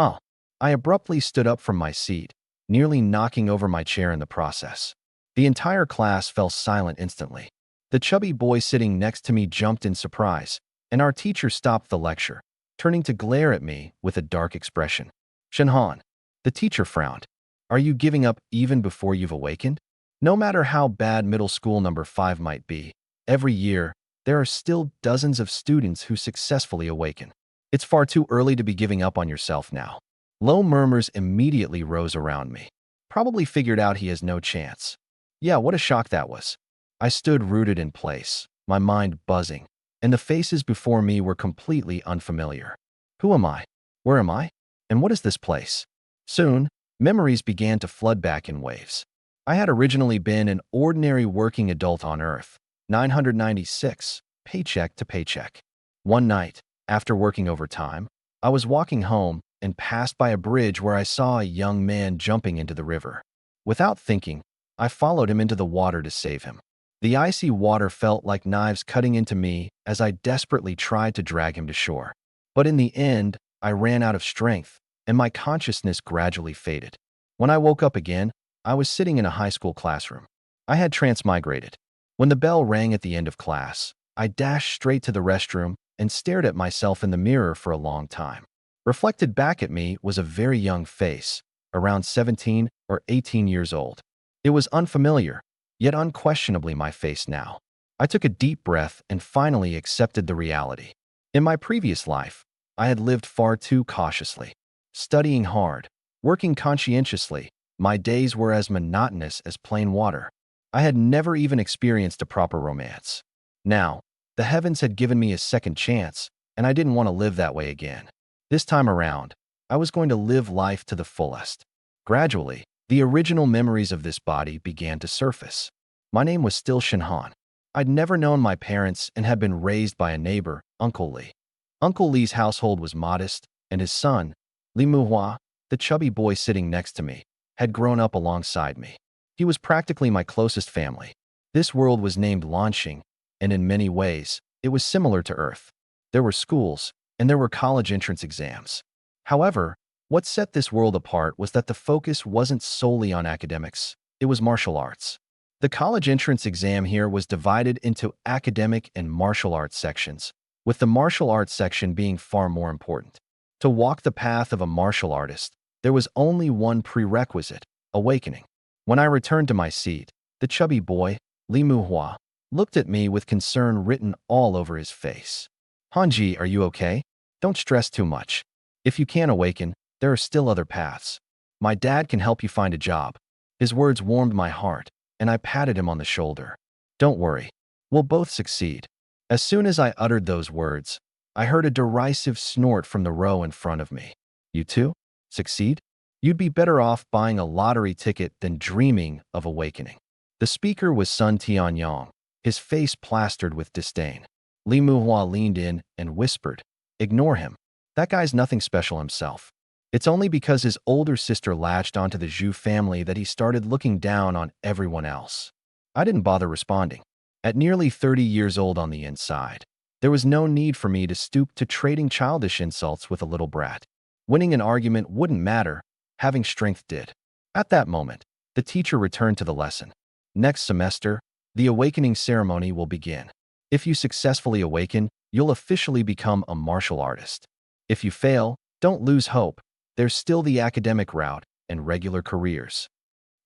Oh, I abruptly stood up from my seat, nearly knocking over my chair in the process. The entire class fell silent instantly. The chubby boy sitting next to me jumped in surprise, and our teacher stopped the lecture, turning to glare at me with a dark expression. Shenhan, the teacher frowned. Are you giving up even before you've awakened? No matter how bad middle school number 5 might be, every year, there are still dozens of students who successfully awaken. It's far too early to be giving up on yourself now. Low murmurs immediately rose around me. Probably figured out he has no chance. Yeah, what a shock that was. I stood rooted in place, my mind buzzing, and the faces before me were completely unfamiliar. Who am I? Where am I? And what is this place? Soon, memories began to flood back in waves. I had originally been an ordinary working adult on Earth, 996, paycheck to paycheck. One night, after working overtime, I was walking home and passed by a bridge where I saw a young man jumping into the river. Without thinking, I followed him into the water to save him. The icy water felt like knives cutting into me as I desperately tried to drag him to shore. But in the end, I ran out of strength, and my consciousness gradually faded. When I woke up again, I was sitting in a high school classroom. I had transmigrated. When the bell rang at the end of class, I dashed straight to the restroom and stared at myself in the mirror for a long time. Reflected back at me was a very young face, around 17 or 18 years old. It was unfamiliar, yet unquestionably my face now. I took a deep breath and finally accepted the reality. In my previous life, I had lived far too cautiously. Studying hard, working conscientiously, my days were as monotonous as plain water. I had never even experienced a proper romance. Now, the heavens had given me a second chance, and I didn't want to live that way again. This time around, I was going to live life to the fullest. Gradually, the original memories of this body began to surface. My name was still Shinhan. I'd never known my parents and had been raised by a neighbor, Uncle Li. Uncle Li's household was modest, and his son, Li Muhua, the chubby boy sitting next to me, had grown up alongside me. He was practically my closest family. This world was named Lanxing, and in many ways, it was similar to Earth. There were schools, and there were college entrance exams. However, what set this world apart was that the focus wasn't solely on academics, it was martial arts. The college entrance exam here was divided into academic and martial arts sections, with the martial arts section being far more important. To walk the path of a martial artist, there was only one prerequisite: awakening. When I returned to my seat, the chubby boy, Li Muhua, looked at me with concern written all over his face. Hanji, are you okay? Don't stress too much. If you can't awaken, there are still other paths. My dad can help you find a job. His words warmed my heart, and I patted him on the shoulder. Don't worry. We'll both succeed. As soon as I uttered those words, I heard a derisive snort from the row in front of me. You too? Succeed? You'd be better off buying a lottery ticket than dreaming of awakening. The speaker was Sun Tianyong, his face plastered with disdain. Li Muhua leaned in and whispered, "Ignore him. That guy's nothing special himself. It's only because his older sister latched onto the Zhu family that he started looking down on everyone else." I didn't bother responding. At nearly 30 years old on the inside, there was no need for me to stoop to trading childish insults with a little brat. Winning an argument wouldn't matter, having strength did. At that moment, the teacher returned to the lesson. Next semester, the awakening ceremony will begin. If you successfully awaken, you'll officially become a martial artist. If you fail, don't lose hope. There's still the academic route and regular careers.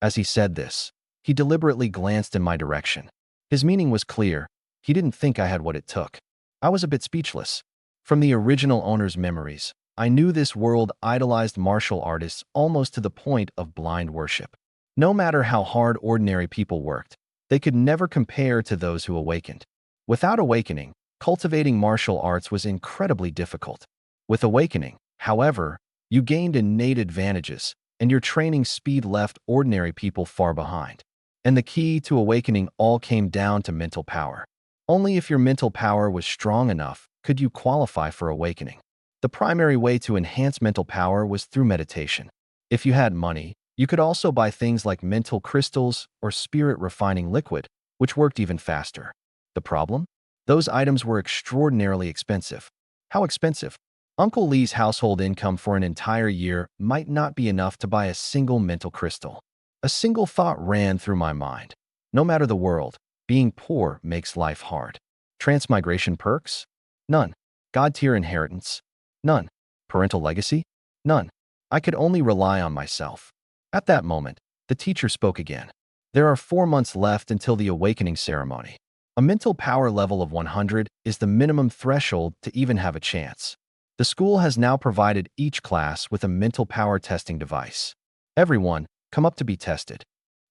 As he said this, he deliberately glanced in my direction. His meaning was clear. He didn't think I had what it took. I was a bit speechless. From the original owner's memories, I knew this world idolized martial artists almost to the point of blind worship. No matter how hard ordinary people worked, they could never compare to those who awakened. Without awakening, cultivating martial arts was incredibly difficult. With awakening, however, you gained innate advantages, and your training speed left ordinary people far behind. And the key to awakening all came down to mental power. Only if your mental power was strong enough could you qualify for awakening. The primary way to enhance mental power was through meditation. If you had money, you could also buy things like mental crystals or spirit refining liquid, which worked even faster. The problem? Those items were extraordinarily expensive. How expensive? Uncle Lee's household income for an entire year might not be enough to buy a single mental crystal. A single thought ran through my mind. No matter the world, being poor makes life hard. Transmigration perks? None. God-tier inheritance? None. Parental legacy? None. I could only rely on myself. At that moment, the teacher spoke again. There are 4 months left until the awakening ceremony. A mental power level of 100 is the minimum threshold to even have a chance. The school has now provided each class with a mental power testing device. Everyone, come up to be tested.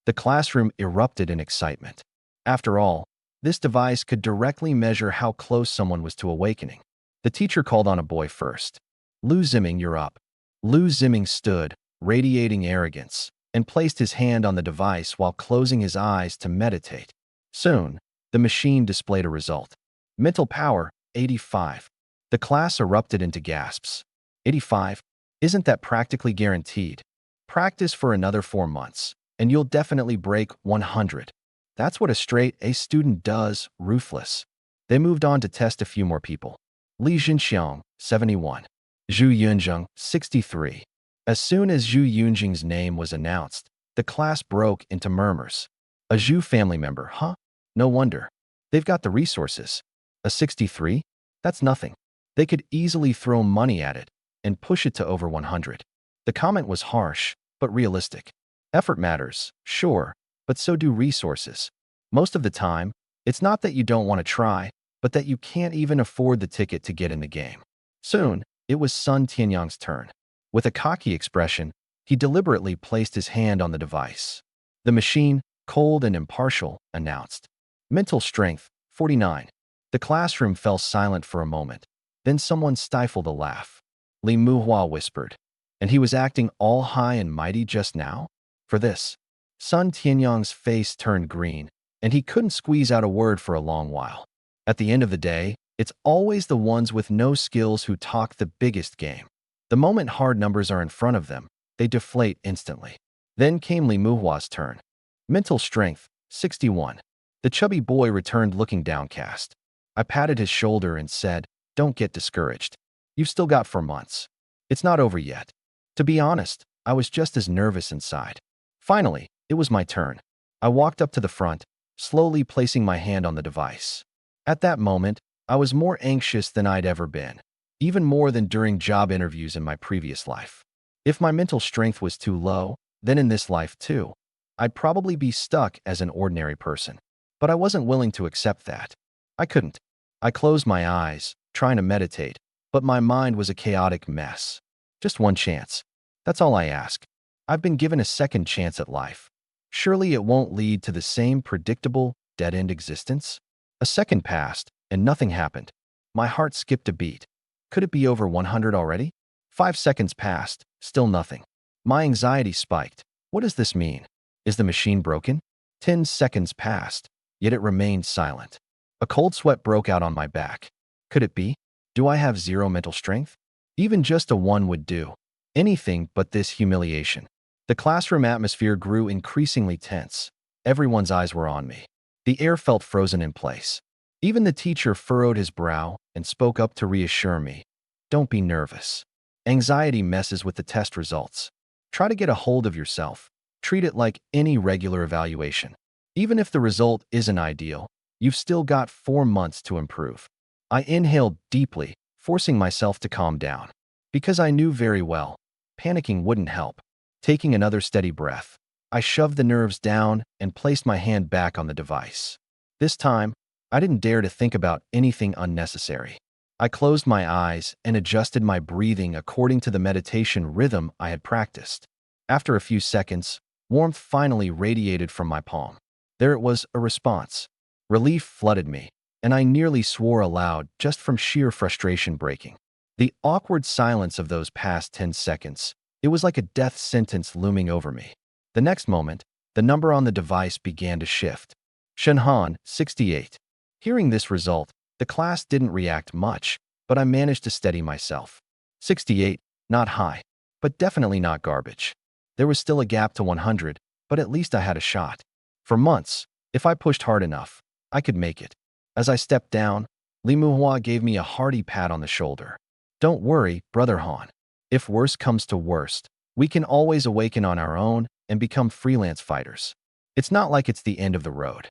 The classroom erupted in excitement. After all, this device could directly measure how close someone was to awakening. The teacher called on a boy first. Lu Ziming, you're up. Lu Ziming stood, radiating arrogance, and placed his hand on the device while closing his eyes to meditate. Soon, the machine displayed a result. Mental power, 85. The class erupted into gasps. 85? Isn't that practically guaranteed? Practice for another 4 months, and you'll definitely break 100. That's what a straight A student does, ruthless. They moved on to test a few more people. Li Jinxiang, 71. Zhu Yunzheng, 63. As soon as Zhu Yunjing's name was announced, the class broke into murmurs. A Zhu family member, huh? No wonder. They've got the resources. A 63? That's nothing. They could easily throw money at it and push it to over 100. The comment was harsh, but realistic. Effort matters, sure, but so do resources. Most of the time, it's not that you don't want to try, but that you can't even afford the ticket to get in the game. Soon, it was Sun Tianyang's turn. With a cocky expression, he deliberately placed his hand on the device. The machine, cold and impartial, announced. Mental strength, 49. The classroom fell silent for a moment. Then someone stifled a laugh. Li Muhua whispered. And he was acting all high and mighty just now? For this. Sun Tianyang's face turned green, and he couldn't squeeze out a word for a long while. At the end of the day, it's always the ones with no skills who talk the biggest game. The moment hard numbers are in front of them, they deflate instantly. Then came Li Muhua's turn. Mental strength, 61. The chubby boy returned looking downcast. I patted his shoulder and said, "Don't get discouraged. You've still got 4 months. It's not over yet." To be honest, I was just as nervous inside. Finally, it was my turn. I walked up to the front, slowly placing my hand on the device. At that moment, I was more anxious than I'd ever been, even more than during job interviews in my previous life. If my mental strength was too low, then in this life too, I'd probably be stuck as an ordinary person. But I wasn't willing to accept that. I couldn't. I closed my eyes, trying to meditate, but my mind was a chaotic mess. Just one chance. That's all I ask. I've been given a second chance at life. Surely it won't lead to the same predictable, dead-end existence? A second passed, and nothing happened. My heart skipped a beat. Could it be over 100 already? 5 seconds passed, still nothing. My anxiety spiked. What does this mean? Is the machine broken? 10 seconds passed, yet it remained silent. A cold sweat broke out on my back. Could it be? Do I have 0 mental strength? Even just a 1 would do. Anything but this humiliation. The classroom atmosphere grew increasingly tense. Everyone's eyes were on me. The air felt frozen in place. Even the teacher furrowed his brow and spoke up to reassure me. Don't be nervous. Anxiety messes with the test results. Try to get a hold of yourself. Treat it like any regular evaluation. Even if the result isn't ideal, you've still got 4 months to improve. I inhaled deeply, forcing myself to calm down. Because I knew very well, panicking wouldn't help. Taking another steady breath, I shoved the nerves down and placed my hand back on the device. This time, I didn't dare to think about anything unnecessary. I closed my eyes and adjusted my breathing according to the meditation rhythm I had practiced. After a few seconds, warmth finally radiated from my palm. There it was, a response. Relief flooded me, and I nearly swore aloud just from sheer frustration breaking. The awkward silence of those past 10 seconds, it was like a death sentence looming over me. The next moment, the number on the device began to shift. Shenhan, 68. Hearing this result, the class didn't react much, but I managed to steady myself. 68, not high, but definitely not garbage. There was still a gap to 100, but at least I had a shot. For months, if I pushed hard enough, I could make it. As I stepped down, Li Muhua gave me a hearty pat on the shoulder. Don't worry, Brother Han. If worst comes to worst, we can always awaken on our own and become freelance fighters. It's not like it's the end of the road.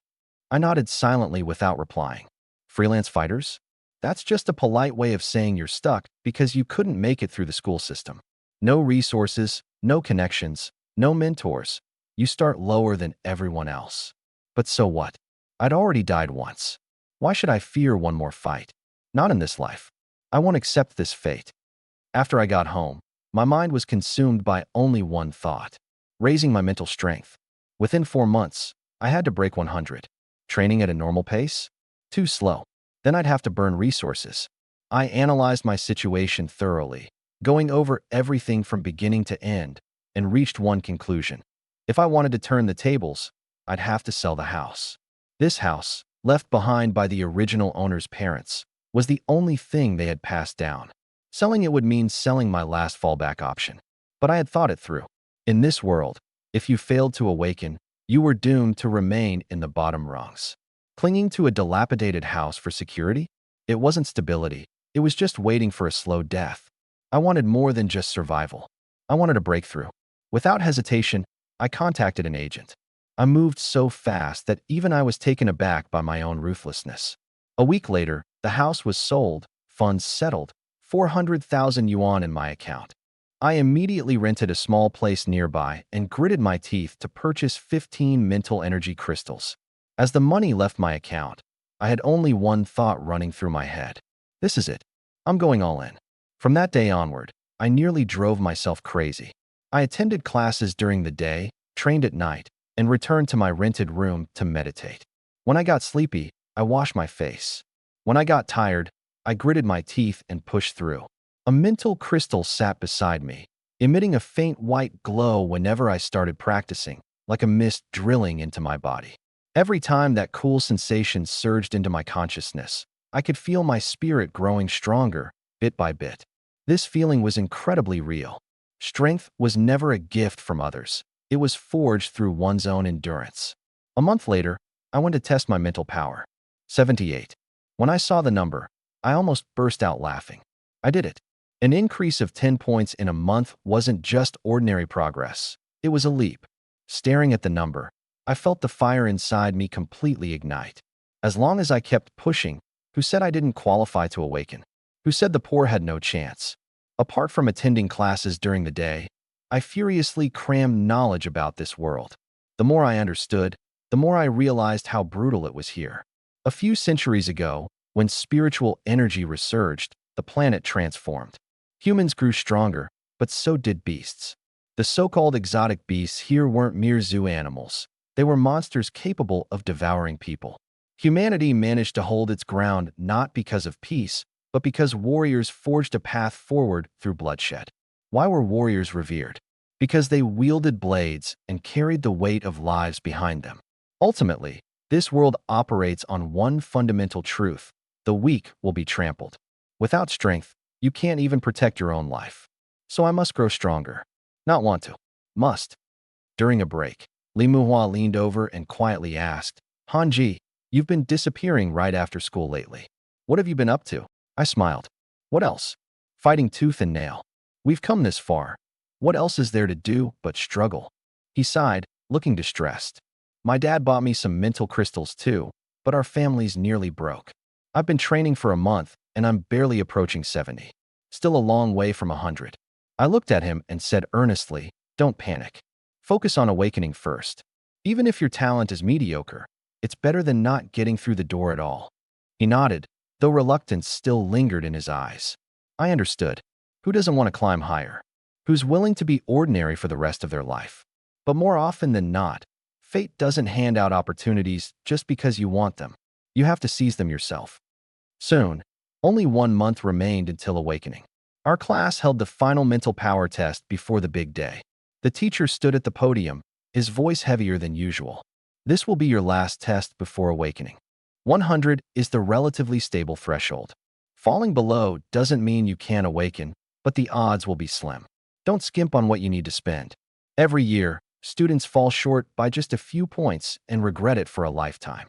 I nodded silently without replying. Freelance fighters? That's just a polite way of saying you're stuck because you couldn't make it through the school system. No resources, no connections, no mentors. You start lower than everyone else. But so what? I'd already died once. Why should I fear one more fight? Not in this life. I won't accept this fate. After I got home, my mind was consumed by only one thought: raising my mental strength. Within 4 months, I had to break 100. Training at a normal pace? Too slow. Then I'd have to burn resources. I analyzed my situation thoroughly, going over everything from beginning to end, and reached one conclusion. If I wanted to turn the tables, I'd have to sell the house. This house, left behind by the original owner's parents, was the only thing they had passed down. Selling it would mean selling my last fallback option. But I had thought it through. In this world, if you failed to awaken, you were doomed to remain in the bottom rungs. Clinging to a dilapidated house for security? It wasn't stability. It was just waiting for a slow death. I wanted more than just survival. I wanted a breakthrough. Without hesitation, I contacted an agent. I moved so fast that even I was taken aback by my own ruthlessness. A week later, the house was sold, funds settled, 400,000 yuan in my account. I immediately rented a small place nearby and gritted my teeth to purchase 15 mental energy crystals. As the money left my account, I had only one thought running through my head. This is it. I'm going all in. From that day onward, I nearly drove myself crazy. I attended classes during the day, trained at night, and returned to my rented room to meditate. When I got sleepy, I washed my face. When I got tired, I gritted my teeth and pushed through. A mental crystal sat beside me, emitting a faint white glow whenever I started practicing, like a mist drilling into my body. Every time that cool sensation surged into my consciousness, I could feel my spirit growing stronger, bit by bit. This feeling was incredibly real. Strength was never a gift from others. It was forged through one's own endurance. A month later, I went to test my mental power. 78. When I saw the number, I almost burst out laughing. I did it. An increase of 10 points in a month wasn't just ordinary progress. It was a leap. Staring at the number, I felt the fire inside me completely ignite. As long as I kept pushing, who said I didn't qualify to awaken? Who said the poor had no chance? Apart from attending classes during the day, I furiously crammed knowledge about this world. The more I understood, the more I realized how brutal it was here. A few centuries ago, when spiritual energy resurged, the planet transformed. Humans grew stronger, but so did beasts. The so-called exotic beasts here weren't mere zoo animals. They were monsters capable of devouring people. Humanity managed to hold its ground not because of peace, but because warriors forged a path forward through bloodshed. Why were warriors revered? Because they wielded blades and carried the weight of lives behind them. Ultimately, this world operates on one fundamental truth: the weak will be trampled. Without strength, you can't even protect your own life. So I must grow stronger. Not want to. Must. During a break, Li Muhua leaned over and quietly asked, "Hanji, you've been disappearing right after school lately. What have you been up to?" I smiled. "What else? Fighting tooth and nail. We've come this far. What else is there to do but struggle?" He sighed, looking distressed. "My dad bought me some mental crystals too, but our family's nearly broke. I've been training for a month, and I'm barely approaching 70. Still a long way from 100. I looked at him and said earnestly, "Don't panic. Focus on awakening first. Even if your talent is mediocre, it's better than not getting through the door at all." He nodded, though reluctance still lingered in his eyes. I understood. Who doesn't want to climb higher? Who's willing to be ordinary for the rest of their life? But more often than not, fate doesn't hand out opportunities just because you want them. You have to seize them yourself. Soon, only 1 month remained until awakening. Our class held the final mental power test before the big day. The teacher stood at the podium, his voice heavier than usual. "This will be your last test before awakening. 100 is the relatively stable threshold. Falling below doesn't mean you can't awaken, but the odds will be slim. Don't skimp on what you need to spend. Every year, students fall short by just a few points and regret it for a lifetime."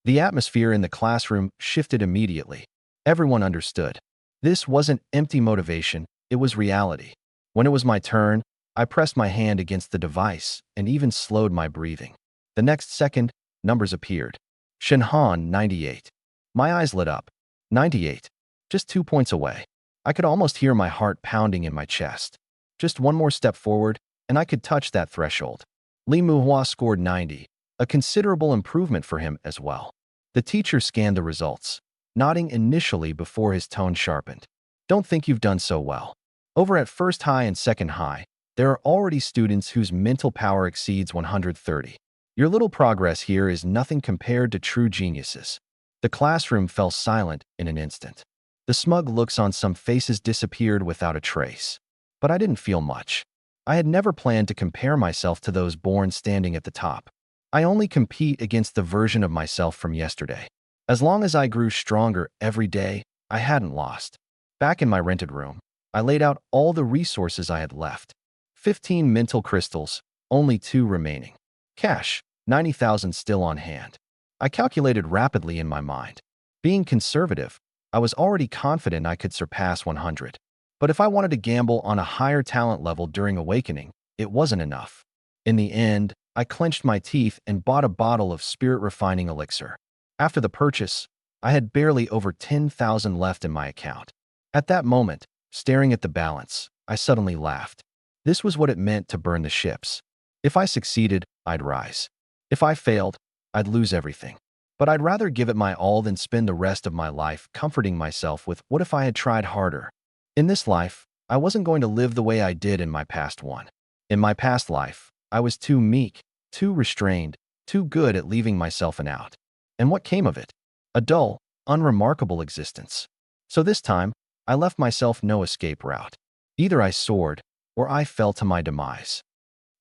The atmosphere in the classroom shifted immediately. Everyone understood. This wasn't empty motivation, it was reality. When it was my turn, I pressed my hand against the device and even slowed my breathing. The next second, numbers appeared. Shinhan, 98. My eyes lit up. 98. Just 2 points away. I could almost hear my heart pounding in my chest. Just one more step forward, and I could touch that threshold. Li Muhua scored 90, a considerable improvement for him as well. The teacher scanned the results, nodding initially before his tone sharpened. Don't think you've done so well. Over at first high and second high, there are already students whose mental power exceeds 130. Your little progress here is nothing compared to true geniuses. The classroom fell silent in an instant. The smug looks on some faces disappeared without a trace. But I didn't feel much. I had never planned to compare myself to those born standing at the top. I only compete against the version of myself from yesterday. As long as I grew stronger every day, I hadn't lost. Back in my rented room, I laid out all the resources I had left. 15 mental crystals, only 2 remaining. Cash, 90,000 still on hand. I calculated rapidly in my mind. Being conservative, I was already confident I could surpass 100. But if I wanted to gamble on a higher talent level during awakening, it wasn't enough. In the end, I clenched my teeth and bought a bottle of spirit-refining elixir. After the purchase, I had barely over 10,000 left in my account. At that moment, staring at the balance, I suddenly laughed. This was what it meant to burn the ships. If I succeeded, I'd rise. If I failed, I'd lose everything. But I'd rather give it my all than spend the rest of my life comforting myself with what if I had tried harder. In this life, I wasn't going to live the way I did in my past one. In my past life, I was too meek, too restrained, too good at leaving myself an out. And what came of it? A dull, unremarkable existence. So this time, I left myself no escape route. Either I soared, or I fell to my demise.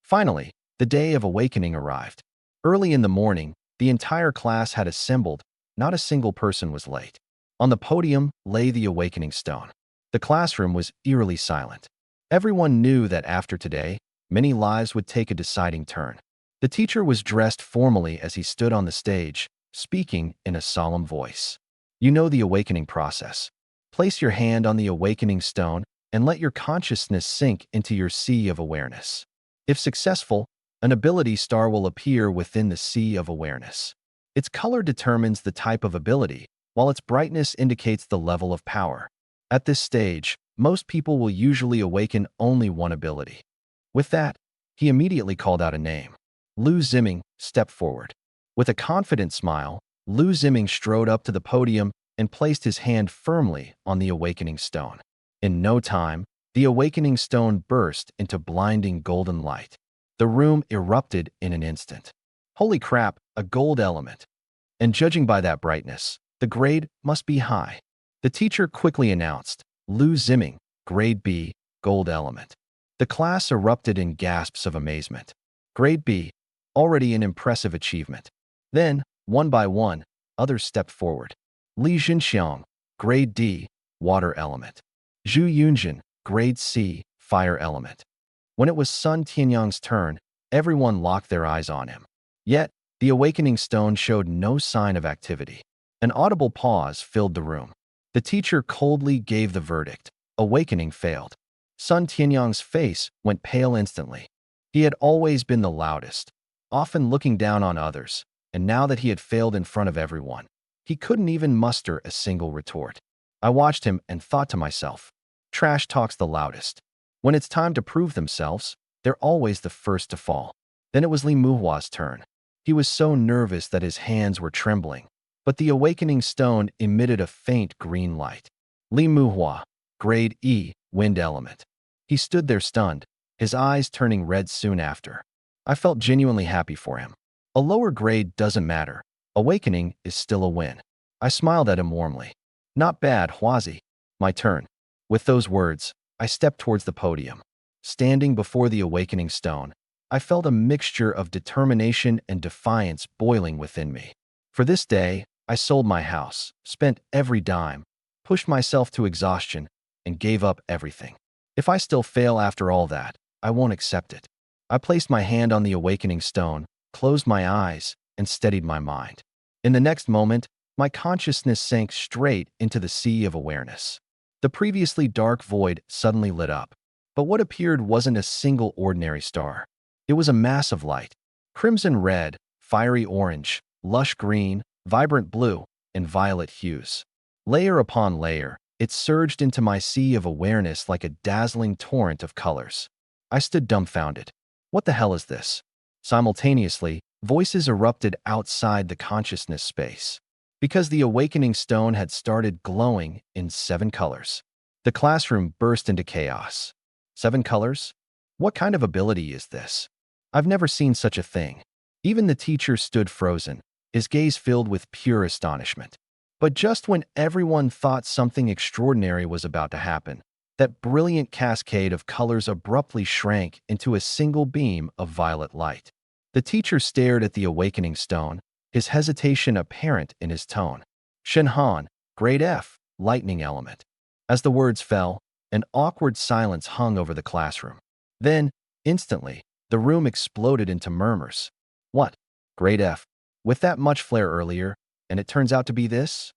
Finally, the day of awakening arrived. Early in the morning, the entire class had assembled. Not a single person was late. On the podium lay the awakening stone. The classroom was eerily silent. Everyone knew that after today, many lives would take a deciding turn. The teacher was dressed formally as he stood on the stage, speaking in a solemn voice. You know the awakening process. Place your hand on the awakening stone and let your consciousness sink into your sea of awareness. If successful, an ability star will appear within the sea of awareness. Its color determines the type of ability, while its brightness indicates the level of power. At this stage, most people will usually awaken only one ability. With that, he immediately called out a name. Lu Ziming stepped forward. With a confident smile, Lu Ziming strode up to the podium and placed his hand firmly on the awakening stone. In no time, the awakening stone burst into blinding golden light. The room erupted in an instant. Holy crap, a gold element. And judging by that brightness, the grade must be high. The teacher quickly announced, Lu Ziming, Grade B, Gold Element. The class erupted in gasps of amazement. Grade B, already an impressive achievement. Then, one by one, others stepped forward. Li Jinxiang, Grade D, Water Element. Zhu Yunjin, Grade C, Fire Element. When it was Sun Tianyang's turn, everyone locked their eyes on him. Yet, the awakening stone showed no sign of activity. An audible pause filled the room. The teacher coldly gave the verdict. Awakening failed. Sun Tianyang's face went pale instantly. He had always been the loudest, often looking down on others, and now that he had failed in front of everyone, he couldn't even muster a single retort. I watched him and thought to myself, trash talks the loudest. When it's time to prove themselves, they're always the first to fall. Then it was Li Muhua's turn. He was so nervous that his hands were trembling, but the awakening stone emitted a faint green light. Li Muhua, Grade E, Wind Element. He stood there stunned, his eyes turning red soon after. I felt genuinely happy for him. A lower grade doesn't matter. Awakening is still a win. I smiled at him warmly. Not bad, Huazi. My turn. With those words, I stepped towards the podium. Standing before the awakening stone, I felt a mixture of determination and defiance boiling within me. For this day, I sold my house, spent every dime, pushed myself to exhaustion, and gave up everything. If I still fail after all that, I won't accept it. I placed my hand on the awakening stone, closed my eyes, and steadied my mind. In the next moment, my consciousness sank straight into the sea of awareness. The previously dark void suddenly lit up. But what appeared wasn't a single ordinary star. It was a mass of light. Crimson red, fiery orange, lush green, vibrant blue, and violet hues. Layer upon layer, it surged into my sea of awareness like a dazzling torrent of colors. I stood dumbfounded. What the hell is this? Simultaneously, voices erupted outside the consciousness space. Because the awakening stone had started glowing in 7 colors. The classroom burst into chaos. 7 colors? What kind of ability is this? I've never seen such a thing. Even the teacher stood frozen, his gaze filled with pure astonishment. But just when everyone thought something extraordinary was about to happen, that brilliant cascade of colors abruptly shrank into a single beam of violet light. The teacher stared at the awakening stone, his hesitation apparent in his tone. Shenhan, grade F, lightning element. As the words fell, an awkward silence hung over the classroom. Then, instantly, the room exploded into murmurs. What? Grade F. With that much flair earlier, and it turns out to be this?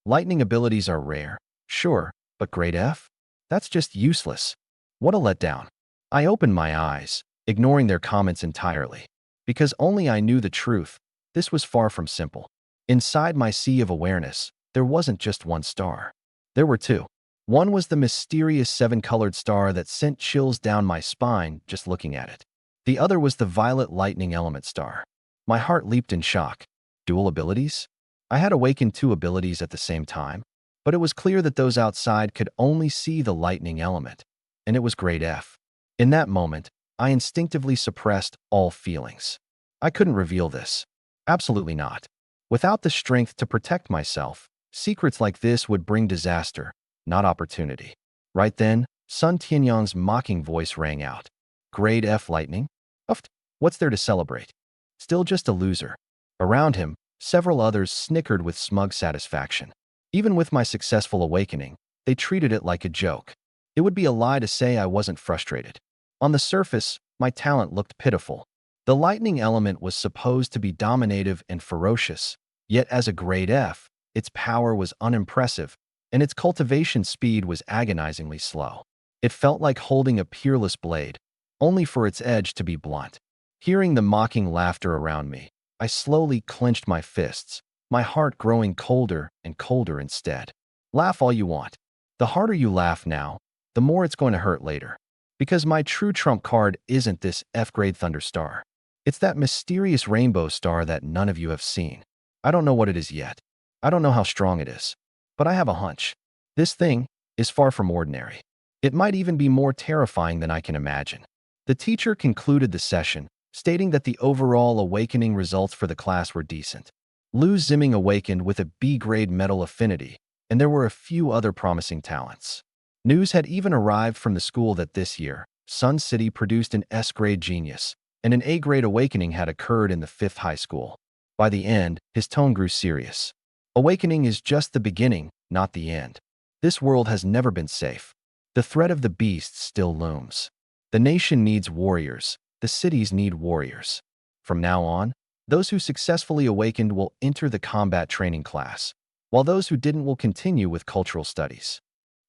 Lightning abilities are rare, sure, but grade F? That's just useless. What a letdown. I opened my eyes, ignoring their comments entirely. Because only I knew the truth, this was far from simple. Inside my sea of awareness, there wasn't just one star. There were 2. One was the mysterious 7-colored star that sent chills down my spine just looking at it. The other was the violet lightning element star. My heart leaped in shock. Dual abilities? I had awakened 2 abilities at the same time, but it was clear that those outside could only see the lightning element, and it was grade F. In that moment, I instinctively suppressed all feelings. I couldn't reveal this. Absolutely not. Without the strength to protect myself, secrets like this would bring disaster, not opportunity. Right then, Sun Tianyang's mocking voice rang out. Grade F lightning? Uft, what's there to celebrate? Still just a loser. Around him, several others snickered with smug satisfaction. Even with my successful awakening, they treated it like a joke. It would be a lie to say I wasn't frustrated. On the surface, my talent looked pitiful. The lightning element was supposed to be dominative and ferocious, yet as a grade F, its power was unimpressive, and its cultivation speed was agonizingly slow. It felt like holding a peerless blade, only for its edge to be blunt. Hearing the mocking laughter around me, I slowly clenched my fists, my heart growing colder and colder instead. Laugh all you want. The harder you laugh now, the more it's going to hurt later. Because my true trump card isn't this F-grade thunder star. It's that mysterious rainbow star that none of you have seen. I don't know what it is yet. I don't know how strong it is. But I have a hunch. This thing is far from ordinary. It might even be more terrifying than I can imagine. The teacher concluded the session, stating that the overall awakening results for the class were decent. Lu Ziming awakened with a B-grade metal affinity, and there were a few other promising talents. News had even arrived from the school that this year, Sun City produced an S-grade genius, and an A-grade awakening had occurred in the 5th high school. By the end, his tone grew serious. Awakening is just the beginning, not the end. This world has never been safe. The threat of the beast still looms. The nation needs warriors. The cities need warriors. From now on, those who successfully awakened will enter the combat training class, while those who didn't will continue with cultural studies.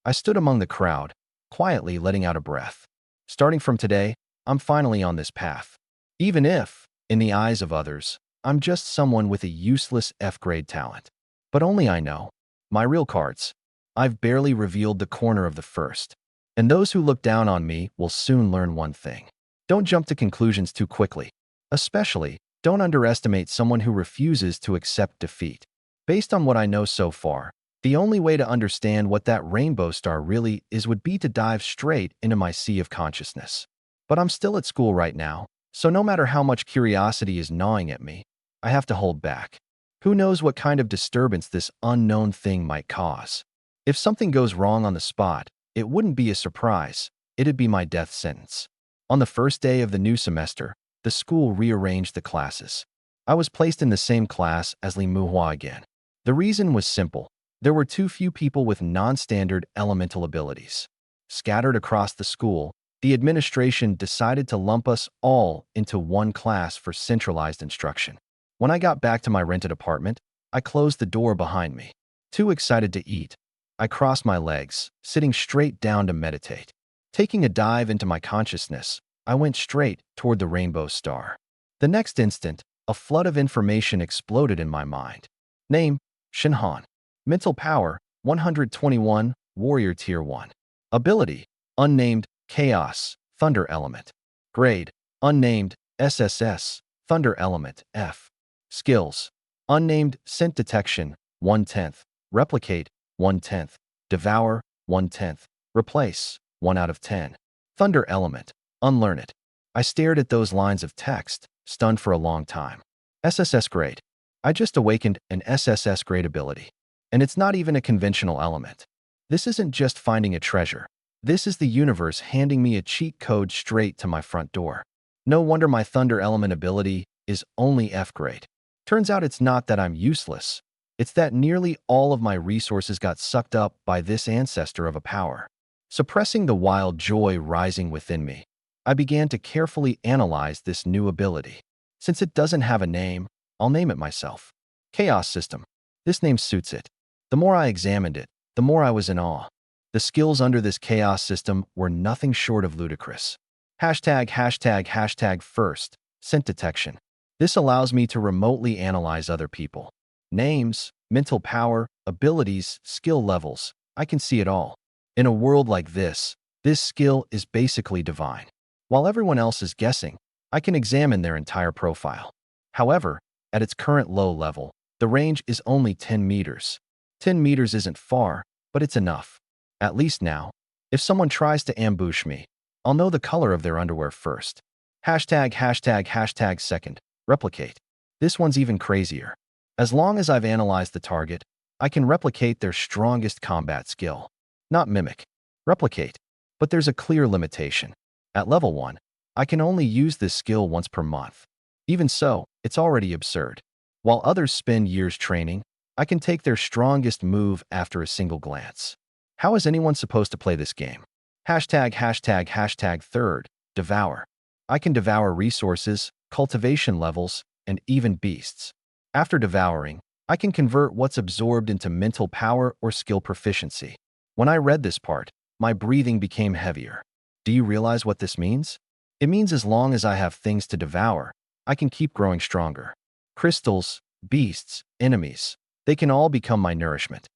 I stood among the crowd, quietly letting out a breath. Starting from today, I'm finally on this path. Even if, in the eyes of others, I'm just someone with a useless F-grade talent. But only I know. My real cards. I've barely revealed the corner of the first. And those who look down on me will soon learn one thing. Don't jump to conclusions too quickly. Especially, don't underestimate someone who refuses to accept defeat. Based on what I know so far, the only way to understand what that rainbow star really is would be to dive straight into my sea of consciousness. But I'm still at school right now, so no matter how much curiosity is gnawing at me, I have to hold back. Who knows what kind of disturbance this unknown thing might cause? If something goes wrong on the spot, it wouldn't be a surprise. It'd be my death sentence. On the first day of the new semester, the school rearranged the classes. I was placed in the same class as Li Muhua again. The reason was simple. There were too few people with non-standard elemental abilities. Scattered across the school, the administration decided to lump us all into one class for centralized instruction. When I got back to my rented apartment, I closed the door behind me. Too excited to eat, I crossed my legs, sitting straight down to meditate. Taking a dive into my consciousness, I went straight toward the rainbow star. The next instant, a flood of information exploded in my mind. Name, Shinhan. Mental power, 121, Warrior Tier 1. Ability, unnamed, Chaos, Thunder Element. Grade, unnamed, SSS, Thunder Element, F. Skills, unnamed, Scent Detection, 1/10. Replicate, 1/10. Devour, 1/10. Replace, 1 out of 10. Thunder Element, unlearn it. I stared at those lines of text, stunned for a long time. SSS grade. I just awakened an SSS grade ability. And it's not even a conventional element. This isn't just finding a treasure. This is the universe handing me a cheat code straight to my front door. No wonder my Thunder Element ability is only F grade. Turns out it's not that I'm useless. It's that nearly all of my resources got sucked up by this ancestor of a power. Suppressing the wild joy rising within me, I began to carefully analyze this new ability. Since it doesn't have a name, I'll name it myself. Chaos System. This name suits it. The more I examined it, the more I was in awe. The skills under this chaos system were nothing short of ludicrous. First, scent detection. This allows me to remotely analyze other people. Names, mental power, abilities, skill levels. I can see it all. In a world like this skill is basically divine. While everyone else is guessing, I can examine their entire profile. However, at its current low level, the range is only 10 meters. 10 meters isn't far, but it's enough. At least now, if someone tries to ambush me, I'll know the color of their underwear first. Second, replicate. This one's even crazier. As long as I've analyzed the target, I can replicate their strongest combat skill. Not mimic. Replicate. But there's a clear limitation. At level 1, I can only use this skill once per month. Even so, it's already absurd. While others spend years training, I can take their strongest move after a single glance. How is anyone supposed to play this game? Third, devour. I can devour resources, cultivation levels, and even beasts. After devouring, I can convert what's absorbed into mental power or skill proficiency. When I read this part, my breathing became heavier. Do you realize what this means? It means as long as I have things to devour, I can keep growing stronger. Crystals, beasts, enemies, they can all become my nourishment.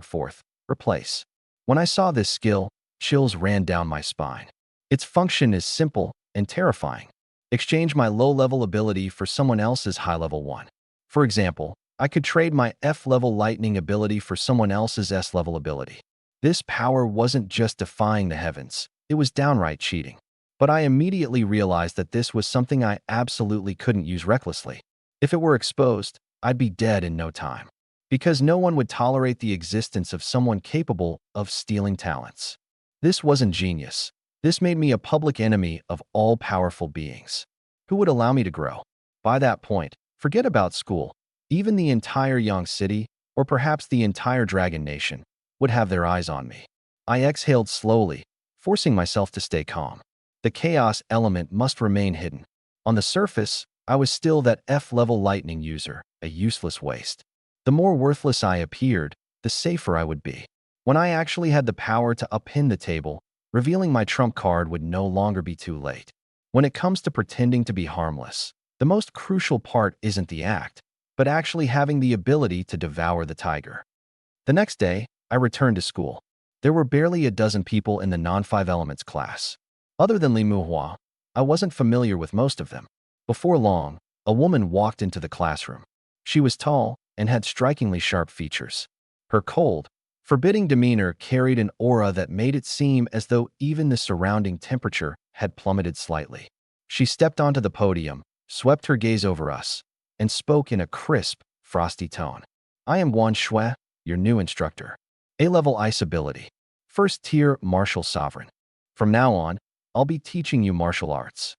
Fourth, replace. When I saw this skill, chills ran down my spine. Its function is simple and terrifying. Exchange my low-level ability for someone else's high-level one. For example, I could trade my F-level lightning ability for someone else's S-level ability. This power wasn't just defying the heavens, it was downright cheating. But I immediately realized that this was something I absolutely couldn't use recklessly. If it were exposed, I'd be dead in no time. Because no one would tolerate the existence of someone capable of stealing talents. This wasn't genius. This made me a public enemy of all powerful beings. Who would allow me to grow? By that point, forget about school. Even the entire Yang City, or perhaps the entire Dragon Nation, would have their eyes on me. I exhaled slowly, forcing myself to stay calm. The chaos element must remain hidden. On the surface, I was still that F-level lightning user, a useless waste. The more worthless I appeared, the safer I would be. When I actually had the power to upend the table, revealing my trump card would no longer be too late. When it comes to pretending to be harmless, the most crucial part isn't the act, but actually having the ability to devour the tiger. The next day, I returned to school. There were barely a dozen people in the non-5 elements class. Other than Li Muhua, I wasn't familiar with most of them. Before long, a woman walked into the classroom. She was tall and had strikingly sharp features. Her cold, forbidding demeanor carried an aura that made it seem as though even the surrounding temperature had plummeted slightly. She stepped onto the podium, swept her gaze over us, and spoke in a crisp, frosty tone. I am Guan Shui, your new instructor. A-level ice ability. First tier martial sovereign. From now on, I'll be teaching you martial arts.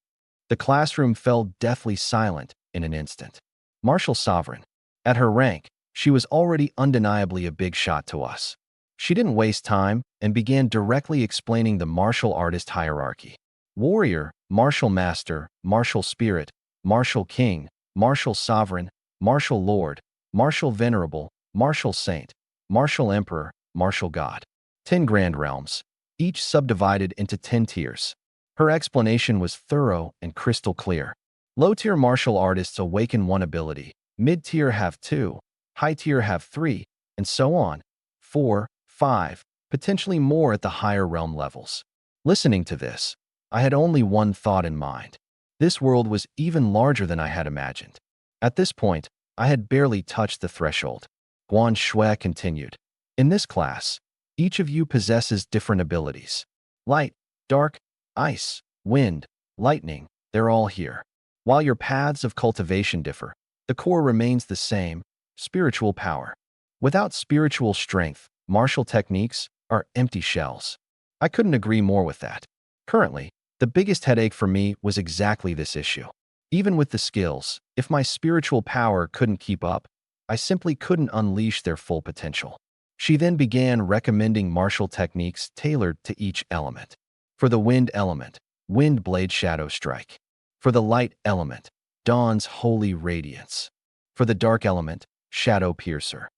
The classroom fell deathly silent in an instant. Martial sovereign. At her rank, she was already undeniably a big shot to us. She didn't waste time and began directly explaining the martial artist hierarchy. Warrior, martial master, martial spirit, martial king, martial sovereign, martial lord, martial venerable, martial saint, Martial Emperor, Martial God. 10 Grand Realms, each subdivided into 10 tiers. Her explanation was thorough and crystal clear. Low-tier martial artists awaken 1 ability, mid-tier have 2, high-tier have 3, and so on, 4, 5, potentially more at the higher realm levels. Listening to this, I had only one thought in mind. This world was even larger than I had imagined. At this point, I had barely touched the threshold. Guan Shui continued. In this class, each of you possesses different abilities. Light, dark, ice, wind, lightning, they're all here. While your paths of cultivation differ, the core remains the same: spiritual power. Without spiritual strength, martial techniques are empty shells. I couldn't agree more with that. Currently, the biggest headache for me was exactly this issue. Even with the skills, if my spiritual power couldn't keep up, I simply couldn't unleash their full potential. She then began recommending martial techniques tailored to each element. For the wind element, Wind Blade Shadow Strike. For the light element, Dawn's Holy Radiance. For the dark element, Shadow Piercer.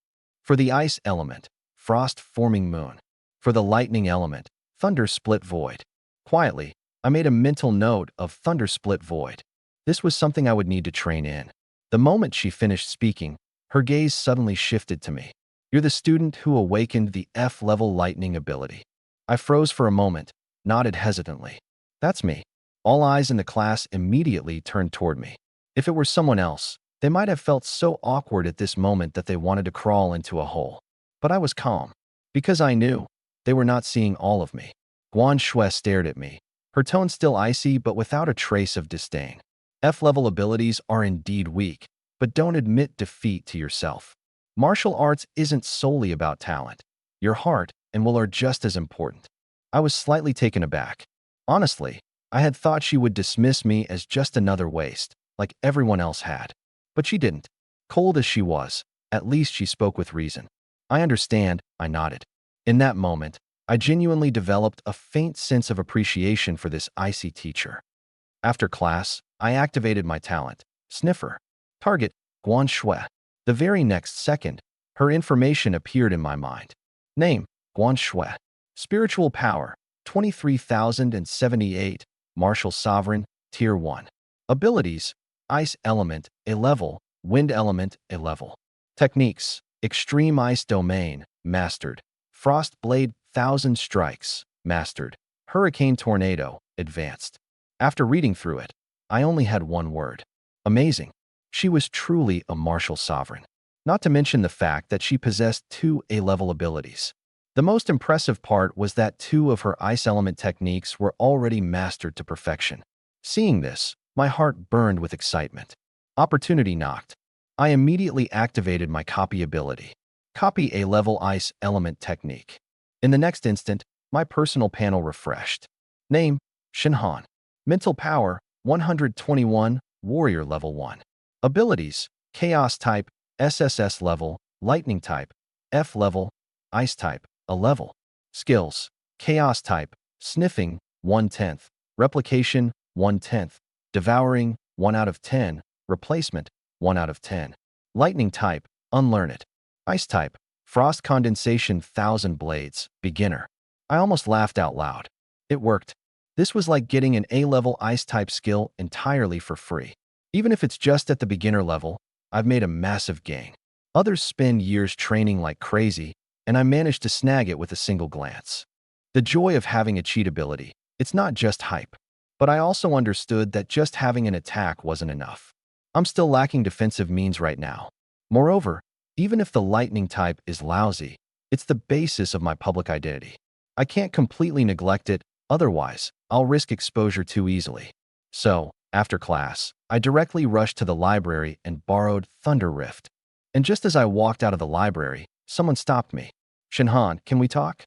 For the ice element, Frost Forming Moon. For the lightning element, Thunder Split Void. Quietly, I made a mental note of Thunder Split Void. This was something I would need to train in. The moment she finished speaking, her gaze suddenly shifted to me. You're the student who awakened the F-level lightning ability. I froze for a moment, nodded hesitantly. That's me. All eyes in the class immediately turned toward me. If it were someone else, they might have felt so awkward at this moment that they wanted to crawl into a hole. But I was calm, because I knew they were not seeing all of me. Guan Shui stared at me, her tone still icy but without a trace of disdain. F-level abilities are indeed weak, but don't admit defeat to yourself. Martial arts isn't solely about talent. Your heart and will are just as important. I was slightly taken aback. Honestly, I had thought she would dismiss me as just another waste, like everyone else had. But she didn't. Cold as she was, at least she spoke with reason. I understand, I nodded. In that moment, I genuinely developed a faint sense of appreciation for this icy teacher. After class, I activated my talent. Sniffer. Target, Guan Shui. The very next second, her information appeared in my mind. Name, Guan Shui. Spiritual power, 23,078. Martial Sovereign, Tier 1. Abilities, Ice Element, a level. Wind Element, a level. Techniques, Extreme Ice Domain, Mastered. Frost Blade, 1,000 Strikes, Mastered. Hurricane Tornado, Advanced. After reading through it, I only had one word. Amazing. She was truly a martial sovereign. Not to mention the fact that she possessed 2 A-level abilities. The most impressive part was that 2 of her ice element techniques were already mastered to perfection. Seeing this, my heart burned with excitement. Opportunity knocked. I immediately activated my copy ability. Copy A-level ice element technique. In the next instant, my personal panel refreshed. Name, Shinhan. Mental power, 121, Warrior level 1. Abilities, Chaos type, SSS level, Lightning type, F level, Ice type, a level. Skills, Chaos type, Sniffing, 1/10, Replication, 1/10, Devouring, 1 out of 10, Replacement, 1 out of 10. Lightning type, Unlearned. Ice type, Frost Condensation 1,000 Blades, Beginner. I almost laughed out loud. It worked. This was like getting an A-level Ice-type skill entirely for free. Even if it's just at the beginner level, I've made a massive gain. Others spend years training like crazy, and I managed to snag it with a single glance. The joy of having a cheat ability, it's not just hype. But I also understood that just having an attack wasn't enough. I'm still lacking defensive means right now. Moreover, even if the lightning type is lousy, it's the basis of my public identity. I can't completely neglect it, otherwise, I'll risk exposure too easily. So, after class, I directly rushed to the library and borrowed Thunder Rift. And just as I walked out of the library, someone stopped me. Shinhan, can we talk?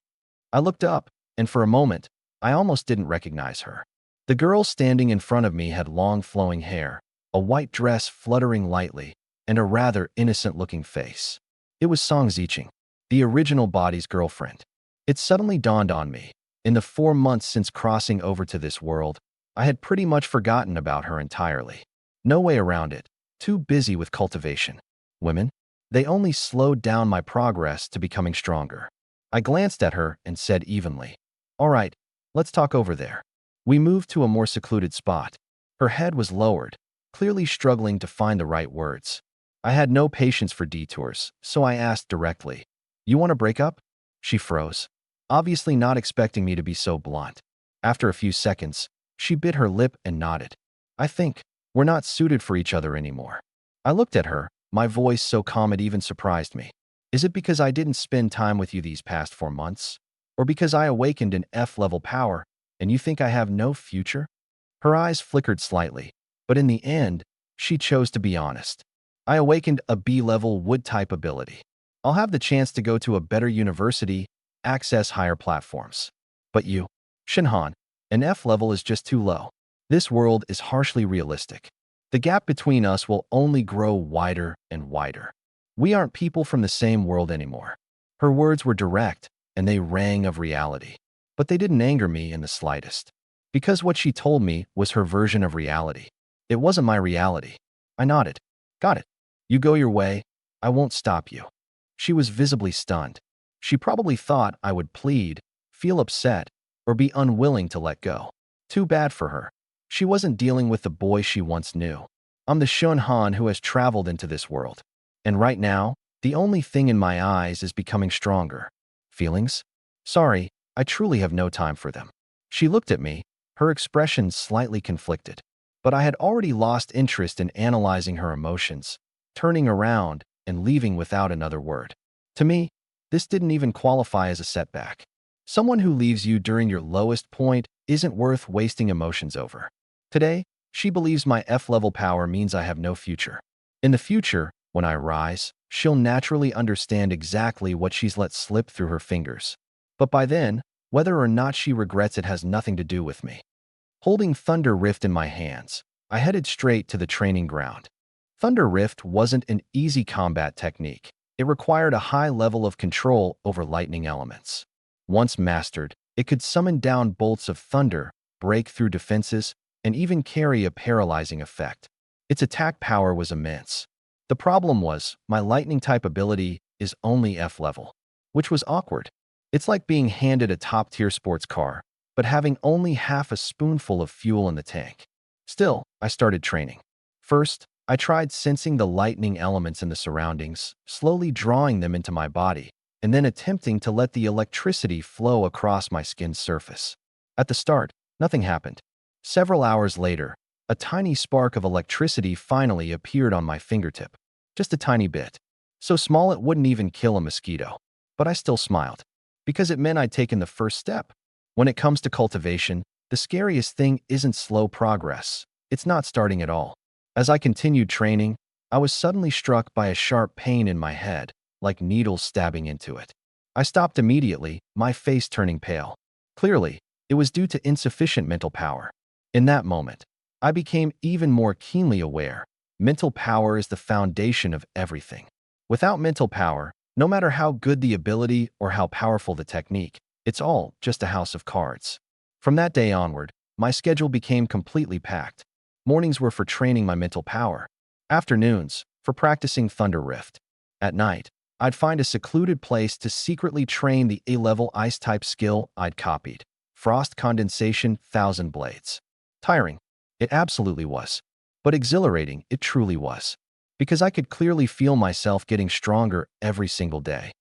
I looked up, and for a moment, I almost didn't recognize her. The girl standing in front of me had long flowing hair, a white dress fluttering lightly, and a rather innocent-looking face. It was Song Ziqing, the original body's girlfriend. It suddenly dawned on me. In the 4 months since crossing over to this world, I had pretty much forgotten about her entirely. No way around it. Too busy with cultivation. Women? They only slowed down my progress to becoming stronger. I glanced at her and said evenly, "All right, let's talk over there." We moved to a more secluded spot. Her head was lowered, clearly struggling to find the right words. I had no patience for detours, so I asked directly, "You want to break up?" She froze, obviously not expecting me to be so blunt. After a few seconds, she bit her lip and nodded. "I think we're not suited for each other anymore." I looked at her, my voice so calm it even surprised me. "Is it because I didn't spend time with you these past 4 months? Or because I awakened an F-level power and you think I have no future?" Her eyes flickered slightly, but in the end, she chose to be honest. "I awakened a B-level wood-type ability. I'll have the chance to go to a better university, access higher platforms. But you, Shinhan, an F-level is just too low. This world is harshly realistic. The gap between us will only grow wider and wider. We aren't people from the same world anymore." Her words were direct, and they rang of reality. But they didn't anger me in the slightest. Because what she told me was her version of reality. It wasn't my reality. I nodded. "Got it. You go your way. I won't stop you." She was visibly stunned. She probably thought I would plead, feel upset, or be unwilling to let go. Too bad for her. She wasn't dealing with the boy she once knew. I'm the Shunhan who has traveled into this world. And right now, the only thing in my eyes is becoming stronger. Feelings? Sorry, I truly have no time for them. She looked at me, her expression slightly conflicted. But I had already lost interest in analyzing her emotions, turning around and leaving without another word. To me, this didn't even qualify as a setback. Someone who leaves you during your lowest point isn't worth wasting emotions over. Today, she believes my F-level power means I have no future. In the future, when I rise, she'll naturally understand exactly what she's let slip through her fingers. But by then, whether or not she regrets it has nothing to do with me. Holding Thunder Rift in my hands, I headed straight to the training ground. Thunder Rift wasn't an easy combat technique. It required a high level of control over lightning elements. Once mastered, it could summon down bolts of thunder, break through defenses, and even carry a paralyzing effect. Its attack power was immense. The problem was, my lightning-type ability is only F-level, which was awkward. It's like being handed a top-tier sports car, but having only half a spoonful of fuel in the tank. Still, I started training. First, I tried sensing the lightning elements in the surroundings, slowly drawing them into my body, and then attempting to let the electricity flow across my skin's surface. At the start, nothing happened. Several hours later, a tiny spark of electricity finally appeared on my fingertip. Just a tiny bit. So small it wouldn't even kill a mosquito. But I still smiled, because it meant I'd taken the first step. When it comes to cultivation, the scariest thing isn't slow progress. It's not starting at all. As I continued training, I was suddenly struck by a sharp pain in my head, like needles stabbing into it. I stopped immediately, my face turning pale. Clearly, it was due to insufficient mental power. In that moment, I became even more keenly aware. Mental power is the foundation of everything. Without mental power, no matter how good the ability or how powerful the technique, it's all just a house of cards. From that day onward, my schedule became completely packed. Mornings were for training my mental power. Afternoons, for practicing Thunder Rift. At night, I'd find a secluded place to secretly train the A-level ice-type skill I'd copied. Frost Condensation 1000 Blades. Tiring. It absolutely was. But exhilarating, it truly was. Because I could clearly feel myself getting stronger every single day.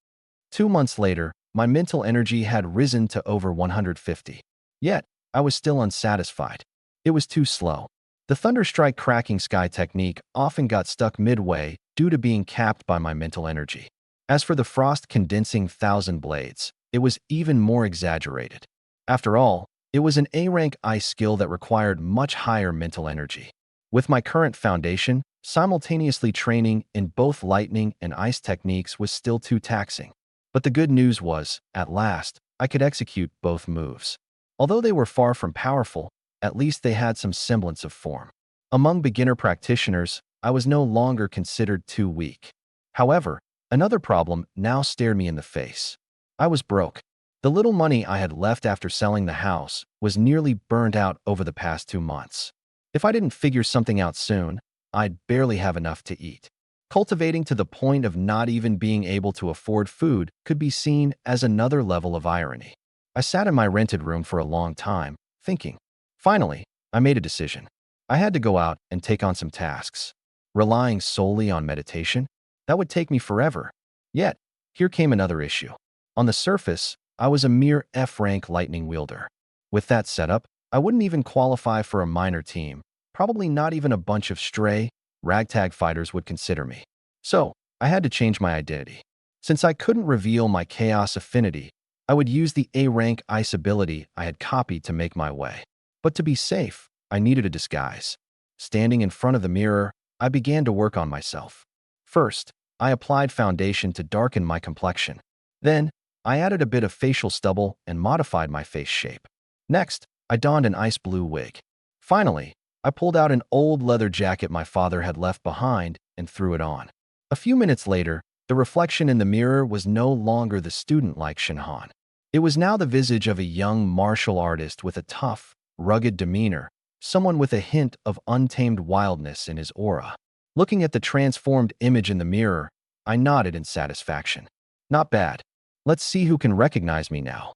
2 months later, my mental energy had risen to over 150. Yet, I was still unsatisfied. It was too slow. The Thunderstrike cracking sky technique often got stuck midway due to being capped by my mental energy. As for the frost condensing 1000 blades, it was even more exaggerated. After all, it was an A-rank ice skill that required much higher mental energy. With my current foundation, simultaneously training in both lightning and ice techniques was still too taxing. But the good news was, at last, I could execute both moves. Although they were far from powerful, at least they had some semblance of form. Among beginner practitioners, I was no longer considered too weak. However, another problem now stared me in the face. I was broke. The little money I had left after selling the house was nearly burned out over the past 2 months. If I didn't figure something out soon, I'd barely have enough to eat. Cultivating to the point of not even being able to afford food could be seen as another level of irony. I sat in my rented room for a long time, thinking. Finally, I made a decision. I had to go out and take on some tasks. Relying solely on meditation? That would take me forever. Yet, here came another issue. On the surface, I was a mere F-rank lightning wielder. With that setup, I wouldn't even qualify for a minor team. Probably not even a bunch of stray, ragtag fighters would consider me. So, I had to change my identity. Since I couldn't reveal my chaos affinity, I would use the A-rank ice ability I had copied to make my way. But to be safe, I needed a disguise. Standing in front of the mirror, I began to work on myself. First, I applied foundation to darken my complexion. Then, I added a bit of facial stubble and modified my face shape. Next, I donned an ice blue wig. Finally, I pulled out an old leather jacket my father had left behind and threw it on. A few minutes later, the reflection in the mirror was no longer the student-like Shinhan. It was now the visage of a young martial artist with a tough, rugged demeanor, someone with a hint of untamed wildness in his aura. Looking at the transformed image in the mirror, I nodded in satisfaction. Not bad. Let's see who can recognize me now.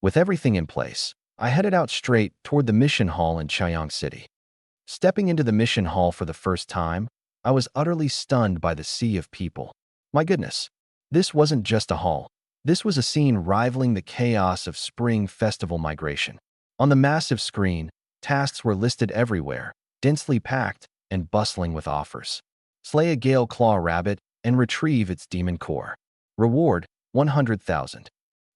With everything in place, I headed out straight toward the mission hall in Chaoyang City. Stepping into the mission hall for the first time, I was utterly stunned by the sea of people. My goodness, this wasn't just a hall. This was a scene rivaling the chaos of spring festival migration. On the massive screen, tasks were listed everywhere, densely packed and bustling with offers. Slay a Gale Claw rabbit and retrieve its demon core. Reward, 100,000.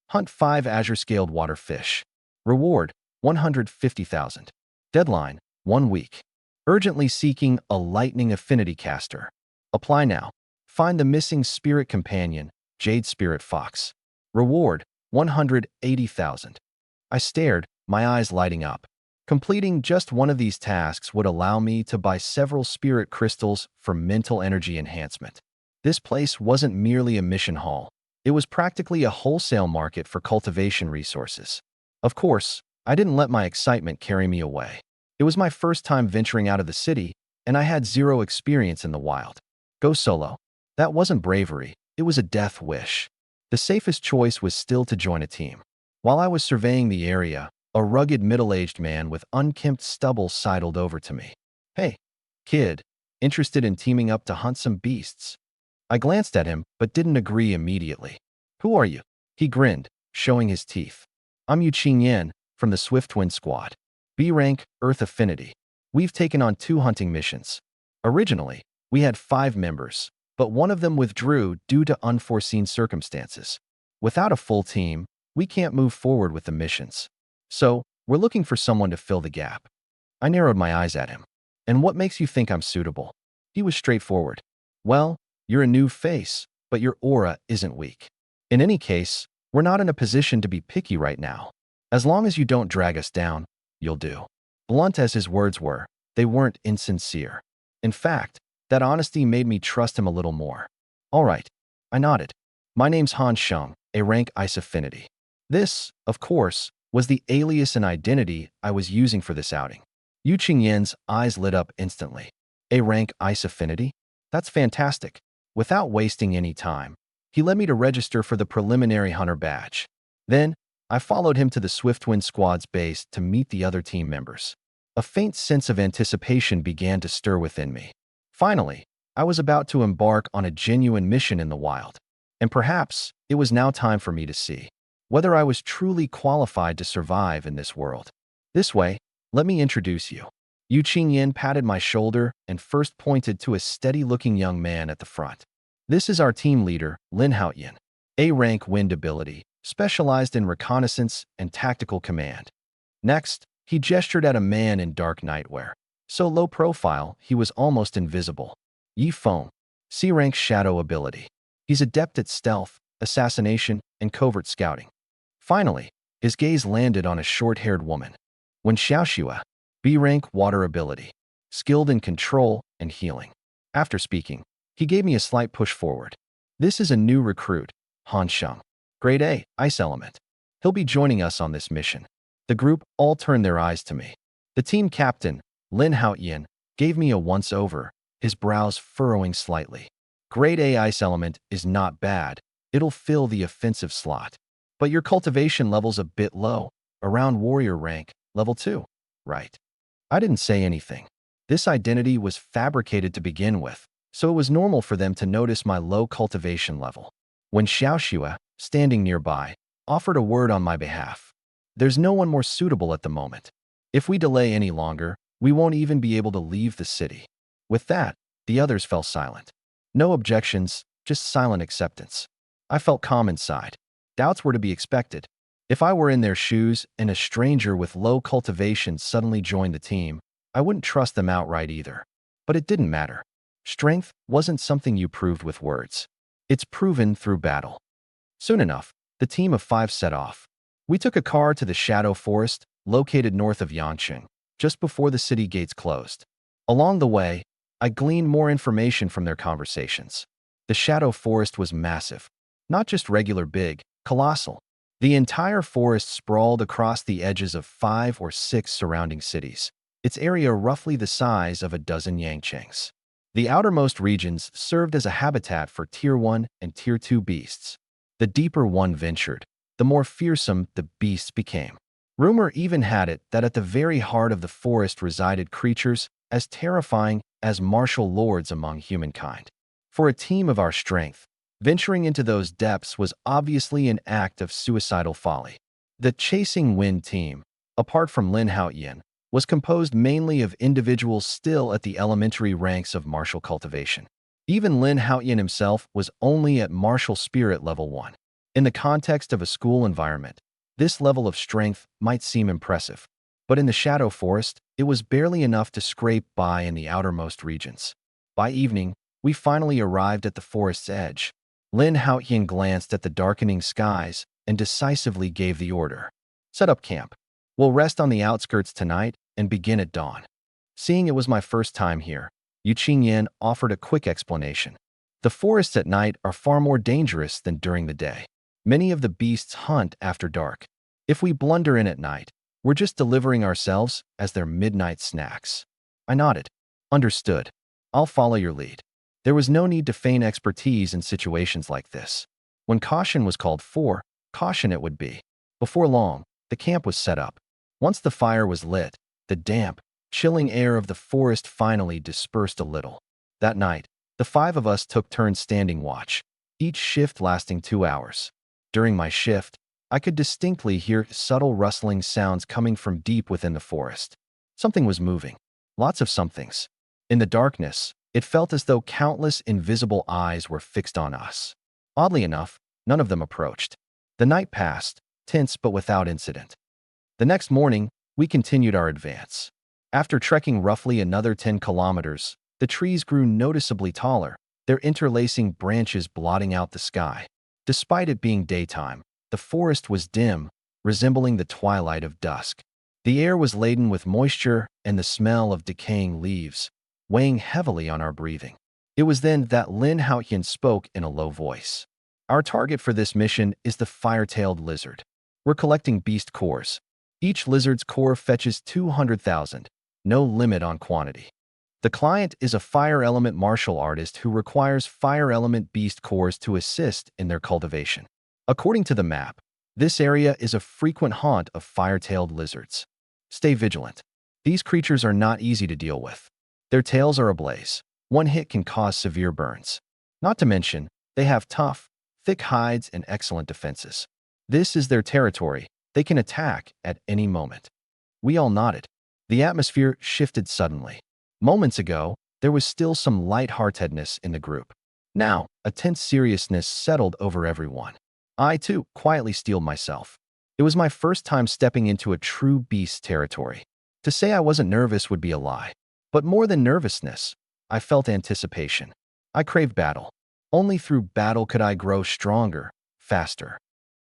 Hunt 5 azure-scaled water fish. Reward, 150,000. Deadline, 1 week. Urgently seeking a lightning affinity caster. Apply now. Find the missing spirit companion, Jade Spirit Fox. Reward, 180,000. I stared, my eyes lighting up. Completing just one of these tasks would allow me to buy several spirit crystals for mental energy enhancement. This place wasn't merely a mission hall. It was practically a wholesale market for cultivation resources. Of course, I didn't let my excitement carry me away. It was my first time venturing out of the city, and I had zero experience in the wild. Go solo. That wasn't bravery, it was a death wish. The safest choice was still to join a team. While I was surveying the area, a rugged middle-aged man with unkempt stubble sidled over to me. Hey, kid, interested in teaming up to hunt some beasts? I glanced at him, but didn't agree immediately. Who are you? He grinned, showing his teeth. I'm Yu Qingyan, from the Swift Wind Squad. B-rank, Earth Affinity. We've taken on 2 hunting missions. Originally, we had 5 members, but one of them withdrew due to unforeseen circumstances. Without a full team, we can't move forward with the missions. So, we're looking for someone to fill the gap. I narrowed my eyes at him. And what makes you think I'm suitable? He was straightforward. Well, you're a new face, but your aura isn't weak. In any case, we're not in a position to be picky right now. As long as you don't drag us down, you'll do. Blunt as his words were, they weren't insincere. In fact, that honesty made me trust him a little more. All right, I nodded. My name's Han Sheng, a rank ice affinity. This, of course, was the alias and identity I was using for this outing. Yu Qingyan's eyes lit up instantly. A rank ice affinity? That's fantastic. Without wasting any time, he led me to register for the preliminary hunter badge. Then, I followed him to the Swiftwind Squad's base to meet the other team members. A faint sense of anticipation began to stir within me. Finally, I was about to embark on a genuine mission in the wild. And perhaps it was now time for me to see whether I was truly qualified to survive in this world. This way, let me introduce you. Yu Qingyan patted my shoulder and first pointed to a steady-looking young man at the front. This is our team leader, Lin Haoyan. A-rank wind ability, specialized in reconnaissance and tactical command. Next, he gestured at a man in dark nightwear. So low profile, he was almost invisible. Yi Feng, C-rank shadow ability. He's adept at stealth, assassination, and covert scouting. Finally, his gaze landed on a short-haired woman. Wen Xiaoxua, B-rank water ability. Skilled in control and healing. After speaking, he gave me a slight push forward. This is a new recruit, Han Sheng. Grade A, ice element. He'll be joining us on this mission. The group all turned their eyes to me. The team captain, Lin Haoyan, gave me a once-over, his brows furrowing slightly. Grade A ice element is not bad. It'll fill the offensive slot. But your cultivation level's a bit low, around warrior rank, level 2, right? I didn't say anything. This identity was fabricated to begin with, so it was normal for them to notice my low cultivation level. When Xiaoxua, standing nearby, offered a word on my behalf. There's no one more suitable at the moment. If we delay any longer, we won't even be able to leave the city. With that, the others fell silent. No objections, just silent acceptance. I felt calm inside. Doubts were to be expected. If I were in their shoes and a stranger with low cultivation suddenly joined the team, I wouldn't trust them outright either. But it didn't matter. Strength wasn't something you proved with words. It's proven through battle. Soon enough, the team of 5 set off. We took a car to the Shadow Forest, located north of Yangqing, just before the city gates closed. Along the way, I gleaned more information from their conversations. The Shadow Forest was massive. Not just regular big, colossal. The entire forest sprawled across the edges of 5 or 6 surrounding cities, its area roughly the size of a dozen Yangqings. The outermost regions served as a habitat for Tier 1 and Tier 2 beasts. The deeper one ventured, the more fearsome the beasts became. Rumor even had it that at the very heart of the forest resided creatures as terrifying as martial lords among humankind. For a team of our strength, venturing into those depths was obviously an act of suicidal folly. The Chasing Wind team, apart from Lin Haoyan, was composed mainly of individuals still at the elementary ranks of martial cultivation. Even Lin Haoyan himself was only at martial spirit level 1. In the context of a school environment, this level of strength might seem impressive, but in the Shadow Forest, it was barely enough to scrape by in the outermost regions. By evening, we finally arrived at the forest's edge. Lin Haoyan glanced at the darkening skies and decisively gave the order. Set up camp. We'll rest on the outskirts tonight and begin at dawn. Seeing it was my first time here, Yu Qingyan offered a quick explanation. The forests at night are far more dangerous than during the day. Many of the beasts hunt after dark. If we blunder in at night, we're just delivering ourselves as their midnight snacks. I nodded. Understood. I'll follow your lead. There was no need to feign expertise in situations like this. When caution was called for, caution it would be. Before long, the camp was set up. Once the fire was lit, the damp, chilling air of the forest finally dispersed a little. That night, the 5 of us took turns standing watch, each shift lasting 2 hours. During my shift, I could distinctly hear subtle rustling sounds coming from deep within the forest. Something was moving. Lots of somethings. In the darkness, it felt as though countless invisible eyes were fixed on us. Oddly enough, none of them approached. The night passed, tense but without incident. The next morning, we continued our advance. After trekking roughly another 10 kilometers, the trees grew noticeably taller, their interlacing branches blotting out the sky. Despite it being daytime, the forest was dim, resembling the twilight of dusk. The air was laden with moisture and the smell of decaying leaves, weighing heavily on our breathing. It was then that Lin Haoyan spoke in a low voice. Our target for this mission is the fire-tailed lizard. We're collecting beast cores. Each lizard's core fetches 200,000, no limit on quantity. The client is a fire element martial artist who requires fire element beast cores to assist in their cultivation. According to the map, this area is a frequent haunt of fire-tailed lizards. Stay vigilant. These creatures are not easy to deal with. Their tails are ablaze. One hit can cause severe burns. Not to mention, they have tough, thick hides and excellent defenses. This is their territory. They can attack at any moment. We all nodded. The atmosphere shifted suddenly. Moments ago, there was still some lightheartedness in the group. Now, a tense seriousness settled over everyone. I, too, quietly steeled myself. It was my first time stepping into a true beast territory. To say I wasn't nervous would be a lie. But more than nervousness, I felt anticipation. I craved battle. Only through battle could I grow stronger, faster.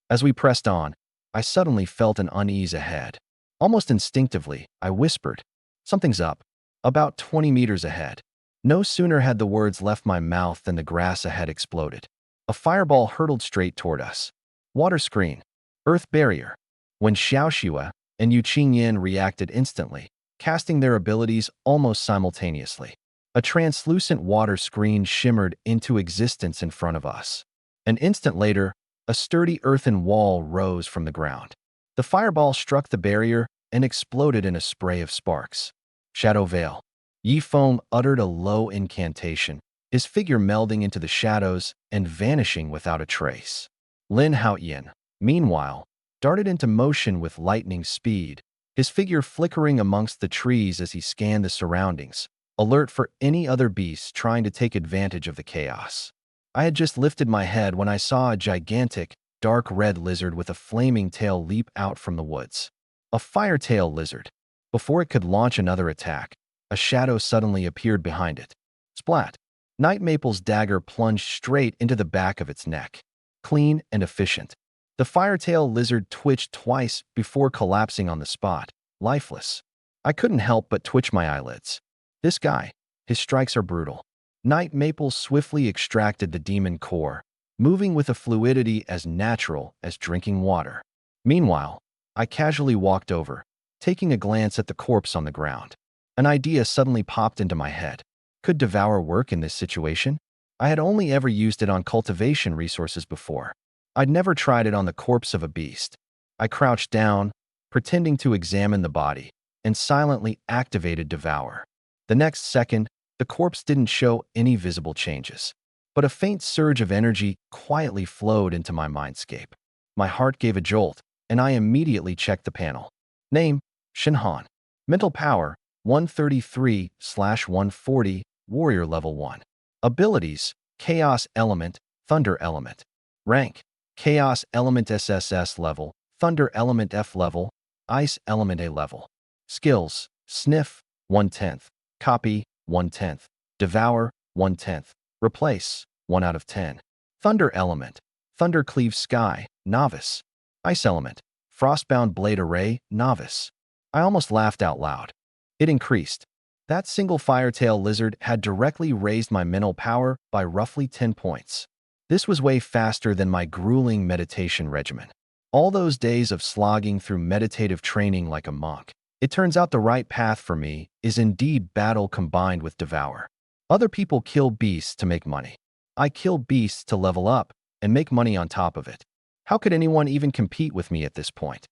As we pressed on, I suddenly felt an unease ahead. Almost instinctively, I whispered, "Something's up." About 20 meters ahead. No sooner had the words left my mouth than the grass ahead exploded. A fireball hurtled straight toward us. Water screen. Earth barrier. When Xiaoxua and Yu Qingyan reacted instantly, casting their abilities almost simultaneously. A translucent water screen shimmered into existence in front of us. An instant later, a sturdy earthen wall rose from the ground. The fireball struck the barrier and exploded in a spray of sparks. Shadow Veil. Yi Feng uttered a low incantation, his figure melding into the shadows and vanishing without a trace. Lin Haoyan, meanwhile, darted into motion with lightning speed, his figure flickering amongst the trees as he scanned the surroundings, alert for any other beasts trying to take advantage of the chaos. I had just lifted my head when I saw a gigantic, dark red lizard with a flaming tail leap out from the woods. A fire-tail lizard. Before it could launch another attack, a shadow suddenly appeared behind it. Splat! Night Maple's dagger plunged straight into the back of its neck. Clean and efficient. The fire-tail lizard twitched twice before collapsing on the spot, lifeless. I couldn't help but twitch my eyelids. This guy, his strikes are brutal. Night Maple swiftly extracted the demon core, moving with a fluidity as natural as drinking water. Meanwhile, I casually walked over, taking a glance at the corpse on the ground. An idea suddenly popped into my head. Could Devour work in this situation? I had only ever used it on cultivation resources before. I'd never tried it on the corpse of a beast. I crouched down, pretending to examine the body, and silently activated Devour. The next second, the corpse didn't show any visible changes, but a faint surge of energy quietly flowed into my mindscape. My heart gave a jolt, and I immediately checked the panel. Name, Shinhan. Mental power, 133/140, warrior level 1. Abilities, Chaos Element, Thunder Element. Rank, Chaos Element SSS level, Thunder Element F level, Ice Element A level. Skills, Sniff, 1/10. Copy, 1/10. Devour, 1/10. Replace, 1 out of 10. Thunder Element, Thundercleave Sky, Novice. Ice Element, Frostbound Blade Array, Novice. I almost laughed out loud. It increased. That single firetail lizard had directly raised my mental power by roughly 10 points. This was way faster than my grueling meditation regimen. All those days of slogging through meditative training like a monk. It turns out the right path for me is indeed battle combined with Devour. Other people kill beasts to make money. I kill beasts to level up and make money on top of it. How could anyone even compete with me at this point?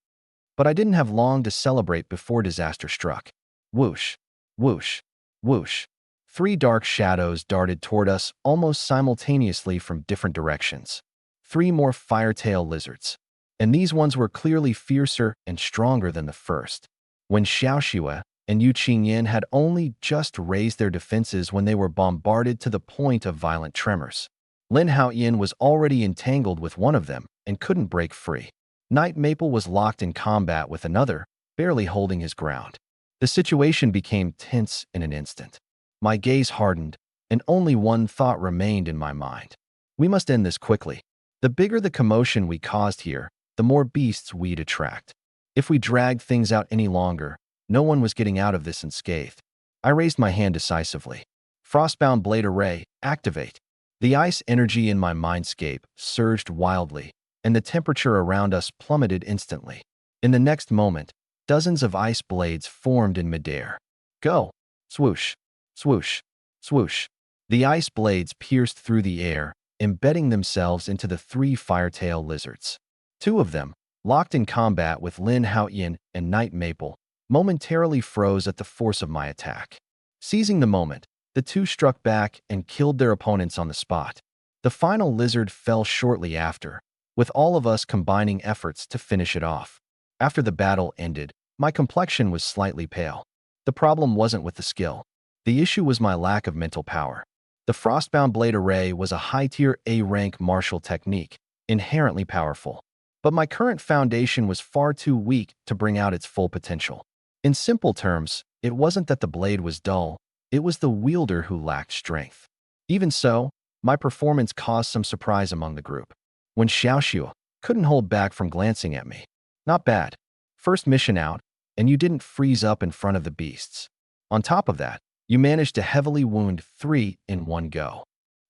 But I didn't have long to celebrate before disaster struck. Whoosh, whoosh, whoosh. 3 dark shadows darted toward us almost simultaneously from different directions. 3 more firetail lizards. And these ones were clearly fiercer and stronger than the first. When Xiaoxue and Yu Qingyan had only just raised their defenses when they were bombarded to the point of violent tremors. Lin Haoyan was already entangled with one of them and couldn't break free. Night Maple was locked in combat with another, barely holding his ground. The situation became tense in an instant. My gaze hardened, and only one thought remained in my mind. We must end this quickly. The bigger the commotion we caused here, the more beasts we'd attract. If we dragged things out any longer, no one was getting out of this unscathed. I raised my hand decisively. Frostbound Blade Array, activate. The ice energy in my mindscape surged wildly, and the temperature around us plummeted instantly. In the next moment, dozens of ice blades formed in midair. Go! Swoosh! Swoosh! Swoosh! The ice blades pierced through the air, embedding themselves into the 3 firetail lizards. 2 of them, locked in combat with Lin Haoyan and Night Maple, momentarily froze at the force of my attack. Seizing the moment, the 2 struck back and killed their opponents on the spot. The final lizard fell shortly after, with all of us combining efforts to finish it off. After the battle ended, my complexion was slightly pale. The problem wasn't with the skill. The issue was my lack of mental power. The Frostbound Blade Array was a high-tier A-rank martial technique, inherently powerful. But my current foundation was far too weak to bring out its full potential. In simple terms, it wasn't that the blade was dull, it was the wielder who lacked strength. Even so, my performance caused some surprise among the group. When Xiaoxue couldn't hold back from glancing at me. Not bad. First mission out, and you didn't freeze up in front of the beasts. On top of that, you managed to heavily wound 3 in one go.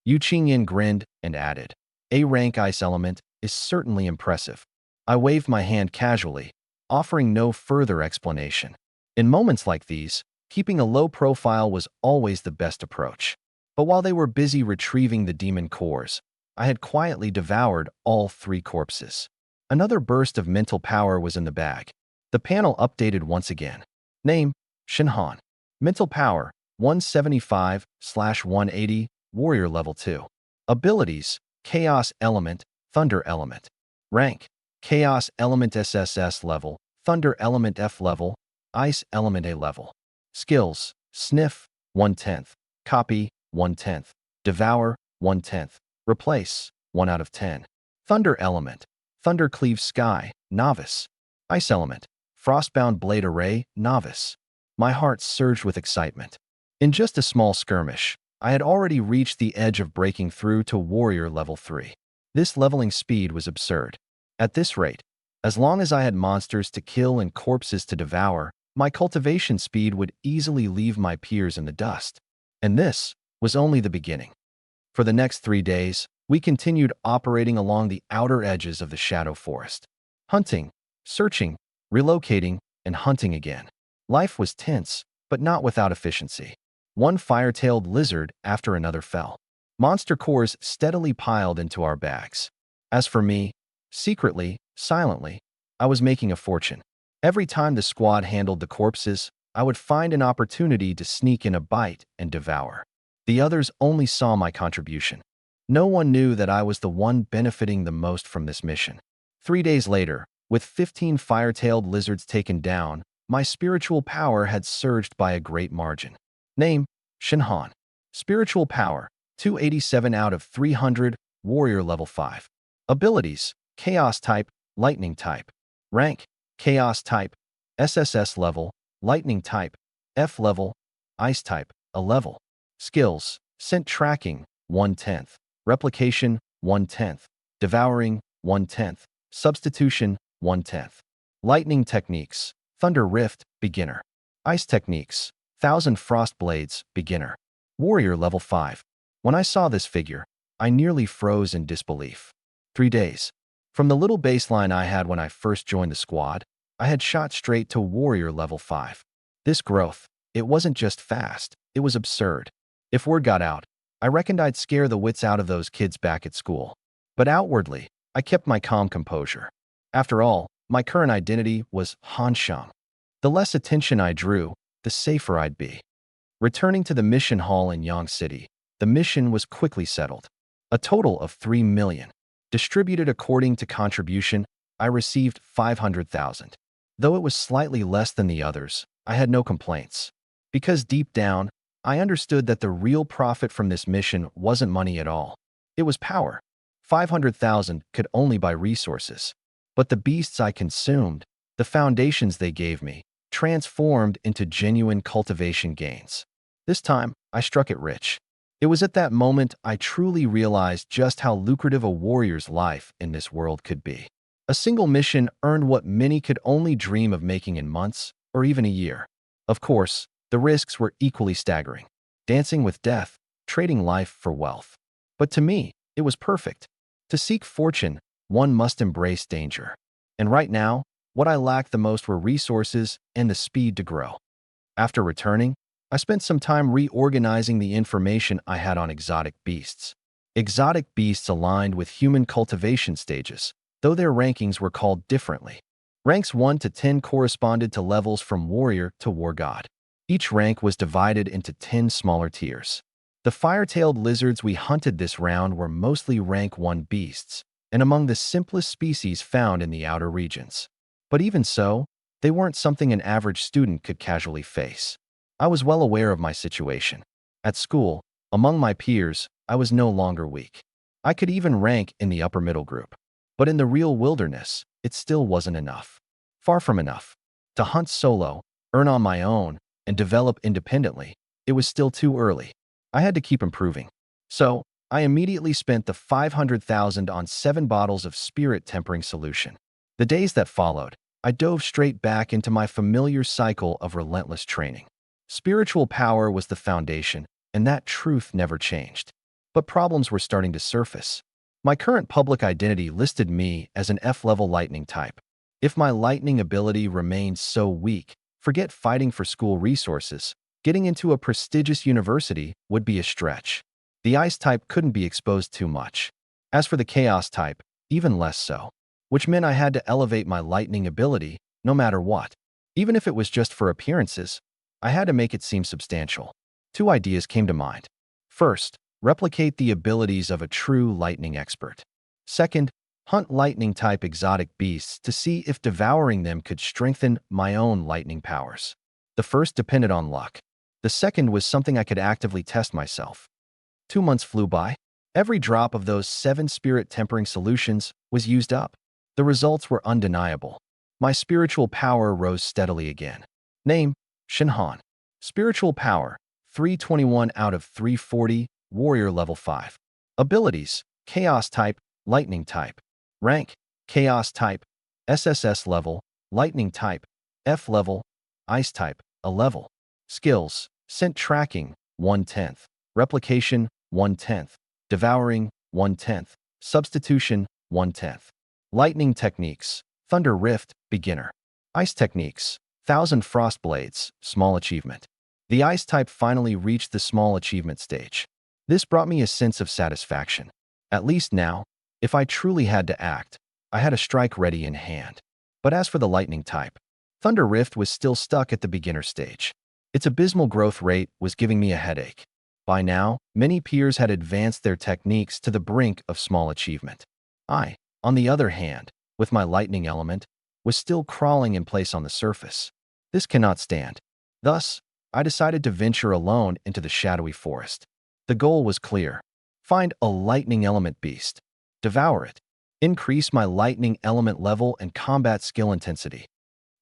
Yu Qingyan grinned and added, A-rank ice element is certainly impressive. I waved my hand casually, offering no further explanation. In moments like these, Keeping a low profile was always the best approach. But while they were busy retrieving the demon cores, I had quietly devoured all 3 corpses. Another burst of mental power was in the bag. The panel updated once again. Name: Shinhan. Mental power: 175/180, warrior level 2. Abilities: Chaos Element, Thunder Element. Rank: Chaos Element SSS level, Thunder Element F level, Ice Element A level. Skills: Sniff, 1/10. Copy, 1/10. Devour, 1/10. Replace, 1 out of 10. Thunder Element: Thunder Cleave Sky, Novice. Ice Element: Frostbound Blade Array, Novice. My heart surged with excitement. In just a small skirmish, I had already reached the edge of breaking through to Warrior Level 3. This leveling speed was absurd. At this rate, as long as I had monsters to kill and corpses to devour, my cultivation speed would easily leave my peers in the dust. And this was only the beginning. For the next 3 days, we continued operating along the outer edges of the Shadow Forest. Hunting, searching, relocating, and hunting again. Life was tense, but not without efficiency. One fire-tailed lizard after another fell. Monster cores steadily piled into our bags. As for me, secretly, silently, I was making a fortune. Every time the squad handled the corpses, I would find an opportunity to sneak in a bite and devour. The others only saw my contribution. No one knew that I was the one benefiting the most from this mission. 3 days later, with 15 fire-tailed lizards taken down, my spiritual power had surged by a great margin. Name: Shinhan. Spiritual power: 287 out of 300, warrior level 5. Abilities: Chaos type, Lightning type. Rank: Chaos type, SSS level, Lightning type, F level, Ice type, A level. Skills: Scent Tracking, 1/10. Replication, 1/10. Devouring, 1/10. Substitution, 1/10. Lightning Techniques: Thunder Rift, Beginner. Ice Techniques: Thousand Frost Blades, Beginner. Warrior level 5. When I saw this figure, I nearly froze in disbelief. 3 days. From the little baseline I had when I first joined the squad, I had shot straight to Warrior level 5. This growth, it wasn't just fast, it was absurd. If word got out, I reckoned I'd scare the wits out of those kids back at school. But outwardly, I kept my calm composure. After all, my current identity was Hansham. The less attention I drew, the safer I'd be. Returning to the mission hall in Yang City, the mission was quickly settled. A total of 3 million. Distributed according to contribution, I received 500,000. Though it was slightly less than the others, I had no complaints. Because deep down, I understood that the real profit from this mission wasn't money at all. It was power. 500,000 could only buy resources. But the beasts I consumed, the foundations they gave me, transformed into genuine cultivation gains. This time, I struck it rich. It was at that moment I truly realized just how lucrative a warrior's life in this world could be. A single mission earned what many could only dream of making in months or even a year. Of course, the risks were equally staggering. Dancing with death, trading life for wealth. But to me, it was perfect. To seek fortune, one must embrace danger. And right now, what I lacked the most were resources and the speed to grow. After returning, I spent some time reorganizing the information I had on exotic beasts. Exotic beasts aligned with human cultivation stages, though their rankings were called differently. Ranks 1 to 10 corresponded to levels from warrior to war god. Each rank was divided into 10 smaller tiers. The fire-tailed lizards we hunted this round were mostly rank 1 beasts, and among the simplest species found in the outer regions. But even so, they weren't something an average student could casually face. I was well aware of my situation. At school, among my peers, I was no longer weak. I could even rank in the upper middle group. But in the real wilderness, it still wasn't enough. Far from enough. To hunt solo, earn on my own, and develop independently, it was still too early. I had to keep improving. So, I immediately spent the 500,000 on 7 bottles of spirit tempering solution. The days that followed, I dove straight back into my familiar cycle of relentless training. Spiritual power was the foundation, and that truth never changed. But problems were starting to surface. My current public identity listed me as an F-level lightning type. If my lightning ability remained so weak, forget fighting for school resources, Getting into a prestigious university would be a stretch. The ice type couldn't be exposed too much. As for the chaos type, even less so, which meant I had to elevate my lightning ability no matter what. Even if it was just for appearances, I had to make it seem substantial. Two ideas came to mind. First, replicate the abilities of a true lightning expert. Second, hunt lightning-type exotic beasts to see if devouring them could strengthen my own lightning powers. The first depended on luck. The second was something I could actively test myself. 2 months flew by. Every drop of those 7 spirit tempering solutions was used up. The results were undeniable. My spiritual power rose steadily again. Name, Shinhan. Spiritual power, 321 out of 340, warrior level 5. Abilities, chaos type, lightning type. Rank, chaos type, SSS level, lightning type, F level, ice type, a level. Skills, scent tracking, 1/10. Replication, 1/10. Devouring, 1/10. Substitution, 1/10. Lightning techniques, Thunder Rift, beginner. Ice techniques, 1000 Frost Blades, small achievement. The ice type finally reached the small achievement stage. This brought me a sense of satisfaction. At least now, if I truly had to act, I had a strike ready in hand. But as for the lightning type, Thunder Rift was still stuck at the beginner stage. Its abysmal growth rate was giving me a headache. By now, many peers had advanced their techniques to the brink of small achievement. I, on the other hand, with my lightning element, was still crawling in place on the surface. This cannot stand. Thus, I decided to venture alone into the shadowy forest. The goal was clear. Find a lightning element beast. Devour it. Increase my lightning element level and combat skill intensity.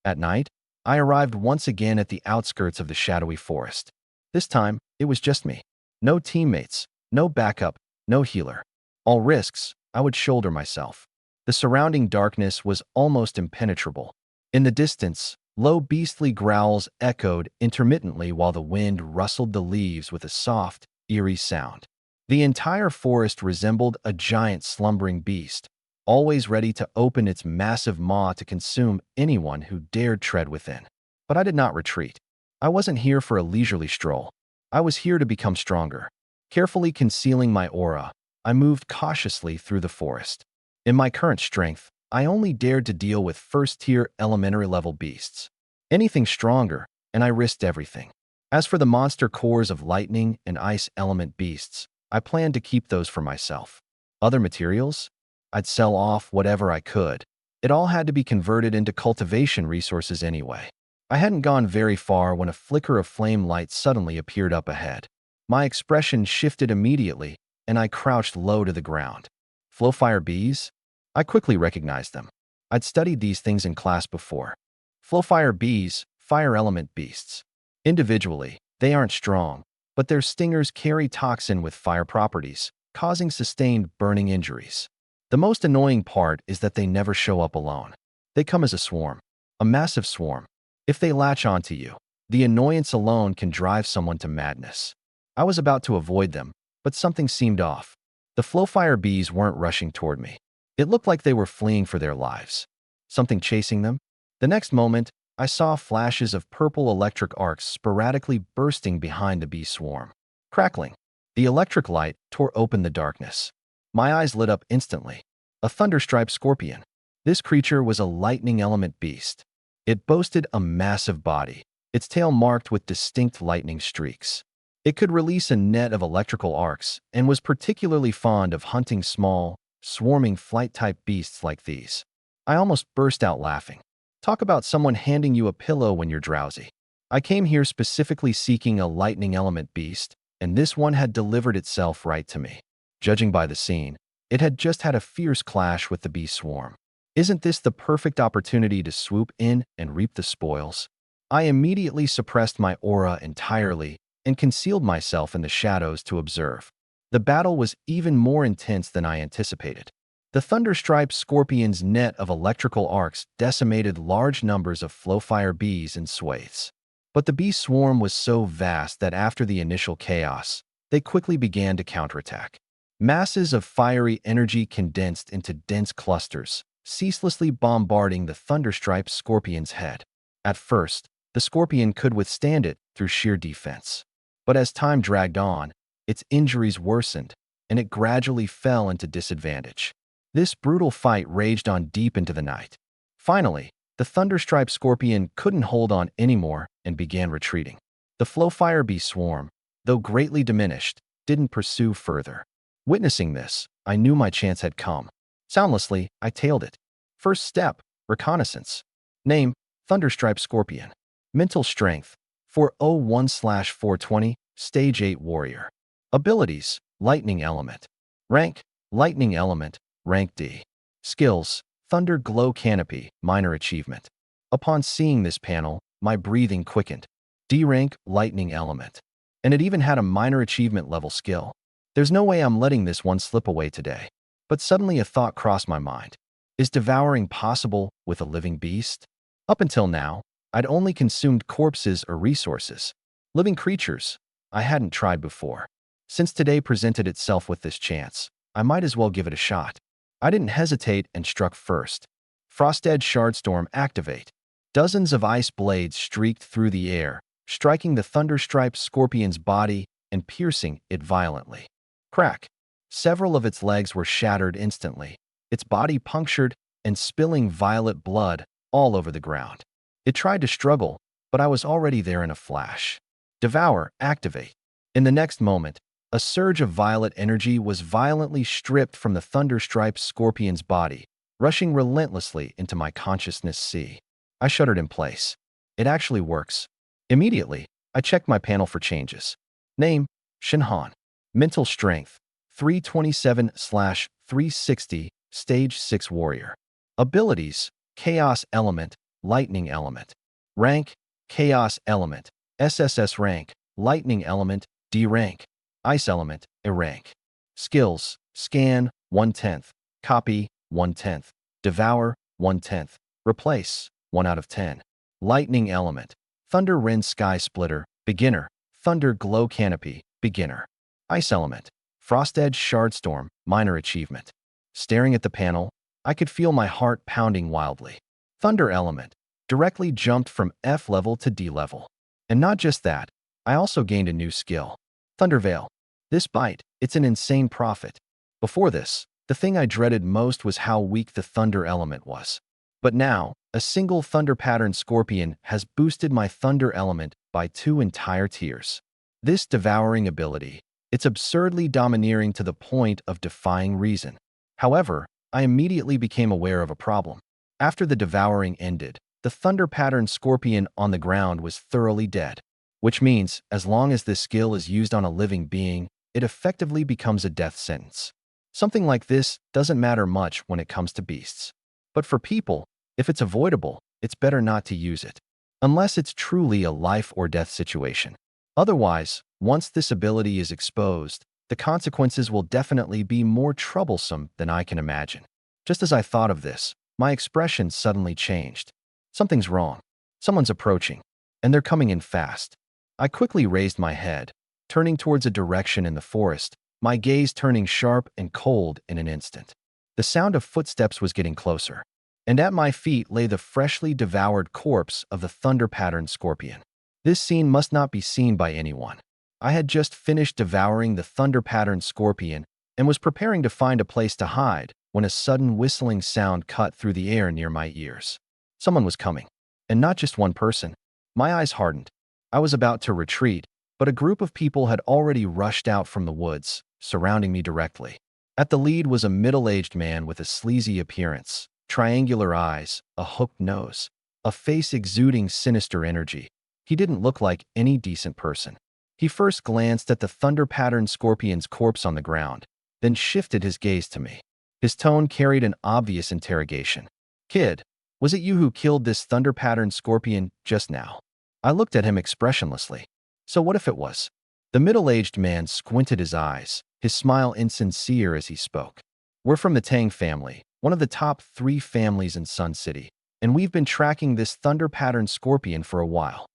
At night, I arrived once again at the outskirts of the shadowy forest. This time, it was just me. No teammates, no backup, no healer. All risks I would shoulder myself. The surrounding darkness was almost impenetrable. In the distance, low beastly growls echoed intermittently while the wind rustled the leaves with a soft, eerie sound. The entire forest resembled a giant slumbering beast, always ready to open its massive maw to consume anyone who dared tread within. But I did not retreat. I wasn't here for a leisurely stroll. I was here to become stronger. Carefully concealing my aura, I moved cautiously through the forest. In my current strength, I only dared to deal with first-tier elementary-level beasts. Anything stronger, and I risked everything. As for the monster cores of lightning and ice element beasts, I planned to keep those for myself. Other materials? I'd sell off whatever I could. It all had to be converted into cultivation resources anyway. I hadn't gone very far when a flicker of flame light suddenly appeared up ahead. My expression shifted immediately, and I crouched low to the ground. Flowfire bees? I quickly recognized them. I'd studied these things in class before. Flowfire bees, fire element beasts. Individually, they aren't strong, but their stingers carry toxin with fire properties, causing sustained burning injuries. The most annoying part is that they never show up alone. They come as a swarm, a massive swarm. If they latch onto you, the annoyance alone can drive someone to madness. I was about to avoid them, but something seemed off. The flowfire bees weren't rushing toward me. It looked like they were fleeing for their lives. Something chasing them? The next moment, I saw flashes of purple electric arcs sporadically bursting behind the bee swarm. Crackling. The electric light tore open the darkness. My eyes lit up instantly. A thunderstriped scorpion. This creature was a lightning element beast. It boasted a massive body, its tail marked with distinct lightning streaks. It could release a net of electrical arcs and was particularly fond of hunting small, swarming flight-type beasts like these. I almost burst out laughing. Talk about someone handing you a pillow when you're drowsy. I came here specifically seeking a lightning element beast, and this one had delivered itself right to me. Judging by the scene, it had just had a fierce clash with the bee swarm. Isn't this the perfect opportunity to swoop in and reap the spoils? I immediately suppressed my aura entirely and concealed myself in the shadows to observe. The battle was even more intense than I anticipated. The thunderstriped scorpion's net of electrical arcs decimated large numbers of flowfire bees in swathes. But the bee swarm was so vast that after the initial chaos, they quickly began to counterattack. Masses of fiery energy condensed into dense clusters, ceaselessly bombarding the thunderstriped scorpion's head. At first, the the scorpion could withstand it through sheer defense. But as time dragged on, its injuries worsened, and it gradually fell into disadvantage. This brutal fight raged on deep into the night. Finally, the thunderstriped scorpion couldn't hold on anymore and began retreating. The flowfire bee swarm, though greatly diminished, didn't pursue further. Witnessing this, I knew my chance had come. Soundlessly, I tailed it. First step, reconnaissance. Name, Thunderstriped Scorpion. Mental strength, 401/420, Stage 8 Warrior. Abilities, Lightning Element. Rank, Lightning Element, Rank D. Skills, Thunder Glow Canopy, Minor Achievement. Upon seeing this panel, my breathing quickened. D rank, Lightning Element. And it even had a minor achievement level skill. There's no way I'm letting this one slip away today. But suddenly a thought crossed my mind. Is devouring possible with a living beast? Up until now, I'd only consumed corpses or resources. Living creatures, I hadn't tried before. Since today presented itself with this chance, I might as well give it a shot. I didn't hesitate and struck first. Frostedge Shardstorm activate. Dozens of ice blades streaked through the air, striking the thunderstriped scorpion's body and piercing it violently. Crack. Several of its legs were shattered instantly, its body punctured and spilling violet blood all over the ground. It tried to struggle, but I was already there in a flash. Devour activate. In the next moment, a surge of violet energy was violently stripped from the thunderstriped scorpion's body, rushing relentlessly into my consciousness sea. I shuddered in place. It actually works. Immediately, I checked my panel for changes. Name, Shinhan. Mental strength, 327/360, Stage 6 Warrior. Abilities, Chaos Element, Lightning Element. Rank, Chaos Element, SSS-rank, Lightning Element, D rank. Ice Element, A rank. Skills, Scan, 1/10. Copy, 1/10. Devour, 1/10. Replace, 1 out of 10. Lightning Element, Thunder Rend Sky Splitter, Beginner. Thunder Glow Canopy, Beginner. Ice Element, Frostedge Shardstorm, Minor Achievement. Staring at the panel, I could feel my heart pounding wildly. Thunder Element directly jumped from F level to D level. And not just that, I also gained a new skill. Thunder Veil. This bite, it's an insane profit. Before this, the thing I dreaded most was how weak the Thunder Element was. But now, a single Thunder Pattern Scorpion has boosted my Thunder Element by 2 entire tiers. This devouring ability, it's absurdly domineering to the point of defying reason. However, I immediately became aware of a problem. After the devouring ended, the Thunder Pattern Scorpion on the ground was thoroughly dead. Which means, as long as this skill is used on a living being, it effectively becomes a death sentence. Something like this doesn't matter much when it comes to beasts. But for people, if it's avoidable, it's better not to use it. Unless it's truly a life or death situation. Otherwise, once this ability is exposed, the consequences will definitely be more troublesome than I can imagine. Just as I thought of this, my expression suddenly changed. Something's wrong. Someone's approaching, and they're coming in fast. I quickly raised my head, turning towards a direction in the forest, my gaze turning sharp and cold in an instant. The sound of footsteps was getting closer, and at my feet lay the freshly devoured corpse of the Thunder Pattern Scorpion. This scene must not be seen by anyone. I had just finished devouring the Thunder Pattern Scorpion and was preparing to find a place to hide when a sudden whistling sound cut through the air near my ears. Someone was coming, and not just one person. My eyes hardened. I was about to retreat, but a group of people had already rushed out from the woods, surrounding me directly. At the lead was a middle-aged man with a sleazy appearance, triangular eyes, a hooked nose, a face exuding sinister energy. He didn't look like any decent person. He first glanced at the Thunder Pattern Scorpion's corpse on the ground, then shifted his gaze to me. His tone carried an obvious interrogation. "Kid, was it you who killed this Thunder Pattern Scorpion just now?" I looked at him expressionlessly. So what if it was? The middle-aged man squinted his eyes, his smile insincere as he spoke. "We're from the Tang family, one of the top 3 families in Sun City, and we've been tracking this Thunder Pattern Scorpion for a while.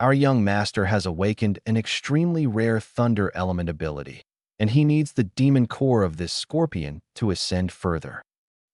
Our young master has awakened an extremely rare Thunder Element ability, and he needs the demon core of this scorpion to ascend further.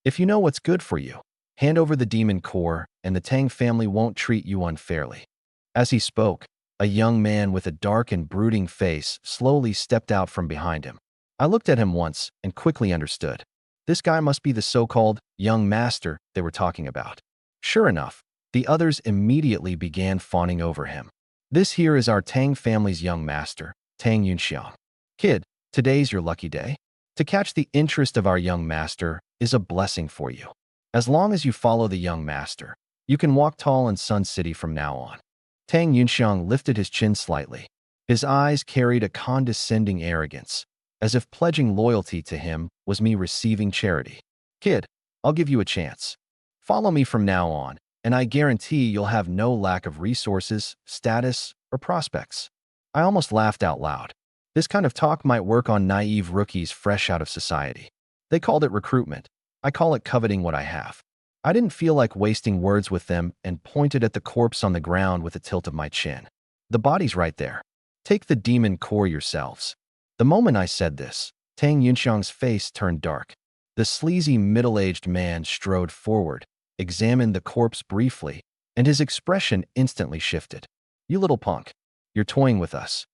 If you know what's good for you, hand over the demon core, and the Tang family won't treat you unfairly." As he spoke, a young man with a dark and brooding face slowly stepped out from behind him. I looked at him once and quickly understood. This guy must be the so-called young master they were talking about. Sure enough, the others immediately began fawning over him. This here is our Tang family's young master, Tang Yunxiang. Kid, today's your lucky day. To catch the interest of our young master is a blessing for you. As long as you follow the young master, you can walk tall in Sun City from now on. Tang Yunxiang lifted his chin slightly. His eyes carried a condescending arrogance, as if pledging loyalty to him was me receiving charity. Kid, I'll give you a chance. Follow me from now on, and I guarantee you'll have no lack of resources, status, or prospects. I almost laughed out loud. This kind of talk might work on naive rookies fresh out of society. They called it recruitment. I call it coveting what I have. I didn't feel like wasting words with them and pointed at the corpse on the ground with a tilt of my chin. The body's right there. Take the demon core yourselves. The moment I said this, Tang Yunxiang's face turned dark. The sleazy middle-aged man strode forward, examined the corpse briefly, and his expression instantly shifted. You little punk, you're toying with us.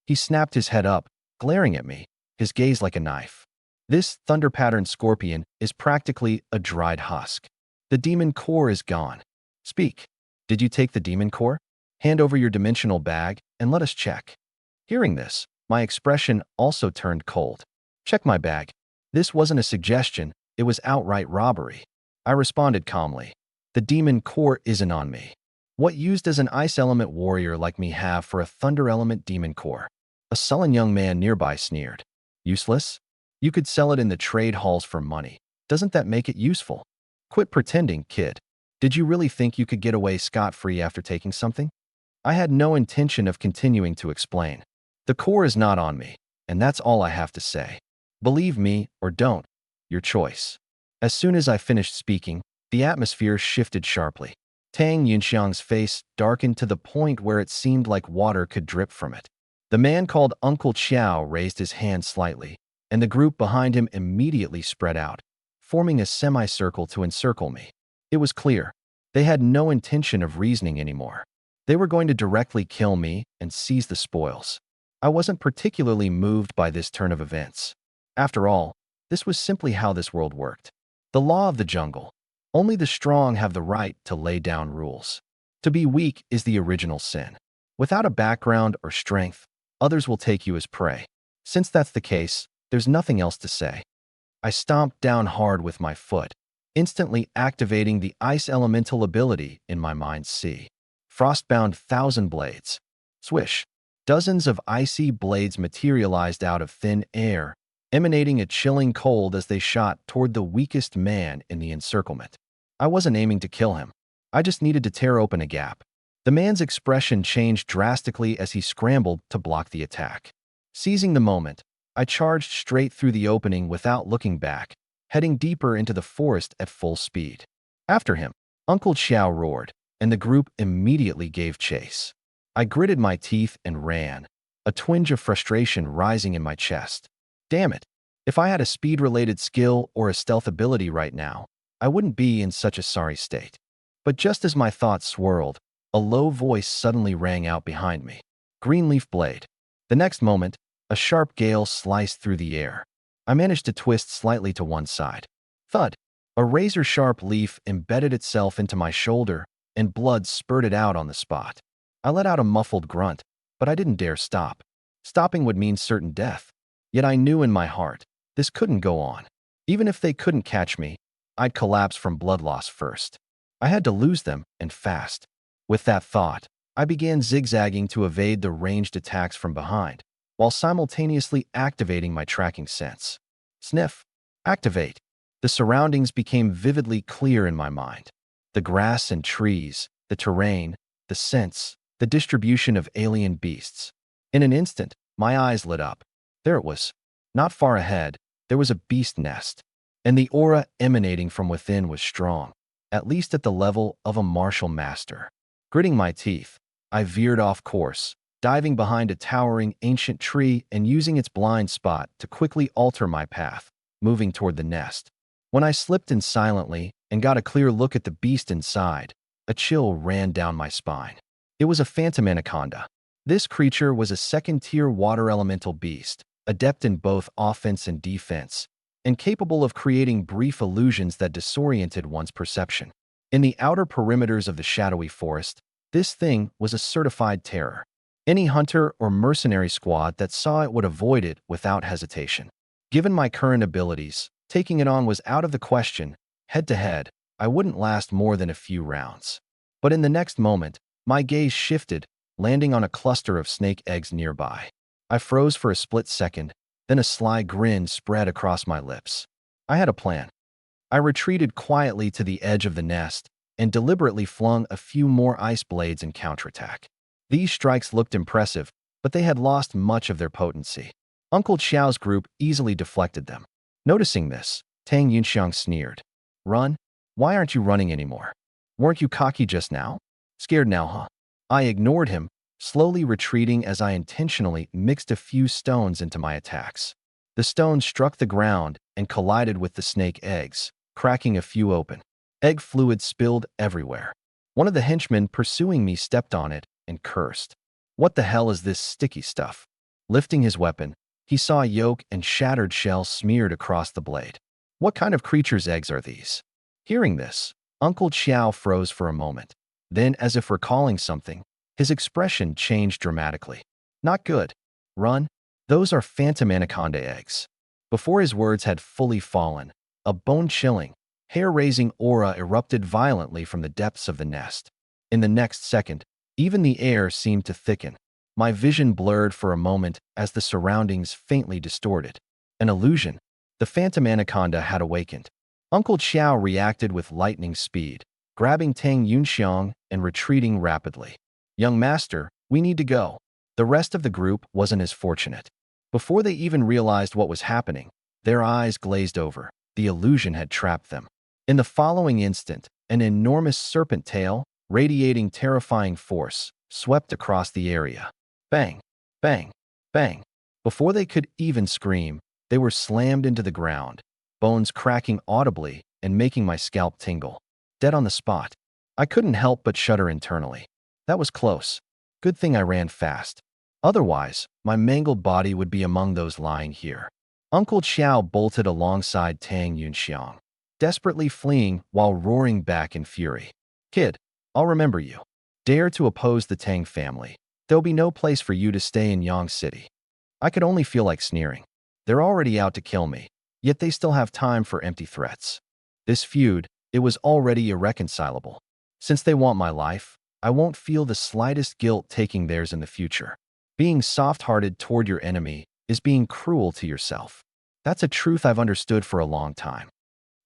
He snapped his head up, glaring at me, his gaze like a knife. This thunder-patterned scorpion is practically a dried husk. The demon core is gone. Speak. Did you take the demon core? Hand over your dimensional bag and let us check. Hearing this, my expression also turned cold. Check my bag. This wasn't a suggestion, it was outright robbery. I responded calmly. The demon core isn't on me. What use does an ice element warrior like me have for a thunder element demon core? A sullen young man nearby sneered. Useless? You could sell it in the trade halls for money. Doesn't that make it useful? Quit pretending, kid. Did you really think you could get away scot-free after taking something? I had no intention of continuing to explain. The core is not on me, and that's all I have to say. Believe me or don't, your choice. As soon as I finished speaking, the atmosphere shifted sharply. Tang Yunxiang's face darkened to the point where it seemed like water could drip from it. The man called Uncle Qiao raised his hand slightly, and the group behind him immediately spread out, forming a semicircle to encircle me. It was clear. They had no intention of reasoning anymore. They were going to directly kill me and seize the spoils. I wasn't particularly moved by this turn of events. After all, this was simply how this world worked. The law of the jungle. Only the strong have the right to lay down rules. To be weak is the original sin. Without a background or strength, others will take you as prey. Since that's the case, there's nothing else to say. I stomped down hard with my foot, instantly activating the ice elemental ability in my mind's sea. Frostbound 1,000 blades. Swish. Dozens of icy blades materialized out of thin air, emanating a chilling cold as they shot toward the weakest man in the encirclement. I wasn't aiming to kill him. I just needed to tear open a gap. The man's expression changed drastically as he scrambled to block the attack. Seizing the moment, I charged straight through the opening without looking back, heading deeper into the forest at full speed. After him, Uncle Qiao roared, and the group immediately gave chase. I gritted my teeth and ran, a twinge of frustration rising in my chest. Damn it! If I had a speed-related skill or a stealth ability right now, I wouldn't be in such a sorry state. But just as my thoughts swirled, a low voice suddenly rang out behind me. Greenleaf blade. The next moment, a sharp gale sliced through the air. I managed to twist slightly to one side. Thud! A razor-sharp leaf embedded itself into my shoulder, and blood spurted out on the spot. I let out a muffled grunt, but I didn't dare stop. Stopping would mean certain death. Yet I knew in my heart, this couldn't go on. Even if they couldn't catch me, I'd collapse from blood loss first. I had to lose them, and fast. With that thought, I began zigzagging to evade the ranged attacks from behind, while simultaneously activating my tracking sense. Sniff. Activate. The surroundings became vividly clear in my mind. The grass and trees, the terrain, the scents, the distribution of alien beasts. In an instant, my eyes lit up. There it was. Not far ahead, there was a beast nest, and the aura emanating from within was strong, at least at the level of a martial master. Gritting my teeth, I veered off course, diving behind a towering ancient tree and using its blind spot to quickly alter my path, moving toward the nest. When I slipped in silently and got a clear look at the beast inside, a chill ran down my spine. It was a phantom anaconda. This creature was a second-tier water elemental beast, adept in both offense and defense, and capable of creating brief illusions that disoriented one's perception. In the outer perimeters of the shadowy forest, this thing was a certified terror. Any hunter or mercenary squad that saw it would avoid it without hesitation. Given my current abilities, taking it on was out of the question. Head-to-head, I wouldn't last more than a few rounds. But in the next moment, my gaze shifted, landing on a cluster of snake eggs nearby. I froze for a split second, then a sly grin spread across my lips. I had a plan. I retreated quietly to the edge of the nest and deliberately flung a few more ice blades in counterattack. These strikes looked impressive, but they had lost much of their potency. Uncle Qiao's group easily deflected them. Noticing this, Tang Yunxiang sneered. Run? Why aren't you running anymore? Weren't you cocky just now? Scared now, huh? I ignored him, slowly retreating as I intentionally mixed a few stones into my attacks. The stones struck the ground and collided with the snake eggs, cracking a few open. Egg fluid spilled everywhere. One of the henchmen pursuing me stepped on it and cursed. What the hell is this sticky stuff? Lifting his weapon, he saw yolk and shattered shell smeared across the blade. What kind of creature's eggs are these? Hearing this, Uncle Qiao froze for a moment. Then, as if recalling something, his expression changed dramatically. Not good. Run. Those are phantom anaconda eggs. Before his words had fully fallen, a bone-chilling, hair-raising aura erupted violently from the depths of the nest. In the next second, even the air seemed to thicken. My vision blurred for a moment as the surroundings faintly distorted. An illusion. The phantom anaconda had awakened. Uncle Qiao reacted with lightning speed, grabbing Tang Yunxiang and retreating rapidly. Young master, we need to go. The rest of the group wasn't as fortunate. Before they even realized what was happening, their eyes glazed over. The illusion had trapped them. In the following instant, an enormous serpent tail, radiating terrifying force, swept across the area. Bang! Bang! Bang! Before they could even scream, they were slammed into the ground, bones cracking audibly and making my scalp tingle. Dead on the spot. I couldn't help but shudder internally. That was close. Good thing I ran fast. Otherwise, my mangled body would be among those lying here. Uncle Qiao bolted alongside Tang Yunxiang, desperately fleeing while roaring back in fury. Kid, I'll remember you. Dare to oppose the Tang family. There'll be no place for you to stay in Yang City. I could only feel like sneering. They're already out to kill me, yet they still have time for empty threats. This feud, it was already irreconcilable. Since they want my life, I won't feel the slightest guilt taking theirs in the future. Being soft-hearted toward your enemy is being cruel to yourself. That's a truth I've understood for a long time.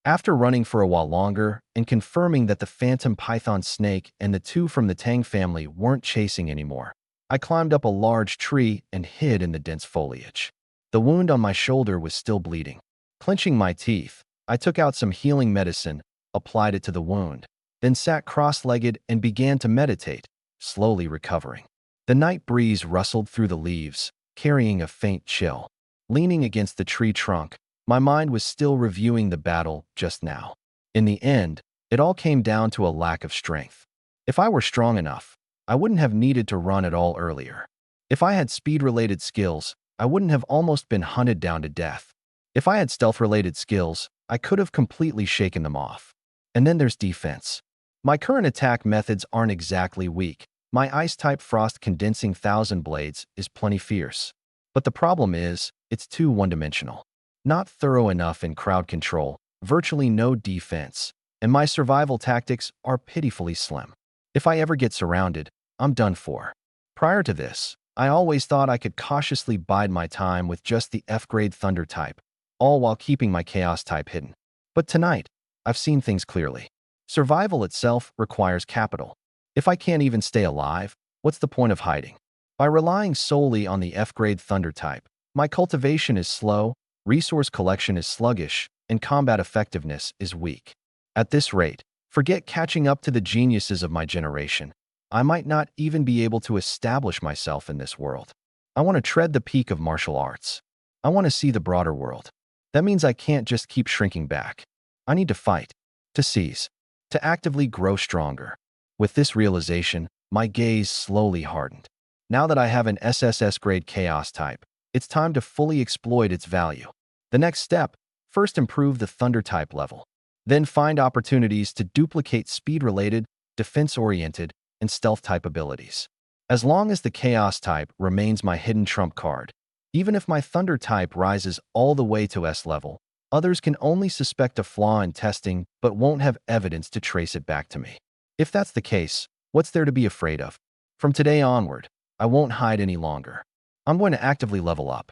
After running for a while longer and confirming that the phantom python snake and the two from the Tang family weren't chasing anymore, I climbed up a large tree and hid in the dense foliage. The wound on my shoulder was still bleeding. Clenching my teeth, I took out some healing medicine, applied it to the wound, then sat cross-legged and began to meditate, slowly recovering. The night breeze rustled through the leaves, carrying a faint chill. Leaning against the tree trunk, my mind was still reviewing the battle just now. In the end, it all came down to a lack of strength. If I were strong enough, I wouldn't have needed to run at all earlier. If I had speed-related skills, I wouldn't have almost been hunted down to death. If I had stealth-related skills, I could have completely shaken them off. And then there's defense. My current attack methods aren't exactly weak. My ice-type frost condensing thousand blades is plenty fierce. But the problem is, it's too one-dimensional. Not thorough enough in crowd control, virtually no defense, and my survival tactics are pitifully slim. If I ever get surrounded, I'm done for. Prior to this, I always thought I could cautiously bide my time with just the F-grade Thunder type, all while keeping my Chaos type hidden. But tonight, I've seen things clearly. Survival itself requires capital. If I can't even stay alive, what's the point of hiding? By relying solely on the F-grade Thunder type, my cultivation is slow, resource collection is sluggish, and combat effectiveness is weak. At this rate, forget catching up to the geniuses of my generation. I might not even be able to establish myself in this world. I want to tread the peak of martial arts. I want to see the broader world. That means I can't just keep shrinking back. I need to fight, to seize, to actively grow stronger. With this realization, My gaze slowly hardened. Now that I have an SSS-grade chaos type, it's time to fully exploit its value. The next step, first improve the Thunder type level. Then find opportunities to duplicate speed-related, defense-oriented, and stealth-type abilities. As long as the Chaos type remains my hidden trump card, even if my Thunder type rises all the way to S level, others can only suspect a flaw in testing but won't have evidence to trace it back to me. If that's the case, what's there to be afraid of? From today onward, I won't hide any longer. I'm going to actively level up.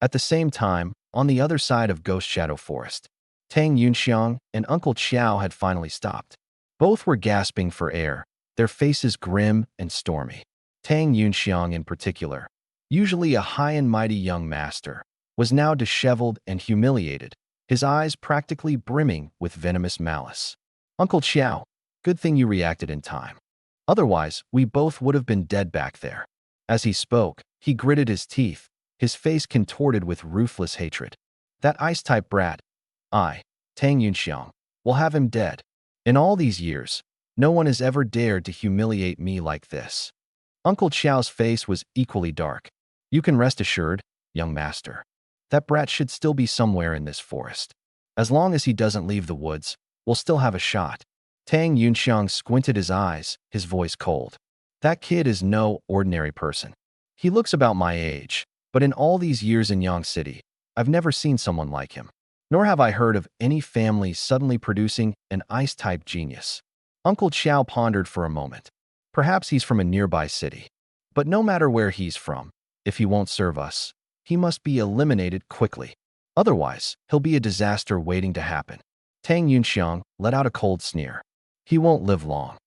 At the same time, on the other side of Ghost Shadow Forest, Tang Yunxiang and Uncle Qiao had finally stopped. Both were gasping for air, their faces grim and stormy. Tang Yunxiang in particular, usually a high and mighty young master, was now disheveled and humiliated, his eyes practically brimming with venomous malice. Uncle Qiao, good thing you reacted in time. Otherwise, we both would have been dead back there. As he spoke, he gritted his teeth, his face contorted with ruthless hatred. That ice-type brat, Tang Yunxiang, will have him dead. In all these years, no one has ever dared to humiliate me like this. Uncle Qiao's face was equally dark. You can rest assured, young master. That brat should still be somewhere in this forest. As long as he doesn't leave the woods, we'll still have a shot. Tang Yunxiang squinted his eyes, his voice cold. That kid is no ordinary person. He looks about my age, but in all these years in Yang City, I've never seen someone like him. Nor have I heard of any family suddenly producing an ice-type genius. Uncle Qiao pondered for a moment. Perhaps he's from a nearby city. But no matter where he's from, if he won't serve us, he must be eliminated quickly. Otherwise, he'll be a disaster waiting to happen. Tang Yunxiang let out a cold sneer. He won't live long.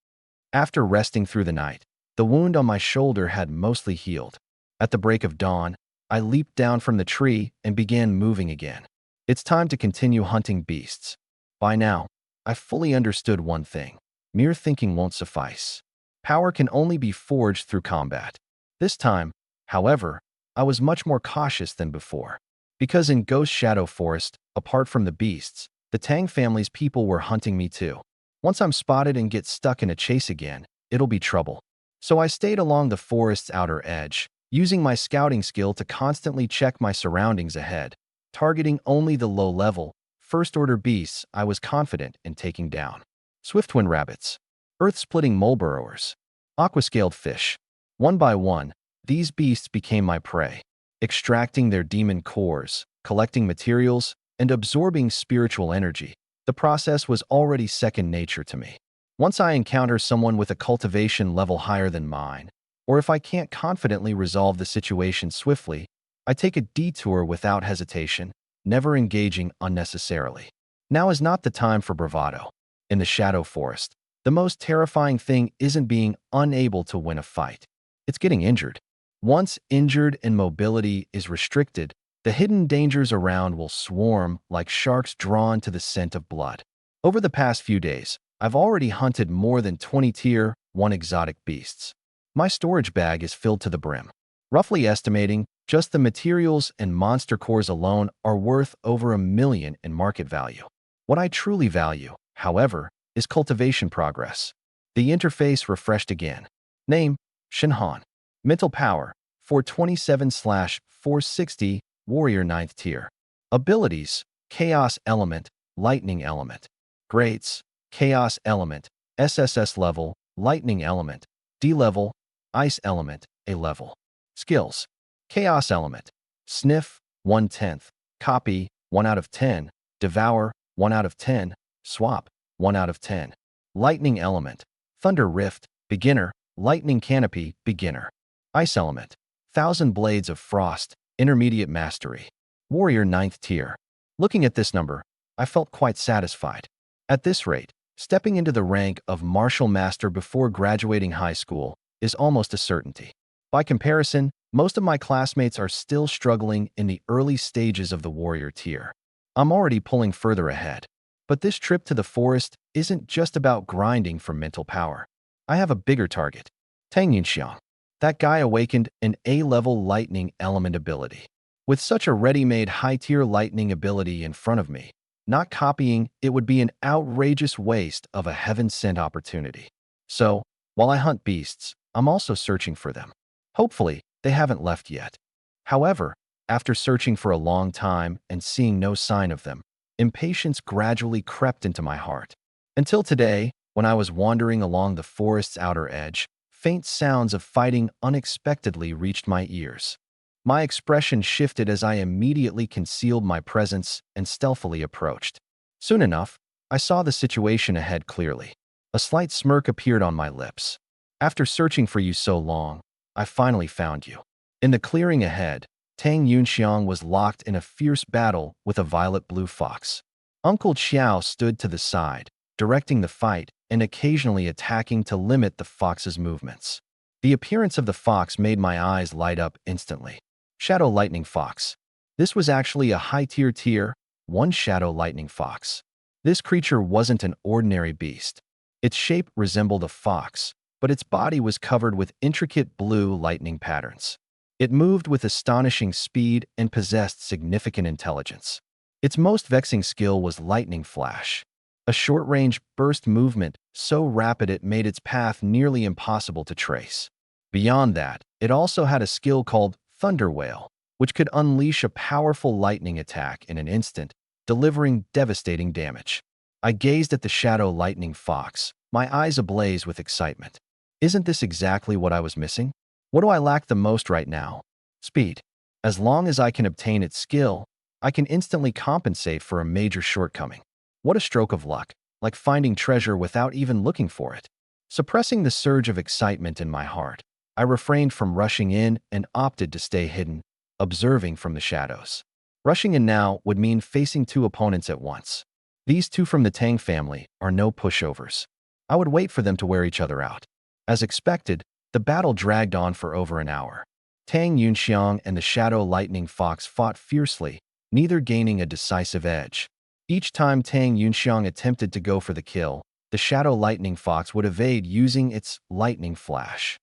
After resting through the night, the wound on my shoulder had mostly healed. At the break of dawn, I leaped down from the tree and began moving again. It's time to continue hunting beasts. By now, I fully understood one thing. Mere thinking won't suffice. Power can only be forged through combat. This time, however, I was much more cautious than before. Because in Ghost Shadow Forest, apart from the beasts, the Tang family's people were hunting me too. Once I'm spotted and get stuck in a chase again, it'll be trouble. So I stayed along the forest's outer edge, using my scouting skill to constantly check my surroundings ahead, targeting only the low-level, first-order beasts I was confident in taking down. Swiftwind rabbits, earth-splitting mole burrowers, aquascaled fish. One by one, these beasts became my prey, extracting their demon cores, collecting materials, and absorbing spiritual energy. The process was already second nature to me. Once I encounter someone with a cultivation level higher than mine, or if I can't confidently resolve the situation swiftly, I take a detour without hesitation, never engaging unnecessarily. Now is not the time for bravado. In the Shadow Forest, the most terrifying thing isn't being unable to win a fight. It's getting injured. Once injured and mobility is restricted, the hidden dangers around will swarm like sharks drawn to the scent of blood. Over the past few days, I've already hunted more than 20 Tier 1 exotic beasts. My storage bag is filled to the brim. Roughly estimating, just the materials and monster cores alone are worth over $1 million in market value. What I truly value, however, is cultivation progress. The interface refreshed again. Name, Shinhan. Mental power, 427/460, Warrior 9th tier. Abilities, Chaos Element, Lightning Element. Grades, Chaos Element, SSS level, Lightning Element, D level, Ice Element, A level. Skills, Chaos Element, Sniff, 1/10, Copy, 1 out of 10, Devour, 1 out of 10, Swap, 1 out of 10. Lightning Element, Thunder Rift, Beginner, Lightning Canopy, Beginner. Ice Element, Thousand Blades of Frost, Intermediate Mastery. Warrior 9th tier. Looking at this number, I felt quite satisfied. At this rate, stepping into the rank of Martial Master before graduating high school is almost a certainty. By comparison, most of my classmates are still struggling in the early stages of the Warrior tier. I'm already pulling further ahead. But this trip to the forest isn't just about grinding for mental power. I have a bigger target. Tang Yunxiang. That guy awakened an A-level lightning element ability. With such a ready-made high-tier lightning ability in front of me, not copying it would be an outrageous waste of a heaven-sent opportunity. So, While I hunt beasts, I'm also searching for them. Hopefully, they haven't left yet. However, after searching for a long time and seeing no sign of them, impatience gradually crept into my heart. Until today, when I was wandering along the forest's outer edge, faint sounds of fighting unexpectedly reached my ears. My expression shifted as I immediately concealed my presence and stealthily approached. Soon enough, I saw the situation ahead clearly. A slight smirk appeared on my lips. After searching for you so long, I finally found you. In the clearing ahead, Tang Yunxiang was locked in a fierce battle with a violet-blue fox. Uncle Qiao stood to the side, directing the fight and occasionally attacking to limit the fox's movements. The appearance of the fox made my eyes light up instantly. Shadow Lightning Fox. This was actually a high-tier 1 Shadow Lightning Fox. This creature wasn't an ordinary beast. Its shape resembled a fox, but its body was covered with intricate blue lightning patterns. It moved with astonishing speed and possessed significant intelligence. Its most vexing skill was Lightning Flash, a short-range burst movement so rapid it made its path nearly impossible to trace. Beyond that, it also had a skill called Thunder Whale, which could unleash a powerful lightning attack in an instant, delivering devastating damage. I gazed at the Shadow Lightning Fox, my eyes ablaze with excitement. Isn't this exactly what I was missing? What do I lack the most right now? Speed. As long as I can obtain its skill, I can instantly compensate for a major shortcoming. What a stroke of luck, like finding treasure without even looking for it. Suppressing the surge of excitement in my heart, I refrained from rushing in and opted to stay hidden, observing from the shadows. Rushing in now would mean facing 2 opponents at once. These 2 from the Tang family are no pushovers. I would wait for them to wear each other out. As expected, the battle dragged on for over an hour. Tang Yunxiang and the Shadow Lightning Fox fought fiercely, neither gaining a decisive edge. Each time Tang Yunxiang attempted to go for the kill, the Shadow Lightning Fox would evade using its Lightning Flash.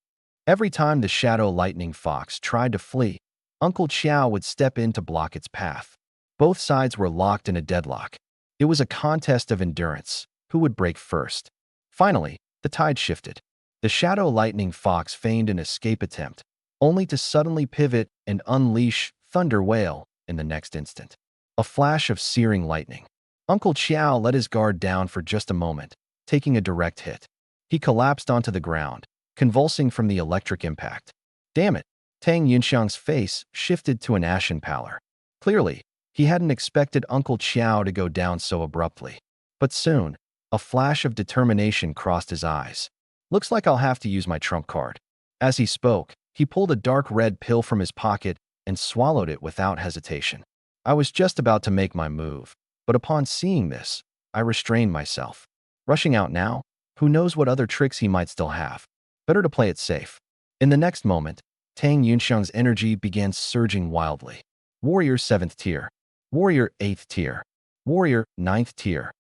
Every time the Shadow Lightning Fox tried to flee, Uncle Qiao would step in to block its path. Both sides were locked in a deadlock. It was a contest of endurance, who would break first. Finally, the tide shifted. The Shadow Lightning Fox feigned an escape attempt, only to suddenly pivot and unleash Thunder Whale in the next instant. A flash of searing lightning. Uncle Qiao let his guard down for just a moment, taking a direct hit. He collapsed onto the ground, convulsing from the electric impact. Damn it! Tang Yunxiang's face shifted to an ashen pallor. Clearly, he hadn't expected Uncle Qiao to go down so abruptly. But soon, a flash of determination crossed his eyes. Looks like I'll have to use my trump card. As he spoke, he pulled a dark red pill from his pocket and swallowed it without hesitation. I was just about to make my move, but upon seeing this, I restrained myself. Rushing out now? Who knows what other tricks he might still have? Better to play it safe. In the next moment, Tang Yunxiang's energy began surging wildly. Warrior 7th tier. Warrior 8th tier. Warrior 9th tier.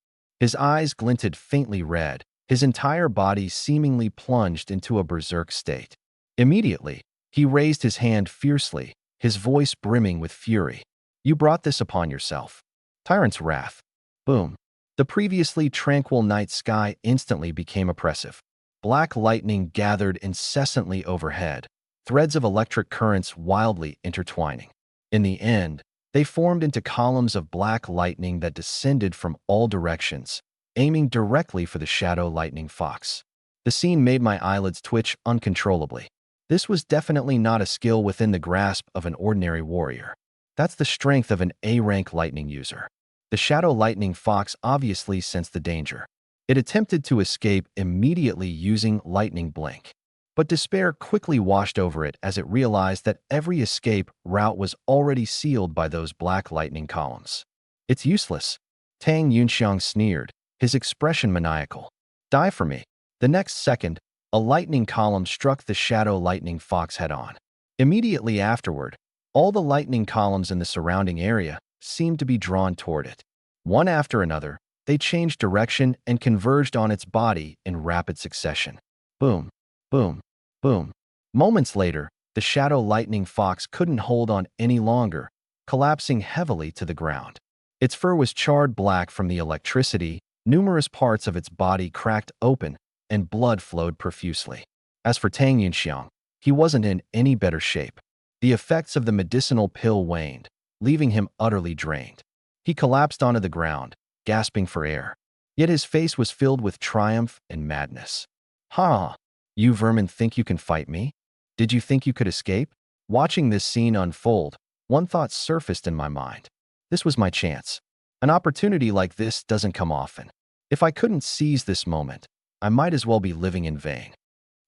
His eyes glinted faintly red, his entire body seemingly plunged into a berserk state. Immediately, he raised his hand fiercely, his voice brimming with fury. You brought this upon yourself. Tyrant's wrath. Boom. The previously tranquil night sky instantly became oppressive. Black lightning gathered incessantly overhead, threads of electric currents wildly intertwining. In the end, they formed into columns of black lightning that descended from all directions, aiming directly for the Shadow Lightning Fox. The scene made my eyelids twitch uncontrollably. This was definitely not a skill within the grasp of an ordinary warrior. That's the strength of an A-rank lightning user. The Shadow Lightning Fox obviously sensed the danger. It attempted to escape immediately using Lightning Blink. But despair quickly washed over it as it realized that every escape route was already sealed by those black lightning columns. It's useless. Tang Yunxiang sneered, his expression maniacal. Die for me. The next second, a lightning column struck the Shadow Lightning Fox head-on. Immediately afterward, all the lightning columns in the surrounding area seemed to be drawn toward it. One after another, they changed direction and converged on its body in rapid succession. Boom, boom, boom. Moments later, the Shadow Lightning Fox couldn't hold on any longer, collapsing heavily to the ground. Its fur was charred black from the electricity, numerous parts of its body cracked open, and blood flowed profusely. As for Tang Yunxiang, he wasn't in any better shape. The effects of the medicinal pill waned, leaving him utterly drained. He collapsed onto the ground, gasping for air. Yet his face was filled with triumph and madness. "Ha! You vermin think you can fight me? Did you think you could escape?" Watching this scene unfold, one thought surfaced in my mind. This was my chance. An opportunity like this doesn't come often. If I couldn't seize this moment, I might as well be living in vain.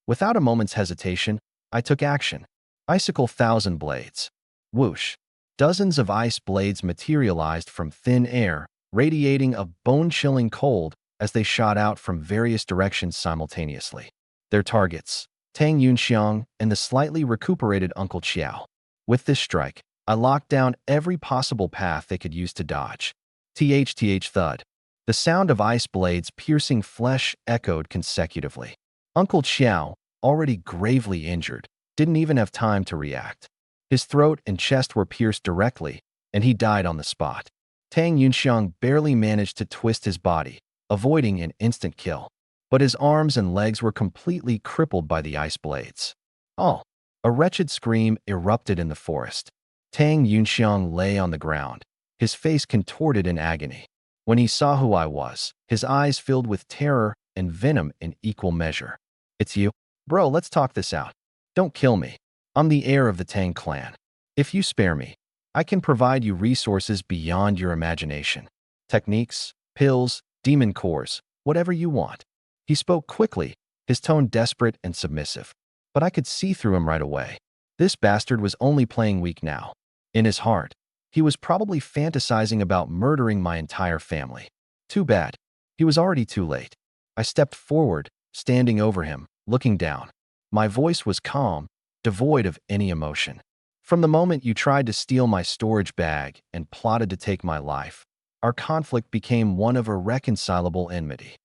Without a moment's hesitation, I took action. Icicle thousand blades. Whoosh. Dozens of ice blades materialized from thin air, radiating a bone-chilling cold as they shot out from various directions simultaneously. Their targets, Tang Yunxiang and the slightly recuperated Uncle Qiao. With this strike, I locked down every possible path they could use to dodge. THTH thud. The sound of ice blades piercing flesh echoed consecutively. Uncle Qiao, already gravely injured, didn't even have time to react. His throat and chest were pierced directly, and he died on the spot. Tang Yunxiang barely managed to twist his body, avoiding an instant kill. But his arms and legs were completely crippled by the ice blades. Oh! A wretched scream erupted in the forest. Tang Yunxiang lay on the ground, his face contorted in agony. When he saw who I was, his eyes filled with terror and venom in equal measure. "It's you? Bro, let's talk this out. Don't kill me. I'm the heir of the Tang clan. If you spare me, I can provide you resources beyond your imagination. Techniques, pills, demon cores, whatever you want." He spoke quickly, his tone desperate and submissive. But I could see through him right away. This bastard was only playing weak now. In his heart, he was probably fantasizing about murdering my entire family. Too bad. He was already too late. I stepped forward, standing over him, looking down. My voice was calm, devoid of any emotion. "From the moment you tried to steal my storage bag and plotted to take my life, our conflict became one of irreconcilable enmity.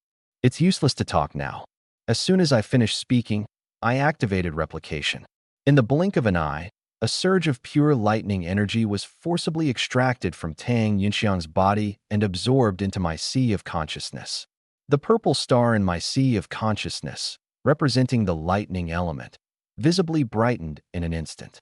It's useless to talk now." As soon as I finished speaking, I activated replication. In the blink of an eye, a surge of pure lightning energy was forcibly extracted from Tang Yunxiang's body and absorbed into my sea of consciousness. The purple star in my sea of consciousness, representing the lightning element, visibly brightened in an instant.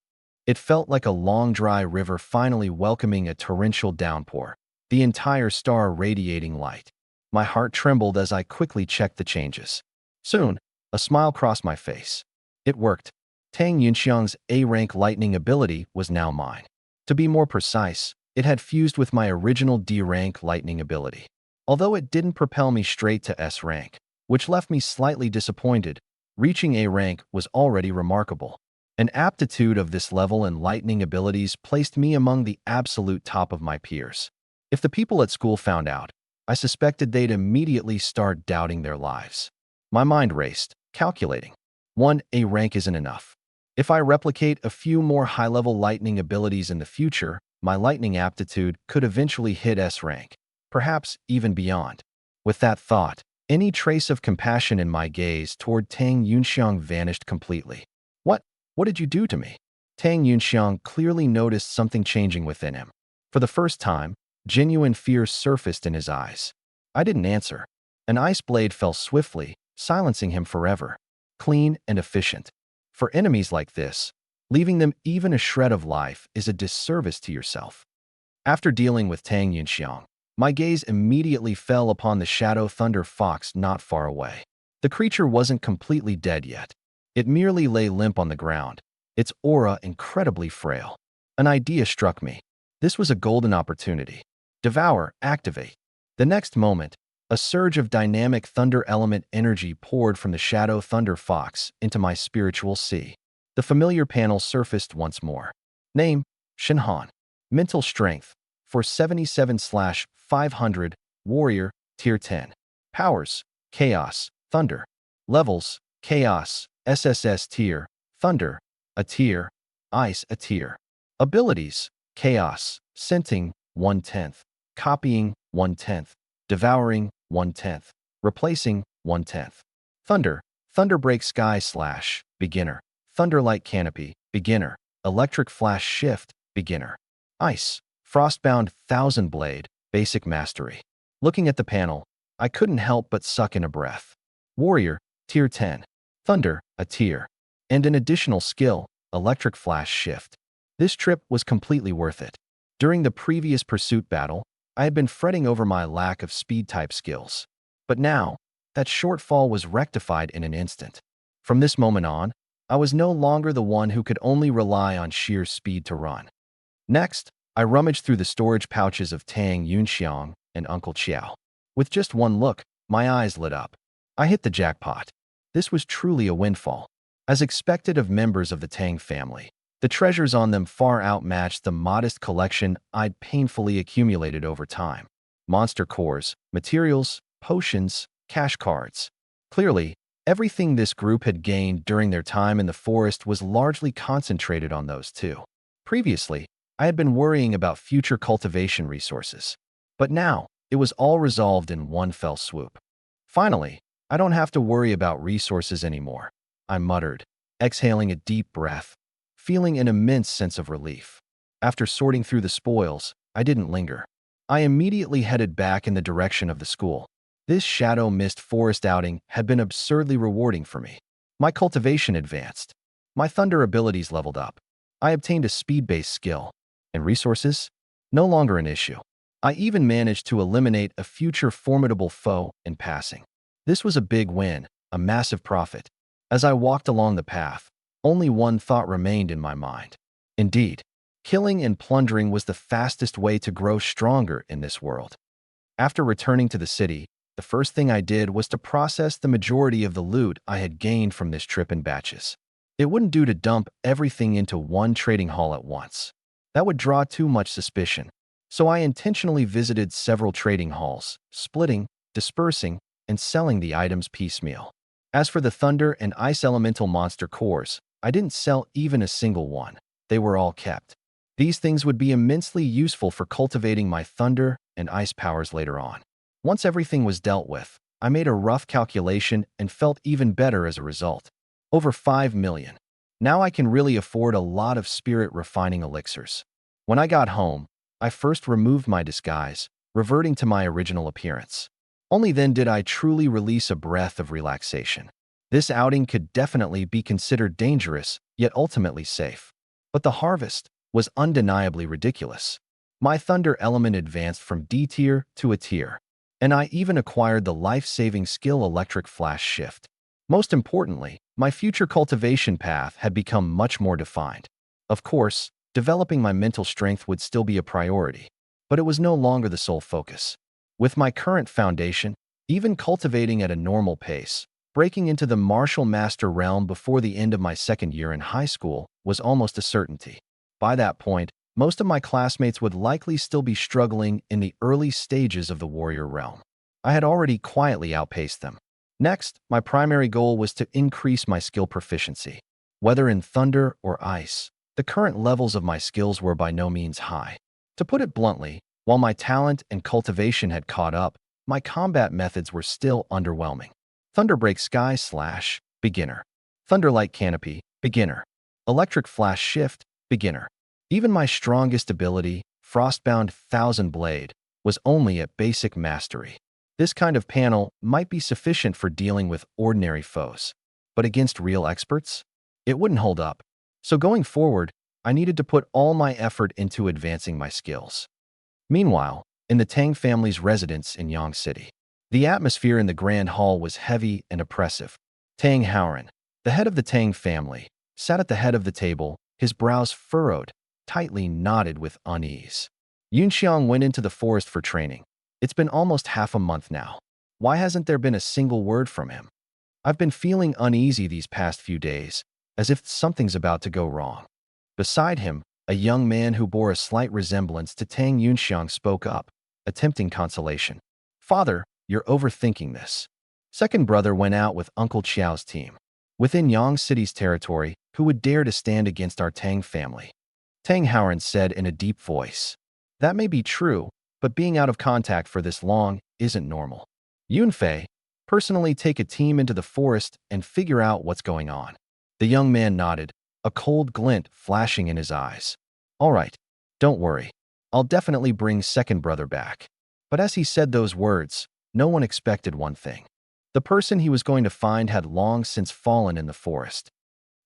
It felt like a long dry river finally welcoming a torrential downpour, the entire star radiating light. My heart trembled as I quickly checked the changes. Soon, a smile crossed my face. It worked. Tang Yunxiang's A-rank lightning ability was now mine. To be more precise, it had fused with my original D-rank lightning ability. Although it didn't propel me straight to S-rank, which left me slightly disappointed, reaching A-rank was already remarkable. An aptitude of this level and lightning abilities placed me among the absolute top of my peers. If the people at school found out, I suspected they'd immediately start doubting their lives. My mind raced, calculating. 1 A rank isn't enough. If I replicate a few more high-level lightning abilities in the future, my lightning aptitude could eventually hit S rank, perhaps even beyond. With that thought, any trace of compassion in my gaze toward Tang Yunxiang vanished completely. What did you do to me?" Tang Yunxiang clearly noticed something changing within him. For the first time, genuine fear surfaced in his eyes. I didn't answer. An ice blade fell swiftly, silencing him forever. Clean and efficient. For enemies like this, leaving them even a shred of life is a disservice to yourself. After dealing with Tang Yunxiang, my gaze immediately fell upon the Shadow Thunder Fox not far away. The creature wasn't completely dead yet. It merely lay limp on the ground, its aura incredibly frail. An idea struck me. This was a golden opportunity. Devour, activate. The next moment, a surge of dynamic thunder element energy poured from the Shadow Thunder Fox into my spiritual sea. The familiar panel surfaced once more. Name, Shinhan. Mental strength, 477/500, warrior, tier 10. Powers, chaos, thunder. Levels, chaos, SSS tier, thunder, a tier, ice a tier. Abilities, chaos, scenting, 1/10, copying, 1/10, devouring, 1/10, replacing, 1/10. Thunder, Thunderbreak Sky Slash, beginner. Thunderlight Canopy, beginner. Electric Flash Shift, beginner. Ice, Frostbound Thousand Blade, basic mastery. Looking at the panel, I couldn't help but suck in a breath. Warrior, Tier 10. Thunder, a tier. And an additional skill, electric flash shift. This trip was completely worth it. During the previous pursuit battle, I had been fretting over my lack of speed-type skills. But now, that shortfall was rectified in an instant. From this moment on, I was no longer the one who could only rely on sheer speed to run. Next, I rummaged through the storage pouches of Tang Yunxiang and Uncle Qiao. With just one look, my eyes lit up. I hit the jackpot. This was truly a windfall. As expected of members of the Tang family, the treasures on them far outmatched the modest collection I'd painfully accumulated over time. Monster cores, materials, potions, cash cards. Clearly, everything this group had gained during their time in the forest was largely concentrated on those two. Previously, I had been worrying about future cultivation resources. But now, it was all resolved in one fell swoop. Finally, I don't have to worry about resources anymore, I muttered, exhaling a deep breath, feeling an immense sense of relief. After sorting through the spoils, I didn't linger. I immediately headed back in the direction of the school. This shadow mist forest outing had been absurdly rewarding for me. My cultivation advanced. My thunder abilities leveled up. I obtained a speed-based skill. And resources? No longer an issue. I even managed to eliminate a future formidable foe in passing. This was a big win, a massive profit. As I walked along the path, only one thought remained in my mind. Indeed, killing and plundering was the fastest way to grow stronger in this world. After returning to the city, the first thing I did was to process the majority of the loot I had gained from this trip in batches. It wouldn't do to dump everything into one trading hall at once. That would draw too much suspicion. So I intentionally visited several trading halls, splitting, dispersing, and selling the items piecemeal. As for the thunder and ice elemental monster cores, I didn't sell even a single one. They were all kept. These things would be immensely useful for cultivating my thunder and ice powers later on. Once everything was dealt with, I made a rough calculation and felt even better as a result. Over 5 million. Now I can really afford a lot of spirit refining elixirs. When I got home, I first removed my disguise, reverting to my original appearance. Only then did I truly release a breath of relaxation. This outing could definitely be considered dangerous, yet ultimately safe. But the harvest was undeniably ridiculous. My thunder element advanced from D tier to a tier, and I even acquired the life-saving skill electric flash shift. Most importantly, my future cultivation path had become much more defined. Of course, developing my mental strength would still be a priority, but it was no longer the sole focus. With my current foundation, even cultivating at a normal pace, breaking into the martial master realm before the end of my second year in high school was almost a certainty. By that point, most of my classmates would likely still be struggling in the early stages of the warrior realm. I had already quietly outpaced them. Next, my primary goal was to increase my skill proficiency. Whether in thunder or ice, the current levels of my skills were by no means high. To put it bluntly, while my talent and cultivation had caught up, my combat methods were still underwhelming. Thunderbreak Sky Slash, beginner. Thunderlight Canopy, beginner. Electric Flash Shift, beginner. Even my strongest ability, Frostbound Thousand Blade, was only at basic mastery. This kind of panel might be sufficient for dealing with ordinary foes, but against real experts, it wouldn't hold up. So going forward, I needed to put all my effort into advancing my skills. Meanwhile, in the Tang family's residence in Yang City, the atmosphere in the Grand Hall was heavy and oppressive. Tang Howren, the head of the Tang family, sat at the head of the table, his brows furrowed, tightly knotted with unease. Yunxiang went into the forest for training. It's been almost half a month now. Why hasn't there been a single word from him? I've been feeling uneasy these past few days, as if something's about to go wrong. Beside him, a young man who bore a slight resemblance to Tang Yunxiang spoke up, attempting consolation. Father, you're overthinking this. Second brother went out with Uncle Qiao's team. Within Yang City's territory, who would dare to stand against our Tang family? Tang Howren said in a deep voice. That may be true, but being out of contact for this long isn't normal. Yunfei, personally take a team into the forest and figure out what's going on. The young man nodded, a cold glint flashing in his eyes. All right, don't worry. I'll definitely bring second brother back. But as he said those words, no one expected one thing. The person he was going to find had long since fallen in the forest.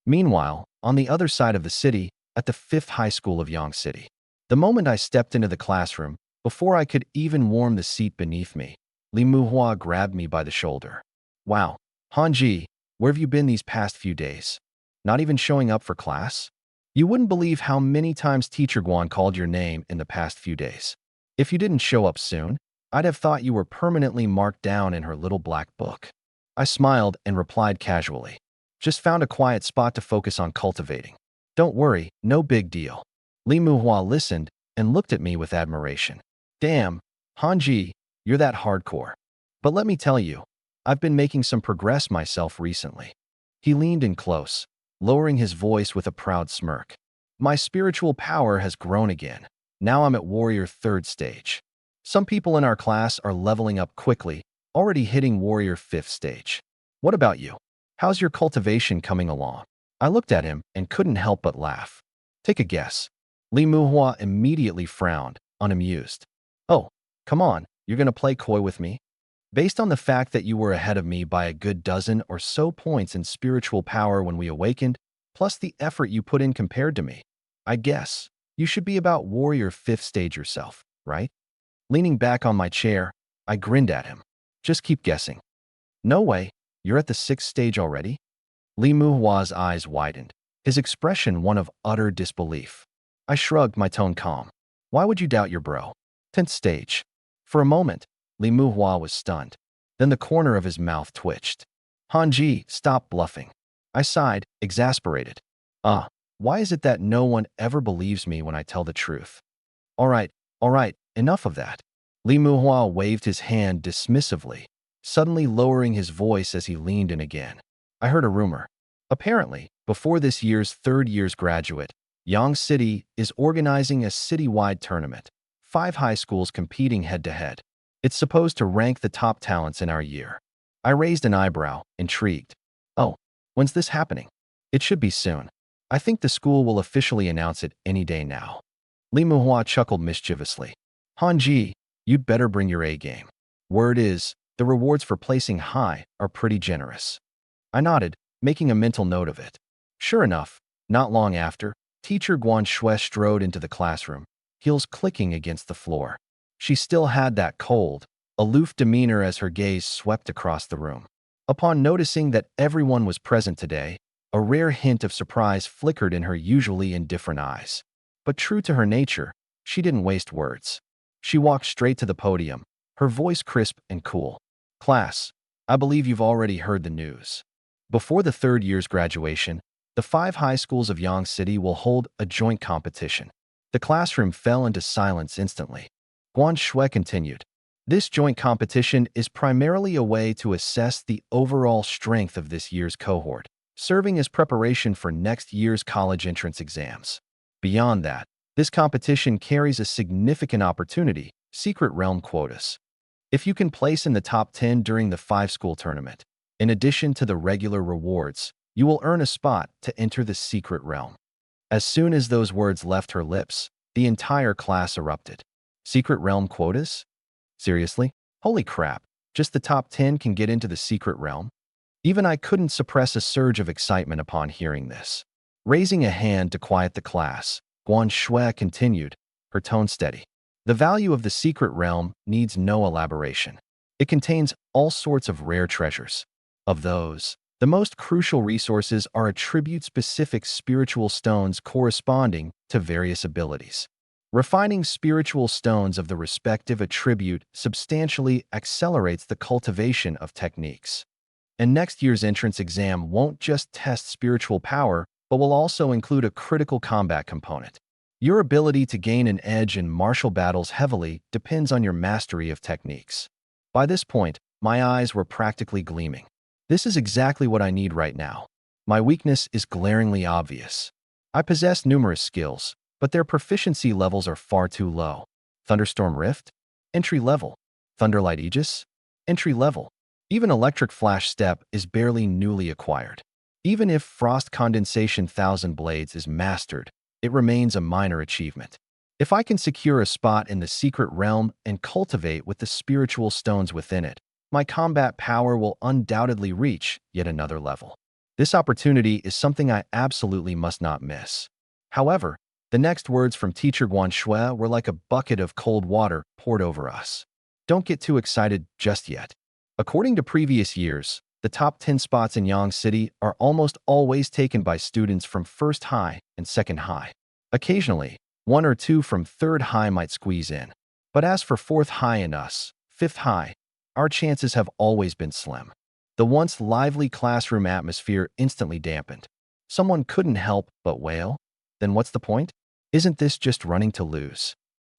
Meanwhile, on the other side of the city, at the 5th High School of Yang City, the moment I stepped into the classroom, before I could even warm the seat beneath me, Li Muhua grabbed me by the shoulder. Wow, Hanji, where have you been these past few days? Not even showing up for class? You wouldn't believe how many times Teacher Guan called your name in the past few days. If you didn't show up soon, I'd have thought you were permanently marked down in her little black book. I smiled and replied casually. Just found a quiet spot to focus on cultivating. Don't worry, no big deal. Li Muhua listened and looked at me with admiration. Damn, Hanji, you're that hardcore. But let me tell you, I've been making some progress myself recently. He leaned in close, lowering his voice with a proud smirk. My spiritual power has grown again. Now I'm at Warrior 3rd stage. Some people in our class are leveling up quickly, already hitting Warrior 5th stage. What about you? How's your cultivation coming along? I looked at him and couldn't help but laugh. Take a guess. Li Muhua immediately frowned, unamused. Oh, come on, you're gonna play coy with me? Based on the fact that you were ahead of me by a good dozen or so points in spiritual power when we awakened, plus the effort you put in compared to me, I guess you should be about Warrior 5th stage yourself, right? Leaning back on my chair, I grinned at him. Just keep guessing. No way, you're at the 6th stage already? Li Muhua's eyes widened, his expression one of utter disbelief. I shrugged, my tone calm. Why would you doubt your bro? 10th stage. For a moment, Li Muhua was stunned. Then the corner of his mouth twitched. Hanji, stop bluffing. I sighed, exasperated. Why is it that no one ever believes me when I tell the truth? All right, enough of that. Li Muhua waved his hand dismissively, suddenly lowering his voice as he leaned in again. I heard a rumor. Apparently, before this year's 3rd year's graduate, Yang City is organizing a citywide tournament, 5 high schools competing head-to-head. It's supposed to rank the top talents in our year. I raised an eyebrow, intrigued. Oh, when's this happening? It should be soon. I think the school will officially announce it any day now. Li Muhua chuckled mischievously. Hanji, you'd better bring your A game. Word is, the rewards for placing high are pretty generous. I nodded, making a mental note of it. Sure enough, not long after, Teacher Guan Shui strode into the classroom, heels clicking against the floor. She still had that cold, aloof demeanor as her gaze swept across the room. Upon noticing that everyone was present today, a rare hint of surprise flickered in her usually indifferent eyes. But true to her nature, she didn't waste words. She walked straight to the podium, her voice crisp and cool. Class, I believe you've already heard the news. Before the 3rd year's graduation, the 5 high schools of Yang City will hold a joint competition. The classroom fell into silence instantly. Guan Shui continued. This joint competition is primarily a way to assess the overall strength of this year's cohort, serving as preparation for next year's college entrance exams. Beyond that, this competition carries a significant opportunity, secret realm quotas. If you can place in the top 10 during the 5-school tournament, in addition to the regular rewards, you will earn a spot to enter the secret realm. As soon as those words left her lips, the entire class erupted. Secret realm quotas? Seriously? Holy crap, just the top 10 can get into the secret realm? Even I couldn't suppress a surge of excitement upon hearing this. Raising a hand to quiet the class, Guan Shui continued, her tone steady. The value of the secret realm needs no elaboration. It contains all sorts of rare treasures. Of those, the most crucial resources are attribute-specific spiritual stones corresponding to various abilities. Refining spiritual stones of the respective attribute substantially accelerates the cultivation of techniques. And next year's entrance exam won't just test spiritual power, but will also include a critical combat component. Your ability to gain an edge in martial battles heavily depends on your mastery of techniques. By this point, my eyes were practically gleaming. This is exactly what I need right now. My weakness is glaringly obvious. I possess numerous skills, but their proficiency levels are far too low. Thunderstorm Rift? Entry level. Thunderlight Aegis? Entry level. Even Electric Flash Step is barely newly acquired. Even if Frost Condensation Thousand Blades is mastered, it remains a minor achievement. If I can secure a spot in the secret realm and cultivate with the spiritual stones within it, my combat power will undoubtedly reach yet another level. This opportunity is something I absolutely must not miss. However, the next words from Teacher Guan Shui were like a bucket of cold water poured over us. Don't get too excited just yet. According to previous years, the top 10 spots in Yang City are almost always taken by students from first high and second high. Occasionally, one or two from third high might squeeze in. But as for fourth high and us, fifth high, our chances have always been slim. The once lively classroom atmosphere instantly dampened. Someone couldn't help but wail. Then what's the point? Isn't this just running to lose?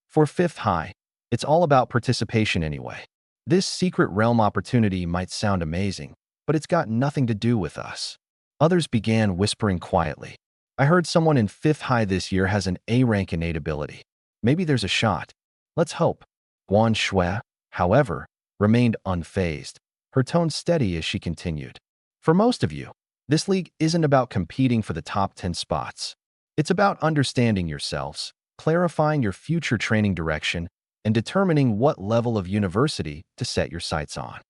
For fifth high, it's all about participation anyway. This secret realm opportunity might sound amazing, but it's got nothing to do with us. Others began whispering quietly. I heard someone in fifth high this year has an A rank innate ability. Maybe there's a shot. Let's hope. Guan Shui, however, remained unfazed, her tone steady as she continued. For most of you, this league isn't about competing for the top 10 spots. It's about understanding yourselves, clarifying your future training direction, and determining what level of university to set your sights on.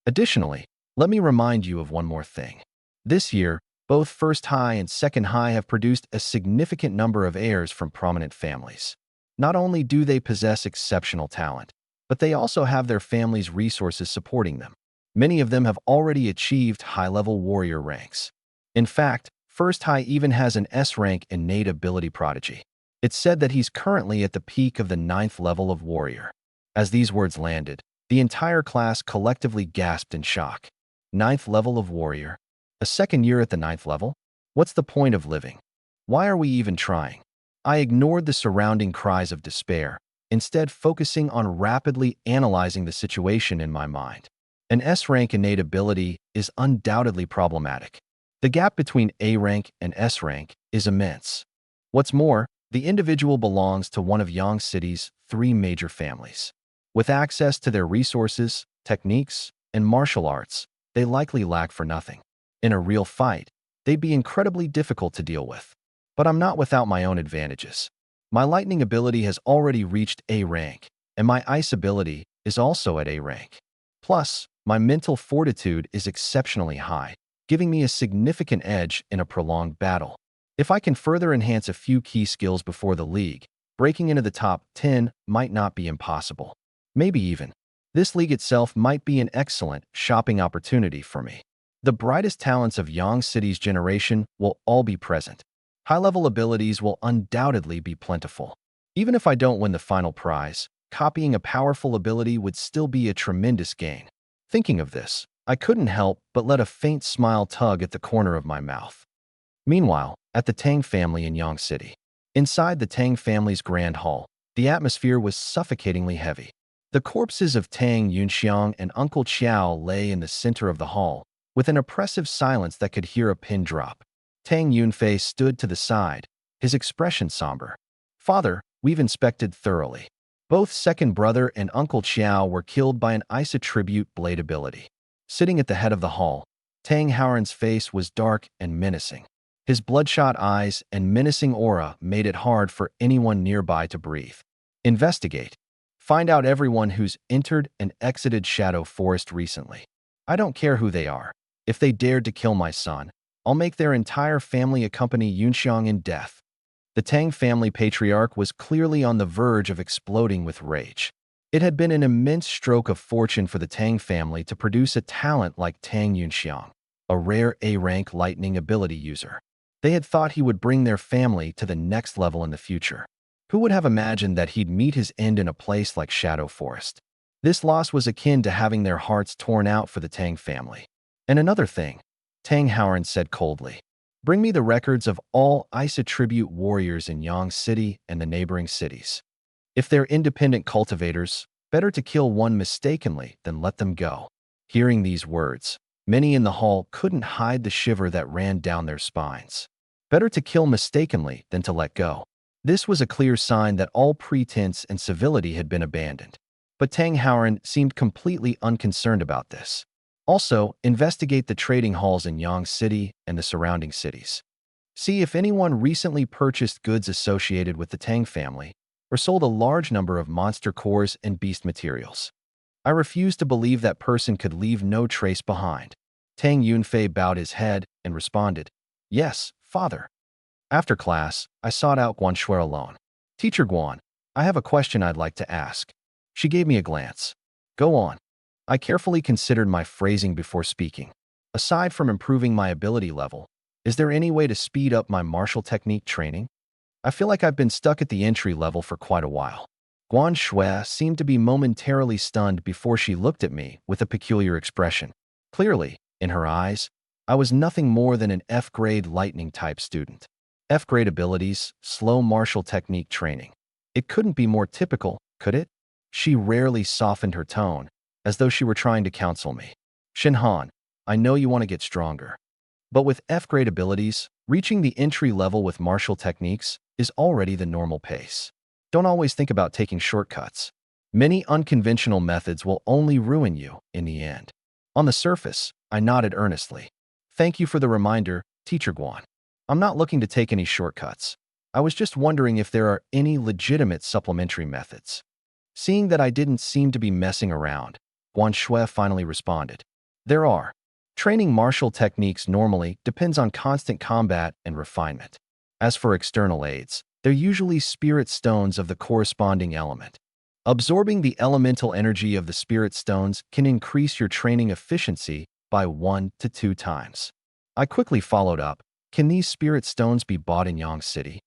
Additionally, let me remind you of one more thing. This year, both first high and second high have produced a significant number of heirs from prominent families. Not only do they possess exceptional talent, but they also have their family's resources supporting them. Many of them have already achieved high-level warrior ranks. In fact, first high even has an S-rank innate ability prodigy. It's said that he's currently at the peak of the 9th level of warrior. As these words landed, the entire class collectively gasped in shock. 9th level of warrior? A second year at the 9th level? What's the point of living? Why are we even trying? I ignored the surrounding cries of despair, instead focusing on rapidly analyzing the situation in my mind. An S-rank innate ability is undoubtedly problematic. The gap between A rank and S rank is immense. What's more, the individual belongs to one of Yang City's 3 major families. With access to their resources, techniques, and martial arts, they likely lack for nothing. In a real fight, they'd be incredibly difficult to deal with. But I'm not without my own advantages. My lightning ability has already reached A rank, and my ice ability is also at A rank. Plus, my mental fortitude is exceptionally high, giving me a significant edge in a prolonged battle. If I can further enhance a few key skills before the league, breaking into the top 10 might not be impossible. Maybe even, this league itself might be an excellent shopping opportunity for me. The brightest talents of Yang City's generation will all be present. High-level abilities will undoubtedly be plentiful. Even if I don't win the final prize, copying a powerful ability would still be a tremendous gain. Thinking of this, I couldn't help but let a faint smile tug at the corner of my mouth. Meanwhile, at the Tang family in Yang City. Inside the Tang family's grand hall, the atmosphere was suffocatingly heavy. The corpses of Tang Yunxiang and Uncle Qiao lay in the center of the hall, with an oppressive silence that could hear a pin drop. Tang Yunfei stood to the side, his expression somber. Father, we've inspected thoroughly. Both second brother and Uncle Qiao were killed by an ice attribute blade ability. Sitting at the head of the hall, Tang Haoran's face was dark and menacing. His bloodshot eyes and menacing aura made it hard for anyone nearby to breathe. Investigate. Find out everyone who's entered and exited Shadow Forest recently. I don't care who they are. If they dared to kill my son, I'll make their entire family accompany Yunxiang in death. The Tang family patriarch was clearly on the verge of exploding with rage. It had been an immense stroke of fortune for the Tang family to produce a talent like Tang Yunxiang, a rare A-rank lightning ability user. They had thought he would bring their family to the next level in the future. Who would have imagined that he'd meet his end in a place like Shadow Forest? This loss was akin to having their hearts torn out for the Tang family. And another thing, Tang Haoran said coldly. Bring me the records of all ice attribute warriors in Yang City and the neighboring cities. If they're independent cultivators, better to kill one mistakenly than let them go. Hearing these words, many in the hall couldn't hide the shiver that ran down their spines. Better to kill mistakenly than to let go. This was a clear sign that all pretense and civility had been abandoned. But Tang Haoran seemed completely unconcerned about this. Also, investigate the trading halls in Yang City and the surrounding cities. See if anyone recently purchased goods associated with the Tang family or sold a large number of monster cores and beast materials. I refused to believe that person could leave no trace behind. Tang Yunfei bowed his head and responded, "Yes, father." After class, I sought out Guan Shui alone. "Teacher Guan, I have a question I'd like to ask." She gave me a glance. "Go on." I carefully considered my phrasing before speaking. Aside from improving my ability level, is there any way to speed up my martial technique training? I feel like I've been stuck at the entry level for quite a while. Guan Shui seemed to be momentarily stunned before she looked at me with a peculiar expression. Clearly, in her eyes, I was nothing more than an F-grade lightning-type student. F-grade abilities, slow martial technique training. It couldn't be more typical, could it? She rarely softened her tone, as though she were trying to counsel me. "Shinhan, I know you want to get stronger. But with F-grade abilities, reaching the entry level with martial techniques is already the normal pace. Don't always think about taking shortcuts. Many unconventional methods will only ruin you in the end." On the surface, I nodded earnestly. "Thank you for the reminder, Teacher Guan. I'm not looking to take any shortcuts. I was just wondering if there are any legitimate supplementary methods." Seeing that I didn't seem to be messing around, Guan Shui finally responded, "There are. Training martial techniques normally depends on constant combat and refinement. As for external aids, they're usually spirit stones of the corresponding element. Absorbing the elemental energy of the spirit stones can increase your training efficiency by 1 to 2 times." I quickly followed up, "Can these spirit stones be bought in Yang City?"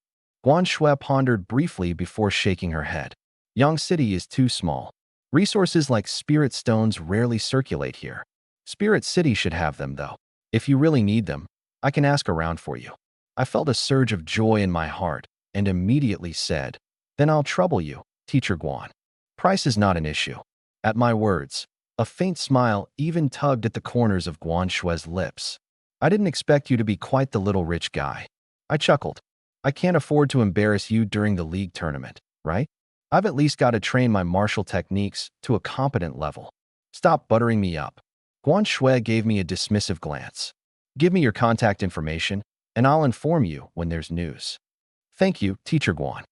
Guan Shui pondered briefly before shaking her head. "Yang City is too small. Resources like spirit stones rarely circulate here. Spirit City should have them, though. If you really need them, I can ask around for you." I felt a surge of joy in my heart and immediately said, "Then I'll trouble you, Teacher Guan. Price is not an issue." At my words, a faint smile even tugged at the corners of Guan Shui's lips. "I didn't expect you to be quite the little rich guy." I chuckled. "I can't afford to embarrass you during the league tournament, right? I've at least got to train my martial techniques to a competent level. Stop buttering me up." Guan Shui gave me a dismissive glance. "Give me your contact information, and I'll inform you when there's news." "Thank you, Teacher Guan."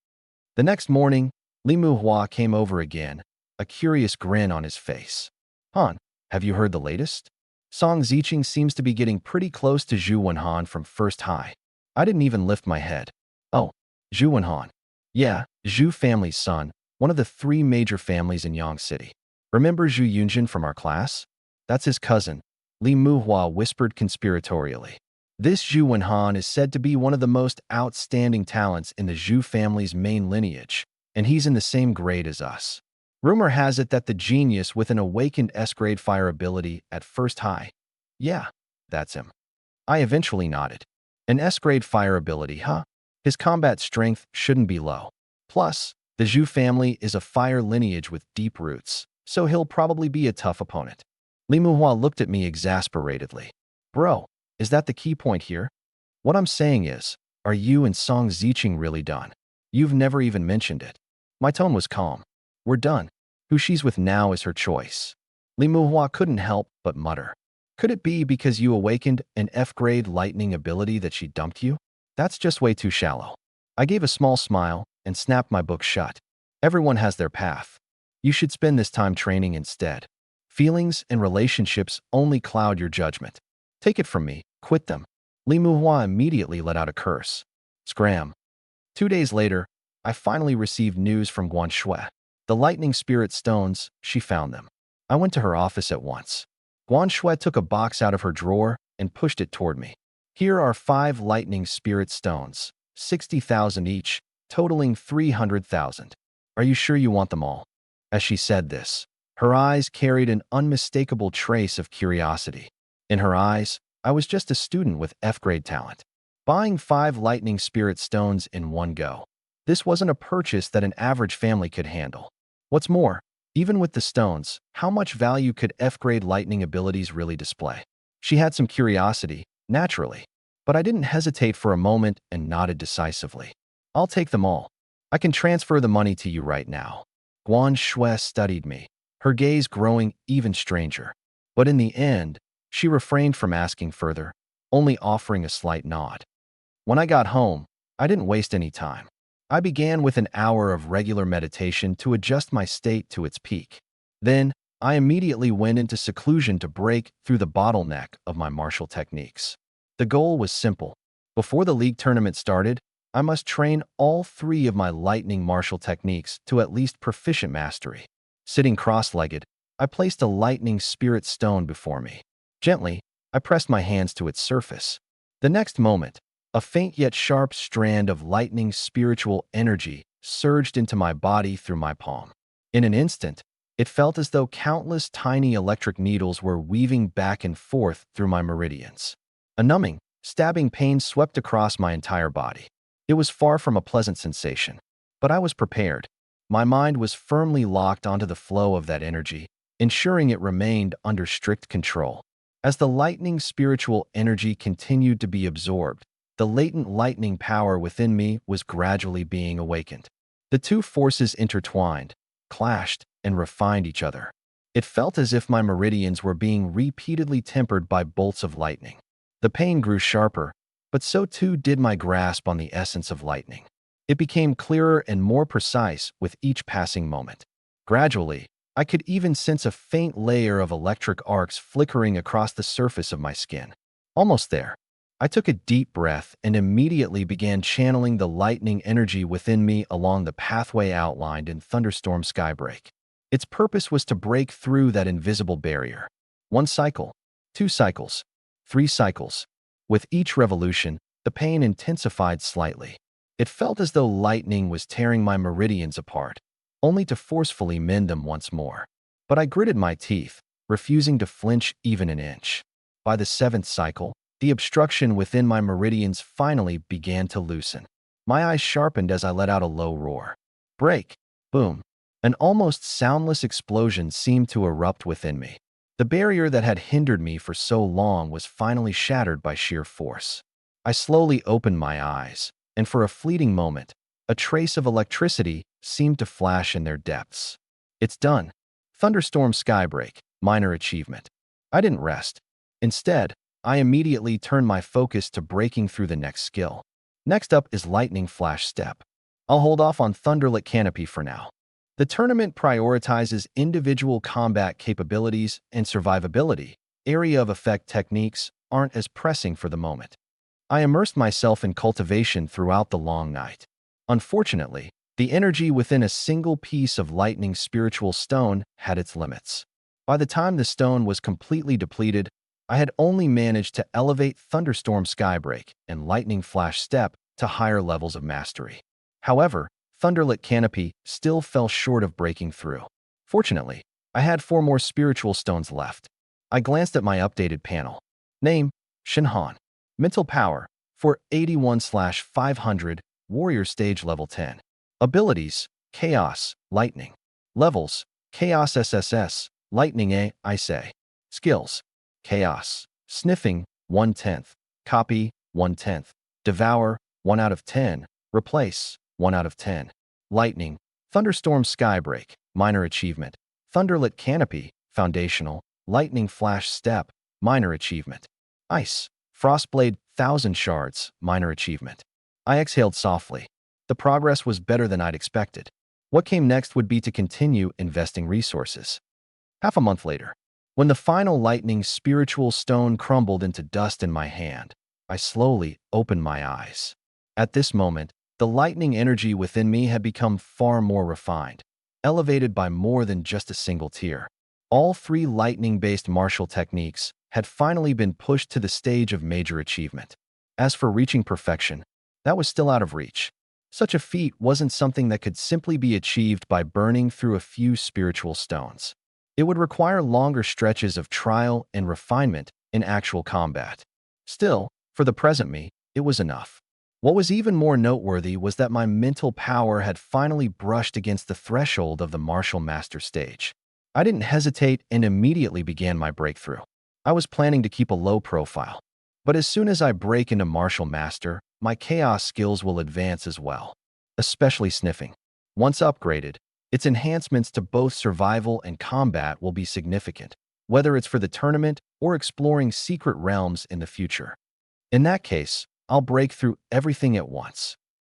The next morning, Li Muhua came over again, a curious grin on his face. "Han, have you heard the latest? Song Ziqing seems to be getting pretty close to Zhu Wenhan from first high." I didn't even lift my head. "Oh, Zhu Wenhan. Yeah, Zhu family's son, one of the 3 major families in Yang City. Remember Zhu Yunjin from our class? That's his cousin," Li Muhua whispered conspiratorially. "This Zhu Wenhan is said to be one of the most outstanding talents in the Zhu family's main lineage, and he's in the same grade as us. Rumor has it that the genius with an awakened S-grade fire ability at first high." "Yeah, that's him." I eventually nodded. "An S-grade fire ability, huh? His combat strength shouldn't be low. Plus, the Zhu family is a fire lineage with deep roots, so he'll probably be a tough opponent." Li Muhua looked at me exasperatedly. "Bro, is that the key point here? What I'm saying is, are you and Song Ziqing really done? You've never even mentioned it." My tone was calm. "We're done. Who she's with now is her choice." Li Muhua couldn't help but mutter. "Could it be because you awakened an F-grade lightning ability that she dumped you? That's just way too shallow." I gave a small smile and snapped my book shut. "Everyone has their path. You should spend this time training instead. Feelings and relationships only cloud your judgment. Take it from me, quit them." Li Muhua immediately let out a curse. Scram. 2 days later, I finally received news from Guan Shui. The lightning spirit stones, she found them. I went to her office at once. Guan Shui took a box out of her drawer and pushed it toward me. "Here are 5 lightning spirit stones, 60,000 each, totaling 300,000. Are you sure you want them all?" As she said this, her eyes carried an unmistakable trace of curiosity. In her eyes, I was just a student with F-grade talent. Buying 5 lightning spirit stones in one go. This wasn't a purchase that an average family could handle. What's more, even with the stones, how much value could F-grade lightning abilities really display? She had some curiosity, naturally, but I didn't hesitate for a moment and nodded decisively. "I'll take them all. I can transfer the money to you right now." Guan Shui studied me, her gaze growing even stranger. But in the end, she refrained from asking further, only offering a slight nod. When I got home, I didn't waste any time. I began with an hour of regular meditation to adjust my state to its peak. Then, I immediately went into seclusion to break through the bottleneck of my martial techniques. The goal was simple. Before the league tournament started, I must train all three of my lightning martial techniques to at least proficient mastery. Sitting cross-legged, I placed a lightning spirit stone before me. Gently, I pressed my hands to its surface. The next moment, a faint yet sharp strand of lightning spiritual energy surged into my body through my palm. In an instant, it felt as though countless tiny electric needles were weaving back and forth through my meridians. A numbing, stabbing pain swept across my entire body. It was far from a pleasant sensation, but I was prepared. My mind was firmly locked onto the flow of that energy, ensuring it remained under strict control. As the lightning spiritual energy continued to be absorbed, the latent lightning power within me was gradually being awakened. The two forces intertwined, clashed, and refined each other. It felt as if my meridians were being repeatedly tempered by bolts of lightning. The pain grew sharper, but so too did my grasp on the essence of lightning. It became clearer and more precise with each passing moment. Gradually, I could even sense a faint layer of electric arcs flickering across the surface of my skin. Almost there. I took a deep breath and immediately began channeling the lightning energy within me along the pathway outlined in Thunderstorm Skybreak. Its purpose was to break through that invisible barrier. 1 cycle, 2 cycles, 3 cycles. With each revolution, the pain intensified slightly. It felt as though lightning was tearing my meridians apart, only to forcefully mend them once more. But I gritted my teeth, refusing to flinch even an inch. By the 7th cycle, the obstruction within my meridians finally began to loosen. My eyes sharpened as I let out a low roar. Break! Boom! An almost soundless explosion seemed to erupt within me. The barrier that had hindered me for so long was finally shattered by sheer force. I slowly opened my eyes, and for a fleeting moment, a trace of electricity seemed to flash in their depths. It's done. Thunderstorm Skybreak, minor achievement. I didn't rest. Instead, I immediately turned my focus to breaking through the next skill. Next up is Lightning Flash Step. I'll hold off on Thunderlit Canopy for now. The tournament prioritizes individual combat capabilities and survivability. Area of effect techniques aren't as pressing for the moment. I immersed myself in cultivation throughout the long night. Unfortunately, the energy within a single piece of lightning spiritual stone had its limits. By the time the stone was completely depleted, I had only managed to elevate Thunderstorm Skybreak and Lightning Flash Step to higher levels of mastery. However, Thunderlit Canopy still fell short of breaking through. Fortunately, I had 4 more spiritual stones left. I glanced at my updated panel. Name, Shinhan. Mental power, 481/500, Warrior Stage Level 10. Abilities, Chaos, Lightning. Levels, Chaos SSS, Lightning A, I say. Skills, Chaos, Sniffing, 1/10, Copy, 1/10, Devour, 1 out of 10, Replace, 1 out of 10. Lightning, Thunderstorm Skybreak, minor achievement. Thunderlit Canopy, foundational. Lightning Flash Step, minor achievement. Ice, Frostblade, 1,000 shards, minor achievement. I exhaled softly. The progress was better than I'd expected. What came next would be to continue investing resources. Half a month later, when the final lightning spiritual stone crumbled into dust in my hand, I slowly opened my eyes. At this moment, the lightning energy within me had become far more refined, elevated by more than just a single tier. All 3 lightning-based martial techniques had finally been pushed to the stage of major achievement. As for reaching perfection, that was still out of reach. Such a feat wasn't something that could simply be achieved by burning through a few spiritual stones. It would require longer stretches of trial and refinement in actual combat. Still, for the present me, it was enough. What was even more noteworthy was that my mental power had finally brushed against the threshold of the martial master stage. I didn't hesitate and immediately began my breakthrough. I was planning to keep a low profile. But as soon as I break into martial master, my chaos skills will advance as well. Especially sniffing. Once upgraded, its enhancements to both survival and combat will be significant, whether it's for the tournament or exploring secret realms in the future. In that case, I'll break through everything at once.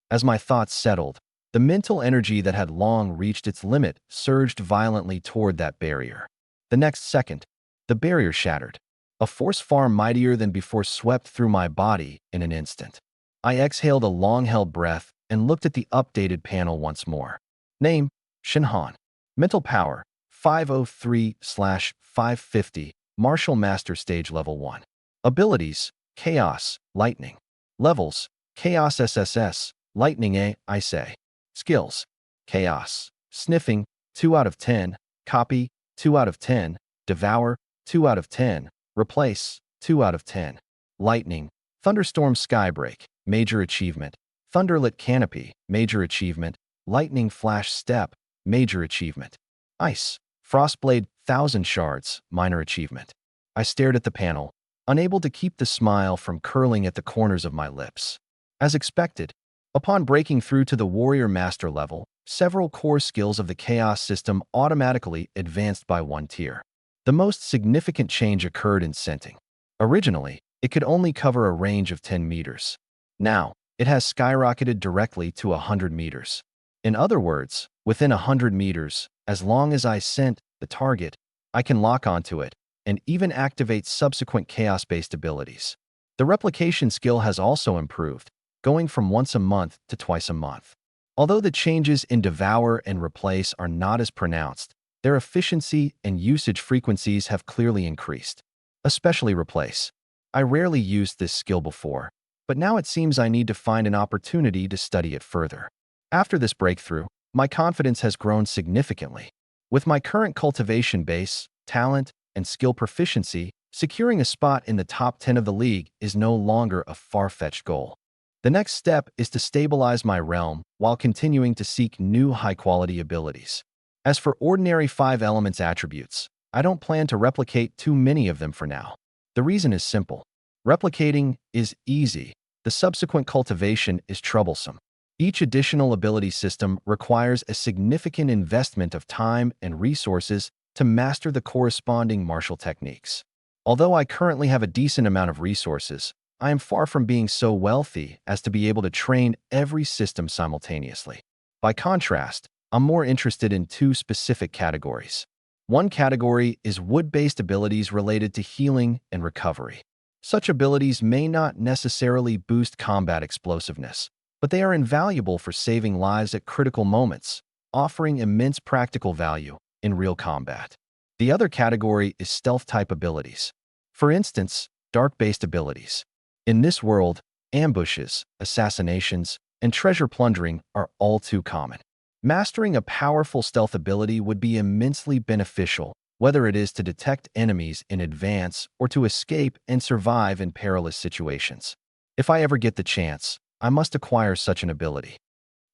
As my thoughts settled, the mental energy that had long reached its limit surged violently toward that barrier. The next second, the barrier shattered. A force far mightier than before swept through my body in an instant. I exhaled a long-held breath and looked at the updated panel once more. Name, Shinhan. Mental power, 503/550, Martial Master Stage Level 1. Abilities, Chaos, Lightning. Levels, Chaos SSS, Lightning A, I say. Skills, Chaos, Sniffing, 2 out of 10, Copy, 2 out of 10, Devour, 2 out of 10, Replace, 2 out of 10. Lightning, Thunderstorm Skybreak, Major Achievement. Thunderlit Canopy, Major Achievement. Lightning Flash Step, Major Achievement. Ice, Frostblade 1000 Shards, Minor Achievement. I stared at the panel, unable to keep the smile from curling at the corners of my lips. As expected, upon breaking through to the Warrior Master level, several core skills of the Chaos system automatically advanced by 1 tier. The most significant change occurred in scenting. Originally, it could only cover a range of 10 meters. Now, it has skyrocketed directly to 100 meters. In other words, within 100 meters, as long as I scent the target, I can lock onto it and even activate subsequent chaos-based abilities. The replication skill has also improved, going from once a month to twice a month. Although the changes in Devour and Replace are not as pronounced, their efficiency and usage frequencies have clearly increased. Especially Replace. I rarely used this skill before, but now it seems I need to find an opportunity to study it further. After this breakthrough, my confidence has grown significantly. With my current cultivation base, talent, and skill proficiency, securing a spot in the top 10 of the league is no longer a far-fetched goal. The next step is to stabilize my realm while continuing to seek new high-quality abilities. As for ordinary 5 elements attributes, I don't plan to replicate too many of them for now. The reason is simple. Replicating is easy. The subsequent cultivation is troublesome. Each additional ability system requires a significant investment of time and resources to master the corresponding martial techniques. Although I currently have a decent amount of resources, I am far from being so wealthy as to be able to train every system simultaneously. By contrast, I'm more interested in 2 specific categories. One category is wood-based abilities related to healing and recovery. Such abilities may not necessarily boost combat explosiveness, but they are invaluable for saving lives at critical moments, offering immense practical value in real combat. The other category is stealth-type abilities. For instance, dark-based abilities. In this world, ambushes, assassinations, and treasure plundering are all too common. Mastering a powerful stealth ability would be immensely beneficial, whether it is to detect enemies in advance or to escape and survive in perilous situations. If I ever get the chance, I must acquire such an ability.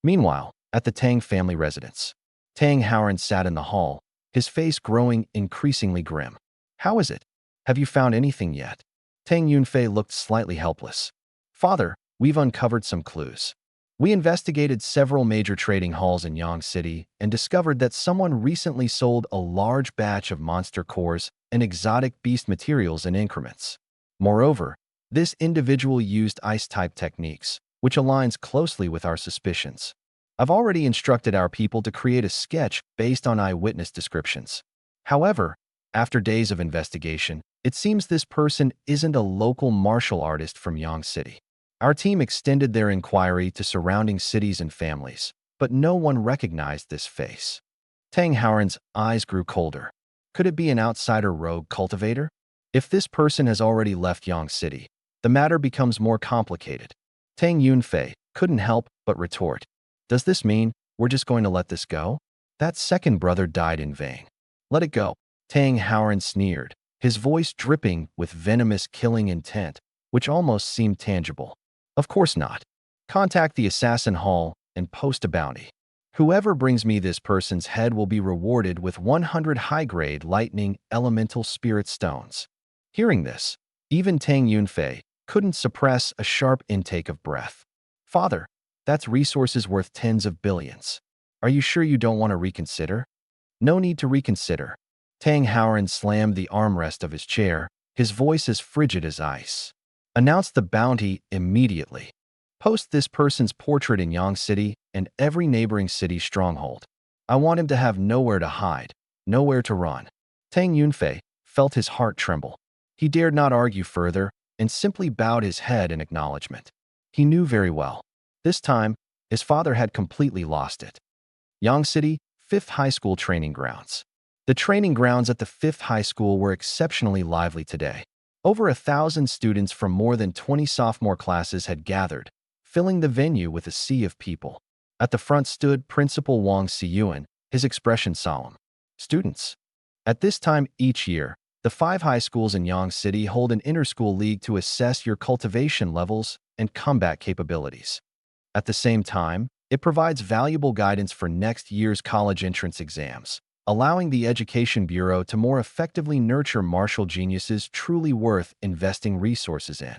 Meanwhile, at the Tang family residence, Tang Howard sat in the hall, his face growing increasingly grim. "How is it? Have you found anything yet?" Tang Yunfei looked slightly helpless. "Father, we've uncovered some clues. We investigated several major trading halls in Yang City and discovered that someone recently sold a large batch of monster cores and exotic beast materials in increments. Moreover, this individual used ice-type techniques, which aligns closely with our suspicions. I've already instructed our people to create a sketch based on eyewitness descriptions. However, after days of investigation, it seems this person isn't a local martial artist from Yang City. Our team extended their inquiry to surrounding cities and families, but no one recognized this face." Tang Howard's eyes grew colder. Could it be an outsider rogue cultivator? If this person has already left Yang City, the matter becomes more complicated. Tang Yunfei couldn't help but retort. "Does this mean we're just going to let this go? That second brother died in vain. Let it go." Tang Howard sneered, his voice dripping with venomous killing intent, which almost seemed tangible. "Of course not. Contact the Assassin Hall and post a bounty. Whoever brings me this person's head will be rewarded with 100 high-grade lightning elemental spirit stones." Hearing this, even Tang Yunfei couldn't suppress a sharp intake of breath. "Father, that's resources worth tens of billions. Are you sure you don't want to reconsider?" "No need to reconsider." Tang Howard slammed the armrest of his chair, his voice as frigid as ice. "Announce the bounty immediately. Post this person's portrait in Yang City and every neighboring city stronghold. I want him to have nowhere to hide, nowhere to run." Tang Yunfei felt his heart tremble. He dared not argue further and simply bowed his head in acknowledgement. He knew very well. This time, his father had completely lost it. Yang City, 5th High School Training Grounds. The training grounds at the 5th High School were exceptionally lively today. Over 1,000 students from more than 20 sophomore classes had gathered, filling the venue with a sea of people. At the front stood Principal Wang Siyuan, his expression solemn. Students. At this time each year, the 5 high schools in Yang City hold an inter-school league to assess your cultivation levels and combat capabilities. At the same time, it provides valuable guidance for next year's college entrance exams, allowing the Education Bureau to more effectively nurture martial geniuses truly worth investing resources in.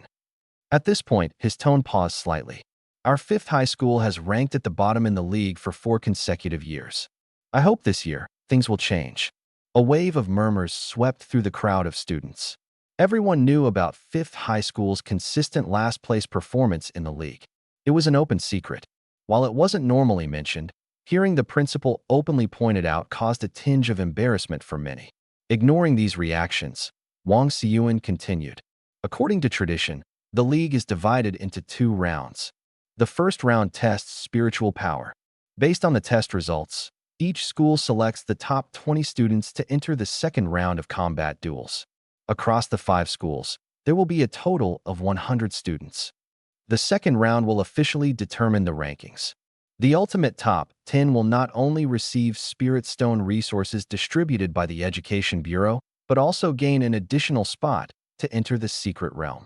At this point, his tone paused slightly. Our 5th high school has ranked at the bottom in the league for 4 consecutive years. I hope this year, things will change. A wave of murmurs swept through the crowd of students. Everyone knew about 5th high school's consistent last-place performance in the league. It was an open secret. While it wasn't normally mentioned, hearing the principal openly pointed out caused a tinge of embarrassment for many. Ignoring these reactions, Wang Siyuan continued. According to tradition, the league is divided into 2 rounds. The first round tests spiritual power. Based on the test results, each school selects the top 20 students to enter the second round of combat duels. Across the 5 schools, there will be a total of 100 students. The second round will officially determine the rankings. The ultimate top 10 will not only receive Spirit Stone resources distributed by the Education Bureau, but also gain an additional spot to enter the secret realm.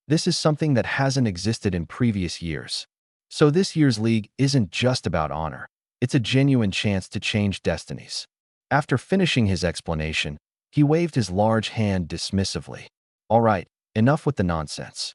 This is something that hasn't existed in previous years. So this year's league isn't just about honor. It's a genuine chance to change destinies. After finishing his explanation, he waved his large hand dismissively. All right, enough with the nonsense.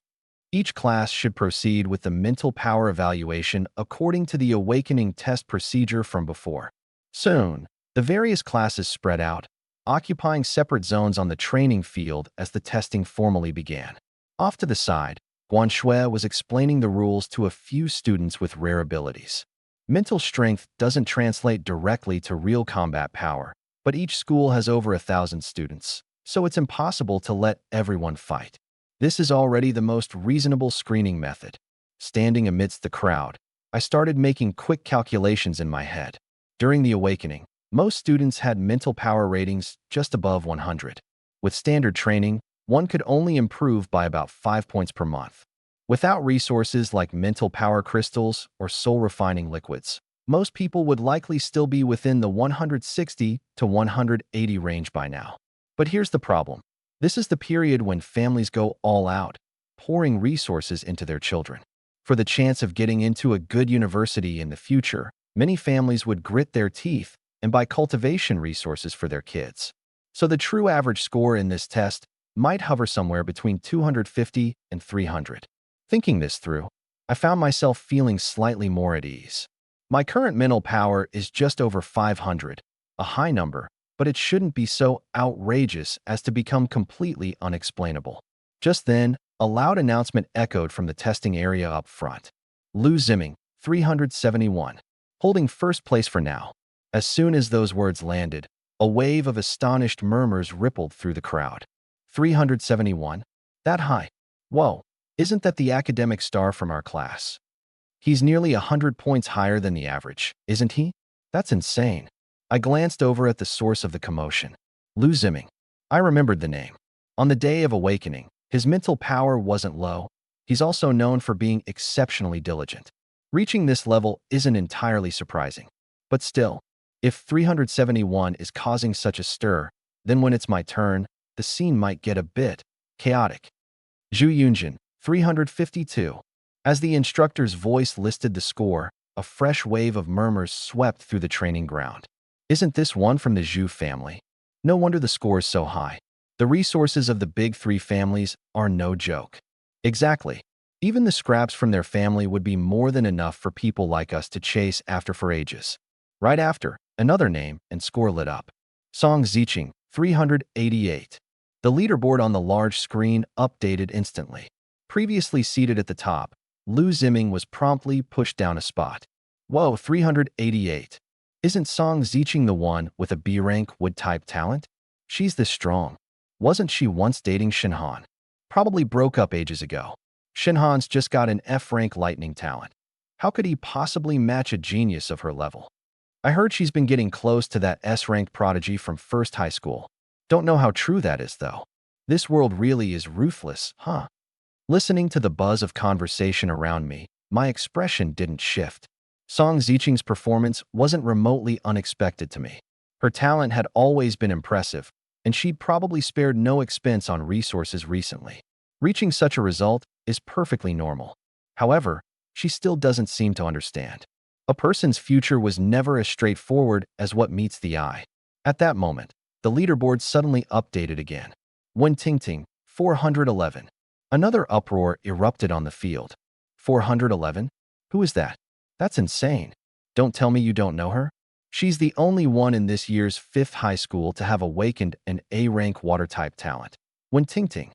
Each class should proceed with the mental power evaluation according to the awakening test procedure from before. Soon, the various classes spread out, occupying separate zones on the training field as the testing formally began. Off to the side, Guan Shui was explaining the rules to a few students with rare abilities. Mental strength doesn't translate directly to real combat power, but each school has over 1,000 students, so it's impossible to let everyone fight. This is already the most reasonable screening method. Standing amidst the crowd, I started making quick calculations in my head. During the awakening, most students had mental power ratings just above 100. With standard training, one could only improve by about 5 points per month. Without resources like mental power crystals or soul-refining liquids, most people would likely still be within the 160 to 180 range by now. But here's the problem. This is the period when families go all out, pouring resources into their children. For the chance of getting into a good university in the future, many families would grit their teeth and buy cultivation resources for their kids. So the true average score in this test might hover somewhere between 250 and 300. Thinking this through, I found myself feeling slightly more at ease. My current mental power is just over 500, a high number, but it shouldn't be so outrageous as to become completely unexplainable. Just then, a loud announcement echoed from the testing area up front. Lu Ziming, 371, holding first place for now. As soon as those words landed, a wave of astonished murmurs rippled through the crowd. 371? That high? Whoa, isn't that the academic star from our class? He's nearly 100 points higher than the average, isn't he? That's insane. I glanced over at the source of the commotion. Lu Ziming. I remembered the name. On the day of awakening, his mental power wasn't low. He's also known for being exceptionally diligent. Reaching this level isn't entirely surprising. But still, if 371 is causing such a stir, then when it's my turn, the scene might get a bit chaotic. Zhu Yunjin, 352. As the instructor's voice listed the score, a fresh wave of murmurs swept through the training ground. Isn't this one from the Zhu family? No wonder the score is so high. The resources of the big 3 families are no joke. Exactly. Even the scraps from their family would be more than enough for people like us to chase after for ages. Right after, another name and score lit up. Song Ziqing, 388. The leaderboard on the large screen updated instantly. Previously seated at the top, Lu Ziming was promptly pushed down a spot. Whoa, 388. Isn't Song Ziqing the one with a B-rank wood-type talent? She's this strong. Wasn't she once dating Shinhan? Probably broke up ages ago. Shinhan's just got an F-rank lightning talent. How could he possibly match a genius of her level? I heard she's been getting close to that S-rank prodigy from first high school. Don't know how true that is, though. This world really is ruthless, huh? Listening to the buzz of conversation around me, my expression didn't shift. Song Ziqing's performance wasn't remotely unexpected to me. Her talent had always been impressive, and she'd probably spared no expense on resources recently. Reaching such a result is perfectly normal. However, she still doesn't seem to understand. A person's future was never as straightforward as what meets the eye. At that moment, the leaderboard suddenly updated again. Wen Tingting, 411. Another uproar erupted on the field. 411? Who is that? That's insane. Don't tell me you don't know her? She's the only one in this year's 5th high school to have awakened an A-rank water-type talent. Wen Tingting.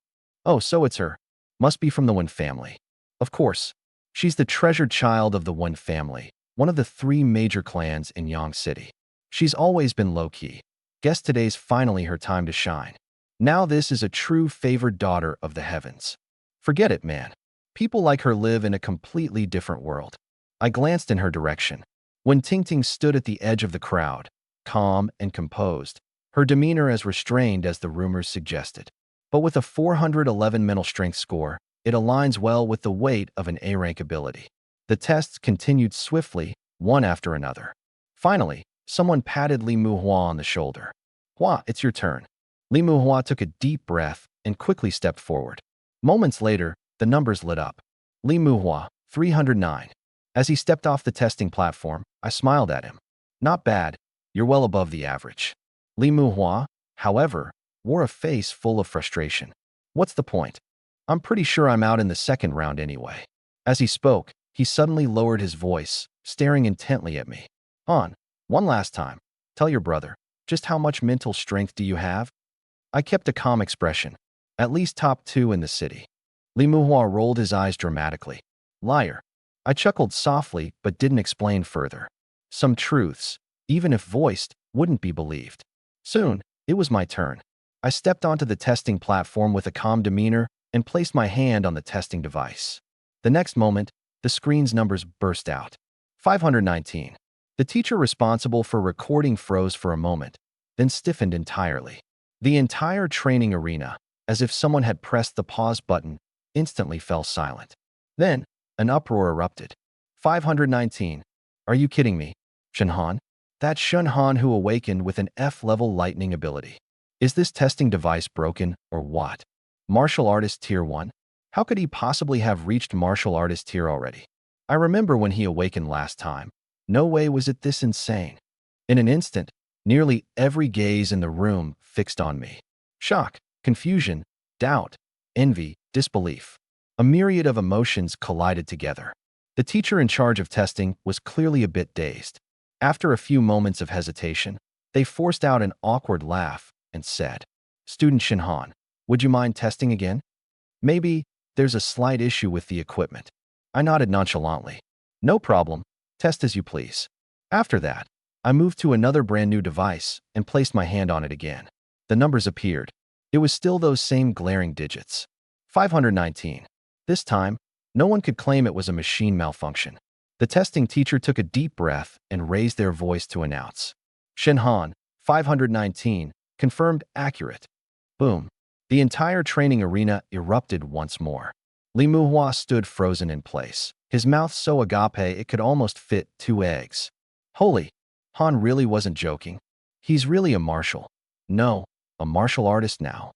Oh, so it's her. Must be from the Wen family. Of course. She's the treasured child of the Wen family, one of the 3 major clans in Yang City. She's always been low-key. Guess today's finally her time to shine. Now this is a true favored daughter of the heavens. Forget it, man. People like her live in a completely different world. I glanced in her direction. When Tingting stood at the edge of the crowd, calm and composed, her demeanor as restrained as the rumors suggested. But with a 411 mental strength score, it aligns well with the weight of an A-rank ability. The tests continued swiftly, one after another. Finally, someone patted Li Muhua on the shoulder. "Hua, it's your turn." Li Muhua took a deep breath and quickly stepped forward. Moments later, the numbers lit up. Li Muhua, 309. As he stepped off the testing platform, I smiled at him. "Not bad. You're well above the average." Li Muhua, however, wore a face full of frustration. "What's the point? I'm pretty sure I'm out in the second round anyway." As he spoke, he suddenly lowered his voice, staring intently at me. "Han, one last time. Tell your brother, just how much mental strength do you have?" I kept a calm expression. "At least top 2 in the city." Li Muhua rolled his eyes dramatically. "Liar." I chuckled softly but didn't explain further. Some truths, even if voiced, wouldn't be believed. Soon, it was my turn. I stepped onto the testing platform with a calm demeanor and placed my hand on the testing device. The next moment, the screen's numbers burst out. 519. The teacher responsible for recording froze for a moment, then stiffened entirely. The entire training arena, as if someone had pressed the pause button, instantly fell silent. Then, an uproar erupted. 519. Are you kidding me? Shinhan? That Shinhan who awakened with an F-level lightning ability. Is this testing device broken, or what? Martial Artist Tier 1? How could he possibly have reached Martial Artist Tier already? I remember when he awakened last time. No way was it this insane. In an instant, nearly every gaze in the room fixed on me. Shock, confusion, doubt, envy, disbelief. A myriad of emotions collided together. The teacher in charge of testing was clearly a bit dazed. After a few moments of hesitation, they forced out an awkward laugh and said, "Student Shinhan, would you mind testing again? Maybe there's a slight issue with the equipment." I nodded nonchalantly. "No problem. Test as you please." After that, I moved to another brand new device and placed my hand on it again. The numbers appeared. It was still those same glaring digits. 519. This time, no one could claim it was a machine malfunction. The testing teacher took a deep breath and raised their voice to announce, "Shinhan, 519, confirmed accurate." Boom. The entire training arena erupted once more. Li Muhua stood frozen in place, his mouth so agape it could almost fit 2 eggs. Holy, Han really wasn't joking. He's really a martial. No, a martial artist now.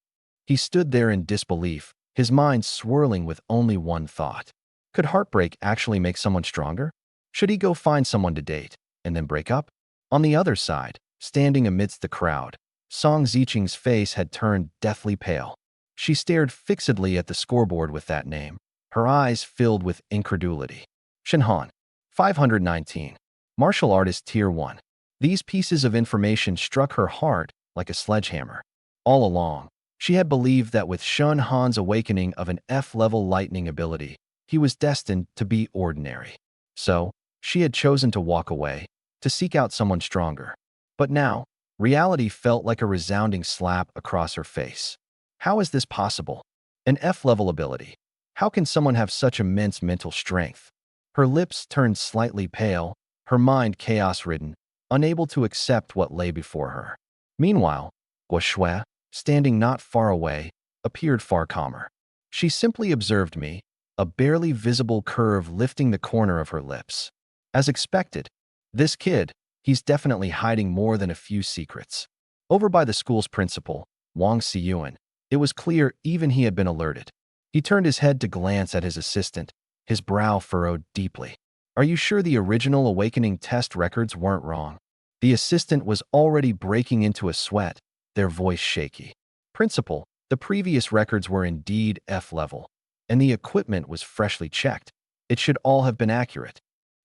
He stood there in disbelief, his mind swirling with only one thought. Could heartbreak actually make someone stronger? Should he go find someone to date, and then break up? On the other side, standing amidst the crowd, Song Ziqing's face had turned deathly pale. She stared fixedly at the scoreboard with that name, her eyes filled with incredulity. Shinhan, 519. Martial Artist Tier 1. These pieces of information struck her heart like a sledgehammer. All along, she had believed that with Shun Han's awakening of an F-level lightning ability, he was destined to be ordinary. So, she had chosen to walk away, to seek out someone stronger. But now, Reality felt like a resounding slap across her face. How is this possible? An F-level ability. How can someone have such immense mental strength? Her lips turned slightly pale, her mind chaos-ridden, unable to accept what lay before her. Meanwhile, Guo, standing not far away, appeared far calmer. She simply observed me, a barely visible curve lifting the corner of her lips. As expected, this kid, he's definitely hiding more than a few secrets. Over by the school's principal, Wang Xiyuan, it was clear even he had been alerted. He turned his head to glance at his assistant, his brow furrowed deeply. Are you sure the original awakening test records weren't wrong? The assistant was already breaking into a sweat, their voice shaky. Principal, the previous records were indeed F-level, and the equipment was freshly checked. It should all have been accurate.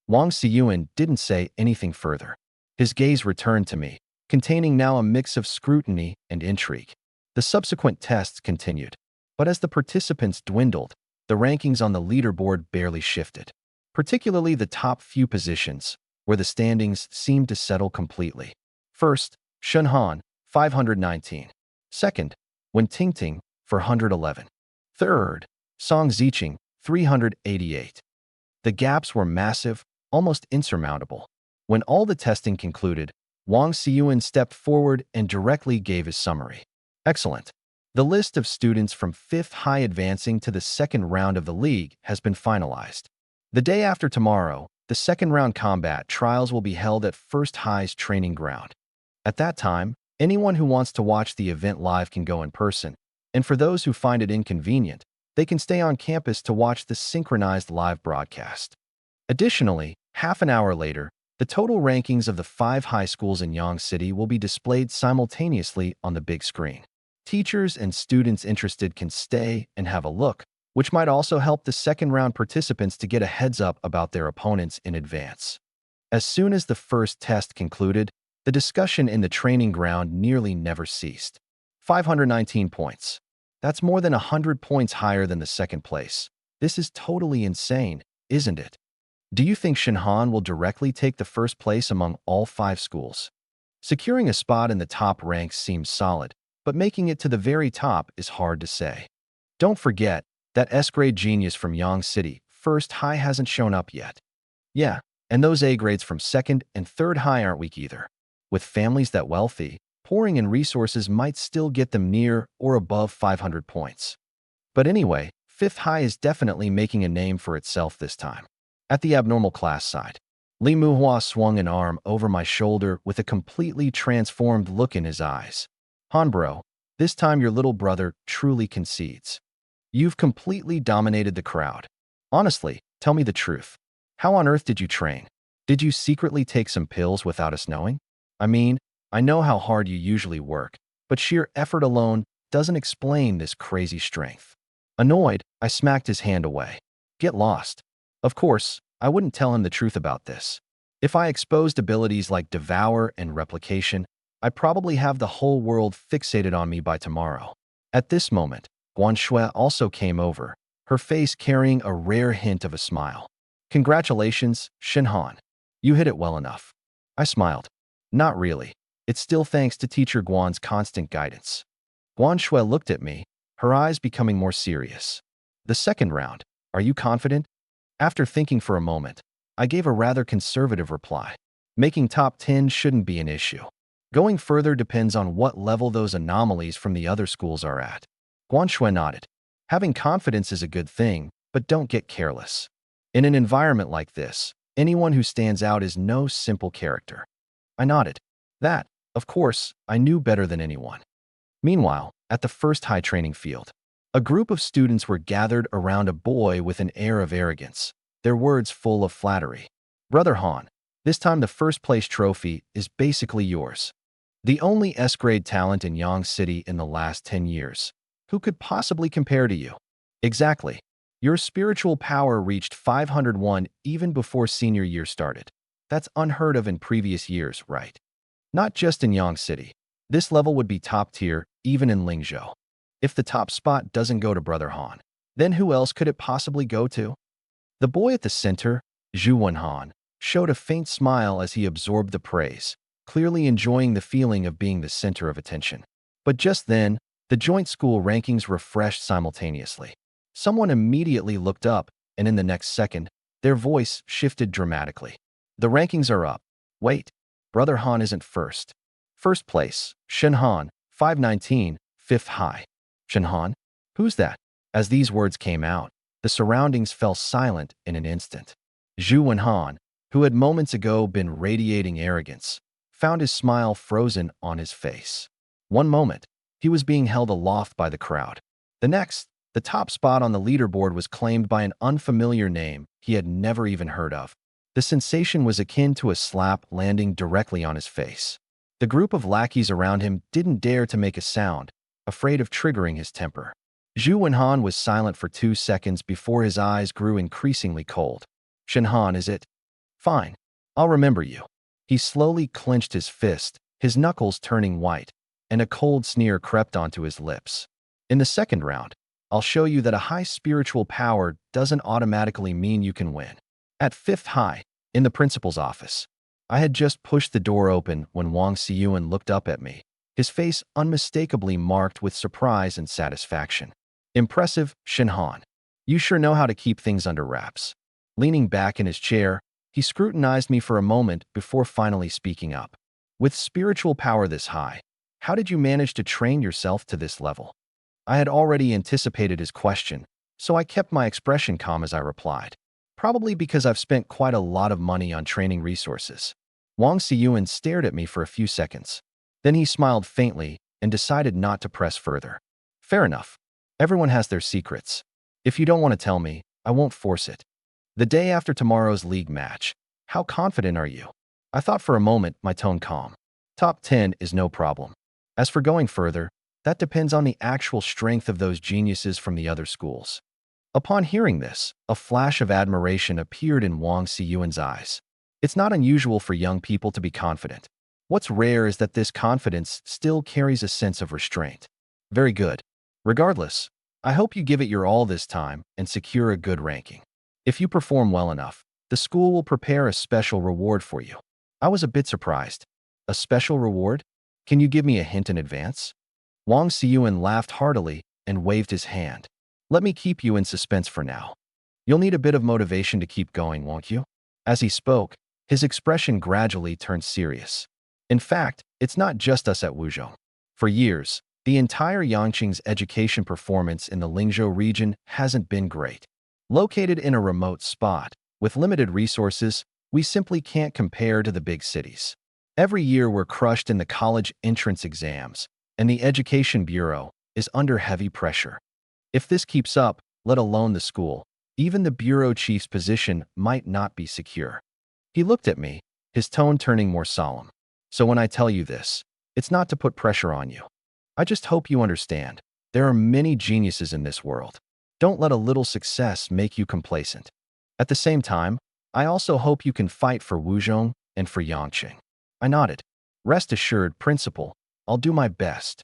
Wang Xiyuan didn't say anything further. His gaze returned to me, containing now a mix of scrutiny and intrigue. The subsequent tests continued, but as the participants dwindled, the rankings on the leaderboard barely shifted, particularly the top few positions, where the standings seemed to settle completely. First, Shunhan, 519. Second, Wen Tingting, 411. Third, Song Ziqing, 388. The gaps were massive, almost insurmountable. When all the testing concluded, Wang Xiyuan stepped forward and directly gave his summary. Excellent. The list of students from 5th High advancing to the second round of the league has been finalized. The day after tomorrow, the second round combat trials will be held at 1st High's training ground. At that time, anyone who wants to watch the event live can go in person, and for those who find it inconvenient, they can stay on campus to watch the synchronized live broadcast. Additionally, half an hour later, the total rankings of the 5 high schools in Yang City will be displayed simultaneously on the big screen. Teachers and students interested can stay and have a look, which might also help the second-round participants to get a heads-up about their opponents in advance. As soon as the first test concluded, the discussion in the training ground nearly never ceased. 519 points. That's more than 100 points higher than the second place. This is totally insane, isn't it? Do you think Shinhan will directly take the first place among all 5 schools? Securing a spot in the top ranks seems solid, but making it to the very top is hard to say. Don't forget that S-grade genius from Yang City, 1st High, hasn't shown up yet. Yeah, and those A grades from 2nd and 3rd High aren't weak either. With families that wealthy, pouring in resources might still get them near or above 500 points. But anyway, 5th High is definitely making a name for itself this time. At the abnormal class side, Li Muhua swung an arm over my shoulder with a completely transformed look in his eyes. Hanbro, this time your little brother truly concedes. You've completely dominated the crowd. Honestly, tell me the truth. How on earth did you train? Did you secretly take some pills without us knowing? I mean, I know how hard you usually work, but sheer effort alone doesn't explain this crazy strength. Annoyed, I smacked his hand away. Get lost. Of course, I wouldn't tell him the truth about this. If I exposed abilities like Devour and Replication, I'd probably have the whole world fixated on me by tomorrow. At this moment, Guan Shui also came over, her face carrying a rare hint of a smile. Congratulations, Shinhan. You hit it well enough. I smiled. Not really. It's still thanks to Teacher Guan's constant guidance. Guan Shui looked at me, her eyes becoming more serious. The second round, are you confident? After thinking for a moment, I gave a rather conservative reply. Making top 10 shouldn't be an issue. Going further depends on what level those anomalies from the other schools are at. Guan Shui nodded. Having confidence is a good thing, but don't get careless. In an environment like this, anyone who stands out is no simple character. I nodded. That, of course, I knew better than anyone. Meanwhile, at the 1st High training field, a group of students were gathered around a boy with an air of arrogance, their words full of flattery. Brother Han, this time the first place trophy is basically yours. The only S-grade talent in Yang City in the last 10 years. Who could possibly compare to you? Exactly. Your spiritual power reached 501 even before senior year started. That's unheard of in previous years, right? Not just in Yang City. This level would be top tier even in Lingzhou. If the top spot doesn't go to Brother Han, then who else could it possibly go to? The boy at the center, Zhu Wenhan, showed a faint smile as he absorbed the praise, clearly enjoying the feeling of being the center of attention. But just then, the joint school rankings refreshed simultaneously. Someone immediately looked up, and in the next second, their voice shifted dramatically. The rankings are up. Wait, Brother Han isn't first. First place, Shen Han, 519, fifth high. Shen Han? Who's that? As these words came out, the surroundings fell silent in an instant. Zhu Wenhan, who had moments ago been radiating arrogance, found his smile frozen on his face. One moment, he was being held aloft by the crowd. The next, the top spot on the leaderboard was claimed by an unfamiliar name he had never even heard of. The sensation was akin to a slap landing directly on his face. The group of lackeys around him didn't dare to make a sound, afraid of triggering his temper. Zhu Wenhan was silent for 2 seconds before his eyes grew increasingly cold. Shen Han, is it? Fine. I'll remember you. He slowly clenched his fist, his knuckles turning white, and a cold sneer crept onto his lips. In the second round, I'll show you that a high spiritual power doesn't automatically mean you can win. At fifth high, in the principal's office, I had just pushed the door open when Wang Xiyuan looked up at me, his face unmistakably marked with surprise and satisfaction. Impressive, Shen Han. You sure know how to keep things under wraps. Leaning back in his chair, he scrutinized me for a moment before finally speaking up. With spiritual power this high, how did you manage to train yourself to this level? I had already anticipated his question, so I kept my expression calm as I replied. Probably because I've spent quite a lot of money on training resources. Wang Xiyuan stared at me for a few seconds. Then he smiled faintly and decided not to press further. Fair enough. Everyone has their secrets. If you don't want to tell me, I won't force it. The day after tomorrow's league match, how confident are you? I thought for a moment, my tone calm. Top 10 is no problem. As for going further, that depends on the actual strength of those geniuses from the other schools. Upon hearing this, a flash of admiration appeared in Wang Xiyuan's eyes. It's not unusual for young people to be confident. What's rare is that this confidence still carries a sense of restraint. Very good. Regardless, I hope you give it your all this time and secure a good ranking. If you perform well enough, the school will prepare a special reward for you. I was a bit surprised. A special reward? Can you give me a hint in advance? Wang Xiyuan laughed heartily and waved his hand. Let me keep you in suspense for now. You'll need a bit of motivation to keep going, won't you? As he spoke, his expression gradually turned serious. In fact, it's not just us at Wuzhou. For years, the entire Yangqing's education performance in the Lingzhou region hasn't been great. Located in a remote spot, with limited resources, we simply can't compare to the big cities. Every year we're crushed in the college entrance exams, and the Education Bureau is under heavy pressure. If this keeps up, let alone the school, even the bureau chief's position might not be secure. He looked at me, his tone turning more solemn. So when I tell you this, it's not to put pressure on you. I just hope you understand. There are many geniuses in this world. Don't let a little success make you complacent. At the same time, I also hope you can fight for Wuzhou and for Yangqing. I nodded. Rest assured, Principal, I'll do my best.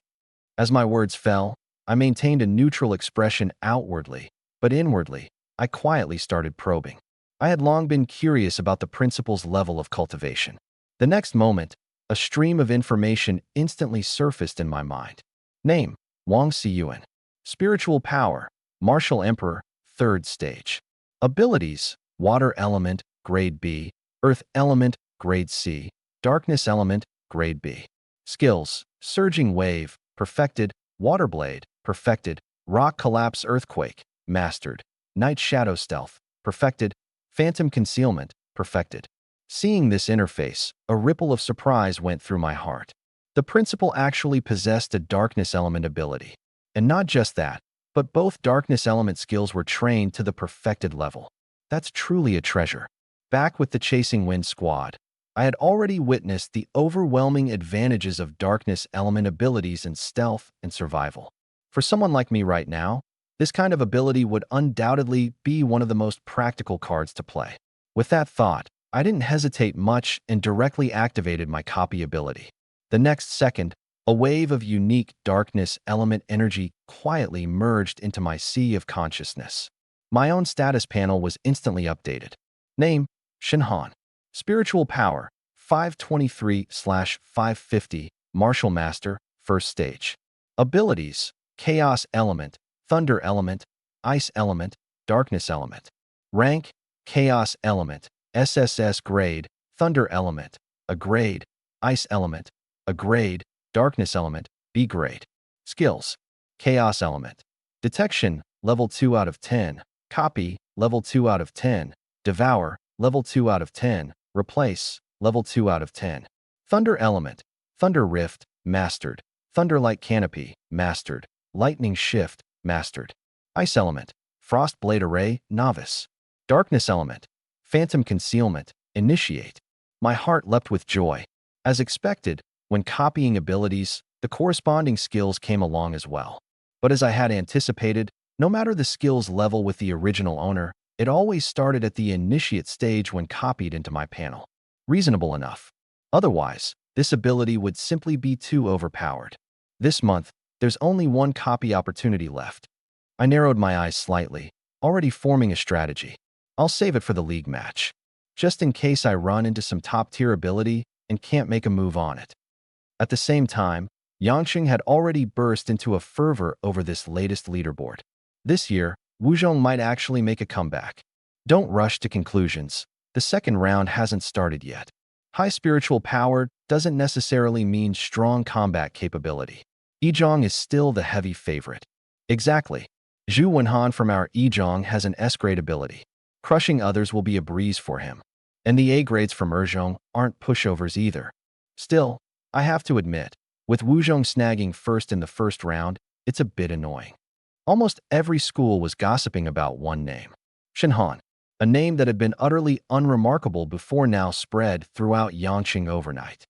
As my words fell, I maintained a neutral expression outwardly, but inwardly, I quietly started probing. I had long been curious about the principal's level of cultivation. The next moment, a stream of information instantly surfaced in my mind. Name, Wang Xiyuan. Spiritual power, Martial Emperor, 3rd stage. Abilities, Water Element, Grade B, Earth Element, Grade C, Darkness Element, Grade B. Skills, Surging Wave, Perfected, Water Blade, Perfected, Rock Collapse Earthquake, Mastered, Night Shadow Stealth, Perfected, Phantom Concealment, Perfected. Seeing this interface, a ripple of surprise went through my heart. The principal actually possessed a Darkness Element ability. And not just that, but both Darkness Element skills were trained to the perfected level. That's truly a treasure. Back with the Chasing Wind squad, I had already witnessed the overwhelming advantages of Darkness Element abilities in stealth and survival. For someone like me right now, this kind of ability would undoubtedly be one of the most practical cards to play. With that thought, I didn't hesitate much and directly activated my copy ability. The next second, a wave of unique Darkness Element energy quietly merged into my sea of consciousness. My own status panel was instantly updated. Name, Shen Han. Spiritual power, 523/550, Martial Master, First Stage. Abilities: Chaos Element, Thunder Element, Ice Element, Darkness Element. Rank: Chaos Element, SSS grade, Thunder Element, A grade, Ice Element, A grade, Darkness Element, B grade. Skills: Chaos Element. Detection, level 2 out of 10. Copy, level 2 out of 10. Devour, level 2 out of 10. Replace, level 2 out of 10. Thunder Element. Thunder Rift, mastered. Thunderlight Canopy, mastered. Lightning Shift, mastered. Ice Element. Frost Blade Array, novice. Darkness Element. Phantom Concealment, initiate. My heart leapt with joy. As expected, when copying abilities, the corresponding skills came along as well. But as I had anticipated, no matter the skill's level with the original owner, it always started at the initiate stage when copied into my panel. Reasonable enough. Otherwise, this ability would simply be too overpowered. This month, there's only one copy opportunity left. I narrowed my eyes slightly, already forming a strategy. I'll save it for the league match, just in case I run into some top-tier ability and can't make a move on it. At the same time, Yangqing had already burst into a fervor over this latest leaderboard. This year, Wuzhong might actually make a comeback. Don't rush to conclusions. The second round hasn't started yet. High spiritual power doesn't necessarily mean strong combat capability. Yizhong is still the heavy favorite. Exactly. Zhu Wenhan from our Yizhong has an S-grade ability. Crushing others will be a breeze for him. And the A-grades from Erzhong aren't pushovers either. Still, I have to admit, with Wuzhong snagging first in the first round, it's a bit annoying. Almost every school was gossiping about one name. Shenhan, a name that had been utterly unremarkable before now spread throughout Yangqing overnight.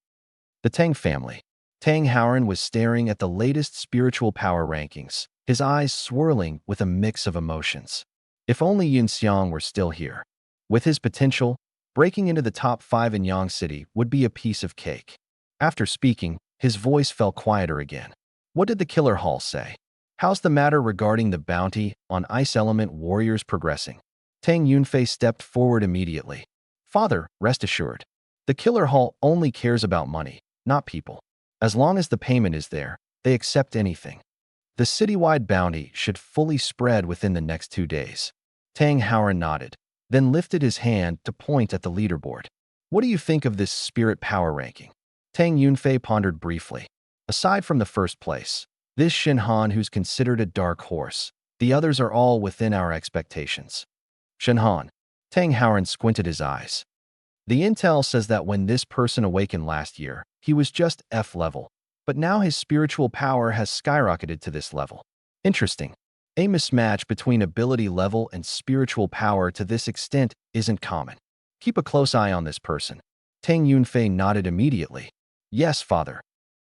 The Tang family. Tang Haoran was staring at the latest spiritual power rankings, his eyes swirling with a mix of emotions. If only Yun Xiang were still here. With his potential, breaking into the top 5 in Yang City would be a piece of cake. After speaking, his voice fell quieter again. What did the Killer Hall say? How's the matter regarding the bounty on Ice Element warriors progressing? Tang Yunfei stepped forward immediately. Father, rest assured. The Killer Hall only cares about money, not people. As long as the payment is there, they accept anything. The citywide bounty should fully spread within the next 2 days. Tang Haoran nodded, then lifted his hand to point at the leaderboard. What do you think of this spirit power ranking? Tang Yunfei pondered briefly. Aside from the first place, this Shenhan who's considered a dark horse, the others are all within our expectations. Shenhan. Tang Haoran squinted his eyes. The intel says that when this person awakened last year, he was just F level, but now his spiritual power has skyrocketed to this level. Interesting. A mismatch between ability level and spiritual power to this extent isn't common. Keep a close eye on this person. Tang Yunfei nodded immediately. Yes, father.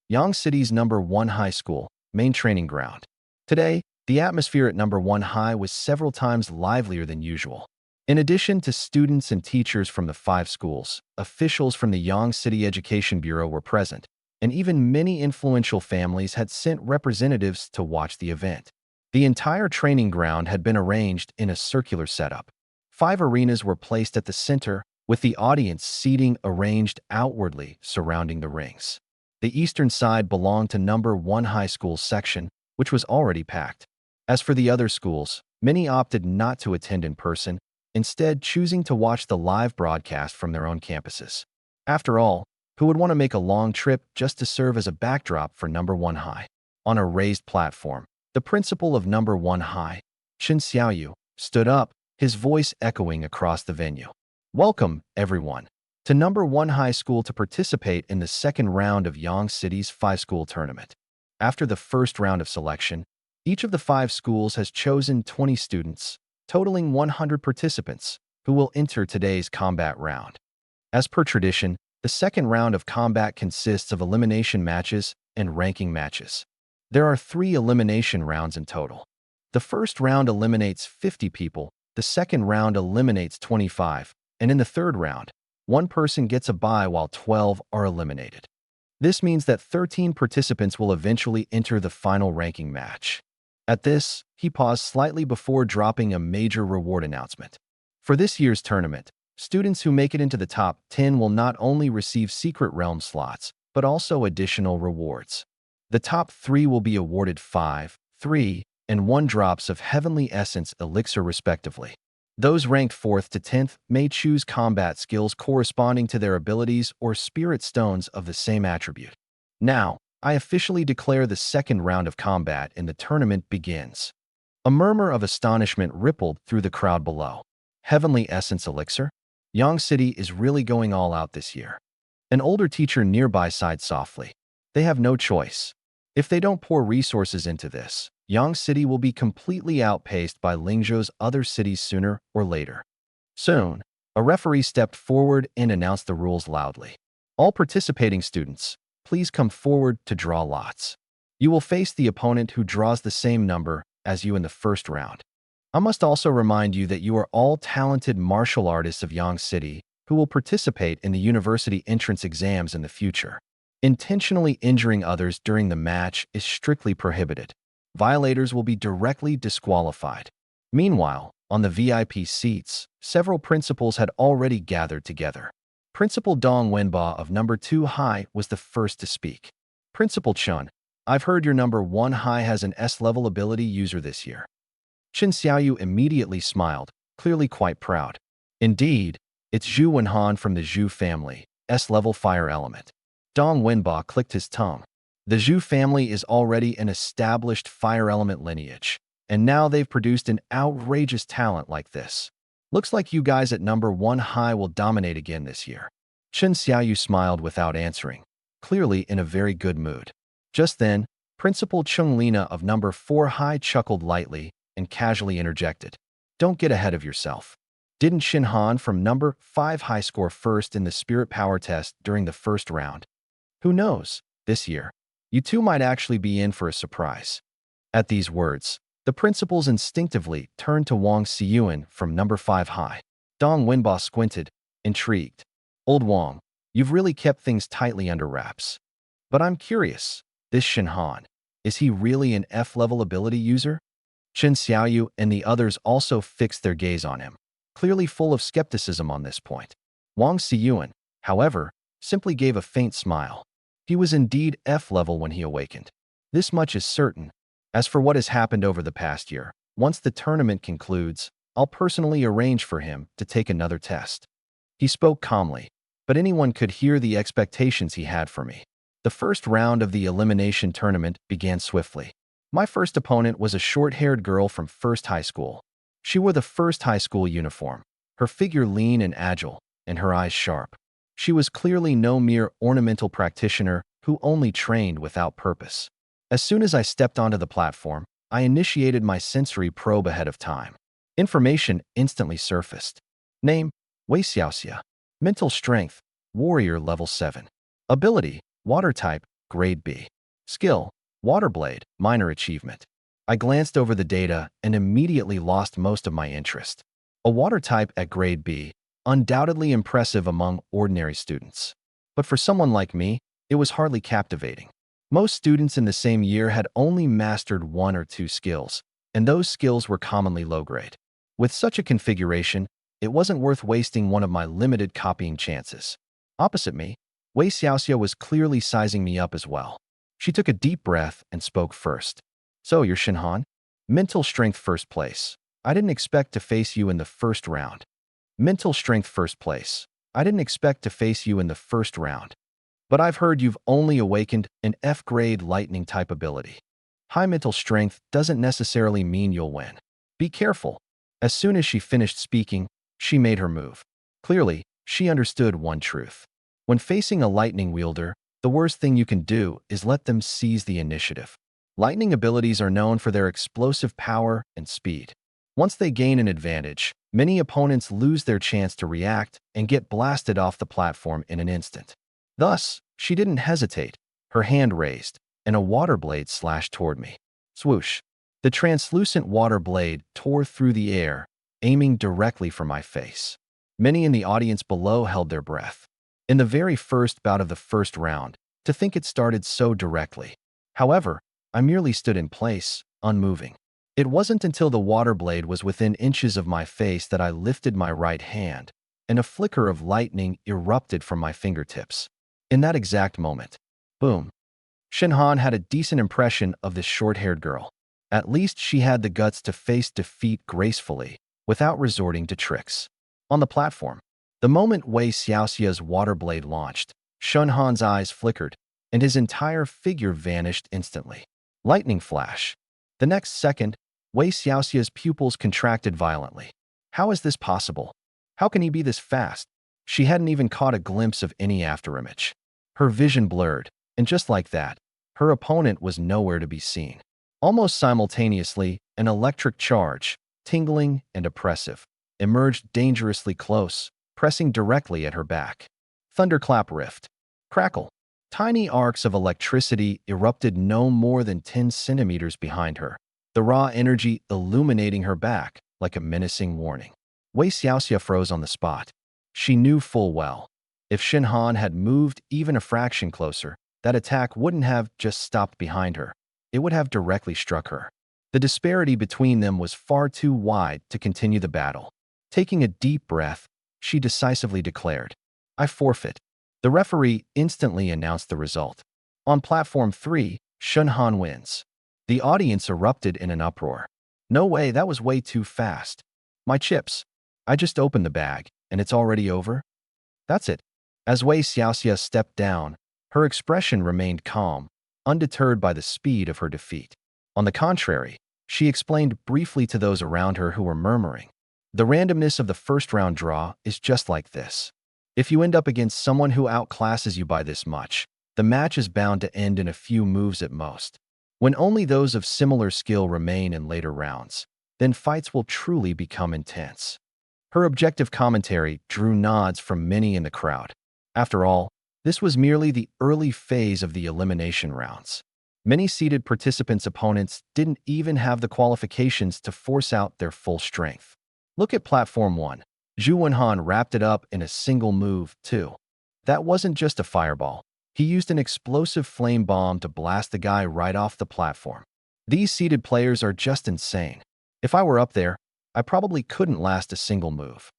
Yang City's #1 high school, main training ground. Today, the atmosphere at #1 high was several times livelier than usual. In addition to students and teachers from the 5 schools, officials from the Yang City Education Bureau were present, and even many influential families had sent representatives to watch the event. The entire training ground had been arranged in a circular setup. 5 arenas were placed at the center, with the audience seating arranged outwardly surrounding the rings. The eastern side belonged to #1 high school section, which was already packed. As for the other schools, many opted not to attend in person, instead choosing to watch the live broadcast from their own campuses. After all, who would want to make a long trip just to serve as a backdrop for #1 high? On a raised platform, the principal of #1 high, Chen Xiaoyu, stood up, his voice echoing across the venue. Welcome, everyone, to #1 high school to participate in the second round of Yang City's 5-school tournament. After the first round of selection, each of the 5 schools has chosen 20 students, totaling 100 participants, who will enter today's combat round. As per tradition, the second round of combat consists of elimination matches and ranking matches. There are 3 elimination rounds in total. The first round eliminates 50 people, the second round eliminates 25, and in the third round, 1 person gets a bye while 12 are eliminated. This means that 13 participants will eventually enter the final ranking match. At this, he paused slightly before dropping a major reward announcement. For this year's tournament, Students who make it into the top 10 will not only receive secret realm slots, but also additional rewards. The top 3 will be awarded 5, 3, and 1 drops of Heavenly Essence Elixir respectively. Those ranked 4th to 10th may choose combat skills corresponding to their abilities or spirit stones of the same attribute. Now, I officially declare the second round of combat in the tournament begins. A murmur of astonishment rippled through the crowd below. Heavenly Essence Elixir? Yang City is really going all out this year. An older teacher nearby sighed softly. They have no choice. If they don't pour resources into this, Yang City will be completely outpaced by Lingzhou's other cities sooner or later. Soon, a referee stepped forward and announced the rules loudly. All participating students, please come forward to draw lots. You will face the opponent who draws the same number as you in the first round. I must also remind you that you are all talented martial artists of Yang City who will participate in the university entrance exams in the future. Intentionally injuring others during the match is strictly prohibited. Violators will be directly disqualified. Meanwhile, on the VIP seats, several principals had already gathered together. Principal Dong Wenba of number 2 High was the first to speak. Principal Chun, I've heard your number 1 High has an S-level ability user this year. Chen Xiaoyu immediately smiled, clearly quite proud. Indeed, it's Zhu Wenhan from the Zhu family, S-level fire element. Dong Wenba clicked his tongue. The Zhu family is already an established fire element lineage, and now they've produced an outrageous talent like this. Looks like you guys at number 1 High will dominate again this year. Chen Xiaoyu smiled without answering, clearly in a very good mood. Just then, Principal Chung Lina of number 4 High chuckled lightly and casually interjected. Don't get ahead of yourself. Didn't Shin Han from number 5 High score first in the spirit power test during the first round? Who knows, this year, you two might actually be in for a surprise. At these words, the principals instinctively turned to Wang Xiyuan from number 5 High. Dong Wenba squinted, intrigued. Old Wang, you've really kept things tightly under wraps. But I'm curious, this Shin Han, is he really an F-level ability user? Chen Xiaoyu and the others also fixed their gaze on him, clearly full of skepticism on this point. Wang Xiyuan, however, simply gave a faint smile. He was indeed F-level when he awakened. This much is certain. As for what has happened over the past year, once the tournament concludes, I'll personally arrange for him to take another test. He spoke calmly, but anyone could hear the expectations he had for me. The first round of the elimination tournament began swiftly. My first opponent was a short-haired girl from First High School. She wore the First High School uniform, her figure lean and agile, and her eyes sharp. She was clearly no mere ornamental practitioner who only trained without purpose. As soon as I stepped onto the platform, I initiated my sensory probe ahead of time. Information instantly surfaced. Name, Wei Xiaoxia. Mental strength, warrior level 7. Ability, water type, grade B. Skill, water blade, minor achievement. I glanced over the data and immediately lost most of my interest. A water type at grade B, undoubtedly impressive among ordinary students. But for someone like me, it was hardly captivating. Most students in the same year had only mastered 1 or 2 skills, and those skills were commonly low grade. With such a configuration, it wasn't worth wasting one of my limited copying chances. Opposite me, Wei Xiaoxia was clearly sizing me up as well. She took a deep breath and spoke first. So, you're Shin Han? Mental strength first place. I didn't expect to face you in the first round. Mental strength first place. I didn't expect to face you in the first round. But I've heard you've only awakened an F-grade lightning type ability. High mental strength doesn't necessarily mean you'll win. Be careful. As soon as she finished speaking, she made her move. Clearly, she understood one truth. When facing a lightning wielder, the worst thing you can do is let them seize the initiative. Lightning abilities are known for their explosive power and speed. Once they gain an advantage, many opponents lose their chance to react and get blasted off the platform in an instant. Thus, she didn't hesitate, her hand raised, and a water blade slashed toward me. Swoosh! The translucent water blade tore through the air, aiming directly for my face. Many in the audience below held their breath. In the very first bout of the first round, to think it started so directly. However, I merely stood in place, unmoving. It wasn't until the water blade was within inches of my face that I lifted my right hand, and a flicker of lightning erupted from my fingertips. In that exact moment, boom, Shinhan had a decent impression of this short-haired girl. At least she had the guts to face defeat gracefully, without resorting to tricks. On the platform, the moment Wei Xiaoxia's water blade launched, Shinhan's eyes flickered, and his entire figure vanished instantly. Lightning flash. The next second, Wei Xiaoxia's pupils contracted violently. How is this possible? How can he be this fast? She hadn't even caught a glimpse of any afterimage. Her vision blurred, and just like that, her opponent was nowhere to be seen. Almost simultaneously, an electric charge, tingling and oppressive, emerged dangerously close, pressing directly at her back. Thunderclap rift. Crackle. Tiny arcs of electricity erupted no more than 10 centimeters behind her, the raw energy illuminating her back like a menacing warning. Wei Xiaoxia froze on the spot. She knew full well, if Shinhan had moved even a fraction closer, that attack wouldn't have just stopped behind her. It would have directly struck her. The disparity between them was far too wide to continue the battle. Taking a deep breath, she decisively declared, "I forfeit." The referee instantly announced the result. On Platform 3, Shinhan wins. The audience erupted in an uproar. "No way, that was way too fast. My chips. I just opened the bag, and it's already over?" "That's it." As Wei Xiaoxia stepped down, her expression remained calm, undeterred by the speed of her defeat. On the contrary, she explained briefly to those around her who were murmuring, "The randomness of the first-round draw is just like this. If you end up against someone who outclasses you by this much, the match is bound to end in a few moves at most. When only those of similar skill remain in later rounds, then fights will truly become intense." Her objective commentary drew nods from many in the crowd. After all, this was merely the early phase of the elimination rounds. Many seeded participants' opponents didn't even have the qualifications to force out their full strength. Look at Platform 1. Zhu Wenhan wrapped it up in a single move, too. That wasn't just a fireball. He used an explosive flame bomb to blast the guy right off the platform. These seeded players are just insane. If I were up there, I probably couldn't last a single move.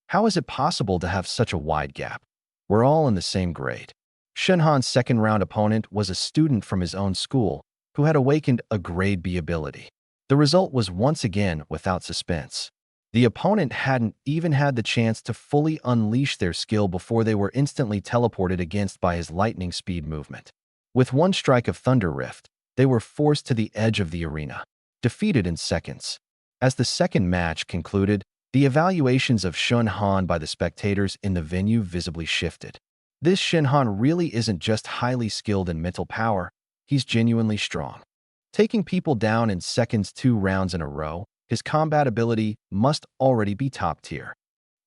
How is it possible to have such a wide gap? We're all in the same grade. Shinhan's second-round opponent was a student from his own school who had awakened a grade B ability. The result was once again without suspense. The opponent hadn't even had the chance to fully unleash their skill before they were instantly teleported against by his lightning speed movement. With one strike of Thunder Rift, they were forced to the edge of the arena, defeated in seconds. As the second match concluded, the evaluations of Shinhan by the spectators in the venue visibly shifted. This Shinhan really isn't just highly skilled in mental power, he's genuinely strong. Taking people down in seconds 2 rounds in a row, his combat ability must already be top tier.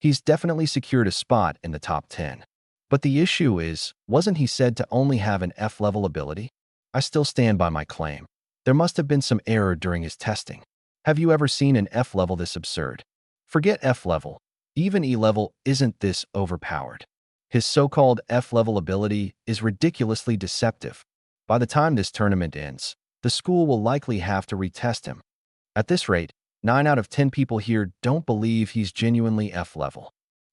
He's definitely secured a spot in the top 10. But the issue is, wasn't he said to only have an F-level ability? I still stand by my claim. There must have been some error during his testing. Have you ever seen an F-level this absurd? Forget F-level. Even E-level isn't this overpowered. His so-called F-level ability is ridiculously deceptive. By the time this tournament ends, the school will likely have to retest him. At this rate, 9 out of 10 people here don't believe he's genuinely F-level.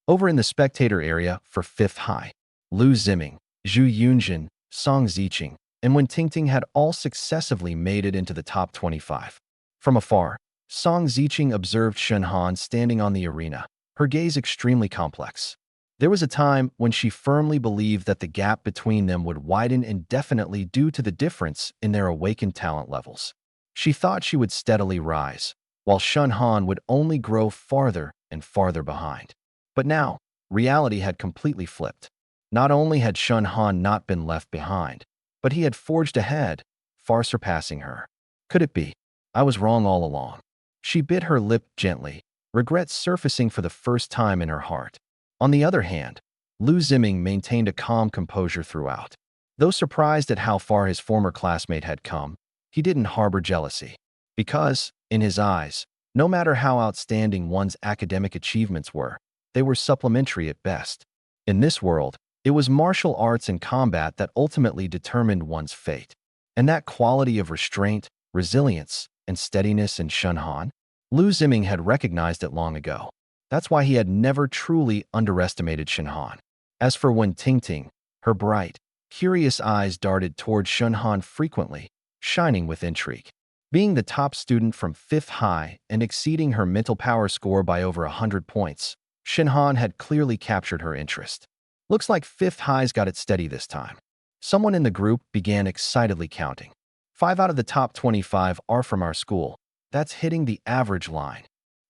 Over in the spectator area for 5th high, Lu Ziming, Zhu Yunjin, Song Ziqing, and Wen Tingting had all successively made it into the top 25. From afar, Song Ziqing observed Shinhan standing on the arena, her gaze extremely complex. There was a time when she firmly believed that the gap between them would widen indefinitely due to the difference in their awakened talent levels. She thought she would steadily rise, while Shinhan would only grow farther and farther behind. But now, reality had completely flipped. Not only had Shinhan not been left behind, but he had forged ahead, far surpassing her. Could it be? I was wrong all along. She bit her lip gently, regret surfacing for the first time in her heart. On the other hand, Lu Ziming maintained a calm composure throughout. Though surprised at how far his former classmate had come, he didn't harbor jealousy. Because, in his eyes, no matter how outstanding one's academic achievements were, they were supplementary at best. In this world, it was martial arts and combat that ultimately determined one's fate. And that quality of restraint, resilience, and steadiness in Shinhan, Lu Ziming had recognized it long ago. That's why he had never truly underestimated Shenhan. As for Wen Tingting, her bright, curious eyes darted toward Shenhan frequently, shining with intrigue. Being the top student from 5th High and exceeding her mental power score by over 100 points, Shenhan had clearly captured her interest. Looks like 5th High's got it steady this time. Someone in the group began excitedly counting. 5 out of the top 25 are from our school. That's hitting the average line.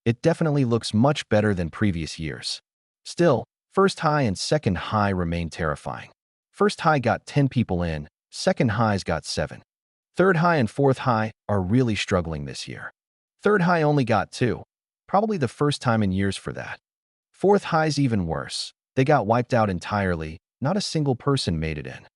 It definitely looks much better than previous years. Still, 1st High and 2nd High remain terrifying. 1st High got 10 people in, 2nd High's got 7. 3rd High and 4th High are really struggling this year. 3rd High only got 2. Probably the first time in years for that. 4th High's even worse. They got wiped out entirely. Not a single person made it in.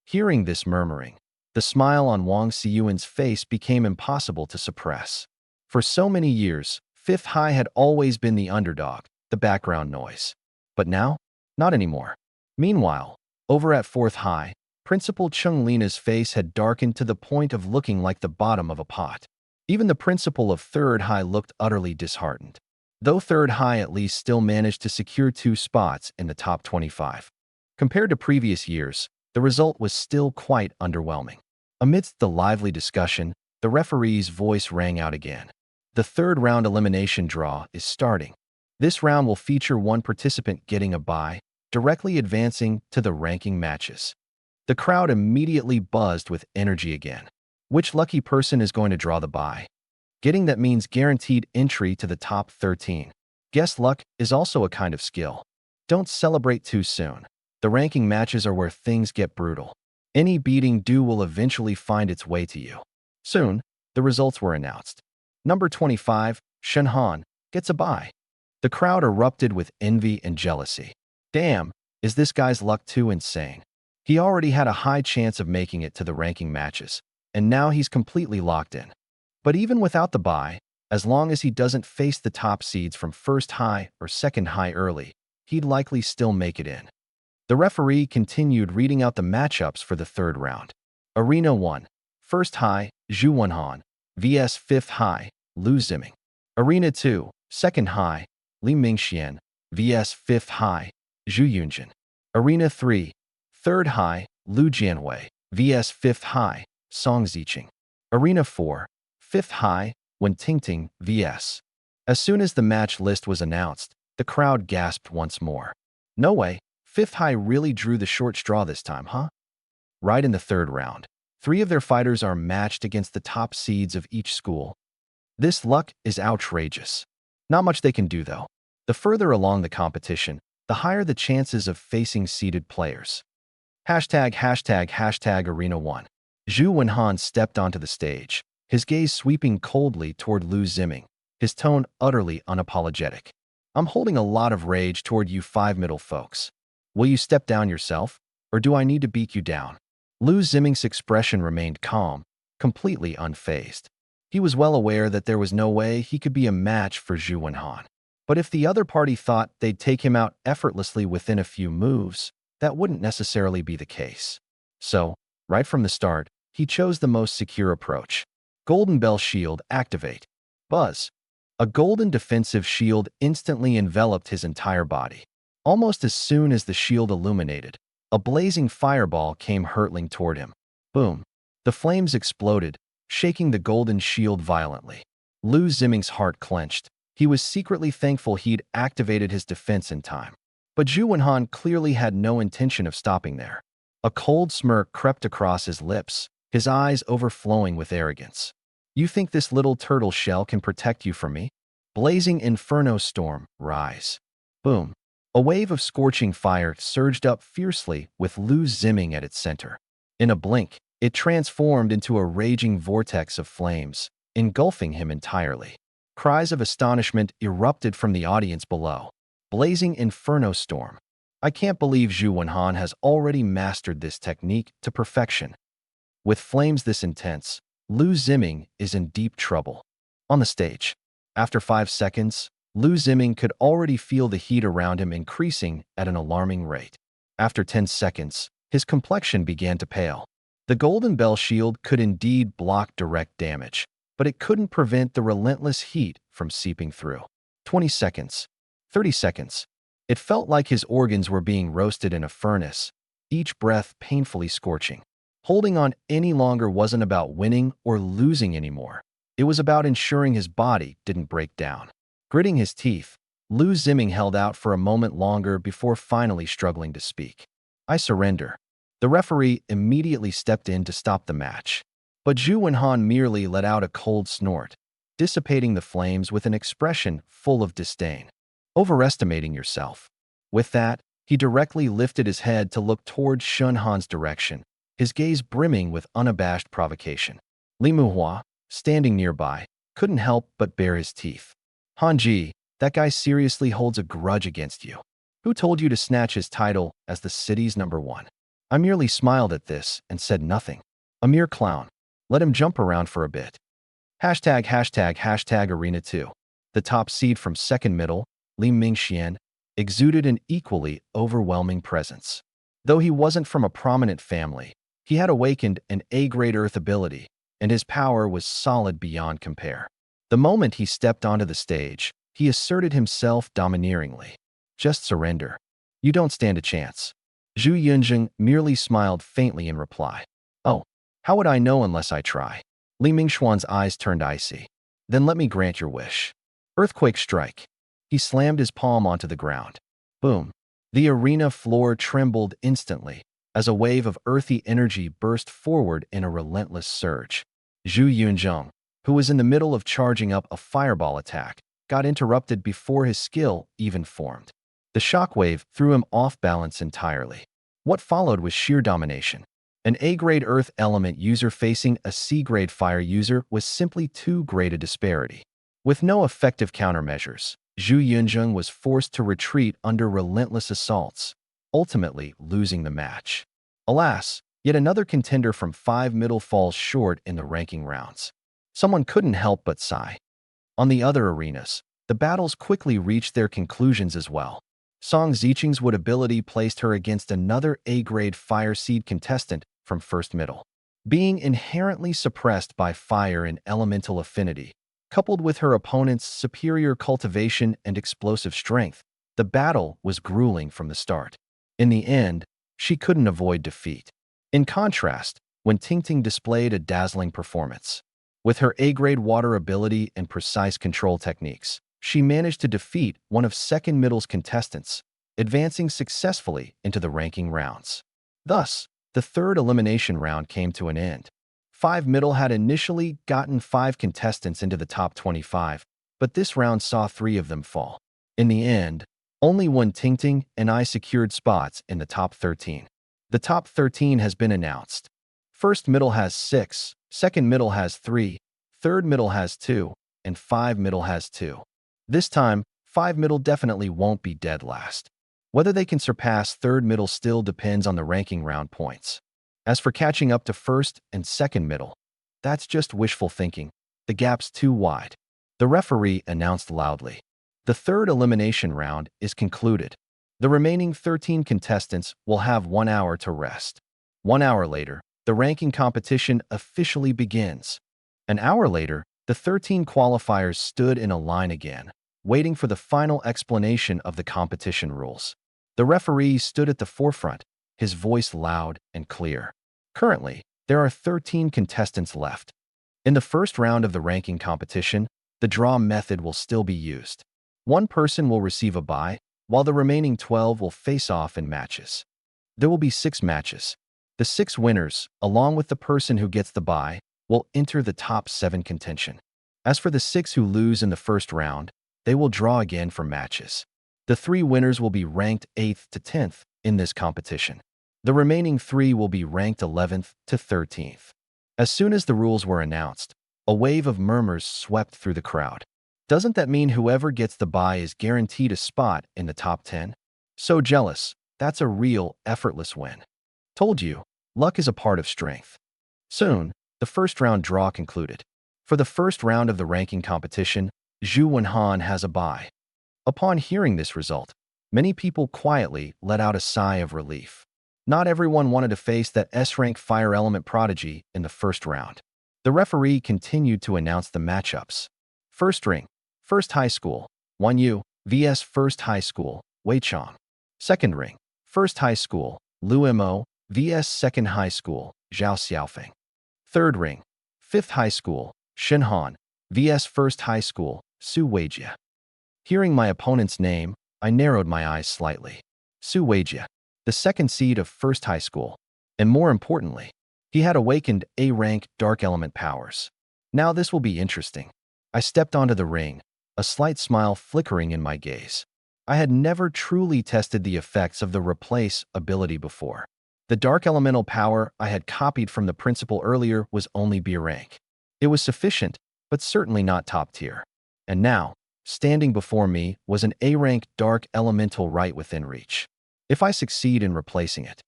Hearing this murmuring, the smile on Wang Xiyuan's face became impossible to suppress. For so many years, 5th High had always been the underdog, the background noise. But now, not anymore. Meanwhile, over at 4th High, Principal Chung Lina's face had darkened to the point of looking like the bottom of a pot. Even the principal of 3rd High looked utterly disheartened. Though 3rd High at least still managed to secure 2 spots in the top 25. Compared to previous years, the result was still quite underwhelming. Amidst the lively discussion, the referee's voice rang out again. The 3rd round elimination draw is starting. This round will feature one participant getting a bye, directly advancing to the ranking matches. The crowd immediately buzzed with energy again. Which lucky person is going to draw the bye? Getting that means guaranteed entry to the top 13. Guess luck is also a kind of skill. Don't celebrate too soon. The ranking matches are where things get brutal. Any beating due will eventually find its way to you. Soon, the results were announced. Number 25, Shenhan, gets a bye. The crowd erupted with envy and jealousy. Damn, is this guy's luck too insane? He already had a high chance of making it to the ranking matches, and now he's completely locked in. But even without the bye, as long as he doesn't face the top seeds from 1st High or 2nd High early, he'd likely still make it in. The referee continued reading out the matchups for the 3rd round. Arena 1, 1st High, Zhu Wenhan, vs 5th High, Lu Ziming. Arena 2, 2nd High, Li Mingxian, vs 5th High, Zhu Yunjin. Arena 3, 3rd High, Lu Jianhui, vs 5th High, Song Ziqing. Arena 4, 5th High, Wen Tingting, vs. As soon as the match list was announced, the crowd gasped once more. No way, 5th High really drew the short straw this time, huh? Right in the 3rd round, 3 of their fighters are matched against the top seeds of each school. This luck is outrageous. Not much they can do, though. The further along the competition, the higher the chances of facing seeded players. Arena 1. Zhu Wenhan stepped onto the stage, his gaze sweeping coldly toward Lu Ziming, his tone utterly unapologetic. I'm holding a lot of rage toward you 5 middle folks. Will you step down yourself, or do I need to beat you down? Lu Ziming's expression remained calm, completely unfazed. He was well aware that there was no way he could be a match for Zhu Wenhan. But if the other party thought they'd take him out effortlessly within a few moves, that wouldn't necessarily be the case. So, right from the start, he chose the most secure approach. Golden Bell Shield, activate. Buzz. A golden defensive shield instantly enveloped his entire body. Almost as soon as the shield illuminated, a blazing fireball came hurtling toward him. Boom. The flames exploded, shaking the golden shield violently. Lu Ziming's heart clenched. He was secretly thankful he'd activated his defense in time. But Zhu Wenhan clearly had no intention of stopping there. A cold smirk crept across his lips, his eyes overflowing with arrogance. You think this little turtle shell can protect you from me? Blazing inferno storm, rise. Boom. A wave of scorching fire surged up fiercely with Lu Ziming at its center. In a blink, it transformed into a raging vortex of flames, engulfing him entirely. Cries of astonishment erupted from the audience below. Blazing inferno storm. I can't believe Zhu Wenhan has already mastered this technique to perfection. With flames this intense, Lu Ziming is in deep trouble. On the stage, after 5 seconds, Lu Ziming could already feel the heat around him increasing at an alarming rate. After 10 seconds, his complexion began to pale. The Golden Bell Shield could indeed block direct damage, but it couldn't prevent the relentless heat from seeping through. 20 seconds. 30 seconds. It felt like his organs were being roasted in a furnace, each breath painfully scorching. Holding on any longer wasn't about winning or losing anymore. It was about ensuring his body didn't break down. Gritting his teeth, Lu Ziming held out for a moment longer before finally struggling to speak. "I surrender." The referee immediately stepped in to stop the match. But Zhu Wenhan merely let out a cold snort, dissipating the flames with an expression full of disdain. "Overestimating yourself." With that, he directly lifted his head to look towards Shun Han's direction, his gaze brimming with unabashed provocation. Li Muhua, standing nearby, couldn't help but bare his teeth. "Hanji, that guy seriously holds a grudge against you. Who told you to snatch his title as the city's #1? I merely smiled at this and said nothing. A mere clown. Let him jump around for a bit." Hashtag Arena 2. The top seed from second middle, Li Mingxian, exuded an equally overwhelming presence. Though he wasn't from a prominent family, he had awakened an A-grade Earth ability, and his power was solid beyond compare. The moment he stepped onto the stage, he asserted himself domineeringly. "Just surrender. You don't stand a chance." Zhu Yunjing merely smiled faintly in reply. "Oh, how would I know unless I try?" Li Mingxuan's eyes turned icy. "Then let me grant your wish. Earthquake strike." He slammed his palm onto the ground. Boom. The arena floor trembled instantly as a wave of earthy energy burst forward in a relentless surge. Zhu Yunzheng, who was in the middle of charging up a fireball attack, got interrupted before his skill even formed. The shockwave threw him off balance entirely. What followed was sheer domination. An A-grade Earth element user facing a C-grade fire user was simply too great a disparity. With no effective countermeasures, Zhu Yunzheng was forced to retreat under relentless assaults, ultimately losing the match. Alas, yet another contender from 5 middle falls short in the ranking rounds. Someone couldn't help but sigh. On the other arenas, the battles quickly reached their conclusions as well. Song Ziqing's wood ability placed her against another A-grade fire seed contestant from first middle. Being inherently suppressed by fire and elemental affinity, coupled with her opponent's superior cultivation and explosive strength, the battle was grueling from the start. In the end, she couldn't avoid defeat. In contrast, when Tingting displayed a dazzling performance. With her A-grade water ability and precise control techniques, she managed to defeat one of second middle's contestants, advancing successfully into the ranking rounds. Thus, the third elimination round came to an end. 5 middle had initially gotten 5 contestants into the top 25, but this round saw 3 of them fall. In the end, only one Tingting and I secured spots in the top 13. The top 13 has been announced. First middle has 6, second middle has 3, third middle has 2, and 5 middle has 2. This time, 5 middle definitely won't be dead last. Whether they can surpass third middle still depends on the ranking round points. As for catching up to first and second middle, that's just wishful thinking. The gap's too wide. The referee announced loudly. The third elimination round is concluded. The remaining 13 contestants will have 1 hour to rest. 1 hour later, the ranking competition officially begins. An hour later, the 13 qualifiers stood in a line again, waiting for the final explanation of the competition rules. The referee stood at the forefront, his voice loud and clear. Currently, there are 13 contestants left. In the first round of the ranking competition, the draw method will still be used. One person will receive a bye, while the remaining 12 will face off in matches. There will be 6 matches. The 6 winners, along with the person who gets the bye, will enter the top 7 contention. As for the 6 who lose in the first round, they will draw again for matches. The 3 winners will be ranked 8th to 10th in this competition. The remaining 3 will be ranked 11th to 13th. As soon as the rules were announced, a wave of murmurs swept through the crowd. Doesn't that mean whoever gets the bye is guaranteed a spot in the top 10? So jealous, that's a real, effortless win. Told you, luck is a part of strength. Soon, the first round draw concluded. For the first round of the ranking competition, Zhu Wenhan has a bye. Upon hearing this result, many people quietly let out a sigh of relief. Not everyone wanted to face that S-rank fire element prodigy in the first round. The referee continued to announce the matchups. First ring, First High School, 1U, vs First High School, Weichong. Second ring, First High School, Lu Mo vs Second High School, Zhao Xiaofeng. Third ring, Fifth High School, Shenhan vs First High School, Su Weijie. Hearing my opponent's name, I narrowed my eyes slightly. Su Weijie, the second seed of First High School. And more importantly, he had awakened A-rank Dark Element powers. Now this will be interesting. I stepped onto the ring, a slight smile flickering in my gaze. I had never truly tested the effects of the Replace ability before. The Dark Elemental power I had copied from the principal earlier was only B rank. It was sufficient, but certainly not top tier. And now, standing before me was an A-rank Dark Elemental right within reach. If I succeed in replacing it,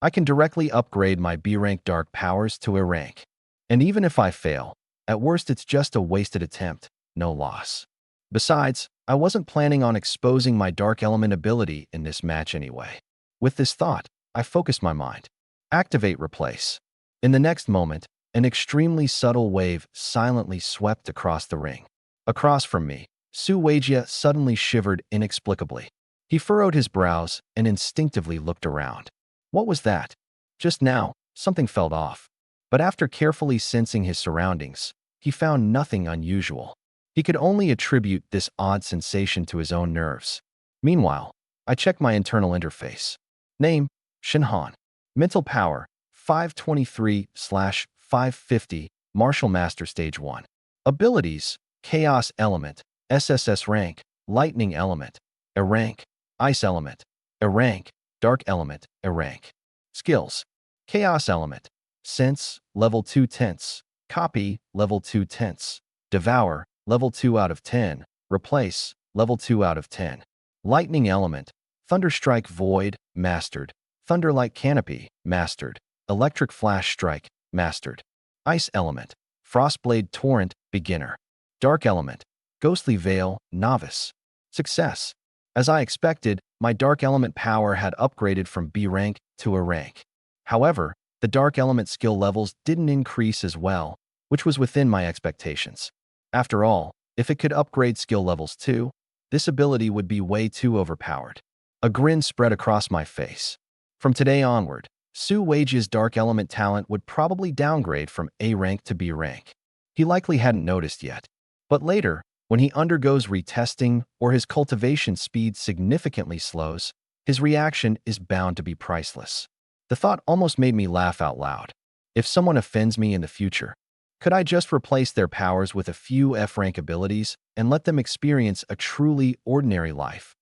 I can directly upgrade my B-rank Dark powers to A rank. And even if I fail, at worst it's just a wasted attempt, no loss. Besides, I wasn't planning on exposing my Dark Element ability in this match anyway. With this thought, I focused my mind. Activate Replace. In the next moment, an extremely subtle wave silently swept across the ring. Across from me, Su Weijie suddenly shivered inexplicably. He furrowed his brows and instinctively looked around. What was that? Just now, something felt off. But after carefully sensing his surroundings, he found nothing unusual. He could only attribute this odd sensation to his own nerves. Meanwhile, I checked my internal interface. Name, Shenhan. Mental power, 523/550, Martial Master Stage 1. Abilities, Chaos Element, SSS-rank, Lightning Element, A rank, Ice Element, A rank, Dark Element, A rank. Skills, Chaos Element, Sense, Level 2 tenths, Copy, Level 2 tenths, Devour, Level 2 out of 10, Replace, Level 2 out of 10. Lightning Element, Thunderstrike Void, Mastered, Thunderlight Canopy, Mastered, Electric Flash Strike, Mastered. Ice Element, Frostblade Torrent, Beginner. Dark Element, Ghostly Veil, Novice. Success. As I expected, my Dark Element power had upgraded from B rank to A rank. However, the Dark Element skill levels didn't increase as well, which was within my expectations. After all, if it could upgrade skill levels too, this ability would be way too overpowered. A grin spread across my face. From today onward, Su Weijie's Dark Element talent would probably downgrade from A rank to B rank. He likely hadn't noticed yet. But later, when he undergoes retesting or his cultivation speed significantly slows, his reaction is bound to be priceless. The thought almost made me laugh out loud. If someone offends me in the future, could I just replace their powers with a few F-rank abilities and let them experience a truly ordinary life?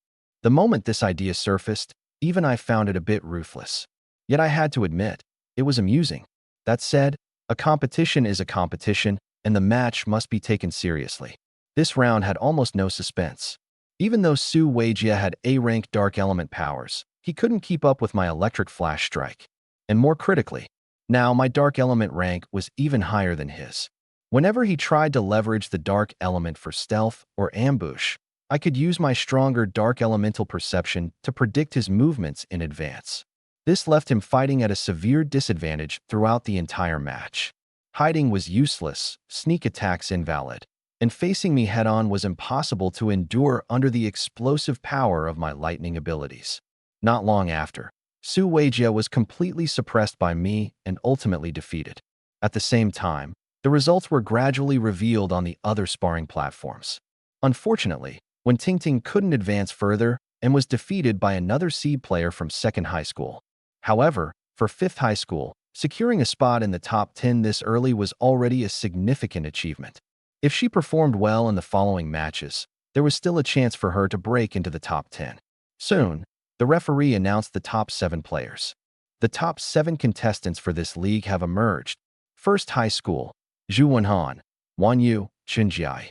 The moment this idea surfaced, even I found it a bit ruthless. Yet I had to admit, it was amusing. That said, a competition is a competition, and the match must be taken seriously. This round had almost no suspense. Even though Su Weijie had A-rank Dark Element powers, he couldn't keep up with my Electric Flash Strike. And more critically, now my Dark Element rank was even higher than his. Whenever he tried to leverage the Dark Element for stealth or ambush, I could use my stronger Dark Elemental perception to predict his movements in advance. This left him fighting at a severe disadvantage throughout the entire match. Hiding was useless, sneak attacks invalid, and facing me head-on was impossible to endure under the explosive power of my lightning abilities. Not long after, Su Weijie was completely suppressed by me and ultimately defeated. At the same time, the results were gradually revealed on the other sparring platforms. Unfortunately, when Tingting couldn't advance further and was defeated by another seed player from Second High School. However, for Fifth High School, securing a spot in the top 10 this early was already a significant achievement. If she performed well in the following matches, there was still a chance for her to break into the top 10. Soon, the referee announced the top 7 players. The top 7 contestants for this league have emerged. First High School, Zhu Wenhan, Wan Yu, Chen Jiai.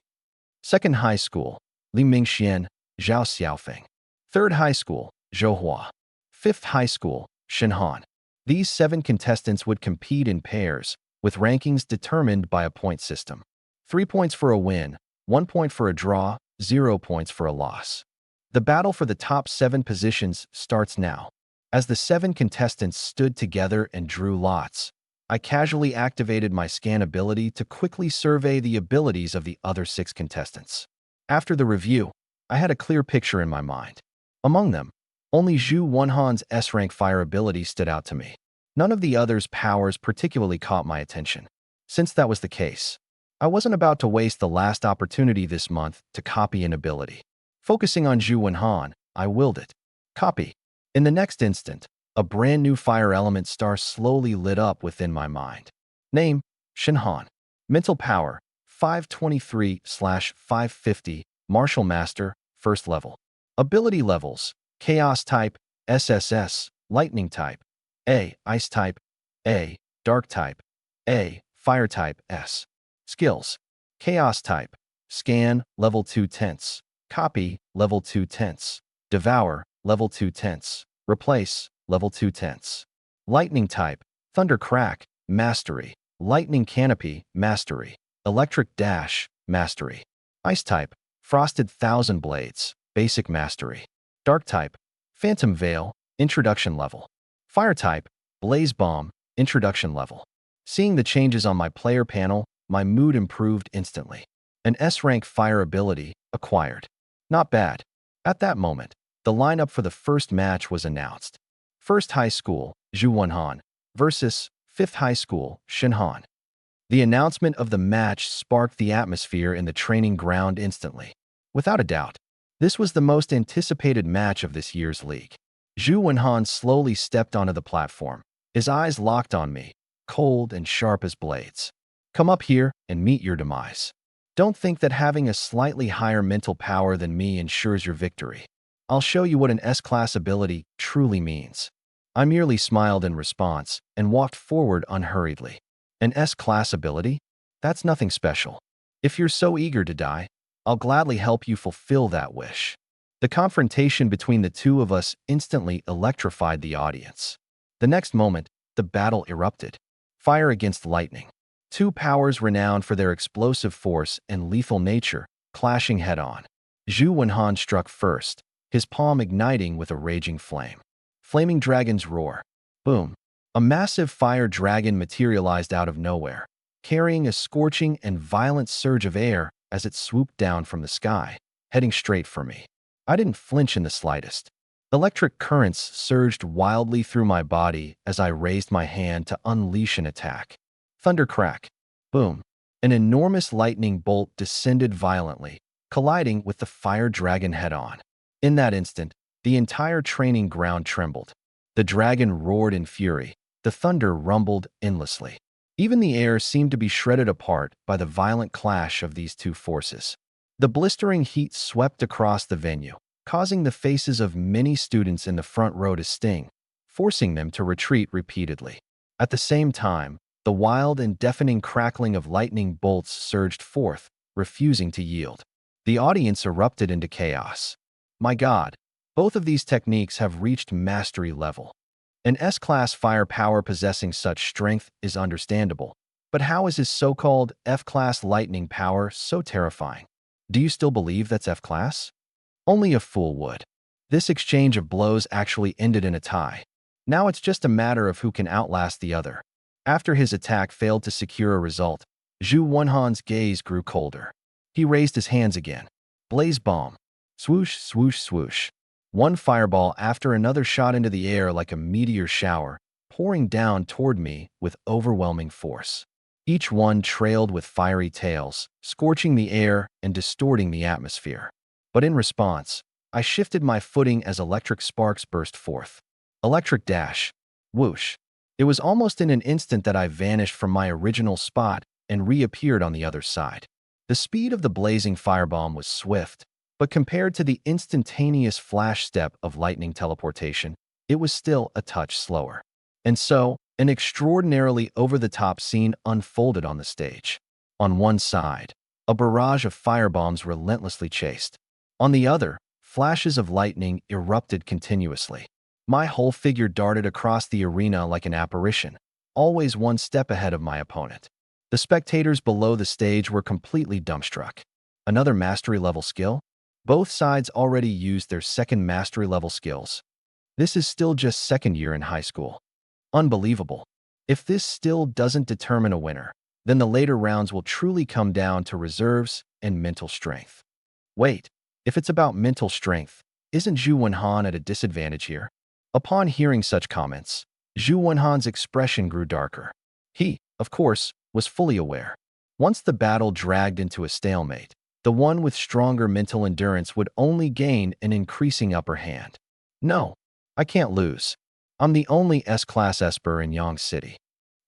Second High School, Li Mingxian, Zhao Xiaofeng. Third High School, Zhou Hua. Fifth High School, Shenhan. These 7 contestants would compete in pairs, with rankings determined by a point system. 3 points for a win, 1 point for a draw, 0 points for a loss. The battle for the top 7 positions starts now. As the 7 contestants stood together and drew lots, I casually activated my scan ability to quickly survey the abilities of the other 6 contestants. After the review, I had a clear picture in my mind. Among them, only Zhu Wenhan's S-rank fire ability stood out to me. None of the others' powers particularly caught my attention. Since that was the case, I wasn't about to waste the last opportunity this month to copy an ability. Focusing on Zhu Wenhan, I willed it. Copy. In the next instant, a brand new fire element star slowly lit up within my mind. Name, Shinhan. Mental power, 523/550, Martial Master, first level. Ability levels, Chaos type, SSS, Lightning type, A, Ice type, A, Dark type, A, Fire type, S. Skills, Chaos type, Scan, level 2 tense, Copy, level 2 tense, Devour, level 2 tense, Replace, level 2 tense. Lightning type, Thunder Crack, Mastery, Lightning Canopy, Mastery, Electric Dash, Mastery. Ice type, Frosted Thousand Blades, Basic Mastery. Dark type, Phantom Veil, Introduction level. Fire type, Blaze Bomb, Introduction level. Seeing the changes on my player panel, my mood improved instantly. An S-rank fire ability acquired. Not bad. At that moment, the lineup for the first match was announced. First High School, Zhu Wenhan, versus Fifth High School, Shinhan. The announcement of the match sparked the atmosphere in the training ground instantly. Without a doubt, this was the most anticipated match of this year's league. Zhu Wenhan slowly stepped onto the platform, his eyes locked on me, cold and sharp as blades. Come up here and meet your demise. Don't think that having a slightly higher mental power than me ensures your victory. I'll show you what an S-class ability truly means. I merely smiled in response and walked forward unhurriedly. An S-class ability? That's nothing special. If you're so eager to die, I'll gladly help you fulfill that wish. The confrontation between the two of us instantly electrified the audience. The next moment, the battle erupted. Fire against lightning. Two powers renowned for their explosive force and lethal nature, clashing head-on. Zhu Wenhan struck first, his palm igniting with a raging flame. Flaming Dragon's Roar. Boom. A massive fire dragon materialized out of nowhere, carrying a scorching and violent surge of air as it swooped down from the sky, heading straight for me. I didn't flinch in the slightest. Electric currents surged wildly through my body as I raised my hand to unleash an attack. Thunder crack. Boom. An enormous lightning bolt descended violently, colliding with the fire dragon head-on. In that instant, the entire training ground trembled. The dragon roared in fury. The thunder rumbled endlessly. Even the air seemed to be shredded apart by the violent clash of these two forces. The blistering heat swept across the venue, causing the faces of many students in the front row to sting, forcing them to retreat repeatedly. At the same time, the wild and deafening crackling of lightning bolts surged forth, refusing to yield. The audience erupted into chaos. My God, both of these techniques have reached mastery level. An S-class firepower possessing such strength is understandable, but how is his so-called F-class lightning power so terrifying? Do you still believe that's F-class? Only a fool would. This exchange of blows actually ended in a tie. Now it's just a matter of who can outlast the other. After his attack failed to secure a result, Zhu Wenhan's gaze grew colder. He raised his hands again. Blaze bomb. Swoosh, swoosh, swoosh. One fireball after another shot into the air like a meteor shower, pouring down toward me with overwhelming force. Each one trailed with fiery tails, scorching the air and distorting the atmosphere. But in response, I shifted my footing as electric sparks burst forth. Electric dash. Whoosh. It was almost in an instant that I vanished from my original spot and reappeared on the other side. The speed of the blazing firebomb was swift, but compared to the instantaneous flash step of lightning teleportation, it was still a touch slower. And so, an extraordinarily over-the-top scene unfolded on the stage. On one side, a barrage of firebombs relentlessly chased. On the other, flashes of lightning erupted continuously. My whole figure darted across the arena like an apparition, always one step ahead of my opponent. The spectators below the stage were completely dumbstruck. Another mastery-level skill? Both sides already used their second mastery-level skills. This is still just second year in high school. Unbelievable. If this still doesn't determine a winner, then the later rounds will truly come down to reserves and mental strength. Wait, If it's about mental strength, isn't Zhu Wenhan at a disadvantage here? Upon hearing such comments, Zhu Wenhan's expression grew darker. He, of course, was fully aware. Once the battle dragged into a stalemate, the one with stronger mental endurance would only gain an increasing upper hand. No, I can't lose. I'm the only S-class Esper in Yang City.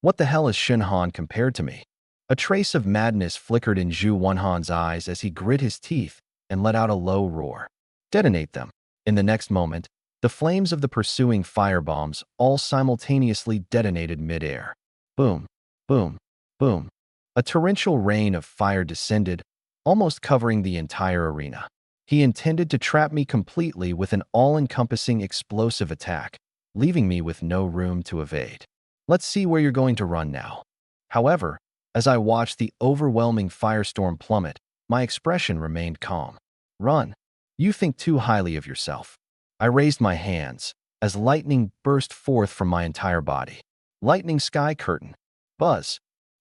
What the hell is Shenhan compared to me? A trace of madness flickered in Zhu Wenhan's eyes as he grit his teeth and let out a low roar. Detonate them. In the next moment, the flames of the pursuing firebombs all simultaneously detonated mid-air. Boom, boom, boom. A torrential rain of fire descended, almost covering the entire arena. He intended to trap me completely with an all-encompassing explosive attack, leaving me with no room to evade. Let's see where you're going to run now. However, as I watched the overwhelming firestorm plummet, my expression remained calm. Run. You think too highly of yourself. I raised my hands as lightning burst forth from my entire body. Lightning sky curtain. Buzz.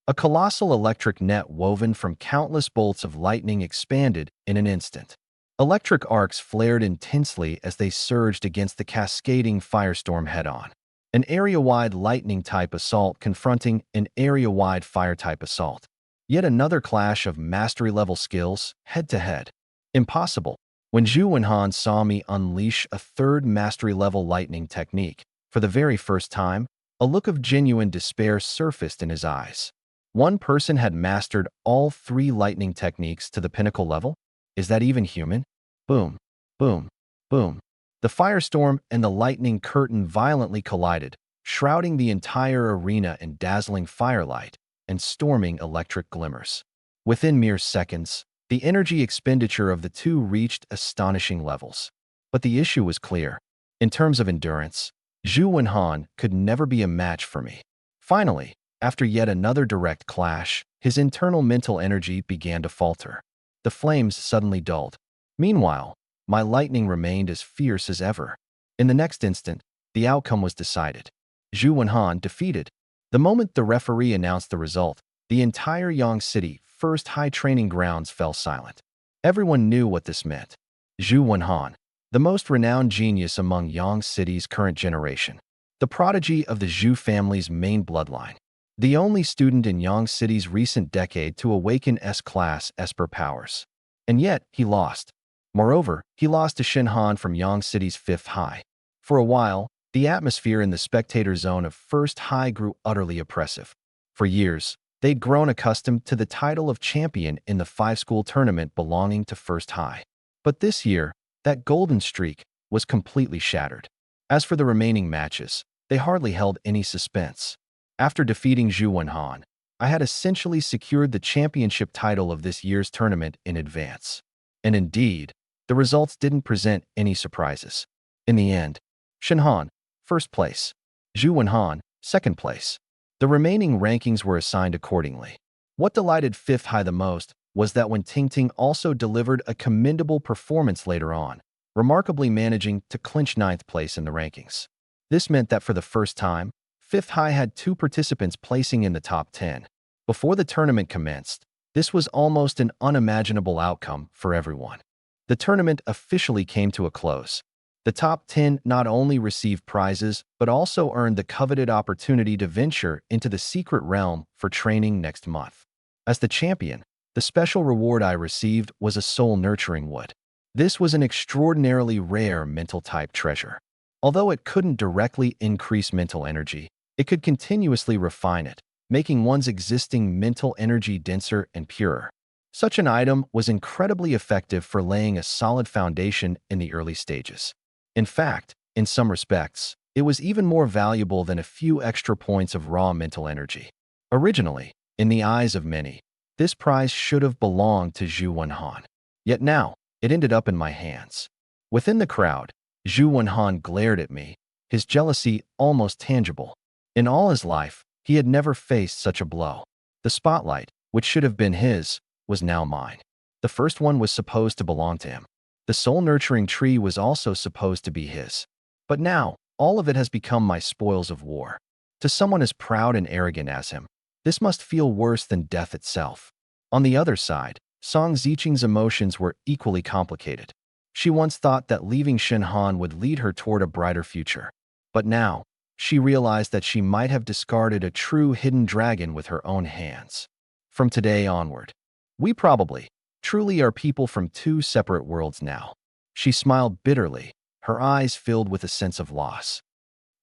A colossal electric net woven from countless bolts of lightning expanded in an instant. Electric arcs flared intensely as they surged against the cascading firestorm head-on. An area-wide lightning-type assault confronting an area-wide fire-type assault. Yet another clash of mastery-level skills, head-to-head. Impossible. When Zhu Wenhan saw me unleash a third mastery-level lightning technique, for the very first time, a look of genuine despair surfaced in his eyes. One person had mastered all three lightning techniques to the pinnacle level? Is that even human? Boom, boom, boom. The firestorm and the lightning curtain violently collided, shrouding the entire arena in dazzling firelight and storming electric glimmers. Within mere seconds, the energy expenditure of the two reached astonishing levels. But the issue was clear. In terms of endurance, Zhu Wenhan could never be a match for me. Finally, after yet another direct clash, his internal mental energy began to falter. The flames suddenly dulled. Meanwhile, my lightning remained as fierce as ever. In the next instant, the outcome was decided. Zhu Wenhan defeated. The moment the referee announced the result, the entire Yang City first high training grounds fell silent. Everyone knew what this meant. Zhu Wenhan, the most renowned genius among Yang City's current generation, the prodigy of the Zhu family's main bloodline, the only student in Yang City's recent decade to awaken S-class Esper powers. And yet, he lost. Moreover, he lost to Shenhan from Yang City's 5th high. For a while, the atmosphere in the spectator zone of 1st high grew utterly oppressive. For years, they'd grown accustomed to the title of champion in the 5-school tournament belonging to 1st high. But this year, that golden streak was completely shattered. As for the remaining matches, they hardly held any suspense. After defeating Zhu Wenhan, I had essentially secured the championship title of this year's tournament in advance. And indeed, the results didn't present any surprises. In the end, Shenhan, 1st place. Zhu Wenhan, 2nd place. The remaining rankings were assigned accordingly. What delighted 5th high the most was that when Ting also delivered a commendable performance later on, remarkably managing to clinch 9th place in the rankings. This meant that for the first time, 5th high had 2 participants placing in the top 10. Before the tournament commenced, this was almost an unimaginable outcome for everyone. The tournament officially came to a close. The top 10 not only received prizes, but also earned the coveted opportunity to venture into the secret realm for training next month. As the champion, the special reward I received was a soul-nurturing wood. This was an extraordinarily rare mental-type treasure. Although it couldn't directly increase mental energy, it could continuously refine it, making one's existing mental energy denser and purer. Such an item was incredibly effective for laying a solid foundation in the early stages. In fact, in some respects, it was even more valuable than a few extra points of raw mental energy. Originally, in the eyes of many, this prize should have belonged to Zhu Wenhan. Yet now, it ended up in my hands. Within the crowd, Zhu Wenhan glared at me, his jealousy almost tangible. In all his life, he had never faced such a blow. The spotlight, which should have been his, was now mine. The first one was supposed to belong to him. The soul-nurturing tree was also supposed to be his. But now, all of it has become my spoils of war. To someone as proud and arrogant as him, this must feel worse than death itself. On the other side, Song Ziqing's emotions were equally complicated. She once thought that leaving Shinhan would lead her toward a brighter future. But now, she realized that she might have discarded a true hidden dragon with her own hands. From today onward, we probably, truly are people from two separate worlds now. She smiled bitterly, her eyes filled with a sense of loss.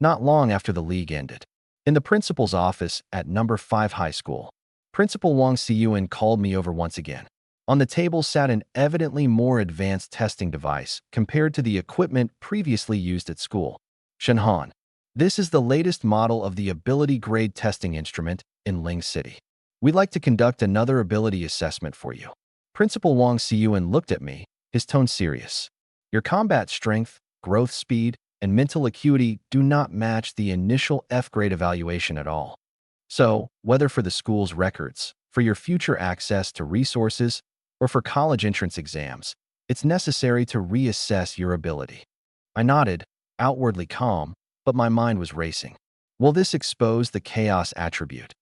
Not long after the league ended, in the principal's office at number 5 high school, Principal Wang Xiyuan called me over once again. On the table sat an evidently more advanced testing device compared to the equipment previously used at school. Shenhan, this is the latest model of the ability grade testing instrument in Ling City. We'd like to conduct another ability assessment for you. Principal Wang Xiyuan looked at me, his tone serious. Your combat strength, growth speed, and mental acuity do not match the initial F-grade evaluation at all. So, whether for the school's records, for your future access to resources, or for college entrance exams, it's necessary to reassess your ability. I nodded, outwardly calm, but my mind was racing. Will this expose the chaos attribute?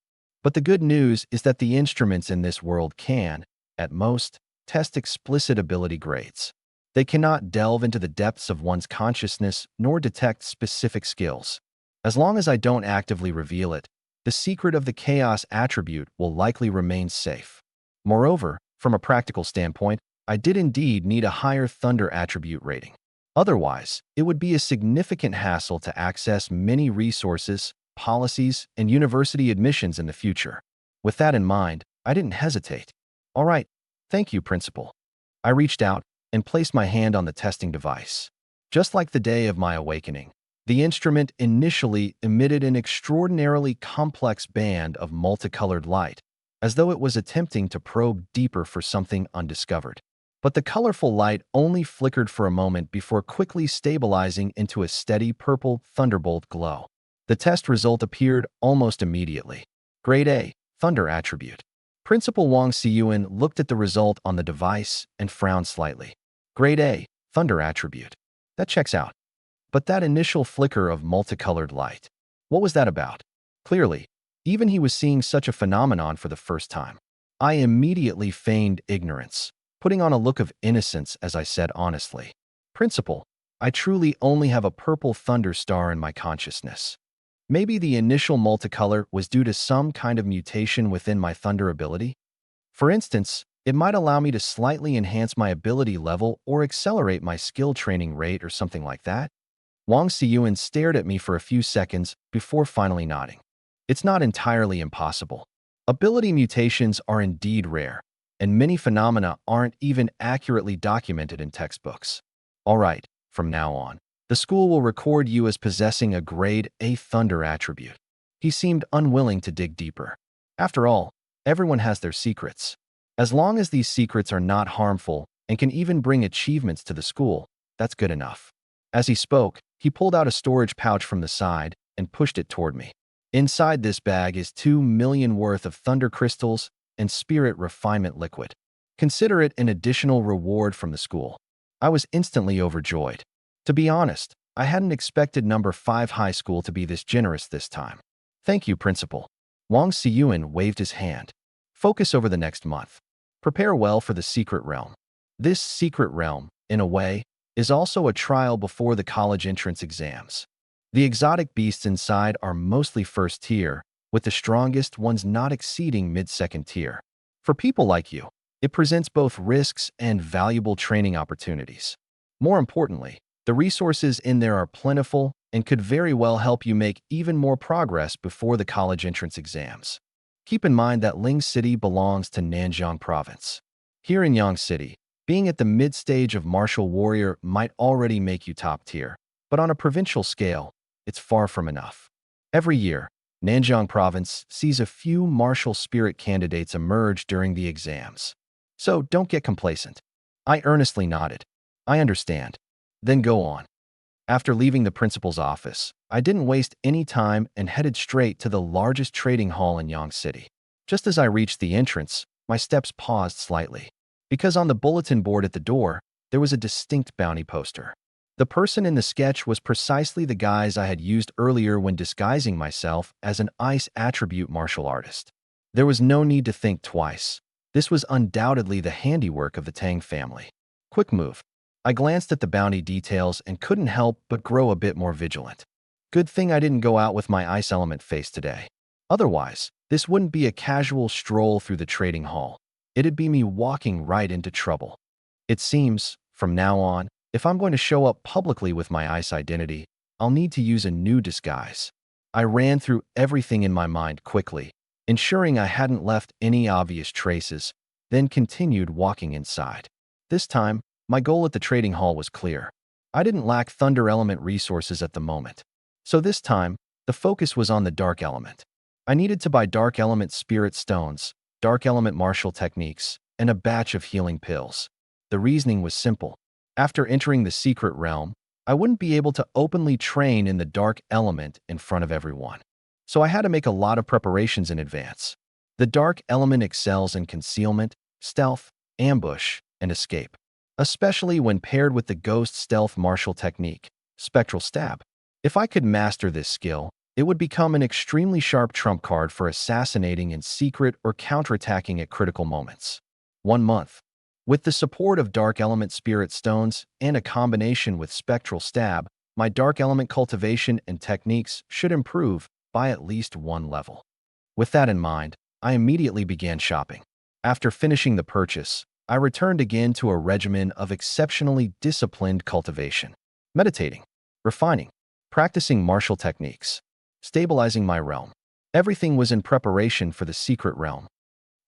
But the good news is that the instruments in this world can, at most, test explicit ability grades. They cannot delve into the depths of one's consciousness nor detect specific skills. As long as I don't actively reveal it, the secret of the chaos attribute will likely remain safe. Moreover, from a practical standpoint, I did indeed need a higher thunder attribute rating. Otherwise, it would be a significant hassle to access many resources, policies, and university admissions in the future. With that in mind, I didn't hesitate. All right, thank you, Principal. I reached out and placed my hand on the testing device. Just like the day of my awakening, the instrument initially emitted an extraordinarily complex band of multicolored light, as though it was attempting to probe deeper for something undiscovered. But the colorful light only flickered for a moment before quickly stabilizing into a steady purple thunderbolt glow. The test result appeared almost immediately. Grade A, Thunder Attribute. Principal Wang Xiyuan looked at the result on the device and frowned slightly. Grade A, Thunder Attribute. That checks out. But that initial flicker of multicolored light, what was that about? Clearly, even he was seeing such a phenomenon for the first time. I immediately feigned ignorance, putting on a look of innocence as I said honestly, Principal, I truly only have a purple thunder star in my consciousness. Maybe the initial multicolor was due to some kind of mutation within my thunder ability? For instance, it might allow me to slightly enhance my ability level or accelerate my skill training rate or something like that? Wang Xiyuan stared at me for a few seconds before finally nodding. It's not entirely impossible. Ability mutations are indeed rare, and many phenomena aren't even accurately documented in textbooks. All right, from now on, the school will record you as possessing a grade A thunder attribute. He seemed unwilling to dig deeper. After all, everyone has their secrets. As long as these secrets are not harmful and can even bring achievements to the school, that's good enough. As he spoke, he pulled out a storage pouch from the side and pushed it toward me. Inside this bag is 2 million worth of thunder crystals and spirit refinement liquid. Consider it an additional reward from the school. I was instantly overjoyed. To be honest, I hadn't expected number 5 high school to be this generous this time. Thank you, Principal. Wang Xiyuan waved his hand. Focus over the next month. Prepare well for the secret realm. This secret realm, in a way, is also a trial before the college entrance exams. The exotic beasts inside are mostly first tier, with the strongest ones not exceeding mid-second tier. For people like you, it presents both risks and valuable training opportunities. More importantly, the resources in there are plentiful and could very well help you make even more progress before the college entrance exams. Keep in mind that Ling City belongs to Nanjiang Province. Here in Yang City, being at the mid-stage of martial warrior might already make you top tier, but on a provincial scale, it's far from enough. Every year, Nanjiang Province sees a few martial spirit candidates emerge during the exams. So don't get complacent. I earnestly nodded. I understand. Then go on. After leaving the principal's office, I didn't waste any time and headed straight to the largest trading hall in Yang City. Just as I reached the entrance, my steps paused slightly, because on the bulletin board at the door, there was a distinct bounty poster. The person in the sketch was precisely the guise I had used earlier when disguising myself as an ice attribute martial artist. There was no need to think twice. This was undoubtedly the handiwork of the Tang family. Quick move. I glanced at the bounty details and couldn't help but grow a bit more vigilant. Good thing I didn't go out with my ice element face today. Otherwise, this wouldn't be a casual stroll through the trading hall. It'd be me walking right into trouble. It seems, from now on, if I'm going to show up publicly with my ice identity, I'll need to use a new disguise. I ran through everything in my mind quickly, ensuring I hadn't left any obvious traces, then continued walking inside. This time, my goal at the trading hall was clear. I didn't lack thunder element resources at the moment. So this time, the focus was on the dark element. I needed to buy dark element spirit stones, dark element martial techniques, and a batch of healing pills. The reasoning was simple. After entering the secret realm, I wouldn't be able to openly train in the dark element in front of everyone. So I had to make a lot of preparations in advance. The dark element excels in concealment, stealth, ambush, and escape, especially when paired with the ghost stealth martial technique, spectral stab. If I could master this skill, it would become an extremely sharp trump card for assassinating in secret or counterattacking at critical moments. 1 month. With the support of Dark Element Spirit Stones and a combination with Spectral Stab, my Dark Element cultivation and techniques should improve by at least 1 level. With that in mind, I immediately began shopping. After finishing the purchase, I returned again to a regimen of exceptionally disciplined cultivation, meditating, refining, practicing martial techniques, stabilizing my realm. Everything was in preparation for the secret realm.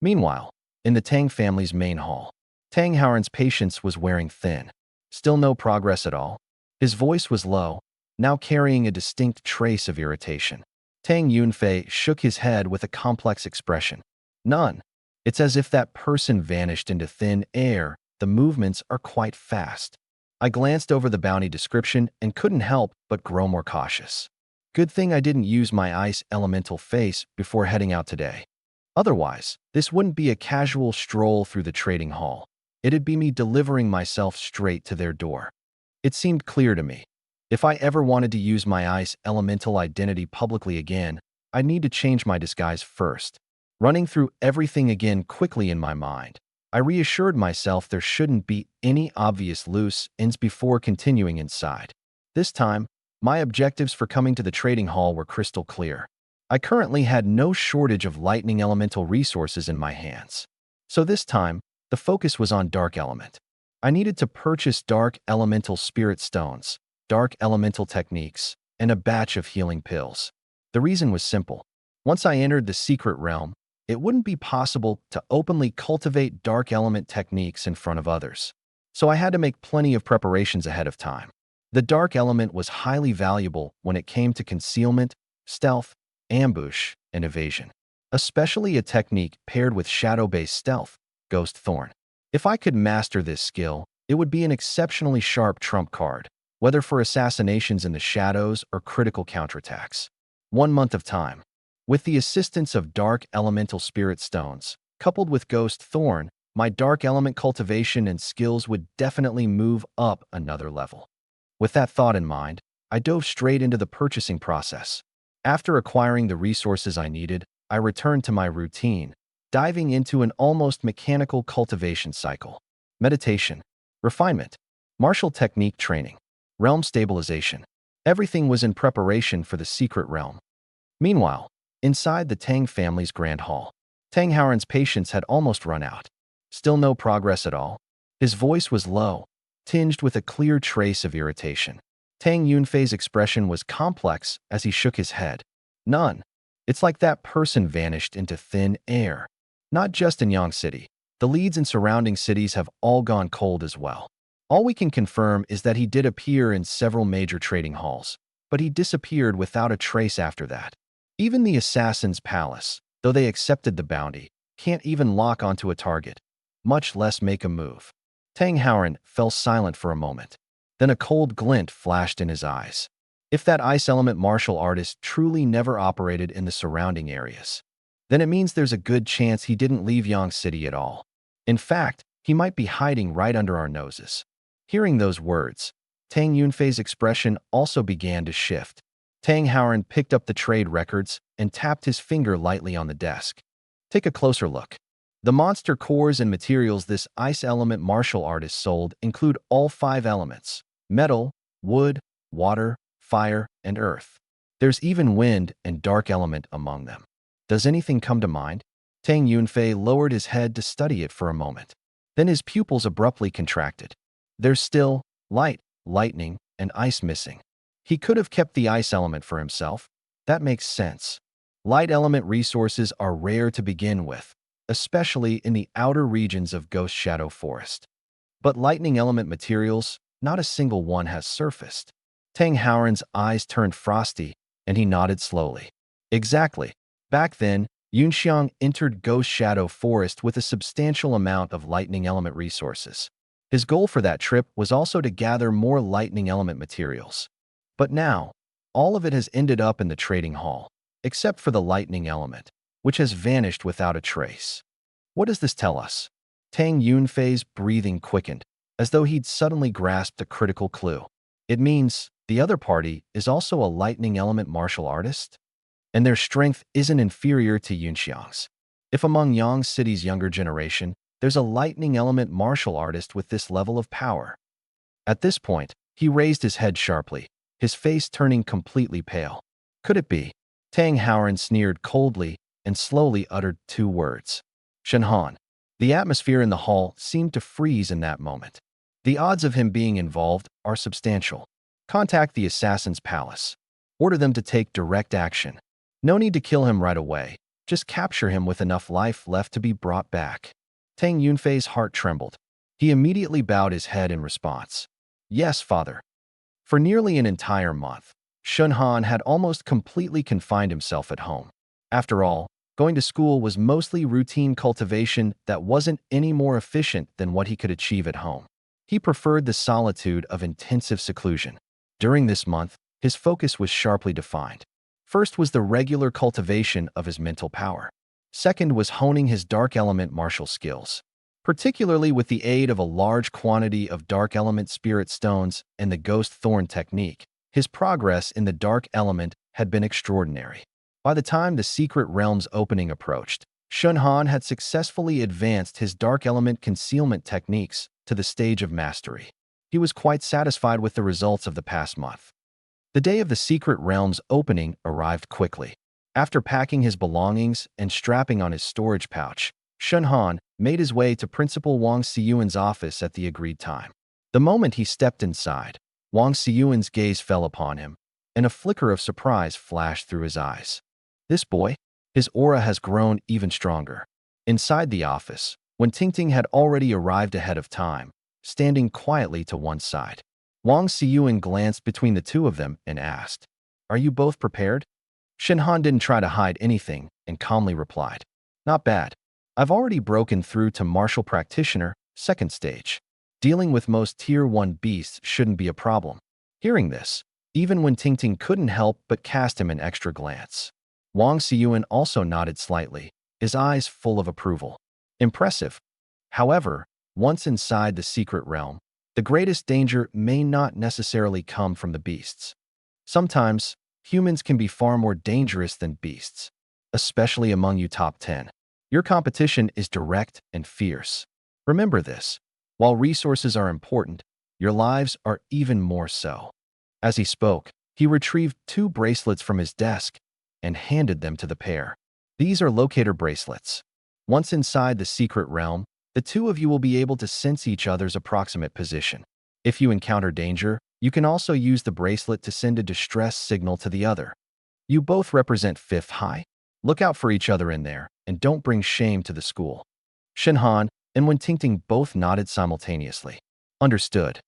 Meanwhile, in the Tang family's main hall, Tang Haoran's patience was wearing thin. Still no progress at all. His voice was low, now carrying a distinct trace of irritation. Tang Yunfei shook his head with a complex expression. None. It's as if that person vanished into thin air. The movements are quite fast. I glanced over the bounty description and couldn't help but grow more cautious. Good thing I didn't use my ice elemental face before heading out today. Otherwise, this wouldn't be a casual stroll through the trading hall. It'd be me delivering myself straight to their door. It seemed clear to me. If I ever wanted to use my ice elemental identity publicly again, I'd need to change my disguise first. Running through everything again quickly in my mind, I reassured myself there shouldn't be any obvious loose ends before continuing inside. This time, my objectives for coming to the trading hall were crystal clear. I currently had no shortage of lightning elemental resources in my hands. So this time, the focus was on dark element. I needed to purchase dark elemental spirit stones, dark elemental techniques, and a batch of healing pills. The reason was simple. Once I entered the secret realm, it wouldn't be possible to openly cultivate dark element techniques in front of others. So I had to make plenty of preparations ahead of time. The dark element was highly valuable when it came to concealment, stealth, ambush, and evasion, especially a technique paired with shadow-based stealth, Ghost Thorn. If I could master this skill, it would be an exceptionally sharp trump card, whether for assassinations in the shadows or critical counterattacks. 1 month of time. With the assistance of dark elemental spirit stones, coupled with Ghost Thorn, my dark element cultivation and skills would definitely move up another level. With that thought in mind, I dove straight into the purchasing process. After acquiring the resources I needed, I returned to my routine, diving into an almost mechanical cultivation cycle. Meditation, refinement, martial technique training, realm stabilization. Everything was in preparation for the secret realm. Meanwhile, inside the Tang family's grand hall, Tang Haoran's patience had almost run out. Still no progress at all. His voice was low, tinged with a clear trace of irritation. Tang Yunfei's expression was complex as he shook his head. None. It's like that person vanished into thin air. Not just in Yang City. The leads in surrounding cities have all gone cold as well. All we can confirm is that he did appear in several major trading halls, but he disappeared without a trace after that. Even the Assassin's Palace, though they accepted the bounty, can't even lock onto a target, much less make a move. Tang Haoran fell silent for a moment. Then a cold glint flashed in his eyes. If that ice element martial artist truly never operated in the surrounding areas, then it means there's a good chance he didn't leave Yang City at all. In fact, he might be hiding right under our noses. Hearing those words, Tang Yunfei's expression also began to shift. Tang Haoran picked up the trade records and tapped his finger lightly on the desk. Take a closer look. The monster cores and materials this ice element martial artist sold include all 5 elements: metal, wood, water, fire, and earth. There's even wind and dark element among them. Does anything come to mind? Tang Yunfei lowered his head to study it for a moment. Then his pupils abruptly contracted. There's still light, lightning, and ice missing. He could have kept the ice element for himself. That makes sense. Light element resources are rare to begin with, especially in the outer regions of Ghost Shadow Forest. But lightning element materials, not a single one has surfaced. Tang Howren's eyes turned frosty, and he nodded slowly. Exactly. Back then, Yunxiang entered Ghost Shadow Forest with a substantial amount of lightning element resources. His goal for that trip was also to gather more lightning element materials. But now, all of it has ended up in the trading hall, except for the lightning element, which has vanished without a trace. What does this tell us? Tang Yunfei's breathing quickened, as though he'd suddenly grasped a critical clue. It means the other party is also a lightning element martial artist, and their strength isn't inferior to Yunxiang's. If among Yang City's younger generation, there's a lightning element martial artist with this level of power. At this point, he raised his head sharply, his face turning completely pale. Could it be? Tang Howren sneered coldly and slowly uttered 2 words. Shenhan. The atmosphere in the hall seemed to freeze in that moment. The odds of him being involved are substantial. Contact the Assassin's Palace. Order them to take direct action. No need to kill him right away. Just capture him with enough life left to be brought back. Tang Yunfei's heart trembled. He immediately bowed his head in response. Yes, father. For nearly an entire month, Shenhan had almost completely confined himself at home. After all, going to school was mostly routine cultivation that wasn't any more efficient than what he could achieve at home. He preferred the solitude of intensive seclusion. During this month, his focus was sharply defined. First was the regular cultivation of his mental power. Second was honing his dark element martial skills, particularly with the aid of a large quantity of dark element spirit stones and the ghost thorn technique. His progress in the dark element had been extraordinary. By the time the secret realm's opening approached, Shenhan had successfully advanced his dark element concealment techniques to the stage of mastery. He was quite satisfied with the results of the past month. The day of the secret realm's opening arrived quickly. After packing his belongings and strapping on his storage pouch, Shenhan made his way to Principal Wang Xiyuan's office at the agreed time. The moment he stepped inside, Wang Xiyuan's gaze fell upon him, and a flicker of surprise flashed through his eyes. This boy? His aura has grown even stronger. Inside the office, when Tingting had already arrived ahead of time, standing quietly to one side, Wang Xiyuan glanced between the two of them and asked, "Are you both prepared?" Shenhan didn't try to hide anything and calmly replied, "Not bad. I've already broken through to Martial Practitioner, 2nd stage. Dealing with most Tier 1 beasts shouldn't be a problem." Hearing this, even when Tingting couldn't help but cast him an extra glance, Wang Xiyuan also nodded slightly, his eyes full of approval. Impressive. However, once inside the secret realm, the greatest danger may not necessarily come from the beasts. Sometimes, humans can be far more dangerous than beasts, especially among you top 10. Your competition is direct and fierce. Remember this. While resources are important, your lives are even more so. As he spoke, he retrieved 2 bracelets from his desk and handed them to the pair. These are locator bracelets. Once inside the secret realm, the two of you will be able to sense each other's approximate position. If you encounter danger, you can also use the bracelet to send a distress signal to the other. You both represent 5th high. Look out for each other in there, and don't bring shame to the school. Shenhan and Wen Tingting both nodded simultaneously. Understood.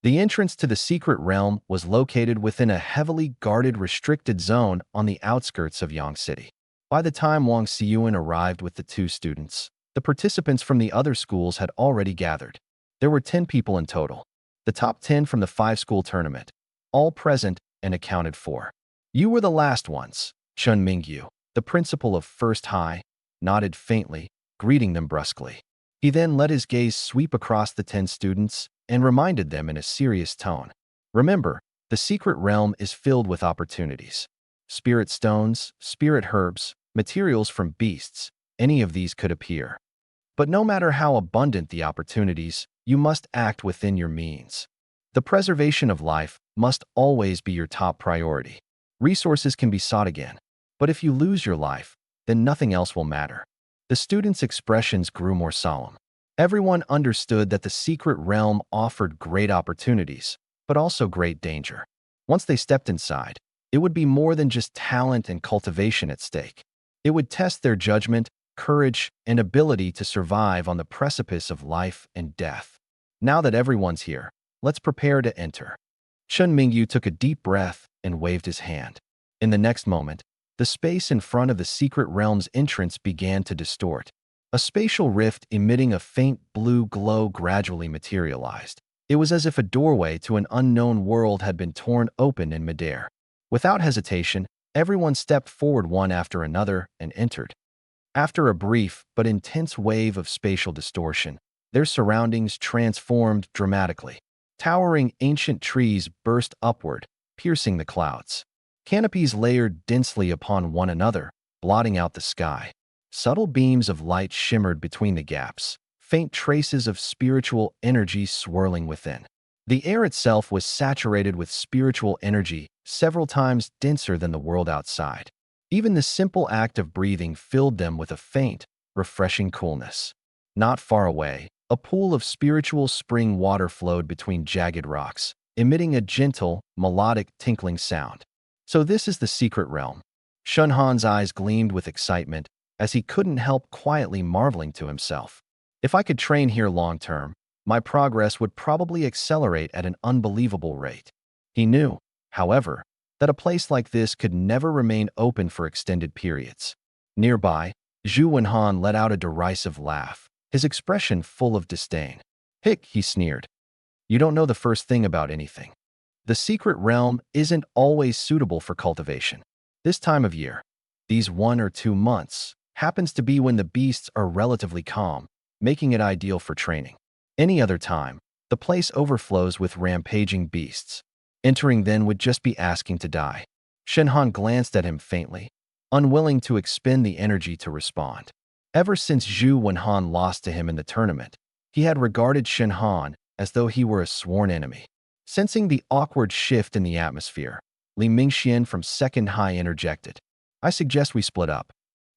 The entrance to the secret realm was located within a heavily guarded restricted zone on the outskirts of Yang City. By the time Wang Xiyuan arrived with the 2 students, the participants from the other schools had already gathered. There were 10 people in total, the top 10 from the 5-school tournament, all present and accounted for. You were the last ones. Chun Mingyu, the principal of 1st High, nodded faintly, greeting them brusquely. He then let his gaze sweep across the 10 students and reminded them in a serious tone. Remember, the secret realm is filled with opportunities. Spirit stones, spirit herbs, materials from beasts, any of these could appear. But no matter how abundant the opportunities, you must act within your means. The preservation of life must always be your top priority. Resources can be sought again, but if you lose your life, then nothing else will matter. The students' expressions grew more solemn. Everyone understood that the secret realm offered great opportunities, but also great danger. Once they stepped inside, it would be more than just talent and cultivation at stake. It would test their judgment, courage, and ability to survive on the precipice of life and death. Now that everyone's here, let's prepare to enter. Chen Mingyu took a deep breath and waved his hand. In the next moment, the space in front of the secret realm's entrance began to distort. A spatial rift emitting a faint blue glow gradually materialized. It was as if a doorway to an unknown world had been torn open in midair. Without hesitation, everyone stepped forward one after another and entered. After a brief but intense wave of spatial distortion, their surroundings transformed dramatically. Towering ancient trees burst upward, piercing the clouds. Canopies layered densely upon one another, blotting out the sky. Subtle beams of light shimmered between the gaps, faint traces of spiritual energy swirling within. The air itself was saturated with spiritual energy, several times denser than the world outside. Even the simple act of breathing filled them with a faint, refreshing coolness. Not far away, a pool of spiritual spring water flowed between jagged rocks, emitting a gentle, melodic, tinkling sound. So this is the secret realm. Shun Han's eyes gleamed with excitement, as he couldn't help quietly marveling to himself. If I could train here long-term, my progress would probably accelerate at an unbelievable rate. He knew, however, that a place like this could never remain open for extended periods. Nearby, Zhu Wenhan let out a derisive laugh, his expression full of disdain. "Hick," he sneered. "You don't know the first thing about anything. The secret realm isn't always suitable for cultivation. This time of year, these 1 or 2 months, happens to be when the beasts are relatively calm, making it ideal for training. Any other time, the place overflows with rampaging beasts. Entering then would just be asking to die." Shenhan glanced at him faintly, unwilling to expend the energy to respond. Ever since Zhu Wenhan lost to him in the tournament, he had regarded Shenhan as though he were a sworn enemy. Sensing the awkward shift in the atmosphere, Li Mingxian from Second High interjected. "I suggest we split up.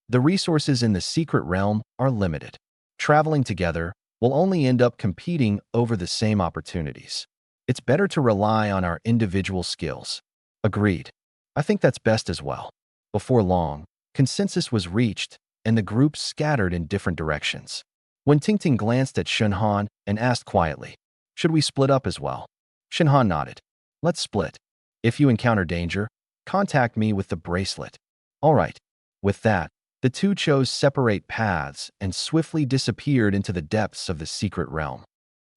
The resources in the secret realm are limited. Traveling together, we'll only end up competing over the same opportunities. It's better to rely on our individual skills." "Agreed. I think that's best as well." Before long, consensus was reached, and the group scattered in different directions. When Tingting glanced at Shenhan and asked quietly, "Should we split up as well?" Shenhan nodded. "Let's split. If you encounter danger, contact me with the bracelet." "All right." With that, the two chose separate paths and swiftly disappeared into the depths of the secret realm.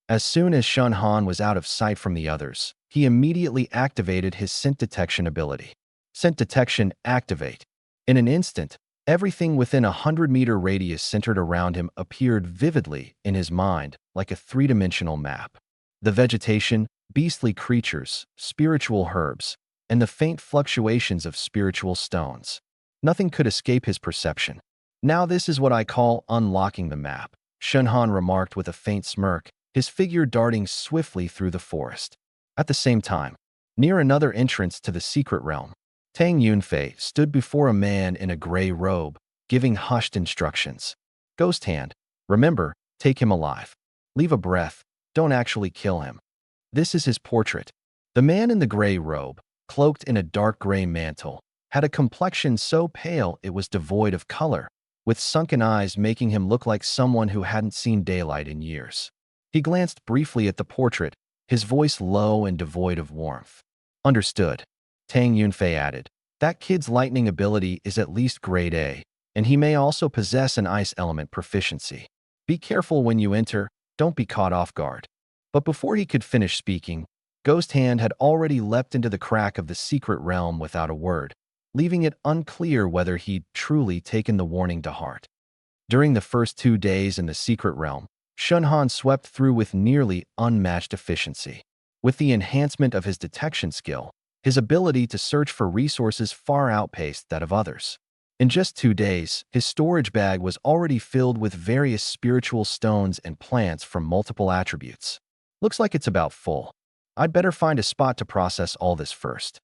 As soon as Shun Han was out of sight from the others, he immediately activated his scent detection ability. Scent detection activate. In an instant, everything within a 100-meter radius centered around him appeared vividly in his mind like a three-dimensional map. The vegetation, beastly creatures, spiritual herbs, and the faint fluctuations of spiritual stones. Nothing could escape his perception. "Now this is what I call unlocking the map," Shun Han remarked with a faint smirk, his figure darting swiftly through the forest. At the same time, near another entrance to the secret realm, Tang Yunfei stood before a man in a gray robe, giving hushed instructions. "Ghost Hand, remember, take him alive. Leave a breath, don't actually kill him." This is his portrait. The man in the gray robe, cloaked in a dark gray mantle, had a complexion so pale it was devoid of color, with sunken eyes making him look like someone who hadn't seen daylight in years. He glanced briefly at the portrait, his voice low and devoid of warmth. "Understood," Tang Yunfei added. "That kid's lightning ability is at least grade A, and he may also possess an ice element proficiency. Be careful when you enter, don't be caught off guard." But before he could finish speaking, Ghost Hand had already leapt into the crack of the secret realm without a word, leaving it unclear whether he'd truly taken the warning to heart. During the first 2 days in the secret realm, Shun Han swept through with nearly unmatched efficiency. With the enhancement of his detection skill, his ability to search for resources far outpaced that of others. In just 2 days, his storage bag was already filled with various spiritual stones and plants from multiple attributes. Looks like it's about full. I'd better find a spot to process all this first.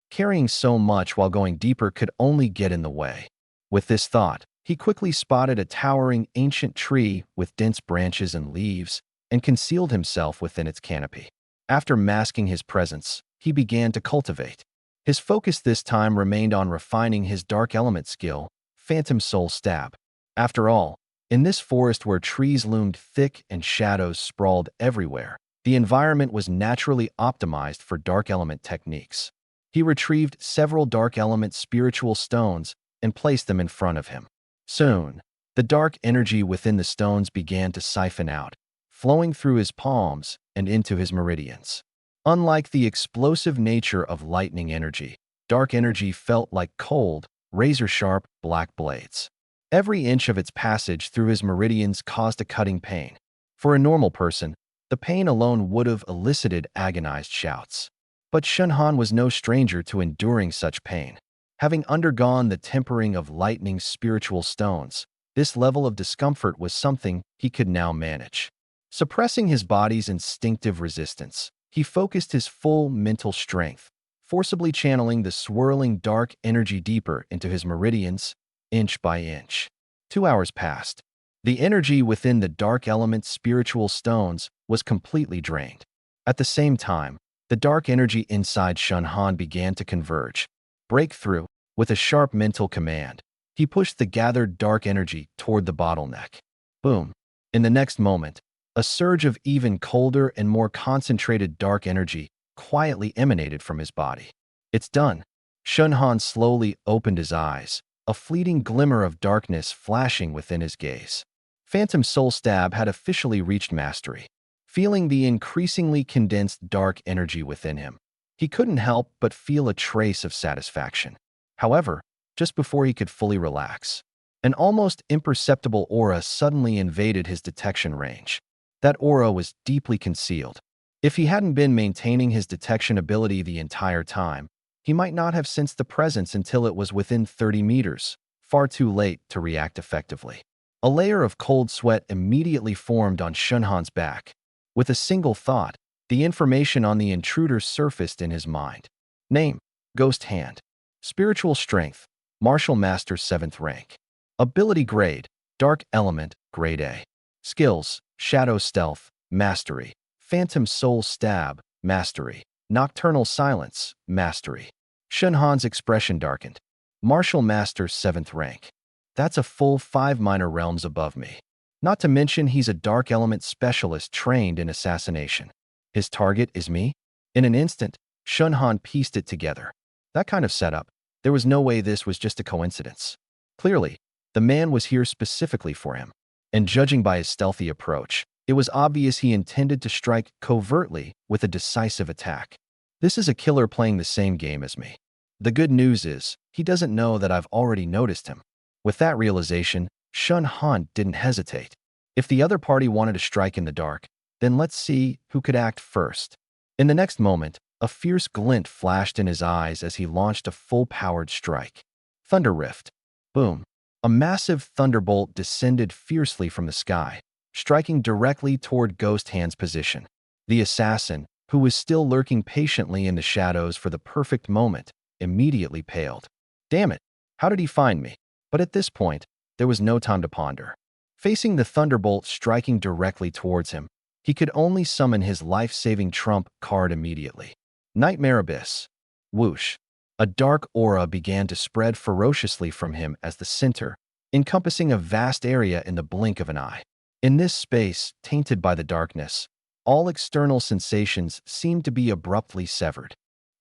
Carrying so much while going deeper could only get in the way. With this thought, he quickly spotted a towering ancient tree with dense branches and leaves and concealed himself within its canopy. After masking his presence, he began to cultivate. His focus this time remained on refining his dark element skill, Phantom Soul Stab. After all, in this forest where trees loomed thick and shadows sprawled everywhere, the environment was naturally optimized for dark element techniques. He retrieved several dark element spiritual stones and placed them in front of him. Soon, the dark energy within the stones began to siphon out, flowing through his palms and into his meridians. Unlike the explosive nature of lightning energy, dark energy felt like cold, razor-sharp black blades. Every inch of its passage through his meridians caused a cutting pain. For a normal person, the pain alone would have elicited agonized shouts. But Shunhan was no stranger to enduring such pain. Having undergone the tempering of lightning's spiritual stones, this level of discomfort was something he could now manage. Suppressing his body's instinctive resistance, he focused his full mental strength, forcibly channeling the swirling dark energy deeper into his meridians, inch by inch. 2 hours passed. The energy within the dark element spiritual stones was completely drained. At the same time, the dark energy inside Shunhan began to converge. Breakthrough, with a sharp mental command, he pushed the gathered dark energy toward the bottleneck. Boom. In the next moment, a surge of even colder and more concentrated dark energy quietly emanated from his body. It's done. Shunhan slowly opened his eyes, a fleeting glimmer of darkness flashing within his gaze. Phantom Soul Stab had officially reached mastery. Feeling the increasingly condensed dark energy within him, he couldn't help but feel a trace of satisfaction. However, just before he could fully relax, an almost imperceptible aura suddenly invaded his detection range. That aura was deeply concealed. If he hadn't been maintaining his detection ability the entire time, he might not have sensed the presence until it was within 30 meters, far too late to react effectively. A layer of cold sweat immediately formed on Shunhan's back. With a single thought, the information on the intruder surfaced in his mind. Name: Ghost Hand. Spiritual Strength: Martial Master 7th rank. Ability Grade: Dark Element, Grade A. Skills: Shadow Stealth, Mastery. Phantom Soul Stab, Mastery. Nocturnal Silence, Mastery. Shunhan's expression darkened. Martial Master 7th rank. That's a full 5 minor realms above me. Not to mention he's a dark element specialist trained in assassination. His target is me? In an instant, Shunhan pieced it together. That kind of setup, there was no way this was just a coincidence. Clearly, the man was here specifically for him. And judging by his stealthy approach, it was obvious he intended to strike covertly with a decisive attack. This is a killer playing the same game as me. The good news is, he doesn't know that I've already noticed him. With that realization, Shunhan didn't hesitate. If the other party wanted to strike in the dark, then let's see who could act first. In the next moment, a fierce glint flashed in his eyes as he launched a full-powered strike. Thunder Rift. Boom. A massive thunderbolt descended fiercely from the sky, striking directly toward Ghost Hand's position. The assassin, who was still lurking patiently in the shadows for the perfect moment, immediately paled. Damn it, how did he find me? But at this point, there was no time to ponder. Facing the thunderbolt striking directly towards him, he could only summon his life-saving trump card immediately. Nightmare Abyss. Whoosh. A dark aura began to spread ferociously from him as the center, encompassing a vast area in the blink of an eye. In this space, tainted by the darkness, all external sensations seemed to be abruptly severed.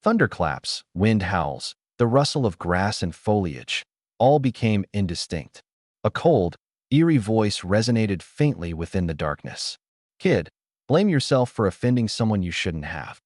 Thunderclaps, wind howls, the rustle of grass and foliage, all became indistinct. A cold, eerie voice resonated faintly within the darkness. Kid, blame yourself for offending someone you shouldn't have.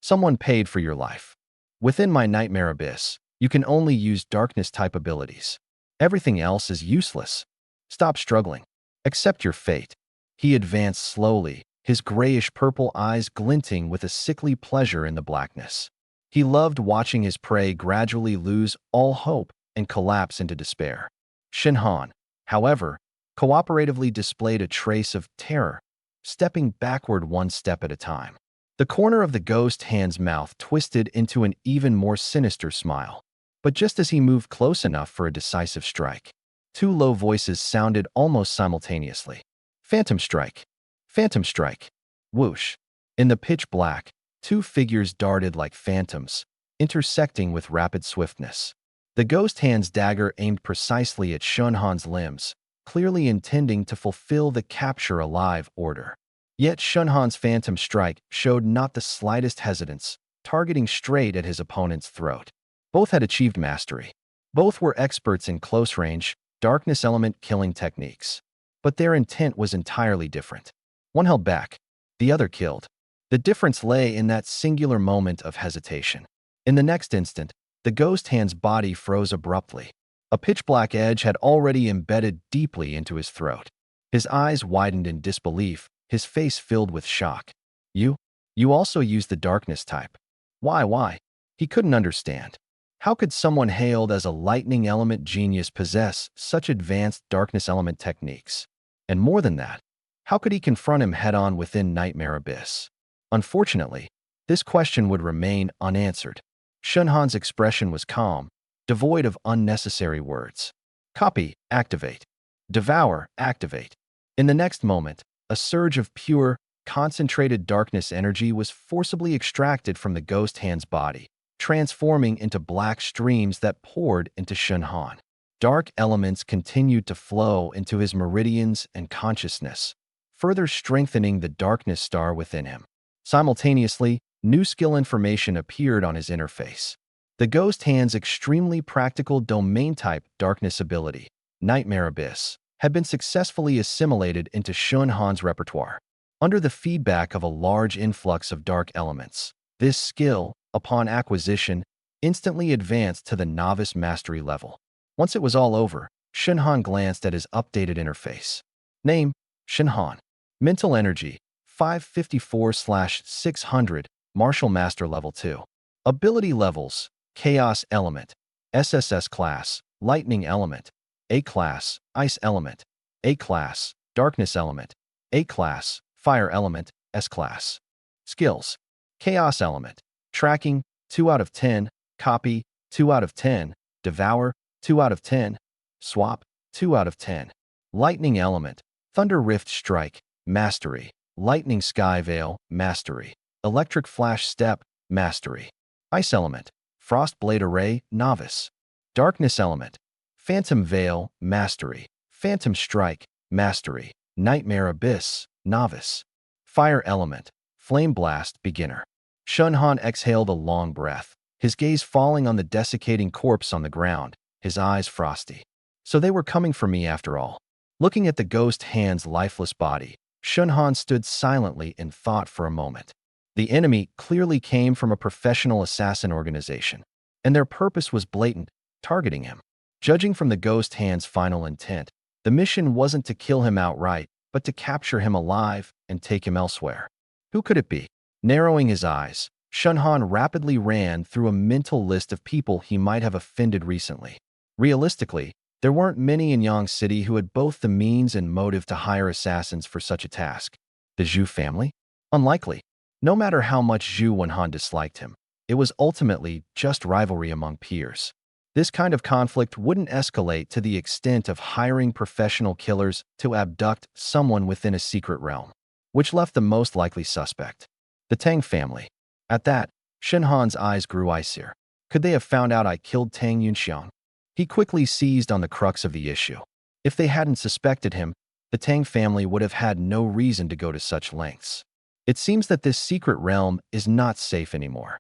Someone paid for your life. Within my Nightmare Abyss, you can only use darkness-type abilities. Everything else is useless. Stop struggling. Accept your fate. He advanced slowly, his grayish-purple eyes glinting with a sickly pleasure in the blackness. He loved watching his prey gradually lose all hope and collapse into despair. Shinhan, however, cooperatively displayed a trace of terror, stepping backward one step at a time. The corner of the ghost hand's mouth twisted into an even more sinister smile. But just as he moved close enough for a decisive strike, two low voices sounded almost simultaneously. Phantom strike! Phantom strike! Whoosh! In the pitch black, two figures darted like phantoms, intersecting with rapid swiftness. The ghost hand's dagger aimed precisely at Shunhan's limbs, clearly intending to fulfill the capture alive order. Yet Shunhan's phantom strike showed not the slightest hesitance, targeting straight at his opponent's throat. Both had achieved mastery. Both were experts in close-range, darkness element killing techniques. But their intent was entirely different. One held back, the other killed. The difference lay in that singular moment of hesitation. In the next instant, the ghost hand's body froze abruptly. A pitch-black edge had already embedded deeply into his throat. His eyes widened in disbelief, his face filled with shock. You also used the darkness type. Why? He couldn't understand. How could someone hailed as a lightning element genius possess such advanced darkness element techniques? And more than that, how could he confront him head-on within Nightmare Abyss? Unfortunately, this question would remain unanswered. Shunhan's expression was calm, devoid of unnecessary words. Copy, activate. Devour, activate. In the next moment, a surge of pure, concentrated darkness energy was forcibly extracted from the ghost hand's body, transforming into black streams that poured into Shunhan. Dark elements continued to flow into his meridians and consciousness, further strengthening the darkness star within him. Simultaneously, new skill information appeared on his interface. The ghost hand's extremely practical domain-type darkness ability, Nightmare Abyss, had been successfully assimilated into Shunhan's repertoire. Under the feedback of a large influx of dark elements, this skill, upon acquisition, instantly advanced to the novice mastery level. Once it was all over, Shunhan glanced at his updated interface. Name, Shunhan. Mental energy, 554/600, Martial Master Level 2. Ability levels, Chaos Element, SSS Class, Lightning Element, A Class, Ice Element, A Class, Darkness Element, A Class, Fire Element, S Class. Skills, Chaos Element, Tracking, 2 out of 10, Copy, 2 out of 10, Devour, 2 out of 10, Swap, 2 out of 10. Lightning Element, Thunder Rift Strike, Mastery, Lightning Sky Veil, Mastery, Electric Flash Step, Mastery. Ice Element, Frost Blade Array, Novice. Darkness Element, Phantom Veil, Mastery, Phantom Strike, Mastery, Nightmare Abyss, Novice. Fire Element, Flame Blast, Beginner. Shunhan exhaled a long breath, his gaze falling on the desiccating corpse on the ground, his eyes frosty. So they were coming for me after all. Looking at the ghost hand's lifeless body, Shunhan stood silently in thought for a moment. The enemy clearly came from a professional assassin organization, and their purpose was blatant, targeting him. Judging from the ghost hand's final intent, the mission wasn't to kill him outright, but to capture him alive and take him elsewhere. Who could it be? Narrowing his eyes, Shunhan rapidly ran through a mental list of people he might have offended recently. Realistically, there weren't many in Yang City who had both the means and motive to hire assassins for such a task. The Zhu family? Unlikely. No matter how much Zhu Wenhan disliked him, it was ultimately just rivalry among peers. This kind of conflict wouldn't escalate to the extent of hiring professional killers to abduct someone within a secret realm, which left the most likely suspect, the Tang family. At that, Shunhan's eyes grew icier. Could they have found out I killed Tang Yunxiang? He quickly seized on the crux of the issue. If they hadn't suspected him, the Tang family would have had no reason to go to such lengths. It seems that this secret realm is not safe anymore.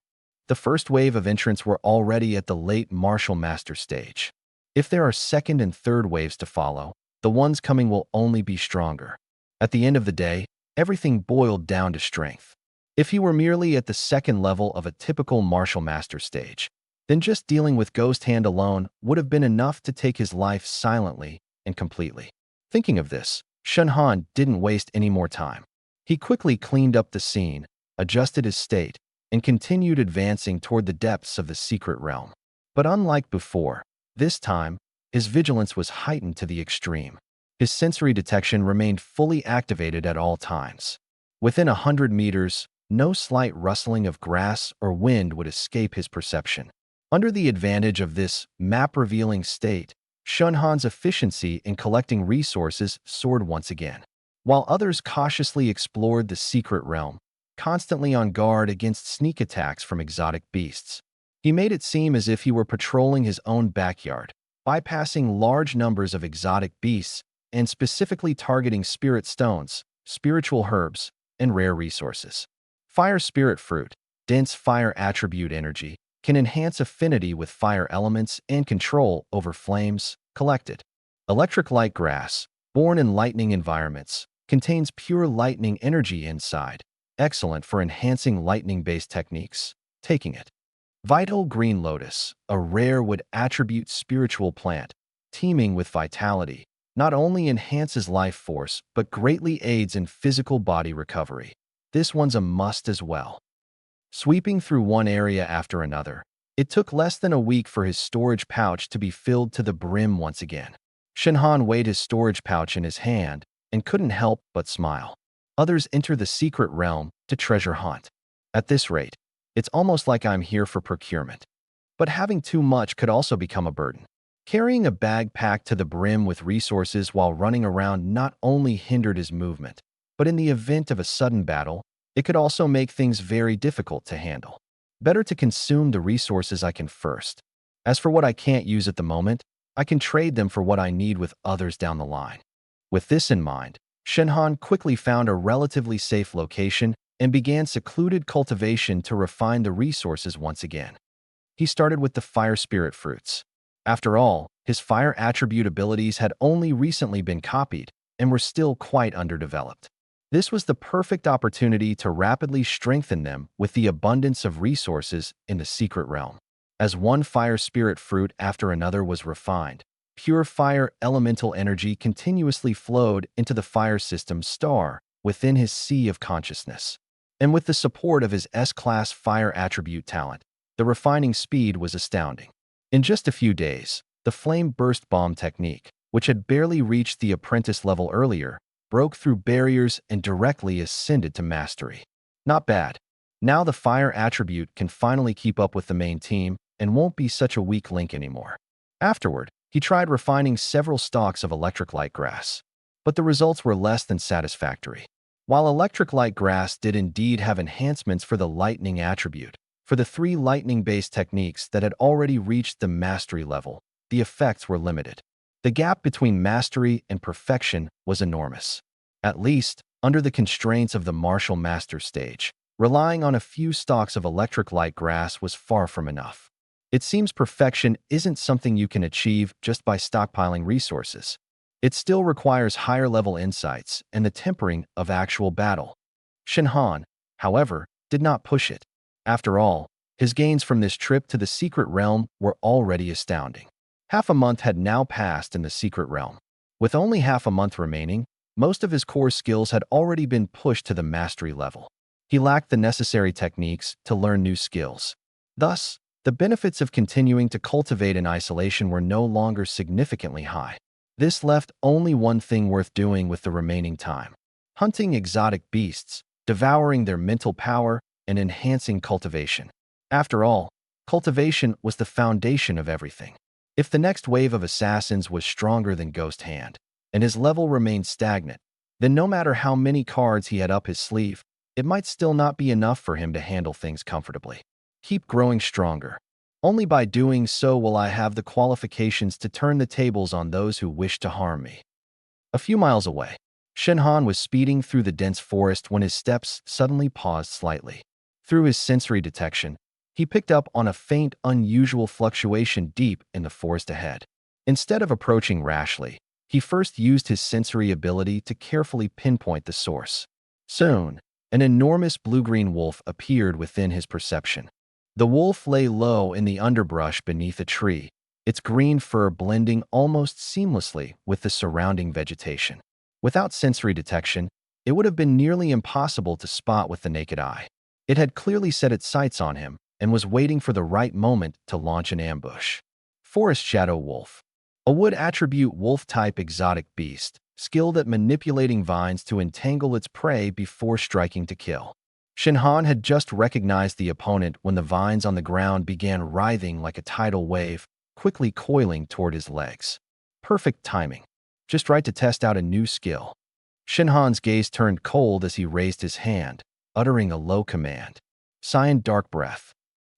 The first wave of entrants were already at the late Martial Master stage. If there are second and third waves to follow, the ones coming will only be stronger. At the end of the day, everything boiled down to strength. If he were merely at the second level of a typical Martial Master stage, then just dealing with Ghost Hand alone would have been enough to take his life silently and completely. Thinking of this, Shunhan didn't waste any more time. He quickly cleaned up the scene, adjusted his state, and continued advancing toward the depths of the secret realm. But unlike before, This time, his vigilance was heightened to the extreme. His sensory detection remained fully activated at all times. Within 100 meters, no slight rustling of grass or wind would escape his perception. Under the advantage of this map-revealing state, Shunhan's efficiency in collecting resources soared once again. While others cautiously explored the secret realm, constantly on guard against sneak attacks from exotic beasts, he made it seem as if he were patrolling his own backyard, bypassing large numbers of exotic beasts and specifically targeting spirit stones, spiritual herbs, and rare resources. Fire Spirit Fruit, dense fire attribute energy, can enhance affinity with fire elements and control over flames collected. Electric Light Grass, born in lightning environments, contains pure lightning energy inside, excellent for enhancing lightning-based techniques. Taking it. Vital Green Lotus, a rare wood attribute spiritual plant, teeming with vitality, not only enhances life force but greatly aids in physical body recovery. This one's a must as well. Sweeping through one area after another, it took less than a week for his storage pouch to be filled to the brim once again. Shinhan weighed his storage pouch in his hand and couldn't help but smile. Others enter the secret realm to treasure hunt. At this rate, it's almost like I'm here for procurement. But having too much could also become a burden. Carrying a bag packed to the brim with resources while running around not only hindered his movement, but in the event of a sudden battle, it could also make things very difficult to handle. Better to consume the resources I can first. As for what I can't use at the moment, I can trade them for what I need with others down the line. With this in mind, Shenhan quickly found a relatively safe location and began secluded cultivation to refine the resources once again. He started with the Fire Spirit Fruits. After all, his fire attribute abilities had only recently been copied and were still quite underdeveloped. This was the perfect opportunity to rapidly strengthen them with the abundance of resources in the secret realm. As one fire spirit fruit after another was refined, pure fire elemental energy continuously flowed into the fire system star within his sea of consciousness. And with the support of his S-class fire attribute talent, the refining speed was astounding. In just a few days, the flame burst bomb technique, which had barely reached the apprentice level earlier, broke through barriers and directly ascended to mastery. Not bad. Now the fire attribute can finally keep up with the main team and won't be such a weak link anymore. Afterward, he tried refining several stalks of electric light grass, but the results were less than satisfactory. While electric light grass did indeed have enhancements for the lightning attribute, for the 3 lightning-based techniques that had already reached the mastery level, the effects were limited. The gap between mastery and perfection was enormous. At least, under the constraints of the martial master stage, relying on a few stalks of electric light grass was far from enough. It seems perfection isn't something you can achieve just by stockpiling resources. It still requires higher-level insights and the tempering of actual battle. Shinhan, however, did not push it. After all, his gains from this trip to the secret realm were already astounding. Half a month had now passed in the secret realm. With only half a month remaining, most of his core skills had already been pushed to the mastery level. He lacked the necessary techniques to learn new skills. Thus, the benefits of continuing to cultivate in isolation were no longer significantly high. This left only one thing worth doing with the remaining time: hunting exotic beasts, devouring their mental power, and enhancing cultivation. After all, cultivation was the foundation of everything. If the next wave of assassins was stronger than Ghost Hand, and his level remained stagnant, then no matter how many cards he had up his sleeve, it might still not be enough for him to handle things comfortably. Keep growing stronger. Only by doing so will I have the qualifications to turn the tables on those who wish to harm me. A few miles away, Shinhan was speeding through the dense forest when his steps suddenly paused slightly. Through his sensory detection, he picked up on a faint, unusual fluctuation deep in the forest ahead. Instead of approaching rashly, he first used his sensory ability to carefully pinpoint the source. Soon, an enormous blue-green wolf appeared within his perception. The wolf lay low in the underbrush beneath a tree, its green fur blending almost seamlessly with the surrounding vegetation. Without sensory detection, it would have been nearly impossible to spot with the naked eye. It had clearly set its sights on him and was waiting for the right moment to launch an ambush. Forest Shadow Wolf. A wood attribute wolf-type exotic beast, skilled at manipulating vines to entangle its prey before striking to kill. Shinhan had just recognized the opponent when the vines on the ground began writhing like a tidal wave, quickly coiling toward his legs. Perfect timing. Just right to test out a new skill. Shinhan's gaze turned cold as he raised his hand, uttering a low command. Cyan Dark Breath.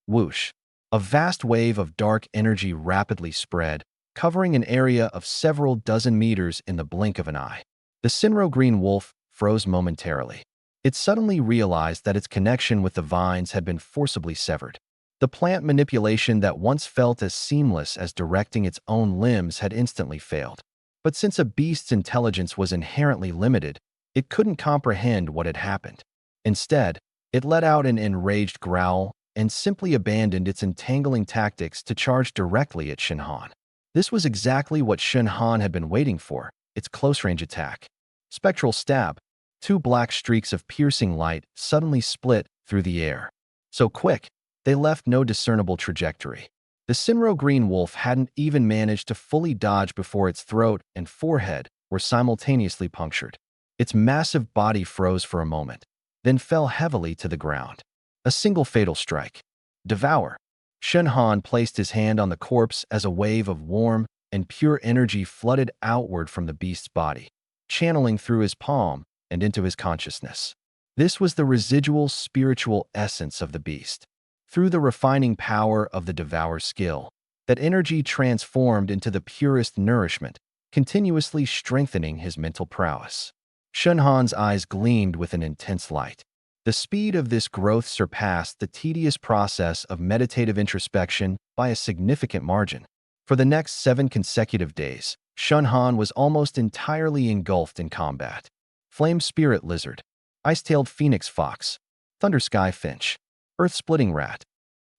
Whoosh. A vast wave of dark energy rapidly spread, covering an area of several dozen meters in the blink of an eye. The Sinro Green Wolf froze momentarily. It suddenly realized that its connection with the vines had been forcibly severed. The plant manipulation that once felt as seamless as directing its own limbs had instantly failed. But since a beast's intelligence was inherently limited, it couldn't comprehend what had happened. Instead, it let out an enraged growl and simply abandoned its entangling tactics to charge directly at Shinhan. This was exactly what Shinhan had been waiting for, its close-range attack. Spectral Stab. Two black streaks of piercing light suddenly split through the air. So quick, they left no discernible trajectory. The Sinro Green Wolf hadn't even managed to fully dodge before its throat and forehead were simultaneously punctured. Its massive body froze for a moment, then fell heavily to the ground. A single fatal strike. Devour. Shinhan placed his hand on the corpse as a wave of warm and pure energy flooded outward from the beast's body, channeling through his palm and into his consciousness. This was the residual spiritual essence of the beast. Through the refining power of the Devour skill, that energy transformed into the purest nourishment, continuously strengthening his mental prowess. Shinhan's eyes gleamed with an intense light. The speed of this growth surpassed the tedious process of meditative introspection by a significant margin. For the next 7 consecutive days, Shinhan was almost entirely engulfed in combat. Flame Spirit Lizard, Ice-tailed Phoenix Fox, Thunder Sky Finch, Earth-splitting Rat.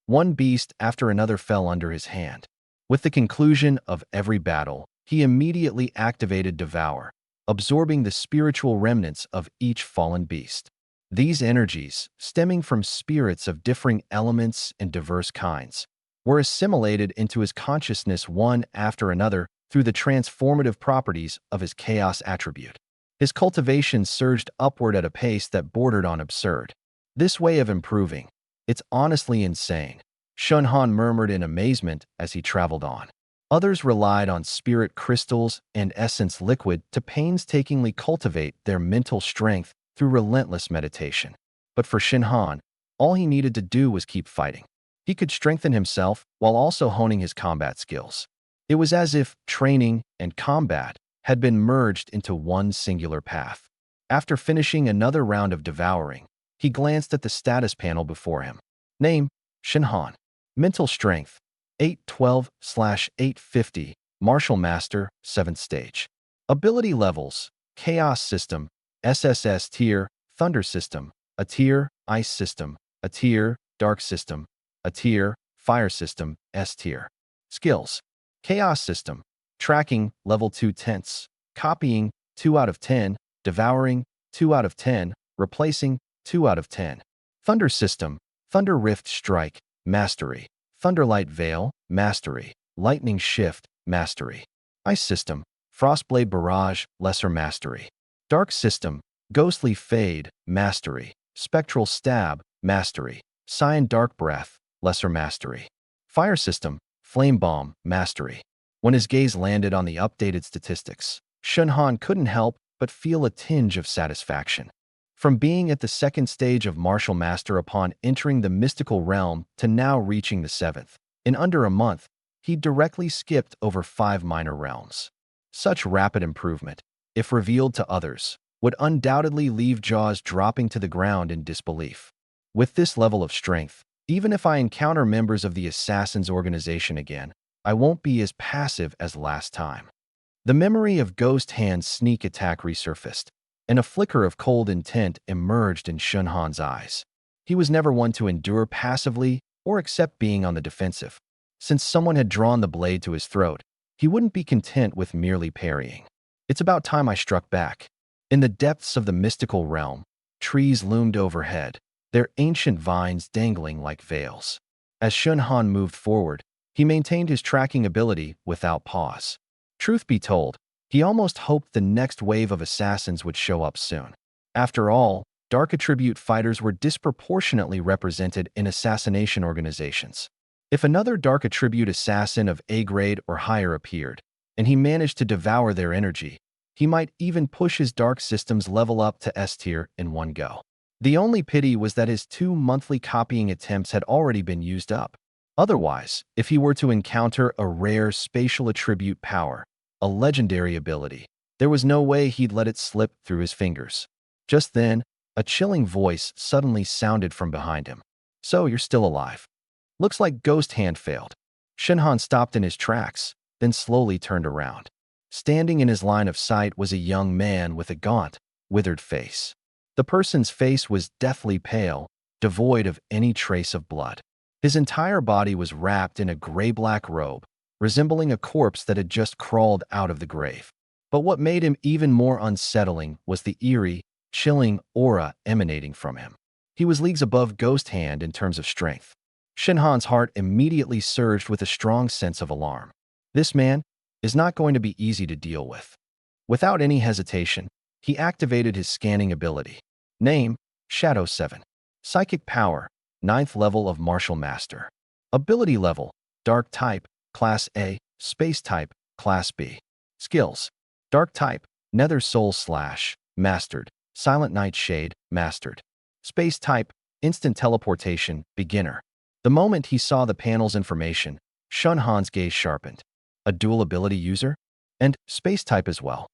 One beast after another fell under his hand. With the conclusion of every battle, he immediately activated Devour, absorbing the spiritual remnants of each fallen beast. These energies, stemming from spirits of differing elements and diverse kinds, were assimilated into his consciousness one after another through the transformative properties of his chaos attribute. His cultivation surged upward at a pace that bordered on absurd. This way of improving, it's honestly insane, Shinhan murmured in amazement as he traveled on. Others relied on spirit crystals and essence liquid to painstakingly cultivate their mental strength through relentless meditation. But for Shinhan, all he needed to do was keep fighting. He could strengthen himself while also honing his combat skills. It was as if training and combat had been merged into one singular path. After finishing another round of devouring, he glanced at the status panel before him. Name, Shinhan. Mental Strength, 812/850, Martial Master, 7th Stage. Ability Levels, Chaos System, SSS Tier, Thunder System, a Tier, Ice System, a Tier, Dark System, a Tier, Fire System, S Tier. Skills, Chaos System, Tracking, Level 2 Tense, Copying, 2 out of 10, Devouring, 2 out of 10, Replacing, 2 out of 10. Thunder System, Thunder Rift Strike, Mastery, Thunderlight Veil, Mastery, Lightning Shift, Mastery. Ice System, Frostblade Barrage, Lesser Mastery. Dark System, Ghostly Fade, Mastery, Spectral Stab, Mastery, Cyan Dark Breath, Lesser Mastery. Fire System, Flame Bomb, Mastery. When his gaze landed on the updated statistics, Shinhan couldn't help but feel a tinge of satisfaction. From being at the 2nd stage of Martial Master upon entering the mystical realm to now reaching the 7th, in under a month, he directly skipped over 5 minor realms. Such rapid improvement, if revealed to others, would undoubtedly leave jaws dropping to the ground in disbelief. With this level of strength, even if I encounter members of the Assassin's organization again, I won't be as passive as last time. The memory of Ghost Hand's sneak attack resurfaced, and a flicker of cold intent emerged in Shinhan's eyes. He was never one to endure passively or accept being on the defensive. Since someone had drawn the blade to his throat, he wouldn't be content with merely parrying. It's about time I struck back. In the depths of the mystical realm, trees loomed overhead, their ancient vines dangling like veils. As Shinhan moved forward, He maintained his tracking ability without pause. Truth be told, he almost hoped the next wave of assassins would show up soon. After all, dark attribute fighters were disproportionately represented in assassination organizations. If another dark attribute assassin of A grade or higher appeared, and he managed to devour their energy, he might even push his dark system's level up to S tier in one go. The only pity was that his 2 monthly copying attempts had already been used up. Otherwise, if he were to encounter a rare spatial attribute power, a legendary ability, there was no way he'd let it slip through his fingers. Just then, a chilling voice suddenly sounded from behind him. "So you're still alive. Looks like Ghost Hand failed." Shinhan stopped in his tracks, then slowly turned around. Standing in his line of sight was a young man with a gaunt, withered face. The person's face was deathly pale, devoid of any trace of blood. His entire body was wrapped in a gray-black robe, resembling a corpse that had just crawled out of the grave. But what made him even more unsettling was the eerie, chilling aura emanating from him. He was leagues above Ghost Hand in terms of strength. Shinhan's heart immediately surged with a strong sense of alarm. This man is not going to be easy to deal with. Without any hesitation, he activated his scanning ability. Name, Shadow 7. Psychic power, 9th level of Martial Master. Ability level, Dark type, Class A, Space type, Class B. Skills, Dark type, Nether Soul Slash, Mastered, Silent Nightshade, Mastered. Space type, Instant Teleportation, Beginner. The moment he saw the panel's information, Shinhan's gaze sharpened. A dual ability user? And space type as well.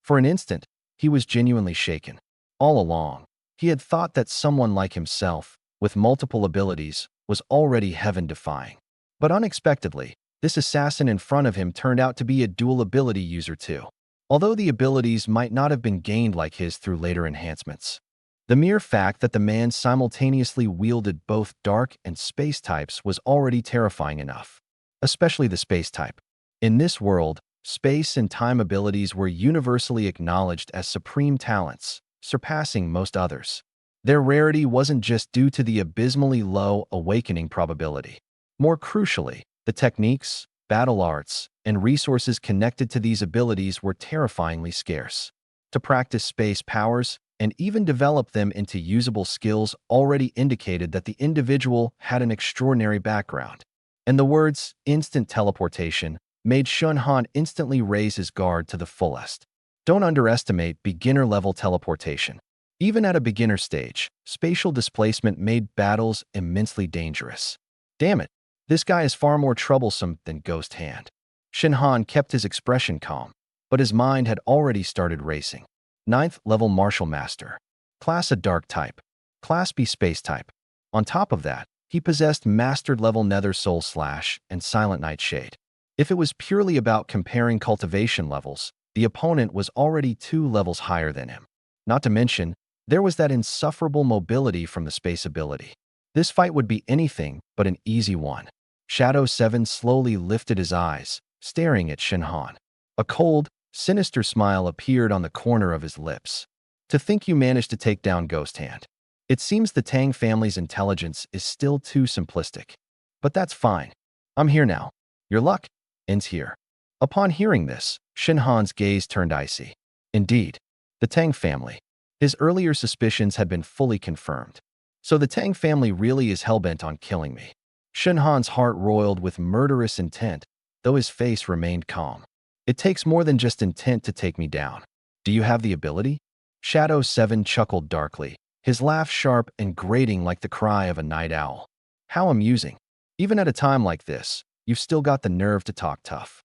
For an instant, he was genuinely shaken. All along, he had thought that someone like himself, with multiple abilities, was already heaven-defying. But unexpectedly, this assassin in front of him turned out to be a dual ability user too. Although the abilities might not have been gained like his through later enhancements. The mere fact that the man simultaneously wielded both dark and space types was already terrifying enough. Especially the space type. In this world, space and time abilities were universally acknowledged as supreme talents, surpassing most others. Their rarity wasn't just due to the abysmally low awakening probability. More crucially, the techniques, battle arts, and resources connected to these abilities were terrifyingly scarce. To practice space powers and even develop them into usable skills already indicated that the individual had an extraordinary background. And the words instant teleportation made Shinhan instantly raise his guard to the fullest. Don't underestimate beginner-level teleportation. Even at a beginner stage, spatial displacement made battles immensely dangerous. Damn it, this guy is far more troublesome than Ghost Hand. Shinhan kept his expression calm, but his mind had already started racing. 9th level Martial Master. Class A Dark type. Class B Space type. On top of that, he possessed Mastered level Nether Soul Slash and Silent Nightshade. If it was purely about comparing cultivation levels, the opponent was already 2 levels higher than him. Not to mention, there was that insufferable mobility from the space ability. This fight would be anything but an easy one. Shadow 7 slowly lifted his eyes, staring at Shinhan. A cold, sinister smile appeared on the corner of his lips. To think you managed to take down Ghost Hand. It seems the Tang family's intelligence is still too simplistic. But that's fine. I'm here now. Your luck ends here. Upon hearing this, Shinhan's gaze turned icy. Indeed, the Tang family. His earlier suspicions had been fully confirmed. So the Tang family really is hellbent on killing me. Shinhan's heart roiled with murderous intent, though his face remained calm. It takes more than just intent to take me down. Do you have the ability? Shadow 7 chuckled darkly, his laugh sharp and grating like the cry of a night owl. How amusing. Even at a time like this, you've still got the nerve to talk tough.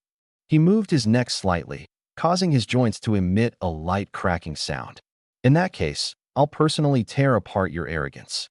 He moved his neck slightly, causing his joints to emit a light cracking sound. In that case, I'll personally tear apart your arrogance.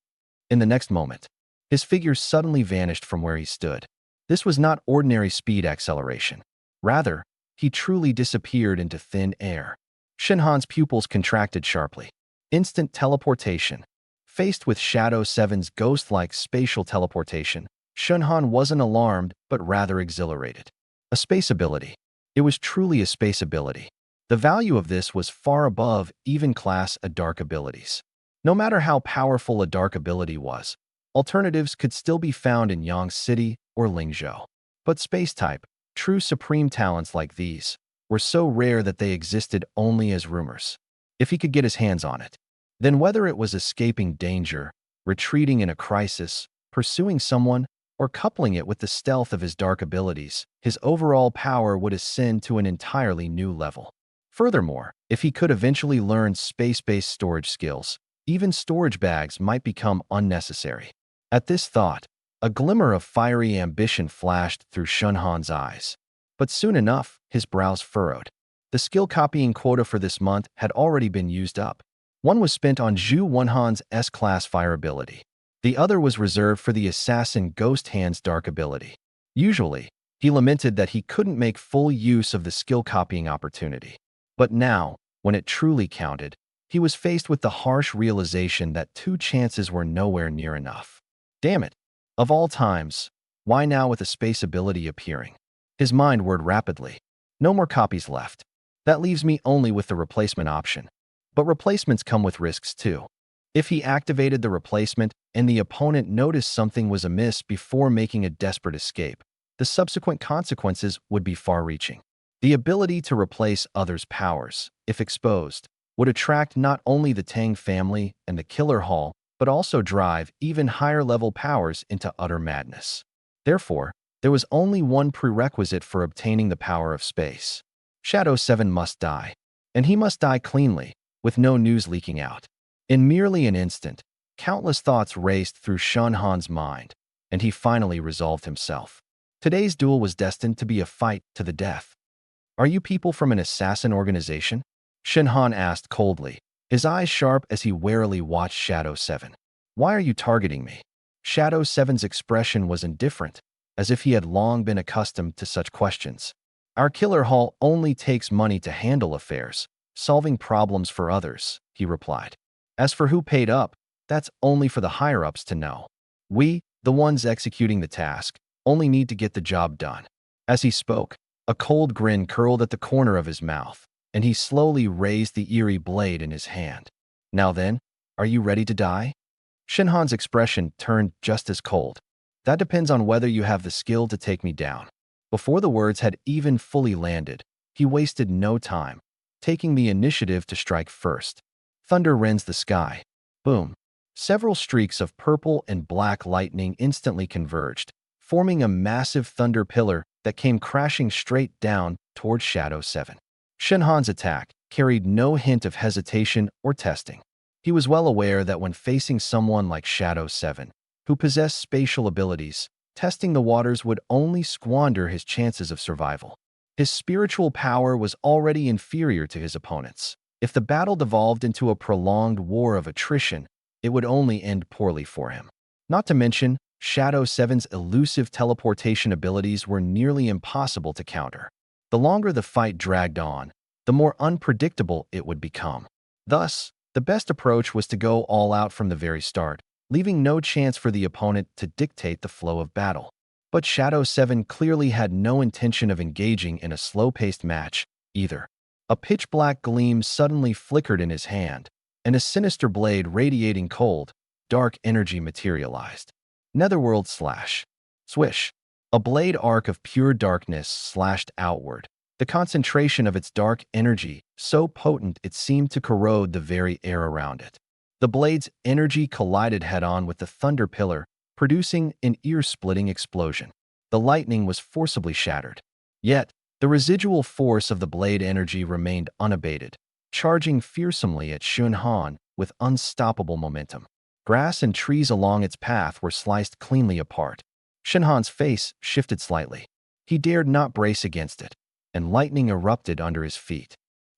In the next moment, his figure suddenly vanished from where he stood. This was not ordinary speed acceleration. Rather, he truly disappeared into thin air. Shinhan's pupils contracted sharply. Instant teleportation. Faced with Shadow 7's ghost-like spatial teleportation, Shinhan wasn't alarmed but rather exhilarated. A space ability. It was truly a space ability. The value of this was far above even Class A Dark abilities. No matter how powerful a dark ability was, alternatives could still be found in Yang City or Lingzhou. But space-type, true supreme talents like these, were so rare that they existed only as rumors. If he could get his hands on it, then whether it was escaping danger, retreating in a crisis, pursuing someone, or coupling it with the stealth of his dark abilities, his overall power would ascend to an entirely new level. Furthermore, if he could eventually learn space-based storage skills, even storage bags might become unnecessary. At this thought, a glimmer of fiery ambition flashed through Shunhan's eyes. But soon enough, his brows furrowed. The skill copying quota for this month had already been used up. One was spent on Zhu Wenhan's S-class fire ability. The other was reserved for the assassin Ghost Hand's dark ability. Usually, he lamented that he couldn't make full use of the skill copying opportunity. But now, when it truly counted, he was faced with the harsh realization that 2 chances were nowhere near enough. Damn it! Of all times, why now with a space ability appearing? His mind whirred rapidly. No more copies left. That leaves me only with the replacement option. But replacements come with risks too. If he activated the replacement and the opponent noticed something was amiss before making a desperate escape, the subsequent consequences would be far-reaching. The ability to replace others' powers, if exposed, would attract not only the Tang family and the Killer Hall, but also drive even higher-level powers into utter madness. Therefore, there was only one prerequisite for obtaining the power of space. Shadow 7 must die, and he must die cleanly, with no news leaking out. In merely an instant, countless thoughts raced through Shunhan's mind, and he finally resolved himself. Today's duel was destined to be a fight to the death. "Are you people from an assassin organization?" Shunhan asked coldly, his eyes sharp as he warily watched Shadow 7. "Why are you targeting me?" Shadow 7's expression was indifferent, as if he had long been accustomed to such questions. "Our Killer Hall only takes money to handle affairs, solving problems for others," he replied. "As for who paid up, that's only for the higher-ups to know. We, the ones executing the task, only need to get the job done." As he spoke, a cold grin curled at the corner of his mouth, and he slowly raised the eerie blade in his hand. "Now then, are you ready to die?" Shinhan's expression turned just as cold. "That depends on whether you have the skill to take me down." Before the words had even fully landed, he wasted no time, taking the initiative to strike first. Thunder rends the sky. Boom. Several streaks of purple and black lightning instantly converged, forming a massive thunder pillar that came crashing straight down towards Shadow 7. Shinhan's attack carried no hint of hesitation or testing. He was well aware that when facing someone like Shadow 7, who possessed spatial abilities, testing the waters would only squander his chances of survival. His spiritual power was already inferior to his opponent's. If the battle devolved into a prolonged war of attrition, it would only end poorly for him. Not to mention, Shadow 7's elusive teleportation abilities were nearly impossible to counter. The longer the fight dragged on, the more unpredictable it would become. Thus, the best approach was to go all out from the very start, leaving no chance for the opponent to dictate the flow of battle. But Shadow 7 clearly had no intention of engaging in a slow-paced match, either. A pitch-black gleam suddenly flickered in his hand, and a sinister blade radiating cold, dark energy materialized. Netherworld slash. Swish. A blade arc of pure darkness slashed outward, the concentration of its dark energy so potent it seemed to corrode the very air around it. The blade's energy collided head-on with the thunder pillar, producing an ear-splitting explosion. The lightning was forcibly shattered. Yet, the residual force of the blade energy remained unabated, charging fearsomely at Shunhan with unstoppable momentum. Grass and trees along its path were sliced cleanly apart. Shunhan's face shifted slightly. He dared not brace against it, and lightning erupted under his feet.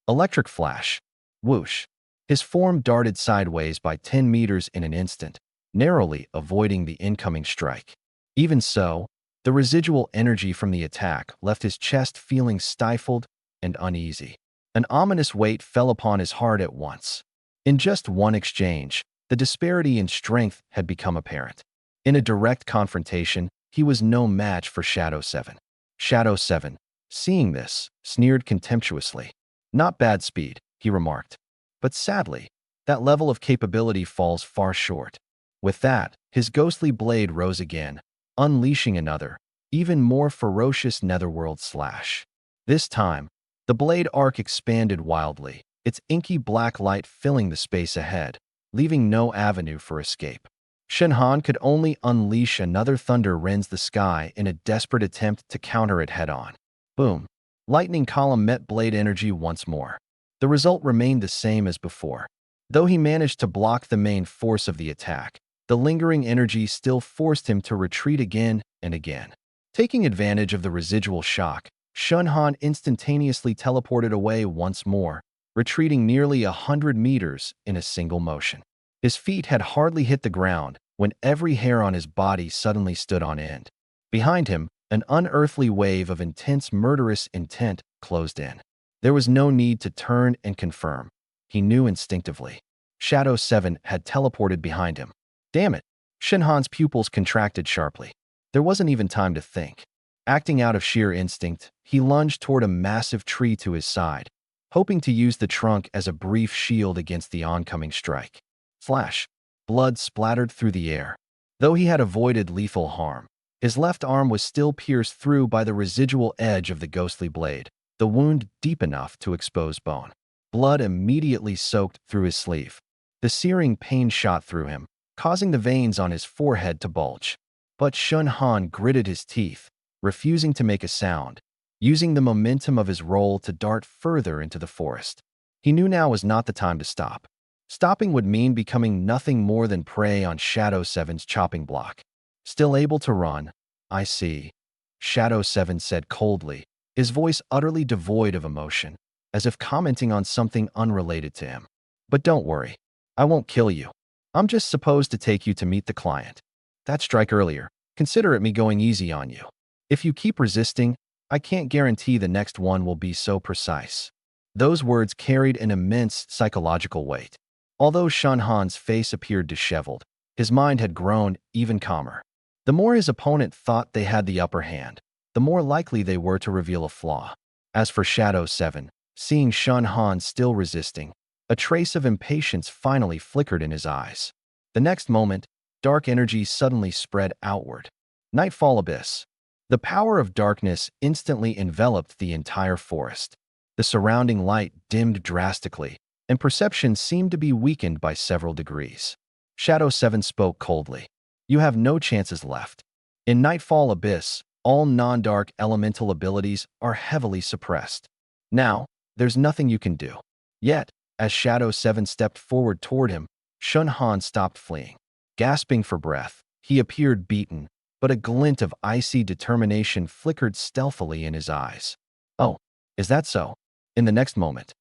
Electric flash. Whoosh. His form darted sideways by 10 meters in an instant, narrowly avoiding the incoming strike. Even so, the residual energy from the attack left his chest feeling stifled and uneasy. An ominous weight fell upon his heart at once. In just one exchange, the disparity in strength had become apparent. In a direct confrontation, he was no match for Shadow 7. Shadow 7, seeing this, sneered contemptuously. "Not bad speed," he remarked. "But sadly, that level of capability falls far short." With that, his ghostly blade rose again, unleashing another, even more ferocious netherworld slash. This time, the blade arc expanded wildly, its inky black light filling the space ahead, leaving no avenue for escape. Shenhan could only unleash another thunder rends the sky in a desperate attempt to counter it head-on. Boom. Lightning column met blade energy once more. The result remained the same as before. Though he managed to block the main force of the attack, the lingering energy still forced him to retreat again and again. Taking advantage of the residual shock, Shenhan instantaneously teleported away once more, retreating nearly 100 meters in a single motion. His feet had hardly hit the ground when every hair on his body suddenly stood on end. Behind him, an unearthly wave of intense murderous intent closed in. There was no need to turn and confirm. He knew instinctively. Shadow 7 had teleported behind him. Damn it! Shenhan's pupils contracted sharply. There wasn't even time to think. Acting out of sheer instinct, he lunged toward a massive tree to his side, hoping to use the trunk as a brief shield against the oncoming strike. Flash! Blood splattered through the air. Though he had avoided lethal harm, his left arm was still pierced through by the residual edge of the ghostly blade, the wound deep enough to expose bone. Blood immediately soaked through his sleeve. The searing pain shot through him, causing the veins on his forehead to bulge. But Shenhan gritted his teeth, refusing to make a sound, using the momentum of his roll to dart further into the forest. He knew now was not the time to stop. Stopping would mean becoming nothing more than prey on Shadow 7's chopping block. Still able to run, I see, Shadow 7 said coldly, his voice utterly devoid of emotion, as if commenting on something unrelated to him. But don't worry, I won't kill you. I'm just supposed to take you to meet the client. That strike earlier, consider it me going easy on you. If you keep resisting, I can't guarantee the next one will be so precise. Those words carried an immense psychological weight. Although Shenhan's face appeared disheveled, his mind had grown even calmer. The more his opponent thought they had the upper hand, the more likely they were to reveal a flaw. As for Shadow 7, seeing Shenhan still resisting, a trace of impatience finally flickered in his eyes. The next moment, dark energy suddenly spread outward. Nightfall abyss. The power of darkness instantly enveloped the entire forest. The surrounding light dimmed drastically, and perception seemed to be weakened by several degrees. Shadow 7 spoke coldly. You have no chances left. In Nightfall Abyss, all non-dark elemental abilities are heavily suppressed. Now, there's nothing you can do. Yet, as Shadow 7 stepped forward toward him, Shenhan stopped fleeing. Gasping for breath, he appeared beaten, but a glint of icy determination flickered stealthily in his eyes. Oh, is that so? In the next moment,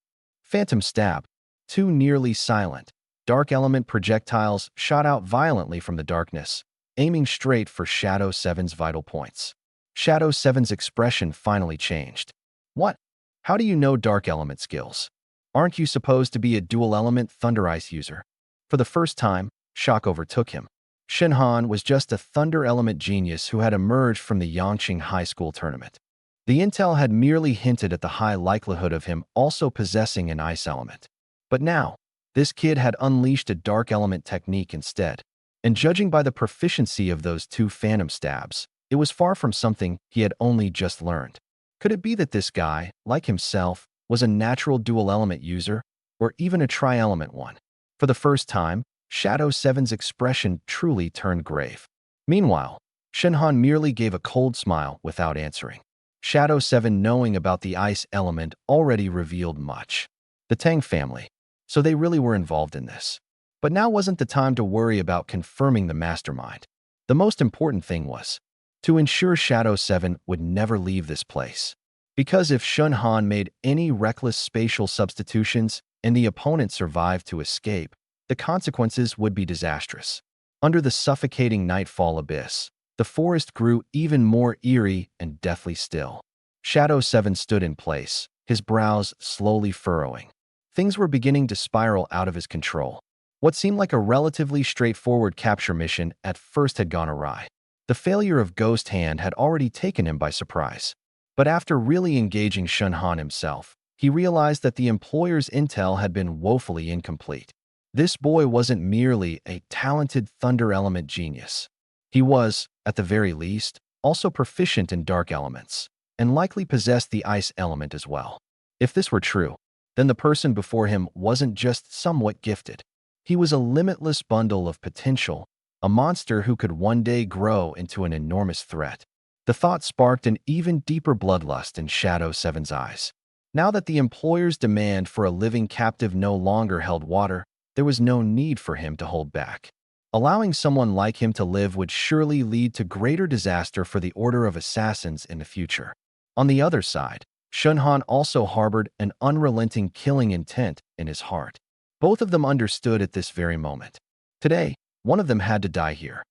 phantom stab. Two nearly silent, dark element projectiles shot out violently from the darkness, aiming straight for Shadow 7's vital points. Shadow 7's expression finally changed. What? How do you know dark element skills? Aren't you supposed to be a dual-element Thunder Ice user? For the first time, shock overtook him. Shenhan was just a Thunder element genius who had emerged from the Yangqing High School tournament. The intel had merely hinted at the high likelihood of him also possessing an ice element. But now, this kid had unleashed a dark element technique instead. And judging by the proficiency of those two phantom stabs, it was far from something he had only just learned. Could it be that this guy, like himself, was a natural dual-element user, or even a tri-element one? For the first time, Shadow 7's expression truly turned grave. Meanwhile, Shenhan merely gave a cold smile without answering. Shadow 7, knowing about the ice element, already revealed much. The Tang family. So they really were involved in this. But now wasn't the time to worry about confirming the mastermind. The most important thing was to ensure Shadow 7 would never leave this place. Because if Shenhan made any reckless spatial substitutions and the opponent survived to escape, the consequences would be disastrous. Under the suffocating nightfall abyss, the forest grew even more eerie and deathly still. Shadow 7 stood in place, his brows slowly furrowing. Things were beginning to spiral out of his control. What seemed like a relatively straightforward capture mission at first had gone awry. The failure of Ghost Hand had already taken him by surprise. But after really engaging Shenhan himself, he realized that the employer's intel had been woefully incomplete. This boy wasn't merely a talented Thunder element genius. He was, at the very least, also proficient in dark elements, and likely possessed the ice element as well. If this were true, then the person before him wasn't just somewhat gifted. He was a limitless bundle of potential, a monster who could one day grow into an enormous threat. The thought sparked an even deeper bloodlust in Shadow 7's eyes. Now that the employer's demand for a living captive no longer held water, there was no need for him to hold back. Allowing someone like him to live would surely lead to greater disaster for the Order of Assassins in the future. On the other side, Shunhan also harbored an unrelenting killing intent in his heart. Both of them understood at this very moment. Today, one of them had to die here.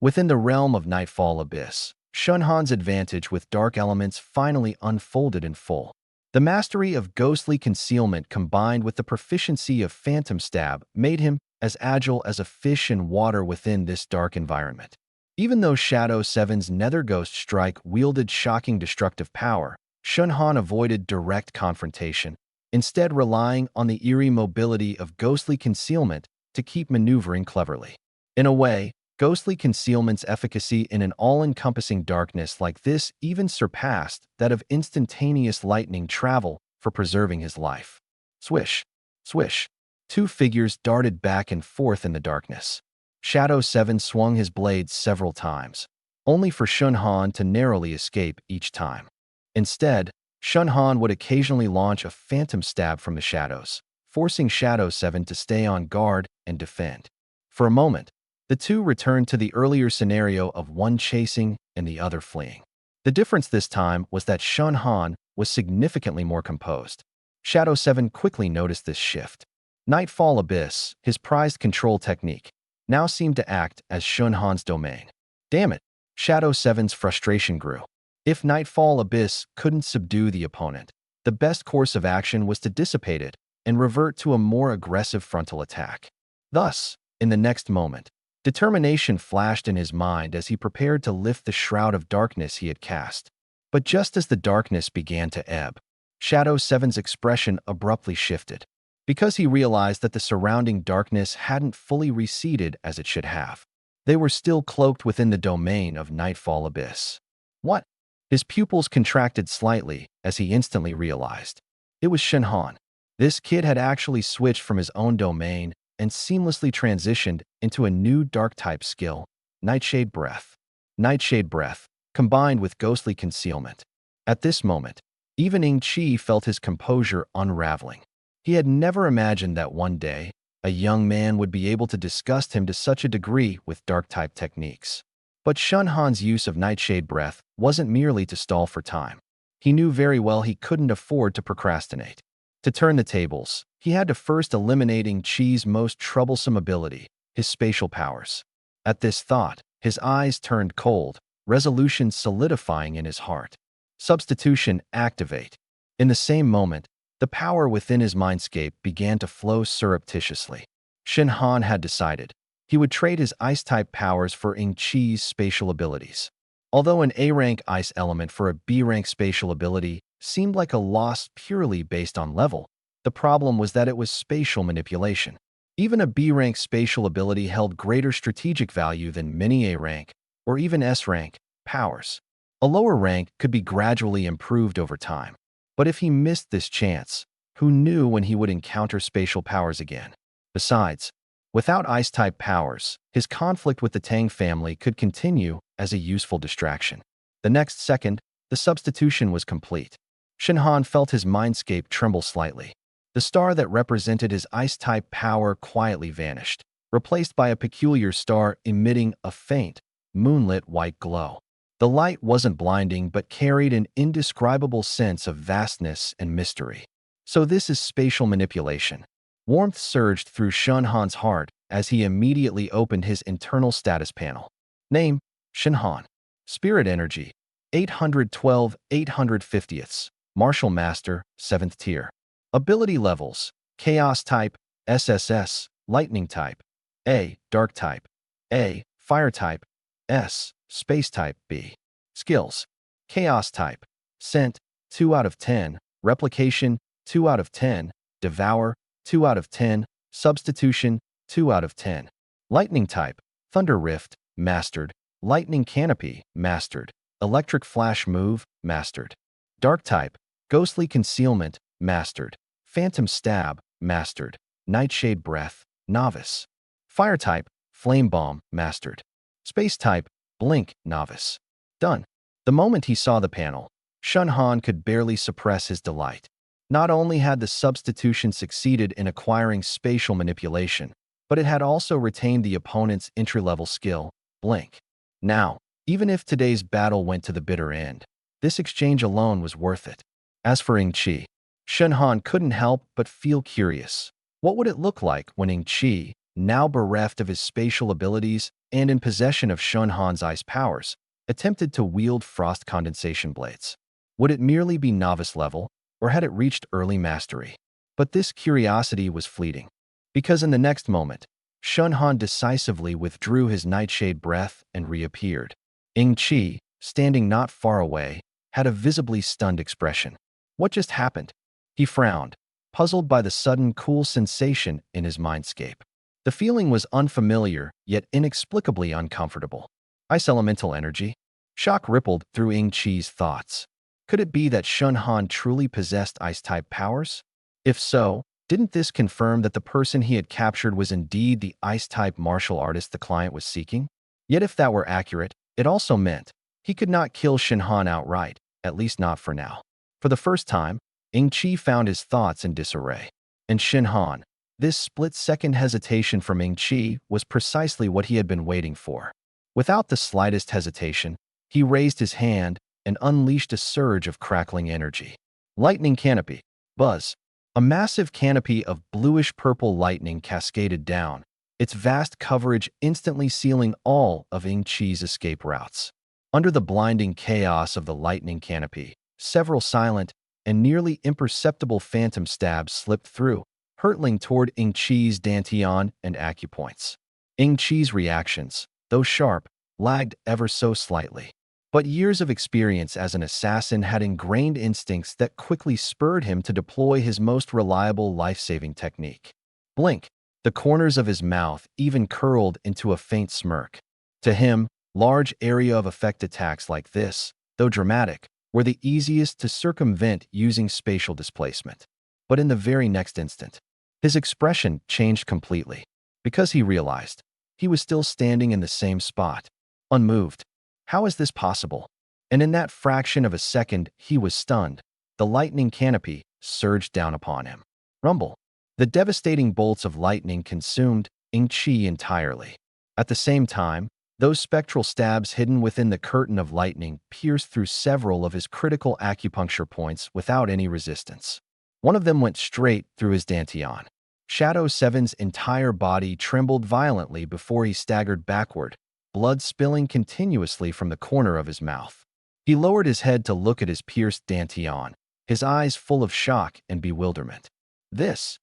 Within the realm of Nightfall Abyss, Shunhan's advantage with dark elements finally unfolded in full. The mastery of ghostly concealment combined with the proficiency of phantom stab made him as agile as a fish in water within this dark environment. Even though Shadow 7's Nether Ghost Strike wielded shocking destructive power, Shunhan avoided direct confrontation, instead relying on the eerie mobility of ghostly concealment to keep maneuvering cleverly. In a way, ghostly concealment's efficacy in an all-encompassing darkness like this even surpassed that of instantaneous lightning travel for preserving his life. Swish, swish. Two figures darted back and forth in the darkness. Shadow 7 swung his blades several times, only for Shunhan to narrowly escape each time. Instead, Shunhan would occasionally launch a phantom stab from the shadows, forcing Shadow 7 to stay on guard and defend. For a moment, the two returned to the earlier scenario of one chasing and the other fleeing. The difference this time was that Shunhan was significantly more composed. Shadow 7 quickly noticed this shift. Nightfall Abyss, his prized control technique, now seemed to act as Shunhan's domain. Damn it, Shadow 7's frustration grew. If Nightfall Abyss couldn't subdue the opponent, the best course of action was to dissipate it and revert to a more aggressive frontal attack. Thus, in the next moment, determination flashed in his mind as he prepared to lift the shroud of darkness he had cast. But just as the darkness began to ebb, Shadow 7's expression abruptly shifted, because he realized that the surrounding darkness hadn't fully receded as it should have. They were still cloaked within the domain of Nightfall Abyss. What? His pupils contracted slightly as he instantly realized. It was Shunhan. This kid had actually switched from his own domain and seamlessly transitioned into a new dark-type skill, Nightshade Breath. Nightshade Breath, combined with ghostly concealment. At this moment, even Ing Chi felt his composure unraveling. He had never imagined that one day, a young man would be able to disgust him to such a degree with dark-type techniques. But Shunhan's use of Nightshade Breath wasn't merely to stall for time. He knew very well he couldn't afford to procrastinate. To turn the tables, he had to first eliminate Ing Chi's most troublesome ability, his spatial powers. At this thought, his eyes turned cold, resolution solidifying in his heart. Substitution activate. In the same moment, the power within his mindscape began to flow surreptitiously. Shunhan had decided he would trade his ice-type powers for Ing Chi's spatial abilities. Although an A-rank ice element for a B-rank spatial ability seemed like a loss purely based on level, the problem was that it was spatial manipulation. Even a B-rank spatial ability held greater strategic value than many A-rank, or even S-rank, powers. A lower rank could be gradually improved over time. But if he missed this chance, who knew when he would encounter spatial powers again? Besides, without ice-type powers, his conflict with the Tang family could continue as a useful distraction. The next second, the substitution was complete. Shunhan felt his mindscape tremble slightly. The star that represented his ice-type power quietly vanished, replaced by a peculiar star emitting a faint, moonlit white glow. The light wasn't blinding but carried an indescribable sense of vastness and mystery. So this is spatial manipulation. Warmth surged through Shunhan's heart as he immediately opened his internal status panel. Name, Shunhan. Spirit Energy, 812 850ths. Martial Master, 7th tier. Ability levels, Chaos type, SSS, Lightning type, A, Dark type, A, Fire type, S, Space type, B. Skills, Chaos type, Scent, 2 out of 10, Replication, 2 out of 10, Devour, 2 out of 10, Substitution, 2 out of 10. Lightning type, Thunder Rift, Mastered, Lightning Canopy, Mastered, Electric Flash Move, Mastered. Dark Type, Ghostly Concealment, Mastered. Phantom Stab, Mastered. Nightshade Breath, Novice. Fire Type, Flame Bomb, Mastered. Space Type, Blink, Novice. Done. The moment he saw the panel, Shun Han could barely suppress his delight. Not only had the substitution succeeded in acquiring spatial manipulation, but it had also retained the opponent's entry-level skill, Blink. Now, even if today's battle went to the bitter end, this exchange alone was worth it. As for Ing-Chi, Shun Han couldn't help but feel curious. What would it look like when Ing-Chi, now bereft of his spatial abilities and in possession of Shun Han's ice powers, attempted to wield frost condensation blades? Would it merely be novice level, or had it reached early mastery? But this curiosity was fleeting, because in the next moment, Shun Han decisively withdrew his nightshade breath and reappeared. Ing-Chi, standing not far away, had a visibly stunned expression. What just happened? He frowned, puzzled by the sudden cool sensation in his mindscape. The feeling was unfamiliar, yet inexplicably uncomfortable. Ice elemental energy? Shock rippled through Ing-Chi's thoughts. Could it be that Shun Han truly possessed ice-type powers? If so, didn't this confirm that the person he had captured was indeed the ice-type martial artist the client was seeking? Yet if that were accurate, it also meant he could not kill Shun Han outright, at least not for now. For the first time, Ing-Chi found his thoughts in disarray. And Shun Han, this split-second hesitation from Ing-Chi was precisely what he had been waiting for. Without the slightest hesitation, he raised his hand and unleashed a surge of crackling energy. Lightning Canopy. Buzz. A massive canopy of bluish-purple lightning cascaded down, its vast coverage instantly sealing all of Ing-Chi's escape routes. Under the blinding chaos of the lightning canopy, several silent and nearly imperceptible phantom stabs slipped through, hurtling toward Ing-Chi's dantian and acupoints. Ing-Chi's reactions, though sharp, lagged ever so slightly. But years of experience as an assassin had ingrained instincts that quickly spurred him to deploy his most reliable life-saving technique. Blink. The corners of his mouth even curled into a faint smirk. To him, large area of effect attacks like this, though dramatic, were the easiest to circumvent using spatial displacement. But in the very next instant, his expression changed completely, because he realized he was still standing in the same spot, unmoved. How is this possible? And in that fraction of a second, he was stunned. The lightning canopy surged down upon him. Rumble. The devastating bolts of lightning consumed Ing-Chi entirely. At the same time, those spectral stabs hidden within the curtain of lightning pierced through several of his critical acupuncture points without any resistance. One of them went straight through his dantian. Shadow 7's entire body trembled violently before he staggered backward, blood spilling continuously from the corner of his mouth. He lowered his head to look at his pierced dantian, his eyes full of shock and bewilderment. This,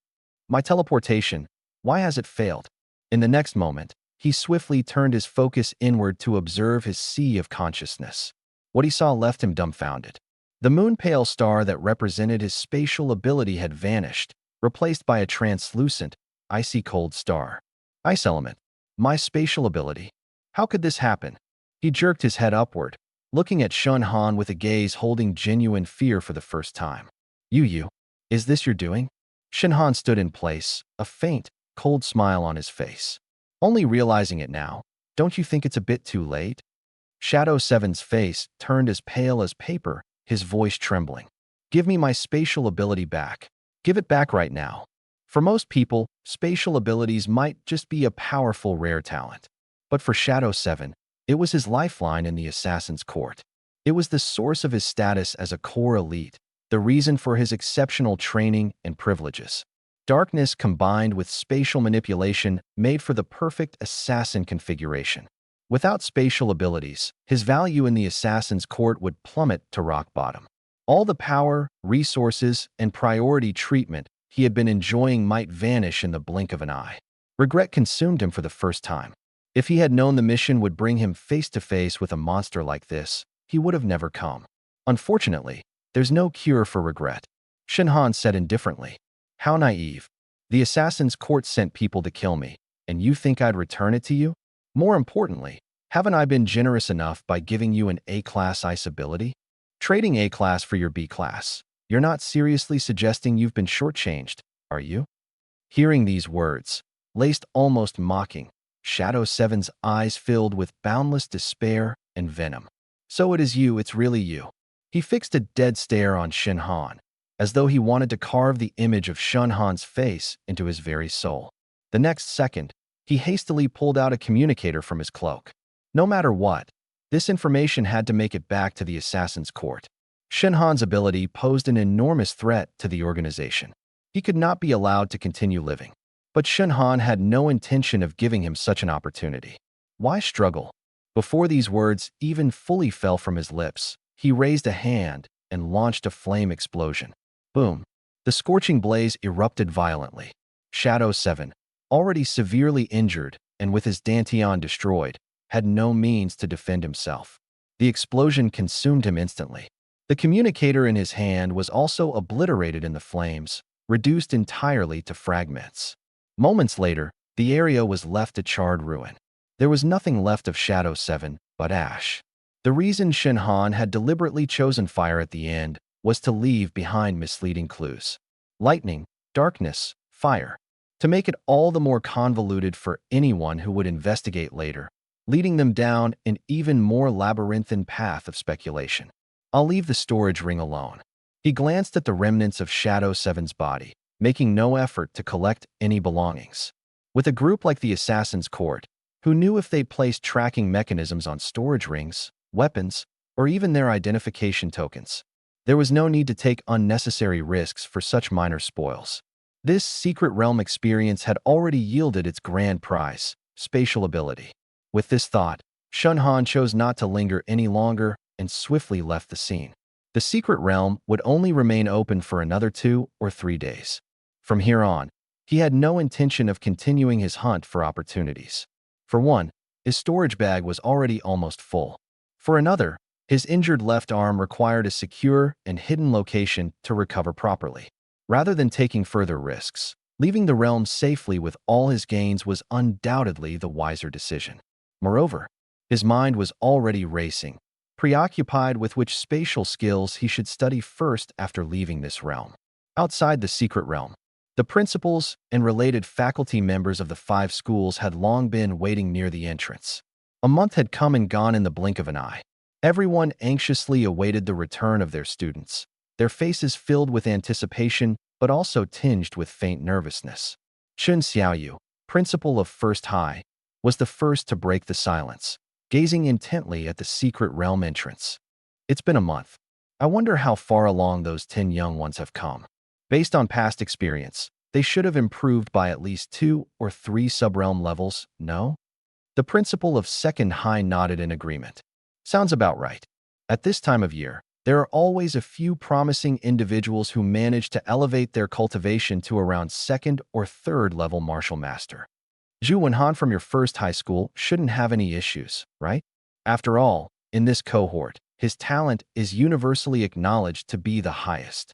my teleportation, why has it failed? In the next moment, he swiftly turned his focus inward to observe his sea of consciousness. What he saw left him dumbfounded. The moon-pale star that represented his spatial ability had vanished, replaced by a translucent, icy-cold star. Ice element. My spatial ability. How could this happen? He jerked his head upward, looking at Shun Han with a gaze holding genuine fear for the first time. You, is this your doing? Shun Han stood in place, a faint, cold smile on his face. Only realizing it now, don't you think it's a bit too late? Shadow 7's face turned as pale as paper, his voice trembling. Give me my spatial ability back. Give it back right now. For most people, spatial abilities might just be a powerful rare talent. But for Shadow 7, it was his lifeline in the assassin's court. It was the source of his status as a core elite, the reason for his exceptional training and privileges. Darkness combined with spatial manipulation made for the perfect assassin configuration. Without spatial abilities, his value in the assassin's court would plummet to rock bottom. All the power, resources, and priority treatment he had been enjoying might vanish in the blink of an eye. Regret consumed him for the first time. If he had known the mission would bring him face to face with a monster like this, he would have never come. Unfortunately, there's no cure for regret. Shun Han said indifferently. How naive. The assassin's court sent people to kill me, and you think I'd return it to you? More importantly, Haven't I been generous enough by giving you an A-class ice ability? Trading A-class for your B-class. You're not seriously suggesting you've been shortchanged, are you? Hearing these words, laced almost mocking, Shadow Seven's eyes filled with boundless despair and venom. So it is you, it's really you. He fixed a dead stare on Shen Han, as though he wanted to carve the image of Shen Han's face into his very soul. The next second, he hastily pulled out a communicator from his cloak. No matter what, this information had to make it back to the assassin's court. Shen Han's ability posed an enormous threat to the organization. He could not be allowed to continue living. But Shen Han had no intention of giving him such an opportunity. Why struggle? Before these words even fully fell from his lips, he raised a hand and launched a flame explosion. Boom! The scorching blaze erupted violently. Shadow 7, already severely injured and with his dantian destroyed, had no means to defend himself. The explosion consumed him instantly. The communicator in his hand was also obliterated in the flames, reduced entirely to fragments. Moments later, the area was left a charred ruin. There was nothing left of Shadow 7 but ash. The reason Shen Han had deliberately chosen fire at the end was to leave behind misleading clues. Lightning, darkness, fire. To make it all the more convoluted for anyone who would investigate later, leading them down an even more labyrinthine path of speculation. I'll leave the storage ring alone. He glanced at the remnants of Shadow 7's body, making no effort to collect any belongings. With a group like the Assassin's Court, who knew if they placed tracking mechanisms on storage rings, weapons, or even their identification tokens, there was no need to take unnecessary risks for such minor spoils. This secret realm experience had already yielded its grand prize, spatial ability. With this thought, Shen Han chose not to linger any longer and swiftly left the scene. The secret realm would only remain open for another 2 or 3 days. From here on, he had no intention of continuing his hunt for opportunities. For one, his storage bag was already almost full. For another, his injured left arm required a secure and hidden location to recover properly. Rather than taking further risks, leaving the realm safely with all his gains was undoubtedly the wiser decision. Moreover, his mind was already racing, preoccupied with which spatial skills he should study first after leaving this realm. Outside the secret realm, the principals and related faculty members of the 5 schools had long been waiting near the entrance. A month had come and gone in the blink of an eye. Everyone anxiously awaited the return of their students, their faces filled with anticipation but also tinged with faint nervousness. Chun Xiaoyu, principal of First High, was the first to break the silence, gazing intently at the secret realm entrance. It's been a month. I wonder how far along those 10 young ones have come. Based on past experience, they should have improved by at least 2 or 3 subrealm levels, no? The principal of Second High nodded in agreement. Sounds about right. At this time of year, there are always a few promising individuals who manage to elevate their cultivation to around 2nd or 3rd level martial master. Zhu Wenhan from your first high school shouldn't have any issues, right? After all, in this cohort, his talent is universally acknowledged to be the highest.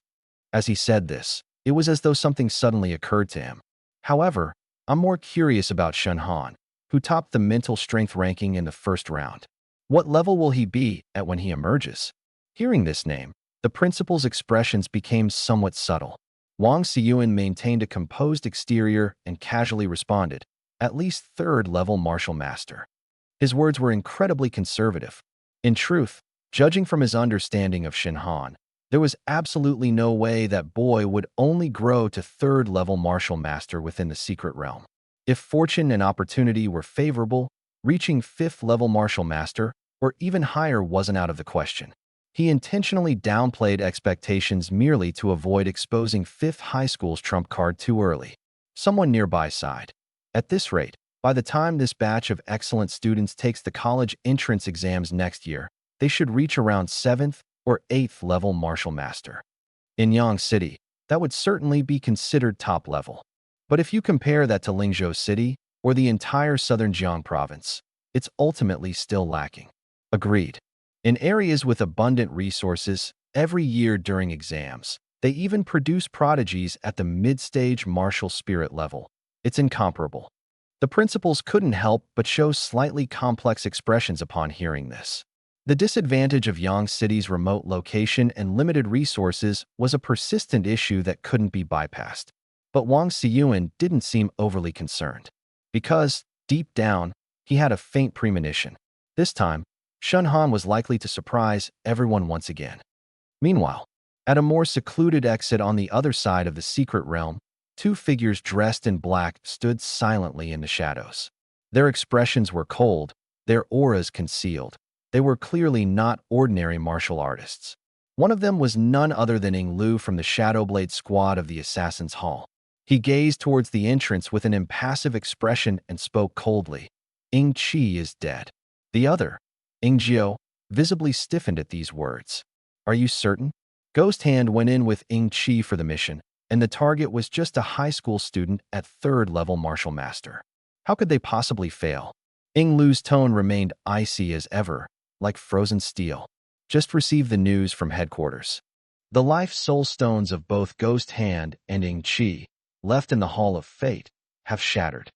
As he said this, it was as though something suddenly occurred to him. However, I'm more curious about Shen Han, who topped the mental strength ranking in the first round. What level will he be at when he emerges? Hearing this name, the principal's expressions became somewhat subtle. Wang Xiyuan maintained a composed exterior and casually responded, at least 3rd level martial master. His words were incredibly conservative. In truth, judging from his understanding of Shen Han, there was absolutely no way that boy would only grow to 3rd level martial master within the secret realm. If fortune and opportunity were favorable, reaching 5th level martial master or even higher wasn't out of the question. He intentionally downplayed expectations merely to avoid exposing 5th high school's trump card too early. Someone nearby sighed. At this rate, by the time this batch of excellent students takes the college entrance exams next year, they should reach around 7th or 8th level martial master. In Yang City, that would certainly be considered top level. But if you compare that to Lingzhou City or the entire southern Jiang province, it's ultimately still lacking. Agreed. In areas with abundant resources, every year during exams, they even produce prodigies at the mid-stage martial spirit level. It's incomparable. The principals couldn't help but show slightly complex expressions upon hearing this. The disadvantage of Yang City's remote location and limited resources was a persistent issue that couldn't be bypassed. But Wang Xiyuan didn't seem overly concerned, because, deep down, he had a faint premonition. This time, Shun Han was likely to surprise everyone once again. Meanwhile, at a more secluded exit on the other side of the secret realm, two figures dressed in black stood silently in the shadows. Their expressions were cold, their auras concealed. They were clearly not ordinary martial artists. One of them was none other than Ying Lu from the Shadowblade squad of the Assassin's Hall. He gazed towards the entrance with an impassive expression and spoke coldly. Ying Qi is dead. The other, Ying Jiu, visibly stiffened at these words. Are you certain? Ghost Hand went in with Ying Qi for the mission, and the target was just a high school student at third-level martial master. How could they possibly fail? Ying Lu's tone remained icy as ever, like frozen steel. Just received the news from headquarters. The life soul stones of both Ghost Hand and Ying Qi, left in the Hall of Fate, have shattered.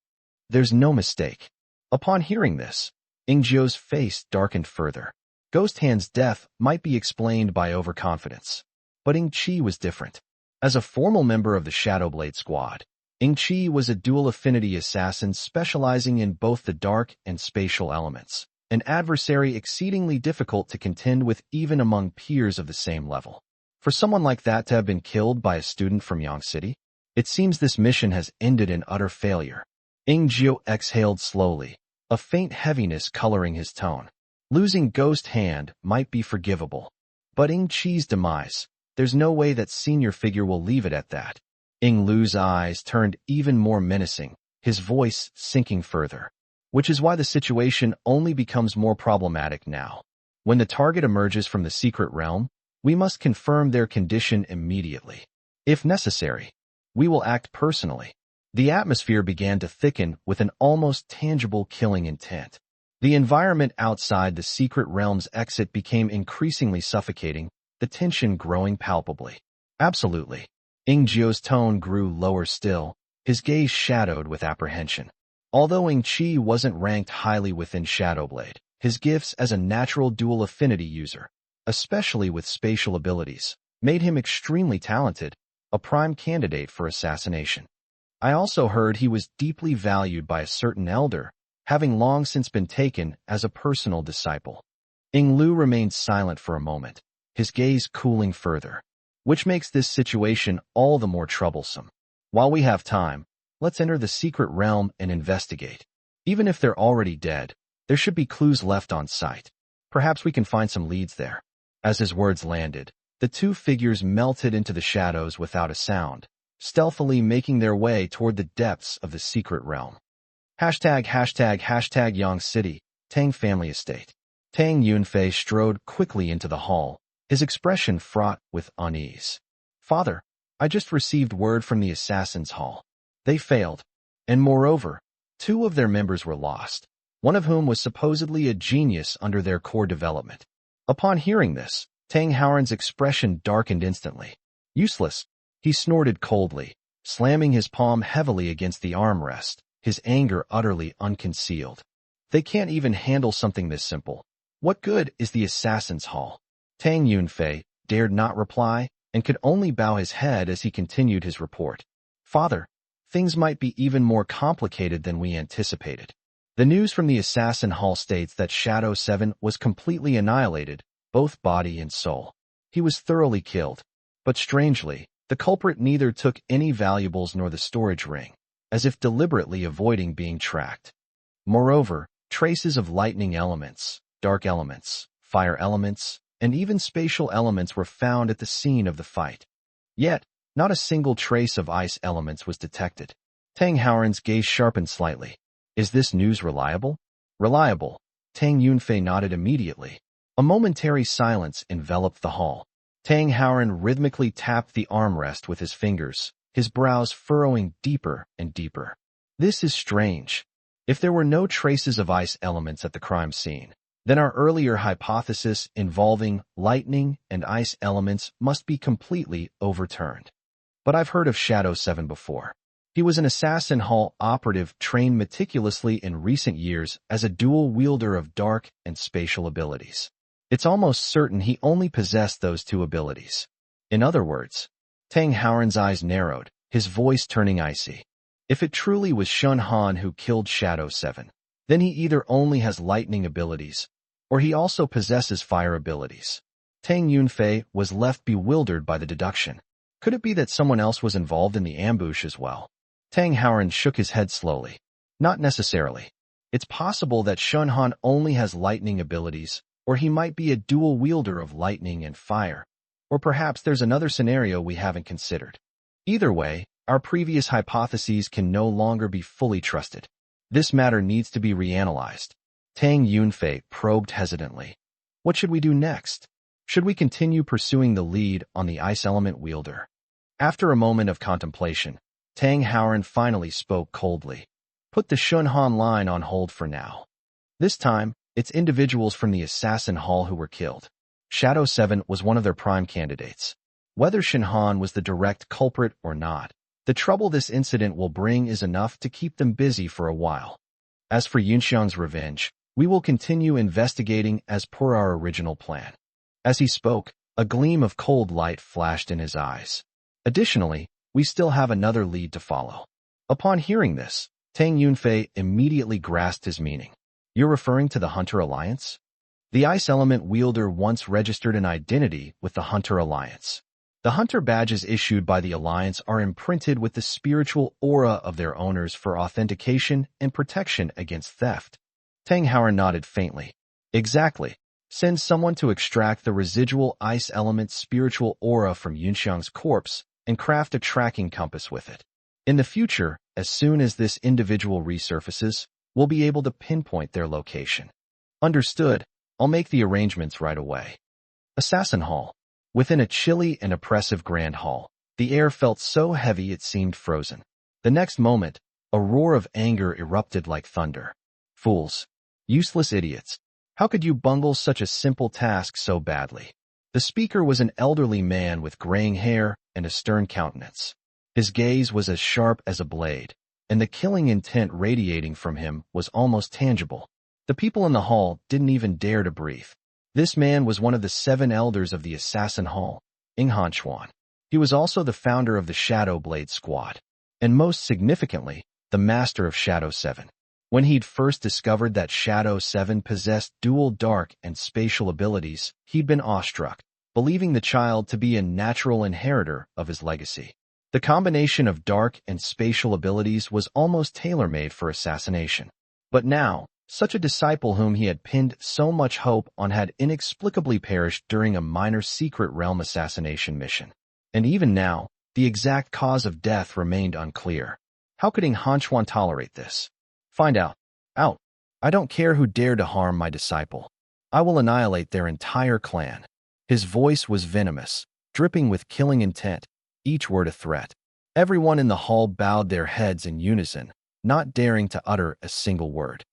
There's no mistake. Upon hearing this, Ying Jiu's face darkened further. Ghost Hand's death might be explained by overconfidence, but Ying Qi was different. As a formal member of the Shadowblade squad, Ying Qi was a dual affinity assassin specializing in both the dark and spatial elements, an adversary exceedingly difficult to contend with even among peers of the same level. For someone like that to have been killed by a student from Yang City, it seems this mission has ended in utter failure. Ying Jiu exhaled slowly, a faint heaviness coloring his tone. Losing Ghost Hand might be forgivable, but Ying Qi's demise, there's no way that senior figure will leave it at that. Ying Lu's eyes turned even more menacing, his voice sinking further. Which is why the situation only becomes more problematic now. When the target emerges from the secret realm, we must confirm their condition immediately. If necessary, we will act personally. The atmosphere began to thicken with an almost tangible killing intent. The environment outside the secret realm's exit became increasingly suffocating, the tension growing palpably. Absolutely. Ying Jiu's tone grew lower still, his gaze shadowed with apprehension. Although Ying Qi wasn't ranked highly within Shadowblade, his gifts as a natural dual affinity user, especially with spatial abilities, made him extremely talented, a prime candidate for assassination. I also heard he was deeply valued by a certain elder, having long since been taken as a personal disciple. Ying Lu remained silent for a moment, his gaze cooling further, which makes this situation all the more troublesome. While we have time, let's enter the secret realm and investigate. Even if they're already dead, there should be clues left on site. Perhaps we can find some leads there. As his words landed, the two figures melted into the shadows without a sound, stealthily making their way toward the depths of the secret realm. ### Yang City, Tang Family Estate. Tang Yunfei strode quickly into the hall, his expression fraught with unease. Father, I just received word from the Assassin's Hall. They failed, and moreover, two of their members were lost, one of whom was supposedly a genius under their core development. Upon hearing this, Tang Howren's expression darkened instantly. Useless, he snorted coldly, slamming his palm heavily against the armrest, his anger utterly unconcealed. They can't even handle something this simple. What good is the Assassin's Hall? Tang Yunfei dared not reply and could only bow his head as he continued his report. Father, things might be even more complicated than we anticipated. The news from the Assassin Hall states that Shadow 7 was completely annihilated, both body and soul. He was thoroughly killed. But strangely, the culprit neither took any valuables nor the storage ring, as if deliberately avoiding being tracked. Moreover, traces of lightning elements, dark elements, fire elements, and even spatial elements were found at the scene of the fight. Yet, not a single trace of ice elements was detected. Tang Howren's gaze sharpened slightly. Is this news reliable? Reliable. Tang Yunfei nodded immediately. A momentary silence enveloped the hall. Tang Howren rhythmically tapped the armrest with his fingers, his brows furrowing deeper and deeper. This is strange. If there were no traces of ice elements at the crime scene, then our earlier hypothesis involving lightning and ice elements must be completely overturned. But I've heard of Shadow 7 before. He was an Assassin Hall operative trained meticulously in recent years as a dual wielder of dark and spatial abilities. It's almost certain he only possessed those two abilities. In other words, Tang Howren's eyes narrowed, his voice turning icy. If it truly was Shun Han who killed Shadow 7, then he either only has lightning abilities, or he also possesses fire abilities. Tang Yunfei was left bewildered by the deduction. Could it be that someone else was involved in the ambush as well? Tang Howren shook his head slowly. Not necessarily. It's possible that Shun Han only has lightning abilities, or he might be a dual wielder of lightning and fire, or perhaps there's another scenario we haven't considered. Either way, our previous hypotheses can no longer be fully trusted. This matter needs to be reanalyzed. Tang Yunfei probed hesitantly. What should we do next? Should we continue pursuing the lead on the ice element wielder? After a moment of contemplation, Tang Howren finally spoke coldly. Put the Shun Han line on hold for now. This time, it's individuals from the Assassin Hall who were killed. Shadow 7 was one of their prime candidates. Whether Shun Han was the direct culprit or not, the trouble this incident will bring is enough to keep them busy for a while. As for Yunxiang's revenge, we will continue investigating as per our original plan. As he spoke, a gleam of cold light flashed in his eyes. Additionally, we still have another lead to follow. Upon hearing this, Tang Yunfei immediately grasped his meaning. You're referring to the Hunter Alliance? The Ice Element wielder once registered an identity with the Hunter Alliance. The Hunter badges issued by the Alliance are imprinted with the spiritual aura of their owners for authentication and protection against theft. Tang Howren nodded faintly. Exactly. Send someone to extract the residual Ice Element spiritual aura from Yunxiang's corpse and craft a tracking compass with it. In the future, as soon as this individual resurfaces, we'll be able to pinpoint their location. Understood. I'll make the arrangements right away. Assassin Hall. Within a chilly and oppressive grand hall, the air felt so heavy it seemed frozen. The next moment, a roar of anger erupted like thunder. Fools. Useless idiots. How could you bungle such a simple task so badly? The speaker was an elderly man with graying hair and a stern countenance. His gaze was as sharp as a blade, and the killing intent radiating from him was almost tangible. The people in the hall didn't even dare to breathe. This man was one of the 7 elders of the Assassin Hall, Inghan Chuan. He was also the founder of the Shadow Blade Squad, and most significantly, the master of Shadow 7. When he'd first discovered that Shadow 7 possessed dual dark and spatial abilities, he'd been awestruck, believing the child to be a natural inheritor of his legacy. The combination of dark and spatial abilities was almost tailor-made for assassination. But now, such a disciple whom he had pinned so much hope on had inexplicably perished during a minor secret realm assassination mission. And even now, the exact cause of death remained unclear. How could Inghan Chuan tolerate this? Find out. Out. I don't care who dared to harm my disciple. I will annihilate their entire clan. His voice was venomous, dripping with killing intent, each word a threat. Everyone in the hall bowed their heads in unison, not daring to utter a single word.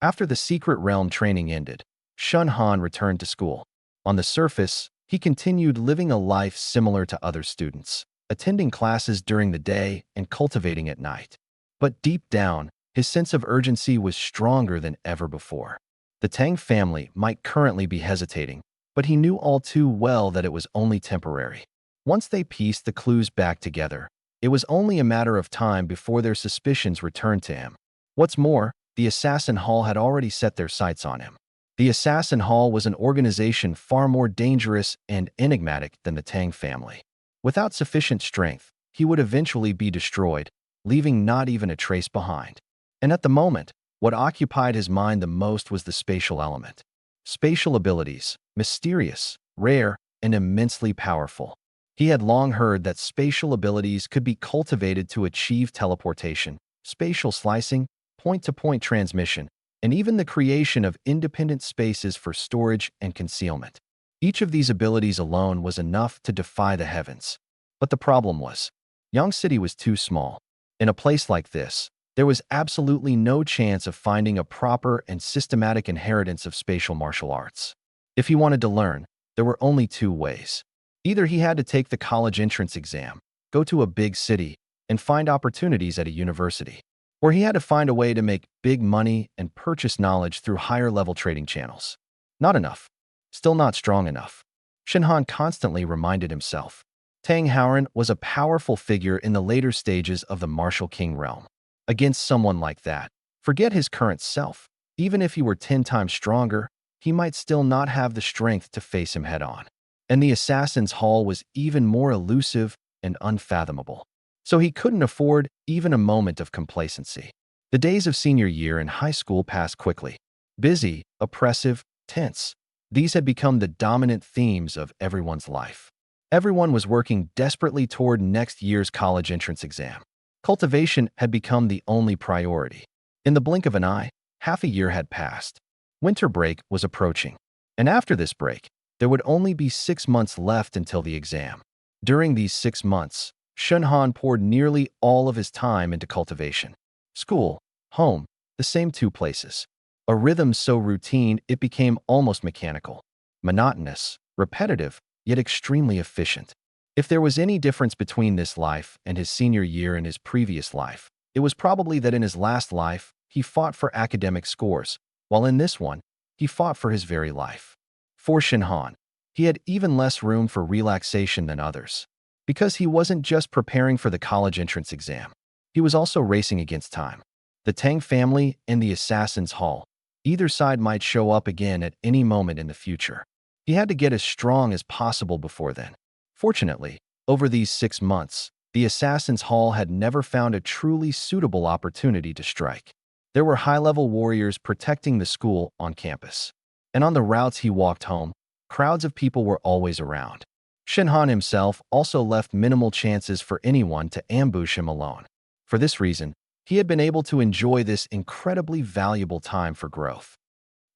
After the secret realm training ended, Shun Han returned to school. On the surface, he continued living a life similar to other students, attending classes during the day and cultivating at night. But deep down, his sense of urgency was stronger than ever before. The Tang family might currently be hesitating, but he knew all too well that it was only temporary. Once they pieced the clues back together, it was only a matter of time before their suspicions returned to him. What's more, the Assassin Hall had already set their sights on him. The Assassin Hall was an organization far more dangerous and enigmatic than the Tang family. Without sufficient strength, he would eventually be destroyed, leaving not even a trace behind. And at the moment, what occupied his mind the most was the spatial element. Spatial abilities, mysterious, rare, and immensely powerful. He had long heard that spatial abilities could be cultivated to achieve teleportation, spatial slicing, point-to-point transmission, and even the creation of independent spaces for storage and concealment. Each of these abilities alone was enough to defy the heavens. But the problem was, Yang City was too small. In a place like this, there was absolutely no chance of finding a proper and systematic inheritance of spatial martial arts. If he wanted to learn, there were only 2 ways. Either he had to take the college entrance exam, go to a big city, and find opportunities at a university, where he had to find a way to make big money and purchase knowledge through higher-level trading channels. Not enough. Still not strong enough. Shenhan constantly reminded himself. Tang Howren was a powerful figure in the later stages of the Martial King realm. Against someone like that, forget his current self. Even if he were 10 times stronger, he might still not have the strength to face him head-on. And the Assassin's Hall was even more elusive and unfathomable. So he couldn't afford even a moment of complacency. The days of senior year in high school passed quickly. Busy, oppressive, tense. These had become the dominant themes of everyone's life. Everyone was working desperately toward next year's college entrance exam. Cultivation had become the only priority. In the blink of an eye, half a year had passed. Winter break was approaching. And after this break, there would only be 6 months left until the exam. During these 6 months, Shenhan poured nearly all of his time into cultivation. School, home, the same 2 places. A rhythm so routine it became almost mechanical. Monotonous, repetitive, yet extremely efficient. If there was any difference between this life and his senior year and his previous life, it was probably that in his last life, he fought for academic scores, while in this one, he fought for his very life. For Shenhan, he had even less room for relaxation than others. Because he wasn't just preparing for the college entrance exam, he was also racing against time. The Tang family and the Assassin's Hall, either side might show up again at any moment in the future. He had to get as strong as possible before then. Fortunately, over these 6 months, the Assassin's Hall had never found a truly suitable opportunity to strike. There were high-level warriors protecting the school on campus. And on the routes he walked home, crowds of people were always around. Shenhan himself also left minimal chances for anyone to ambush him alone. For this reason, he had been able to enjoy this incredibly valuable time for growth.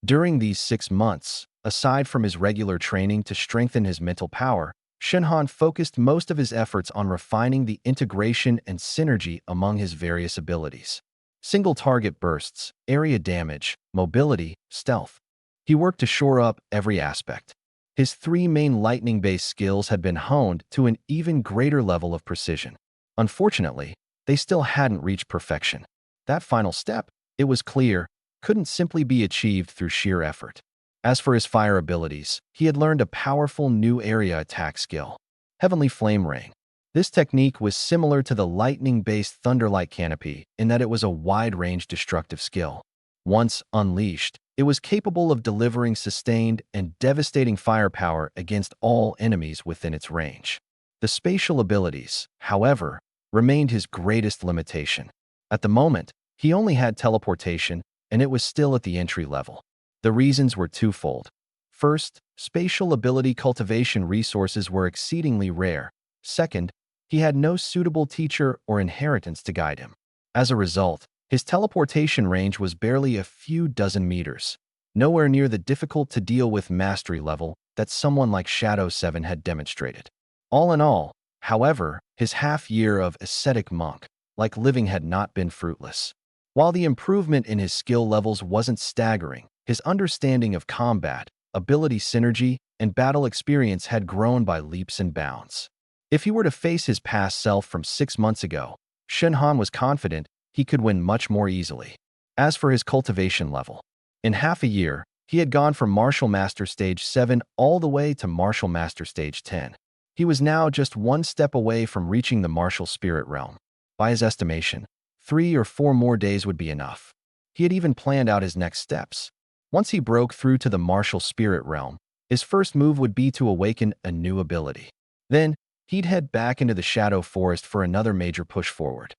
During these 6 months, aside from his regular training to strengthen his mental power, Shenhan focused most of his efforts on refining the integration and synergy among his various abilities. Single target bursts, area damage, mobility, stealth. He worked to shore up every aspect. His 3 main lightning-based skills had been honed to an even greater level of precision. Unfortunately, they still hadn't reached perfection. That final step, it was clear, couldn't simply be achieved through sheer effort. As for his fire abilities, he had learned a powerful new area attack skill, Heavenly Flame Rain. This technique was similar to the lightning-based Thunderlight Canopy in that it was a wide-range destructive skill. Once unleashed, it was capable of delivering sustained and devastating firepower against all enemies within its range. The spatial abilities, however, remained his greatest limitation. At the moment, he only had teleportation, and it was still at the entry level. The reasons were twofold. First, spatial ability cultivation resources were exceedingly rare. Second, he had no suitable teacher or inheritance to guide him. As a result, his teleportation range was barely a few dozen meters, nowhere near the difficult-to-deal-with mastery level that someone like Shadow 7 had demonstrated. All in all, however, his half-year of ascetic monk, like living, had not been fruitless. While the improvement in his skill levels wasn't staggering, his understanding of combat, ability synergy, and battle experience had grown by leaps and bounds. If he were to face his past self from 6 months ago, Shenhan was confident he could win much more easily. As for his cultivation level, in half a year, he had gone from Martial Master Stage 7 all the way to Martial Master Stage 10. He was now just 1 step away from reaching the Martial Spirit Realm. By his estimation, 3 or 4 more days would be enough. He had even planned out his next steps. Once he broke through to the Martial Spirit Realm, his first move would be to awaken a new ability. Then, he'd head back into the Shadow Forest for another major push forward.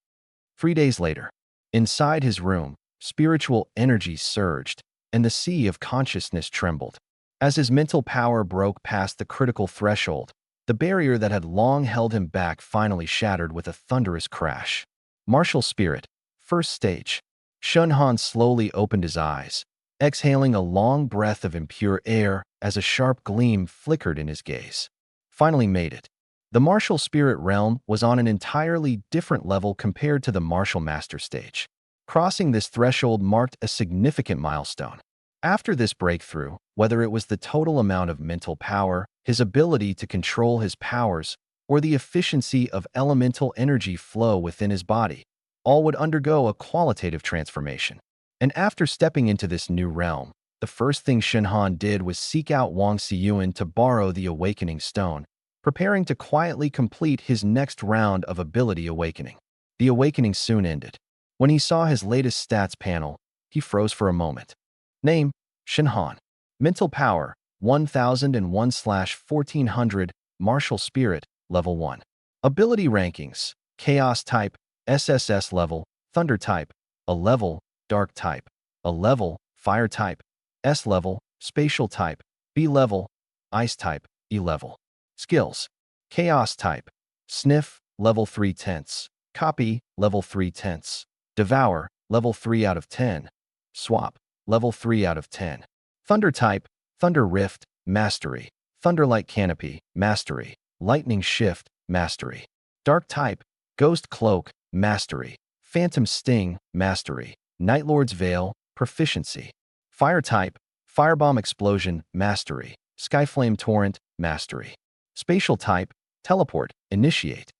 3 days later, inside his room, spiritual energy surged, and the sea of consciousness trembled. As his mental power broke past the critical threshold, the barrier that had long held him back finally shattered with a thunderous crash. Martial Spirit, first stage. Shenhan slowly opened his eyes, exhaling a long breath of impure air as a sharp gleam flickered in his gaze. Finally made it. The Martial Spirit Realm was on an entirely different level compared to the Martial Master stage. Crossing this threshold marked a significant milestone. After this breakthrough, whether it was the total amount of mental power, his ability to control his powers, or the efficiency of elemental energy flow within his body, all would undergo a qualitative transformation. And after stepping into this new realm, the first thing Shenhan did was seek out Wang Xiyuan to borrow the Awakening Stone, preparing to quietly complete his next round of ability awakening. The awakening soon ended. When he saw his latest stats panel, he froze for a moment. Name: Shenhan. Mental power: 1001/1400. Martial spirit: level 1. Ability rankings: Chaos type, SSS level, Thunder type, A level, Dark type, A level, Fire type, S level, Spatial type, B level, Ice type, E level. Skills: Chaos type, Sniff, level 3/10. Copy, level 3/10. Devour, level 3 out of 10. Swap, level 3 out of 10. Thunder type, Thunder Rift, Mastery. Thunderlight Canopy, Mastery. Lightning Shift, Mastery. Dark type, Ghost Cloak, Mastery. Phantom Sting, Mastery. Nightlord's Veil, Proficiency. Fire type, Firebomb Explosion, Mastery. Skyflame Torrent, Mastery. Spatial type, Teleport, Initiate.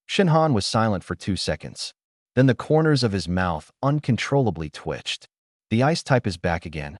Shenhan was silent for 2 seconds. Then the corners of his mouth uncontrollably twitched. The ice type is back again.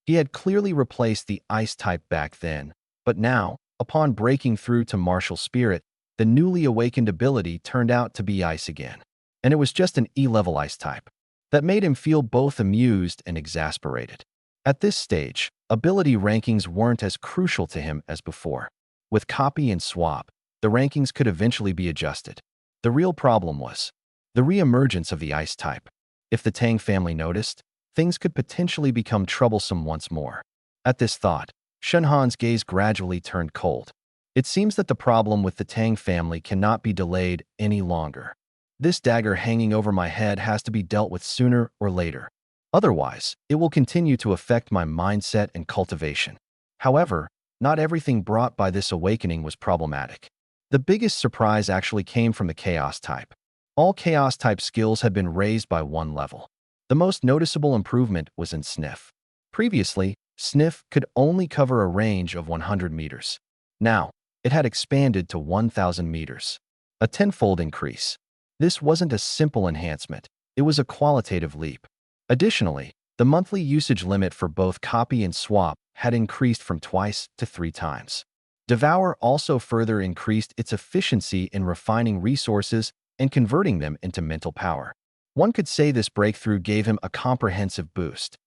He had clearly replaced the ice type back then, but now, upon breaking through to martial spirit, the newly awakened ability turned out to be ice again. And it was just an E-level ice type. That made him feel both amused and exasperated. At this stage, ability rankings weren't as crucial to him as before. With copy and swap, the rankings could eventually be adjusted. The real problem was the re-emergence of the ice type. If the Tang family noticed, things could potentially become troublesome once more. At this thought, Shenhan's gaze gradually turned cold. It seems that the problem with the Tang family cannot be delayed any longer. This dagger hanging over my head has to be dealt with sooner or later. Otherwise, it will continue to affect my mindset and cultivation. However, not everything brought by this awakening was problematic. The biggest surprise actually came from the Chaos type. All Chaos type skills had been raised by 1 level. The most noticeable improvement was in Sniff. Previously, Sniff could only cover a range of 100 meters. Now, it had expanded to 1,000 meters. A tenfold increase. This wasn't a simple enhancement, it was a qualitative leap. Additionally, the monthly usage limit for both copy and swap had increased from twice to 3 times. Devour also further increased its efficiency in refining resources and converting them into mental power. One could say this breakthrough gave him a comprehensive boost.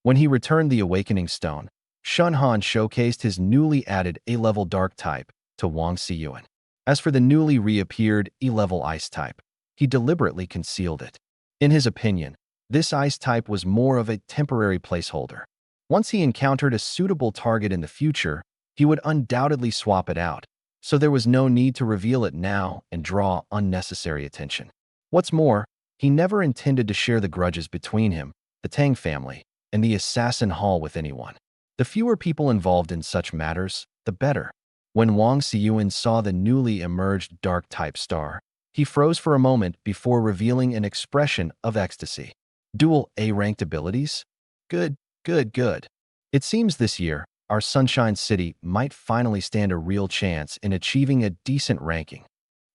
When he returned the Awakening Stone, Shenhan showcased his newly added A-level Dark type to Wang Xiyuan. As for the newly reappeared E-level Ice type, he deliberately concealed it. In his opinion, this ice type was more of a temporary placeholder. Once he encountered a suitable target in the future, he would undoubtedly swap it out, so there was no need to reveal it now and draw unnecessary attention. What's more, he never intended to share the grudges between him, the Tang family, and the Assassin Hall with anyone. The fewer people involved in such matters, the better. When Wang Xiyuan saw the newly emerged Dark-type star, he froze for a moment before revealing an expression of ecstasy. Dual A-ranked abilities? Good, good, good. It seems this year, our Sunshine City might finally stand a real chance in achieving a decent ranking.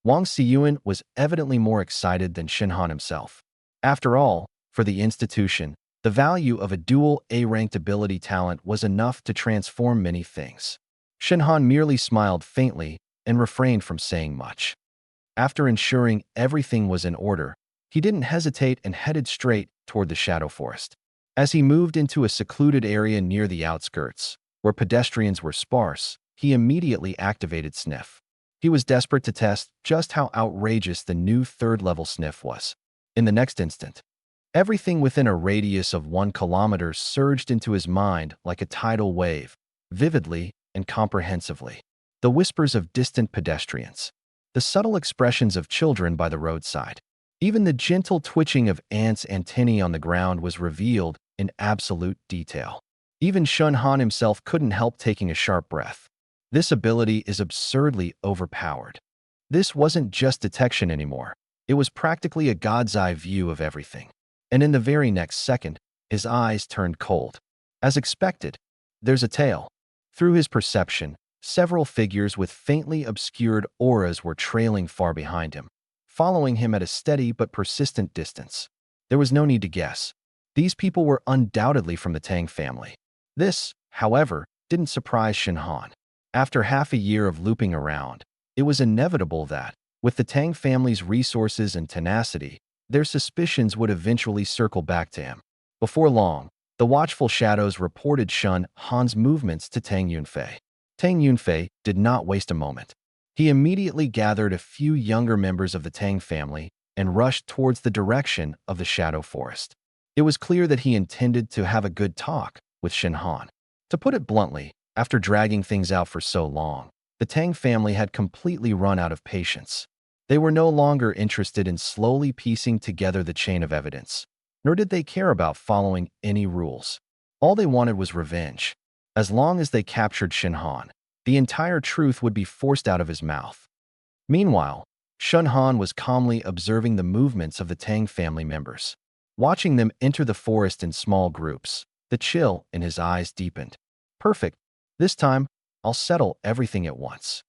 Wang Xiyuan was evidently more excited than Shenhan himself. After all, for the institution, the value of a dual A-ranked ability talent was enough to transform many things. Shenhan merely smiled faintly and refrained from saying much. After ensuring everything was in order, he didn't hesitate and headed straight toward the Shadow Forest. As he moved into a secluded area near the outskirts, where pedestrians were sparse, he immediately activated Sniff. He was desperate to test just how outrageous the new 3rd-level Sniff was. In the next instant, everything within a radius of 1 kilometer surged into his mind like a tidal wave, vividly and comprehensively. The whispers of distant pedestrians, the subtle expressions of children by the roadside, even the gentle twitching of ants' antennae on the ground was revealed in absolute detail. Even Shenhan himself couldn't help taking a sharp breath. This ability is absurdly overpowered. This wasn't just detection anymore. It was practically a god's eye view of everything. And in the very next second, his eyes turned cold. As expected, there's a tail. Through his perception, Several figures with faintly obscured auras were trailing far behind him, following him at a steady but persistent distance. There was no need to guess. These people were undoubtedly from the Tang family. This, however, didn't surprise Shinhan. After half a year of looping around, it was inevitable that, with the Tang family's resources and tenacity, their suspicions would eventually circle back to him. Before long, the watchful shadows reported Shun Han's movements to Tang Yunfei. Tang Yunfei did not waste a moment. He immediately gathered a few younger members of the Tang family and rushed towards the direction of the Shadow Forest. It was clear that he intended to have a good talk with Shinhan. To put it bluntly, after dragging things out for so long, the Tang family had completely run out of patience. They were no longer interested in slowly piecing together the chain of evidence, nor did they care about following any rules. All they wanted was revenge. As long as they captured Shinhan, the entire truth would be forced out of his mouth. Meanwhile, Shinhan was calmly observing the movements of the Tang family members. Watching them enter the forest in small groups, the chill in his eyes deepened. Perfect. This time, I'll settle everything at once.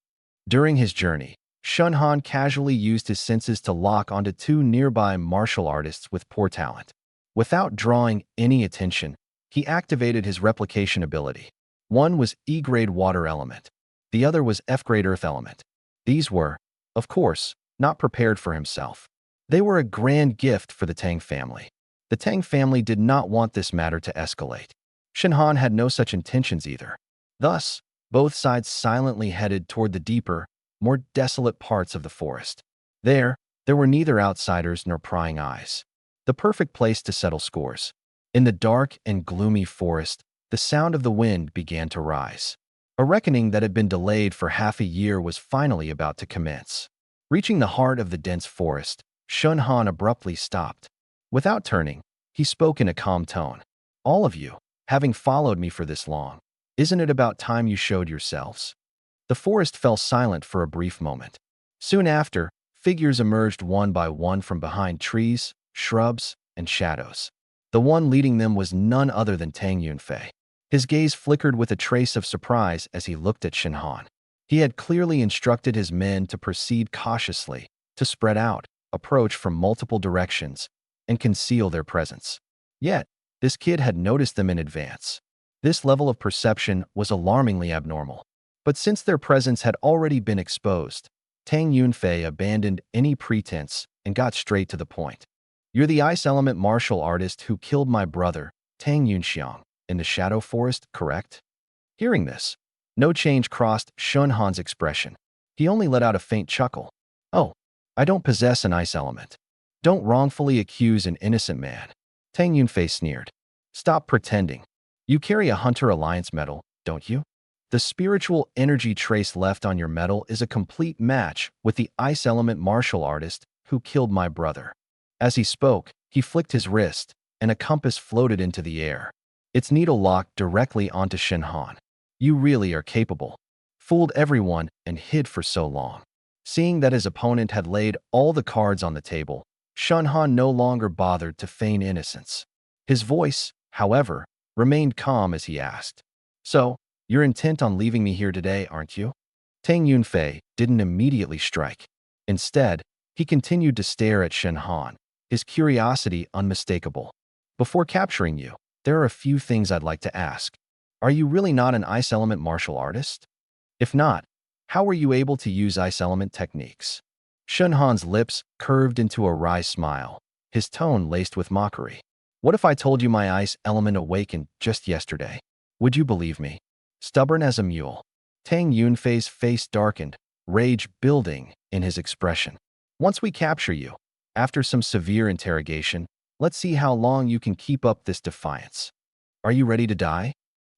During his journey, Shinhan casually used his senses to lock onto two nearby martial artists with poor talent. Without drawing any attention, he activated his replication ability. One was E-grade water element. The other was F-grade earth element. These were, of course, not prepared for himself. They were a grand gift for the Tang family. The Tang family did not want this matter to escalate. Shinhan had no such intentions either. Thus, both sides silently headed toward the deeper, more desolate parts of the forest. There were neither outsiders nor prying eyes. The perfect place to settle scores. In the dark and gloomy forest, the sound of the wind began to rise. A reckoning that had been delayed for half a year was finally about to commence. Reaching the heart of the dense forest, Shinhan abruptly stopped. Without turning, he spoke in a calm tone. All of you, having followed me for this long, isn't it about time you showed yourselves? The forest fell silent for a brief moment. Soon after, figures emerged one by one from behind trees, shrubs, and shadows. The one leading them was none other than Tang Yunfei. His gaze flickered with a trace of surprise as he looked at Shinhan. He had clearly instructed his men to proceed cautiously, to spread out, approach from multiple directions, and conceal their presence. Yet, this kid had noticed them in advance. This level of perception was alarmingly abnormal. But since their presence had already been exposed, Tang Yunfei abandoned any pretense and got straight to the point. You're the ice element martial artist who killed my brother, Tang Yunxiang, in the Shadow Forest, correct? Hearing this, no change crossed Shinhan's expression. He only let out a faint chuckle. Oh, I don't possess an ice element. Don't wrongfully accuse an innocent man. Tang Yunfei sneered. Stop pretending. You carry a Hunter Alliance medal, don't you? The spiritual energy trace left on your medal is a complete match with the ice element martial artist who killed my brother. As he spoke, he flicked his wrist, and a compass floated into the air. Its needle locked directly onto Shinhan. You really are capable. Fooled everyone and hid for so long. Seeing that his opponent had laid all the cards on the table, Shinhan no longer bothered to feign innocence. His voice, however, remained calm as he asked, So, you're intent on leaving me here today, aren't you? Tang Yunfei didn't immediately strike. Instead, he continued to stare at Shinhan, his curiosity unmistakable. Before capturing you, there are a few things I'd like to ask. Are you really not an ice element martial artist? If not, how were you able to use ice element techniques? Shinhan's lips curved into a wry smile, his tone laced with mockery. What if I told you my ice element awakened just yesterday? Would you believe me? Stubborn as a mule. Tang Yunfei's face darkened, rage building in his expression. Once we capture you, after some severe interrogation, let's see how long you can keep up this defiance. Are you ready to die?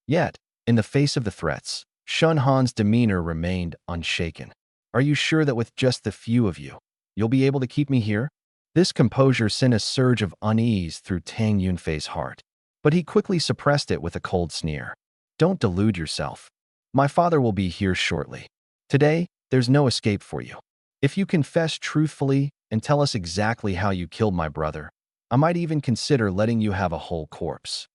Yet, in the face of the threats, Shinhan's demeanor remained unshaken. Are you sure that with just the few of you, you'll be able to keep me here? This composure sent a surge of unease through Tang Yunfei's heart, but he quickly suppressed it with a cold sneer. Don't delude yourself. My father will be here shortly. Today, there's no escape for you. If you confess truthfully and tell us exactly how you killed my brother, I might even consider letting you have a whole corpse.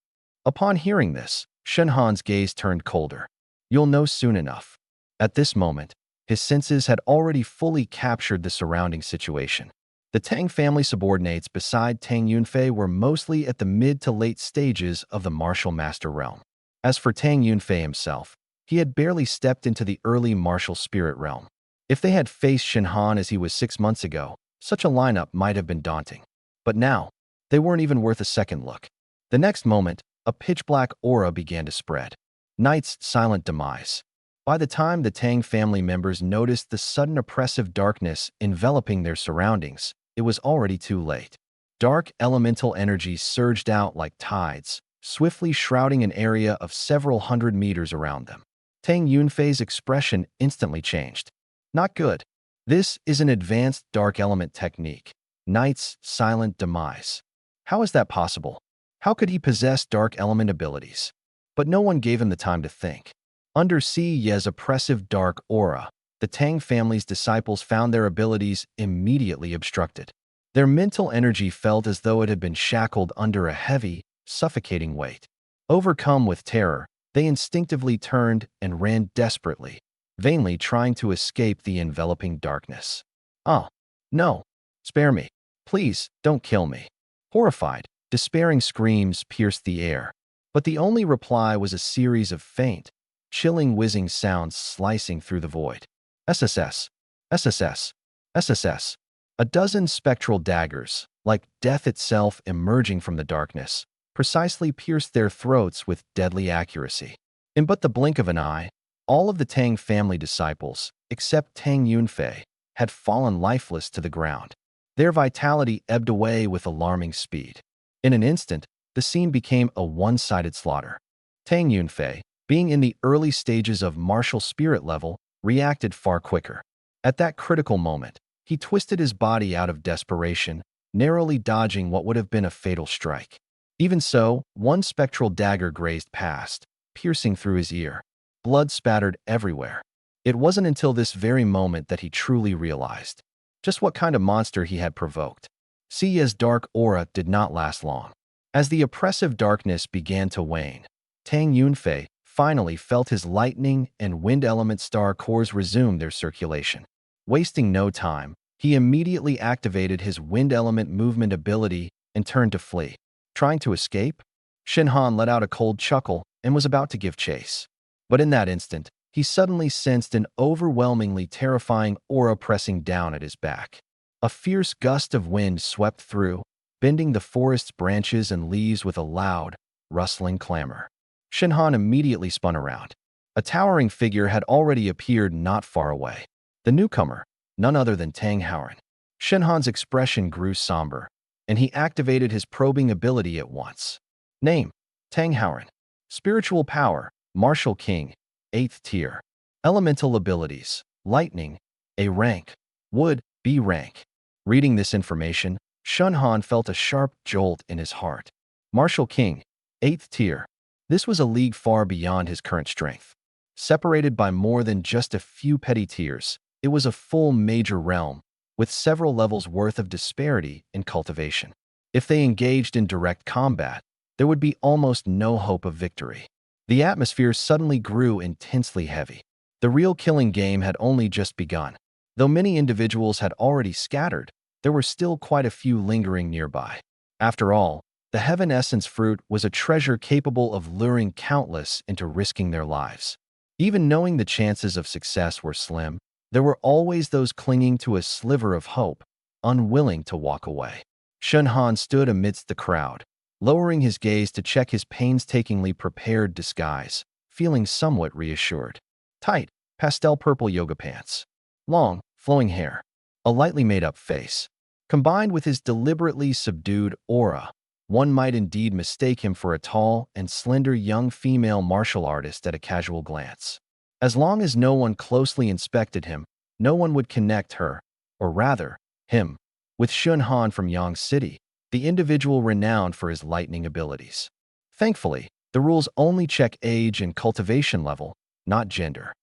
Upon hearing this, Shinhan's gaze turned colder. You'll know soon enough. At this moment, his senses had already fully captured the surrounding situation. The Tang family subordinates beside Tang Yunfei were mostly at the mid to late stages of the martial master realm. As for Tang Yunfei himself, he had barely stepped into the early martial spirit realm. If they had faced Shinhan as he was 6 months ago, such a lineup might have been daunting. But now, they weren't even worth a second look. The next moment, a pitch-black aura began to spread. Night's silent demise. By the time the Tang family members noticed the sudden oppressive darkness enveloping their surroundings, it was already too late. Dark elemental energies surged out like tides, swiftly shrouding an area of several hundred meters around them. Tang Yunfei's expression instantly changed. Not good. This is an advanced dark element technique. Night's silent demise. How is that possible? How could he possess dark element abilities? But no one gave him the time to think. Under Si Ye's oppressive dark aura, the Tang family's disciples found their abilities immediately obstructed. Their mental energy felt as though it had been shackled under a heavy, suffocating weight. Overcome with terror, they instinctively turned and ran desperately, vainly trying to escape the enveloping darkness. "Oh, no! Spare me! Please, don't kill me!" Horrified, despairing screams pierced the air. But the only reply was a series of faint, chilling whizzing sounds slicing through the void. SSS, SSS, SSS. A dozen spectral daggers, like death itself emerging from the darkness, precisely pierced their throats with deadly accuracy. In but the blink of an eye, all of the Tang family disciples, except Tang Yunfei, had fallen lifeless to the ground. Their vitality ebbed away with alarming speed. In an instant, the scene became a one-sided slaughter. Tang Yunfei, being in the early stages of martial spirit level, reacted far quicker. At that critical moment, he twisted his body out of desperation, narrowly dodging what would have been a fatal strike. Even so, one spectral dagger grazed past, piercing through his ear. Blood spattered everywhere. It wasn't until this very moment that he truly realized just what kind of monster he had provoked. Si Ye's dark aura did not last long. As the oppressive darkness began to wane, Tang Yunfei finally felt his lightning and wind element star cores resume their circulation. Wasting no time, he immediately activated his wind element movement ability and turned to flee. Trying to escape? Shinhan let out a cold chuckle and was about to give chase. But in that instant, he suddenly sensed an overwhelmingly terrifying aura pressing down at his back. A fierce gust of wind swept through, bending the forest's branches and leaves with a loud, rustling clamor. Shinhan immediately spun around. A towering figure had already appeared not far away. The newcomer, none other than Tang Howren. Shinhan's expression grew somber, and he activated his probing ability at once. Name: Tang Howren. Spiritual power: Martial King, 8th tier. Elemental abilities: Lightning, A rank. Wood, B rank. Reading this information, Shinhan felt a sharp jolt in his heart. Martial King, 8th tier. This was a league far beyond his current strength. Separated by more than just a few petty tiers, it was a full major realm, with several levels worth of disparity in cultivation. If they engaged in direct combat, there would be almost no hope of victory. The atmosphere suddenly grew intensely heavy. The real killing game had only just begun. Though many individuals had already scattered, there were still quite a few lingering nearby. After all, the Heaven Essence fruit was a treasure capable of luring countless into risking their lives. Even knowing the chances of success were slim, there were always those clinging to a sliver of hope, unwilling to walk away. Shinhan stood amidst the crowd, lowering his gaze to check his painstakingly prepared disguise, feeling somewhat reassured. Tight, pastel purple yoga pants. Long, flowing hair. A lightly made-up face. Combined with his deliberately subdued aura, one might indeed mistake him for a tall and slender young female martial artist at a casual glance. As long as no one closely inspected him, no one would connect her, or rather, him, with Shinhan from Yang City, the individual renowned for his lightning abilities. Thankfully, the rules only check age and cultivation level, not gender.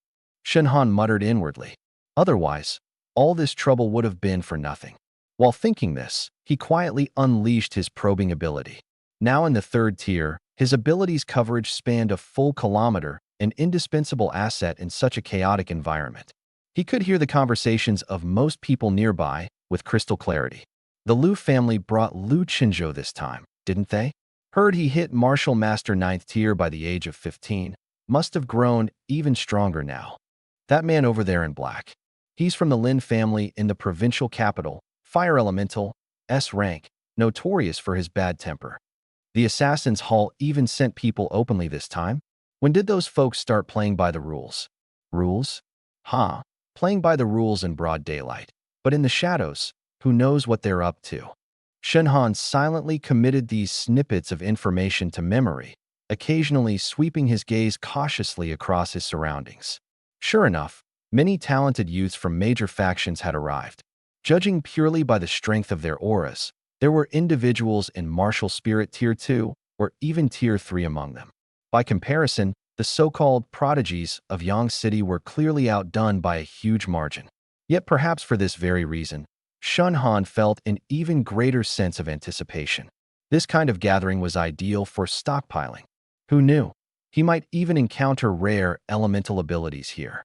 Shinhan muttered inwardly. Otherwise, all this trouble would have been for nothing. While thinking this, he quietly unleashed his probing ability. Now in the 3rd tier, his ability's coverage spanned a full kilometer, an indispensable asset in such a chaotic environment. He could hear the conversations of most people nearby with crystal clarity. The Liu family brought Liu Qinzhou this time, didn't they? Heard he hit Martial Master 9th tier by the age of 15. Must have grown even stronger now. That man over there in black. He's from the Lin family in the provincial capital, Fire Elemental, S-rank, notorious for his bad temper. The Assassin's Hall even sent people openly this time. When did those folks start playing by the rules? Rules? Huh. Playing by the rules in broad daylight. But in the shadows, who knows what they're up to? Shenhan silently committed these snippets of information to memory, occasionally sweeping his gaze cautiously across his surroundings. Sure enough, many talented youths from major factions had arrived. Judging purely by the strength of their auras, there were individuals in martial spirit tier 2 or even tier 3 among them. By comparison, the so-called prodigies of Yang City were clearly outdone by a huge margin. Yet perhaps for this very reason, Shenhan felt an even greater sense of anticipation. This kind of gathering was ideal for stockpiling. Who knew? He might even encounter rare elemental abilities here.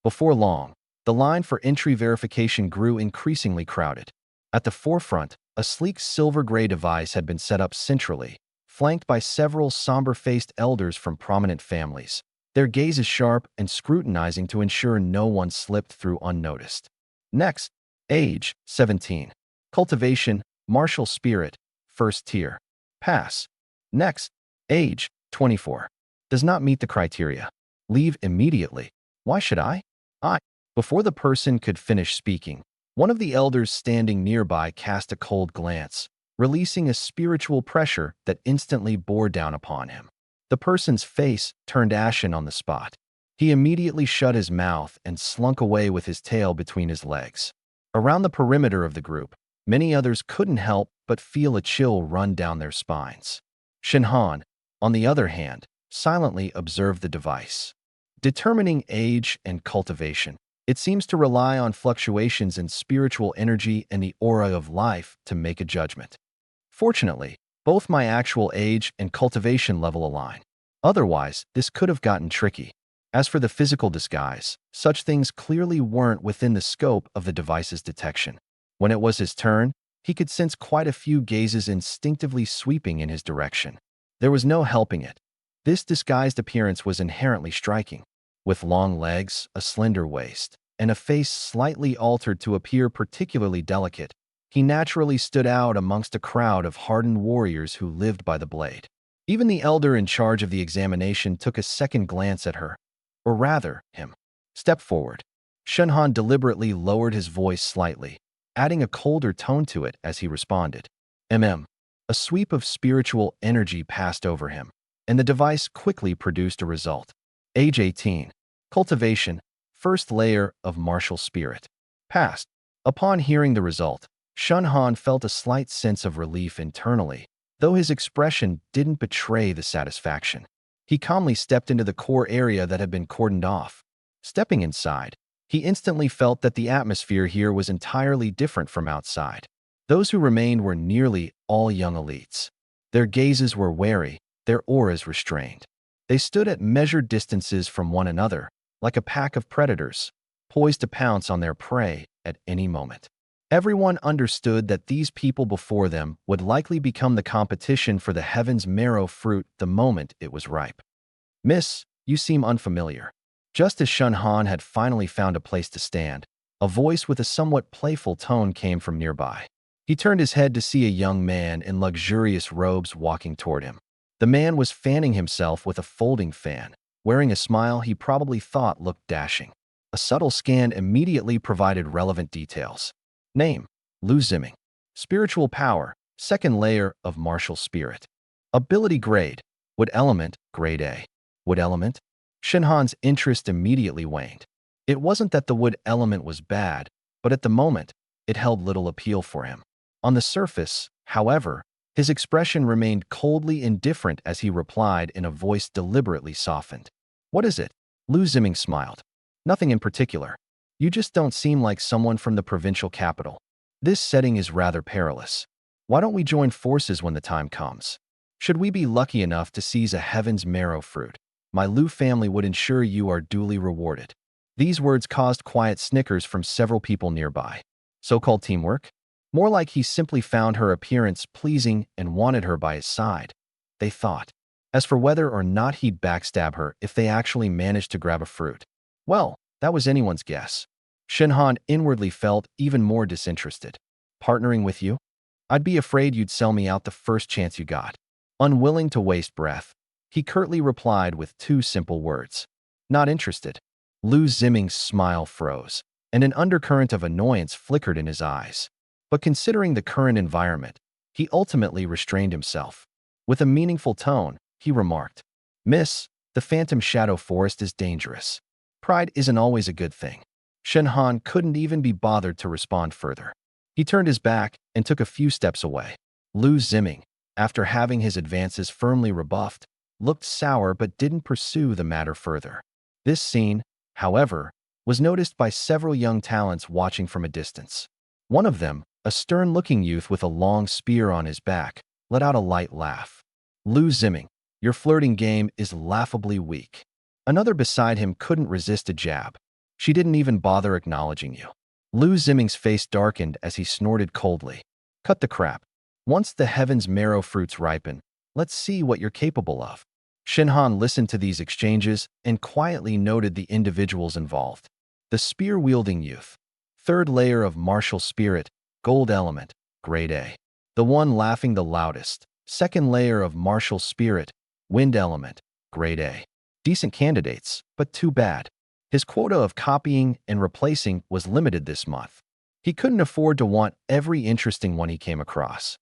Before long, the line for entry verification grew increasingly crowded. At the forefront, a sleek silver-gray device had been set up centrally, flanked by several somber-faced elders from prominent families, their gazes sharp and scrutinizing to ensure no one slipped through unnoticed. Next, age, 17. Cultivation, martial spirit, first tier. Pass. Next, age, 24. Does not meet the criteria. Leave immediately. Why should I? Before the person could finish speaking, one of the elders standing nearby cast a cold glance, releasing a spiritual pressure that instantly bore down upon him. The person's face turned ashen on the spot. He immediately shut his mouth and slunk away with his tail between his legs. Around the perimeter of the group, many others couldn't help but feel a chill run down their spines. Shenhan, on the other hand, silently observed the device. Determining age and cultivation, it seems to rely on fluctuations in spiritual energy and the aura of life to make a judgment. Fortunately, both my actual age and cultivation level align. Otherwise, this could have gotten tricky. As for the physical disguise, such things clearly weren't within the scope of the device's detection. When it was his turn, he could sense quite a few gazes instinctively sweeping in his direction. There was no helping it. This disguised appearance was inherently striking. With long legs, a slender waist, and a face slightly altered to appear particularly delicate, he naturally stood out amongst a crowd of hardened warriors who lived by the blade. Even the elder in charge of the examination took a second glance at her, or rather, him. Step forward. Shenhan deliberately lowered his voice slightly, adding a colder tone to it as he responded. A sweep of spiritual energy passed over him, and the device quickly produced a result. Age 18. Cultivation, first layer of martial spirit. Passed. Upon hearing the result, Shenhan felt a slight sense of relief internally, though his expression didn't betray the satisfaction. He calmly stepped into the core area that had been cordoned off. Stepping inside, he instantly felt that the atmosphere here was entirely different from outside. Those who remained were nearly all young elites. Their gazes were wary, their auras restrained. They stood at measured distances from one another, like a pack of predators, poised to pounce on their prey at any moment. Everyone understood that these people before them would likely become the competition for the heaven's marrow fruit the moment it was ripe. Miss, you seem unfamiliar. Just as Shenhan had finally found a place to stand, a voice with a somewhat playful tone came from nearby. He turned his head to see a young man in luxurious robes walking toward him. The man was fanning himself with a folding fan, wearing a smile he probably thought looked dashing. A subtle scan immediately provided relevant details. Name, Liu Ziming. Spiritual power, second layer of martial spirit. Ability grade, Wood element, grade A. Wood element? Shenhan's interest immediately waned. It wasn't that the wood element was bad, but at the moment, it held little appeal for him. On the surface, however, his expression remained coldly indifferent as he replied in a voice deliberately softened. What is it? Liu Ziming smiled. Nothing in particular. You just don't seem like someone from the provincial capital. This setting is rather perilous. Why don't we join forces when the time comes? Should we be lucky enough to seize a heaven's marrow fruit? My Lu family would ensure you are duly rewarded. These words caused quiet snickers from several people nearby. So-called teamwork? More like he simply found her appearance pleasing and wanted her by his side, they thought. As for whether or not he'd backstab her if they actually managed to grab a fruit, well, that was anyone's guess. Shenhan inwardly felt even more disinterested. Partnering with you? I'd be afraid you'd sell me out the first chance you got. Unwilling to waste breath, he curtly replied with two simple words. Not interested. Lu Ziming's smile froze, and an undercurrent of annoyance flickered in his eyes. But considering the current environment, he ultimately restrained himself. With a meaningful tone, he remarked, Miss, the Phantom Shadow Forest is dangerous. Pride isn't always a good thing. Shenhan couldn't even be bothered to respond further. He turned his back and took a few steps away. Lu Ziming, after having his advances firmly rebuffed, looked sour but didn't pursue the matter further. This scene, however, was noticed by several young talents watching from a distance. One of them, a stern-looking youth with a long spear on his back, let out a light laugh. Lu Ziming, your flirting game is laughably weak. Another beside him couldn't resist a jab. She didn't even bother acknowledging you. Lu Ziming's face darkened as he snorted coldly. Cut the crap. Once the heaven's marrow fruits ripen, let's see what you're capable of. Shenhan listened to these exchanges and quietly noted the individuals involved. The spear-wielding youth. Third layer of martial spirit, gold element, grade A. The one laughing the loudest. Second layer of martial spirit, wind element, grade A. Decent candidates, but too bad. His quota of copying and replacing was limited this month. He couldn't afford to want every interesting one he came across.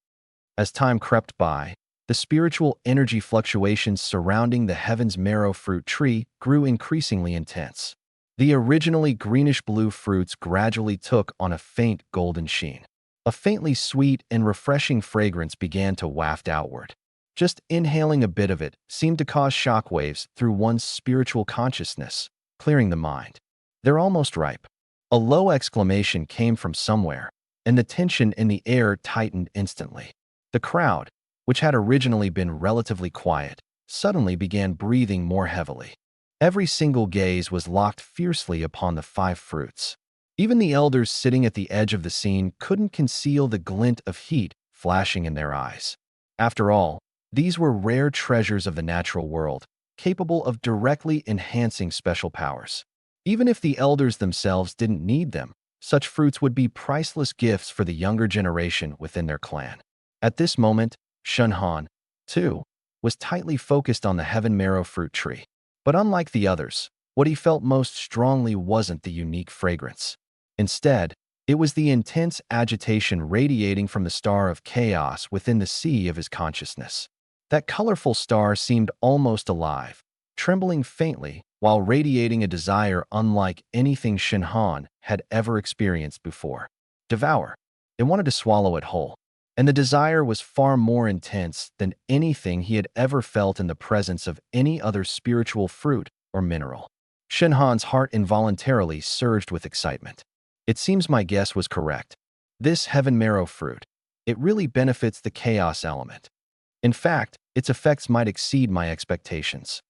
As time crept by, the spiritual energy fluctuations surrounding the Heaven's Marrow fruit tree grew increasingly intense. The originally greenish-blue fruits gradually took on a faint golden sheen. A faintly sweet and refreshing fragrance began to waft outward. Just inhaling a bit of it seemed to cause shockwaves through one's spiritual consciousness, clearing the mind. They're almost ripe. A low exclamation came from somewhere, and the tension in the air tightened instantly. The crowd, which had originally been relatively quiet, suddenly began breathing more heavily. Every single gaze was locked fiercely upon the 5 fruits. Even the elders sitting at the edge of the scene couldn't conceal the glint of heat flashing in their eyes. After all, these were rare treasures of the natural world, capable of directly enhancing special powers. Even if the elders themselves didn't need them, such fruits would be priceless gifts for the younger generation within their clan. At this moment, Shenhan, too, was tightly focused on the Heaven Marrow fruit tree. But unlike the others, what he felt most strongly wasn't the unique fragrance. Instead, it was the intense agitation radiating from the star of chaos within the sea of his consciousness. That colorful star seemed almost alive, trembling faintly while radiating a desire unlike anything Shenhan had ever experienced before. Devour. It wanted to swallow it whole. And the desire was far more intense than anything he had ever felt in the presence of any other spiritual fruit or mineral. Shenhan's heart involuntarily surged with excitement. It seems my guess was correct. This Heaven Marrow fruit, it really benefits the chaos element. In fact, its effects might exceed my expectations.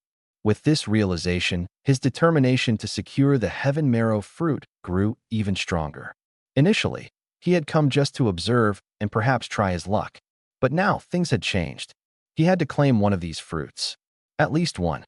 With this realization, his determination to secure the Heaven Marrow fruit grew even stronger. Initially, he had come just to observe and perhaps try his luck. But now things had changed. He had to claim one of these fruits. At least one.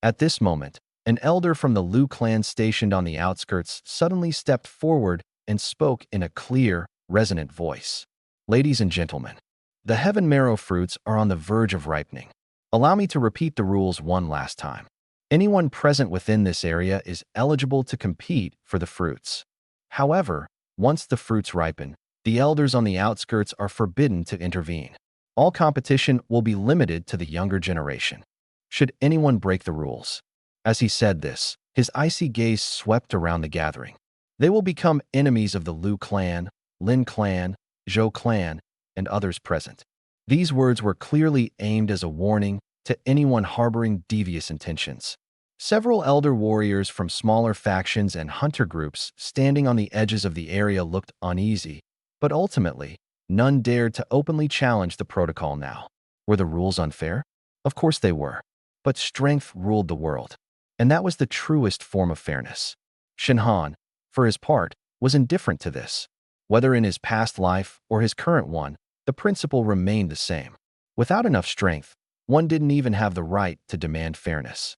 At this moment, an elder from the Lu clan stationed on the outskirts suddenly stepped forward and spoke in a clear, resonant voice. Ladies and gentlemen, the Heaven Marrow fruits are on the verge of ripening. Allow me to repeat the rules one last time. Anyone present within this area is eligible to compete for the fruits. However, once the fruits ripen, the elders on the outskirts are forbidden to intervene. All competition will be limited to the younger generation. Should anyone break the rules? As he said this, his icy gaze swept around the gathering. They will become enemies of the Lu clan, Lin clan, Zhou clan, and others present. These words were clearly aimed as a warning to anyone harboring devious intentions. Several elder warriors from smaller factions and hunter groups standing on the edges of the area looked uneasy, but ultimately, none dared to openly challenge the protocol now. Were the rules unfair? Of course they were. but strength ruled the world. And that was the truest form of fairness. Shenhan, for his part, was indifferent to this. Whether in his past life or his current one, the principle remained the same. Without enough strength, one didn't even have the right to demand fairness.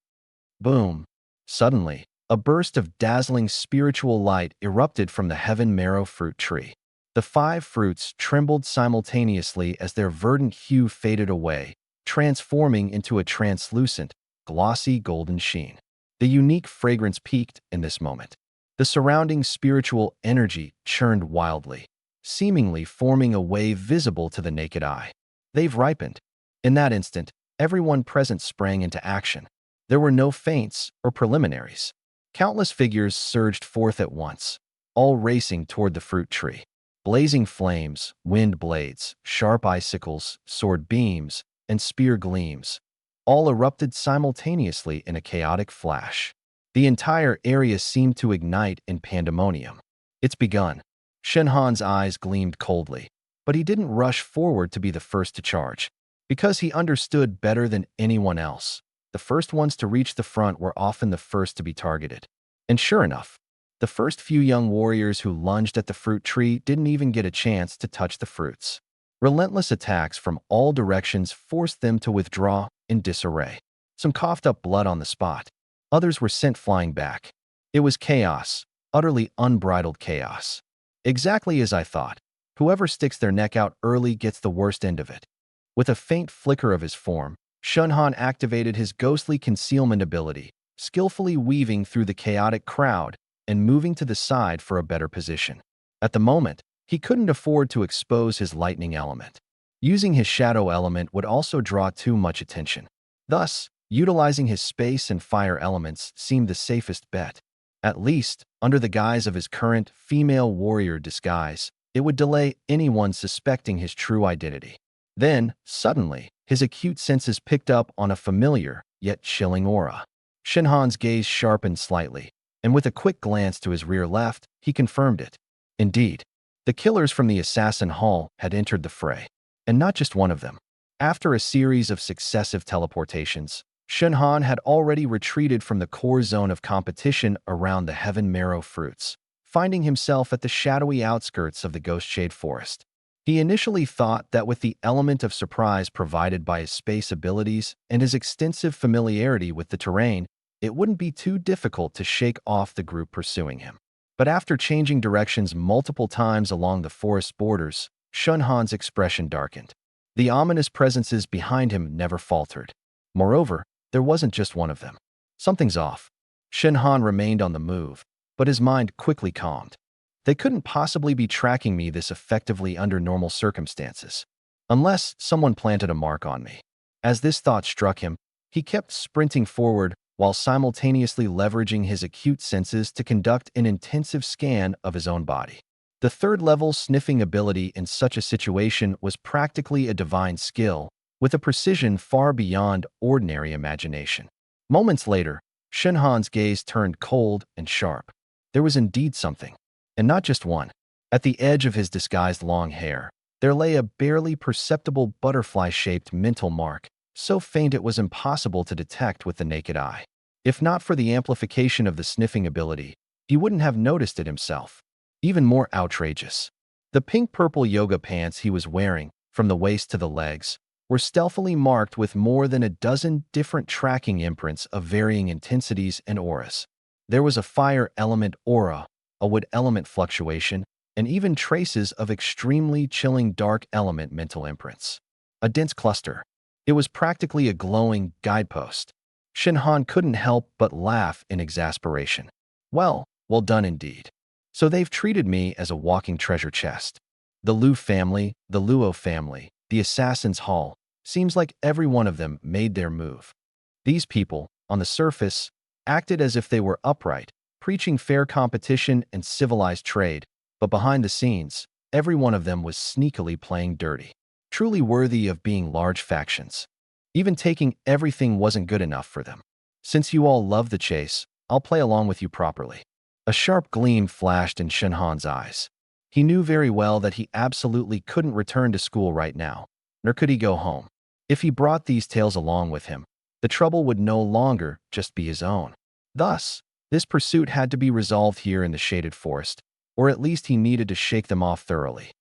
Boom! Suddenly, a burst of dazzling spiritual light erupted from the heaven marrow fruit tree. The 5 fruits trembled simultaneously as their verdant hue faded away, transforming into a translucent, glossy golden sheen. The unique fragrance peaked in this moment. The surrounding spiritual energy churned wildly, seemingly forming a wave visible to the naked eye. They've ripened. In that instant, everyone present sprang into action. There were no feints or preliminaries. Countless figures surged forth at once, all racing toward the fruit tree. Blazing flames, wind blades, sharp icicles, sword beams, and spear gleams, all erupted simultaneously in a chaotic flash. The entire area seemed to ignite in pandemonium. It's begun. Shenhan's eyes gleamed coldly, but he didn't rush forward to be the first to charge. Because he understood better than anyone else, the first ones to reach the front were often the first to be targeted. And sure enough, the first few young warriors who lunged at the fruit tree didn't even get a chance to touch the fruits. Relentless attacks from all directions forced them to withdraw in disarray. Some coughed up blood on the spot. Others were sent flying back. It was chaos, utterly unbridled chaos. Exactly as I thought. Whoever sticks their neck out early gets the worst end of it. With a faint flicker of his form, Shenhan activated his ghostly concealment ability, skillfully weaving through the chaotic crowd and moving to the side for a better position. At the moment, he couldn't afford to expose his lightning element. Using his shadow element would also draw too much attention. Thus, utilizing his space and fire elements seemed the safest bet. At least, under the guise of his current female warrior disguise, it would delay anyone suspecting his true identity. Then, suddenly, his acute senses picked up on a familiar, yet chilling aura. Shenhan's gaze sharpened slightly, and with a quick glance to his rear left, he confirmed it. Indeed, the killers from the assassin hall had entered the fray. And not just one of them. After a series of successive teleportations, Shenhan had already retreated from the core zone of competition around the Heaven Marrow fruits, finding himself at the shadowy outskirts of the Ghostshade Forest. He initially thought that with the element of surprise provided by his space abilities and his extensive familiarity with the terrain, it wouldn't be too difficult to shake off the group pursuing him. But after changing directions multiple times along the forest borders, Shenhan's expression darkened. The ominous presences behind him never faltered. Moreover, there wasn't just one of them. Something's off. Shenhan remained on the move, but his mind quickly calmed. They couldn't possibly be tracking me this effectively under normal circumstances, unless someone planted a mark on me. As this thought struck him, he kept sprinting forward while simultaneously leveraging his acute senses to conduct an intensive scan of his own body. The third-level sniffing ability in such a situation was practically a divine skill, with a precision far beyond ordinary imagination. Moments later, Shenhan's gaze turned cold and sharp. There was indeed something, and not just one. At the edge of his disguised long hair, there lay a barely perceptible butterfly-shaped mental mark, so faint it was impossible to detect with the naked eye. If not for the amplification of the sniffing ability, he wouldn't have noticed it himself. Even more outrageous, the pink-purple yoga pants he was wearing, from the waist to the legs, were stealthily marked with more than a dozen different tracking imprints of varying intensities and auras. There was a fire element aura, a wood element fluctuation, and even traces of extremely chilling dark element mental imprints. A dense cluster. It was practically a glowing guidepost. Shenhan couldn't help but laugh in exasperation. Well done indeed. So they've treated me as a walking treasure chest. The Lu family, the Luo family, the Assassin's Hall, seems like every one of them made their move. These people, on the surface, acted as if they were upright, preaching fair competition and civilized trade, but behind the scenes, every one of them was sneakily playing dirty. Truly worthy of being large factions. Even taking everything wasn't good enough for them. Since you all love the chase, I'll play along with you properly. A sharp gleam flashed in Shenhan's eyes. He knew very well that he absolutely couldn't return to school right now, nor could he go home. If he brought these tales along with him, The trouble would no longer just be his own. Thus, this pursuit had to be resolved here in the shaded forest, or at least he needed to shake them off thoroughly.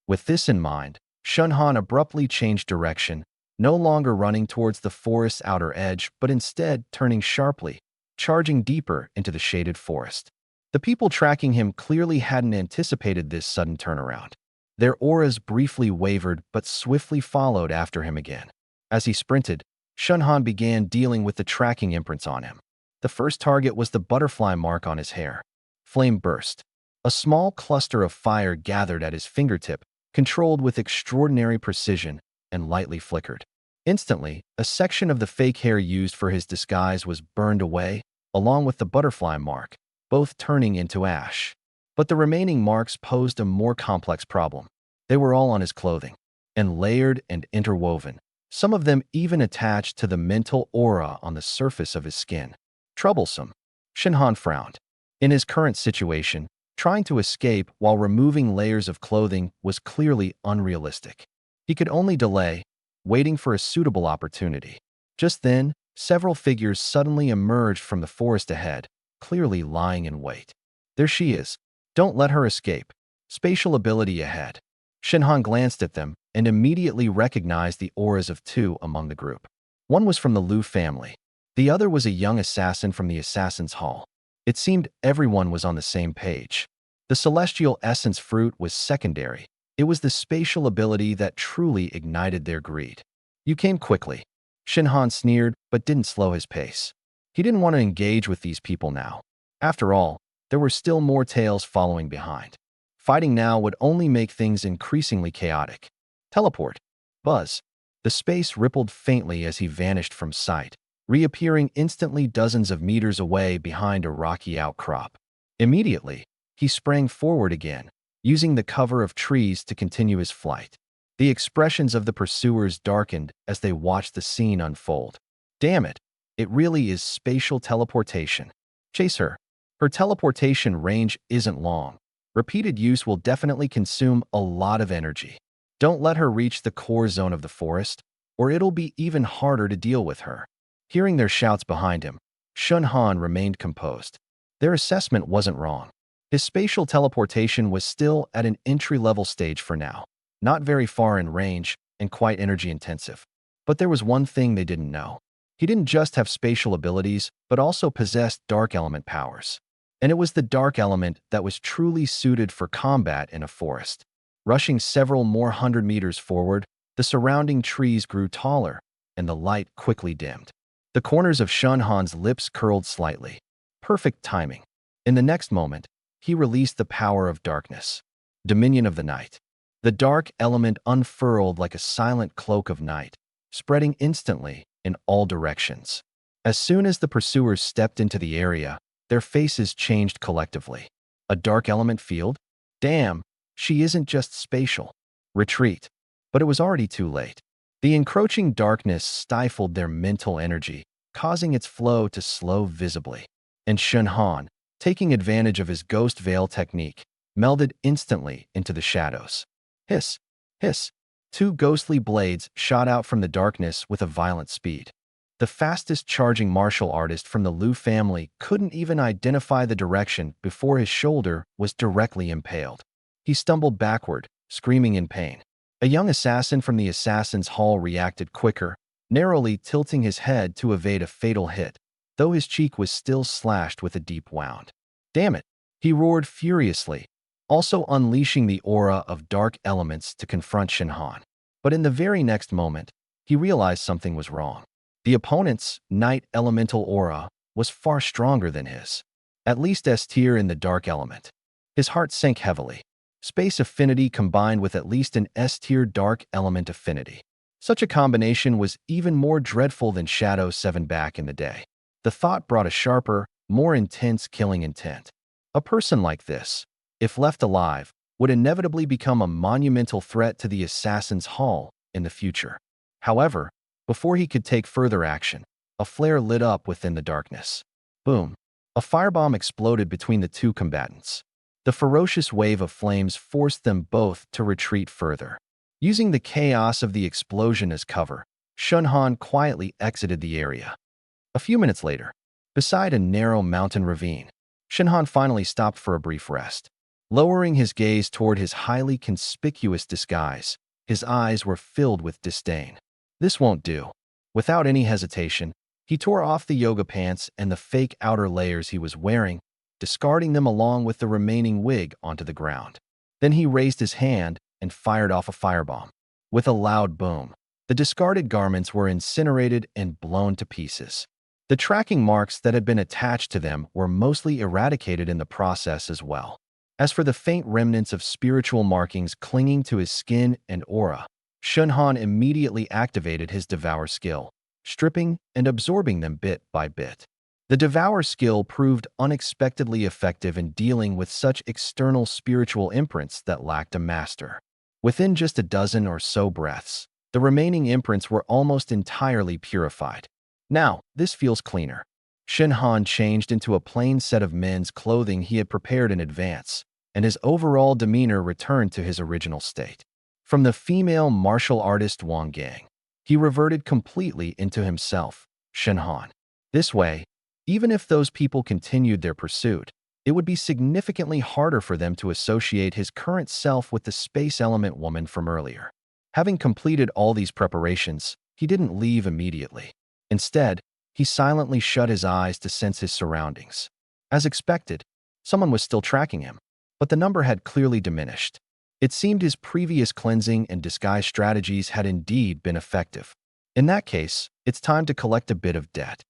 With this in mind, Shunhan abruptly changed direction, no longer running towards the forest's outer edge, but instead turning sharply, charging deeper into the shaded forest. The people tracking him clearly hadn't anticipated this sudden turnaround. Their auras briefly wavered but swiftly followed after him again. As he sprinted, Shunhan began dealing with the tracking imprints on him. The first target was the butterfly mark on his hair. Flame burst. A small cluster of fire gathered at his fingertip, controlled with extraordinary precision, and lightly flickered. Instantly, a section of the fake hair used for his disguise was burned away, along with the butterfly mark, both turning into ash. But the remaining marks posed a more complex problem. They were all on his clothing, and layered and interwoven, some of them even attached to the mental aura on the surface of his skin. Troublesome. Shinhan frowned. In his current situation, trying to escape while removing layers of clothing was clearly unrealistic. He could only delay, waiting for a suitable opportunity. Just then, several figures suddenly emerged from the forest ahead, clearly lying in wait. There she is. Don't let her escape. Spatial ability ahead. Shinhan glanced at them and immediately recognized the auras of two among the group. One was from the Liu family. The other was a young assassin from the Assassin's Hall. It seemed everyone was on the same page. The celestial essence fruit was secondary. It was the spatial ability that truly ignited their greed. You came quickly. Shinhan sneered but didn't slow his pace. He didn't want to engage with these people now. After all, there were still more tales following behind. Fighting now would only make things increasingly chaotic. Teleport. Buzz. The space rippled faintly as he vanished from sight, reappearing instantly dozens of meters away behind a rocky outcrop. Immediately, he sprang forward again, using the cover of trees to continue his flight. The expressions of the pursuers darkened as they watched the scene unfold. Damn it, it really is spatial teleportation. Chase her. Her teleportation range isn't long. Repeated use will definitely consume a lot of energy. Don't let her reach the core zone of the forest, or it'll be even harder to deal with her. Hearing their shouts behind him, Shunhan remained composed. Their assessment wasn't wrong. His spatial teleportation was still at an entry-level stage for now, not very far in range and quite energy-intensive. But there was one thing they didn't know. He didn't just have spatial abilities, but also possessed dark element powers. And it was the dark element that was truly suited for combat in a forest. Rushing several more 100 meters forward, the surrounding trees grew taller, and the light quickly dimmed. The corners of Shunhan's lips curled slightly. Perfect timing. In the next moment, he released the power of darkness. Dominion of the night. The dark element unfurled like a silent cloak of night, spreading instantly in all directions. As soon as the pursuers stepped into the area, their faces changed collectively. A dark element field? Damn, she isn't just spatial. Retreat. But it was already too late. The encroaching darkness stifled their mental energy, causing its flow to slow visibly. And Shunhan, taking advantage of his ghost veil technique, melded instantly into the shadows. Hiss, hiss. Two ghostly blades shot out from the darkness with a violent speed. The fastest charging martial artist from the Liu family couldn't even identify the direction before his shoulder was directly impaled. He stumbled backward, screaming in pain. A young assassin from the Assassin's Hall reacted quicker, narrowly tilting his head to evade a fatal hit, though his cheek was still slashed with a deep wound. Damn it! He roared furiously, also unleashing the aura of dark elements to confront Shinhan. But in the very next moment, he realized something was wrong. The opponent's night elemental aura was far stronger than his, at least S tier in the dark element. His heart sank heavily. Space affinity combined with at least an S tier dark element affinity. Such a combination was even more dreadful than Shadow 7 back in the day. The thought brought a sharper, more intense killing intent. A person like this, if left alive, would inevitably become a monumental threat to the Assassin's Hall in the future. However, before he could take further action, a flare lit up within the darkness. Boom! A firebomb exploded between the two combatants. The ferocious wave of flames forced them both to retreat further. Using the chaos of the explosion as cover, Shunhan quietly exited the area. A few minutes later, beside a narrow mountain ravine, Shunhan finally stopped for a brief rest. Lowering his gaze toward his highly conspicuous disguise, his eyes were filled with disdain. This won't do. Without any hesitation, he tore off the yoga pants and the fake outer layers he was wearing, discarding them along with the remaining wig onto the ground. Then he raised his hand and fired off a firebomb. With a loud boom, the discarded garments were incinerated and blown to pieces. The tracking marks that had been attached to them were mostly eradicated in the process as well. As for the faint remnants of spiritual markings clinging to his skin and aura, Shunhan immediately activated his devour skill, stripping and absorbing them bit by bit. The devour skill proved unexpectedly effective in dealing with such external spiritual imprints that lacked a master. Within just a dozen or so breaths, the remaining imprints were almost entirely purified. Now, this feels cleaner. Shunhan changed into a plain set of men's clothing he had prepared in advance, and his overall demeanor returned to his original state. From the female martial artist Wang Gang, he reverted completely into himself, Shunhan. This way, even if those people continued their pursuit, it would be significantly harder for them to associate his current self with the space element woman from earlier. Having completed all these preparations, he didn't leave immediately. Instead, he silently shut his eyes to sense his surroundings. As expected, someone was still tracking him, but the number had clearly diminished. It seemed his previous cleansing and disguise strategies had indeed been effective. In that case, it's time to collect a bit of debt.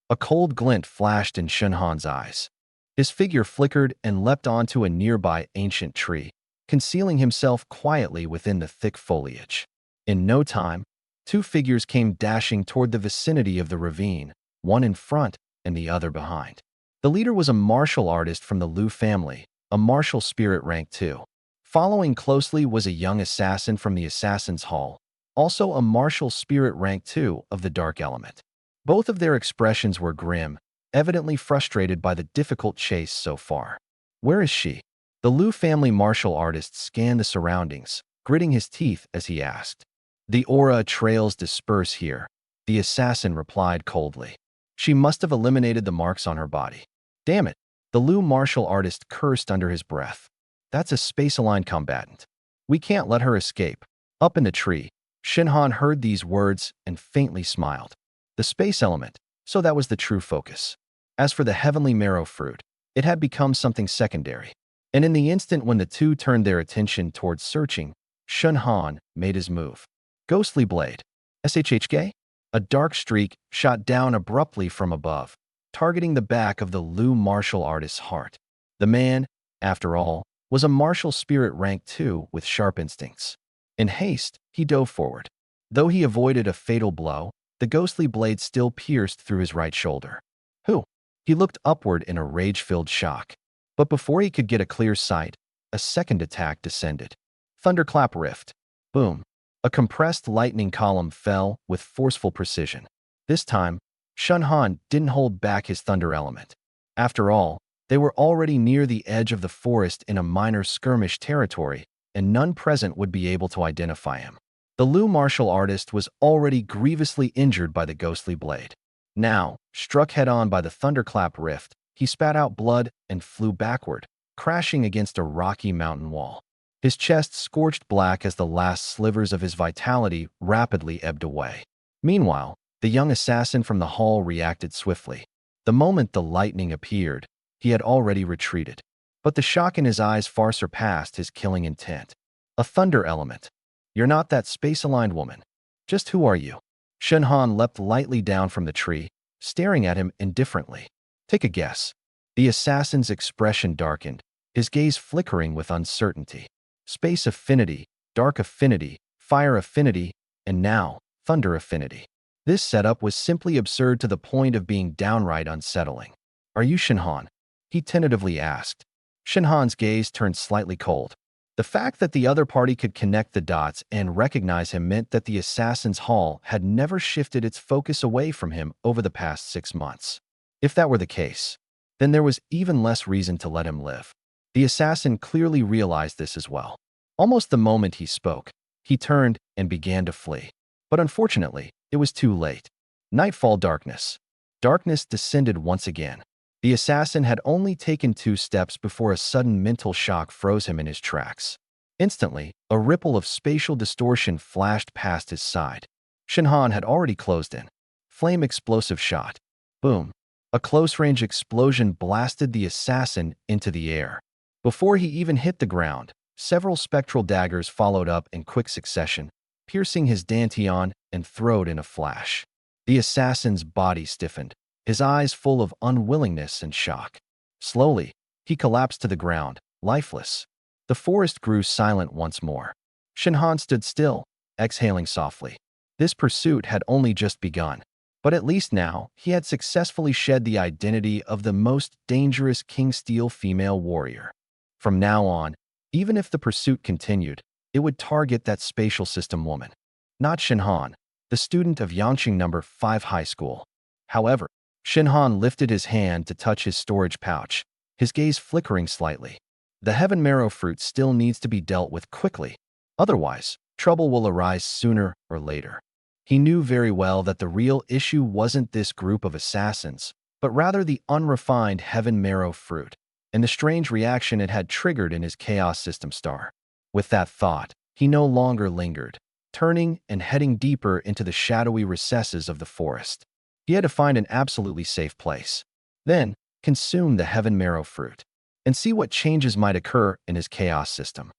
A cold glint flashed in Shunhan's eyes. His figure flickered and leapt onto a nearby ancient tree, concealing himself quietly within the thick foliage. In no time, two figures came dashing toward the vicinity of the ravine, one in front and the other behind. The leader was a martial artist from the Liu family, a martial spirit rank 2. Following closely was a young assassin from the Assassin's Hall, also a martial spirit rank 2 of the Dark Element. Both of their expressions were grim, evidently frustrated by the difficult chase so far. Where is she? The Liu family martial artist scanned the surroundings, gritting his teeth as he asked. The aura trails disperse here, the assassin replied coldly. She must have eliminated the marks on her body. Damn it, the Liu martial artist cursed under his breath. That's a space-aligned combatant. We can't let her escape. Up in the tree, Shunhan heard these words and faintly smiled. The space element, so that was the true focus. As for the heavenly marrow fruit, it had become something secondary. And in the instant when the two turned their attention towards searching, Shunhan made his move. Ghostly blade. SHHK? A dark streak shot down abruptly from above, targeting the back of the Liu martial artist's heart. The man, after all, was a martial spirit rank 2 with sharp instincts. In haste, he dove forward. Though he avoided a fatal blow, the ghostly blade still pierced through his right shoulder. Who? He looked upward in a rage-filled shock. But before he could get a clear sight, a second attack descended. Thunderclap rift. Boom. A compressed lightning column fell with forceful precision. This time, Shunhan didn't hold back his thunder element. After all, they were already near the edge of the forest in a minor skirmish territory, and none present would be able to identify him. The Liu martial artist was already grievously injured by the ghostly blade. Now, struck head-on by the thunderclap rift, he spat out blood and flew backward, crashing against a rocky mountain wall. His chest scorched black as the last slivers of his vitality rapidly ebbed away. Meanwhile, the young assassin from the hall reacted swiftly. The moment the lightning appeared, he had already retreated. But the shock in his eyes far surpassed his killing intent. A thunder element. You're not that space-aligned woman. Just who are you? Shunhan leapt lightly down from the tree, staring at him indifferently. Take a guess. The assassin's expression darkened, his gaze flickering with uncertainty. Space affinity, dark affinity, fire affinity, and now, thunder affinity. This setup was simply absurd to the point of being downright unsettling. Are you Shunhan? He tentatively asked. Shunhan's gaze turned slightly cold. The fact that the other party could connect the dots and recognize him meant that the Assassin's Hall had never shifted its focus away from him over the past 6 months. If that were the case, then there was even less reason to let him live. The assassin clearly realized this as well. Almost the moment he spoke, he turned and began to flee. But unfortunately, it was too late. Nightfall darkness. Darkness descended once again. The assassin had only taken 2 steps before a sudden mental shock froze him in his tracks. Instantly, a ripple of spatial distortion flashed past his side. Shinhan had already closed in. Flame explosive shot. Boom. A close-range explosion blasted the assassin into the air. Before he even hit the ground, several spectral daggers followed up in quick succession, piercing his dantian and throat in a flash. The assassin's body stiffened, his eyes full of unwillingness and shock. Slowly, he collapsed to the ground, lifeless. The forest grew silent once more. Shinhan stood still, exhaling softly. This pursuit had only just begun. But at least now, he had successfully shed the identity of the most dangerous King Steel female warrior. From now on, even if the pursuit continued, it would target that spatial system woman. Not Shinhan, the student of Yangqing No. 5 High School. However, Shinhan lifted his hand to touch his storage pouch, his gaze flickering slightly. The heaven marrow fruit still needs to be dealt with quickly. Otherwise, trouble will arise sooner or later. He knew very well that the real issue wasn't this group of assassins, but rather the unrefined heaven marrow fruit, and the strange reaction it had triggered in his chaos system star. With that thought, he no longer lingered, turning and heading deeper into the shadowy recesses of the forest. He had to find an absolutely safe place. Then, consume the heaven marrow fruit, and see what changes might occur in his chaos system.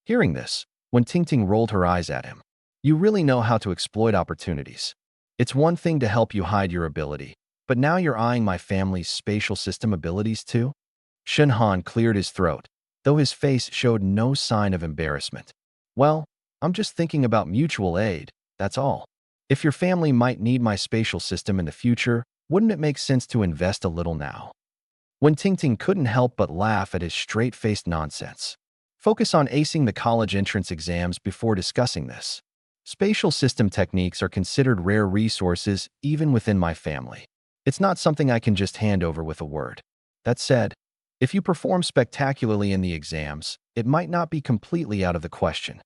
Hearing this, when Tingting rolled her eyes at him, "You really know how to exploit opportunities. It's one thing to help you hide your ability, but now you're eyeing my family's spatial system abilities too?" Shinhan cleared his throat, though his face showed no sign of embarrassment. "Well, I'm just thinking about mutual aid, that's all. If your family might need my spatial system in the future, wouldn't it make sense to invest a little now?" When Tingting couldn't help but laugh at his straight-faced nonsense. Focus on acing the college entrance exams before discussing this. Spatial system techniques are considered rare resources even within my family. It's not something I can just hand over with a word. That said, if you perform spectacularly in the exams, it might not be completely out of the question.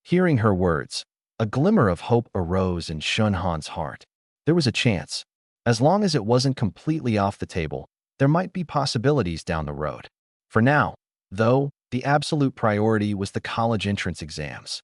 Hearing her words, a glimmer of hope arose in Shunhan's heart. There was a chance. As long as it wasn't completely off the table, there might be possibilities down the road. For now, though, the absolute priority was the college entrance exams.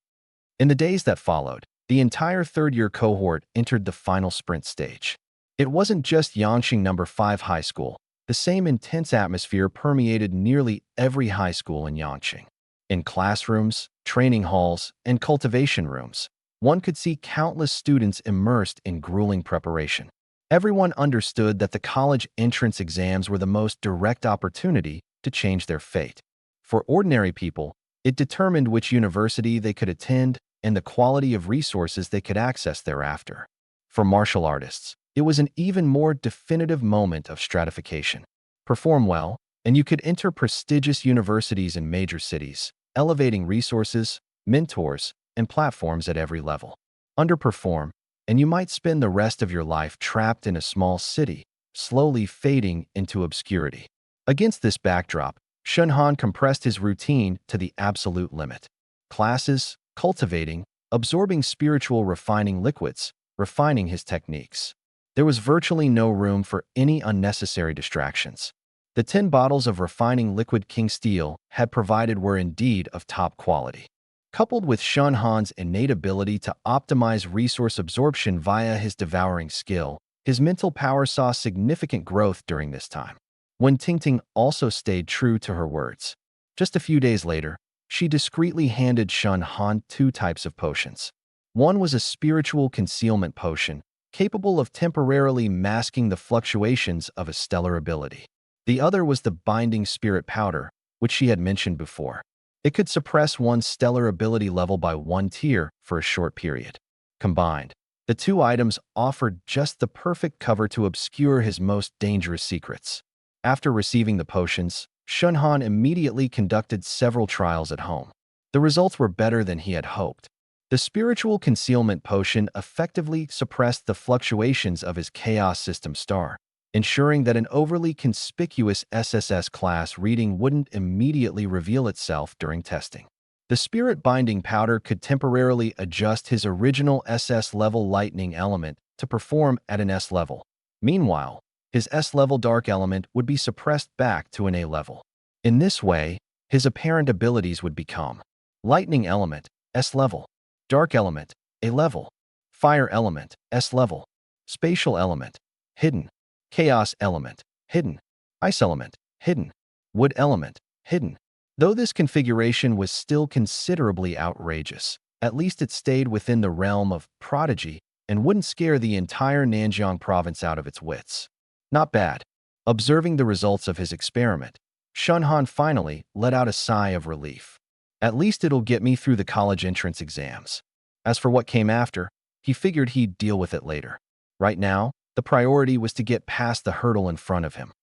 In the days that followed, the entire third-year cohort entered the final sprint stage. It wasn't just Yangqing No. 5 High School. The same intense atmosphere permeated nearly every high school in Yangqing. In classrooms, training halls, and cultivation rooms, one could see countless students immersed in grueling preparation. Everyone understood that the college entrance exams were the most direct opportunity to change their fate. For ordinary people, it determined which university they could attend and the quality of resources they could access thereafter. For martial artists, it was an even more definitive moment of stratification. Perform well, and you could enter prestigious universities in major cities, elevating resources, mentors, and platforms at every level. Underperform, and you might spend the rest of your life trapped in a small city, slowly fading into obscurity. Against this backdrop, Shunhan compressed his routine to the absolute limit. Classes, cultivating, absorbing spiritual refining liquids, refining his techniques. There was virtually no room for any unnecessary distractions. The 10 bottles of refining liquid King Steel had provided were indeed of top quality. Coupled with Shunhan's innate ability to optimize resource absorption via his devouring skill, his mental power saw significant growth during this time. When Tingting also stayed true to her words. Just a few days later, she discreetly handed Shunhan 2 types of potions. One was a spiritual concealment potion, capable of temporarily masking the fluctuations of a stellar ability. The other was the binding spirit powder, which she had mentioned before. It could suppress one's stellar ability level by 1 tier for a short period. Combined, the 2 items offered just the perfect cover to obscure his most dangerous secrets. After receiving the potions, Shunhan immediately conducted several trials at home. The results were better than he had hoped. The spiritual concealment potion effectively suppressed the fluctuations of his chaos system star, ensuring that an overly conspicuous SSS class reading wouldn't immediately reveal itself during testing. The spirit binding powder could temporarily adjust his original SS level lightning element to perform at an S level. Meanwhile, his S level dark element would be suppressed back to an A level. In this way, his apparent abilities would become lightning element, S level, dark element, A level, fire element, S level, spatial element, hidden, chaos element, hidden, ice element, hidden, wood element, hidden. Though this configuration was still considerably outrageous, at least it stayed within the realm of prodigy and wouldn't scare the entire Nanjiang province out of its wits. Not bad. Observing the results of his experiment, Shunhan finally let out a sigh of relief. At least it'll get me through the college entrance exams. As for what came after, he figured he'd deal with it later. Right now, the priority was to get past the hurdle in front of him.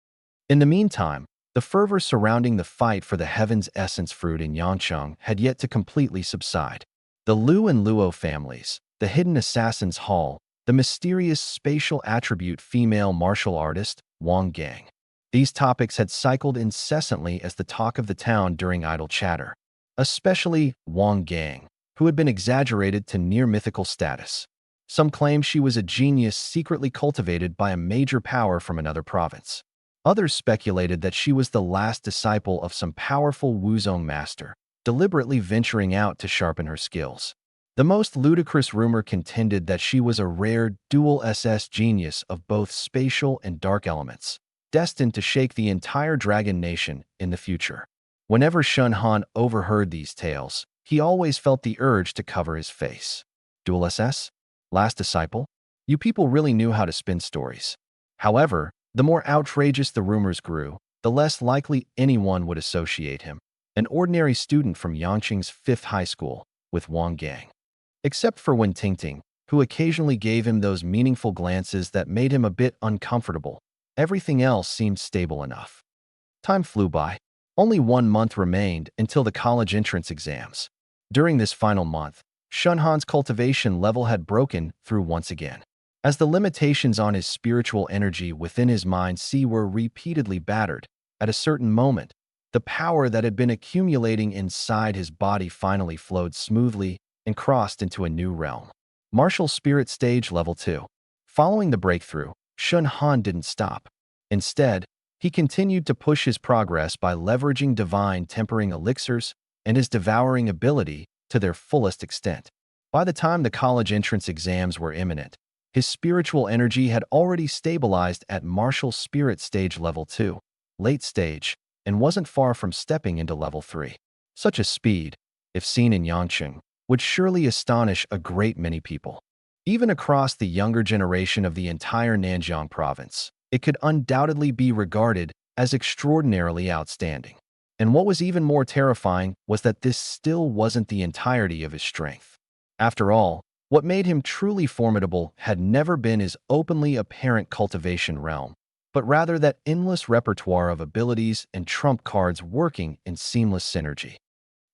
In the meantime, the fervor surrounding the fight for the Heaven's Essence fruit in Yangcheng had yet to completely subside. The Liu and Luo families, the hidden assassin's hall, the mysterious spatial attribute female martial artist, Wang Gang. These topics had cycled incessantly as the talk of the town during idle chatter, especially Wang Gang, who had been exaggerated to near-mythical status. Some claimed she was a genius secretly cultivated by a major power from another province. Others speculated that she was the last disciple of some powerful Wuzong master, deliberately venturing out to sharpen her skills. The most ludicrous rumor contended that she was a rare dual SS genius of both spatial and dark elements, destined to shake the entire Dragon Nation in the future. Whenever Shun Han overheard these tales, he always felt the urge to cover his face. Dual SS? Last disciple? You people really knew how to spin stories. However, the more outrageous the rumors grew, the less likely anyone would associate him, an ordinary student from Yangqing's 5th high school, with Wang Gang. Except for Wen Tingting, who occasionally gave him those meaningful glances that made him a bit uncomfortable, everything else seemed stable enough. Time flew by. Only 1 month remained until the college entrance exams. During this final month, Shunhan's cultivation level had broken through once again. As the limitations on his spiritual energy within his mind were repeatedly battered, at a certain moment, the power that had been accumulating inside his body finally flowed smoothly and crossed into a new realm. Martial Spirit Stage Level 2. Following the breakthrough, Shun Han didn't stop. Instead, he continued to push his progress by leveraging divine tempering elixirs and his devouring ability to their fullest extent. By the time the college entrance exams were imminent, his spiritual energy had already stabilized at Martial Spirit Stage Level 2, late stage, and wasn't far from stepping into Level 3. Such a speed, if seen in Yangqing, would surely astonish a great many people. Even across the younger generation of the entire Nanjiang province, it could undoubtedly be regarded as extraordinarily outstanding. And what was even more terrifying was that this still wasn't the entirety of his strength. After all, what made him truly formidable had never been his openly apparent cultivation realm, but rather that endless repertoire of abilities and trump cards working in seamless synergy.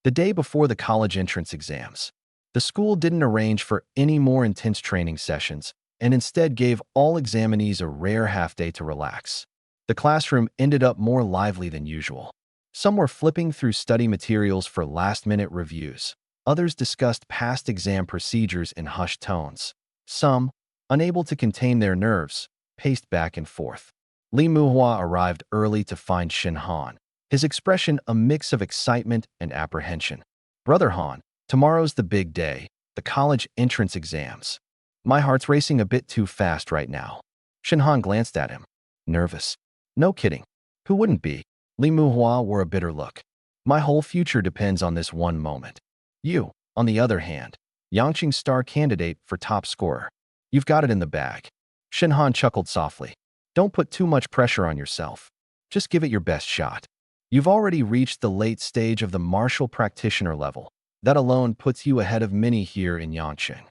The day before the college entrance exams, the school didn't arrange for any more intense training sessions and instead gave all examinees a rare half-day to relax. The classroom ended up more lively than usual. Some were flipping through study materials for last-minute reviews. Others discussed past exam procedures in hushed tones. Some, unable to contain their nerves, paced back and forth. Li Muhua arrived early to find Shin Han, his expression a mix of excitement and apprehension. Brother Han, tomorrow's the big day, the college entrance exams. My heart's racing a bit too fast right now. Shin Han glanced at him. Nervous. No kidding. Who wouldn't be? Li Muhua wore a bitter look. My whole future depends on this one moment. You, on the other hand, Yangqing's star candidate for top scorer. You've got it in the bag. Shin Han chuckled softly. Don't put too much pressure on yourself. Just give it your best shot. You've already reached the late stage of the martial practitioner level. That alone puts you ahead of many here in Yangqing.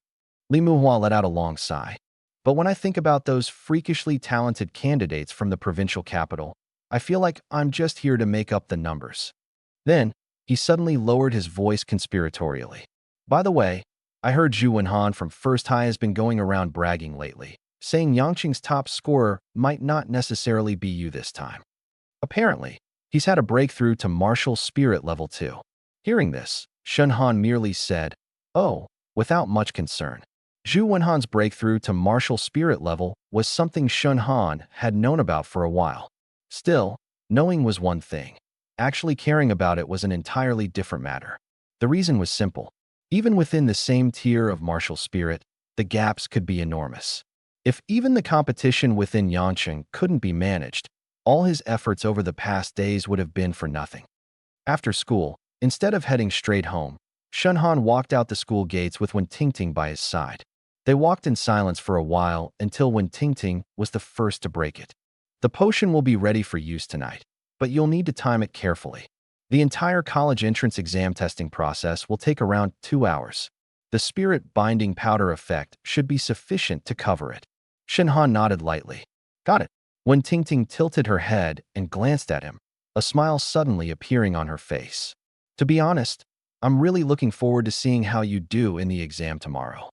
Li Muhua let out a long sigh. But when I think about those freakishly talented candidates from the provincial capital, I feel like I'm just here to make up the numbers. Then, he suddenly lowered his voice conspiratorially. By the way, I heard Zhu Wenhan from First High has been going around bragging lately, saying Yangqing's top scorer might not necessarily be you this time. Apparently, he's had a breakthrough to martial spirit level 2. Hearing this, Shen Han merely said, "Oh," without much concern. Zhu Wenhan's breakthrough to martial spirit level was something Shen Han had known about for a while. Still, knowing was one thing. Actually caring about it was an entirely different matter. The reason was simple. Even within the same tier of martial spirit, the gaps could be enormous. If even the competition within Yangcheng couldn't be managed, all his efforts over the past days would have been for nothing. After school, instead of heading straight home, Shen Han walked out the school gates with Wen Tingting by his side. They walked in silence for a while until Wen Tingting was the first to break it. "The potion will be ready for use tonight, but you'll need to time it carefully. The entire college entrance exam testing process will take around 2 hours. The spirit binding powder effect should be sufficient to cover it." Shen Han nodded lightly. "Got it." Wen Tingting tilted her head and glanced at him, a smile suddenly appearing on her face. "To be honest, I'm really looking forward to seeing how you do in the exam tomorrow."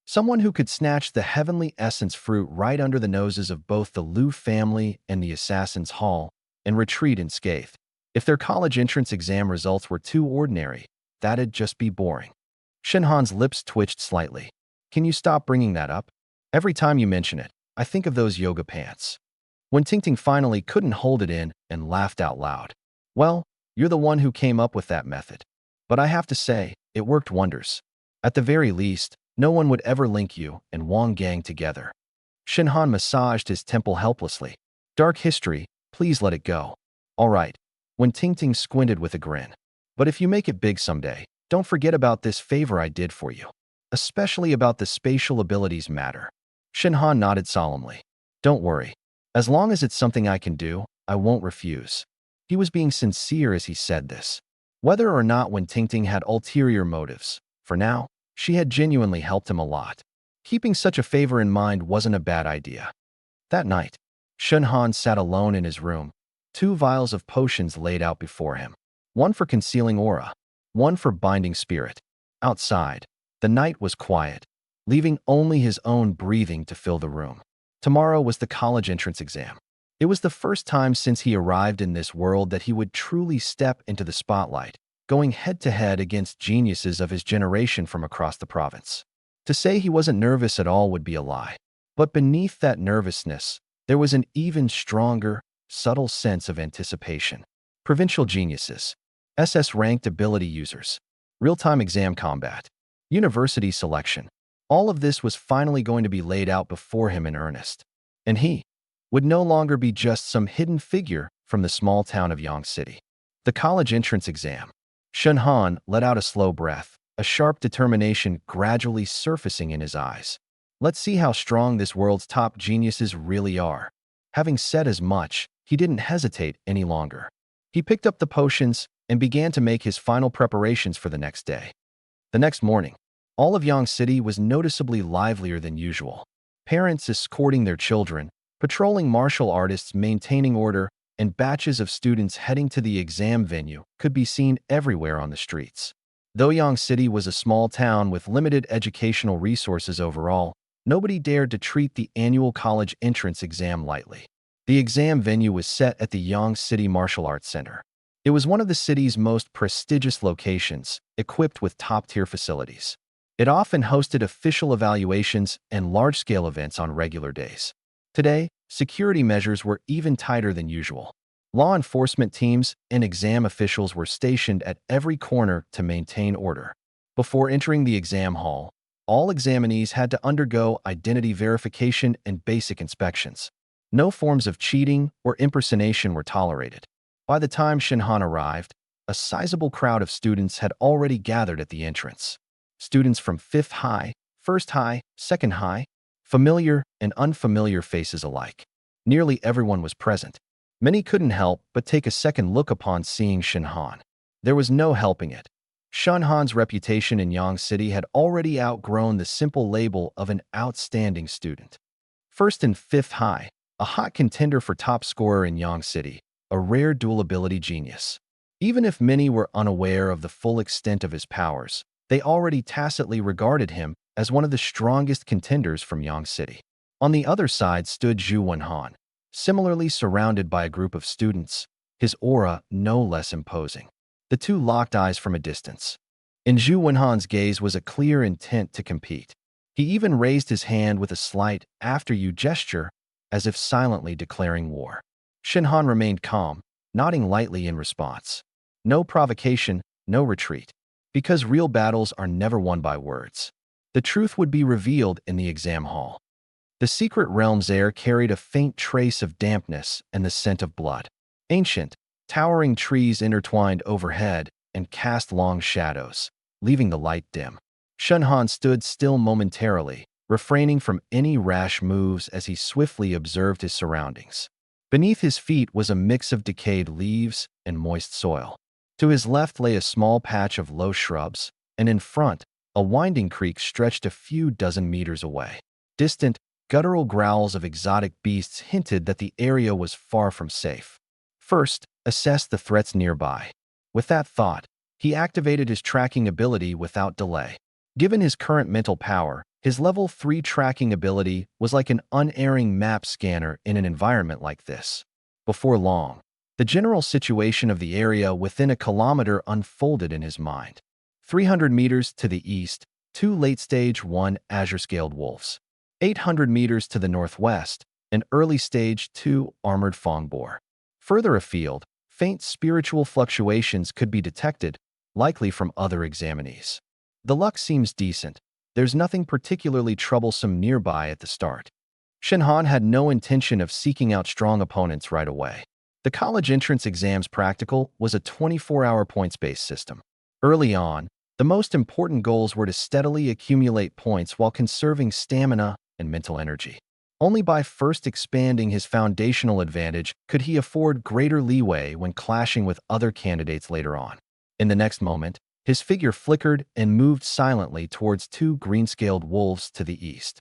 Someone who could snatch the heavenly essence fruit right under the noses of both the Liu family and the Assassin's Hall and retreat unscathed. If their college entrance exam results were too ordinary, that'd just be boring. Shen Han's lips twitched slightly. "Can you stop bringing that up? Every time you mention it, I think of those yoga pants." When Tingting finally couldn't hold it in and laughed out loud. "Well, you're the one who came up with that method. But I have to say, it worked wonders. At the very least, no one would ever link you and Wang Gang together." Shen Han massaged his temple helplessly. "Dark history, please let it go." "All right." When Tingting squinted with a grin. "But if you make it big someday, don't forget about this favor I did for you. Especially about the spatial abilities matter." Shen Han nodded solemnly. "Don't worry. As long as it's something I can do, I won't refuse." He was being sincere as he said this. Whether or not Wen Tingting had ulterior motives, for now, she had genuinely helped him a lot. Keeping such a favor in mind wasn't a bad idea. That night, Shen Han sat alone in his room, 2 vials of potions laid out before him. One for concealing aura, one for binding spirit. Outside, the night was quiet, leaving only his own breathing to fill the room. Tomorrow was the college entrance exam. It was the first time since he arrived in this world that he would truly step into the spotlight, going head-to-head against geniuses of his generation from across the province. To say he wasn't nervous at all would be a lie. But beneath that nervousness, there was an even stronger, subtle sense of anticipation. Provincial geniuses, SS-ranked ability users, real-time exam combat, university selection. All of this was finally going to be laid out before him in earnest. And he would no longer be just some hidden figure from the small town of Yang City. The college entrance exam. Shen Han let out a slow breath, a sharp determination gradually surfacing in his eyes. Let's see how strong this world's top geniuses really are. Having said as much, he didn't hesitate any longer. He picked up the potions and began to make his final preparations for the next day. The next morning, all of Yang City was noticeably livelier than usual. Parents escorting their children, patrolling martial artists maintaining order, and batches of students heading to the exam venue could be seen everywhere on the streets. Though Yang City was a small town with limited educational resources overall, nobody dared to treat the annual college entrance exam lightly. The exam venue was set at the Yang City Martial Arts Center. It was one of the city's most prestigious locations, equipped with top-tier facilities. It often hosted official evaluations and large-scale events on regular days. Today, security measures were even tighter than usual. Law enforcement teams and exam officials were stationed at every corner to maintain order. Before entering the exam hall, all examinees had to undergo identity verification and basic inspections. No forms of cheating or impersonation were tolerated. By the time Shen Han arrived, a sizable crowd of students had already gathered at the entrance. Students from 5th High, 1st High, 2nd High, familiar and unfamiliar faces alike. Nearly everyone was present. Many couldn't help but take a second look upon seeing Shen Han. There was no helping it. Shen Han's reputation in Yang City had already outgrown the simple label of an outstanding student. 1st and 5th High, a hot contender for top scorer in Yang City, a rare dual ability genius. Even if many were unaware of the full extent of his powers, they already tacitly regarded him as one of the strongest contenders from Yang City. On the other side stood Zhu Wenhan, similarly surrounded by a group of students, his aura no less imposing. The two locked eyes from a distance. In Zhu Wenhan's gaze was a clear intent to compete. He even raised his hand with a slight after-you gesture, as if silently declaring war. Shenhan remained calm, nodding lightly in response. No provocation, no retreat. Because real battles are never won by words. The truth would be revealed in the exam hall. The secret realm's air carried a faint trace of dampness and the scent of blood. Ancient, towering trees intertwined overhead and cast long shadows, leaving the light dim. Shenhan stood still momentarily, refraining from any rash moves as he swiftly observed his surroundings. Beneath his feet was a mix of decayed leaves and moist soil. To his left lay a small patch of low shrubs, and in front, a winding creek stretched a few dozen meters away. Distant, guttural growls of exotic beasts hinted that the area was far from safe. First, assess the threats nearby. With that thought, he activated his tracking ability without delay. Given his current mental power, his level 3 tracking ability was like an unerring map scanner in an environment like this. Before long, the general situation of the area within a kilometer unfolded in his mind. 300 meters to the east, 2 late-stage 1 azure-scaled wolves. 800 meters to the northwest, an early-stage 2 armored fong boar. Further afield, faint spiritual fluctuations could be detected, likely from other examinees. The luck seems decent. There's nothing particularly troublesome nearby at the start. Shenhan had no intention of seeking out strong opponents right away. The college entrance exams practical was a 24-hour points-based system. Early on, the most important goals were to steadily accumulate points while conserving stamina and mental energy. Only by first expanding his foundational advantage could he afford greater leeway when clashing with other candidates later on. In the next moment, his figure flickered and moved silently towards 2 green-scaled wolves to the east.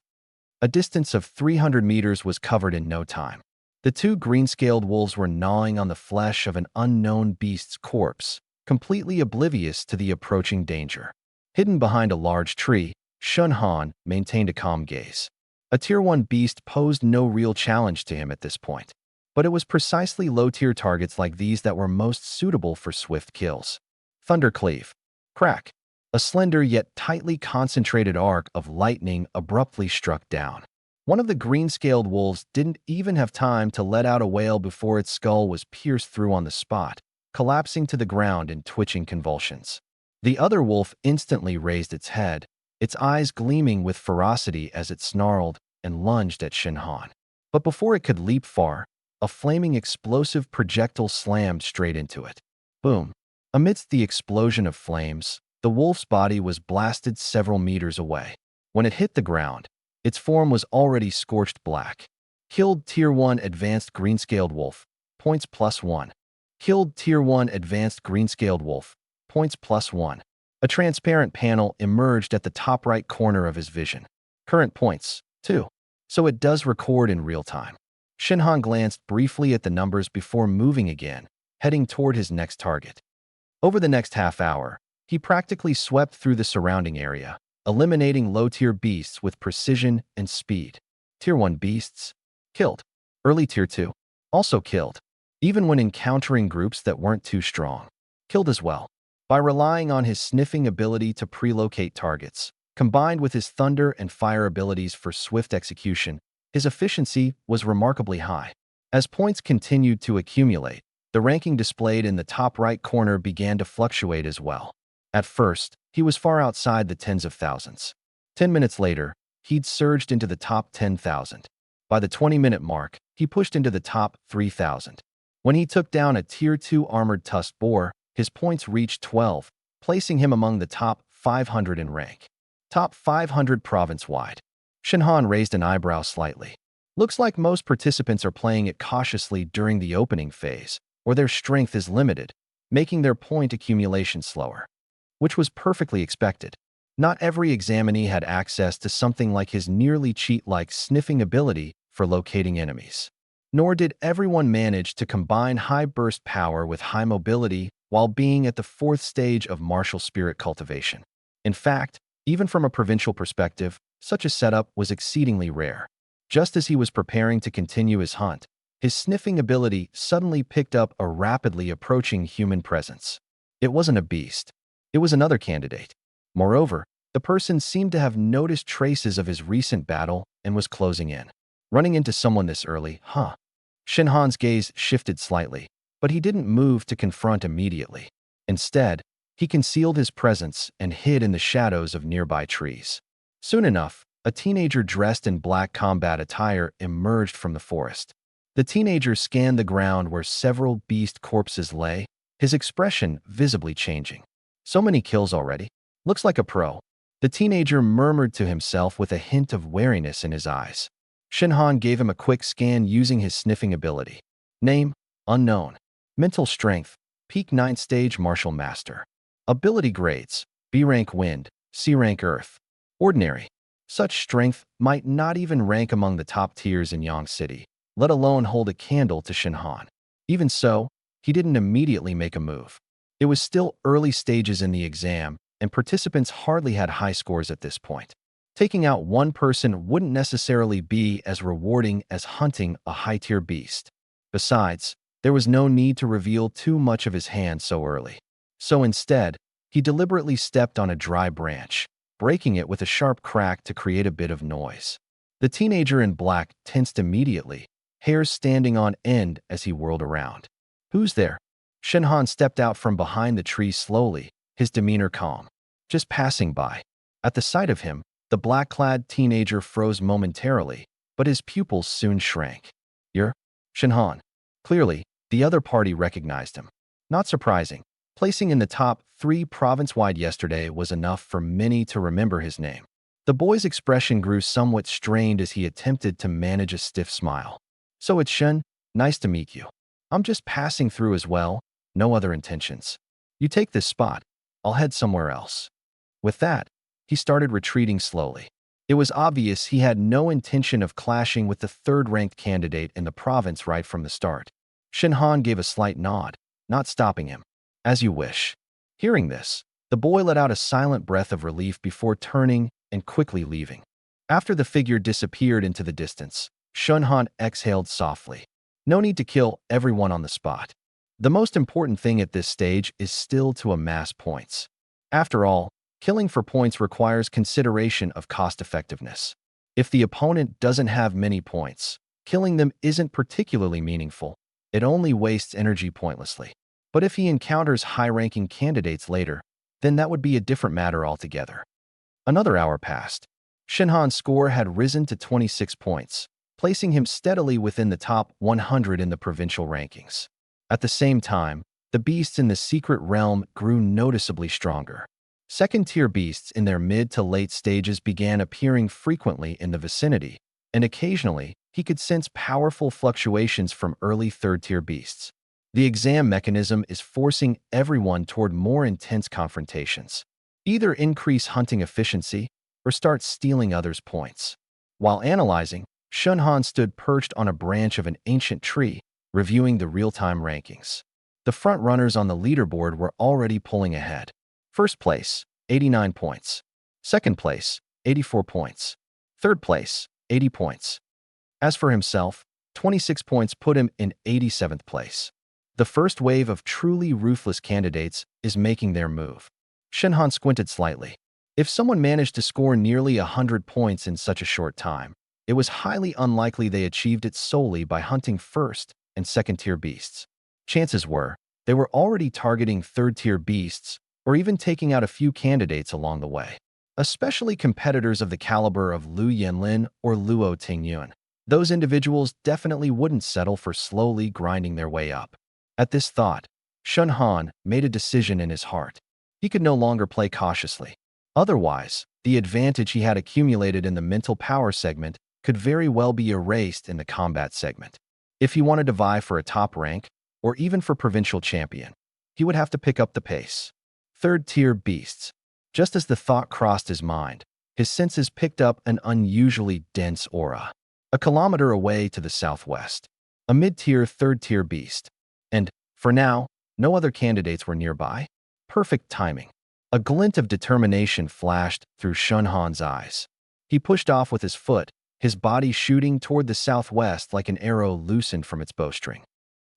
A distance of 300 meters was covered in no time. The 2 green-scaled wolves were gnawing on the flesh of an unknown beast's corpse, completely oblivious to the approaching danger. Hidden behind a large tree, Shenhan maintained a calm gaze. A Tier 1 beast posed no real challenge to him at this point, but it was precisely low-tier targets like these that were most suitable for swift kills. Thundercleave. Crack. A slender yet tightly concentrated arc of lightning abruptly struck down. One of the green-scaled wolves didn't even have time to let out a wail before its skull was pierced through on the spot, collapsing to the ground in twitching convulsions. The other wolf instantly raised its head, its eyes gleaming with ferocity as it snarled and lunged at Shenhan. But before it could leap far, a flaming explosive projectile slammed straight into it. Boom. Amidst the explosion of flames, the wolf's body was blasted several meters away. When it hit the ground, its form was already scorched black. Killed Tier 1 Advanced Green-Scaled Wolf, points +1. Killed Tier 1 Advanced Green-Scaled Wolf, points +1. A transparent panel emerged at the top right corner of his vision. Current points, 2. So it does record in real time. Shenhan glanced briefly at the numbers before moving again, heading toward his next target. Over the next half hour, he practically swept through the surrounding area, eliminating low-tier beasts with precision and speed. Tier 1 beasts, killed. Early Tier 2, also killed. Even when encountering groups that weren't too strong, killed as well. By relying on his sniffing ability to pre-locate targets, combined with his thunder and fire abilities for swift execution, his efficiency was remarkably high. As points continued to accumulate, the ranking displayed in the top right corner began to fluctuate as well. At first, he was far outside the tens of thousands. 10 minutes later, he'd surged into the top 10,000. By the 20-minute mark, he pushed into the top 3,000. When he took down a Tier 2 armored tusked boar, his points reached 12, placing him among the top 500 in rank. Top 500 province-wide. Shenhan raised an eyebrow slightly. Looks like most participants are playing it cautiously during the opening phase, or their strength is limited, making their point accumulation slower. Which was perfectly expected. Not every examinee had access to something like his nearly cheat-like sniffing ability for locating enemies. Nor did everyone manage to combine high burst power with high mobility while being at the 4th stage of martial spirit cultivation. In fact, even from a provincial perspective, such a setup was exceedingly rare. Just as he was preparing to continue his hunt, his sniffing ability suddenly picked up a rapidly approaching human presence. It wasn't a beast. It was another candidate. Moreover, the person seemed to have noticed traces of his recent battle and was closing in. Running into someone this early, huh? Shinhan's gaze shifted slightly, but he didn't move to confront immediately. Instead, he concealed his presence and hid in the shadows of nearby trees. Soon enough, a teenager dressed in black combat attire emerged from the forest. The teenager scanned the ground where several beast corpses lay, his expression visibly changing. So many kills already. Looks like a pro. The teenager murmured to himself with a hint of wariness in his eyes. Shinhan gave him a quick scan using his sniffing ability. Name, unknown. Mental strength, peak 9th stage martial master. Ability grades, B rank wind, C rank earth. Ordinary. Such strength might not even rank among the top tiers in Yang City, let alone hold a candle to Shinhan. Even so, he didn't immediately make a move. It was still early stages in the exam, and participants hardly had high scores at this point. Taking out one person wouldn't necessarily be as rewarding as hunting a high-tier beast. Besides, there was no need to reveal too much of his hand so early. So instead, he deliberately stepped on a dry branch, breaking it with a sharp crack to create a bit of noise. The teenager in black tensed immediately, hairs standing on end as he whirled around. Who's there? Shinhan stepped out from behind the tree slowly, his demeanor calm. Just passing by. At the sight of him, the black-clad teenager froze momentarily, but his pupils soon shrank. You're Shinhan. Clearly, the other party recognized him. Not surprising. Placing in the top 3 province-wide yesterday was enough for many to remember his name. The boy's expression grew somewhat strained as he attempted to manage a stiff smile. So it's Shin, nice to meet you. I'm just passing through as well, no other intentions. You take this spot, I'll head somewhere else. With that, he started retreating slowly. It was obvious he had no intention of clashing with the third-ranked candidate in the province right from the start. Shinhan gave a slight nod, not stopping him. As you wish. Hearing this, the boy let out a silent breath of relief before turning and quickly leaving. After the figure disappeared into the distance, Shinhan exhaled softly. No need to kill everyone on the spot. The most important thing at this stage is still to amass points. After all, killing for points requires consideration of cost-effectiveness. If the opponent doesn't have many points, killing them isn't particularly meaningful. It only wastes energy pointlessly. But if he encounters high-ranking candidates later, then that would be a different matter altogether. Another hour passed. Shinhan's score had risen to 26 points, placing him steadily within the top 100 in the provincial rankings. At the same time, the beasts in the secret realm grew noticeably stronger. Second-tier beasts in their mid to late stages began appearing frequently in the vicinity, and occasionally he could sense powerful fluctuations from early third-tier beasts. The exam mechanism is forcing everyone toward more intense confrontations. Either increase hunting efficiency or start stealing others' points. While analyzing, Shinhan stood perched on a branch of an ancient tree, reviewing the real-time rankings. The front-runners on the leaderboard were already pulling ahead. First place, 89 points. Second place, 84 points. Third place, 80 points. As for himself, 26 points put him in 87th place. The first wave of truly ruthless candidates is making their move. Shinhan squinted slightly. If someone managed to score nearly 100 points in such a short time, it was highly unlikely they achieved it solely by hunting first and second-tier beasts. Chances were, they were already targeting third-tier beasts or even taking out a few candidates along the way, especially competitors of the caliber of Lu Yanlin or Luo Tingyuan. Those individuals definitely wouldn't settle for slowly grinding their way up. At this thought, Shinhan made a decision in his heart. He could no longer play cautiously. Otherwise, the advantage he had accumulated in the mental power segment could very well be erased in the combat segment. If he wanted to vie for a top rank, or even for provincial champion, he would have to pick up the pace. Third-tier beasts. Just as the thought crossed his mind, his senses picked up an unusually dense aura. A kilometer away to the southwest, a mid-tier third-tier beast. And, for now, no other candidates were nearby. Perfect timing. A glint of determination flashed through Shinhan's eyes. He pushed off with his foot, his body shooting toward the southwest like an arrow loosened from its bowstring.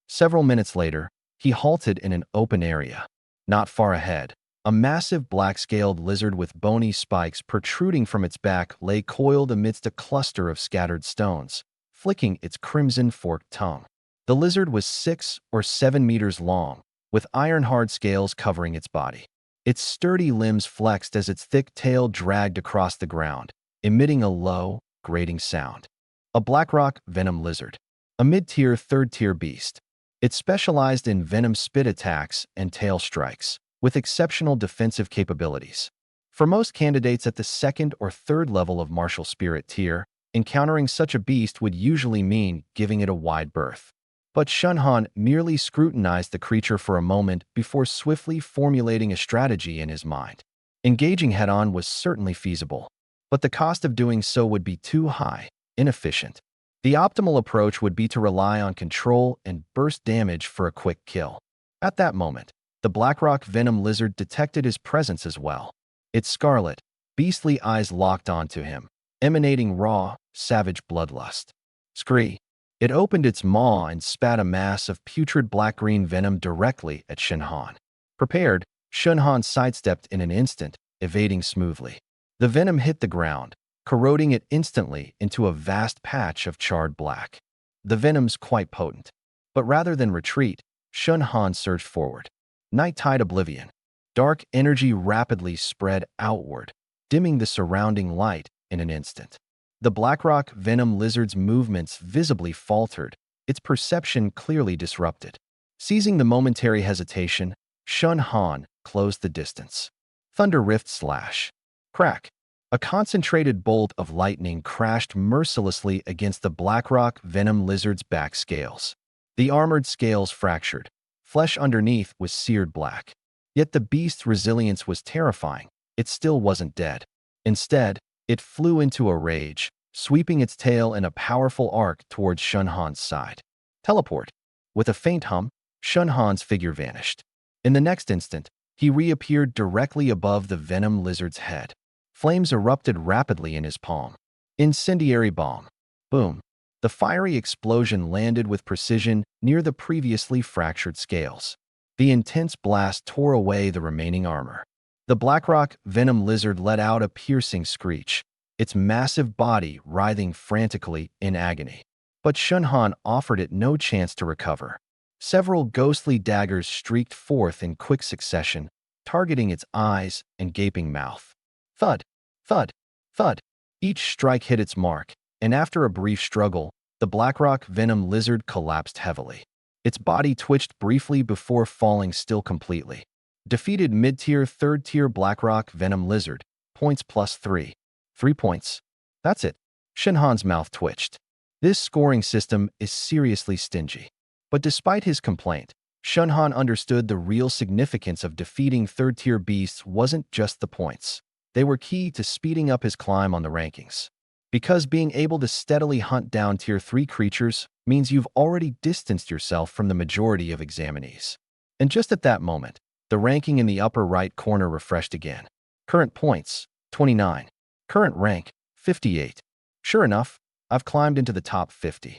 Several minutes later, he halted in an open area. Not far ahead, A massive black-scaled lizard with bony spikes protruding from its back lay coiled amidst a cluster of scattered stones, flicking its crimson forked tongue. The lizard was 6 or 7 meters long, with iron-hard scales covering its body. Its sturdy limbs flexed as its thick tail dragged across the ground, emitting a low, grating sound. A blackrock venom lizard, a mid-tier, third-tier beast. It specialized in venom spit attacks and tail strikes, with exceptional defensive capabilities. For most candidates at the second or third level of martial spirit tier, encountering such a beast would usually mean giving it a wide berth. But Shunhan merely scrutinized the creature for a moment before swiftly formulating a strategy in his mind. Engaging head-on was certainly feasible, but the cost of doing so would be too high, inefficient. The optimal approach would be to rely on control and burst damage for a quick kill. At that moment, the Blackrock venom lizard detected his presence as well. Its scarlet, beastly eyes locked onto him, emanating raw, savage bloodlust. Scree! It opened its maw and spat a mass of putrid black-green venom directly at Shunhan. Prepared, Shunhan sidestepped in an instant, evading smoothly. The venom hit the ground, corroding it instantly into a vast patch of charred black. The venom's quite potent. But rather than retreat, Shunhan surged forward. Night-tide oblivion. Dark energy rapidly spread outward, dimming the surrounding light in an instant. The Blackrock venom lizard's movements visibly faltered, its perception clearly disrupted. Seizing the momentary hesitation, Shunhan closed the distance. Thunder rift slash. Crack. A concentrated bolt of lightning crashed mercilessly against the Blackrock venom lizard's back scales. The armored scales fractured. Flesh underneath was seared black. Yet the beast's resilience was terrifying. It still wasn't dead. Instead, it flew into a rage, sweeping its tail in a powerful arc towards Shunhan's side. Teleport. With a faint hum, Shunhan's figure vanished. In the next instant, he reappeared directly above the venom lizard's head. Flames erupted rapidly in his palm. Incendiary bomb. Boom. The fiery explosion landed with precision near the previously fractured scales. The intense blast tore away the remaining armor. The Blackrock venom lizard let out a piercing screech, its massive body writhing frantically in agony. But Shunhan offered it no chance to recover. Several ghostly daggers streaked forth in quick succession, targeting its eyes and gaping mouth. Thud, thud, thud. Each strike hit its mark, and after a brief struggle, the Blackrock venom lizard collapsed heavily. Its body twitched briefly before falling still completely. Defeated mid-tier, third-tier Blackrock venom lizard. Points +3. 3 points. That's it. Shunhan's mouth twitched. This scoring system is seriously stingy. But despite his complaint, Shunhan understood the real significance of defeating third-tier beasts wasn't just the points. They were key to speeding up his climb on the rankings. Because being able to steadily hunt down Tier 3 creatures means you've already distanced yourself from the majority of examinees. And just at that moment, the ranking in the upper right corner refreshed again. Current points, 29. Current rank, 58. Sure enough, I've climbed into the top 50.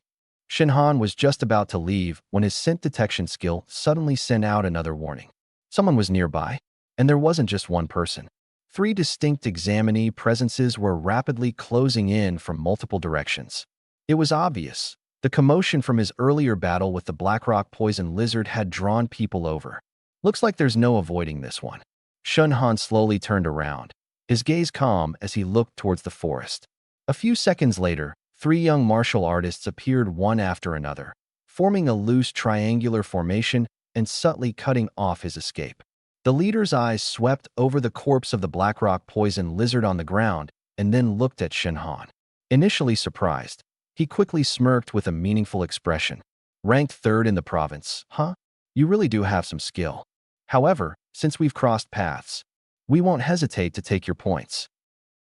Shunhan was just about to leave when his scent detection skill suddenly sent out another warning. Someone was nearby, and there wasn't just one person. 3 distinct examinee presences were rapidly closing in from multiple directions. It was obvious. The commotion from his earlier battle with the Blackrock poison lizard had drawn people over. Looks like there's no avoiding this one. Shunhan slowly turned around, his gaze calm as he looked towards the forest. A few seconds later, 3 young martial artists appeared one after another, forming a loose triangular formation and subtly cutting off his escape. The leader's eyes swept over the corpse of the Blackrock poison lizard on the ground and then looked at Shunhan. Initially surprised, he quickly smirked with a meaningful expression. Ranked 3rd in the province, huh? You really do have some skill. However, since we've crossed paths, we won't hesitate to take your points.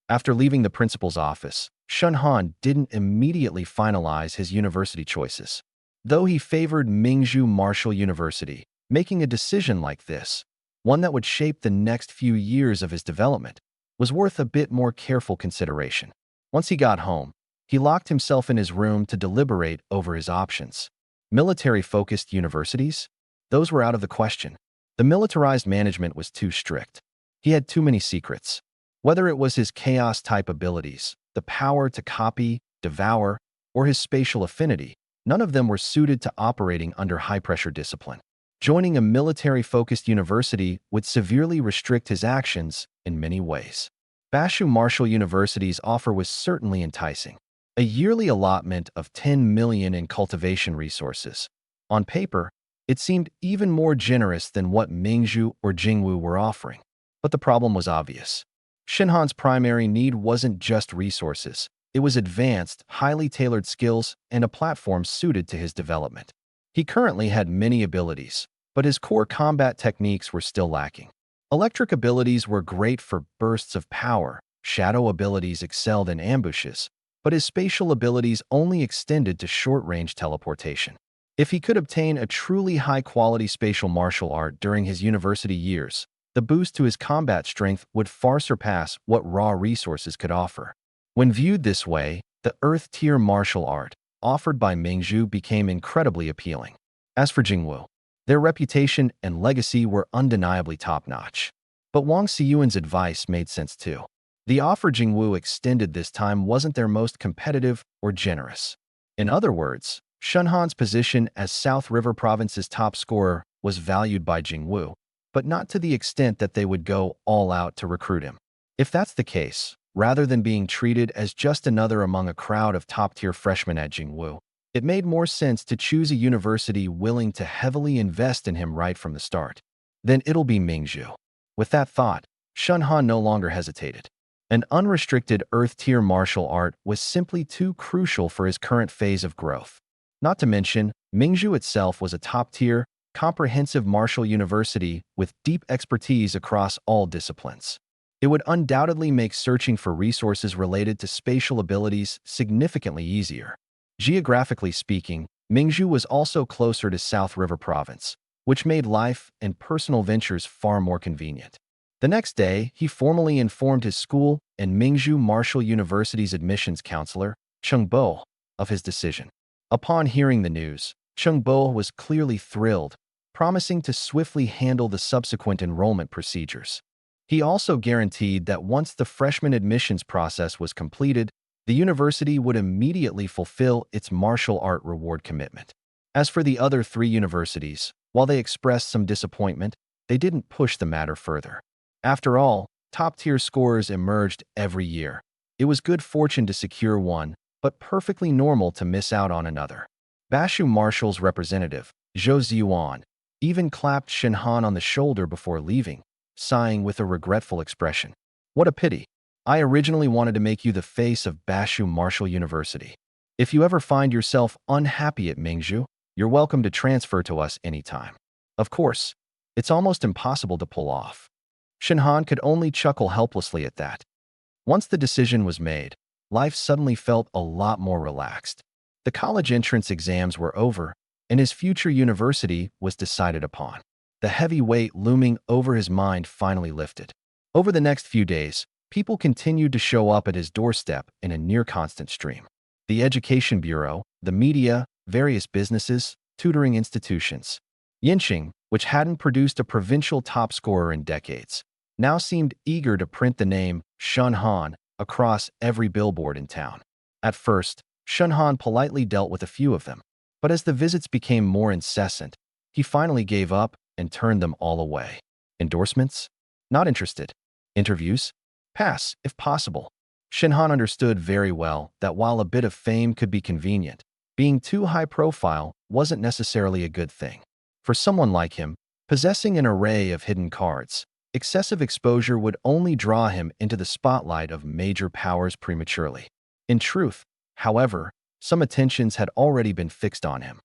After leaving the principal's office, Shunhan didn't immediately finalize his university choices. Though he favored Mingzhu Martial University, making a decision like this, one that would shape the next few years of his development, was worth a bit more careful consideration. Once he got home, he locked himself in his room to deliberate over his options. Military-focused universities? Those were out of the question. The militarized management was too strict. He had too many secrets. Whether it was his chaos-type abilities, the power to copy, devour, or his spatial affinity, none of them were suited to operating under high-pressure discipline. Joining a military-focused university would severely restrict his actions in many ways. Bashu Martial University's offer was certainly enticing. A yearly allotment of 10 million in cultivation resources. On paper, it seemed even more generous than what Mingzhu or Jingwu were offering. But the problem was obvious. Shenhan's primary need wasn't just resources. It was advanced, highly tailored skills and a platform suited to his development. He currently had many abilities, but his core combat techniques were still lacking. Electric abilities were great for bursts of power, shadow abilities excelled in ambushes, but his spatial abilities only extended to short-range teleportation. If he could obtain a truly high-quality spatial martial art during his university years, the boost to his combat strength would far surpass what raw resources could offer. When viewed this way, the Earth-tier martial art offered by Mingzhu became incredibly appealing. As for Jingwu, their reputation and legacy were undeniably top-notch. But Wang Xiyuan's advice made sense too. The offer Jingwu extended this time wasn't their most competitive or generous. In other words, Shenhan's position as South River Province's top scorer was valued by Jingwu, but not to the extent that they would go all out to recruit him. If that's the case, rather than being treated as just another among a crowd of top-tier freshmen at Jingwu, it made more sense to choose a university willing to heavily invest in him right from the start. Then it'll be Mingzhu. With that thought, Shenhan no longer hesitated. An unrestricted Earth-tier martial art was simply too crucial for his current phase of growth. Not to mention, Mingzhu itself was a top-tier, comprehensive martial university with deep expertise across all disciplines. It would undoubtedly make searching for resources related to spatial abilities significantly easier. Geographically speaking, Mingzhu was also closer to South River Province, which made life and personal ventures far more convenient. The next day, he formally informed his school and Mingzhu Martial University's admissions counselor, Cheng Bo, of his decision. Upon hearing the news, Cheng Bo was clearly thrilled, promising to swiftly handle the subsequent enrollment procedures. He also guaranteed that once the freshman admissions process was completed, the university would immediately fulfill its martial art reward commitment. As for the other 3 universities, while they expressed some disappointment, they didn't push the matter further. After all, top-tier scorers emerged every year. It was good fortune to secure one, but perfectly normal to miss out on another. Bashu Martial's representative, Zhou Ziyuan, even clapped Shenhan on the shoulder before leaving, sighing with a regretful expression. What a pity. I originally wanted to make you the face of Bashu Martial University. If you ever find yourself unhappy at Mingzhu, you're welcome to transfer to us anytime. Of course, it's almost impossible to pull off. Shenhan could only chuckle helplessly at that. Once the decision was made, life suddenly felt a lot more relaxed. The college entrance exams were over, and his future university was decided upon. The heavy weight looming over his mind finally lifted. Over the next few days, people continued to show up at his doorstep in a near-constant stream. The Education Bureau, the media, various businesses, tutoring institutions. Yinqing, which hadn't produced a provincial top scorer in decades, now seemed eager to print the name Shenhan across every billboard in town. At first, Shenhan politely dealt with a few of them, but as the visits became more incessant, he finally gave up and turned them all away. Endorsements? Not interested. Interviews? Pass, if possible. Shenhan understood very well that while a bit of fame could be convenient, being too high profile wasn't necessarily a good thing. For someone like him, possessing an array of hidden cards, excessive exposure would only draw him into the spotlight of major powers prematurely. In truth, however, some attentions had already been fixed on him.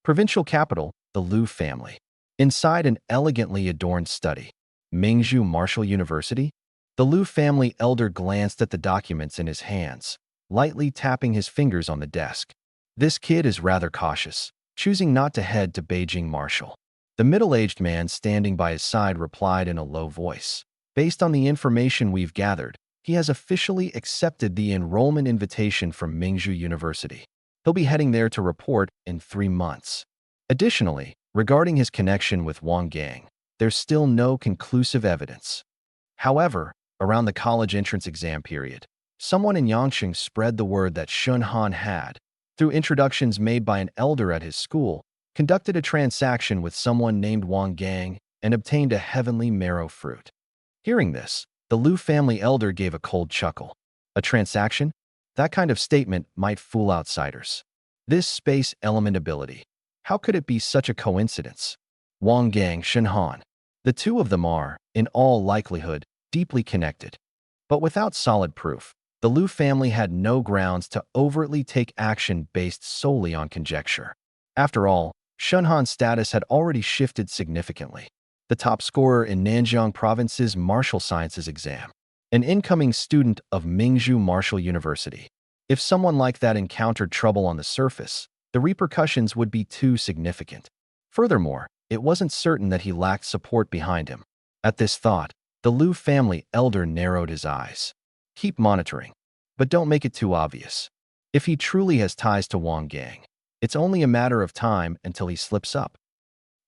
Provincial capital, the Liu family. Inside an elegantly adorned study, Mingzhu Martial University, the Liu family elder glanced at the documents in his hands, lightly tapping his fingers on the desk. This kid is rather cautious, choosing not to head to Beijing Martial. The middle-aged man standing by his side replied in a low voice. Based on the information we've gathered, he has officially accepted the enrollment invitation from Mingzhu University. He'll be heading there to report in 3 months. Additionally, regarding his connection with Wang Gang, there's still no conclusive evidence. However, around the college entrance exam period, someone in Yangcheng spread the word that Shun Han had, through introductions made by an elder at his school, conducted a transaction with someone named Wang Gang and obtained a heavenly marrow fruit. Hearing this, the Liu family elder gave a cold chuckle. A transaction? That kind of statement might fool outsiders. This space element ability. How could it be such a coincidence? Wang Gang, Shun Han. The two of them are, in all likelihood, deeply connected. But without solid proof, the Liu family had no grounds to overtly take action based solely on conjecture. After all, Shun Han's status had already shifted significantly. The top scorer in Nanjiang Province's Martial Sciences exam. An incoming student of Mingzhou Martial University. If someone like that encountered trouble on the surface, the repercussions would be too significant. Furthermore, it wasn't certain that he lacked support behind him. At this thought, the Liu family elder narrowed his eyes. Keep monitoring, but don't make it too obvious. If he truly has ties to Wang Gang, it's only a matter of time until he slips up.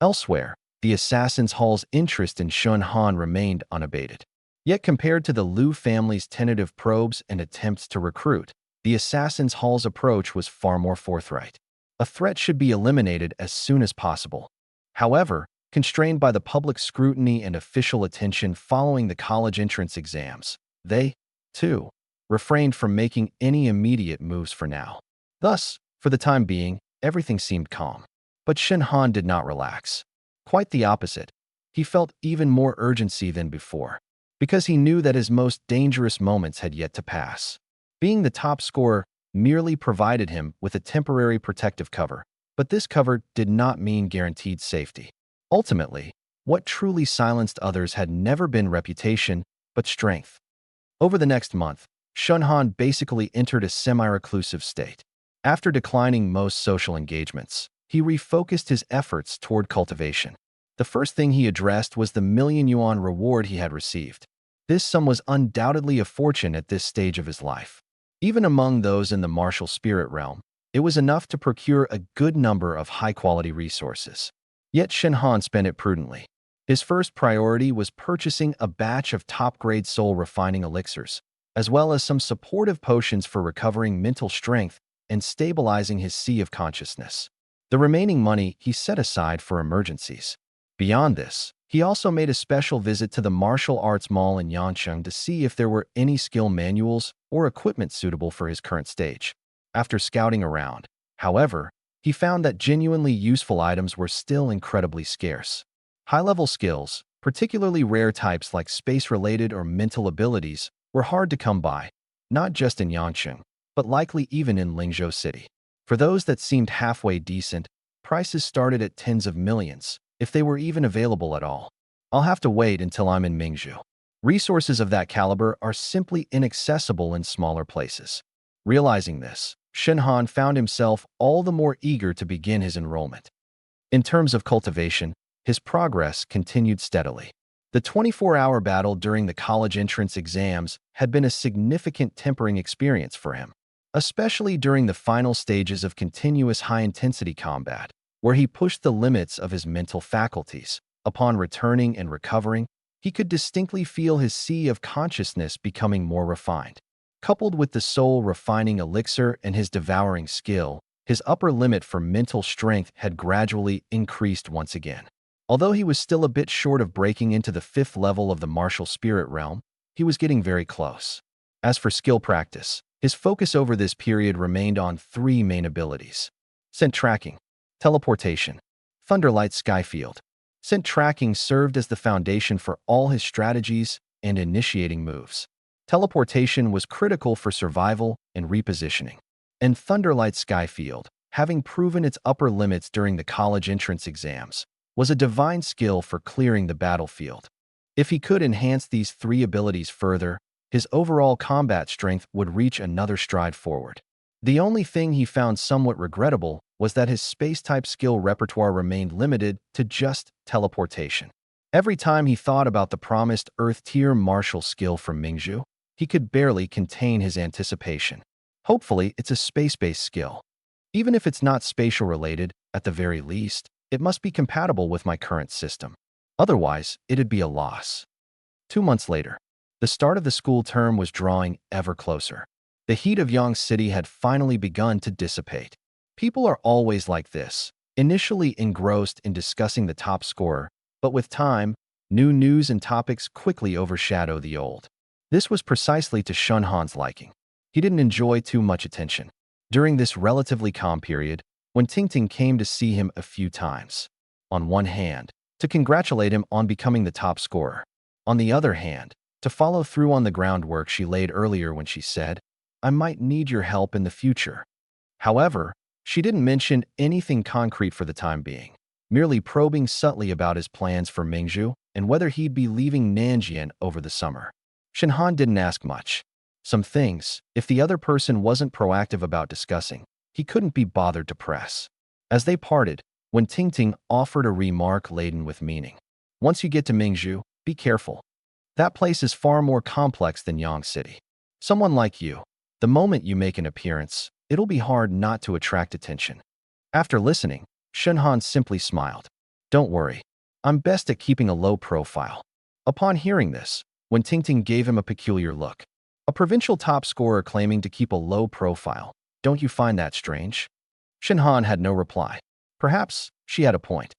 Elsewhere, the Assassin's Hall's interest in Shun Han remained unabated. Yet compared to the Liu family's tentative probes and attempts to recruit, the Assassin's Hall's approach was far more forthright. A threat should be eliminated as soon as possible. However, constrained by the public scrutiny and official attention following the college entrance exams, they, too, refrained from making any immediate moves for now. Thus, for the time being, everything seemed calm. But Shun Han did not relax. Quite the opposite. He felt even more urgency than before, because he knew that his most dangerous moments had yet to pass. Being the top scorer merely provided him with a temporary protective cover, but this cover did not mean guaranteed safety. Ultimately, what truly silenced others had never been reputation, but strength. Over the next month, Shun Han basically entered a semi-reclusive state. After declining most social engagements, he refocused his efforts toward cultivation. The first thing he addressed was the million-yuan reward he had received. This sum was undoubtedly a fortune at this stage of his life. Even among those in the martial spirit realm, it was enough to procure a good number of high-quality resources. Yet Shun Han spent it prudently. His first priority was purchasing a batch of top-grade soul-refining elixirs, as well as some supportive potions for recovering mental strength and stabilizing his sea of consciousness. The remaining money he set aside for emergencies. Beyond this, he also made a special visit to the martial arts mall in Yancheng to see if there were any skill manuals or equipment suitable for his current stage. After scouting around, however, he found that genuinely useful items were still incredibly scarce. High-level skills, particularly rare types like space-related or mental abilities, were hard to come by, not just in Yangcheng, but likely even in Lingzhou City. For those that seemed halfway decent, prices started at tens of millions, if they were even available at all. I'll have to wait until I'm in Mingzhou. Resources of that caliber are simply inaccessible in smaller places. Realizing this, Shun Han found himself all the more eager to begin his enrollment. In terms of cultivation, his progress continued steadily. The 24-hour battle during the college entrance exams had been a significant tempering experience for him, especially during the final stages of continuous high-intensity combat, where he pushed the limits of his mental faculties. Upon returning and recovering, he could distinctly feel his sea of consciousness becoming more refined. Coupled with the soul-refining elixir and his devouring skill, his upper limit for mental strength had gradually increased once again. Although he was still a bit short of breaking into the 5th level of the martial spirit realm, he was getting very close. As for skill practice, his focus over this period remained on 3 main abilities: scent tracking, teleportation, thunderlight sky field. Scent tracking served as the foundation for all his strategies and initiating moves. Teleportation was critical for survival and repositioning. And thunderlight sky field, having proven its upper limits during the college entrance exams, was a divine skill for clearing the battlefield. If he could enhance these 3 abilities further, his overall combat strength would reach another stride forward. The only thing he found somewhat regrettable was that his space-type skill repertoire remained limited to just teleportation. Every time he thought about the promised Earth-tier martial skill from Mingzhou, he could barely contain his anticipation. Hopefully, it's a space-based skill. Even if it's not spatial-related, at the very least, it must be compatible with my current system. Otherwise, it'd be a loss. 2 months later, the start of the school term was drawing ever closer. The heat of Yang City had finally begun to dissipate. People are always like this, initially engrossed in discussing the top scorer, but with time, new news and topics quickly overshadow the old. This was precisely to Shun Han's liking. He didn't enjoy too much attention. During this relatively calm period, when Tingting came to see him a few times. On one hand, to congratulate him on becoming the top scorer. On the other hand, to follow through on the groundwork she laid earlier when she said, "I might need your help in the future." However, she didn't mention anything concrete for the time being, merely probing subtly about his plans for Mingzhu and whether he'd be leaving Nanjian over the summer. Shinhan didn't ask much. Some things, if the other person wasn't proactive about discussing, he couldn't be bothered to press. As they parted, when Tingting offered a remark laden with meaning. "Once you get to Mingzhu, be careful. That place is far more complex than Yang City. Someone like you, the moment you make an appearance, it'll be hard not to attract attention." After listening, Shinhan simply smiled. "Don't worry. I'm best at keeping a low profile." Upon hearing this, when Tingting gave him a peculiar look, "A provincial top scorer claiming to keep a low profile. Don't you find that strange?" Shinhan had no reply. Perhaps she had a point.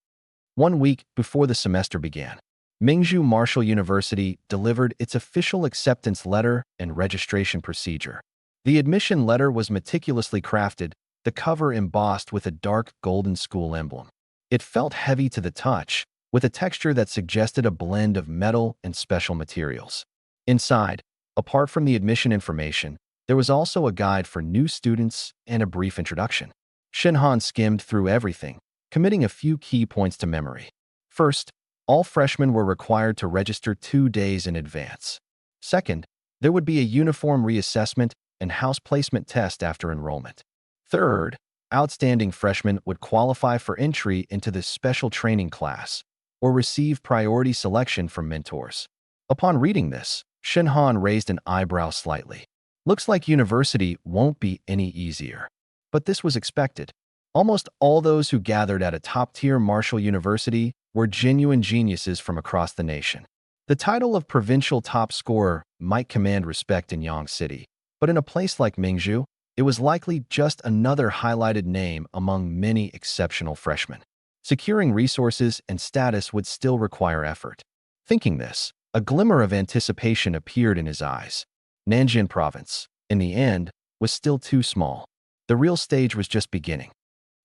1 week before the semester began, Mingzhu Martial University delivered its official acceptance letter and registration procedure. The admission letter was meticulously crafted, the cover embossed with a dark golden school emblem. It felt heavy to the touch, with a texture that suggested a blend of metal and special materials. Inside, apart from the admission information, there was also a guide for new students and a brief introduction. Shinhan skimmed through everything, committing a few key points to memory. First, all freshmen were required to register 2 days in advance. Second, there would be a uniform reassessment and house placement test after enrollment. Third, outstanding freshmen would qualify for entry into the special training class or receive priority selection from mentors. Upon reading this, Shinhan raised an eyebrow slightly. Looks like university won't be any easier. But this was expected. Almost all those who gathered at a top-tier martial university were genuine geniuses from across the nation. The title of provincial top scorer might command respect in Yang City, but in a place like Mingzhu, it was likely just another highlighted name among many exceptional freshmen. Securing resources and status would still require effort. Thinking this, a glimmer of anticipation appeared in his eyes. Nanjing Province, in the end, was still too small. The real stage was just beginning.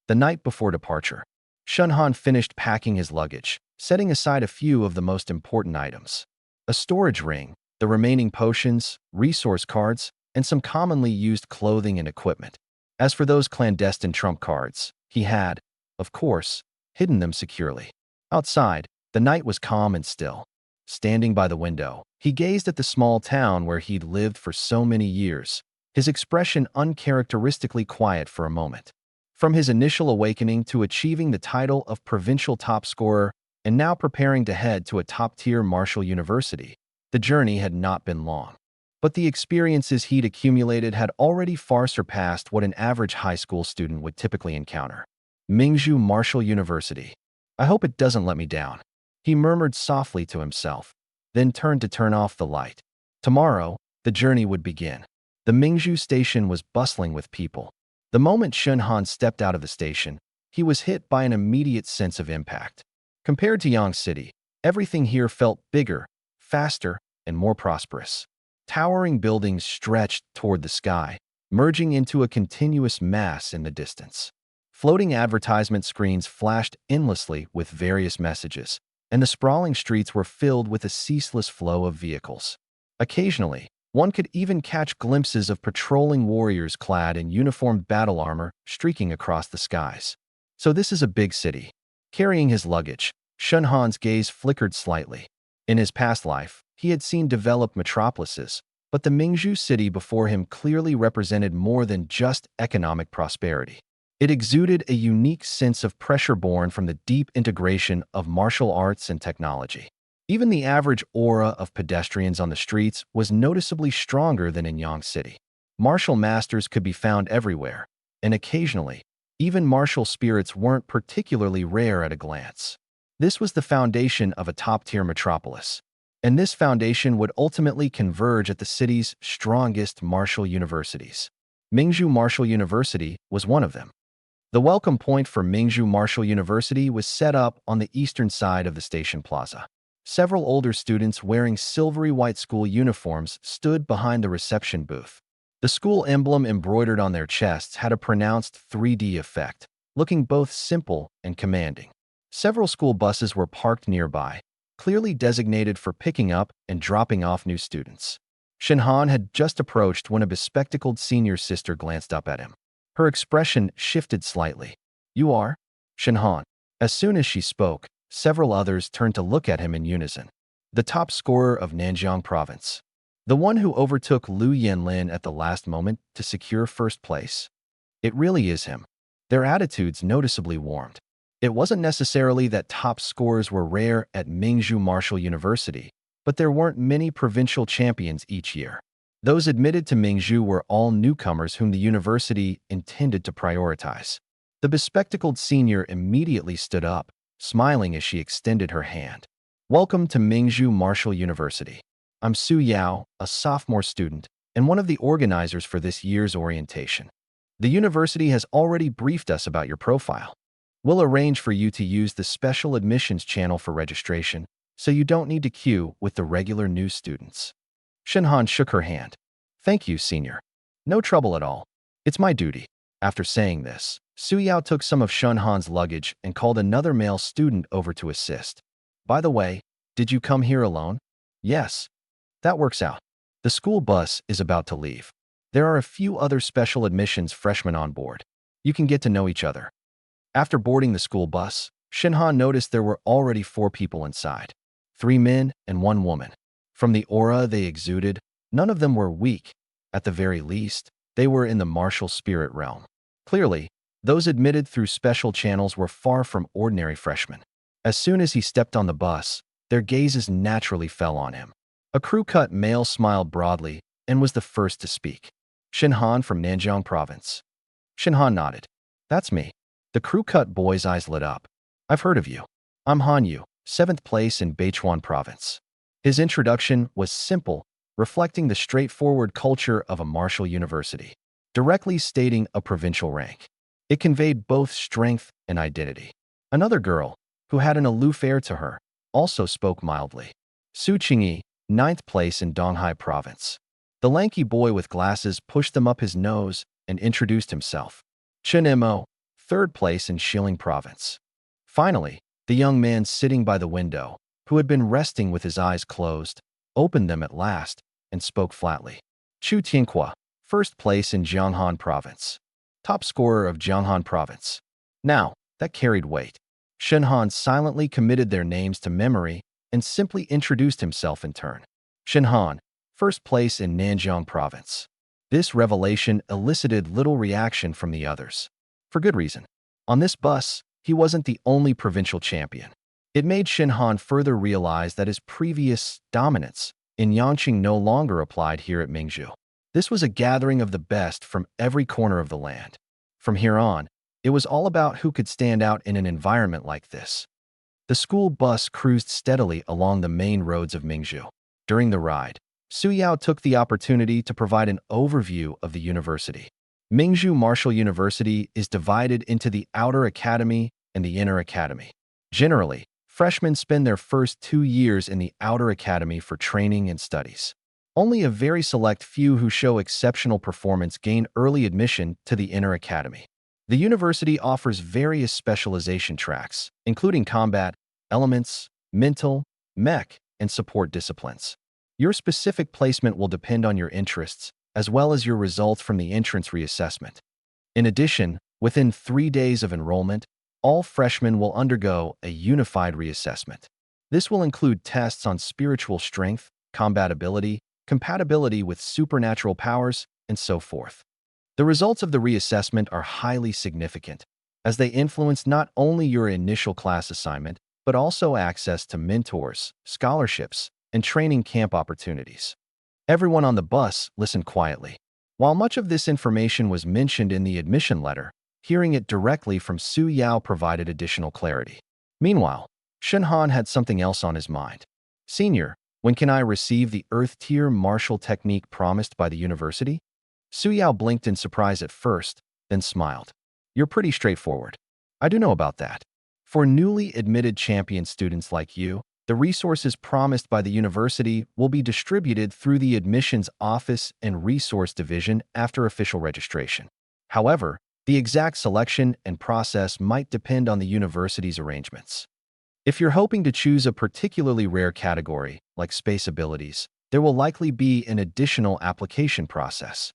The night before departure, Shunhan finished packing his luggage, setting aside a few of the most important items. A storage ring, the remaining potions, resource cards, and some commonly used clothing and equipment. As for those clandestine trump cards, he had, of course, hidden them securely. Outside, the night was calm and still. Standing by the window, he gazed at the small town where he'd lived for so many years, his expression uncharacteristically quiet for a moment. From his initial awakening to achieving the title of provincial top scorer and now preparing to head to a top-tier martial university, the journey had not been long. But the experiences he'd accumulated had already far surpassed what an average high school student would typically encounter. Mingzhu Martial University. "I hope it doesn't let me down," he murmured softly to himself, then turned to turn off the light. Tomorrow, the journey would begin. The Mingzhu station was bustling with people. The moment Shunhan stepped out of the station, he was hit by an immediate sense of impact. Compared to Yang City, everything here felt bigger, faster, and more prosperous. Towering buildings stretched toward the sky, merging into a continuous mass in the distance. Floating advertisement screens flashed endlessly with various messages, and the sprawling streets were filled with a ceaseless flow of vehicles. Occasionally, one could even catch glimpses of patrolling warriors clad in uniformed battle armor streaking across the skies. So this is a big city. Carrying his luggage, Shunhan's gaze flickered slightly. In his past life, he had seen developed metropolises, but the Mingzhu city before him clearly represented more than just economic prosperity. It exuded a unique sense of pressure born from the deep integration of martial arts and technology. Even the average aura of pedestrians on the streets was noticeably stronger than in Yang City. Martial masters could be found everywhere, and occasionally, even martial spirits weren't particularly rare at a glance. This was the foundation of a top-tier metropolis, and this foundation would ultimately converge at the city's strongest martial universities. Mingzhu Martial University was one of them. The welcome point for Mingzhu Martial University was set up on the eastern side of the station plaza. Several older students wearing silvery white school uniforms stood behind the reception booth. The school emblem embroidered on their chests had a pronounced 3D effect, looking both simple and commanding. Several school buses were parked nearby, clearly designated for picking up and dropping off new students. Shinhan had just approached when a bespectacled senior sister glanced up at him. Her expression shifted slightly. "You are?" "Shinhan." As soon as she spoke, several others turned to look at him in unison. The top scorer of Nanjiang Province. The one who overtook Liu Yanlin at the last moment to secure first place. It really is him. Their attitudes noticeably warmed. It wasn't necessarily that top scorers were rare at Mingzhu Martial University, but there weren't many provincial champions each year. Those admitted to Mingzhu were all newcomers whom the university intended to prioritize. The bespectacled senior immediately stood up, smiling as she extended her hand. "Welcome to Mingzhu Martial University. I'm Su Yao, a sophomore student, and one of the organizers for this year's orientation. The university has already briefed us about your profile. We'll arrange for you to use the special admissions channel for registration, so you don't need to queue with the regular new students." Shinhan shook her hand. "Thank you, senior. No trouble at all. It's my duty." After saying this, Su Yao took some of Shinhan's luggage and called another male student over to assist. "By the way, did you come here alone?" "Yes." "That works out. The school bus is about to leave. There are a few other special admissions freshmen on board. You can get to know each other." After boarding the school bus, Shinhan noticed there were already 4 people inside. 3 men and 1 woman. From the aura they exuded, none of them were weak. At the very least, they were in the martial spirit realm. Clearly, those admitted through special channels were far from ordinary freshmen. As soon as he stepped on the bus, their gazes naturally fell on him. A crew-cut male smiled broadly and was the first to speak. "Shinhan from Nanjiang Province." Shinhan nodded. "That's me." The crew-cut boy's eyes lit up. "I've heard of you. I'm Han Yu, 7th place in Beichuan Province." His introduction was simple, reflecting the straightforward culture of a martial university, directly stating a provincial rank. It conveyed both strength and identity. Another girl, who had an aloof air to her, also spoke mildly. "Su Qingyi, 9th place in Donghai Province." The lanky boy with glasses pushed them up his nose and introduced himself. "Chen Mo, 3rd place in Shilin Province." Finally, the young man sitting by the window, who had been resting with his eyes closed, opened them at last and spoke flatly. "Chu Tianhua, 1st place in Jianghan Province." Top scorer of Jianghan Province. Now, that carried weight. Shinhan silently committed their names to memory and simply introduced himself in turn. "Shinhan, 1st place in Nanjiang Province." This revelation elicited little reaction from the others. For good reason. On this bus, he wasn't the only provincial champion. It made Shinhan further realize that his previous dominance in Yangqing no longer applied here at Mingzhu. This was a gathering of the best from every corner of the land. From here on, it was all about who could stand out in an environment like this. The school bus cruised steadily along the main roads of Mingzhu. During the ride, Su Yao took the opportunity to provide an overview of the university. Mingzhu Martial University is divided into the Outer Academy and the Inner Academy. Generally, freshmen spend their first 2 years in the Outer Academy for training and studies. Only a very select few who show exceptional performance gain early admission to the Inner Academy. The university offers various specialization tracks, including combat, elements, mental, mech, and support disciplines. Your specific placement will depend on your interests, as well as your results from the entrance reassessment. In addition, within 3 days of enrollment, all freshmen will undergo a unified reassessment. This will include tests on spiritual strength, combat ability, compatibility with supernatural powers, and so forth. The results of the reassessment are highly significant, as they influence not only your initial class assignment, but also access to mentors, scholarships, and training camp opportunities. Everyone on the bus listened quietly. While much of this information was mentioned in the admission letter, hearing it directly from Su Yao provided additional clarity. Meanwhile, Shenhan had something else on his mind. Senior, when can I receive the Earth-tier martial technique promised by the university? Suyao blinked in surprise at first, then smiled. You're pretty straightforward. I do know about that. For newly admitted champion students like you, the resources promised by the university will be distributed through the admissions office and resource division after official registration. However, the exact selection and process might depend on the university's arrangements. If you're hoping to choose a particularly rare category, like space abilities, there will likely be an additional application process.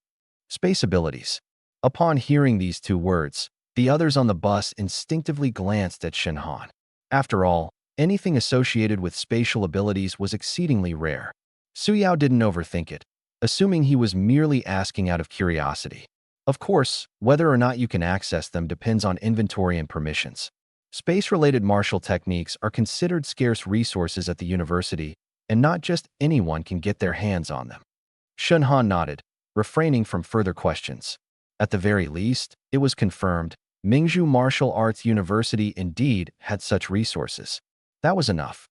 Space abilities. Upon hearing these two words, the others on the bus instinctively glanced at Shenhan. After all, anything associated with spatial abilities was exceedingly rare. Suyao didn't overthink it, assuming he was merely asking out of curiosity. Of course, whether or not you can access them depends on inventory and permissions. Space-related martial techniques are considered scarce resources at the university, and not just anyone can get their hands on them. Shenhan nodded, refraining from further questions. At the very least, it was confirmed, Mingzhu Martial Arts University indeed had such resources. That was enough.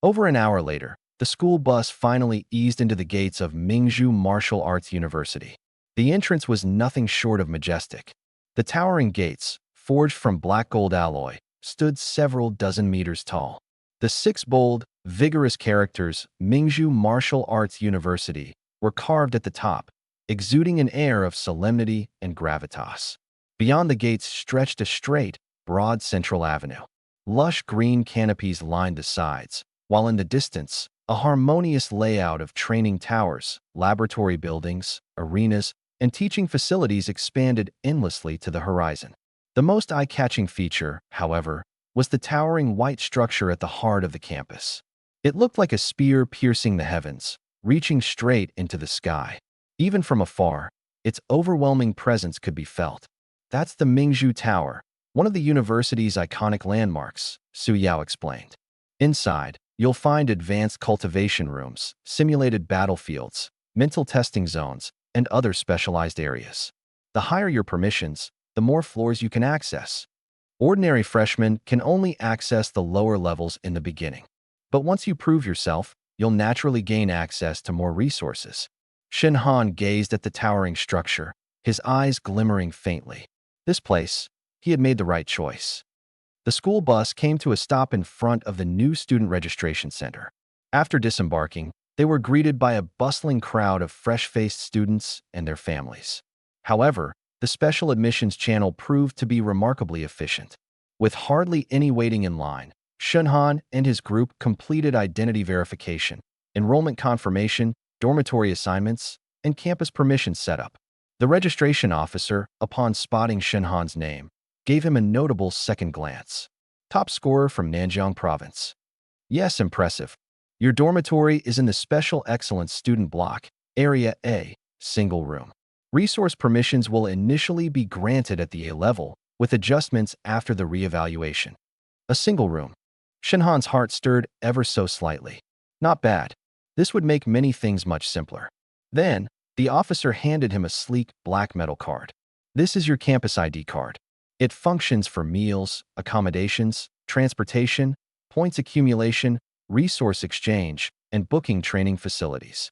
Over an hour later, the school bus finally eased into the gates of Mingzhu Martial Arts University. The entrance was nothing short of majestic. The towering gates, forged from black gold alloy, stood several dozen meters tall. The six bold, vigorous characters, Mingzhu Martial Arts University, were carved at the top, exuding an air of solemnity and gravitas. Beyond the gates stretched a straight, broad central avenue. Lush green canopies lined the sides, while in the distance, a harmonious layout of training towers, laboratory buildings, arenas, and teaching facilities expanded endlessly to the horizon. The most eye-catching feature, however, was the towering white structure at the heart of the campus. It looked like a spear piercing the heavens, reaching straight into the sky. Even from afar, its overwhelming presence could be felt. That's the Mingzhu Tower, one of the university's iconic landmarks, Suyao explained. Inside, you'll find advanced cultivation rooms, simulated battlefields, mental testing zones, and other specialized areas. The higher your permissions, the more floors you can access. Ordinary freshmen can only access the lower levels in the beginning. But once you prove yourself, you'll naturally gain access to more resources. Shenhan gazed at the towering structure, his eyes glimmering faintly. This place, he had made the right choice. The school bus came to a stop in front of the new student registration center. After disembarking, they were greeted by a bustling crowd of fresh-faced students and their families. However, the special admissions channel proved to be remarkably efficient. With hardly any waiting in line, Shenhan and his group completed identity verification, enrollment confirmation, dormitory assignments, and campus permission setup. The registration officer, upon spotting Shenhan's name, gave him a notable second glance. Top scorer from Nanjiang Province. Yes, impressive. Your dormitory is in the Special Excellence Student Block, Area A, single room. Resource permissions will initially be granted at the A level, with adjustments after the reevaluation. A single room. Shenhan's heart stirred ever so slightly. Not bad. This would make many things much simpler. Then, the officer handed him a sleek black metal card. This is your campus ID card. It functions for meals, accommodations, transportation, points accumulation, resource exchange, and booking training facilities.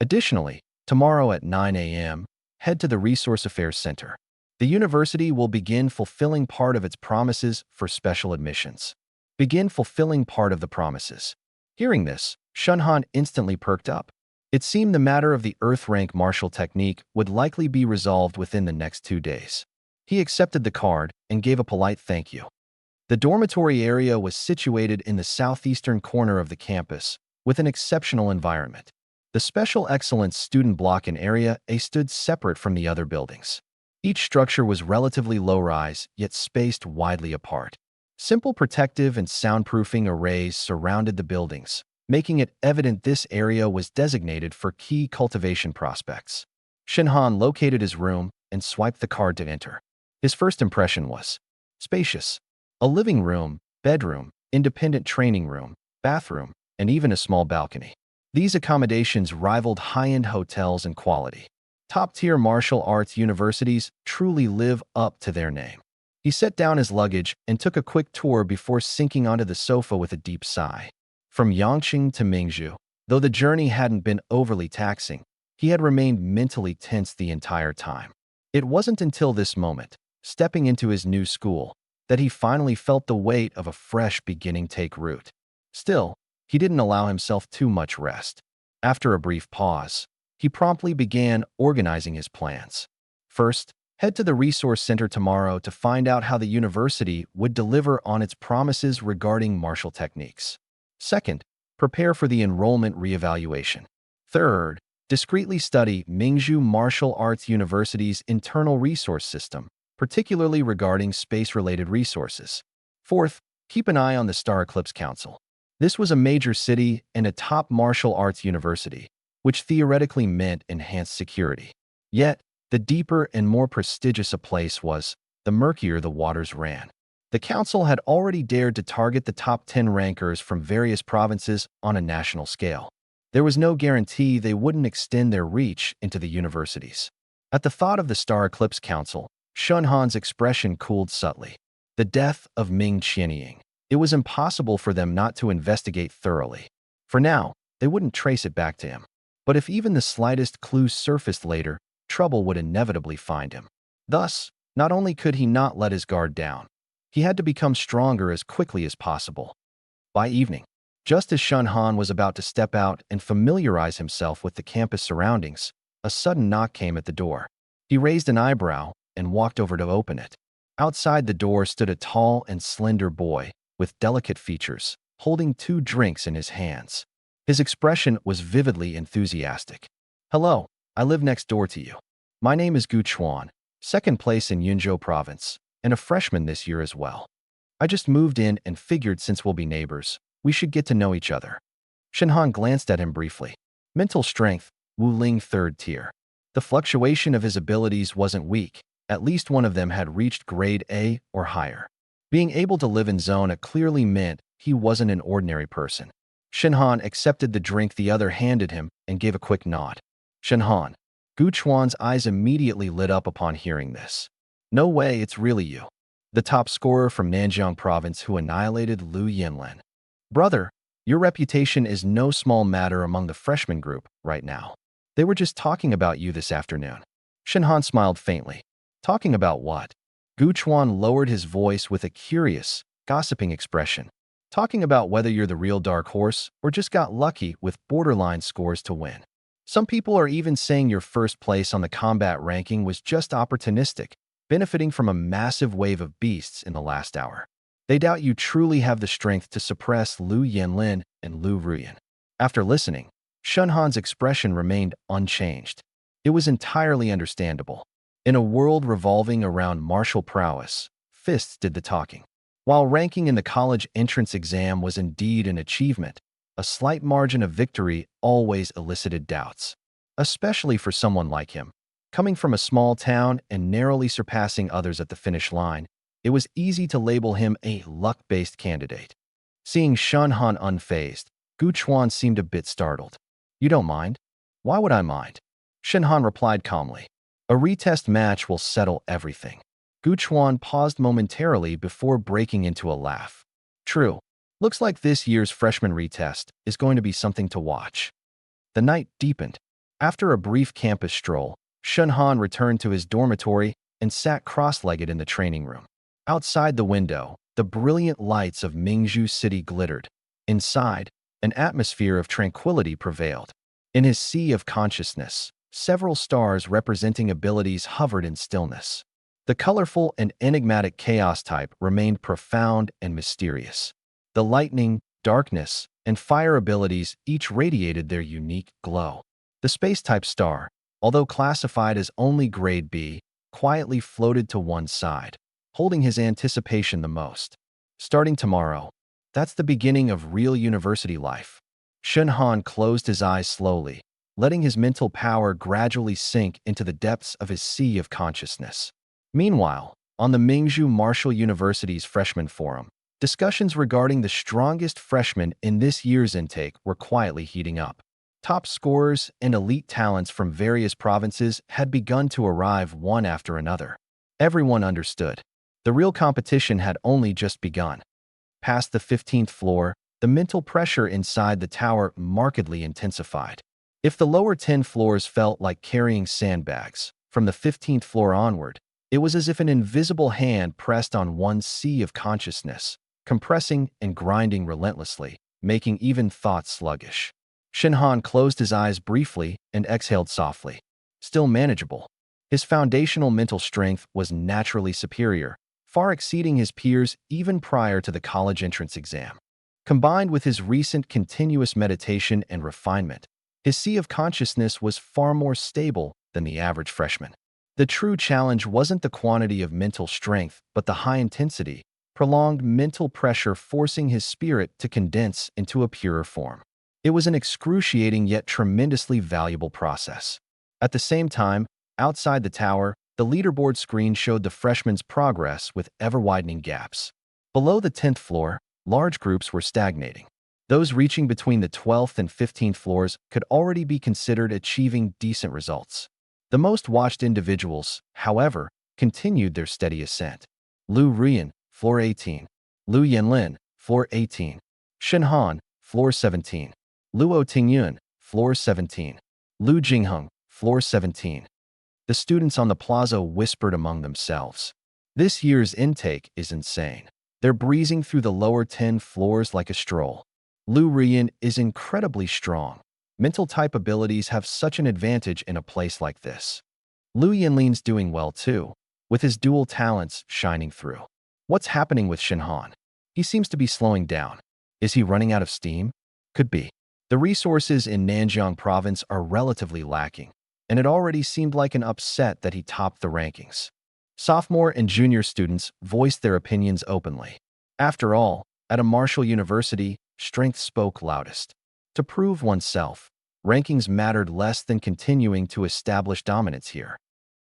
Additionally, tomorrow at 9 a.m., head to the Resource Affairs Center. The university will begin fulfilling part of its promises for special admissions. Begin fulfilling part of the promises. Hearing this, Shenhan instantly perked up. It seemed the matter of the Earth-rank martial technique would likely be resolved within the next 2 days. He accepted the card and gave a polite thank you. The dormitory area was situated in the southeastern corner of the campus, with an exceptional environment. The Special Excellence Student Block in Area A stood separate from the other buildings. Each structure was relatively low-rise, yet spaced widely apart. Simple protective and soundproofing arrays surrounded the buildings, making it evident this area was designated for key cultivation prospects. Shenhan located his room and swiped the card to enter. His first impression was spacious. A living room, bedroom, independent training room, bathroom, and even a small balcony. These accommodations rivaled high-end hotels in quality. Top-tier martial arts universities truly live up to their name. He set down his luggage and took a quick tour before sinking onto the sofa with a deep sigh. From Yangqing to Mingzhu, though the journey hadn't been overly taxing, he had remained mentally tense the entire time. It wasn't until this moment, stepping into his new school, that he finally felt the weight of a fresh beginning take root. Still, he didn't allow himself too much rest. After a brief pause, he promptly began organizing his plans. First, head to the Resource Center tomorrow to find out how the university would deliver on its promises regarding martial techniques. Second, prepare for the enrollment reevaluation. Third, discreetly study Mingzhu Martial Arts University's internal resource system, particularly regarding space-related resources. Fourth, keep an eye on the Star Eclipse Council. This was a major city and a top martial arts university, which theoretically meant enhanced security. Yet, the deeper and more prestigious a place was, the murkier the waters ran. The council had already dared to target the top 10 rankers from various provinces on a national scale. There was no guarantee they wouldn't extend their reach into the universities. At the thought of the Star Eclipse Council, Shunhan's expression cooled subtly. The death of Ming Qianying. It was impossible for them not to investigate thoroughly. For now, they wouldn't trace it back to him. But if even the slightest clue surfaced later, trouble would inevitably find him. Thus, not only could he not let his guard down, he had to become stronger as quickly as possible. By evening, just as Shunhan was about to step out and familiarize himself with the campus surroundings, a sudden knock came at the door. He raised an eyebrow and walked over to open it. Outside the door stood a tall and slender boy with delicate features, holding 2 drinks in his hands. His expression was vividly enthusiastic. "Hello, I live next door to you. My name is Gu Chuan, second place in Yunzhou province, and a freshman this year as well. I just moved in and figured since we'll be neighbors, we should get to know each other." Shenhan glanced at him briefly. Mental strength, Wu Ling 3rd tier. The fluctuation of his abilities wasn't weak. At least one of them had reached grade A or higher. Being able to live in zone clearly meant he wasn't an ordinary person. Shenhan accepted the drink the other handed him and gave a quick nod. "Shenhan." Gu Chuan's eyes immediately lit up upon hearing this. "No way, it's really you. The top scorer from Nanjiang province who annihilated Lu Yinlin. Brother, your reputation is no small matter among the freshman group right now. They were just talking about you this afternoon." Shenhan smiled faintly. "Talking about what?" Gu Chuan lowered his voice with a curious, gossiping expression. "Talking about whether you're the real dark horse or just got lucky with borderline scores to win. Some people are even saying your first place on the combat ranking was just opportunistic, benefiting from a massive wave of beasts in the last hour. They doubt you truly have the strength to suppress Lu Yanlin and Lu Ruyan." After listening, Shunhan's expression remained unchanged. It was entirely understandable. In a world revolving around martial prowess, fists did the talking. While ranking in the college entrance exam was indeed an achievement, a slight margin of victory always elicited doubts. Especially for someone like him. Coming from a small town and narrowly surpassing others at the finish line, it was easy to label him a luck-based candidate. Seeing Shunhan unfazed, Gu Chuan seemed a bit startled. "You don't mind?" "Why would I mind?" Shunhan replied calmly. "A retest match will settle everything." Gu Chuan paused momentarily before breaking into a laugh. "True. Looks like this year's freshman retest is going to be something to watch." The night deepened. After a brief campus stroll, Shunhan returned to his dormitory and sat cross-legged in the training room. Outside the window, the brilliant lights of Mingzhu City glittered. Inside, an atmosphere of tranquility prevailed. In his sea of consciousness, several stars representing abilities hovered in stillness. The colorful and enigmatic chaos type remained profound and mysterious. The lightning, darkness, and fire abilities each radiated their unique glow. The space-type star, although classified as only grade B, quietly floated to one side, holding his anticipation the most. Starting tomorrow, that's the beginning of real university life. Shunhan closed his eyes slowly, letting his mental power gradually sink into the depths of his sea of consciousness. Meanwhile, on the Mingzhu Martial University's freshman forum, discussions regarding the strongest freshmen in this year's intake were quietly heating up. Top scorers and elite talents from various provinces had begun to arrive one after another. Everyone understood. The real competition had only just begun. Past the 15th floor, the mental pressure inside the tower markedly intensified. If the lower 10 floors felt like carrying sandbags, from the 15th floor onward, it was as if an invisible hand pressed on one sea of consciousness, compressing and grinding relentlessly, making even thoughts sluggish. Shinhan closed his eyes briefly and exhaled softly. Still manageable. His foundational mental strength was naturally superior, far exceeding his peers even prior to the college entrance exam. Combined with his recent continuous meditation and refinement, his sea of consciousness was far more stable than the average freshman. The true challenge wasn't the quantity of mental strength, but the high intensity, prolonged mental pressure forcing his spirit to condense into a purer form. It was an excruciating yet tremendously valuable process. At the same time, outside the tower, the leaderboard screen showed the freshmen's progress with ever-widening gaps. Below the 10th floor, large groups were stagnating. Those reaching between the 12th and 15th floors could already be considered achieving decent results. The most watched individuals, however, continued their steady ascent. Lu Rian, floor 18. Lu Yanlin, floor 18. Shinhan, floor 17. Luo Tingyun, floor 17. Lu Jingheng, floor 17. The students on the plaza whispered among themselves. This year's intake is insane. They're breezing through the lower 10 floors like a stroll. Lu Rian is incredibly strong. Mental type abilities have such an advantage in a place like this. Lu Yanlin's doing well too, with his dual talents shining through. What's happening with Shinhan? He seems to be slowing down. Is he running out of steam? Could be. The resources in Nanjiang province are relatively lacking, and it already seemed like an upset that he topped the rankings. Sophomore and junior students voiced their opinions openly. After all, at a martial university, strength spoke loudest. To prove oneself, rankings mattered less than continuing to establish dominance here.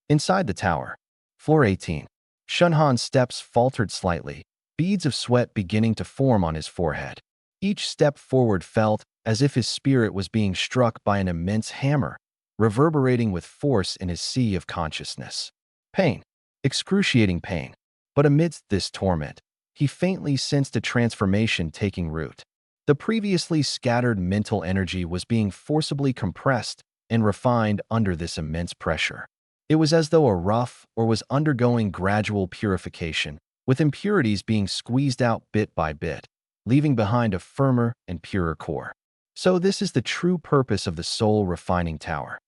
Inside the tower, floor 18, Shunhan's steps faltered slightly, beads of sweat beginning to form on his forehead. Each step forward felt as if his spirit was being struck by an immense hammer, reverberating with force in his sea of consciousness. Pain, excruciating pain. But amidst this torment, he faintly sensed a transformation taking root. The previously scattered mental energy was being forcibly compressed and refined under this immense pressure. It was as though a rough or was undergoing gradual purification, with impurities being squeezed out bit by bit, leaving behind a firmer and purer core. So this is the true purpose of the soul refining tower.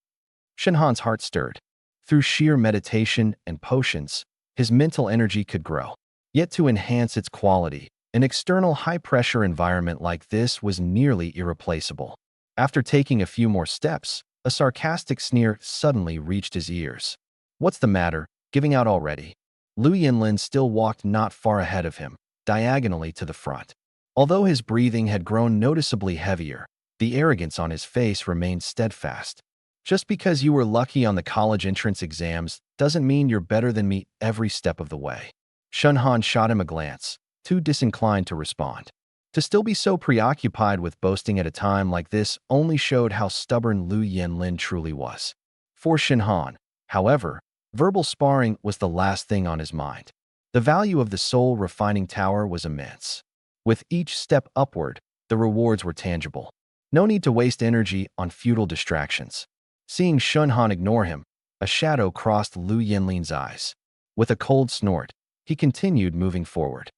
Shinhan's heart stirred. Through sheer meditation and potions, his mental energy could grow. Yet to enhance its quality, an external high-pressure environment like this was nearly irreplaceable. After taking a few more steps, a sarcastic sneer suddenly reached his ears. What's the matter, giving out already? Lu Yanlin still walked not far ahead of him, diagonally to the front. Although his breathing had grown noticeably heavier, the arrogance on his face remained steadfast. Just because you were lucky on the college entrance exams doesn't mean you're better than me every step of the way. Shunhan shot him a glance, too disinclined to respond. To still be so preoccupied with boasting at a time like this only showed how stubborn Lu Yanlin truly was. For Shinhan, however, verbal sparring was the last thing on his mind. The value of the soul refining tower was immense. With each step upward, the rewards were tangible. No need to waste energy on futile distractions. Seeing Shunhan ignore him, a shadow crossed Lu Yanlin's eyes. With a cold snort, he continued moving forward.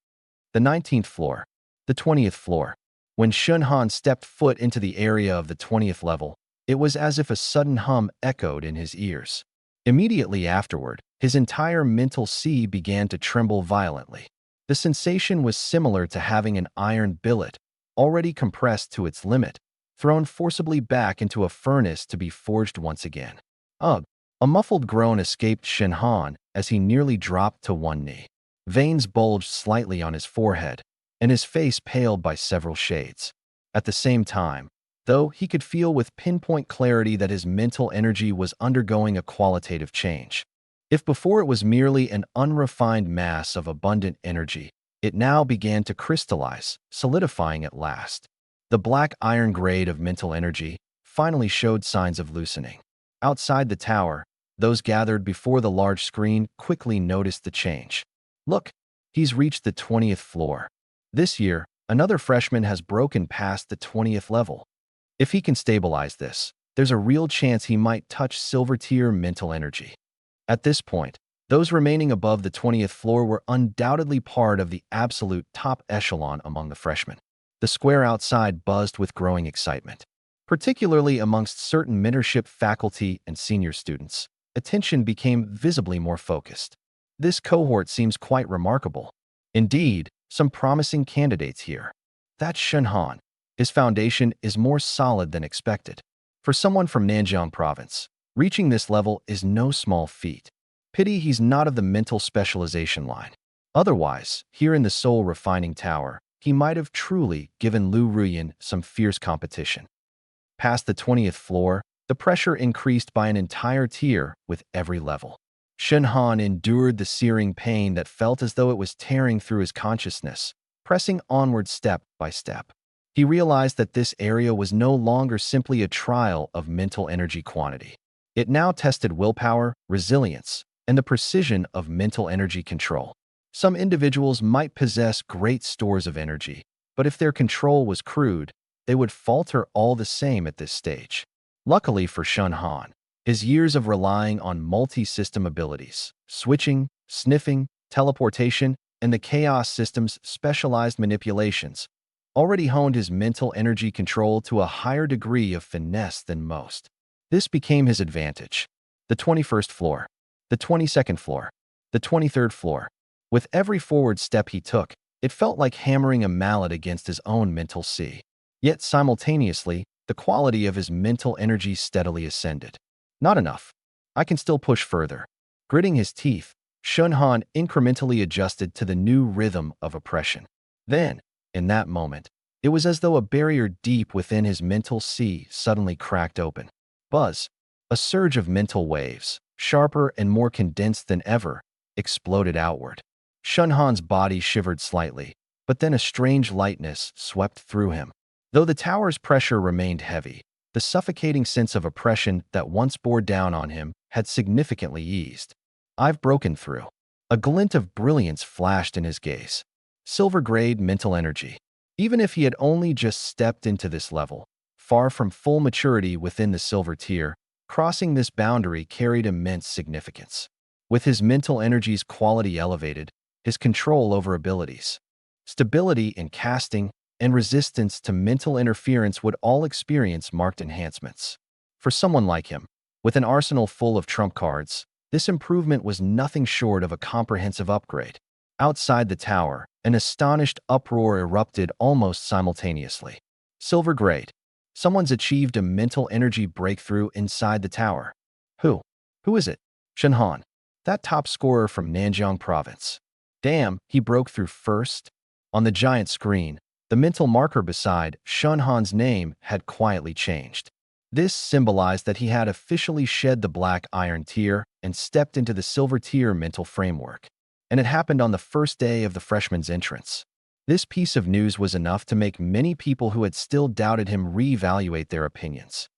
The 19th floor, the 20th floor. When Shunhan stepped foot into the area of the 20th level, it was as if a sudden hum echoed in his ears. Immediately afterward, his entire mental sea began to tremble violently. The sensation was similar to having an iron billet, already compressed to its limit, thrown forcibly back into a furnace to be forged once again. Ugh! A muffled groan escaped Shinhan as he nearly dropped to one knee. Veins bulged slightly on his forehead, and his face paled by several shades. At the same time, though, he could feel with pinpoint clarity that his mental energy was undergoing a qualitative change. If before it was merely an unrefined mass of abundant energy, it now began to crystallize, solidifying at last. The black iron grade of mental energy finally showed signs of loosening. Outside the tower, those gathered before the large screen quickly noticed the change. Look, He's reached the 20th floor. This year, another freshman has broken past the 20th level. If he can stabilize this, there's a real chance he might touch silver tier mental energy. At this point, those remaining above the 20th floor were undoubtedly part of the absolute top echelon among the freshmen. The square outside buzzed with growing excitement, particularly amongst certain mentorship faculty and senior students. Attention became visibly more focused. This cohort seems quite remarkable. Indeed, some promising candidates here. That's Shenhan. His foundation is more solid than expected. For someone from Nanjiang province, reaching this level is no small feat. Pity he's not of the mental specialization line. Otherwise, here in the Soul Refining Tower, he might have truly given Lu Ruyan some fierce competition. Past the 20th floor, the pressure increased by an entire tier with every level. Shenhan endured the searing pain that felt as though it was tearing through his consciousness, pressing onward step by step. He realized that this area was no longer simply a trial of mental energy quantity. It now tested willpower, resilience, and the precision of mental energy control. Some individuals might possess great stores of energy, but if their control was crude, they would falter all the same at this stage. Luckily for Shenhan, his years of relying on multi-system abilities, switching, sniffing, teleportation, and the chaos system's specialized manipulations, already honed his mental energy control to a higher degree of finesse than most. This became his advantage. The 21st floor, the 22nd floor, the 23rd floor. With every forward step he took, it felt like hammering a mallet against his own mental sea. Yet simultaneously, the quality of his mental energy steadily ascended. Not enough. I can still push further. Gritting his teeth, Shenhan incrementally adjusted to the new rhythm of oppression. Then, in that moment, it was as though a barrier deep within his mental sea suddenly cracked open. Buzz, a surge of mental waves, sharper and more condensed than ever, exploded outward. Shenhan's body shivered slightly, but then a strange lightness swept through him. Though the tower's pressure remained heavy, the suffocating sense of oppression that once bore down on him had significantly eased. I've broken through. A glint of brilliance flashed in his gaze. Silver-grade mental energy. Even if he had only just stepped into this level, far from full maturity within the silver tier, crossing this boundary carried immense significance. With his mental energy's quality elevated, his control over abilities, stability in casting, and resistance to mental interference would all experience marked enhancements. For someone like him, with an arsenal full of trump cards, this improvement was nothing short of a comprehensive upgrade. Outside the tower, an astonished uproar erupted almost simultaneously. Silver grade. Someone's achieved a mental energy breakthrough inside the tower. Who? Who is it? Shenhan. That top scorer from Nanjiang province. Damn, he broke through first? On the giant screen, the mental marker beside Shenhan's name had quietly changed. This symbolized that he had officially shed the black iron tier and stepped into the silver tier mental framework. And it happened on the first day of the freshman's entrance. This piece of news was enough to make many people who had still doubted him reevaluate their opinions.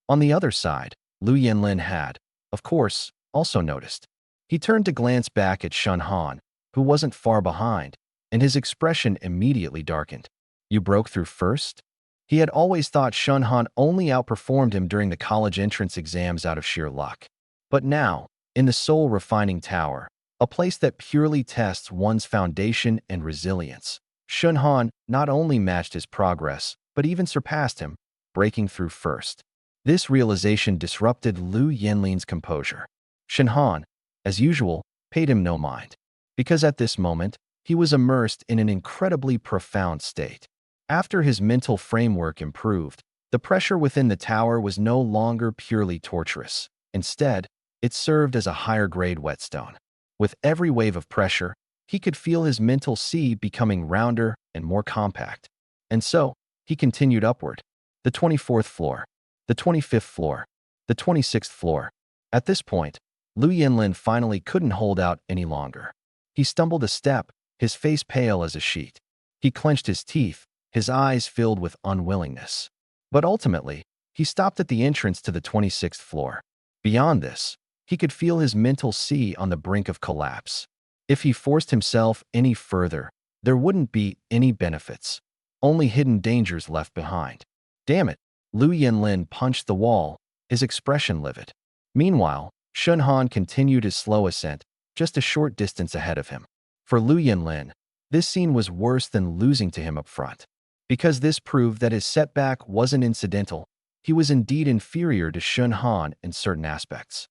On the other side, Lu Yanlin had, of course, also noticed. He turned to glance back at Shenhan, who wasn't far behind, and his expression immediately darkened. You broke through first? He had always thought Shenhan only outperformed him during the college entrance exams out of sheer luck. But now, in the Soul Refining Tower, a place that purely tests one's foundation and resilience, Shenhan not only matched his progress, but even surpassed him, breaking through first. This realization disrupted Lu Yanlin's composure. Shenhan, as usual, paid him no mind, because at this moment, he was immersed in an incredibly profound state. After his mental framework improved, the pressure within the tower was no longer purely torturous. Instead, it served as a higher-grade whetstone. With every wave of pressure, he could feel his mental sea becoming rounder and more compact. And so, he continued upward. The 24th floor, the 25th floor, the 26th floor. At this point, Lu Yanlin finally couldn't hold out any longer. He stumbled a step, his face pale as a sheet. He clenched his teeth, his eyes filled with unwillingness. But ultimately, he stopped at the entrance to the 26th floor. Beyond this, he could feel his mental sea on the brink of collapse. If he forced himself any further, there wouldn't be any benefits, only hidden dangers left behind. Damn it, Lu Yanlin punched the wall, his expression livid. Meanwhile, Shun Han continued his slow ascent, just a short distance ahead of him. For Lu Yanlin, this scene was worse than losing to him up front. Because this proved that his setback wasn't incidental, he was indeed inferior to Shun Han in certain aspects.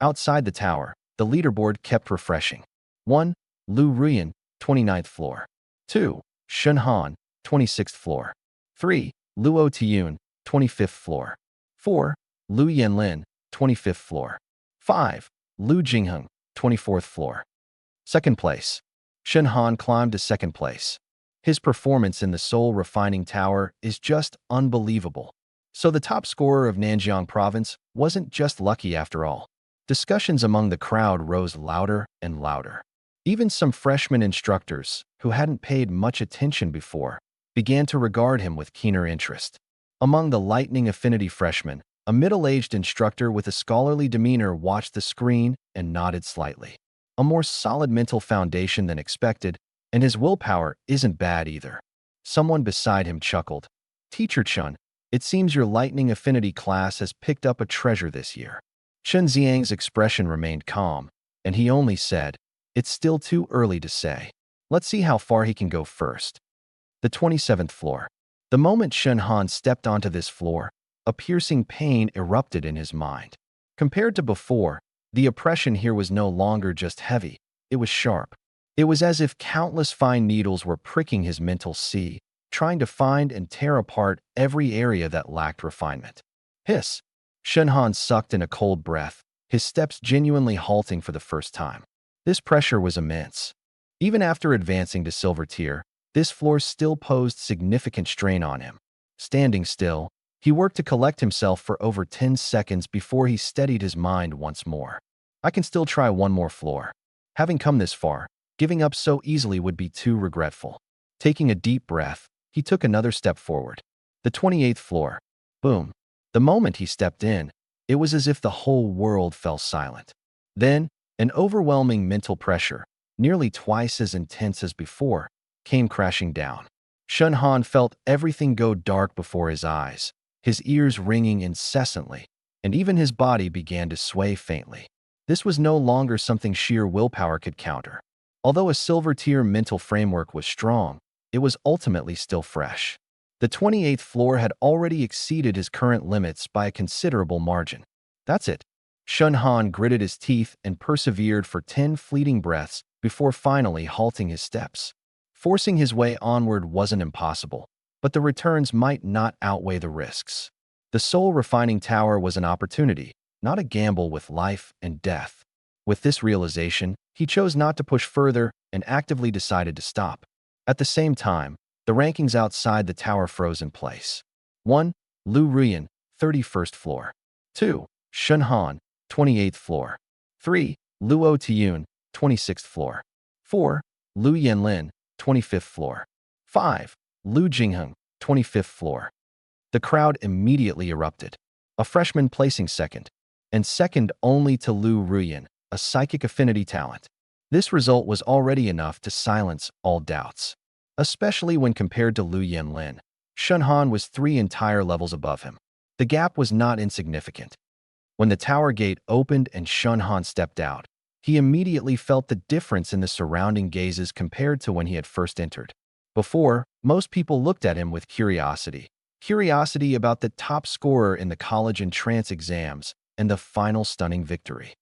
Outside the tower, the leaderboard kept refreshing. 1. Lu Ruyan, 29th floor. 2. Shun Han, 26th floor. 3. Luo Tiyun, 25th floor. 4. Lu Yanlin, 25th floor. 5. Lu Jingheng, 24th floor. Second place. Shun Han climbed to second place. His performance in the Soul Refining Tower is just unbelievable. So the top scorer of Nanjiang Province wasn't just lucky after all. Discussions among the crowd rose louder and louder. Even some freshman instructors, who hadn't paid much attention before, began to regard him with keener interest. Among the Lightning Affinity freshmen, a middle-aged instructor with a scholarly demeanor watched the screen and nodded slightly. A more solid mental foundation than expected, and his willpower isn't bad either. Someone beside him chuckled. "Teacher Chun, it seems your Lightning Affinity class has picked up a treasure this year." Chen Xiang's expression remained calm, and he only said, "It's still too early to say. Let's see how far he can go first." The 27th floor. The moment Shun Han stepped onto this floor, a piercing pain erupted in his mind. Compared to before, the oppression here was no longer just heavy, it was sharp. It was as if countless fine needles were pricking his mental sea, trying to find and tear apart every area that lacked refinement. Hiss! Shun Han sucked in a cold breath, his steps genuinely halting for the first time. This pressure was immense. Even after advancing to Silver Tier, this floor still posed significant strain on him. Standing still, he worked to collect himself for over 10 seconds before he steadied his mind once more. I can still try one more floor. Having come this far, giving up so easily would be too regretful. Taking a deep breath, he took another step forward. The 28th floor. Boom. The moment he stepped in, it was as if the whole world fell silent. Then, an overwhelming mental pressure, nearly twice as intense as before, came crashing down. Shun Han felt everything go dark before his eyes, his ears ringing incessantly, and even his body began to sway faintly. This was no longer something sheer willpower could counter. Although a Silver Tier mental framework was strong, it was ultimately still fresh. The 28th floor had already exceeded his current limits by a considerable margin. That's it. Shun Han gritted his teeth and persevered for 10 fleeting breaths before finally halting his steps. Forcing his way onward wasn't impossible, but the returns might not outweigh the risks. The Soul Refining Tower was an opportunity, not a gamble with life and death. With this realization, he chose not to push further and actively decided to stop. At the same time, the rankings outside the tower froze in place. 1. Lu Ruyan, 31st floor. 2. Shun Han, 28th floor. 3. Luo Tiyun, 26th floor. 4. Lu Yanlin, 25th floor. 5. Lu Jingheng, 25th floor. The crowd immediately erupted. A freshman placing second, and second only to Lu Ruyan, a psychic affinity talent. This result was already enough to silence all doubts. Especially when compared to Lu Yanlin, Shun Han was 3 entire levels above him. The gap was not insignificant. When the tower gate opened and Shun Han stepped out, he immediately felt the difference in the surrounding gazes compared to when he had first entered. Before, most people looked at him with curiosity. Curiosity about the top scorer in the college entrance exams and the final stunning victory.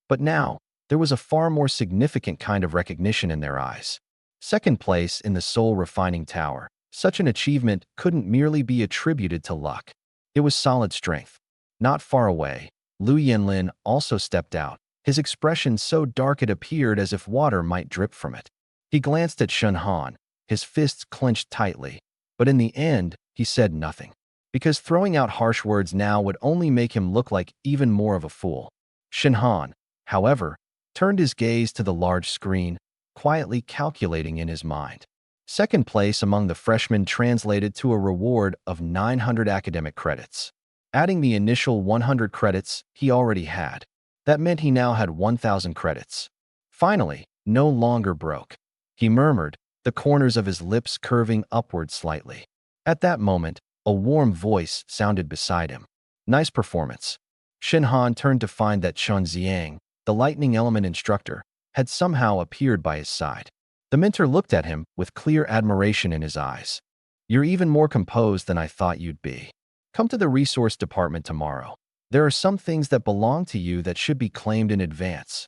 But now, there was a far more significant kind of recognition in their eyes. Second place in the Soul Refining Tower, such an achievement couldn't merely be attributed to luck. It was solid strength. Not far away, Lu Yanlin also stepped out, his expression so dark it appeared as if water might drip from it. He glanced at Shun Han, his fists clenched tightly, but in the end, he said nothing. Because throwing out harsh words now would only make him look like even more of a fool. Shun Han, however, turned his gaze to the large screen, quietly calculating in his mind. Second place among the freshmen translated to a reward of 900 academic credits. Adding the initial 100 credits he already had, that meant he now had 1,000 credits. Finally, no longer broke. He murmured, the corners of his lips curving upward slightly. At that moment, a warm voice sounded beside him. Nice performance. Shinhan turned to find that Chun Xiang, the lightning element instructor, had somehow appeared by his side. The mentor looked at him with clear admiration in his eyes. You're even more composed than I thought you'd be. Come to the resource department tomorrow. There are some things that belong to you that should be claimed in advance.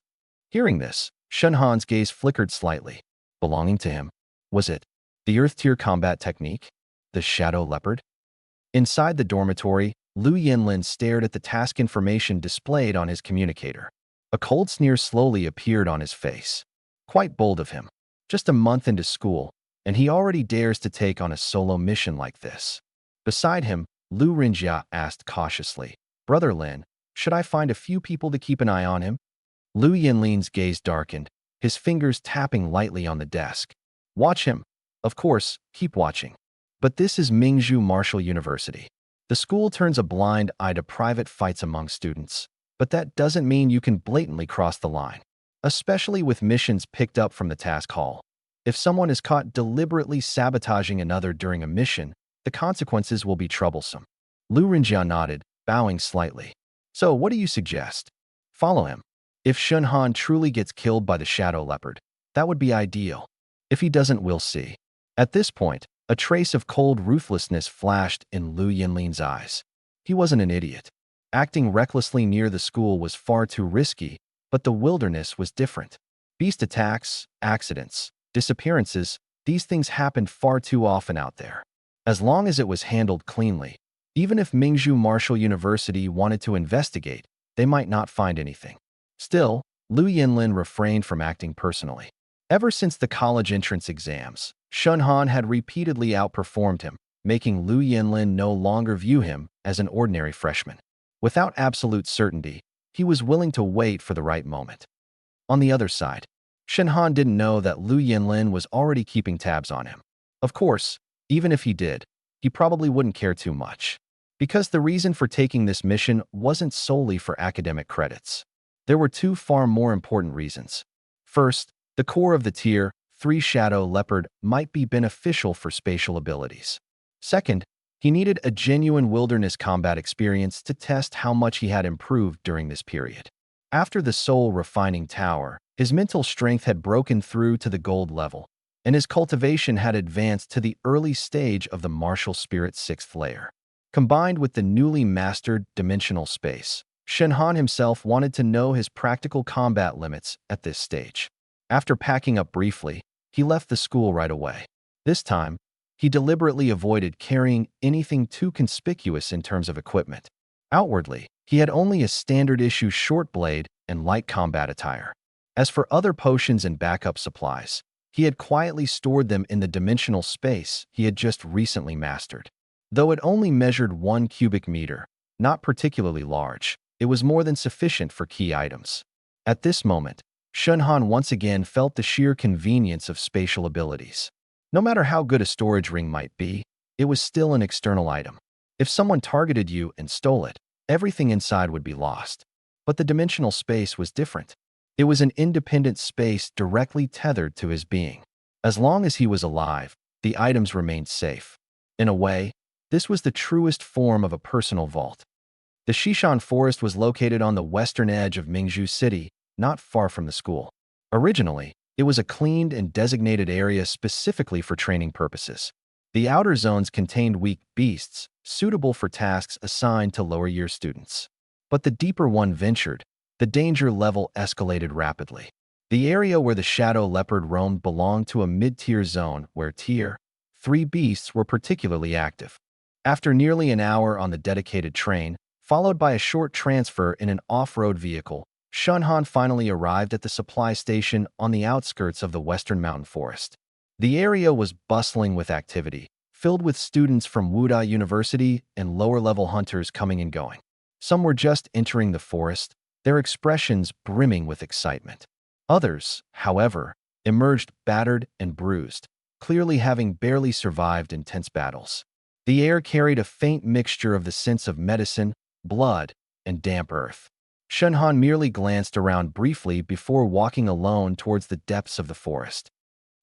Hearing this, Shinhan's gaze flickered slightly. Belonging to him? Was it the Earth Tier combat technique? The Shadow Leopard? Inside the dormitory, Lu Yinlin stared at the task information displayed on his communicator. A cold sneer slowly appeared on his face. Quite bold of him. Just a month into school, and he already dares to take on a solo mission like this. Beside him, Lu Rinjia asked cautiously, Brother Lin, should I find a few people to keep an eye on him? Lu Yinlin's gaze darkened, his fingers tapping lightly on the desk. Watch him. Of course, keep watching. But this is Mingzhu Martial University. The school turns a blind eye to private fights among students, but that doesn't mean you can blatantly cross the line, especially with missions picked up from the task hall. If someone is caught deliberately sabotaging another during a mission, the consequences will be troublesome. Lu Rinjia nodded, bowing slightly. So what do you suggest? Follow him. If Shunhan truly gets killed by the Shadow Leopard, that would be ideal. If he doesn't, we'll see. At this point, a trace of cold ruthlessness flashed in Lu Yinlin's eyes. He wasn't an idiot. Acting recklessly near the school was far too risky, but the wilderness was different. Beast attacks, accidents, disappearances, these things happened far too often out there. As long as it was handled cleanly, even if Mingzhu Martial University wanted to investigate, they might not find anything. Still, Lu Yinlin refrained from acting personally. Ever since the college entrance exams, Shunhan had repeatedly outperformed him, making Lu Yinlin no longer view him as an ordinary freshman. Without absolute certainty, he was willing to wait for the right moment. On the other side, Shunhan didn't know that Lu Yinlin was already keeping tabs on him. Of course, even if he did, he probably wouldn't care too much, because the reason for taking this mission wasn't solely for academic credits. There were two far more important reasons. First, the core of the Tier 3 Shadow Leopard might be beneficial for spatial abilities. Second, he needed a genuine wilderness combat experience to test how much he had improved during this period. After the Soul Refining Tower, his mental strength had broken through to the gold level, and his cultivation had advanced to the early stage of the martial spirit's 6th layer. Combined with the newly mastered dimensional space, Shenhan himself wanted to know his practical combat limits at this stage. After packing up briefly, he left the school right away. This time, he deliberately avoided carrying anything too conspicuous in terms of equipment. Outwardly, he had only a standard-issue short blade and light combat attire. As for other potions and backup supplies, he had quietly stored them in the dimensional space he had just recently mastered. Though it only measured 1 cubic meter, not particularly large, it was more than sufficient for key items. At this moment, Shunhan once again felt the sheer convenience of spatial abilities. No matter how good a storage ring might be, it was still an external item. If someone targeted you and stole it, everything inside would be lost. But the dimensional space was different. It was an independent space directly tethered to his being. As long as he was alive, the items remained safe. In a way, this was the truest form of a personal vault. The Shishan Forest was located on the western edge of Mingzhu City, not far from the school. Originally, it was a cleaned and designated area specifically for training purposes. The outer zones contained weak beasts, suitable for tasks assigned to lower-year students. But the deeper one ventured, the danger level escalated rapidly. The area where the Shadow Leopard roamed belonged to a mid-tier zone where Tier 3 beasts were particularly active. After nearly an hour on the dedicated train, followed by a short transfer in an off-road vehicle, Shunhan finally arrived at the supply station on the outskirts of the Western Mountain Forest. The area was bustling with activity, filled with students from Wuda University and lower-level hunters coming and going. Some were just entering the forest, their expressions brimming with excitement. Others, however, emerged battered and bruised, clearly having barely survived intense battles. The air carried a faint mixture of the scents of medicine, blood, and damp earth. Shunhan merely glanced around briefly before walking alone towards the depths of the forest.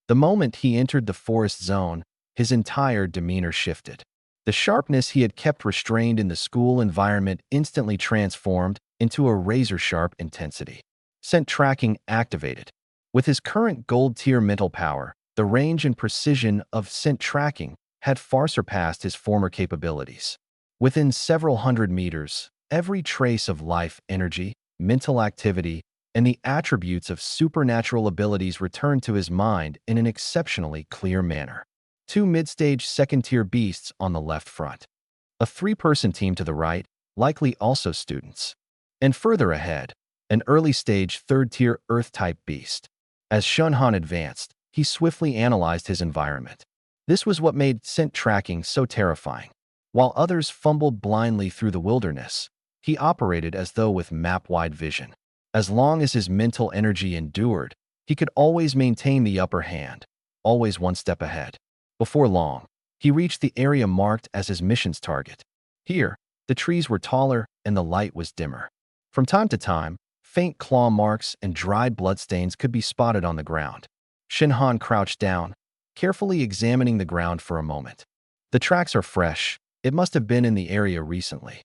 The moment he entered the forest zone, his entire demeanor shifted. The sharpness he had kept restrained in the school environment instantly transformed into a razor-sharp intensity. Scent tracking activated. With his current gold-tier mental power, the range and precision of scent tracking had far surpassed his former capabilities. Within several hundred meters, every trace of life, energy, mental activity, and the attributes of supernatural abilities returned to his mind in an exceptionally clear manner. Two mid-stage second-tier beasts on the left front. A three-person team to the right, likely also students. And further ahead, an early-stage third-tier Earth-type beast. As Shunhan advanced, he swiftly analyzed his environment. This was what made scent tracking so terrifying. While others fumbled blindly through the wilderness, he operated as though with map-wide vision. As long as his mental energy endured, he could always maintain the upper hand, always one step ahead. Before long, he reached the area marked as his mission's target. Here, the trees were taller and the light was dimmer. From time to time, faint claw marks and dried bloodstains could be spotted on the ground. Shunhan crouched down, carefully examining the ground for a moment. The tracks are fresh. It must have been in the area recently.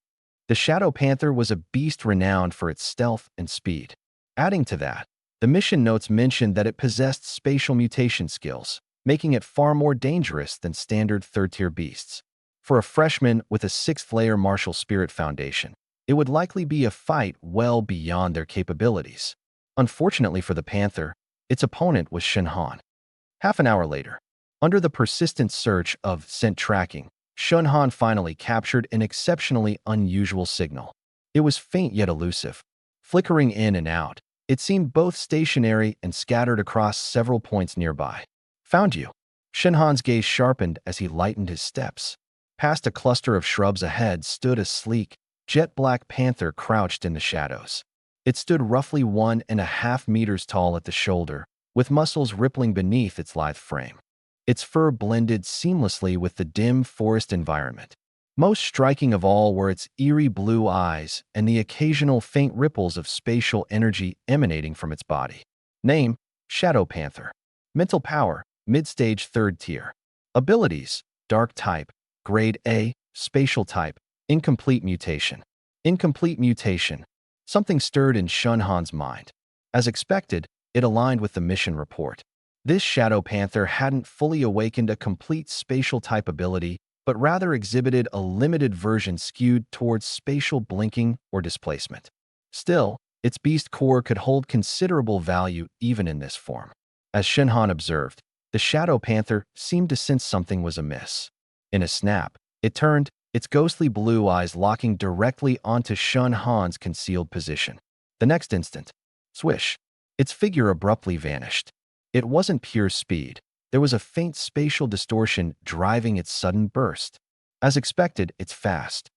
The Shadow Panther was a beast renowned for its stealth and speed. Adding to that, the mission notes mentioned that it possessed spatial mutation skills, making it far more dangerous than standard third-tier beasts. For a freshman with a sixth-layer martial spirit foundation, it would likely be a fight well beyond their capabilities. Unfortunately for the Panther, its opponent was Shunhan. Half an hour later, under the persistent search of scent tracking, Shunhan finally captured an exceptionally unusual signal. It was faint yet elusive, flickering in and out. It seemed both stationary and scattered across several points nearby. Found you. Shunhan's gaze sharpened as he lightened his steps. Past a cluster of shrubs ahead stood a sleek, jet-black panther crouched in the shadows. It stood roughly 1.5 meters tall at the shoulder, with muscles rippling beneath its lithe frame. Its fur blended seamlessly with the dim forest environment. Most striking of all were its eerie blue eyes and the occasional faint ripples of spatial energy emanating from its body. Name: Shadow Panther. Mental power: mid-stage third tier. Abilities: Dark type, Grade A, Spatial type, Incomplete mutation. Incomplete mutation. Something stirred in Shunhan's mind. As expected, it aligned with the mission report. This Shadow Panther hadn't fully awakened a complete spatial type ability, but rather exhibited a limited version skewed towards spatial blinking or displacement. Still, its beast core could hold considerable value even in this form. As Shunhan observed, the Shadow Panther seemed to sense something was amiss. In a snap, it turned, its ghostly blue eyes locking directly onto Shunhan's concealed position. The next instant, swish, its figure abruptly vanished. It wasn't pure speed. There was a faint spatial distortion driving its sudden burst. As expected, it's fast.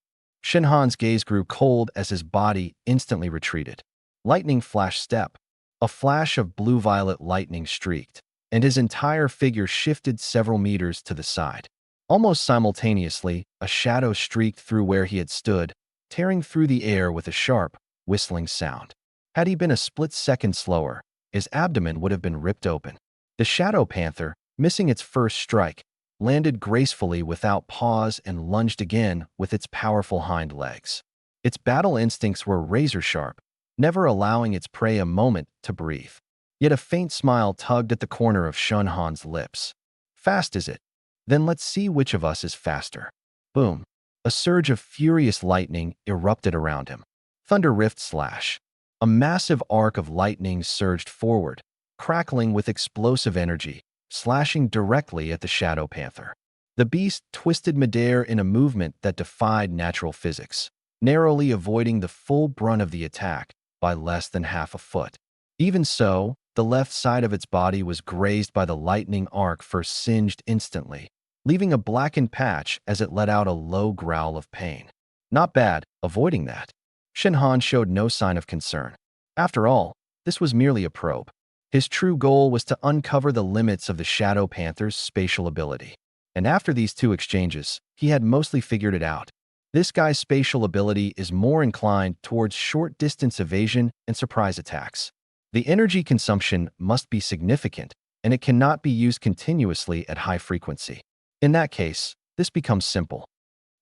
Shunhan's gaze grew cold as his body instantly retreated. Lightning flash step. A flash of blue-violet lightning streaked, and his entire figure shifted several meters to the side. Almost simultaneously, a shadow streaked through where he had stood, tearing through the air with a sharp, whistling sound. Had he been a split second slower, his abdomen would have been ripped open. The Shadow Panther, missing its first strike, landed gracefully without pause and lunged again with its powerful hind legs. Its battle instincts were razor-sharp, never allowing its prey a moment to breathe. Yet a faint smile tugged at the corner of Shunhan's lips. Fast is it? Then let's see which of us is faster. Boom. A surge of furious lightning erupted around him. Thunder rift slash. A massive arc of lightning surged forward, crackling with explosive energy, slashing directly at the Shadow Panther. The beast twisted midair in a movement that defied natural physics, narrowly avoiding the full brunt of the attack by less than half a foot. Even so, the left side of its body was grazed by the lightning arc first singed instantly, leaving a blackened patch as it let out a low growl of pain. Not bad, avoiding that. Shunhan showed no sign of concern. After all, this was merely a probe. His true goal was to uncover the limits of the Shadow Panther's spatial ability. And after these two exchanges, he had mostly figured it out. This guy's spatial ability is more inclined towards short-distance evasion and surprise attacks. The energy consumption must be significant, and it cannot be used continuously at high frequency. In that case, this becomes simple.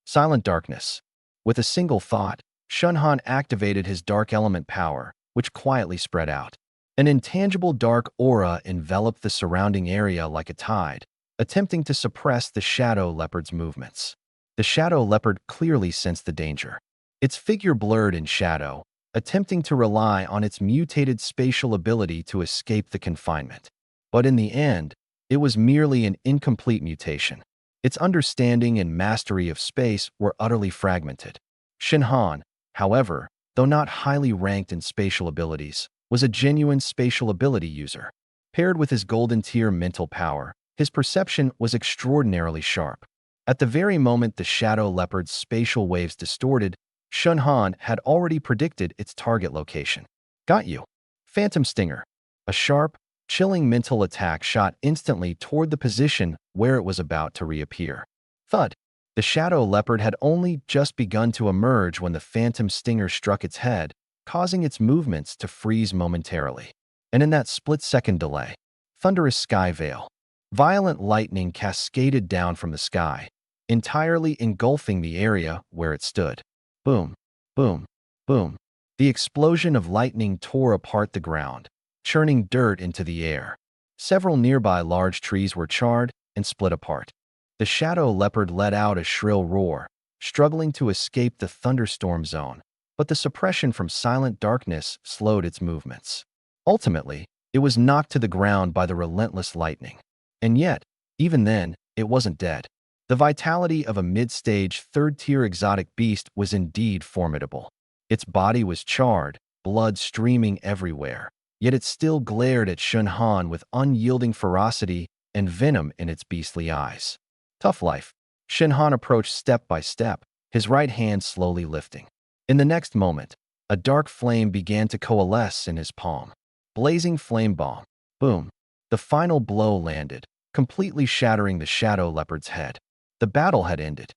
Silent darkness. With a single thought, Shunhan activated his dark element power, which quietly spread out. An intangible dark aura enveloped the surrounding area like a tide, attempting to suppress the shadow leopard's movements. The shadow leopard clearly sensed the danger. Its figure blurred in shadow, attempting to rely on its mutated spatial ability to escape the confinement. But in the end, it was merely an incomplete mutation. Its understanding and mastery of space were utterly fragmented. Shinhan, however, though not highly ranked in spatial abilities, was a genuine spatial ability user. Paired with his golden tier mental power, his perception was extraordinarily sharp. At the very moment the shadow leopard's spatial waves distorted, Shunhan had already predicted its target location. Got you. Phantom Stinger. A sharp, chilling mental attack shot instantly toward the position where it was about to reappear. Thud. The shadow leopard had only just begun to emerge when the phantom stinger struck its head, causing its movements to freeze momentarily. And in that split-second delay, thunderous sky veil. Violent lightning cascaded down from the sky, entirely engulfing the area where it stood. Boom, boom, boom. The explosion of lightning tore apart the ground, churning dirt into the air. Several nearby large trees were charred and split apart. The shadow leopard let out a shrill roar, struggling to escape the thunderstorm zone, but the suppression from silent darkness slowed its movements. Ultimately, it was knocked to the ground by the relentless lightning. And yet, even then, it wasn't dead. The vitality of a mid-stage, third-tier exotic beast was indeed formidable. Its body was charred, blood streaming everywhere, yet it still glared at Shunhan with unyielding ferocity and venom in its beastly eyes. Tough life. Shunhan approached step by step, his right hand slowly lifting. In the next moment, a dark flame began to coalesce in his palm. Blazing flame bomb. Boom. The final blow landed, completely shattering the shadow leopard's head. The battle had ended.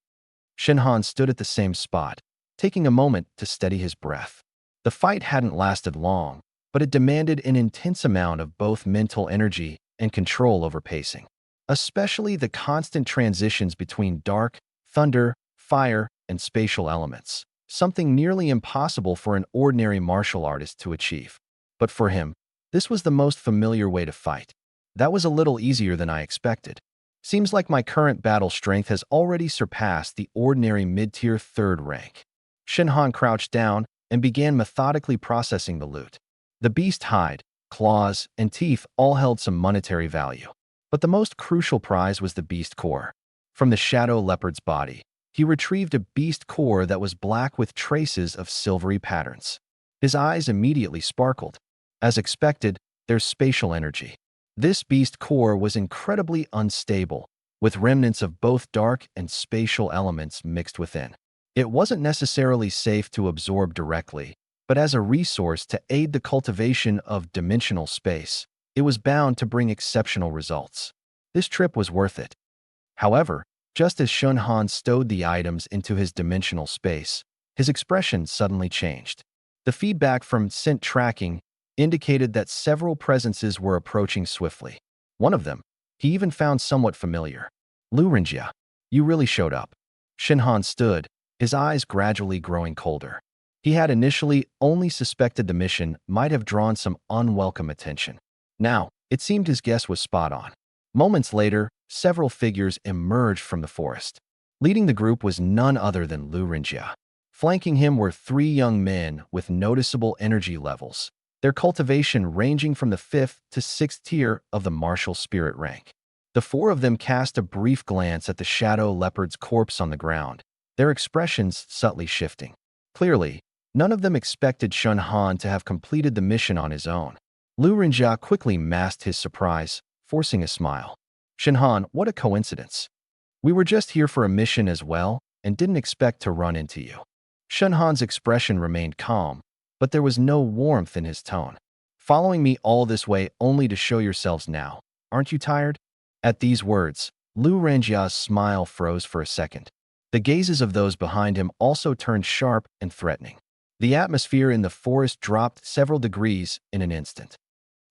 Shinhan stood at the same spot, taking a moment to steady his breath. The fight hadn't lasted long, but it demanded an intense amount of both mental energy and control over pacing. Especially the constant transitions between dark, thunder, fire, and spatial elements, something nearly impossible for an ordinary martial artist to achieve. But for him, this was the most familiar way to fight. That was a little easier than I expected. Seems like my current battle strength has already surpassed the ordinary mid-tier third rank. Shinhan crouched down and began methodically processing the loot. The beast hide, claws, and teeth all held some monetary value. But the most crucial prize was the beast core. From the shadow leopard's body, he retrieved a beast core that was black with traces of silvery patterns. His eyes immediately sparkled. As expected, there's spatial energy. This beast core was incredibly unstable, with remnants of both dark and spatial elements mixed within. It wasn't necessarily safe to absorb directly, but as a resource to aid the cultivation of dimensional space, it was bound to bring exceptional results. This trip was worth it. However, just as Shunhan stowed the items into his dimensional space, his expression suddenly changed. The feedback from scent tracking indicated that several presences were approaching swiftly. One of them, he even found somewhat familiar. Lu Renjia, you really showed up. Shinhan stood, his eyes gradually growing colder. He had initially only suspected the mission might have drawn some unwelcome attention. Now, it seemed his guess was spot on. Moments later, several figures emerged from the forest. Leading the group was none other than Lu Renjia. Flanking him were three young men with noticeable energy levels, their cultivation ranging from the 5th to 6th tier of the martial spirit rank. The four of them cast a brief glance at the shadow leopard's corpse on the ground, their expressions subtly shifting. Clearly, none of them expected Shunhan to have completed the mission on his own. Lu Renjia quickly masked his surprise, forcing a smile. Shinhan, what a coincidence. We were just here for a mission as well, and didn't expect to run into you. Shunhan's expression remained calm, but there was no warmth in his tone. Following me all this way only to show yourselves now. Aren't you tired? At these words, Lu Renjia's smile froze for a second. The gazes of those behind him also turned sharp and threatening. The atmosphere in the forest dropped several degrees in an instant.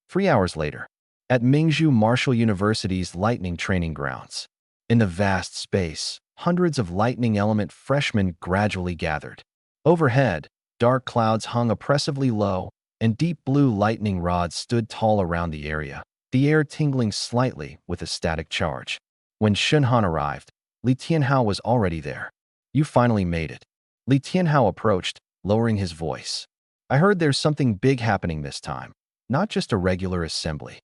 3 hours later, at Mingzhu Martial University's lightning training grounds, in the vast space, hundreds of lightning element freshmen gradually gathered. Overhead, dark clouds hung oppressively low, and deep blue lightning rods stood tall around the area, the air tingling slightly with a static charge. When Shunhan arrived, Li Tianhao was already there. "You finally made it." Li Tianhao approached, lowering his voice. "I heard there's something big happening this time, not just a regular assembly."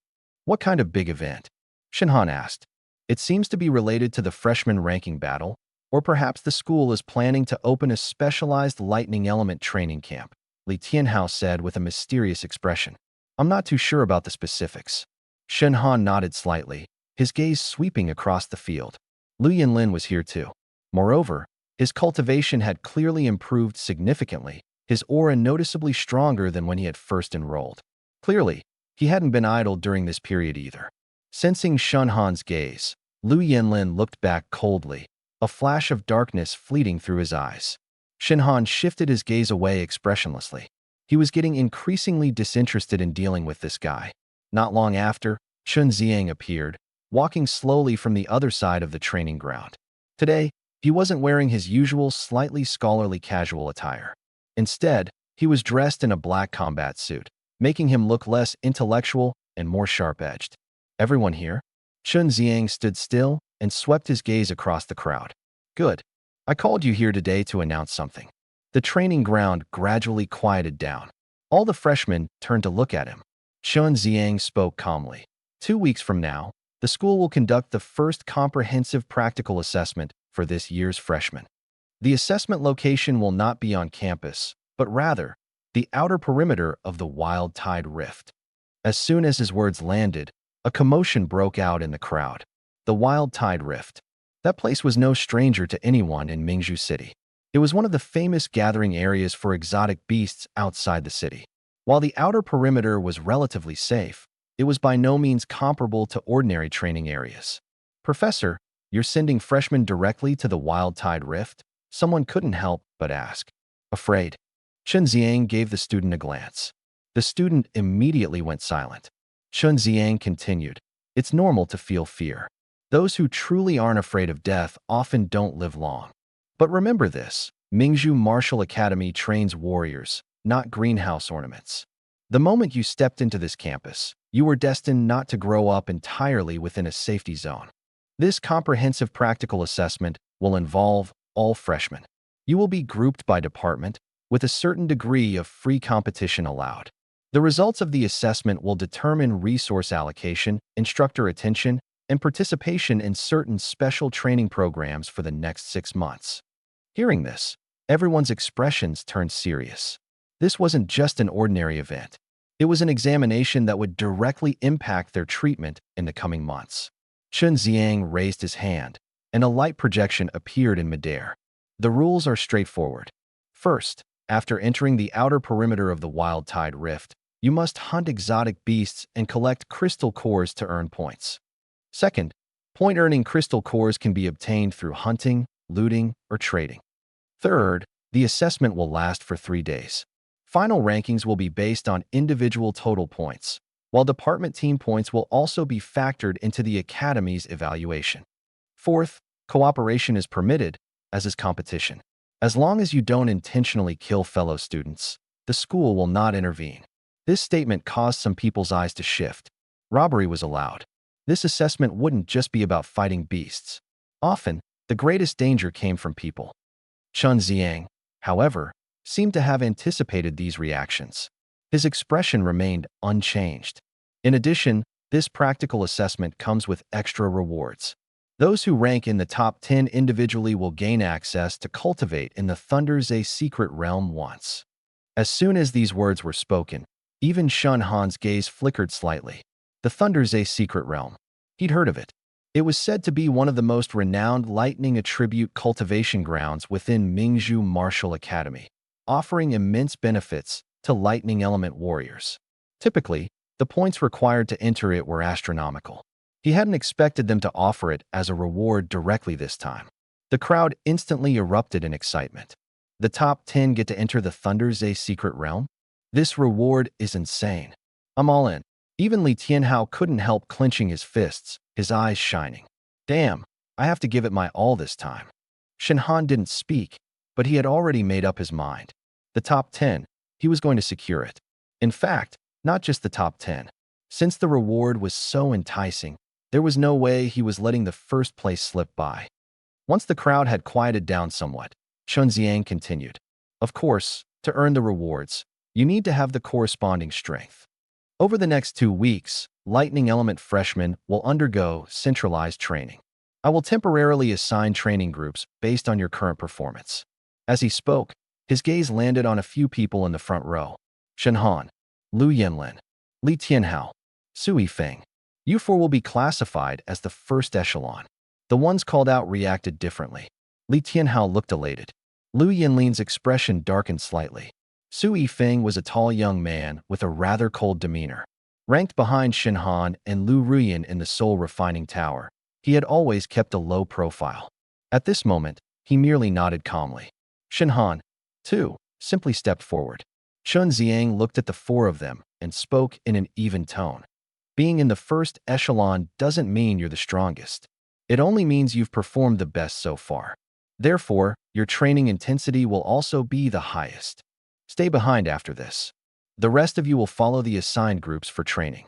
"What kind of big event?" Shunhan asked. "It seems to be related to the freshman ranking battle, or perhaps the school is planning to open a specialized lightning element training camp," Li Tianhao said with a mysterious expression. "I'm not too sure about the specifics." Shunhan nodded slightly, his gaze sweeping across the field. Lu Yinlin was here too. Moreover, his cultivation had clearly improved significantly, his aura noticeably stronger than when he had first enrolled. Clearly, he hadn't been idle during this period either. Sensing Shunhan's gaze, Lu Yinlin looked back coldly, a flash of darkness fleeting through his eyes. Shunhan shifted his gaze away expressionlessly. He was getting increasingly disinterested in dealing with this guy. Not long after, Chun Ziang appeared, walking slowly from the other side of the training ground. Today, he wasn't wearing his usual slightly scholarly casual attire. Instead, he was dressed in a black combat suit, making him look less intellectual and more sharp-edged. "Everyone here?" Chun Ziang stood still and swept his gaze across the crowd. "Good. I called you here today to announce something." The training ground gradually quieted down. All the freshmen turned to look at him. Chun Ziang spoke calmly. 2 weeks from now, the school will conduct the first comprehensive practical assessment for this year's freshmen. The assessment location will not be on campus, but rather the outer perimeter of the Wild Tide Rift. As soon as his words landed, a commotion broke out in the crowd. The Wild Tide Rift. That place was no stranger to anyone in Mingzhu City. It was one of the famous gathering areas for exotic beasts outside the city. While the outer perimeter was relatively safe, it was by no means comparable to ordinary training areas. "Professor, you're sending freshmen directly to the Wild Tide Rift?" Someone couldn't help but ask. "Afraid?" Chun Ziang gave the student a glance. The student immediately went silent. Chun Ziang continued, "It's normal to feel fear. Those who truly aren't afraid of death often don't live long. But remember this, Mingzhu Martial Academy trains warriors, not greenhouse ornaments. The moment you stepped into this campus, you were destined not to grow up entirely within a safety zone. This comprehensive practical assessment will involve all freshmen. You will be grouped by department, with a certain degree of free competition allowed. The results of the assessment will determine resource allocation, instructor attention, and participation in certain special training programs for the next 6 months." Hearing this, everyone's expressions turned serious. This wasn't just an ordinary event. It was an examination that would directly impact their treatment in the coming months. Chun Ziang raised his hand, and a light projection appeared in midair. "The rules are straightforward. First, after entering the outer perimeter of the Wild Tide Rift, you must hunt exotic beasts and collect crystal cores to earn points. Second, point-earning crystal cores can be obtained through hunting, looting, or trading. Third, the assessment will last for 3 days. Final rankings will be based on individual total points, while department team points will also be factored into the academy's evaluation. Fourth, cooperation is permitted, as is competition. As long as you don't intentionally kill fellow students, the school will not intervene." This statement caused some people's eyes to shift. Robbery was allowed. This assessment wouldn't just be about fighting beasts. Often, the greatest danger came from people. Chun Ziang, however, seemed to have anticipated these reactions. His expression remained unchanged. In addition, this practical assessment comes with extra rewards. Those who rank in the top 10 individually will gain access to Cultivate in the Thunder's secret realm once. As soon as these words were spoken, even Shun Han's gaze flickered slightly. The Thunder's secret realm. He'd heard of it. It was said to be one of the most renowned lightning attribute cultivation grounds within Mingzhu Martial Academy, offering immense benefits to lightning element warriors. Typically, the points required to enter it were astronomical. He hadn't expected them to offer it as a reward directly this time. The crowd instantly erupted in excitement. The top 10 get to enter the Thunder Zay secret realm? This reward is insane. I'm all in. Even Li Tianhao couldn't help clenching his fists, his eyes shining. Damn, I have to give it my all this time. Shenhan didn't speak, but he had already made up his mind. The top 10, he was going to secure it. In fact, not just the top 10. Since the reward was so enticing, there was no way he was letting the first place slip by. Once the crowd had quieted down somewhat, Chun Xiang continued. Of course, to earn the rewards, you need to have the corresponding strength. Over the next 2 weeks, Lightning Element freshmen will undergo centralized training. I will temporarily assign training groups based on your current performance. As he spoke, his gaze landed on a few people in the front row. Shenhan, Lu Yanlin, Li Tianhao, Sui Feng. You four will be classified as the first echelon. The ones called out reacted differently. Li Tianhao looked elated. Lu Yanlin's expression darkened slightly. Sui Feng was a tall young man with a rather cold demeanor. Ranked behind Shenhan and Lu Ruyan in the Soul Refining Tower, he had always kept a low profile. At this moment, he merely nodded calmly. Shenhan, too, simply stepped forward. Chun Xiang looked at the four of them and spoke in an even tone. Being in the first echelon doesn't mean you're the strongest. It only means you've performed the best so far. Therefore, your training intensity will also be the highest. Stay behind after this. The rest of you will follow the assigned groups for training.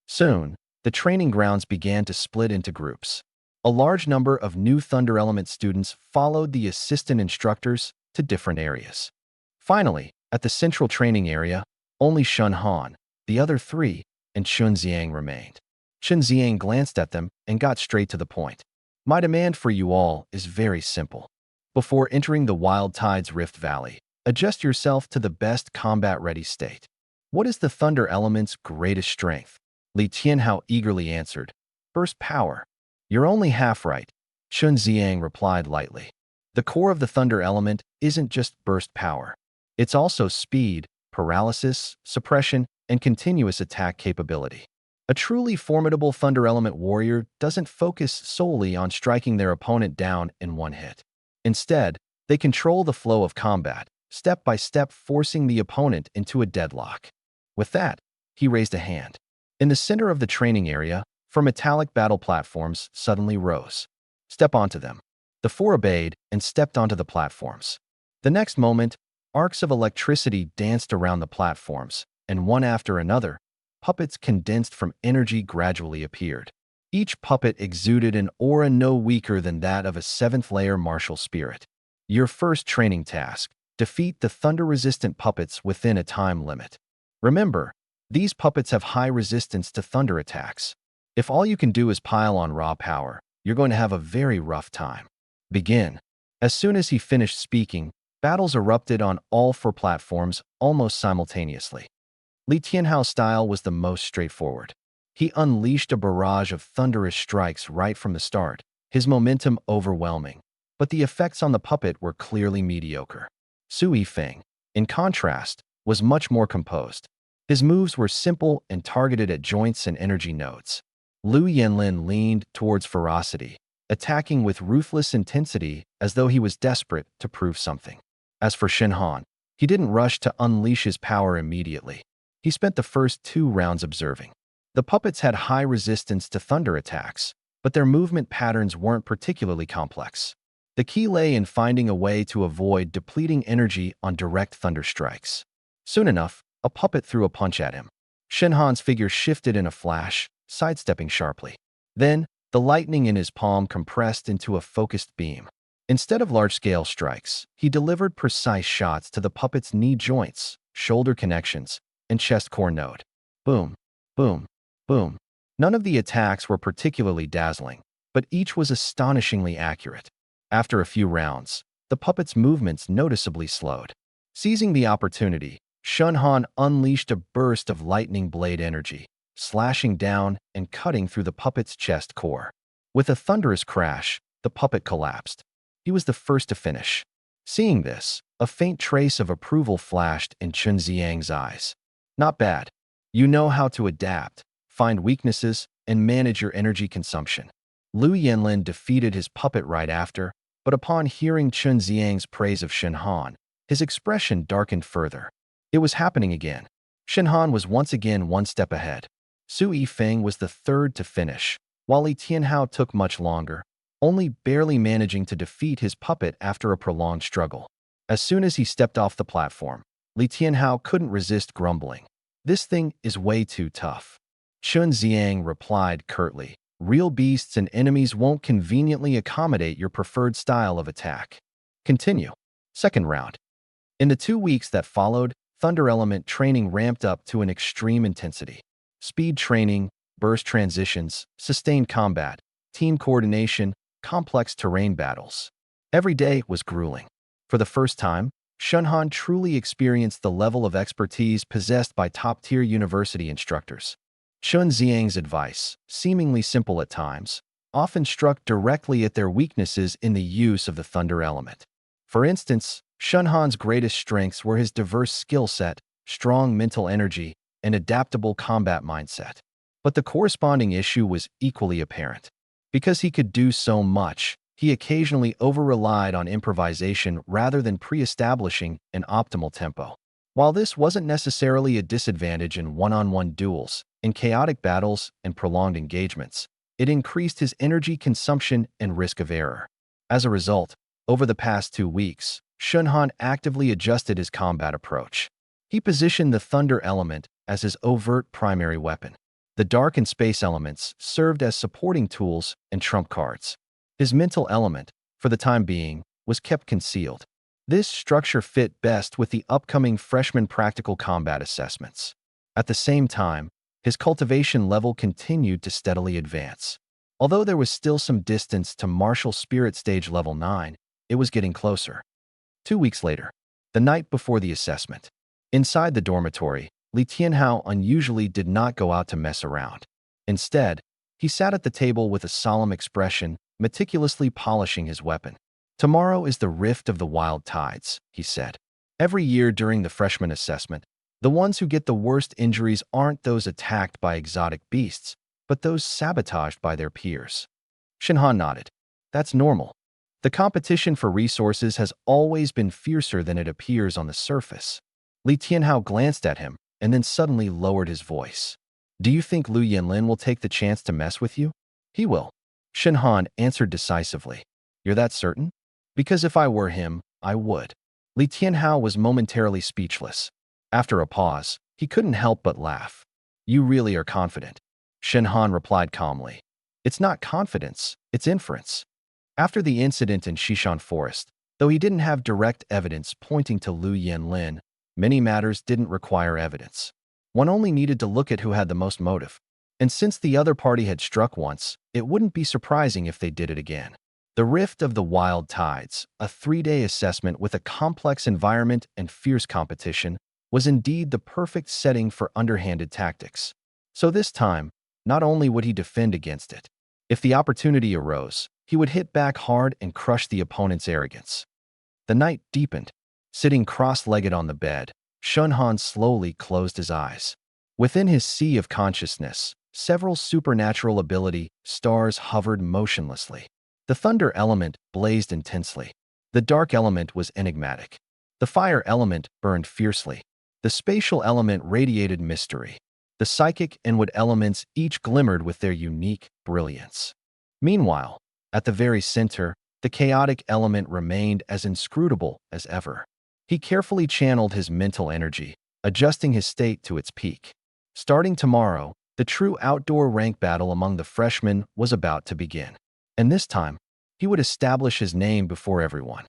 Soon, the training grounds began to split into groups. A large number of new Thunder Element students followed the assistant instructors to different areas. Finally, at the central training area, only Shun Han, the other three, and Chun Xiang remained. Chun Xiang glanced at them and got straight to the point. My demand for you all is very simple. Before entering the Wild Tides Rift Valley, adjust yourself to the best combat-ready state. What is the Thunder Element's greatest strength? Li Tianhao eagerly answered. Burst power. You're only half right, Chun Xiang replied lightly. The core of the Thunder Element isn't just burst power. It's also speed, paralysis, suppression, and continuous attack capability. A truly formidable Thunder Element warrior doesn't focus solely on striking their opponent down in one hit. Instead, they control the flow of combat, step by step forcing the opponent into a deadlock. With that, he raised a hand. In the center of the training area, four metallic battle platforms suddenly rose. Step onto them. The four obeyed and stepped onto the platforms. The next moment, arcs of electricity danced around the platforms, and one after another, puppets condensed from energy gradually appeared. Each puppet exuded an aura no weaker than that of a 7th-layer martial spirit. Your first training task: defeat the thunder-resistant puppets within a time limit. Remember, these puppets have high resistance to thunder attacks. If all you can do is pile on raw power, you're going to have a very rough time. Begin. As soon as he finished speaking, battles erupted on all four platforms almost simultaneously. Li Tianhao's style was the most straightforward. He unleashed a barrage of thunderous strikes right from the start, his momentum overwhelming. But the effects on the puppet were clearly mediocre. Sui Feng, in contrast, was much more composed. His moves were simple and targeted at joints and energy nodes. Lu Yanlin leaned towards ferocity, attacking with ruthless intensity as though he was desperate to prove something. As for Shenhan, he didn't rush to unleash his power immediately. He spent the first 2 rounds observing. The puppets had high resistance to thunder attacks, but their movement patterns weren't particularly complex. The key lay in finding a way to avoid depleting energy on direct thunder strikes. Soon enough, a puppet threw a punch at him. Shenhan's figure shifted in a flash, sidestepping sharply. Then, the lightning in his palm compressed into a focused beam. Instead of large-scale strikes, he delivered precise shots to the puppet's knee joints, shoulder connections, and chest core node. Boom, boom, boom. None of the attacks were particularly dazzling, but each was astonishingly accurate. After a few rounds, the puppet's movements noticeably slowed. Seizing the opportunity, Shenhan unleashed a burst of lightning blade energy, slashing down and cutting through the puppet's chest core. With a thunderous crash, the puppet collapsed. He was the first to finish. Seeing this, a faint trace of approval flashed in Chun Xiang's eyes. Not bad. You know how to adapt, find weaknesses, and manage your energy consumption. Lu Yanlin defeated his puppet right after, But upon hearing Chun Xiang's praise of Shen Han, his expression darkened further. It was happening again. Shen Han was once again one step ahead. Su Yifeng was the third to finish, while Li Tianhao took much longer, only barely managing to defeat his puppet after a prolonged struggle. As soon as he stepped off the platform, Li Tianhao couldn't resist grumbling. "This thing is way too tough." Chun Xiang replied curtly, "Real beasts and enemies won't conveniently accommodate your preferred style of attack." Continue. Second round. In the 2 weeks that followed, Thunder Element training ramped up to an extreme intensity. Speed training, burst transitions, sustained combat, team coordination, complex terrain battles. Every day was grueling. For the first time, Shen Han truly experienced the level of expertise possessed by top-tier university instructors. Chun Xiang's advice, seemingly simple at times, often struck directly at their weaknesses in the use of the Thunder Element. For instance, Shen Han's greatest strengths were his diverse skill set, strong mental energy, and adaptable combat mindset. But the corresponding issue was equally apparent. Because he could do so much, he occasionally over-relied on improvisation rather than pre-establishing an optimal tempo. While this wasn't necessarily a disadvantage in one-on-one duels, in chaotic battles and prolonged engagements, it increased his energy consumption and risk of error. As a result, over the past 2 weeks, Shen Han actively adjusted his combat approach. He positioned the Thunder Element as his overt primary weapon. The Dark and Space elements served as supporting tools and trump cards. His mental element, for the time being, was kept concealed. This structure fit best with the upcoming freshman practical combat assessments. At the same time, his cultivation level continued to steadily advance. Although there was still some distance to martial spirit stage level 9, it was getting closer. 2 weeks later, the night before the assessment. Inside the dormitory, Li Tianhao unusually did not go out to mess around. Instead, he sat at the table with a solemn expression, meticulously polishing his weapon. "Tomorrow is the Rift of the Wild Tides," he said. "Every year during the freshman assessment, the ones who get the worst injuries aren't those attacked by exotic beasts, but those sabotaged by their peers." Shen Han nodded. "That's normal. The competition for resources has always been fiercer than it appears on the surface." Li Tianhao glanced at him and then suddenly lowered his voice. "Do you think Lu Yanlin will take the chance to mess with you?" "He will," Shen Han answered decisively. "You're that certain?" "Because if I were him, I would." Li Tianhao was momentarily speechless. After a pause, he couldn't help but laugh. "You really are confident," Shen Han replied calmly. "It's not confidence, it's inference." After the incident in Xishan Forest, though he didn't have direct evidence pointing to Lu Yanlin, many matters didn't require evidence. One only needed to look at who had the most motive. And since the other party had struck once, it wouldn't be surprising if they did it again. The Rift of the Wild Tides, a 3-day assessment with a complex environment and fierce competition, was indeed the perfect setting for underhanded tactics. So this time, not only would he defend against it, if the opportunity arose, he would hit back hard and crush the opponent's arrogance. The night deepened. Sitting cross-legged on the bed, Shen Han slowly closed his eyes. Within his sea of consciousness, several supernatural ability stars hovered motionlessly. The Thunder Element blazed intensely. The Dark Element was enigmatic. The Fire Element burned fiercely. The Spatial Element radiated mystery. The Psychic and Wood elements each glimmered with their unique brilliance. Meanwhile, at the very center, the Chaotic Element remained as inscrutable as ever. He carefully channeled his mental energy, adjusting his state to its peak. Starting tomorrow, the true outdoor rank battle among the freshmen was about to begin. And this time, he would establish his name before everyone.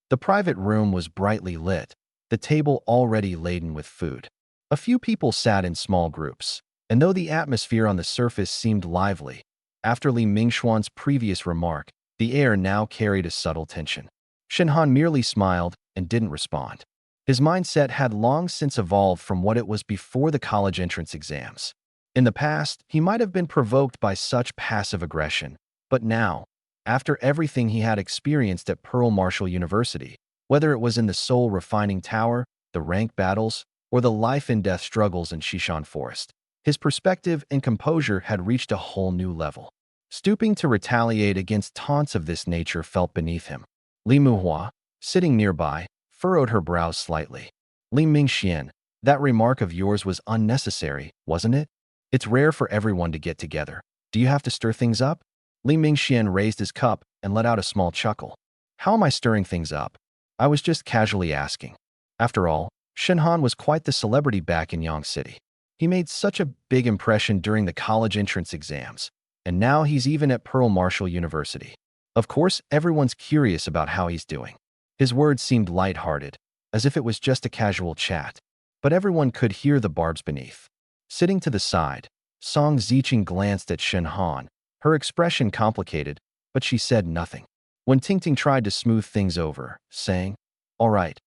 The private room was brightly lit, the table already laden with food. A few people sat in small groups, and though the atmosphere on the surface seemed lively, after Li Mingxuan's previous remark, the air now carried a subtle tension. Shen Han merely smiled and didn't respond. His mindset had long since evolved from what it was before the college entrance exams. In the past, he might have been provoked by such passive aggression, but now, after everything he had experienced at Pearl Marshall University, whether it was in the Soul Refining Tower, the rank battles, or the life-and-death struggles in Xishan Forest, his perspective and composure had reached a whole new level. Stooping to retaliate against taunts of this nature felt beneath him. Li Muhua, sitting nearby, furrowed her brows slightly. Li Mingxian, that remark of yours was unnecessary, wasn't it? It's rare for everyone to get together. Do you have to stir things up? Li Mingxian raised his cup and let out a small chuckle. How am I stirring things up? I was just casually asking. After all, Shenhan was quite the celebrity back in Yang City. He made such a big impression during the college entrance exams, and now he's even at Pearl Marshall University. Of course, everyone's curious about how he's doing. His words seemed light-hearted, as if it was just a casual chat, but everyone could hear the barbs beneath. Sitting to the side, Song Ziqing glanced at Shenhan, her expression complicated, but she said nothing. When Tingting tried to smooth things over, saying, all right,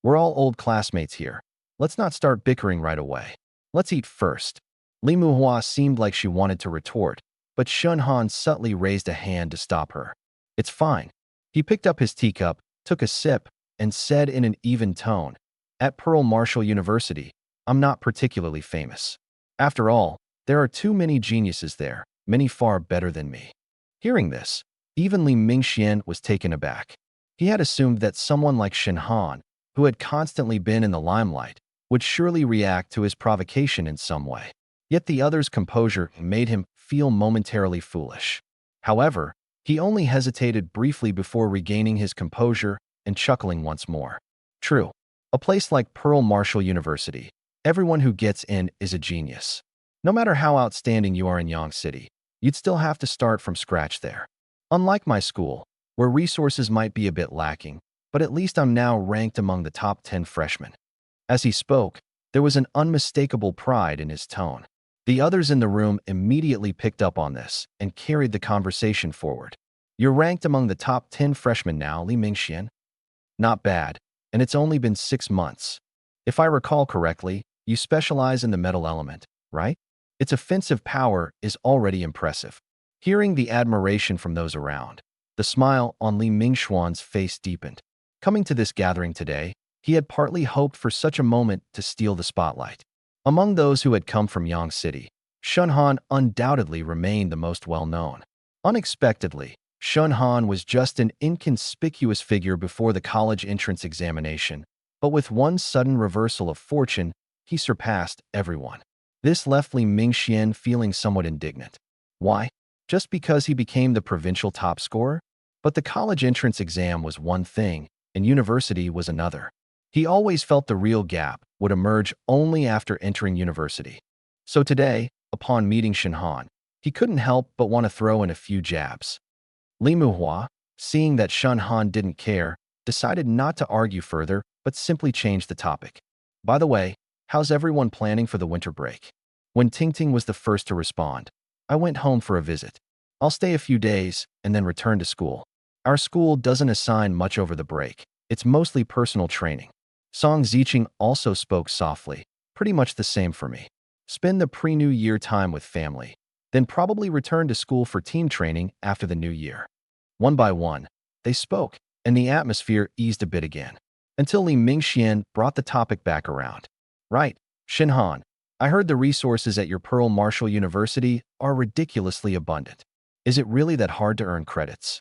we're all old classmates here. Let's not start bickering right away. Let's eat first. Li Muhua seemed like she wanted to retort, but Shenhan subtly raised a hand to stop her. It's fine. He picked up his teacup, took a sip, and said in an even tone, at Pearl Marshall University, I'm not particularly famous. After all, there are too many geniuses there, many far better than me. Hearing this, even Li Mingxian was taken aback. He had assumed that someone like Shenhan, who had constantly been in the limelight, would surely react to his provocation in some way. Yet the other's composure made him feel momentarily foolish. However, he only hesitated briefly before regaining his composure and chuckling once more. True, a place like Pearl Marshall University, everyone who gets in is a genius. No matter how outstanding you are in Yang City, you'd still have to start from scratch there. Unlike my school, where resources might be a bit lacking, but at least I'm now ranked among the top 10 freshmen. As he spoke, there was an unmistakable pride in his tone. The others in the room immediately picked up on this and carried the conversation forward. You're ranked among the top 10 freshmen now, Li Mingxian? Not bad, and it's only been 6 months. If I recall correctly, you specialize in the metal element, right? Its offensive power is already impressive. Hearing the admiration from those around, the smile on Li Mingxuan's face deepened. Coming to this gathering today, he had partly hoped for such a moment to steal the spotlight. Among those who had come from Yang City, Shenhan undoubtedly remained the most well-known. Unexpectedly, Shenhan was just an inconspicuous figure before the college entrance examination, but with one sudden reversal of fortune, he surpassed everyone. This left Li Mingxian feeling somewhat indignant. Why? Just because he became the provincial top scorer? But the college entrance exam was one thing, and university was another. He always felt the real gap would emerge only after entering university. So today, upon meeting Shenhan, he couldn't help but want to throw in a few jabs. Li Muhua, seeing that Shenhan didn't care, decided not to argue further, but simply changed the topic. By the way, how's everyone planning for the winter break? When Tingting was the first to respond, I went home for a visit. I'll stay a few days and then return to school. Our school doesn't assign much over the break. It's mostly personal training. Song Ziqing also spoke softly, pretty much the same for me. Spend the pre-New Year time with family, then probably return to school for team training after the new year. One by one, they spoke, and the atmosphere eased a bit again, until Li Mingxian brought the topic back around. Right, Shenhan, I heard the resources at your Pearl Marshall University are ridiculously abundant. Is it really that hard to earn credits?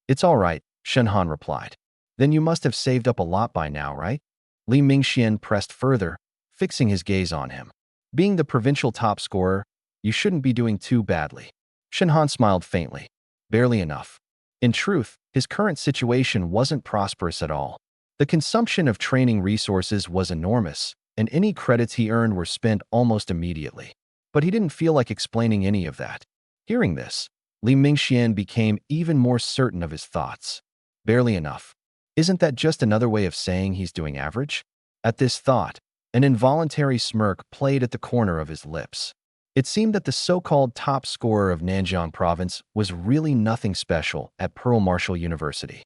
It's all right, Shenhan replied. Then you must have saved up a lot by now, right? Li Mingxian pressed further, fixing his gaze on him. Being the provincial top scorer, you shouldn't be doing too badly. Shenhan smiled faintly. Barely enough. In truth, his current situation wasn't prosperous at all. The consumption of training resources was enormous, and any credits he earned were spent almost immediately. But he didn't feel like explaining any of that. Hearing this, Li Mingxian became even more certain of his thoughts. Barely enough. Isn't that just another way of saying he's doing average? At this thought, an involuntary smirk played at the corner of his lips. It seemed that the so-called top scorer of Nanjiang Province was really nothing special at Pearl Marshall University.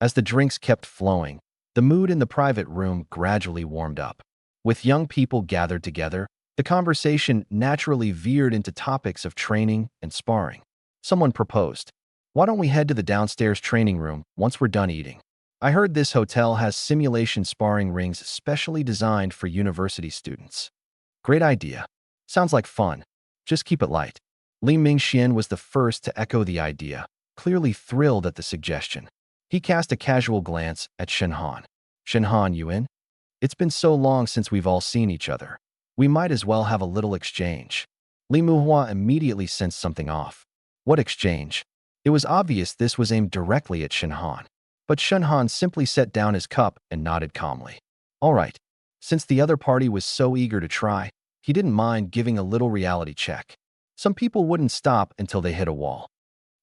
As the drinks kept flowing, the mood in the private room gradually warmed up. With young people gathered together, the conversation naturally veered into topics of training and sparring. Someone proposed, "Why don't we head to the downstairs training room once we're done eating? I heard this hotel has simulation sparring rings specially designed for university students." Great idea. Sounds like fun. Just keep it light. Li Mingxian was the first to echo the idea, clearly thrilled at the suggestion. He cast a casual glance at Shen Han. Shen Han, you in? It's been so long since we've all seen each other. We might as well have a little exchange. Li Muhua immediately sensed something off. What exchange? It was obvious this was aimed directly at Shen Han. But Shen Han simply set down his cup and nodded calmly. All right. Since the other party was so eager to try, he didn't mind giving a little reality check. Some people wouldn't stop until they hit a wall.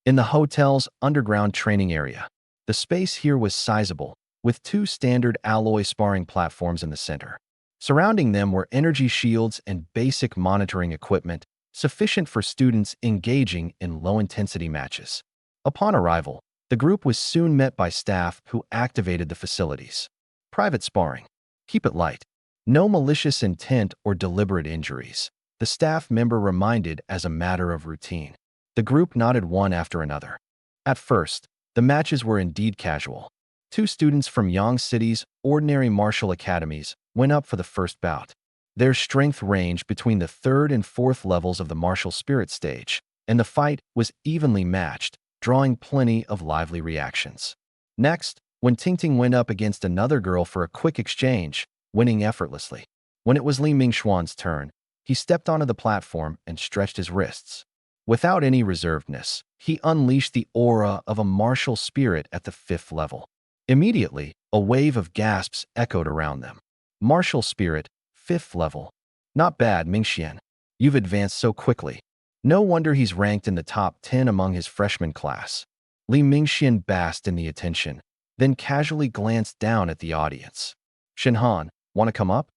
In the hotel's underground training area, the space here was sizable, with 2 standard alloy sparring platforms in the center. Surrounding them were energy shields and basic monitoring equipment, sufficient for students engaging in low-intensity matches. Upon arrival, the group was soon met by staff who activated the facilities. Private sparring. Keep it light. No malicious intent or deliberate injuries. The staff member reminded as a matter of routine. The group nodded one after another. At first, the matches were indeed casual. 2 students from Yang City's ordinary martial academies went up for the first bout. Their strength ranged between the 3rd and 4th levels of the martial spirit stage, and the fight was evenly matched, drawing plenty of lively reactions. Next, when Tingting went up against another girl for a quick exchange, winning effortlessly. When it was Li Mingxuan's turn, he stepped onto the platform and stretched his wrists. Without any reservedness, he unleashed the aura of a martial spirit at the 5th level. Immediately, a wave of gasps echoed around them. Martial spirit, 5th level. Not bad, Mingxian. You've advanced so quickly. No wonder he's ranked in the top 10 among his freshman class. Li Mingxian basked in the attention, then casually glanced down at the audience. Shen Han, want to come up?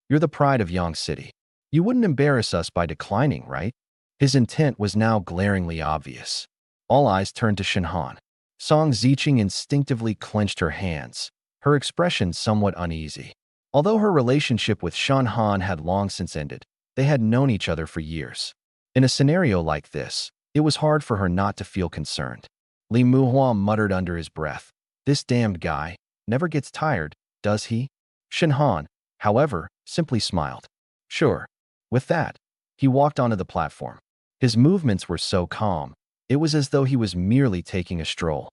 You're the pride of Yang City. You wouldn't embarrass us by declining, right? His intent was now glaringly obvious. All eyes turned to Shen Han. Song Ziqing instinctively clenched her hands, her expression somewhat uneasy. Although her relationship with Shen Han had long since ended, they had known each other for years. In a scenario like this, it was hard for her not to feel concerned. Li Muhua muttered under his breath, "This damned guy never gets tired, does he?" Shen Han, however, simply smiled. Sure. With that, he walked onto the platform. His movements were so calm, it was as though he was merely taking a stroll.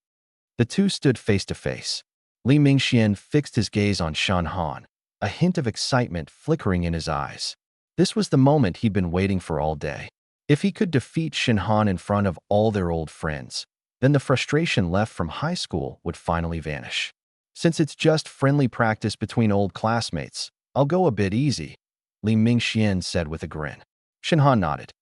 The 2 stood face to face. Li Mingxian fixed his gaze on Shen Han, a hint of excitement flickering in his eyes. This was the moment he'd been waiting for all day. If he could defeat Shen Han in front of all their old friends, then the frustration left from high school would finally vanish. Since it's just friendly practice between old classmates, I'll go a bit easy, Li Mingxian said with a grin. Shen Han nodded.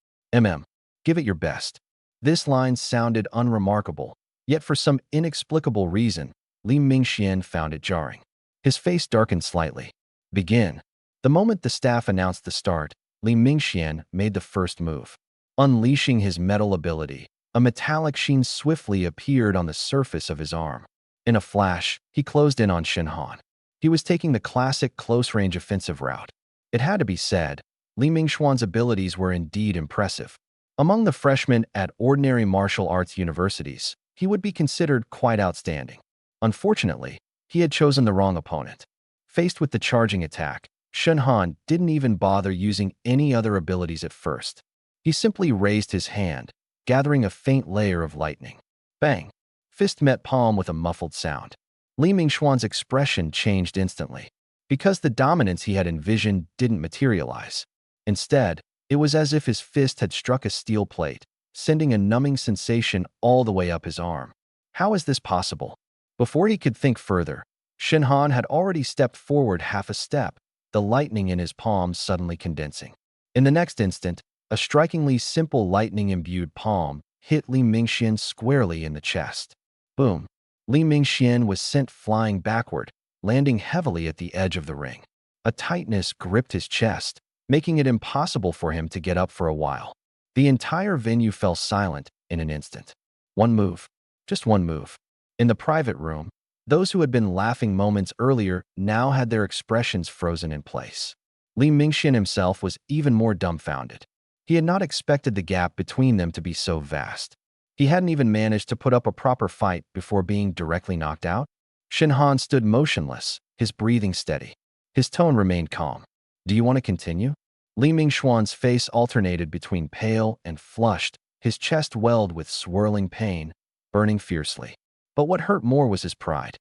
Give it your best. This line sounded unremarkable, yet for some inexplicable reason, Li Mingxian found it jarring. His face darkened slightly. Begin. The moment the staff announced the start, Li Mingxian made the first move. Unleashing his metal ability, a metallic sheen swiftly appeared on the surface of his arm. In a flash, he closed in on Shen Han. He was taking the classic close-range offensive route. It had to be said, Li Mingxuan's abilities were indeed impressive. Among the freshmen at ordinary martial arts universities, he would be considered quite outstanding. Unfortunately, he had chosen the wrong opponent. Faced with the charging attack, Shen Han didn't even bother using any other abilities at first. He simply raised his hand, gathering a faint layer of lightning. Bang! Fist met palm with a muffled sound. Li Mingxuan's expression changed instantly, because the dominance he had envisioned didn't materialize. Instead, it was as if his fist had struck a steel plate, sending a numbing sensation all the way up his arm. How is this possible? Before he could think further, Shen Han had already stepped forward half a step, the lightning in his palm suddenly condensing. In the next instant, a strikingly simple lightning-imbued palm hit Li Mingxian squarely in the chest. Boom! Li Mingxian was sent flying backward, landing heavily at the edge of the ring. A tightness gripped his chest, making it impossible for him to get up for a while. The entire venue fell silent in an instant. One move. Just one move. In the private room, those who had been laughing moments earlier now had their expressions frozen in place. Li Mingxian himself was even more dumbfounded. He had not expected the gap between them to be so vast. He hadn't even managed to put up a proper fight before being directly knocked out. Shen Han stood motionless, his breathing steady. His tone remained calm. Do you want to continue? Li Mingxuan's face alternated between pale and flushed, his chest welled with swirling pain, burning fiercely. But what hurt more was his pride.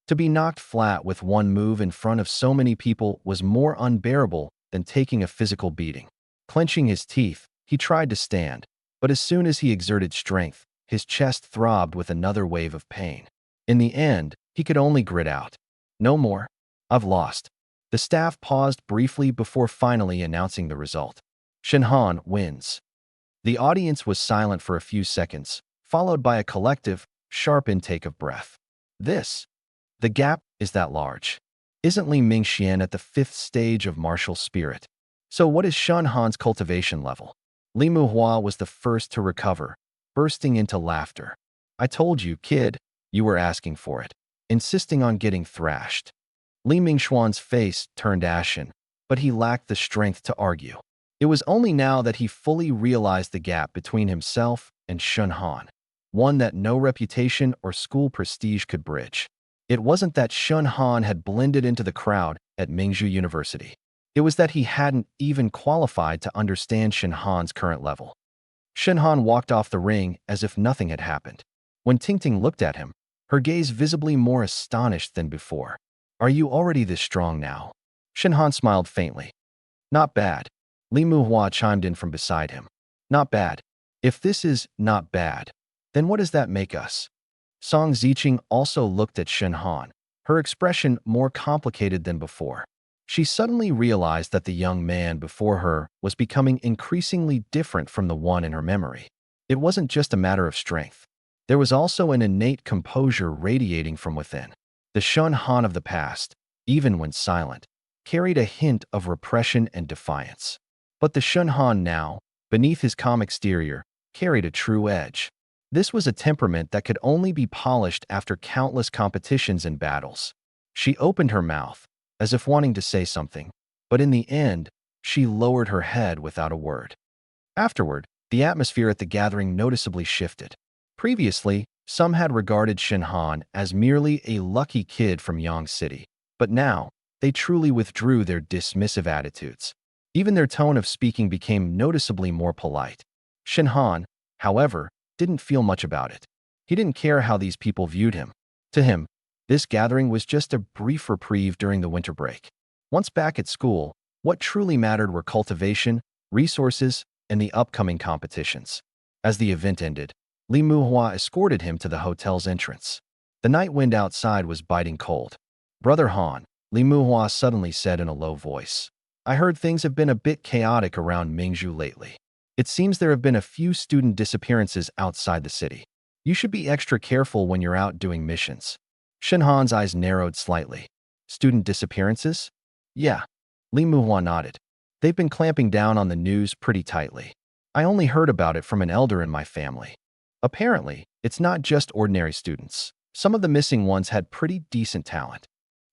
To be knocked flat with one move in front of so many people was more unbearable than taking a physical beating. Clenching his teeth, he tried to stand, but as soon as he exerted strength, his chest throbbed with another wave of pain. In the end, he could only grit out, "No more. I've lost." The staff paused briefly before finally announcing the result. Shenhan wins. The audience was silent for a few seconds, followed by a collective, sharp intake of breath. The gap is that large. Isn't Li Mingxian at the 5th stage of martial spirit? So what is Shen Han's cultivation level? Li Muhua was the first to recover, bursting into laughter. "I told you, kid, you were asking for it," insisting on getting thrashed. Li Mingxuan's face turned ashen, but he lacked the strength to argue. It was only now that he fully realized the gap between himself and Shen Han, one that no reputation or school prestige could bridge. It wasn't that Shen Han had blended into the crowd at Mingzhu University. It was that he hadn't even qualified to understand Shen Han's current level. Shen Han walked off the ring as if nothing had happened. When Tingting looked at him, her gaze visibly more astonished than before. "Are you already this strong now?" Shen Han smiled faintly. "Not bad." Li Muhua chimed in from beside him. "Not bad. If this is not bad, then what does that make us?" Song Ziqing also looked at Shen Han, her expression more complicated than before. She suddenly realized that the young man before her was becoming increasingly different from the one in her memory. It wasn't just a matter of strength. There was also an innate composure radiating from within. The Shen Han of the past, even when silent, carried a hint of repression and defiance. But the Shen Han now, beneath his calm exterior, carried a true edge. This was a temperament that could only be polished after countless competitions and battles. She opened her mouth, as if wanting to say something, but in the end, she lowered her head without a word. Afterward, the atmosphere at the gathering noticeably shifted. Previously, some had regarded Shen Han as merely a lucky kid from Yang City, but now, they truly withdrew their dismissive attitudes. Even their tone of speaking became noticeably more polite. Shen Han, however, didn't feel much about it. He didn't care how these people viewed him. To him, this gathering was just a brief reprieve during the winter break. Once back at school, what truly mattered were cultivation, resources, and the upcoming competitions. As the event ended, Li Muhua escorted him to the hotel's entrance. The night wind outside was biting cold. "Brother Han," Li Muhua suddenly said in a low voice, "I heard things have been a bit chaotic around Mingzhu lately. It seems there have been a few student disappearances outside the city. You should be extra careful when you're out doing missions." Shen Han's eyes narrowed slightly. "Student disappearances?" "Yeah." Li Muhua nodded. "They've been clamping down on the news pretty tightly. I only heard about it from an elder in my family. Apparently, it's not just ordinary students. Some of the missing ones had pretty decent talent."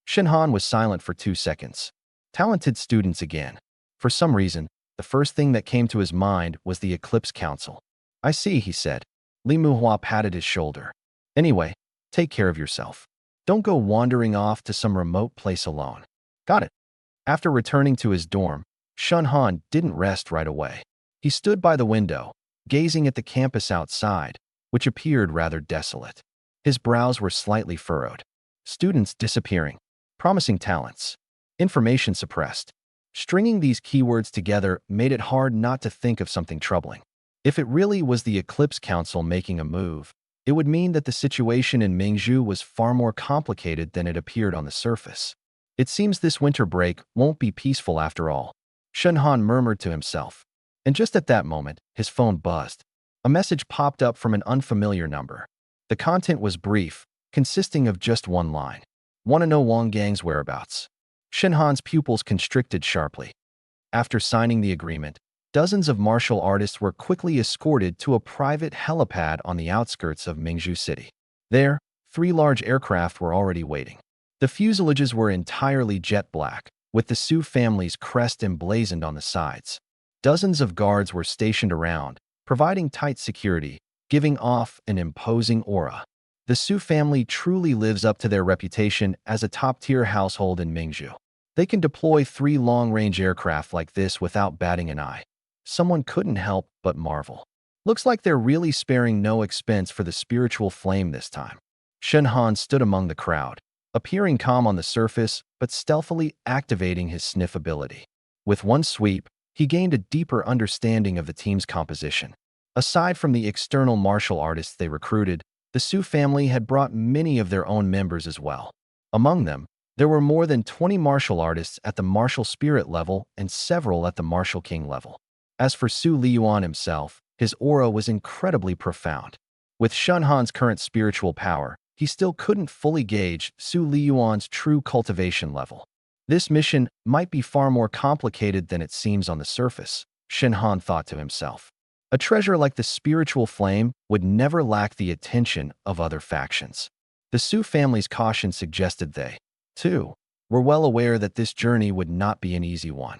Shen Han was silent for 2 seconds. Talented students again. For some reason, the first thing that came to his mind was the Eclipse Council. "I see," he said. Li Muhua patted his shoulder. "Anyway, take care of yourself. Don't go wandering off to some remote place alone." "Got it." After returning to his dorm, Shen Han didn't rest right away. He stood by the window, gazing at the campus outside, which appeared rather desolate. His brows were slightly furrowed. Students disappearing. Promising talents. Information suppressed. Stringing these keywords together made it hard not to think of something troubling. If it really was the Eclipse Council making a move, it would mean that the situation in Mingzhu was far more complicated than it appeared on the surface. "It seems this winter break won't be peaceful after all," Shen Han murmured to himself. And just at that moment, his phone buzzed. A message popped up from an unfamiliar number. The content was brief, consisting of just one line. "Want to know Wang Gang's whereabouts?" Shen Han's pupils constricted sharply. After signing the agreement, dozens of martial artists were quickly escorted to a private helipad on the outskirts of Mingzhu City. There, 3 large aircraft were already waiting. The fuselages were entirely jet black, with the Su family's crest emblazoned on the sides. Dozens of guards were stationed around, providing tight security, giving off an imposing aura. The Su family truly lives up to their reputation as a top-tier household in Mingzhu. They can deploy 3 long-range aircraft like this without batting an eye. Someone couldn't help but marvel. Looks like they're really sparing no expense for the spiritual flame this time. Shen Han stood among the crowd, appearing calm on the surface but stealthily activating his sniff ability. With one sweep, he gained a deeper understanding of the team's composition. Aside from the external martial artists they recruited, the Su family had brought many of their own members as well. Among them, there were more than 20 martial artists at the martial spirit level and several at the martial king level. As for Su Liyuan himself, his aura was incredibly profound. With Shen Han's current spiritual power, he still couldn't fully gauge Su Liyuan's true cultivation level. This mission might be far more complicated than it seems on the surface, Shen Han thought to himself. A treasure like the spiritual flame would never lack the attention of other factions. The Su family's caution suggested they, too, were well aware that this journey would not be an easy one.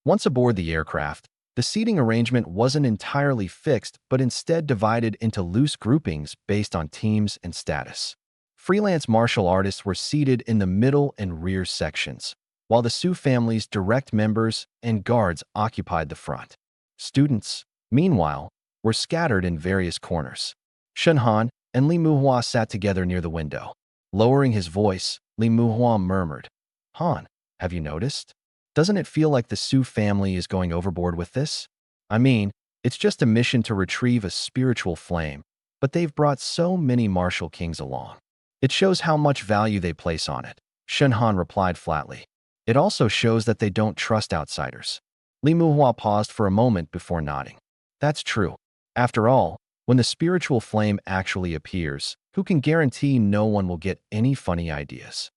Once aboard the aircraft, the seating arrangement wasn't entirely fixed but instead divided into loose groupings based on teams and status. Freelance martial artists were seated in the middle and rear sections, while the Su family's direct members and guards occupied the front. Students, meanwhile, were scattered in various corners. Shen Han and Li Muhua sat together near the window. Lowering his voice, Li Muhua murmured, "Han, have you noticed? Doesn't it feel like the Su family is going overboard with this? I mean, it's just a mission to retrieve a spiritual flame, but they've brought so many martial kings along. It shows how much value they place on it," Shen Han replied flatly. "It also shows that they don't trust outsiders." Li Muhua paused for a moment before nodding. "That's true. After all, when the spiritual flame actually appears, who can guarantee no one will get any funny ideas?"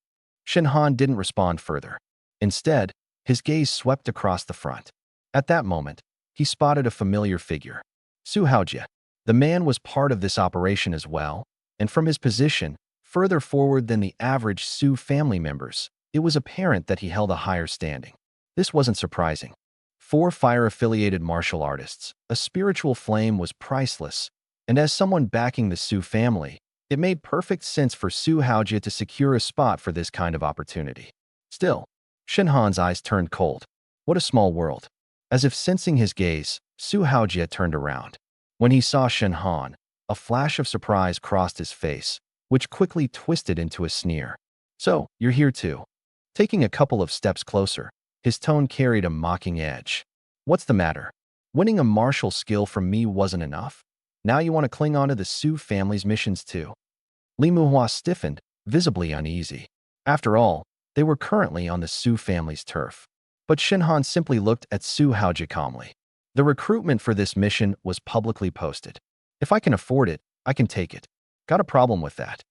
Shen Han didn't respond further. Instead, his gaze swept across the front. At that moment, he spotted a familiar figure. Su Haojie. The man was part of this operation as well, and from his position, further forward than the average Su family members, it was apparent that he held a higher standing. This wasn't surprising. 4 fire-affiliated martial artists, a spiritual flame was priceless, and as someone backing the Su family, it made perfect sense for Su Haojie to secure a spot for this kind of opportunity. Still, Shen Han's eyes turned cold. What a small world. As if sensing his gaze, Su Haojie turned around. When he saw Shen Han, a flash of surprise crossed his face, which quickly twisted into a sneer. "So, you're here too." Taking a couple of steps closer, his tone carried a mocking edge. "What's the matter? Winning a martial skill from me wasn't enough? Now you want to cling on to the Su family's missions too?" Li Muhua stiffened, visibly uneasy. After all, they were currently on the Su family's turf. But Shen Han simply looked at Su Haojie calmly. "The recruitment for this mission was publicly posted. If I can afford it, I can take it. Got a problem with that?"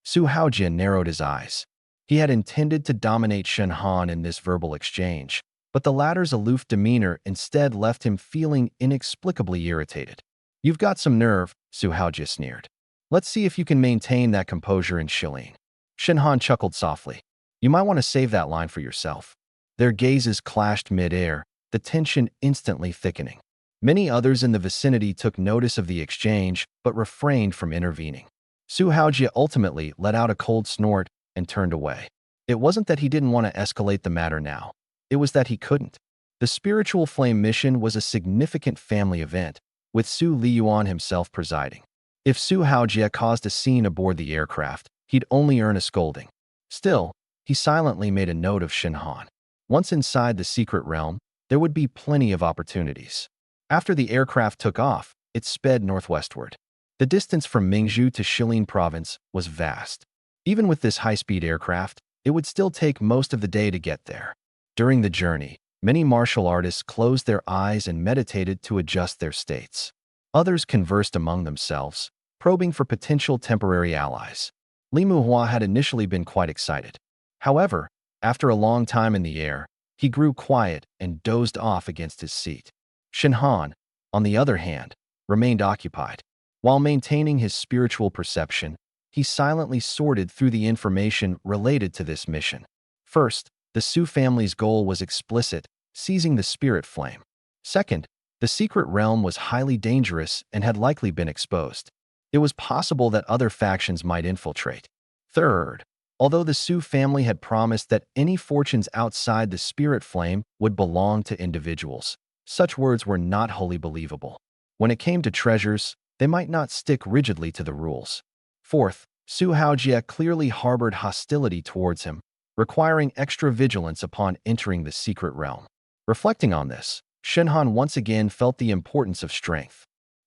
Su Haojie narrowed his eyes. He had intended to dominate Shen Han in this verbal exchange, but the latter's aloof demeanor instead left him feeling inexplicably irritated. "You've got some nerve," Su Haojie sneered. "Let's see if you can maintain that composure in Shilin." Shen Han chuckled softly. "You might want to save that line for yourself." Their gazes clashed mid-air, the tension instantly thickening. Many others in the vicinity took notice of the exchange but refrained from intervening. Su Haojie ultimately let out a cold snort and turned away. It wasn't that he didn't want to escalate the matter now. It was that he couldn't. The spiritual flame mission was a significant family event, with Su Liyuan himself presiding. If Su Haojie caused a scene aboard the aircraft, he'd only earn a scolding. Still, he silently made a note of Shen Han. Once inside the secret realm, there would be plenty of opportunities. After the aircraft took off, it sped northwestward. The distance from Mingzhu to Shilin province was vast. Even with this high-speed aircraft, it would still take most of the day to get there. During the journey, many martial artists closed their eyes and meditated to adjust their states. Others conversed among themselves, probing for potential temporary allies. Li Muhua had initially been quite excited. However, after a long time in the air, he grew quiet and dozed off against his seat. Shen Han, on the other hand, remained occupied. While maintaining his spiritual perception, he silently sorted through the information related to this mission. First, the Su family's goal was explicit, seizing the spirit flame. Second, the secret realm was highly dangerous and had likely been exposed. It was possible that other factions might infiltrate. Third, although the Su family had promised that any fortunes outside the spirit flame would belong to individuals, such words were not wholly believable. When it came to treasures, they might not stick rigidly to the rules. Fourth, Su Haojie clearly harbored hostility towards him, requiring extra vigilance upon entering the secret realm. Reflecting on this, Shenhan once again felt the importance of strength.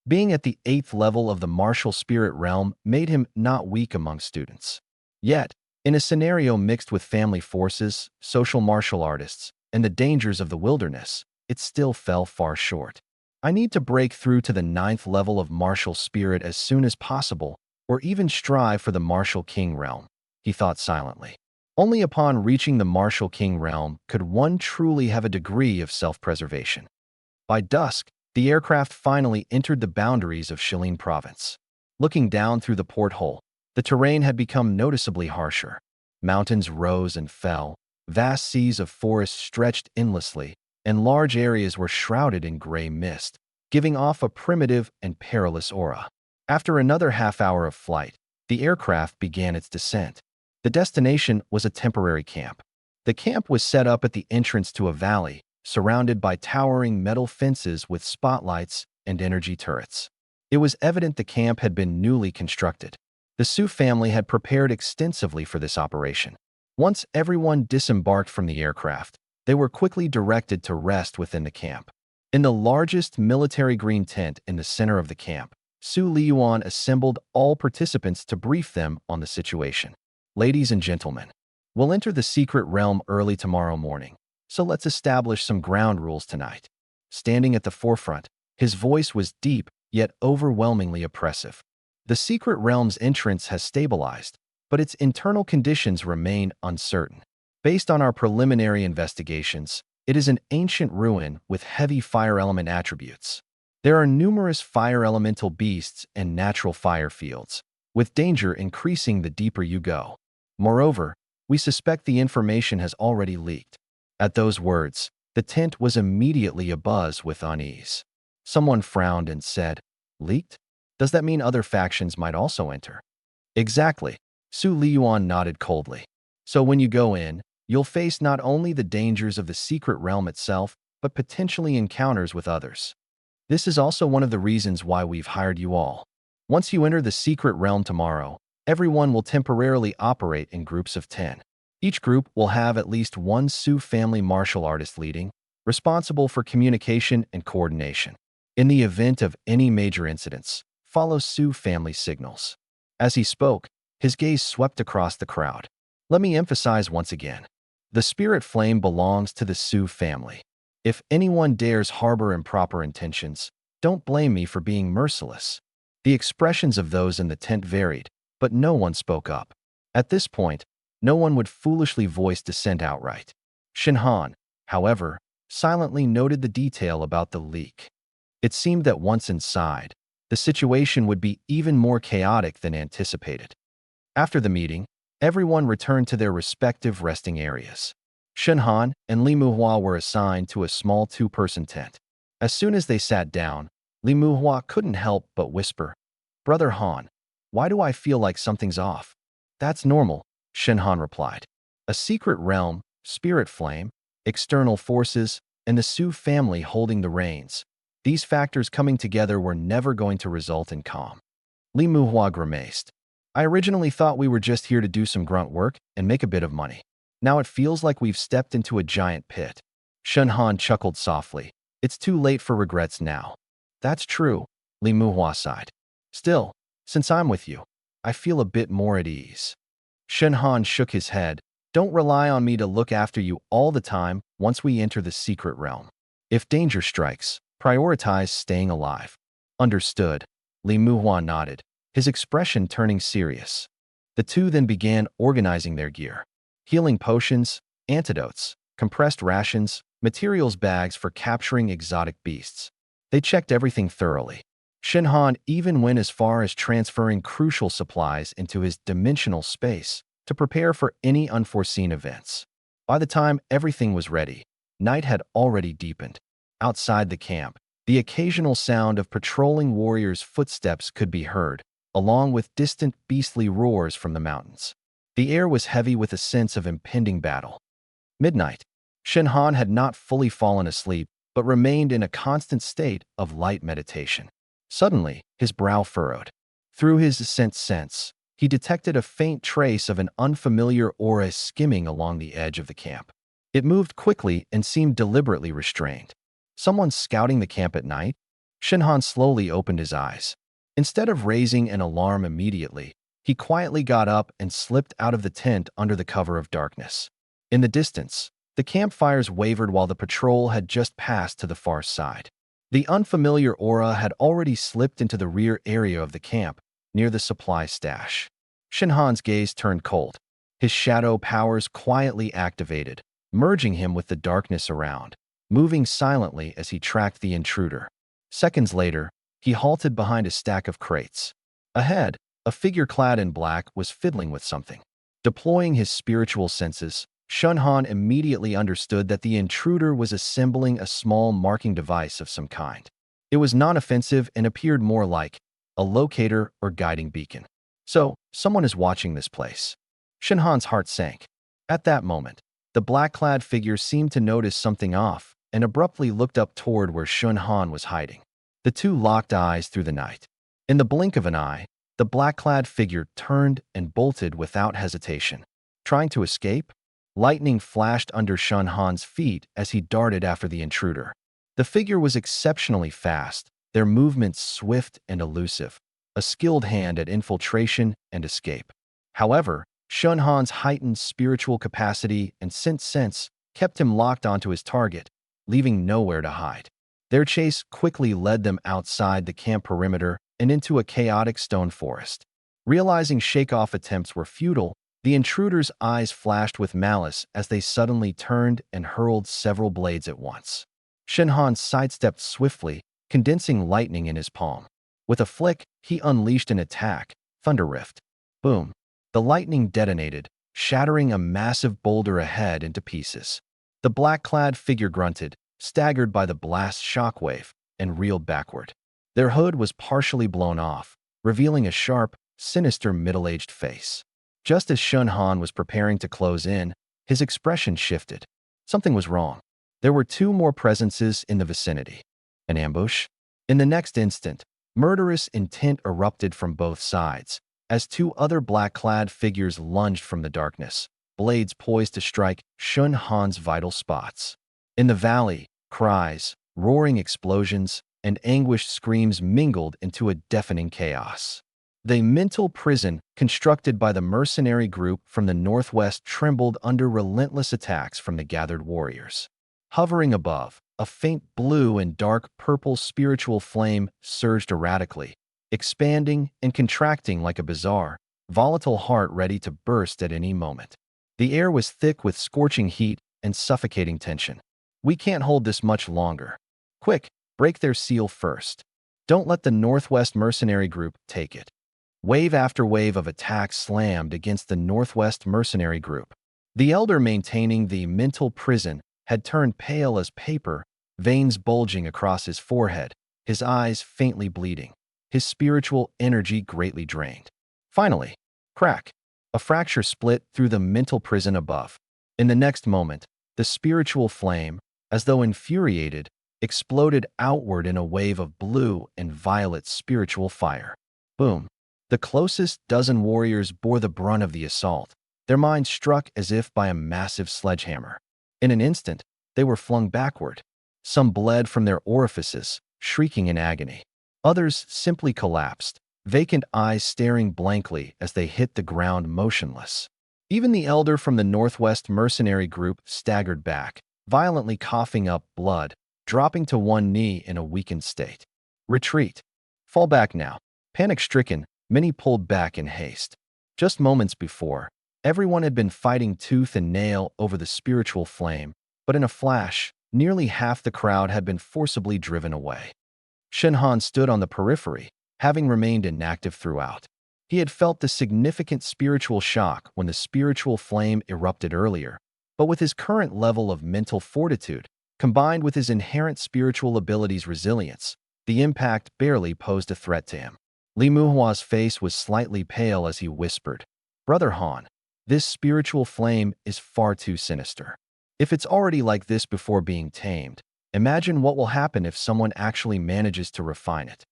Being at the 8th level of the martial spirit realm made him not weak among students. Yet, in a scenario mixed with family forces, social martial artists, and the dangers of the wilderness, it still fell far short. I need to break through to the 9th level of martial spirit as soon as possible, or even strive for the martial king realm, he thought silently. Only upon reaching the martial king realm could one truly have a degree of self-preservation. By dusk, the aircraft finally entered the boundaries of Shilin province. Looking down through the porthole, the terrain had become noticeably harsher. Mountains rose and fell, vast seas of forest stretched endlessly, and large areas were shrouded in gray mist, giving off a primitive and perilous aura. After another half-hour of flight, the aircraft began its descent. The destination was a temporary camp. The camp was set up at the entrance to a valley, surrounded by towering metal fences with spotlights and energy turrets. It was evident the camp had been newly constructed. The Su family had prepared extensively for this operation. Once everyone disembarked from the aircraft, they were quickly directed to rest within the camp. In the largest military green tent in the center of the camp, Su Liyuan assembled all participants to brief them on the situation. Ladies and gentlemen, we'll enter the secret realm early tomorrow morning, so let's establish some ground rules tonight. Standing at the forefront, his voice was deep yet overwhelmingly oppressive. The secret realm's entrance has stabilized, but its internal conditions remain uncertain. Based on our preliminary investigations, it is an ancient ruin with heavy fire element attributes. There are numerous fire elemental beasts and natural fire fields, with danger increasing the deeper you go. Moreover, we suspect the information has already leaked. At those words, the tent was immediately abuzz with unease. Someone frowned and said, "Leaked? Does that mean other factions might also enter?" "Exactly," Su Liyuan nodded coldly. "So when you go in, you'll face not only the dangers of the secret realm itself, but potentially encounters with others. This is also one of the reasons why we've hired you all. Once you enter the secret realm tomorrow, everyone will temporarily operate in groups of 10. Each group will have at least one Su family martial artist leading, responsible for communication and coordination. In the event of any major incidents, follow Su family signals." As he spoke, his gaze swept across the crowd. "Let me emphasize once again. The spirit flame belongs to the Su family. If anyone dares harbor improper intentions, don't blame me for being merciless." The expressions of those in the tent varied, but no one spoke up. At this point, no one would foolishly voice dissent outright. Shenhan, however, silently noted the detail about the leak. It seemed that once inside, the situation would be even more chaotic than anticipated. After the meeting, everyone returned to their respective resting areas. Shenhan and Li Muhua were assigned to a small two-person tent. As soon as they sat down, Li Muhua couldn't help but whisper, "Brother Han, why do I feel like something's off?" "That's normal," Shenhan replied. "A secret realm, spirit flame, external forces, and the Su family holding the reins. These factors coming together were never going to result in calm." Li Muhua grimaced. "I originally thought we were just here to do some grunt work and make a bit of money. Now it feels like we've stepped into a giant pit." Shenhan chuckled softly. "It's too late for regrets now." "That's true," Li Muhua sighed. "Still, since I'm with you, I feel a bit more at ease." Shenhan shook his head. "Don't rely on me to look after you all the time once we enter the secret realm. If danger strikes, prioritize staying alive." "Understood," Li Muhua nodded, his expression turning serious. The two then began organizing their gear. Healing potions, antidotes, compressed rations, materials bags for capturing exotic beasts. They checked everything thoroughly. Shenhan even went as far as transferring crucial supplies into his dimensional space to prepare for any unforeseen events. By the time everything was ready, night had already deepened. Outside the camp, the occasional sound of patrolling warriors' footsteps could be heard, along with distant beastly roars from the mountains. The air was heavy with a sense of impending battle. Midnight. Shenhan had not fully fallen asleep, but remained in a constant state of light meditation. Suddenly, his brow furrowed. Through his sense, he detected a faint trace of an unfamiliar aura skimming along the edge of the camp. It moved quickly and seemed deliberately restrained. Someone scouting the camp at night? Shinhan slowly opened his eyes. Instead of raising an alarm immediately, he quietly got up and slipped out of the tent under the cover of darkness. In the distance, the campfires wavered while the patrol had just passed to the far side. The unfamiliar aura had already slipped into the rear area of the camp, near the supply stash. Shinhan's gaze turned cold. His shadow powers quietly activated, merging him with the darkness around, moving silently as he tracked the intruder. Seconds later, he halted behind a stack of crates. Ahead, a figure clad in black was fiddling with something. Deploying his spiritual senses, Shinhan immediately understood that the intruder was assembling a small marking device of some kind. It was non-offensive and appeared more like a locator or guiding beacon. So, someone is watching this place. Shinhan's heart sank. At that moment, the black-clad figure seemed to notice something off and abruptly looked up toward where Shinhan was hiding. The two locked eyes through the night. In the blink of an eye, the black-clad figure turned and bolted without hesitation. Trying to escape? Lightning flashed under Shinhan's feet as he darted after the intruder. The figure was exceptionally fast, their movements swift and elusive, a skilled hand at infiltration and escape. However, Shinhan's heightened spiritual capacity and sense kept him locked onto his target, leaving nowhere to hide. Their chase quickly led them outside the camp perimeter and into a chaotic stone forest. Realizing shake-off attempts were futile, the intruder's eyes flashed with malice as they suddenly turned and hurled several blades at once. Shinhan sidestepped swiftly, condensing lightning in his palm. With a flick, he unleashed an attack, Thunder Rift. Boom! The lightning detonated, shattering a massive boulder ahead into pieces. The black-clad figure grunted, staggered by the blast's shockwave, and reeled backward. Their hood was partially blown off, revealing a sharp, sinister middle-aged face. Just as Shinhan was preparing to close in, his expression shifted. Something was wrong. There were two more presences in the vicinity. An ambush? In the next instant, murderous intent erupted from both sides, as two other black-clad figures lunged from the darkness, blades poised to strike Shinhan's vital spots. In the valley, cries, roaring explosions, and anguished screams mingled into a deafening chaos. The mental prison constructed by the mercenary group from the northwest trembled under relentless attacks from the gathered warriors. Hovering above, a faint blue and dark purple spiritual flame surged erratically, expanding and contracting like a bizarre, volatile heart ready to burst at any moment. The air was thick with scorching heat and suffocating tension. We can't hold this much longer. Quick, break their seal first. Don't let the Northwest Mercenary Group take it. Wave after wave of attacks slammed against the Northwest Mercenary Group. The elder maintaining the mental prison had turned pale as paper, veins bulging across his forehead, his eyes faintly bleeding, his spiritual energy greatly drained. Finally, crack! A fracture split through the mental prison above. In the next moment, the spiritual flame, as though infuriated, exploded outward in a wave of blue and violet spiritual fire. Boom! The closest dozen warriors bore the brunt of the assault, their minds struck as if by a massive sledgehammer. In an instant, they were flung backward. Some bled from their orifices, shrieking in agony. Others simply collapsed, vacant eyes staring blankly as they hit the ground motionless. Even the elder from the Northwest Mercenary Group staggered back, violently coughing up blood, dropping to one knee in a weakened state. Retreat. Fall back now. Panic-stricken, many pulled back in haste. Just moments before, everyone had been fighting tooth and nail over the spiritual flame, but in a flash, nearly half the crowd had been forcibly driven away. Shinhan stood on the periphery, having remained inactive throughout. He had felt the significant spiritual shock when the spiritual flame erupted earlier, but with his current level of mental fortitude, combined with his inherent spiritual abilities' resilience, the impact barely posed a threat to him. Li Muhua's face was slightly pale as he whispered, "Brother Han, this spiritual flame is far too sinister. If it's already like this before being tamed, imagine what will happen if someone actually manages to refine it.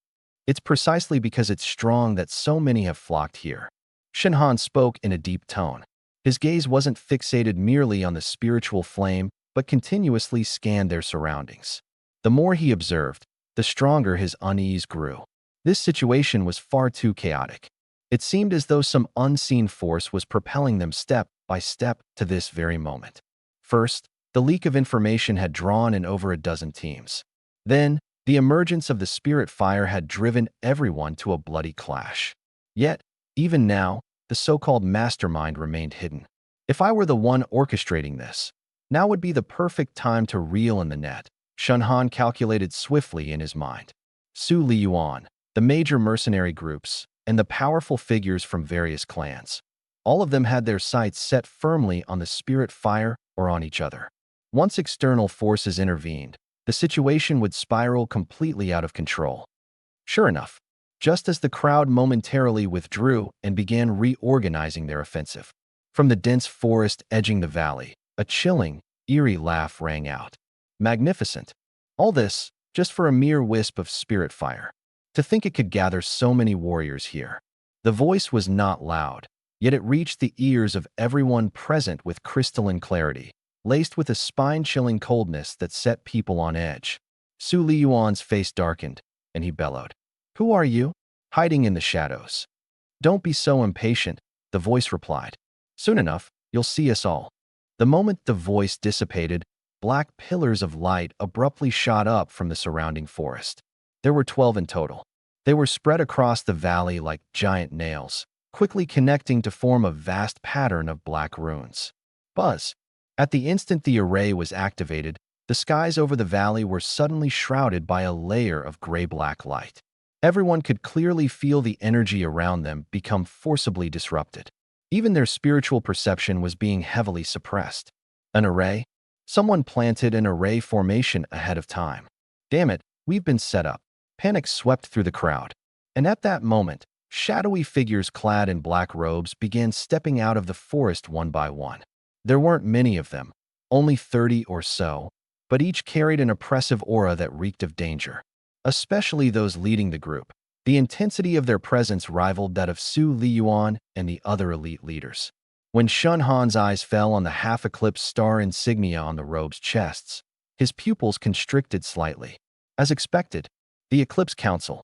It's precisely because it's strong that so many have flocked here." Shinhan spoke in a deep tone. His gaze wasn't fixated merely on the spiritual flame, but continuously scanned their surroundings. The more he observed, the stronger his unease grew. This situation was far too chaotic. It seemed as though some unseen force was propelling them step by step to this very moment. First, the leak of information had drawn in over a dozen teams. Then, the emergence of the spirit fire had driven everyone to a bloody clash. Yet, even now, the so-called mastermind remained hidden. If I were the one orchestrating this, now would be the perfect time to reel in the net, Shunhan calculated swiftly in his mind. Su Liyuan, the major mercenary groups, and the powerful figures from various clans. All of them had their sights set firmly on the spirit fire or on each other. Once external forces intervened, the situation would spiral completely out of control. Sure enough, just as the crowd momentarily withdrew and began reorganizing their offensive, from the dense forest edging the valley, a chilling, eerie laugh rang out. Magnificent. All this, just for a mere wisp of spirit fire. To think it could gather so many warriors here. The voice was not loud, yet it reached the ears of everyone present with crystalline clarity, laced with a spine-chilling coldness that set people on edge. Su Liyuan's face darkened, and he bellowed. "Who are you?" "Hiding in the shadows." "Don't be so impatient," the voice replied. "Soon enough, you'll see us all." The moment the voice dissipated, black pillars of light abruptly shot up from the surrounding forest. There were 12 in total. They were spread across the valley like giant nails, quickly connecting to form a vast pattern of black runes. Buzz. At the instant the array was activated, the skies over the valley were suddenly shrouded by a layer of gray-black light. Everyone could clearly feel the energy around them become forcibly disrupted. Even their spiritual perception was being heavily suppressed. An array? Someone planted an array formation ahead of time. Damn it, we've been set up. Panic swept through the crowd. And at that moment, shadowy figures clad in black robes began stepping out of the forest one by one. There weren't many of them, only 30 or so, but each carried an oppressive aura that reeked of danger. Especially those leading the group. The intensity of their presence rivaled that of Su Liyuan and the other elite leaders. When Shun Han's eyes fell on the half-eclipsed star insignia on the robes' chests, his pupils constricted slightly. As expected, the Eclipse Council.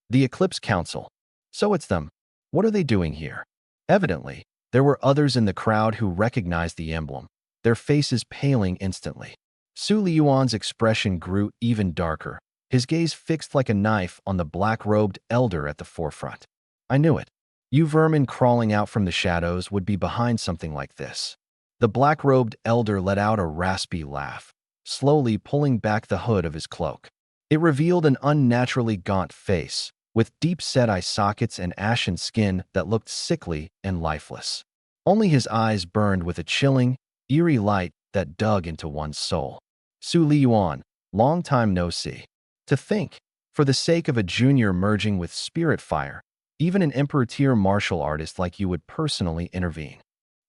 The Eclipse Council. So it's them. What are they doing here? Evidently, there were others in the crowd who recognized the emblem, their faces paling instantly. Su Liyuan's expression grew even darker, his gaze fixed like a knife on the black-robed elder at the forefront. I knew it. You vermin crawling out from the shadows would be behind something like this. The black-robed elder let out a raspy laugh, slowly pulling back the hood of his cloak. It revealed an unnaturally gaunt face, with deep-set eye sockets and ashen skin that looked sickly and lifeless. Only his eyes burned with a chilling, eerie light that dug into one's soul. Su Liyuan, long time no see. To think, for the sake of a junior merging with spirit fire, even an emperor-tier martial artist like you would personally intervene.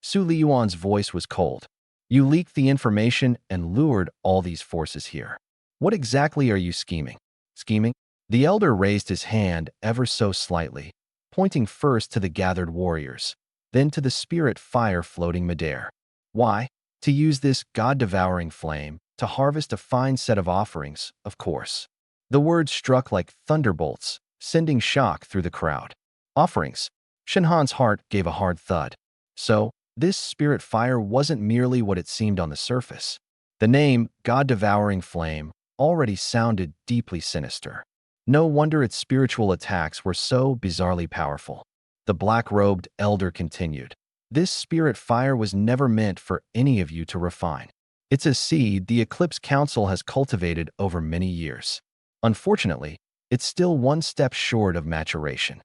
Su Liyuan's voice was cold. You leaked the information and lured all these forces here. What exactly are you scheming? Scheming? The elder raised his hand ever so slightly, pointing first to the gathered warriors, then to the spirit fire floating midair. Why? To use this god-devouring flame to harvest a fine set of offerings, of course. The words struck like thunderbolts, sending shock through the crowd. Offerings. Shinhan's heart gave a hard thud. So, this spirit fire wasn't merely what it seemed on the surface. The name, God-devouring flame, already sounded deeply sinister. No wonder its spiritual attacks were so bizarrely powerful. The black-robed elder continued. This spirit fire was never meant for any of you to refine. It's a seed the Eclipse Council has cultivated over many years. Unfortunately, it's still one step short of maturation.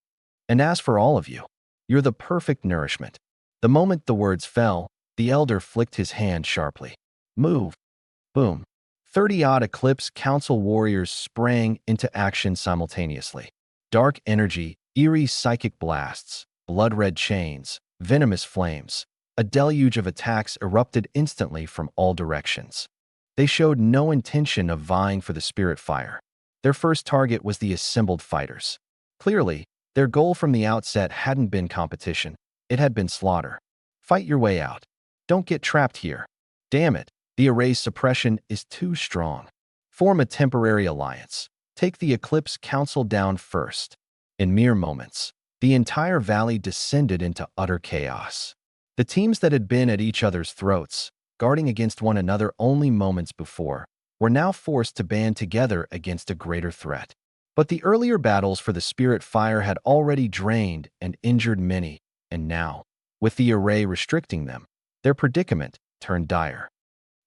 And as for all of you, you're the perfect nourishment. The moment the words fell, the elder flicked his hand sharply. Move. Boom. 30-odd Eclipse Council warriors sprang into action simultaneously. Dark energy, eerie psychic blasts, blood-red chains, venomous flames. A deluge of attacks erupted instantly from all directions. They showed no intention of vying for the spirit fire. Their first target was the assembled fighters. Clearly, their goal from the outset hadn't been competition, It had been slaughter. Fight your way out. Don't get trapped here. Damn it, the array's suppression is too strong. Form a temporary alliance. Take the Eclipse Council down first. In mere moments, the entire valley descended into utter chaos. The teams that had been at each other's throats, guarding against one another only moments before, were now forced to band together against a greater threat. But the earlier battles for the spirit fire had already drained and injured many, and now, with the array restricting them, their predicament turned dire.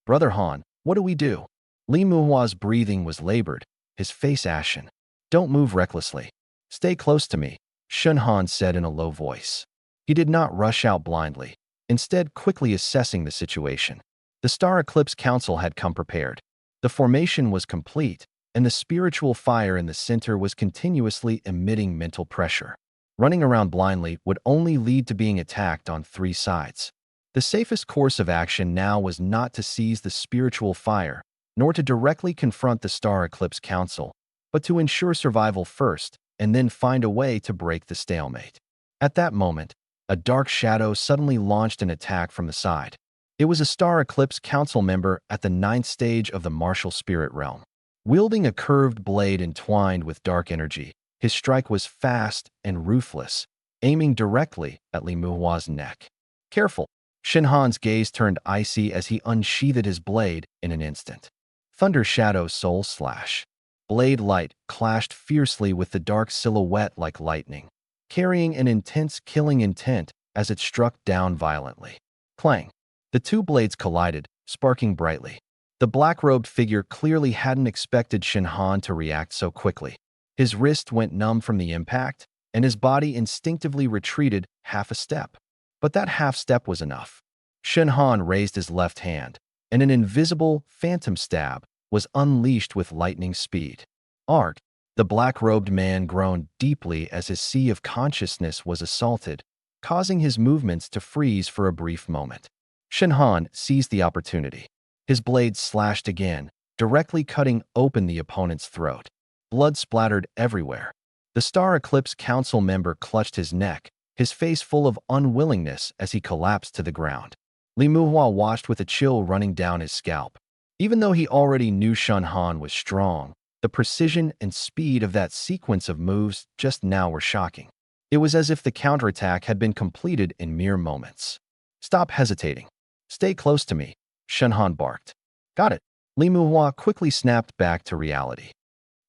Brother Han, what do we do? Li Muhua's breathing was labored, his face ashen. Don't move recklessly. Stay close to me, Shun Han said in a low voice. He did not rush out blindly, instead quickly assessing the situation. The Star Eclipse Council had come prepared. The formation was complete, and the spiritual fire in the center was continuously emitting mental pressure. Running around blindly would only lead to being attacked on 3 sides. The safest course of action now was not to seize the spiritual fire, nor to directly confront the Star Eclipse Council, but to ensure survival first, and then find a way to break the stalemate. At that moment, a dark shadow suddenly launched an attack from the side. It was a Star Eclipse Council member at the 9th stage of the martial spirit realm. Wielding a curved blade entwined with dark energy, his strike was fast and ruthless, aiming directly at Li Muhua's neck. Careful! Shin Han's gaze turned icy as he unsheathed his blade in an instant. Thunder Shadow Soul Slash. Blade light clashed fiercely with the dark silhouette like lightning, carrying an intense killing intent as it struck down violently. Clang! The 2 blades collided, sparking brightly. The black-robed figure clearly hadn't expected Shin Han to react so quickly. His wrist went numb from the impact, and his body instinctively retreated half a step. But that half step was enough. Shin Han raised his left hand, and an invisible, phantom stab was unleashed with lightning speed. Arg! The black-robed man groaned deeply as his sea of consciousness was assaulted, causing his movements to freeze for a brief moment. Shin Han seized the opportunity. His blade slashed again, directly cutting open the opponent's throat. Blood splattered everywhere. The Star Eclipse Council member clutched his neck, his face full of unwillingness as he collapsed to the ground. Li Muhua watched with a chill running down his scalp. Even though he already knew Shun Han was strong, the precision and speed of that sequence of moves just now were shocking. It was as if the counterattack had been completed in mere moments. Stop hesitating. Stay close to me, Shun Han barked. Got it. Li Muhua quickly snapped back to reality.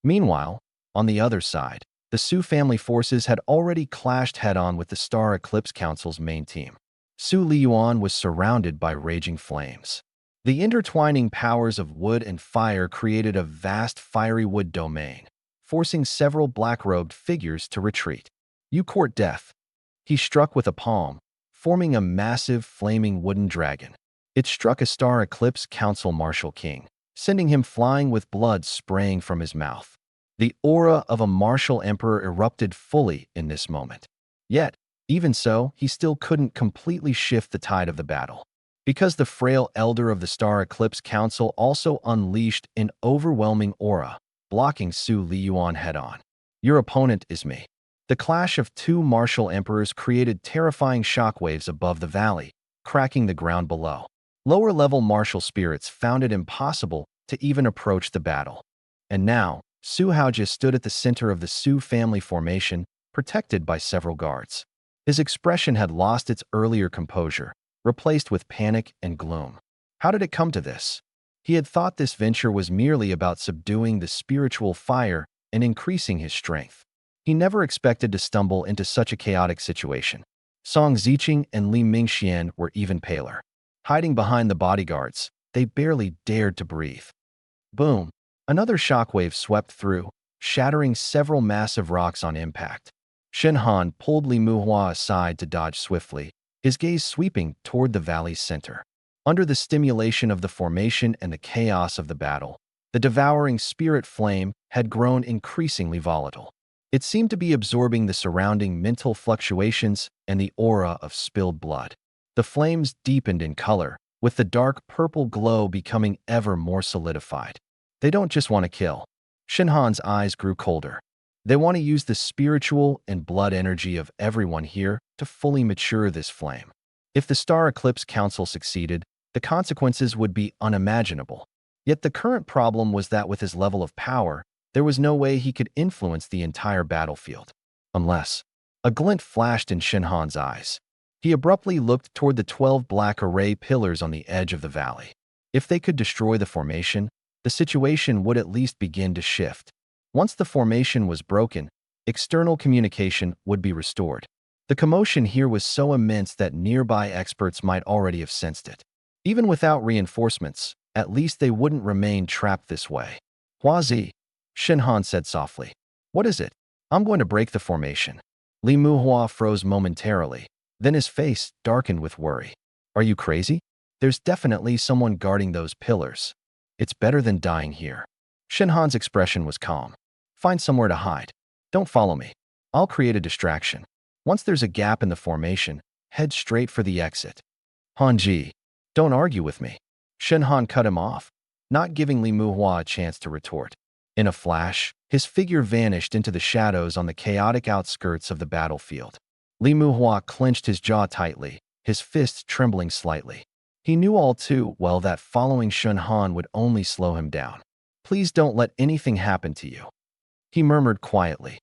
Meanwhile, on the other side, the Su family forces had already clashed head-on with the Star Eclipse Council's main team. Su Liyuan was surrounded by raging flames. The intertwining powers of wood and fire created a vast fiery wood domain, forcing several black-robed figures to retreat. You court death. He struck with a palm, forming a massive flaming wooden dragon. It struck a Star Eclipse Council Martial King, sending him flying with blood spraying from his mouth. The aura of a martial emperor erupted fully in this moment. Yet, even so, he still couldn't completely shift the tide of the battle, because the frail elder of the Star Eclipse Council also unleashed an overwhelming aura, blocking Su Liyuan head-on. Your opponent is me. The clash of 2 martial emperors created terrifying shockwaves above the valley, cracking the ground below. Lower-level martial spirits found it impossible to even approach the battle. And now, Su Haojia stood at the center of the Su family formation, protected by several guards. His expression had lost its earlier composure, replaced with panic and gloom. How did it come to this? He had thought this venture was merely about subduing the spiritual fire and increasing his strength. He never expected to stumble into such a chaotic situation. Song Ziqing and Li Mingxian were even paler. Hiding behind the bodyguards, they barely dared to breathe. Boom! Another shockwave swept through, shattering several massive rocks on impact. Shin Han pulled Li Muhua aside to dodge swiftly, his gaze sweeping toward the valley's center. Under the stimulation of the formation and the chaos of the battle, the devouring spirit flame had grown increasingly volatile. It seemed to be absorbing the surrounding mental fluctuations and the aura of spilled blood. The flames deepened in color, with the dark purple glow becoming ever more solidified. They don't just want to kill. Shin Han's eyes grew colder. They want to use the spiritual and blood energy of everyone here to fully mature this flame. If the Star Eclipse Council succeeded, the consequences would be unimaginable. Yet the current problem was that with his level of power, there was no way he could influence the entire battlefield. Unless a glint flashed in Shinhan's eyes. He abruptly looked toward the 12 black array pillars on the edge of the valley. If they could destroy the formation, the situation would at least begin to shift. Once the formation was broken, external communication would be restored. The commotion here was so immense that nearby experts might already have sensed it. Even without reinforcements, at least they wouldn't remain trapped this way. Huazi, Shinhan said softly. What is it? I'm going to break the formation. Li Muhua froze momentarily. Then his face darkened with worry. Are you crazy? There's definitely someone guarding those pillars. It's better than dying here. Shinhan's expression was calm. Find somewhere to hide. Don't follow me. I'll create a distraction. Once there's a gap in the formation, head straight for the exit. Hanji, don't argue with me. Shinhan cut him off, not giving Li Muhua a chance to retort. In a flash, his figure vanished into the shadows on the chaotic outskirts of the battlefield. Li Muhua clenched his jaw tightly, his fists trembling slightly. He knew all too well that following Shinhan would only slow him down. Please don't let anything happen to you, he murmured quietly.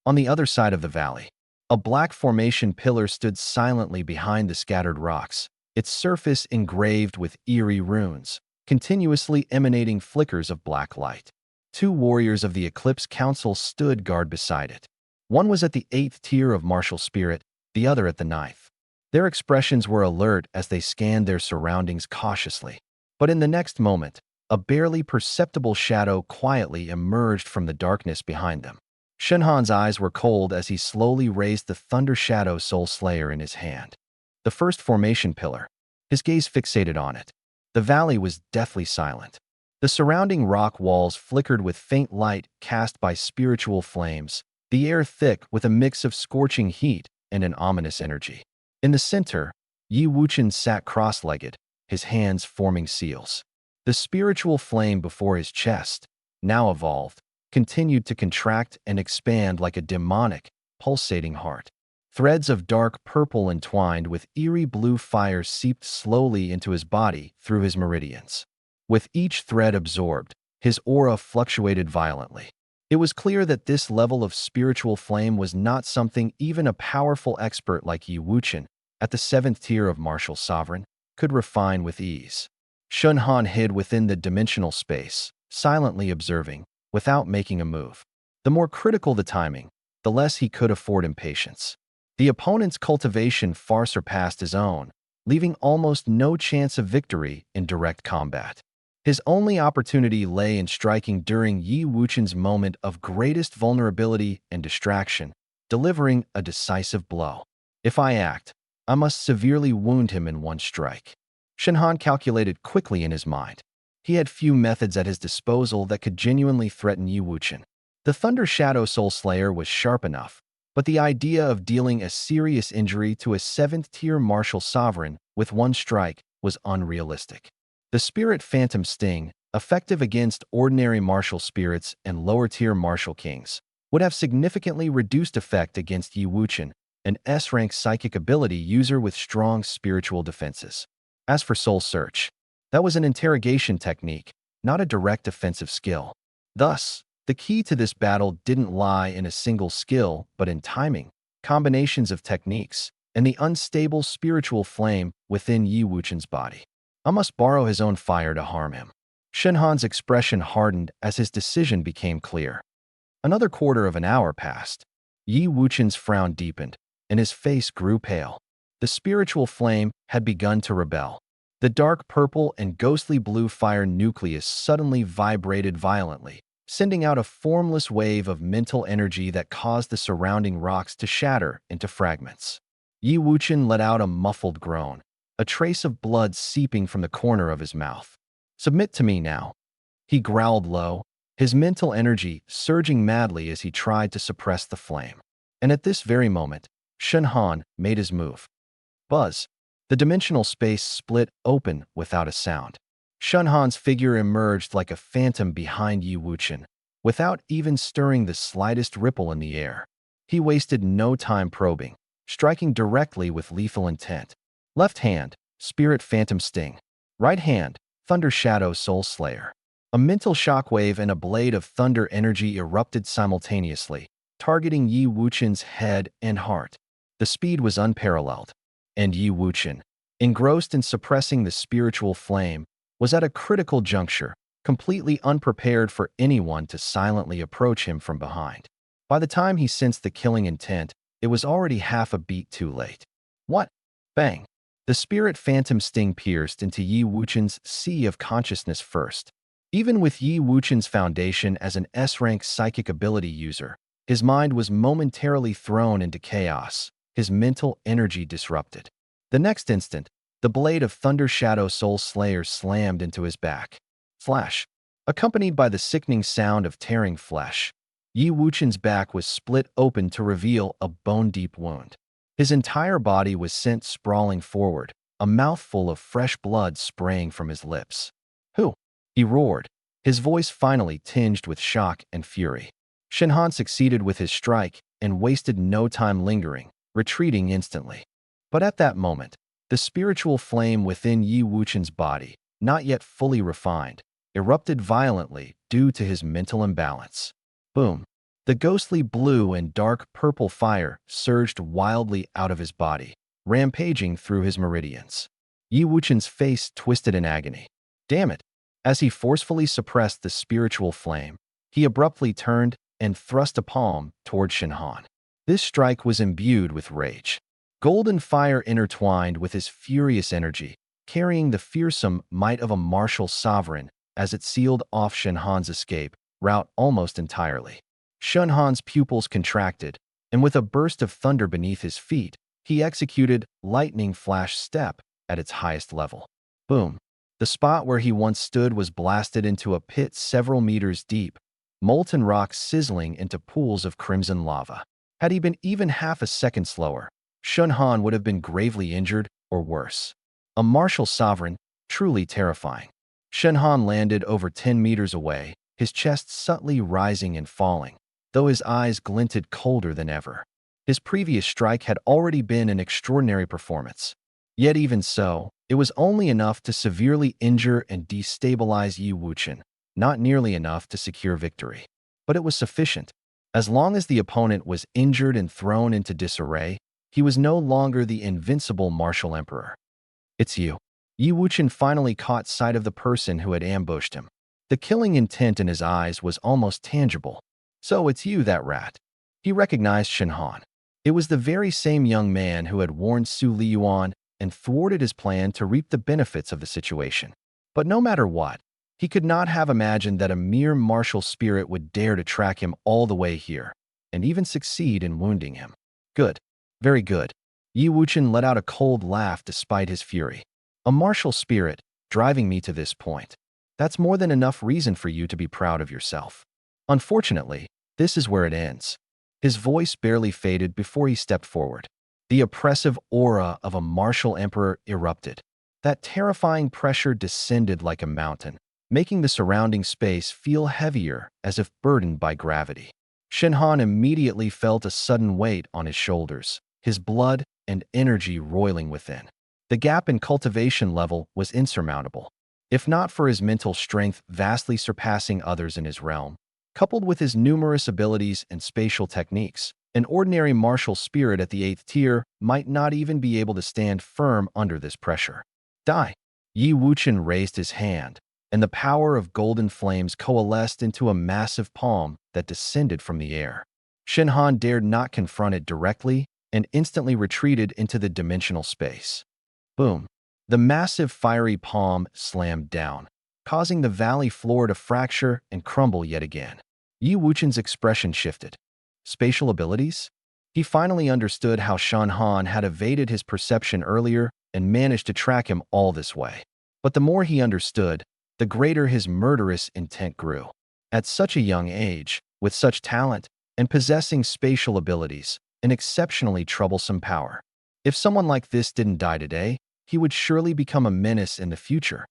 On the other side of the valley, a black formation pillar stood silently behind the scattered rocks, its surface engraved with eerie runes, continuously emanating flickers of black light. 2 warriors of the Eclipse Council stood guard beside it. One was at the 8th tier of martial spirit, the other at the 9th. Their expressions were alert as they scanned their surroundings cautiously. But in the next moment, a barely perceptible shadow quietly emerged from the darkness behind them. Shinhan's eyes were cold as he slowly raised the Thunder Shadow Soul Slayer in his hand. The first formation pillar. His gaze fixated on it. The valley was deathly silent. The surrounding rock walls flickered with faint light cast by spiritual flames, the air thick with a mix of scorching heat and an ominous energy. In the center, Yi Wuchen sat cross-legged, his hands forming seals. The spiritual flame before his chest, now evolved, continued to contract and expand like a demonic, pulsating heart. Threads of dark purple entwined with eerie blue fire seeped slowly into his body through his meridians. With each thread absorbed, his aura fluctuated violently. It was clear that this level of spiritual flame was not something even a powerful expert like Yi Wuchen, at the 7th tier of martial sovereign, could refine with ease. Shinhan hid within the dimensional space, silently observing, without making a move. The more critical the timing, the less he could afford impatience. The opponent's cultivation far surpassed his own, leaving almost no chance of victory in direct combat. His only opportunity lay in striking during Yi Wuchen's moment of greatest vulnerability and distraction, delivering a decisive blow. If I act, I must severely wound him in one strike. Shinhan calculated quickly in his mind. He had few methods at his disposal that could genuinely threaten Yi Wuchen. The Thunder Shadow Soul Slayer was sharp enough, but the idea of dealing a serious injury to a 7th-tier martial sovereign with one strike was unrealistic. The Spirit Phantom Sting, effective against ordinary martial spirits and lower-tier martial kings, would have significantly reduced effect against Yi Wuchen, an S-rank psychic ability user with strong spiritual defenses. As for Soul Search, that was an interrogation technique, not a direct offensive skill. Thus, the key to this battle didn't lie in a single skill, but in timing, combinations of techniques, and the unstable spiritual flame within Yi Wuchen's body. I must borrow his own fire to harm him. Shinhan's expression hardened as his decision became clear. Another quarter of an hour passed. Yi Wuchen's frown deepened, and his face grew pale. The spiritual flame had begun to rebel. The dark purple and ghostly blue fire nucleus suddenly vibrated violently, sending out a formless wave of mental energy that caused the surrounding rocks to shatter into fragments. Yi Wuchen let out a muffled groan, a trace of blood seeping from the corner of his mouth. Submit to me now, he growled low, his mental energy surging madly as he tried to suppress the flame. And at this very moment, Shinhan made his move. Buzz. The dimensional space split open without a sound. Shinhan's figure emerged like a phantom behind Yi Wuchen, without even stirring the slightest ripple in the air. He wasted no time probing, striking directly with lethal intent. Left hand, Spirit Phantom Sting. Right hand, Thunder Shadow Soul Slayer. A mental shockwave and a blade of thunder energy erupted simultaneously, targeting Yi Wuchen's head and heart. The speed was unparalleled, and Yi Wuchen, engrossed in suppressing the spiritual flame, was at a critical juncture, completely unprepared for anyone to silently approach him from behind. By the time he sensed the killing intent, it was already half a beat too late. What? Bang! The Spirit Phantom Sting pierced into Yi Wuchen's sea of consciousness first. Even with Yi Wuchen's foundation as an S-rank psychic ability user, his mind was momentarily thrown into chaos, his mental energy disrupted. The next instant, the blade of Thunder Shadow Soul Slayer slammed into his back. Flash! Accompanied by the sickening sound of tearing flesh, Yi Wuchen's back was split open to reveal a bone-deep wound. His entire body was sent sprawling forward, a mouthful of fresh blood spraying from his lips. "Who?" he roared, his voice finally tinged with shock and fury. Shenhan succeeded with his strike and wasted no time lingering, retreating instantly. But at that moment, the spiritual flame within Yi Wuchen's body, not yet fully refined, erupted violently due to his mental imbalance. Boom! The ghostly blue and dark purple fire surged wildly out of his body, rampaging through his meridians. Yi Wuchen's face twisted in agony. Damn it! As he forcefully suppressed the spiritual flame, he abruptly turned and thrust a palm toward Shenhan. This strike was imbued with rage. Golden fire intertwined with his furious energy, carrying the fearsome might of a martial sovereign as it sealed off Shenhan's escape route almost entirely. Shenhan's pupils contracted, and with a burst of thunder beneath his feet, he executed Lightning Flash Step at its highest level. Boom! The spot where he once stood was blasted into a pit several meters deep, molten rock sizzling into pools of crimson lava. Had he been even half a second slower, Shenhan would have been gravely injured or worse. A martial sovereign, truly terrifying. Shenhan landed over 10 meters away, his chest subtly rising and falling, though his eyes glinted colder than ever. His previous strike had already been an extraordinary performance. Yet even so, it was only enough to severely injure and destabilize Yi Wuchen, not nearly enough to secure victory. But it was sufficient. As long as the opponent was injured and thrown into disarray, he was no longer the invincible martial emperor. "It's you." Yi Wuchen finally caught sight of the person who had ambushed him. The killing intent in his eyes was almost tangible. "So it's you, that rat." He recognized Shenhan. It was the very same young man who had warned Su Liyuan and thwarted his plan to reap the benefits of the situation. But no matter what, he could not have imagined that a mere martial spirit would dare to track him all the way here, and even succeed in wounding him. Good. Very good. Yi Wuchen let out a cold laugh despite his fury. A martial spirit, driving me to this point. That's more than enough reason for you to be proud of yourself. Unfortunately, this is where it ends. His voice barely faded before he stepped forward. The oppressive aura of a martial emperor erupted. That terrifying pressure descended like a mountain, making the surrounding space feel heavier as if burdened by gravity. Shenhan immediately felt a sudden weight on his shoulders, his blood and energy roiling within. The gap in cultivation level was insurmountable. If not for his mental strength vastly surpassing others in his realm, coupled with his numerous abilities and spatial techniques, an ordinary martial spirit at the 8th tier might not even be able to stand firm under this pressure. Die! Yi Wuchen raised his hand, and the power of golden flames coalesced into a massive palm that descended from the air. Shenhan dared not confront it directly and instantly retreated into the dimensional space. Boom! The massive fiery palm slammed down, causing the valley floor to fracture and crumble yet again. Yi Wuchen's expression shifted. Spatial abilities? He finally understood how Shenhan had evaded his perception earlier and managed to track him all this way. But the more he understood, the greater his murderous intent grew. At such a young age, with such talent, and possessing spatial abilities, an exceptionally troublesome power. If someone like this didn't die today, he would surely become a menace in the future.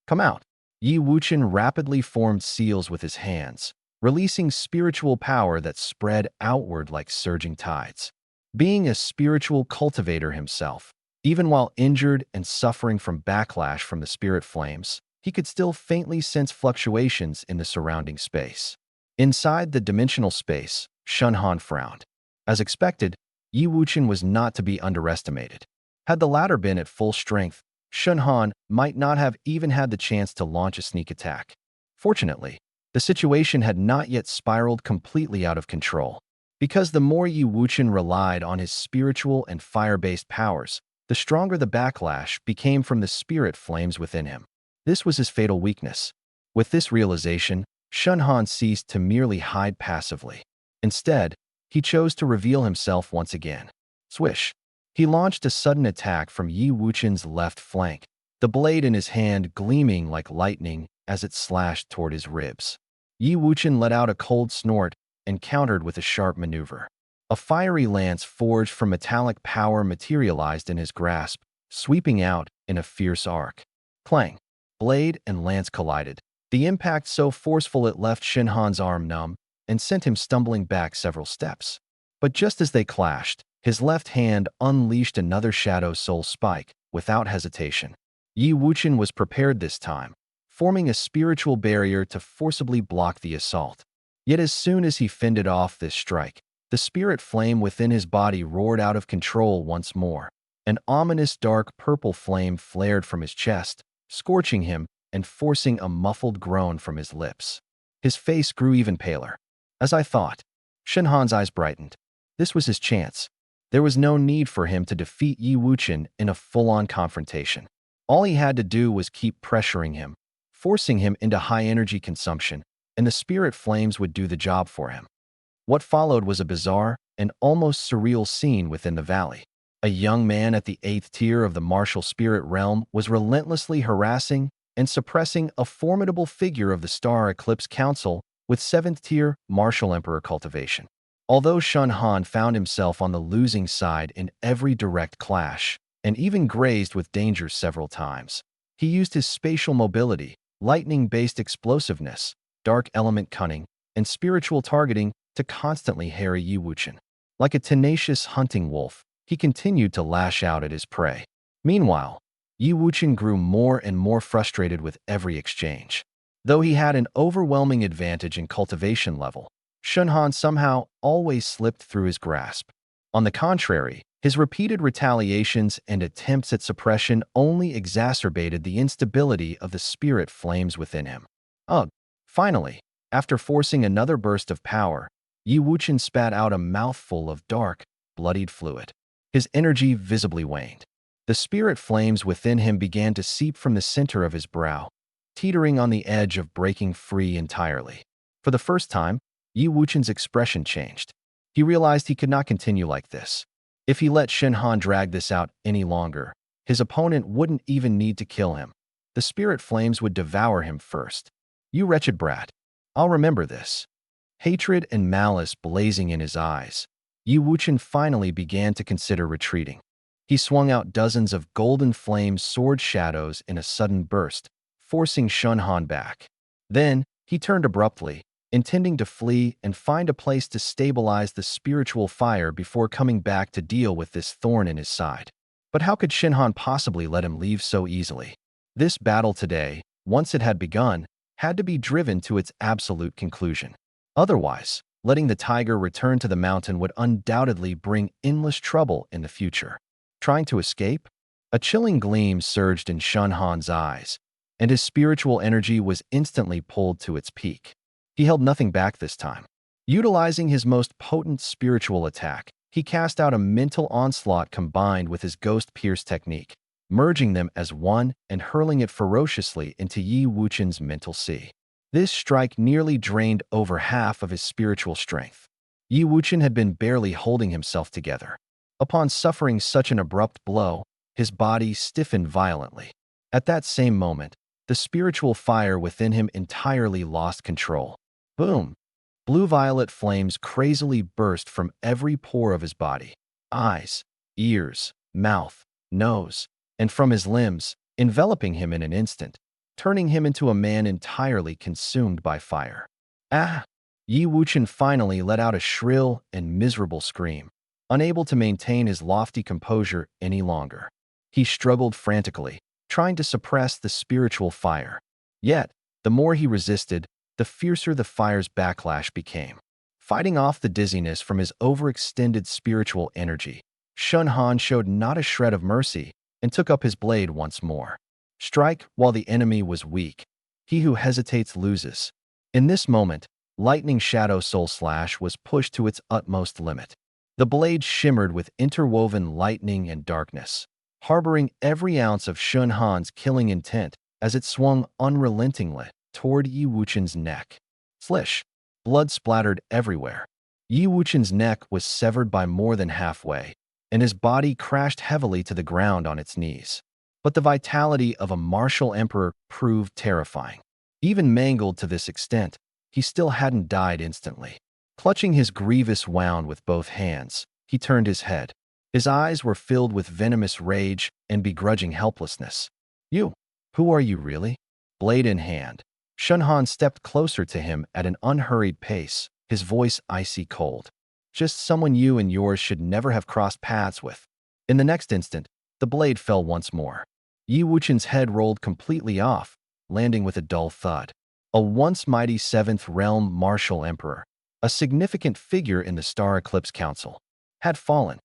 Come out. Yi Wuchen rapidly formed seals with his hands, releasing spiritual power that spread outward like surging tides. Being a spiritual cultivator himself, even while injured and suffering from backlash from the spirit flames, he could still faintly sense fluctuations in the surrounding space. Inside the dimensional space, Shunhan frowned. As expected, Yi Wuchen was not to be underestimated. Had the latter been at full strength, Shunhan might not have even had the chance to launch a sneak attack. Fortunately, the situation had not yet spiraled completely out of control. Because the more Yi Wuchen relied on his spiritual and fire-based powers, the stronger the backlash became from the spirit flames within him. This was his fatal weakness. With this realization, Shunhan ceased to merely hide passively. Instead, he chose to reveal himself once again. Swish! He launched a sudden attack from Yi Wuchen's left flank, the blade in his hand gleaming like lightning as it slashed toward his ribs. Yi Wuchen let out a cold snort and countered with a sharp maneuver. A fiery lance forged from metallic power materialized in his grasp, sweeping out in a fierce arc. Clang! Blade and lance collided, the impact so forceful it left Shunhan's arm numb and sent him stumbling back several steps. But just as they clashed, his left hand unleashed another Shadow Soul spike without hesitation. Yi Wuchen was prepared this time, forming a spiritual barrier to forcibly block the assault. Yet as soon as he fended off this strike, the spirit flame within his body roared out of control once more. An ominous dark purple flame flared from his chest, scorching him and forcing a muffled groan from his lips. His face grew even paler. As I thought, Shunhan's eyes brightened. This was his chance. There was no need for him to defeat Yi Wuchen in a full-on confrontation. All he had to do was keep pressuring him, forcing him into high-energy consumption, and the spirit flames would do the job for him. What followed was a bizarre and almost surreal scene within the valley. A young man at the 8th tier of the martial spirit realm was relentlessly harassing and suppressing a formidable figure of the Star Eclipse Council with 7th tier martial emperor cultivation. Although Shunhan found himself on the losing side in every direct clash, and even grazed with danger several times, he used his spatial mobility, lightning-based explosiveness, dark element cunning, and spiritual targeting to constantly harry Yi Wuchen. Like a tenacious hunting wolf, he continued to lash out at his prey. Meanwhile, Yi Wuchen grew more and more frustrated with every exchange. Though he had an overwhelming advantage in cultivation level, Shunhan somehow always slipped through his grasp. On the contrary, his repeated retaliations and attempts at suppression only exacerbated the instability of the spirit flames within him. Ugh! Finally, after forcing another burst of power, Yi Wuchen spat out a mouthful of dark, bloodied fluid. His energy visibly waned. The spirit flames within him began to seep from the center of his brow, teetering on the edge of breaking free entirely. For the first time, Yi Wuchen's expression changed. He realized he could not continue like this. If he let Shunhan drag this out any longer, his opponent wouldn't even need to kill him. The spirit flames would devour him first. You wretched brat. I'll remember this. Hatred and malice blazing in his eyes, Yi Wuchen finally began to consider retreating. He swung out dozens of golden flame sword shadows in a sudden burst, forcing Shunhan back. Then, he turned abruptly, intending to flee and find a place to stabilize the spiritual fire before coming back to deal with this thorn in his side. But how could Shunhan possibly let him leave so easily? This battle today, once it had begun, had to be driven to its absolute conclusion. Otherwise, letting the tiger return to the mountain would undoubtedly bring endless trouble in the future. Trying to escape? A chilling gleam surged in Shunhan's eyes, and his spiritual energy was instantly pulled to its peak. He held nothing back this time. Utilizing his most potent spiritual attack, he cast out a mental onslaught combined with his Ghost Pierce technique, merging them as one and hurling it ferociously into Yi Wuchen's mental sea. This strike nearly drained over half of his spiritual strength. Yi Wuchen had been barely holding himself together. Upon suffering such an abrupt blow, his body stiffened violently. At that same moment, the spiritual fire within him entirely lost control. Boom! Blue-violet flames crazily burst from every pore of his body. Eyes, ears, mouth, nose, and from his limbs, enveloping him in an instant, turning him into a man entirely consumed by fire. Ah! Yi Wuchen finally let out a shrill and miserable scream, unable to maintain his lofty composure any longer. He struggled frantically, trying to suppress the spiritual fire. Yet, the more he resisted, the fiercer the fire's backlash became. Fighting off the dizziness from his overextended spiritual energy, Shun Han showed not a shred of mercy and took up his blade once more. Strike while the enemy was weak. He who hesitates loses. In this moment, Lightning Shadow Soul Slash was pushed to its utmost limit. The blade shimmered with interwoven lightning and darkness, harboring every ounce of Shun Han's killing intent as it swung unrelentingly toward Yi Wuchen's neck. Slish! Blood splattered everywhere. Yi Wuchen's neck was severed by more than halfway, and his body crashed heavily to the ground on its knees. But the vitality of a martial emperor proved terrifying. Even mangled to this extent, he still hadn't died instantly. Clutching his grievous wound with both hands, he turned his head. His eyes were filled with venomous rage and begrudging helplessness. "You? Who are you really?" Blade in hand, Shun Han stepped closer to him at an unhurried pace, his voice icy cold. "Just someone you and yours should never have crossed paths with." In the next instant, the blade fell once more. Yi Wuchen's head rolled completely off, landing with a dull thud. A once mighty Seventh Realm martial emperor, a significant figure in the Star Eclipse Council, had fallen.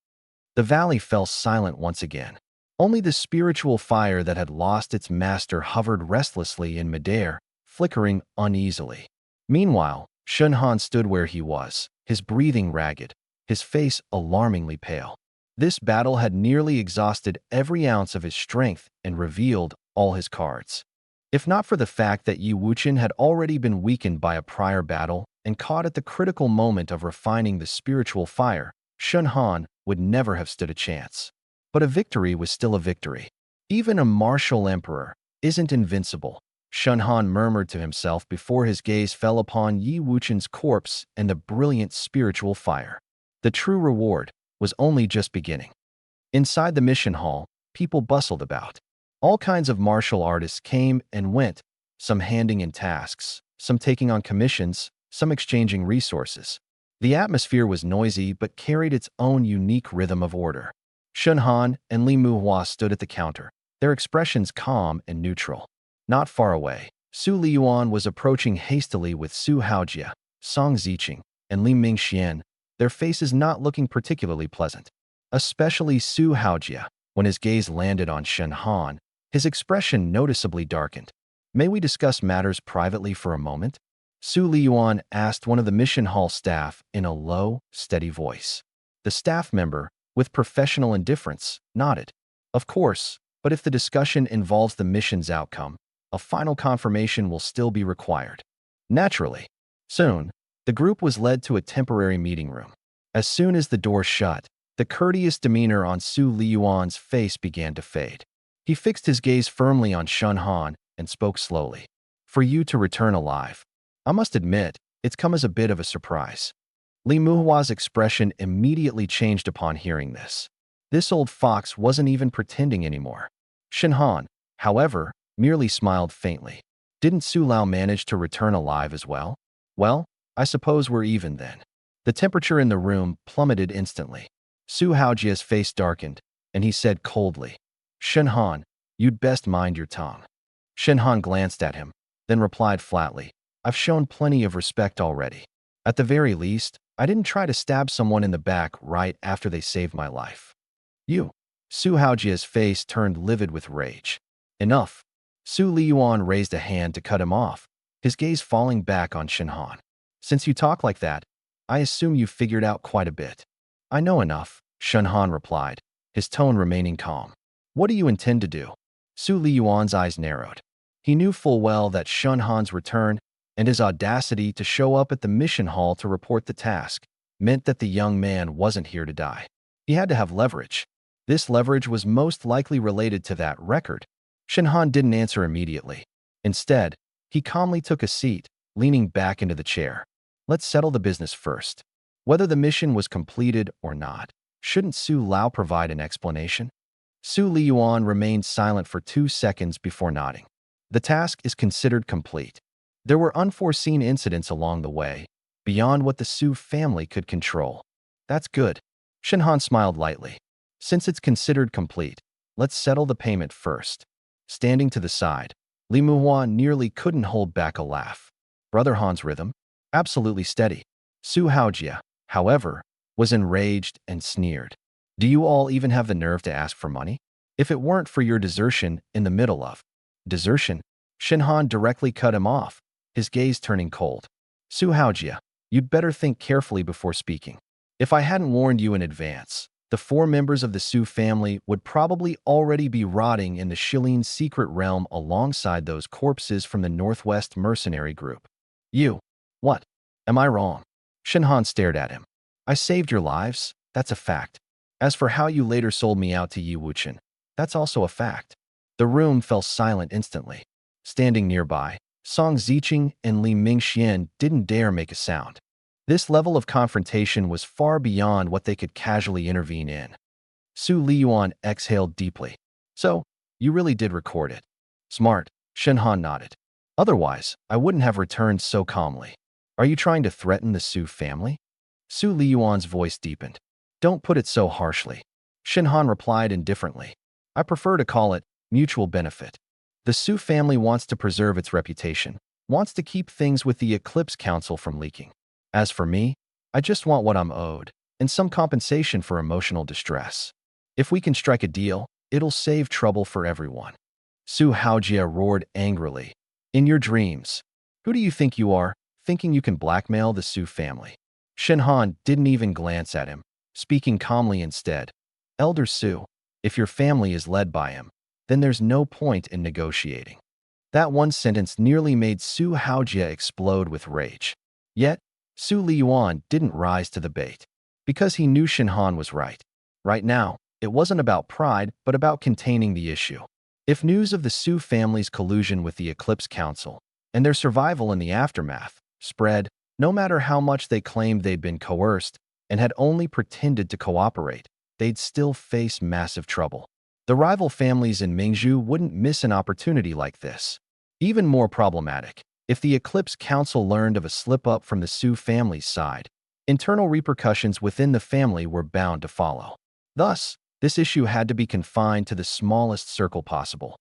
The valley fell silent once again. Only the spiritual fire that had lost its master hovered restlessly in midair, flickering uneasily. Meanwhile, Shun Han stood where he was, his breathing ragged, his face alarmingly pale. This battle had nearly exhausted every ounce of his strength and revealed all his cards. If not for the fact that Yi Wuchen had already been weakened by a prior battle and caught at the critical moment of refining the spiritual fire, Shun Han would never have stood a chance. But a victory was still a victory. Even a martial emperor isn't invincible, Shun Han murmured to himself before his gaze fell upon Yi Wuchen's corpse and the brilliant spiritual fire. The true reward was only just beginning. Inside the mission hall, people bustled about. All kinds of martial artists came and went, some handing in tasks, some taking on commissions, some exchanging resources. The atmosphere was noisy but carried its own unique rhythm of order. Shun Han and Li Muhua stood at the counter, their expressions calm and neutral. Not far away, Su Liyuan was approaching hastily with Su Haojia, Song Ziqing, and Li Mingxian, their faces not looking particularly pleasant. Especially Su Haojia, when his gaze landed on Shun Han, his expression noticeably darkened. "May we discuss matters privately for a moment?" Su Liyuan asked one of the mission hall staff in a low, steady voice. The staff member, with professional indifference, nodded. "Of course, but if the discussion involves the mission's outcome, a final confirmation will still be required." Naturally. Soon, the group was led to a temporary meeting room. As soon as the door shut, the courteous demeanor on Su Liyuan's face began to fade. He fixed his gaze firmly on Shun Han and spoke slowly. "For you to return alive, I must admit, it's come as a bit of a surprise." Li Muhua's expression immediately changed upon hearing this. This old fox wasn't even pretending anymore. Shun Han, however, merely smiled faintly. "Didn't Su Lao manage to return alive as well? Well, I suppose we're even then." The temperature in the room plummeted instantly. Su Haojia's face darkened, and he said coldly, "Shun Han, you'd best mind your tongue." Shun Han glanced at him, then replied flatly, "I've shown plenty of respect already. At the very least, I didn't try to stab someone in the back right after they saved my life." "You?" Su Haojia's face turned livid with rage. "Enough." Su Liyuan raised a hand to cut him off, his gaze falling back on Shun Han. "Since you talk like that, I assume you've figured out quite a bit." "I know enough," Shun Han replied, his tone remaining calm. "What do you intend to do?" Su Liyuan's eyes narrowed. He knew full well that Shun Han's return and his audacity to show up at the mission hall to report the task meant that the young man wasn't here to die. He had to have leverage. This leverage was most likely related to that record. Shun Han didn't answer immediately. Instead, he calmly took a seat, leaning back into the chair. "Let's settle the business first. Whether the mission was completed or not, shouldn't Su Lao provide an explanation?" Su Liyuan remained silent for 2 seconds before nodding. "The task is considered complete. There were unforeseen incidents along the way, beyond what the Su family could control. That's good. Shinhan smiled lightly. Since it's considered complete, let's settle the payment first. Standing to the side, Li Muhua nearly couldn't hold back a laugh. Brother Han's rhythm? Absolutely steady. Su Haojia, however, was enraged and sneered. Do you all even have the nerve to ask for money? If it weren't for your desertion in the middle of desertion, Shinhan directly cut him off, his gaze turning cold. Su Haojia, you'd better think carefully before speaking. If I hadn't warned you in advance, the 4 members of the Su family would probably already be rotting in the Shilin secret realm alongside those corpses from the Northwest mercenary group. You. What? Am I wrong? Shinhan stared at him. I saved your lives, that's a fact. As for how you later sold me out to Yi Wuchen, that's also a fact. The room fell silent instantly. Standing nearby, Song Ziqing and Li Mingxian didn't dare make a sound. This level of confrontation was far beyond what they could casually intervene in. Su Liyuan exhaled deeply. So, you really did record it. Smart, Shinhan nodded. Otherwise, I wouldn't have returned so calmly. Are you trying to threaten the Su family? Su Liyuan's voice deepened. Don't put it so harshly. Shinhan replied indifferently. I prefer to call it mutual benefit. The Su family wants to preserve its reputation, wants to keep things with the Eclipse Council from leaking. As for me, I just want what I'm owed, and some compensation for emotional distress. If we can strike a deal, it'll save trouble for everyone. Su Haojia roared angrily. In your dreams. Who do you think you are, thinking you can blackmail the Su family? Shinhan didn't even glance at him, speaking calmly instead. Elder Su, if your family is led by him, then there's no point in negotiating. That one sentence nearly made Su Haojia explode with rage. Yet, Su Liyuan didn't rise to the bait, because he knew Shinhan was right. Right now, it wasn't about pride, but about containing the issue. If news of the Su family's collusion with the Eclipse Council, and their survival in the aftermath, spread, no matter how much they claimed they'd been coerced and had only pretended to cooperate, they'd still face massive trouble. The rival families in Mingzhu wouldn't miss an opportunity like this. Even more problematic, if the Eclipse Council learned of a slip-up from the Su family's side, internal repercussions within the family were bound to follow. Thus, this issue had to be confined to the smallest circle possible.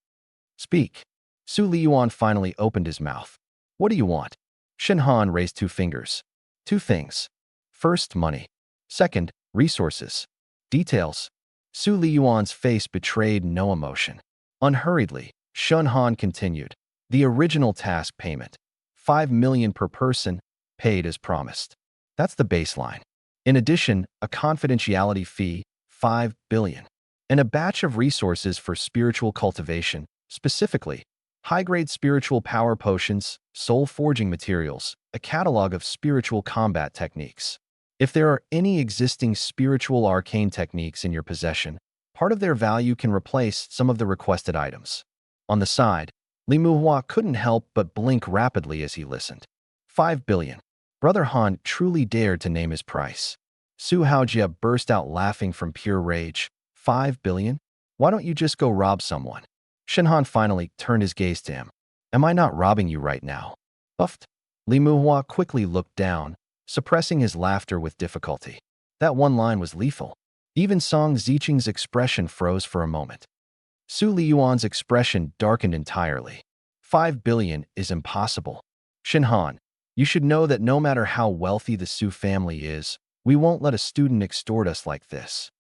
Speak. Su Liyuan finally opened his mouth. What do you want? Shinhan raised 2 fingers. 2 things. First, money. Second, resources. Details. Su Liyuan's face betrayed no emotion. Unhurriedly, Shinhan continued. The original task payment, 5 million per person, paid as promised. That's the baseline. In addition, a confidentiality fee, 5 billion, and a batch of resources for spiritual cultivation, specifically, high-grade spiritual power potions, soul forging materials, a catalog of spiritual combat techniques. If there are any existing spiritual arcane techniques in your possession, part of their value can replace some of the requested items. On the side, Li Muhua couldn't help but blink rapidly as he listened. 5 billion. Brother Han truly dared to name his price. Su Haojia burst out laughing from pure rage. 5 billion? Why don't you just go rob someone? Shinhan finally turned his gaze to him. Am I not robbing you right now? Puffed. Li Muhua quickly looked down, suppressing his laughter with difficulty. That one line was lethal. Even Song Ziqing's expression froze for a moment. Su Liyuan's expression darkened entirely. 5 billion is impossible. Shinhan, you should know that no matter how wealthy the Su family is, we won't let a student extort us like this.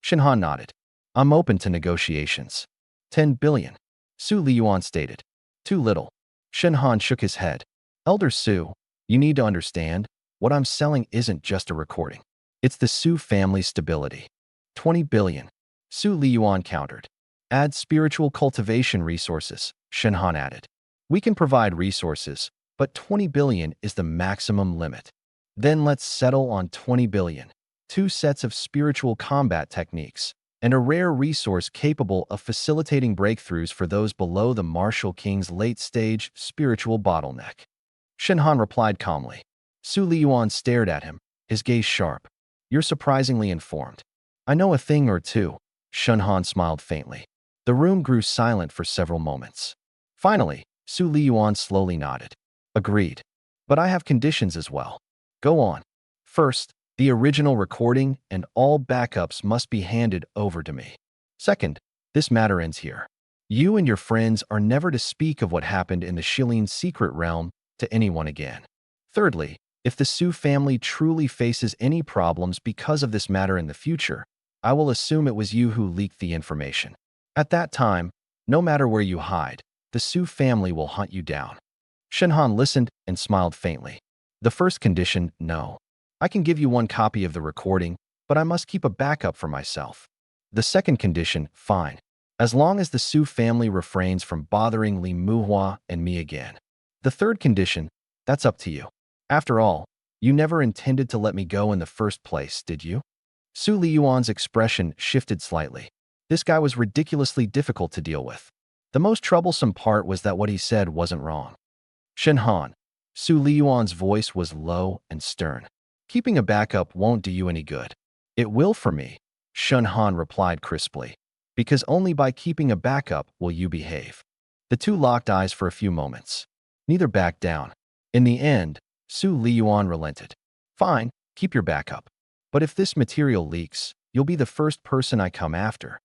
Shinhan nodded. I'm open to negotiations. 10 billion. Su Liyuan stated. Too little. Shinhan shook his head. Elder Su, you need to understand, what I'm selling isn't just a recording. It's the Su family's stability. 20 billion. Su Liyuan countered. Add spiritual cultivation resources, Shinhan added. We can provide resources, but 20 billion is the maximum limit. Then let's settle on 20 billion. 2 sets of spiritual combat techniques, and a rare resource capable of facilitating breakthroughs for those below the Martial King's late-stage spiritual bottleneck. Shinhan replied calmly. Su Liyuan stared at him, his gaze sharp. You're surprisingly informed. I know a thing or two. Shinhan smiled faintly. The room grew silent for several moments. Finally, Su Liyuan slowly nodded. Agreed. But I have conditions as well. Go on. First, the original recording and all backups must be handed over to me. Second, this matter ends here. You and your friends are never to speak of what happened in the Shilin secret realm to anyone again. Thirdly, if the Su family truly faces any problems because of this matter in the future, I will assume it was you who leaked the information. At that time, no matter where you hide, the Su family will hunt you down. Shenhan listened and smiled faintly. The first condition, no. I can give you one copy of the recording, but I must keep a backup for myself. The second condition, fine. As long as the Su family refrains from bothering Li Muhua and me again. The third condition, that's up to you. After all, you never intended to let me go in the first place, did you? Su Liyuan's expression shifted slightly. This guy was ridiculously difficult to deal with. The most troublesome part was that what he said wasn't wrong. Shenhan, Su Liyuan's voice was low and stern. Keeping a backup won't do you any good. It will for me, Shenhan replied crisply. Because only by keeping a backup will you behave. The two locked eyes for a few moments. Neither backed down. In the end, Su Liyuan relented. Fine, keep your backup. But if this material leaks, you'll be the first person I come after.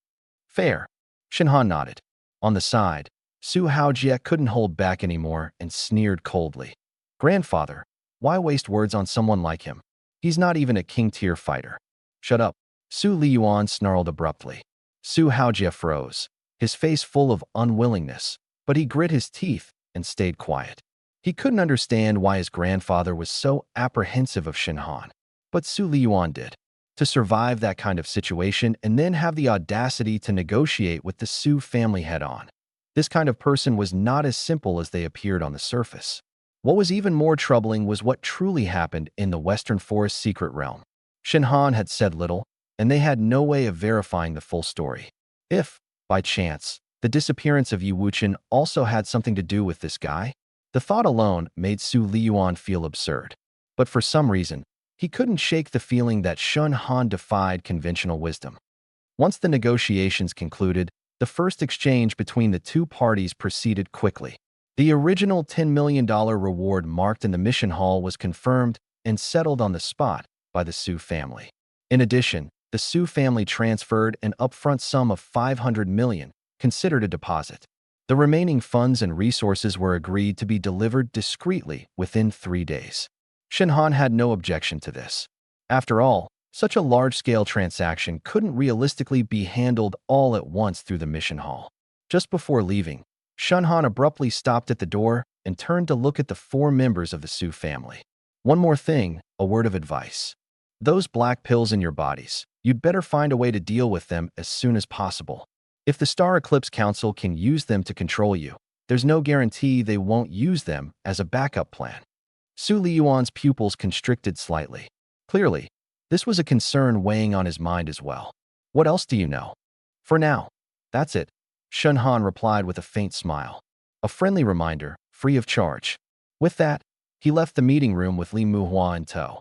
Fair. Shenhan nodded. On the side, Su Haojie couldn't hold back anymore and sneered coldly. Grandfather, why waste words on someone like him? He's not even a king-tier fighter. Shut up. Su Liyuan snarled abruptly. Su Haojie froze, his face full of unwillingness, but he grit his teeth and stayed quiet. He couldn't understand why his grandfather was so apprehensive of Shenhan, but Su Liyuan did. To survive that kind of situation and then have the audacity to negotiate with the Su family head-on. This kind of person was not as simple as they appeared on the surface. What was even more troubling was what truly happened in the Western Forest secret realm. Shenhan had said little, and they had no way of verifying the full story. If, by chance, the disappearance of Yi Wuchen also had something to do with this guy, the thought alone made Su Liyuan feel absurd. But for some reason, he couldn't shake the feeling that Shenhan defied conventional wisdom. Once the negotiations concluded, the first exchange between the two parties proceeded quickly. The original $10 million reward marked in the mission hall was confirmed and settled on the spot by the Su family. In addition, the Su family transferred an upfront sum of $500 million, considered a deposit. The remaining funds and resources were agreed to be delivered discreetly within 3 days. Shenhan had no objection to this. After all, such a large-scale transaction couldn't realistically be handled all at once through the mission hall. Just before leaving, Shenhan abruptly stopped at the door and turned to look at the 4 members of the Su family. One more thing, a word of advice. Those black pills in your bodies, you'd better find a way to deal with them as soon as possible. If the Star Eclipse Council can use them to control you, there's no guarantee they won't use them as a backup plan. Su Liyuan's pupils constricted slightly. Clearly, this was a concern weighing on his mind as well. What else do you know? For now, that's it, Shenhan replied with a faint smile. A friendly reminder, free of charge. With that, he left the meeting room with Li Muhua in tow.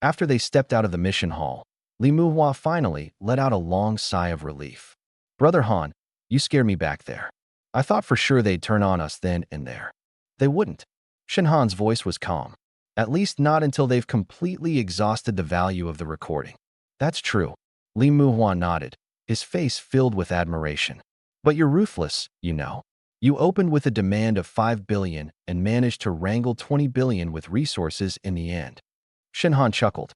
After they stepped out of the mission hall, Li Muhua finally let out a long sigh of relief. Brother Han, you scared me back there. I thought for sure they'd turn on us then and there. They wouldn't. Shenhan's voice was calm. At least not until they've completely exhausted the value of the recording. That's true. Li Muhua nodded, his face filled with admiration. But you're ruthless, you know. You opened with a demand of 5 billion and managed to wrangle 20 billion with resources in the end. Shenhan chuckled.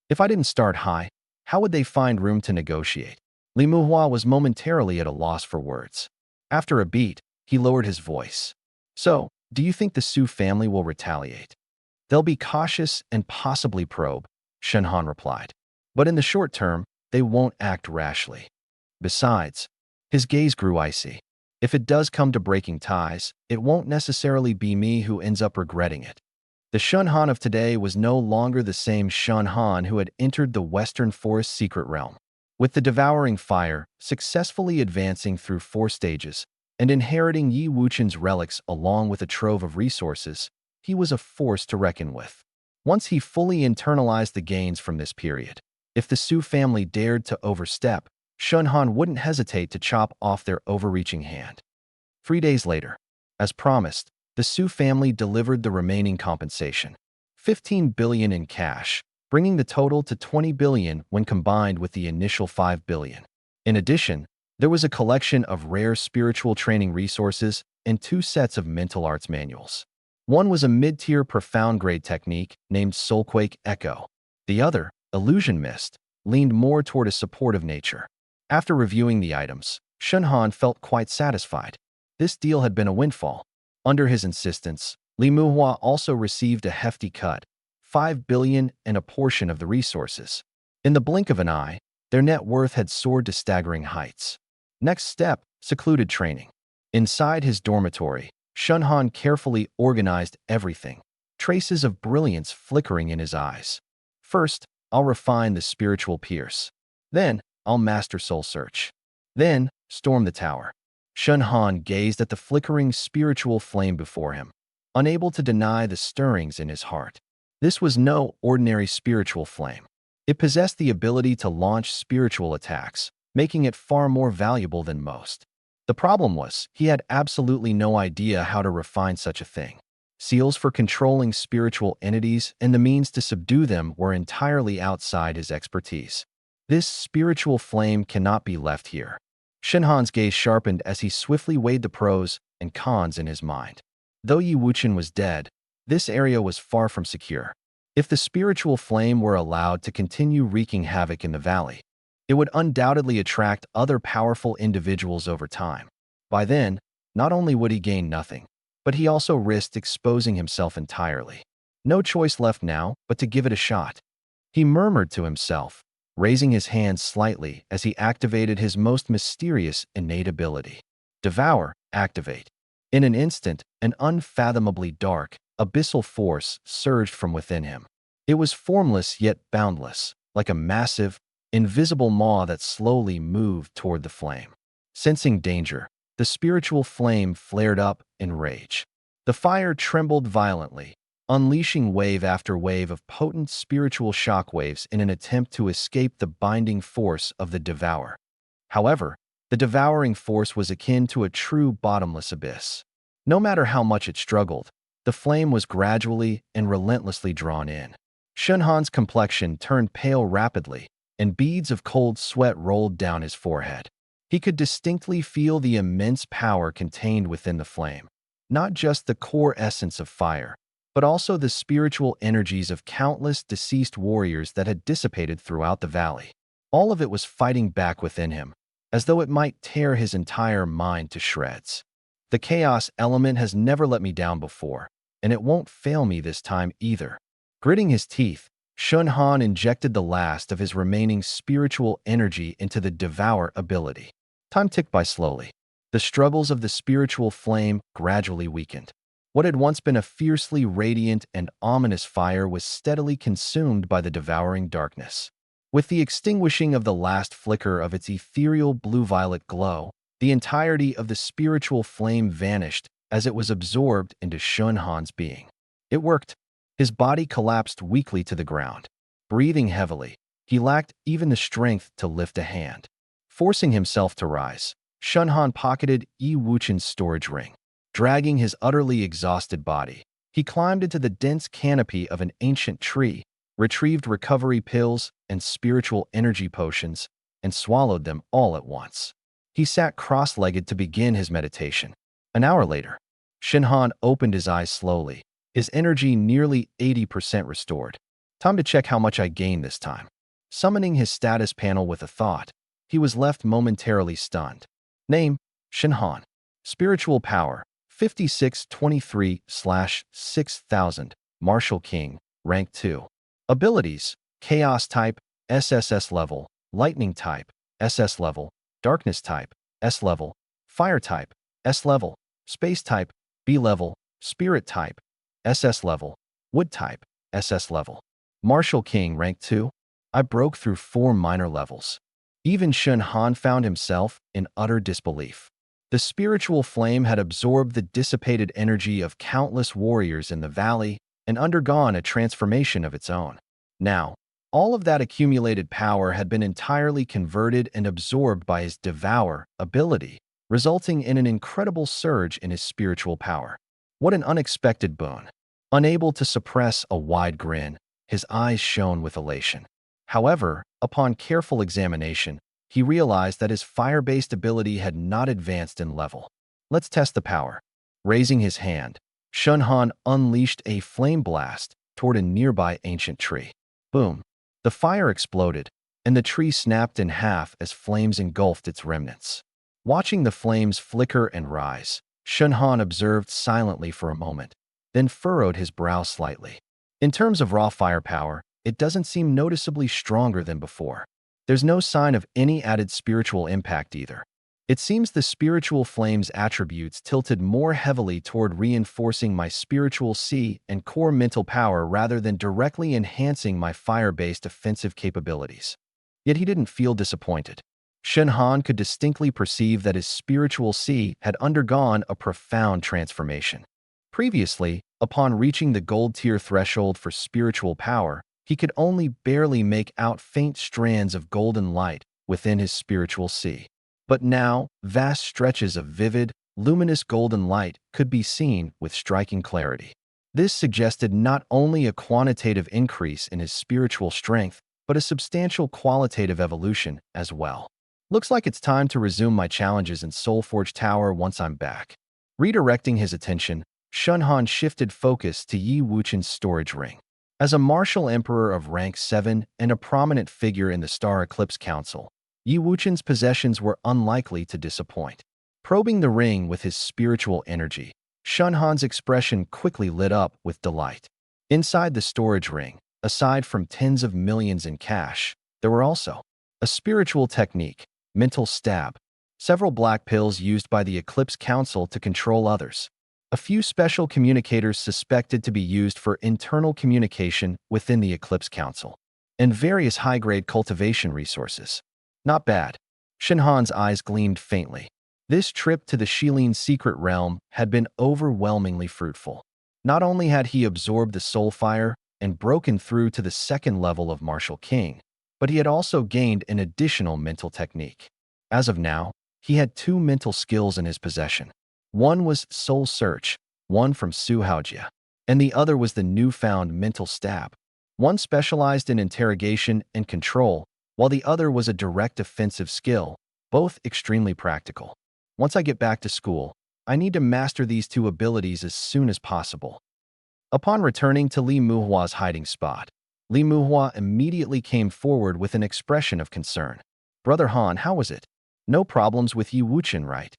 If I didn't start high, how would they find room to negotiate? Li Muhua was momentarily at a loss for words. After a beat, he lowered his voice. So, do you think the Su family will retaliate? They'll be cautious and possibly probe, Shenhan replied. But in the short term, they won't act rashly. Besides, his gaze grew icy. If it does come to breaking ties, it won't necessarily be me who ends up regretting it. The Shenhan of today was no longer the same Shenhan who had entered the Western Forest secret realm. With the devouring fire successfully advancing through 4 stages and inheriting Yi Wuchen's relics along with a trove of resources, he was a force to reckon with. Once he fully internalized the gains from this period, if the Su family dared to overstep, Shenhan wouldn't hesitate to chop off their overreaching hand. 3 days later, as promised, the Su family delivered the remaining compensation. 15 billion in cash, bringing the total to 20 billion when combined with the initial 5 billion. In addition, there was a collection of rare spiritual training resources and 2 sets of mental arts manuals. One was a mid-tier profound-grade technique named Soulquake Echo. The other, Illusion Mist, leaned more toward a supportive nature. After reviewing the items, Shunhan felt quite satisfied. This deal had been a windfall. Under his insistence, Li Muhua also received a hefty cut, 5 billion and a portion of the resources. In the blink of an eye, their net worth had soared to staggering heights. Next step, secluded training. Inside his dormitory, Shunhan carefully organized everything, traces of brilliance flickering in his eyes. First, I'll refine the spiritual pierce. Then, I'll master soul search. Then, storm the tower. Shunhan gazed at the flickering spiritual flame before him, unable to deny the stirrings in his heart. This was no ordinary spiritual flame. It possessed the ability to launch spiritual attacks, making it far more valuable than most. The problem was, he had absolutely no idea how to refine such a thing. Seals for controlling spiritual entities and the means to subdue them were entirely outside his expertise. This spiritual flame cannot be left here. Shunhan's gaze sharpened as he swiftly weighed the pros and cons in his mind. Though Yi Wuchen was dead, this area was far from secure. If the spiritual flame were allowed to continue wreaking havoc in the valley, it would undoubtedly attract other powerful individuals over time. By then, not only would he gain nothing, but he also risked exposing himself entirely. No choice left now but to give it a shot. He murmured to himself, raising his hands slightly as he activated his most mysterious innate ability. Devour, activate. In an instant, an unfathomably dark, abyssal force surged from within him. It was formless yet boundless, like a massive, invisible maw that slowly moved toward the flame. Sensing danger, the spiritual flame flared up in rage. The fire trembled violently, unleashing wave after wave of potent spiritual shockwaves in an attempt to escape the binding force of the devourer. However, the devouring force was akin to a true bottomless abyss. No matter how much it struggled, the flame was gradually and relentlessly drawn in. Shunhan's complexion turned pale rapidly, and beads of cold sweat rolled down his forehead. He could distinctly feel the immense power contained within the flame, not just the core essence of fire, but also the spiritual energies of countless deceased warriors that had dissipated throughout the valley. All of it was fighting back within him, as though it might tear his entire mind to shreds. The chaos element has never let me down before, and it won't fail me this time either. Gritting his teeth, Shunhan injected the last of his remaining spiritual energy into the Devour ability. Time ticked by slowly. The struggles of the spiritual flame gradually weakened. What had once been a fiercely radiant and ominous fire was steadily consumed by the devouring darkness. With the extinguishing of the last flicker of its ethereal blue-violet glow, the entirety of the spiritual flame vanished as it was absorbed into Shunhan's being. It worked. His body collapsed weakly to the ground. Breathing heavily, he lacked even the strength to lift a hand. Forcing himself to rise, Shunhan pocketed Yi Wuchen's storage ring. Dragging his utterly exhausted body, he climbed into the dense canopy of an ancient tree, retrieved recovery pills and spiritual energy potions, and swallowed them all at once. He sat cross-legged to begin his meditation. An hour later, Shunhan opened his eyes slowly, his energy nearly 80% restored. Time to check how much I gained this time. Summoning his status panel with a thought, he was left momentarily stunned. Name, Shunhan. Spiritual power, 5623/6000, Martial King, Rank 2. Abilities, Chaos type, SSS level, Lightning type, SS level, Darkness type, S level, Fire type, S level, Space type, B level, Spirit type, SS level, Wood type, SS level. Martial King, Rank 2. I broke through 4 minor levels. Even Shunhan found himself in utter disbelief. The spiritual flame had absorbed the dissipated energy of countless warriors in the valley and undergone a transformation of its own. Now, all of that accumulated power had been entirely converted and absorbed by his Devour ability, resulting in an incredible surge in his spiritual power. What an unexpected boon. Unable to suppress a wide grin, his eyes shone with elation. However, upon careful examination, he realized that his fire-based ability had not advanced in level. Let's test the power. Raising his hand, Shunhan unleashed a flame blast toward a nearby ancient tree. Boom! The fire exploded, and the tree snapped in half as flames engulfed its remnants. Watching the flames flicker and rise, Shunhan observed silently for a moment, then furrowed his brow slightly. In terms of raw firepower, it doesn't seem noticeably stronger than before. There's no sign of any added spiritual impact either. It seems the spiritual flame's attributes tilted more heavily toward reinforcing my spiritual C and core mental power rather than directly enhancing my fire-based offensive capabilities. Yet he didn't feel disappointed. Shunhan could distinctly perceive that his spiritual C had undergone a profound transformation. Previously, upon reaching the gold tier threshold for spiritual power, he could only barely make out faint strands of golden light within his spiritual C. But now, vast stretches of vivid, luminous golden light could be seen with striking clarity. This suggested not only a quantitative increase in his spiritual strength, but a substantial qualitative evolution as well. Looks like it's time to resume my challenges in Soulforge Tower once I'm back. Redirecting his attention, Shunhan shifted focus to Yi Wuchen's storage ring. As a martial emperor of rank 7 and a prominent figure in the Star Eclipse Council, Yi Wuchen's possessions were unlikely to disappoint. Probing the ring with his spiritual energy, Shunhan's expression quickly lit up with delight. Inside the storage ring, aside from tens of millions in cash, there were also a spiritual technique, mental stab, several black pills used by the Eclipse Council to control others, a few special communicators suspected to be used for internal communication within the Eclipse Council, and various high-grade cultivation resources. Not bad. Shunhan's eyes gleamed faintly. This trip to the Shilin secret realm had been overwhelmingly fruitful. Not only had he absorbed the soul fire and broken through to the second level of Martial King, but he had also gained an additional mental technique. As of now, he had 2 mental skills in his possession. One was Soul Search, one from Su Haojia, and the other was the newfound Mental Stab. One specialized in interrogation and control, while the other was a direct offensive skill, both extremely practical. Once I get back to school, I need to master these 2 abilities as soon as possible. Upon returning to Li Muhua's hiding spot, Li Muhua immediately came forward with an expression of concern. "Brother Han, how was it? No problems with Yi Wuchen, right?"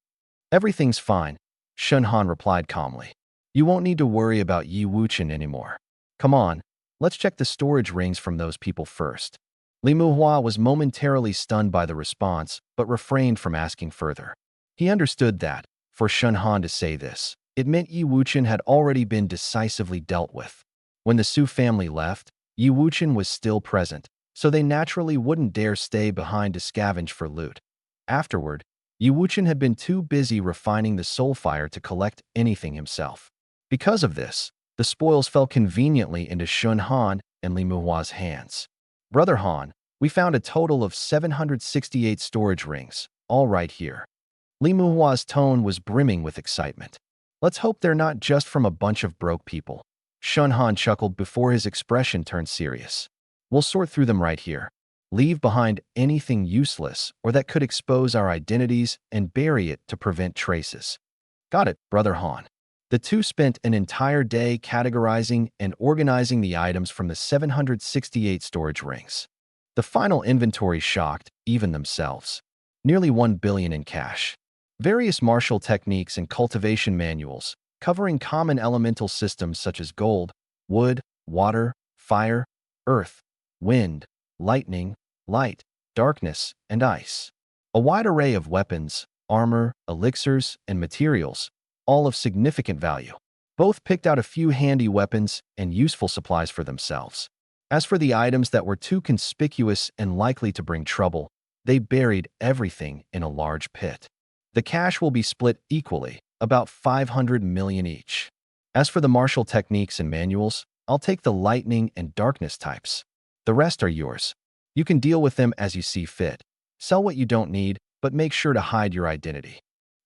"Everything's fine," Shunhan replied calmly. "You won't need to worry about Yi Wuchen anymore. Come on, let's check the storage rings from those people first." Li Muhua was momentarily stunned by the response, but refrained from asking further. He understood that, for Shunhan to say this, it meant Yi Wuchen had already been decisively dealt with. When the Su family left, Yi Wuchen was still present, so they naturally wouldn't dare stay behind to scavenge for loot. Afterward, Yi Wuchen had been too busy refining the soul fire to collect anything himself. Because of this, the spoils fell conveniently into Shunhan and Li Muhua's hands. "Brother Han, we found a total of 768 storage rings, all right here." Li Muhua's tone was brimming with excitement. "Let's hope they're not just from a bunch of broke people." Shunhan chuckled before his expression turned serious. "We'll sort through them right here. Leave behind anything useless or that could expose our identities and bury it to prevent traces." "Got it, Brother Han." The 2 spent an entire day categorizing and organizing the items from the 768 storage rings. The final inventory shocked even themselves. Nearly 1 billion in cash. Various martial techniques and cultivation manuals, covering common elemental systems such as gold, wood, water, fire, earth, wind, lightning, light, darkness, and ice. A wide array of weapons, armor, elixirs, and materials, all of significant value. Both picked out a few handy weapons and useful supplies for themselves. As for the items that were too conspicuous and likely to bring trouble, they buried everything in a large pit. The cash will be split equally, about 500 million each. As for the martial techniques and manuals, I'll take the lightning and darkness types. The rest are yours. You can deal with them as you see fit. Sell what you don't need, but make sure to hide your identity.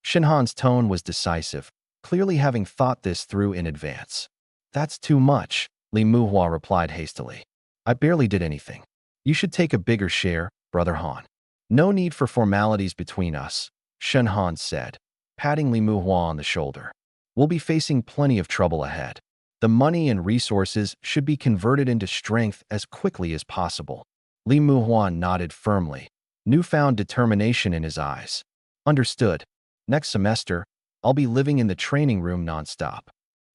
Shunhan's tone was decisive, clearly having thought this through in advance. That's too much, Li Muhua replied hastily. I barely did anything. You should take a bigger share, Brother Han. No need for formalities between us, Shen Han said, patting Li Muhua on the shoulder. We'll be facing plenty of trouble ahead. The money and resources should be converted into strength as quickly as possible. Li Muhua nodded firmly, newfound determination in his eyes. Understood. Next semester, I'll be living in the training room nonstop.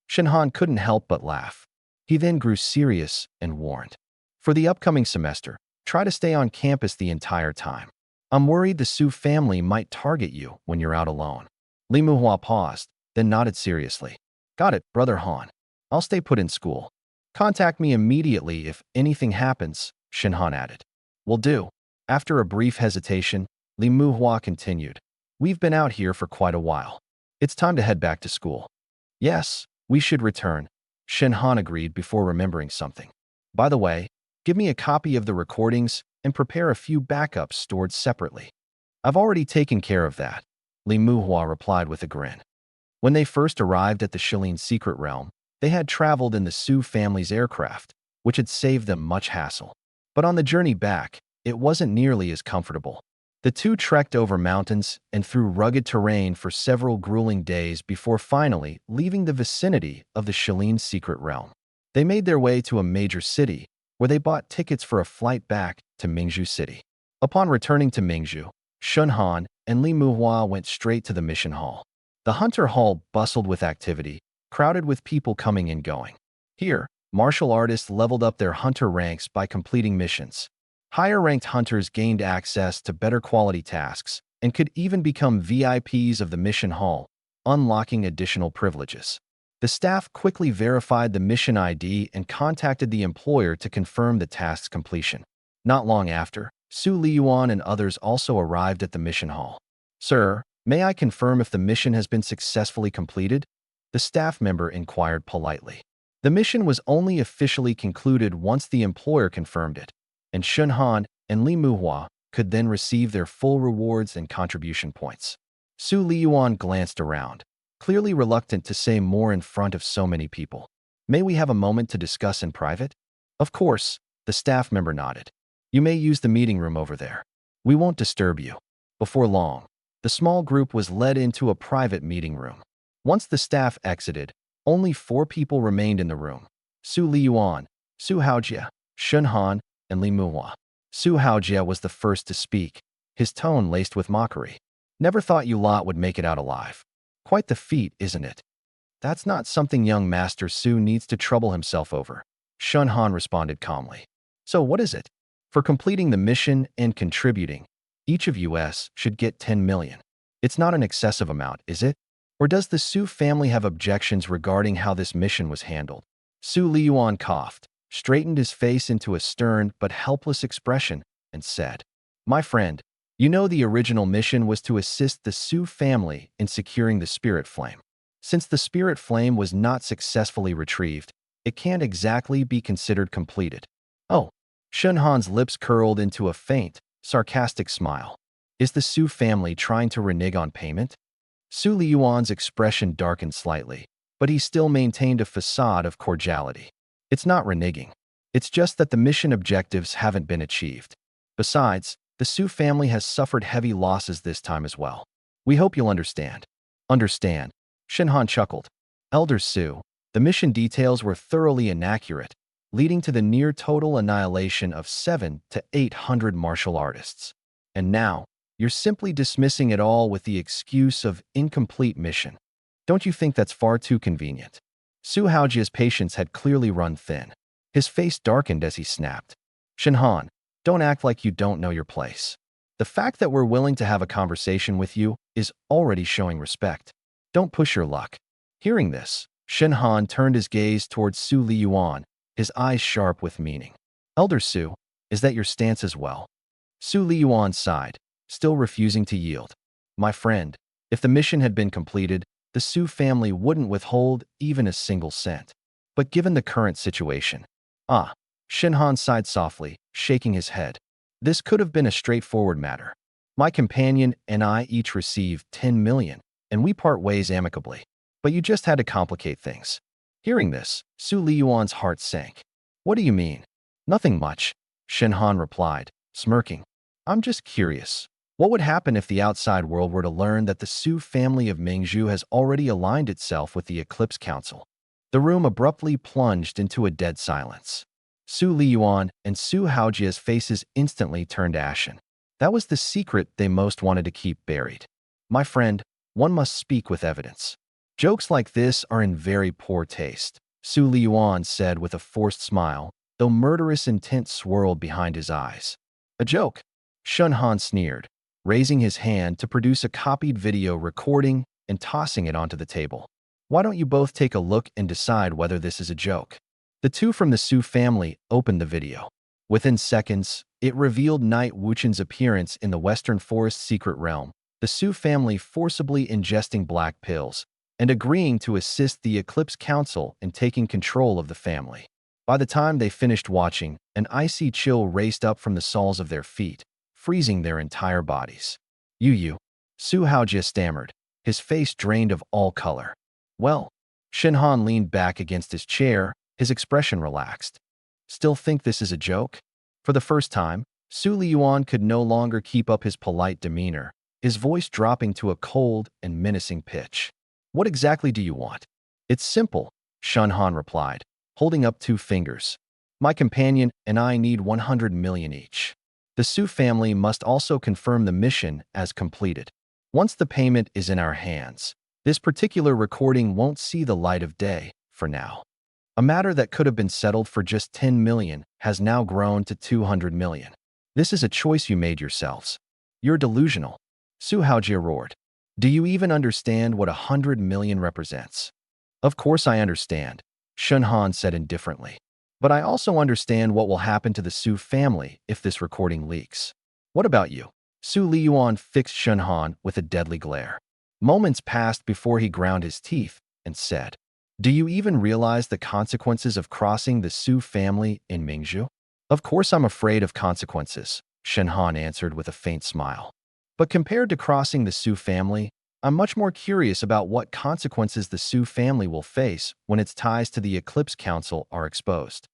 Shen Han couldn't help but laugh. He then grew serious and warned. For the upcoming semester, try to stay on campus the entire time. I'm worried the Su family might target you when you're out alone. Li Muhua paused, then nodded seriously. Got it, Brother Han. I'll stay put in school. Contact me immediately if anything happens, Shen Han added. Will do. After a brief hesitation, Li Muhua continued. We've been out here for quite a while. It's time to head back to school. Yes, we should return, Shen Han agreed before remembering something. By the way, give me a copy of the recordings and prepare a few backups stored separately. I've already taken care of that, Li Muhua replied with a grin. When they first arrived at the Shilin secret realm, they had traveled in the Su family's aircraft, which had saved them much hassle. But on the journey back, it wasn't nearly as comfortable. The two trekked over mountains and through rugged terrain for several grueling days before finally leaving the vicinity of the Shilin secret realm. They made their way to a major city, where they bought tickets for a flight back to Mingzhu City. Upon returning to Mingzhu, Shen Han and Li Muhua went straight to the mission hall. The Hunter Hall bustled with activity, crowded with people coming and going. Here, martial artists leveled up their hunter ranks by completing missions. Higher-ranked hunters gained access to better quality tasks and could even become VIPs of the mission hall, unlocking additional privileges. The staff quickly verified the mission ID and contacted the employer to confirm the task's completion. Not long after, Su Liyuan and others also arrived at the mission hall. Sir, may I confirm if the mission has been successfully completed? The staff member inquired politely. The mission was only officially concluded once the employer confirmed it, and Shen Han and Li Muhua could then receive their full rewards and contribution points. Su Liyuan glanced around, clearly reluctant to say more in front of so many people. May we have a moment to discuss in private? Of course, the staff member nodded. You may use the meeting room over there. We won't disturb you. Before long, the small group was led into a private meeting room. Once the staff exited, only 4 people remained in the room. Su Liyuan, Su Haojia, Shen Han, and Li Muhua. Su Haojia was the first to speak, his tone laced with mockery. Never thought you lot would make it out alive. Quite the feat, isn't it? That's not something young Master Su needs to trouble himself over, Shen Han responded calmly. So what is it? For completing the mission and contributing, each of us should get 10 million. It's not an excessive amount, is it? Or does the Su family have objections regarding how this mission was handled? Su Liyuan coughed, straightened his face into a stern but helpless expression, and said, My friend, you know the original mission was to assist the Su family in securing the spirit flame. Since the spirit flame was not successfully retrieved, it can't exactly be considered completed. Oh, Shen Han's lips curled into a faint, sarcastic smile. Is the Su family trying to renege on payment? Su Liyuan's expression darkened slightly, but he still maintained a facade of cordiality. It's not reneging. It's just that the mission objectives haven't been achieved. Besides, the Su family has suffered heavy losses this time as well. We hope you'll understand. Understand, Shen Han chuckled. Elder Su, the mission details were thoroughly inaccurate, leading to the near total annihilation of 700 to 800 martial artists. And now, you're simply dismissing it all with the excuse of incomplete mission. Don't you think that's far too convenient? Su Haojia's patience had clearly run thin. His face darkened as he snapped. Shen Han, don't act like you don't know your place. The fact that we're willing to have a conversation with you is already showing respect. Don't push your luck. Hearing this, Shen Han turned his gaze towards Su Liyuan, his eyes sharp with meaning. Elder Su, is that your stance as well? Su Liyuan sighed, still refusing to yield. My friend, if the mission had been completed, the Su family wouldn't withhold even a single cent. But given the current situation… Shen Han sighed softly, shaking his head. This could have been a straightforward matter. My companion and I each received 10 million, and we part ways amicably. But you just had to complicate things. Hearing this, Su Liyuan's heart sank. What do you mean? Nothing much, Shen Han replied, smirking. I'm just curious. What would happen if the outside world were to learn that the Su family of Mingzhu has already aligned itself with the Eclipse Council? The room abruptly plunged into a dead silence. Su Liyuan and Su Haojia's faces instantly turned ashen. That was the secret they most wanted to keep buried. My friend, one must speak with evidence. Jokes like this are in very poor taste, Su Liyuan said with a forced smile, though murderous intent swirled behind his eyes. A joke? Shen Han sneered, raising his hand to produce a copied video recording and tossing it onto the table. Why don't you both take a look and decide whether this is a joke? The two from the Su family opened the video. Within seconds, it revealed Knight Wuchen's appearance in the Western Forest secret realm, the Su family forcibly ingesting black pills, and agreeing to assist the Eclipse Council in taking control of the family. By the time they finished watching, an icy chill raced up from the soles of their feet, freezing their entire bodies. You, Su Haojia stammered, his face drained of all color. Well, Shen Han leaned back against his chair, his expression relaxed. Still think this is a joke? For the first time, Su Liyuan could no longer keep up his polite demeanor, his voice dropping to a cold and menacing pitch. What exactly do you want? It's simple, Shen Han replied, holding up 2 fingers. My companion and I need 100 million each. The Su family must also confirm the mission as completed. Once the payment is in our hands, this particular recording won't see the light of day, for now. A matter that could have been settled for just 10 million has now grown to 200 million. This is a choice you made yourselves. You're delusional. Su Haojia roared. Do you even understand what 100 million represents? Of course I understand, Shen Han said indifferently. But I also understand what will happen to the Su family if this recording leaks. What about you? Su Liyuan fixed Shen Han with a deadly glare. Moments passed before he ground his teeth and said, Do you even realize the consequences of crossing the Su family in Mingzhu? Of course I'm afraid of consequences, Shen Han answered with a faint smile. But compared to crossing the Su family, I'm much more curious about what consequences the Su family will face when its ties to the Eclipse Council are exposed.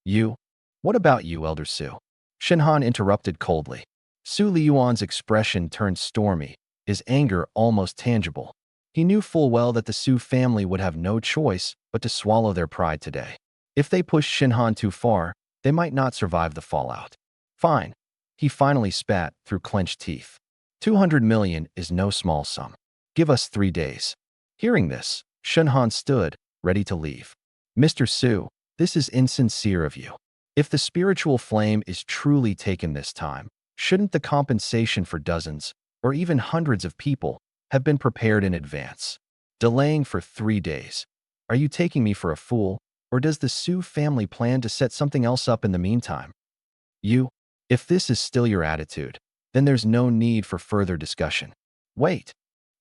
You? What about you, Elder Su? Shen Han interrupted coldly. Su Liyuan's expression turned stormy, his anger almost tangible. He knew full well that the Su family would have no choice but to swallow their pride today. If they pushed Shen Han too far, they might not survive the fallout. Fine. He finally spat through clenched teeth. 200 million is no small sum. Give us 3 days. Hearing this, Shen Han stood, ready to leave. Mr. Su, this is insincere of you. If the spiritual flame is truly taken this time, shouldn't the compensation for dozens, or even hundreds of people, have been prepared in advance? Delaying for 3 days. Are you taking me for a fool, or does the Su family plan to set something else up in the meantime? If this is still your attitude, then there's no need for further discussion. Wait.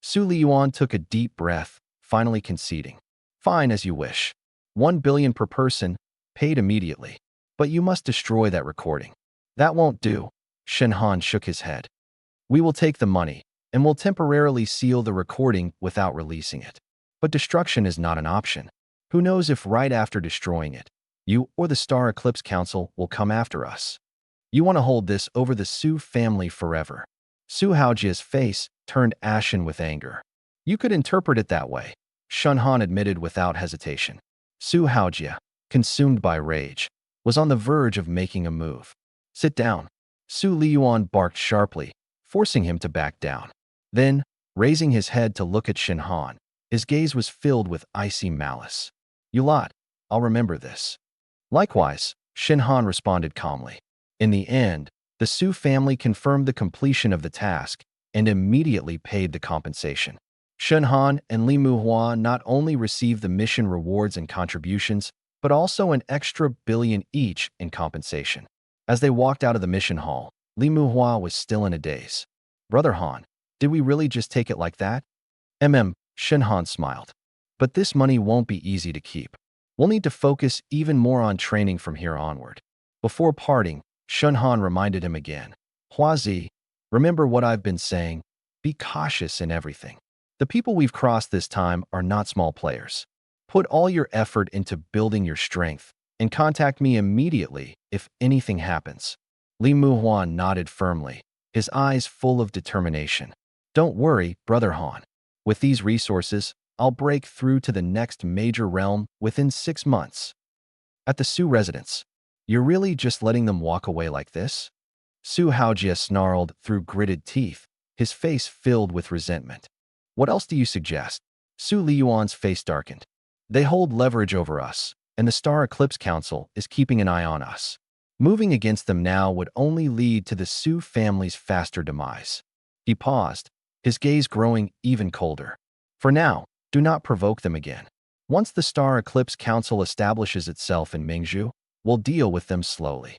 Su Liyuan took a deep breath, finally conceding. Fine, as you wish. 1 billion per person, paid immediately. But you must destroy that recording. That won't do. Shen Han shook his head. We will take the money, and will temporarily seal the recording without releasing it. But destruction is not an option. Who knows if right after destroying it, you or the Star Eclipse Council will come after us. You want to hold this over the Su family forever. Su Haojia's face turned ashen with anger. You could interpret it that way, Shen Han admitted without hesitation. Su Haojia, consumed by rage, was on the verge of making a move. Sit down. Su Liyuan barked sharply, forcing him to back down. Then, raising his head to look at Shen Han, his gaze was filled with icy malice. You lot, I'll remember this. Likewise, Shen Han responded calmly. In the end, the Su family confirmed the completion of the task and immediately paid the compensation. Shen Han and Li Muhua not only received the mission rewards and contributions, but also an extra billion each in compensation. As they walked out of the mission hall, Li Muhua was still in a daze. Brother Han, did we really just take it like that? Shen Han smiled. But this money won't be easy to keep. We'll need to focus even more on training from here onward. Before parting, Shen Han reminded him again. Huazi, remember what I've been saying. Be cautious in everything. The people we've crossed this time are not small players. Put all your effort into building your strength and contact me immediately if anything happens. Li Muhuan nodded firmly, his eyes full of determination. Don't worry, Brother Han. With these resources, I'll break through to the next major realm within 6 months. At the Su residence, you're really just letting them walk away like this? Su Haojia snarled through gritted teeth, his face filled with resentment. What else do you suggest? Su Liyuan's face darkened. They hold leverage over us, and the Star Eclipse Council is keeping an eye on us. Moving against them now would only lead to the Su family's faster demise. He paused, his gaze growing even colder. For now, do not provoke them again. Once the Star Eclipse Council establishes itself in Mingzhu, we'll deal with them slowly.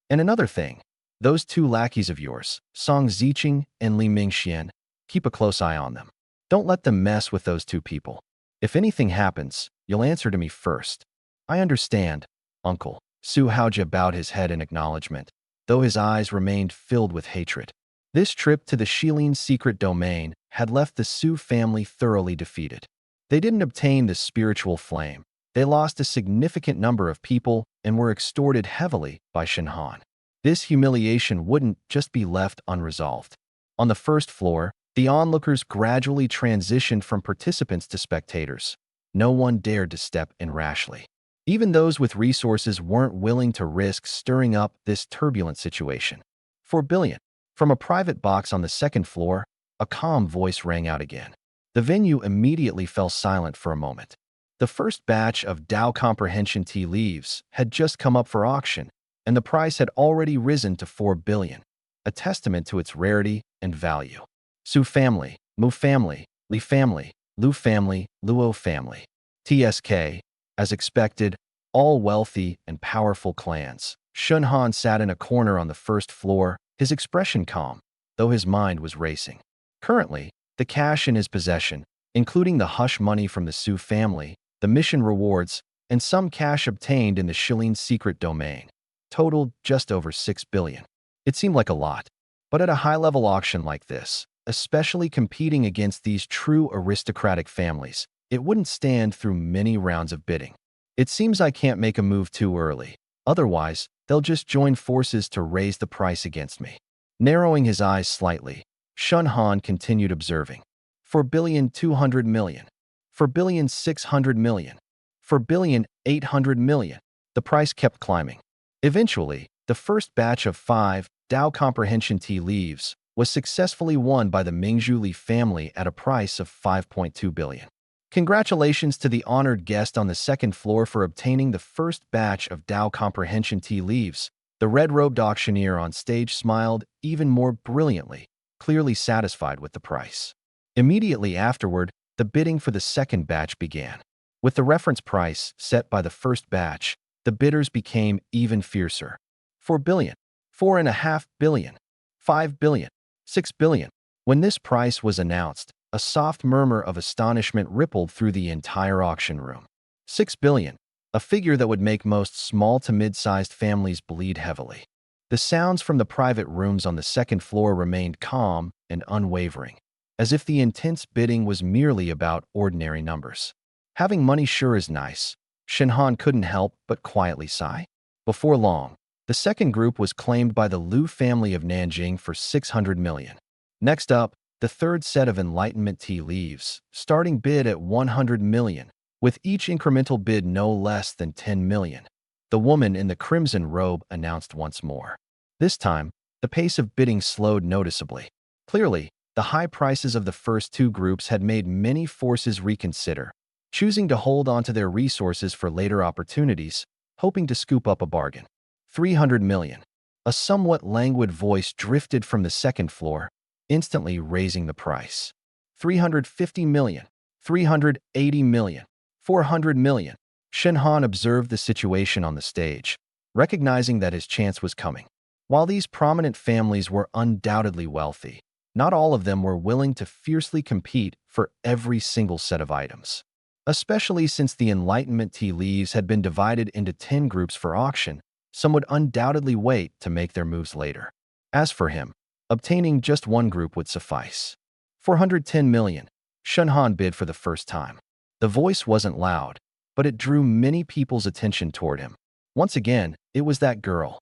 And another thing, those 2 lackeys of yours, Song Ziqing and Li Mingxian, keep a close eye on them. Don't let them mess with those 2 people. If anything happens, you'll answer to me first. I understand, Uncle. Su Haojia bowed his head in acknowledgement, though his eyes remained filled with hatred. This trip to the Shilin secret domain had left the Su family thoroughly defeated. They didn't obtain the spiritual flame. They lost a significant number of people and were extorted heavily by Shen Han. This humiliation wouldn't just be left unresolved. On the first floor, the onlookers gradually transitioned from participants to spectators. No one dared to step in rashly. Even those with resources weren't willing to risk stirring up this turbulent situation. 4 billion. From a private box on the second floor, a calm voice rang out again. The venue immediately fell silent for a moment. The first batch of Dao Comprehension tea leaves had just come up for auction, and the price had already risen to 4 billion, a testament to its rarity and value. Su family, Mu family, Li family, Lu family, Luo family. TSK, as expected, all wealthy and powerful clans. Shun Han sat in a corner on the first floor, his expression calm, though his mind was racing. Currently, the cash in his possession, including the hush money from the Su family, the mission rewards, and some cash obtained in the Shilin secret domain, totaled just over 6 billion. It seemed like a lot, but at a high-level auction like this, especially competing against these true aristocratic families, it wouldn't stand through many rounds of bidding. It seems I can't make a move too early. Otherwise, they'll just join forces to raise the price against me. Narrowing his eyes slightly, Shun Han continued observing. 4,200,000,000. 4,600,000,000. 4,800,000,000. The price kept climbing. Eventually, the first batch of 5 Dao Comprehension tea leaves was successfully won by the Mingzhu Li family at a price of 5.2 billion. Congratulations to the honored guest on the second floor for obtaining the first batch of Dao Comprehension tea leaves. The red-robed auctioneer on stage smiled even more brilliantly, clearly satisfied with the price. Immediately afterward, the bidding for the second batch began. With the reference price set by the first batch, the bidders became even fiercer. 4 billion, 4.5 billion, 5 billion, 6 billion. When this price was announced, a soft murmur of astonishment rippled through the entire auction room. 6 billion, a figure that would make most small to mid-sized families bleed heavily. The sounds from the private rooms on the second floor remained calm and unwavering, as if the intense bidding was merely about ordinary numbers. Having money sure is nice. Shen Han couldn't help but quietly sigh. Before long, the second group was claimed by the Lu family of Nanjing for 600 million. Next up, the third set of Enlightenment tea leaves, starting bid at 100 million, with each incremental bid no less than 10 million. The woman in the crimson robe announced once more. This time, the pace of bidding slowed noticeably. Clearly, the high prices of the first 2 groups had made many forces reconsider, choosing to hold onto their resources for later opportunities, hoping to scoop up a bargain. 300 million. A somewhat languid voice drifted from the second floor, instantly raising the price. 350 million, 380 million, 400 million. Shen Han observed the situation on the stage, recognizing that his chance was coming. While these prominent families were undoubtedly wealthy, not all of them were willing to fiercely compete for every single set of items. Especially since the Enlightenment tea leaves had been divided into 10 groups for auction, some would undoubtedly wait to make their moves later. As for him, obtaining just one group would suffice. 410 million. Shun Han bid for the first time. The voice wasn't loud, but it drew many people's attention toward him. Once again, it was that girl.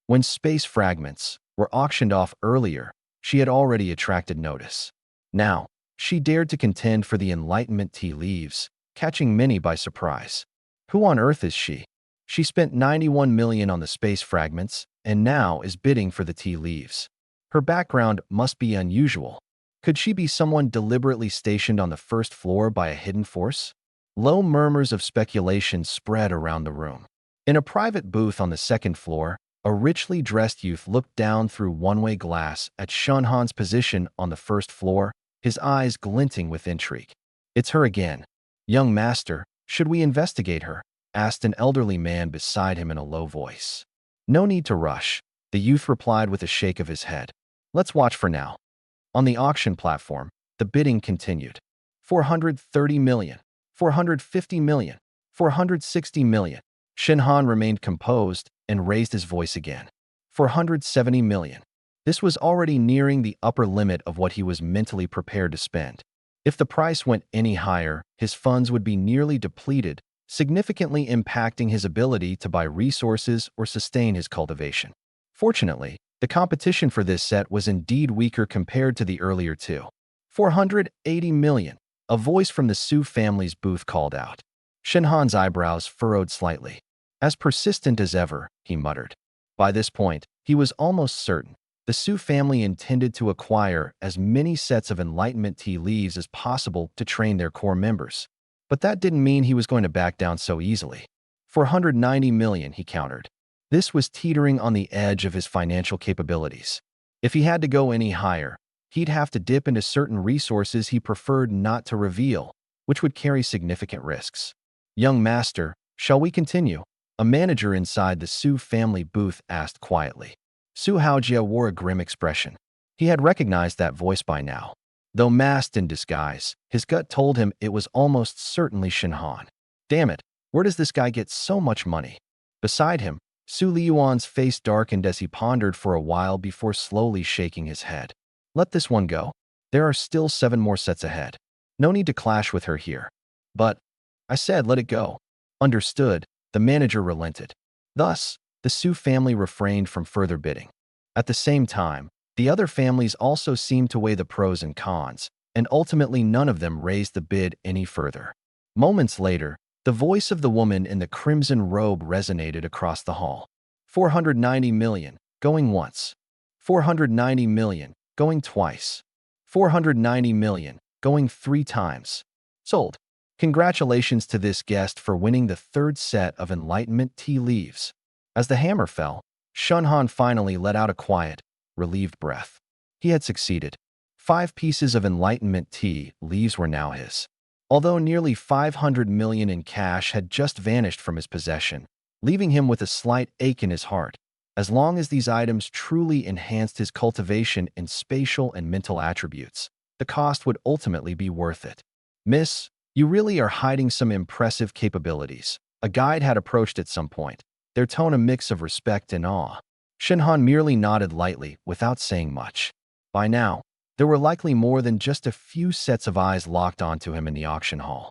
When space fragments were auctioned off earlier, she had already attracted notice. Now, she dared to contend for the Enlightenment tea leaves, catching many by surprise. Who on earth is she? She spent 91 million on the space fragments and now is bidding for the tea leaves. Her background must be unusual. Could she be someone deliberately stationed on the first floor by a hidden force? Low murmurs of speculation spread around the room. In a private booth on the second floor, a richly dressed youth looked down through one-way glass at Shunhan's position on the first floor, his eyes glinting with intrigue. "It's her again. Young master, should we investigate her?" asked an elderly man beside him in a low voice. "No need to rush," the youth replied with a shake of his head. "Let's watch for now." On the auction platform, the bidding continued. 430 million, 450 million, 460 million. Shinhan remained composed and raised his voice again. 470 million. This was already nearing the upper limit of what he was mentally prepared to spend. If the price went any higher, his funds would be nearly depleted, significantly impacting his ability to buy resources or sustain his cultivation. Fortunately, the competition for this set was indeed weaker compared to the earlier two. 480 million, a voice from the Su family's booth called out. Shinhan's eyebrows furrowed slightly. "As persistent as ever," he muttered. By this point, he was almost certain the Su family intended to acquire as many sets of Enlightenment tea leaves as possible to train their core members. But that didn't mean he was going to back down so easily. 490 million, he countered. This was teetering on the edge of his financial capabilities. If he had to go any higher, he'd have to dip into certain resources he preferred not to reveal, which would carry significant risks. "Young master, shall we continue?" A manager inside the Su family booth asked quietly. Su Haojia wore a grim expression. He had recognized that voice by now. Though masked in disguise, his gut told him it was almost certainly Shinhan. Damn it, where does this guy get so much money? Beside him, Su Liyuan's face darkened as he pondered for a while before slowly shaking his head. "Let this one go. There are still 7 more sets ahead. No need to clash with her here." "But," I said, "let it go." Understood, the manager relented. Thus, the Su family refrained from further bidding. At the same time, the other families also seemed to weigh the pros and cons, and ultimately none of them raised the bid any further. Moments later, the voice of the woman in the crimson robe resonated across the hall. 490 million, going once. 490 million, going twice. 490 million, going 3 times. Sold. Congratulations to this guest for winning the 3rd set of Enlightenment tea leaves. As the hammer fell, Shunhan finally let out a quiet, relieved breath. He had succeeded. 5 pieces of Enlightenment tea leaves were now his. Although nearly 500 million in cash had just vanished from his possession, leaving him with a slight ache in his heart, as long as these items truly enhanced his cultivation in spatial and mental attributes, the cost would ultimately be worth it. "Miss, you really are hiding some impressive capabilities," a guide had approached at some point, their tone a mix of respect and awe. Shinhan merely nodded lightly without saying much. By now, there were likely more than just a few sets of eyes locked onto him in the auction hall.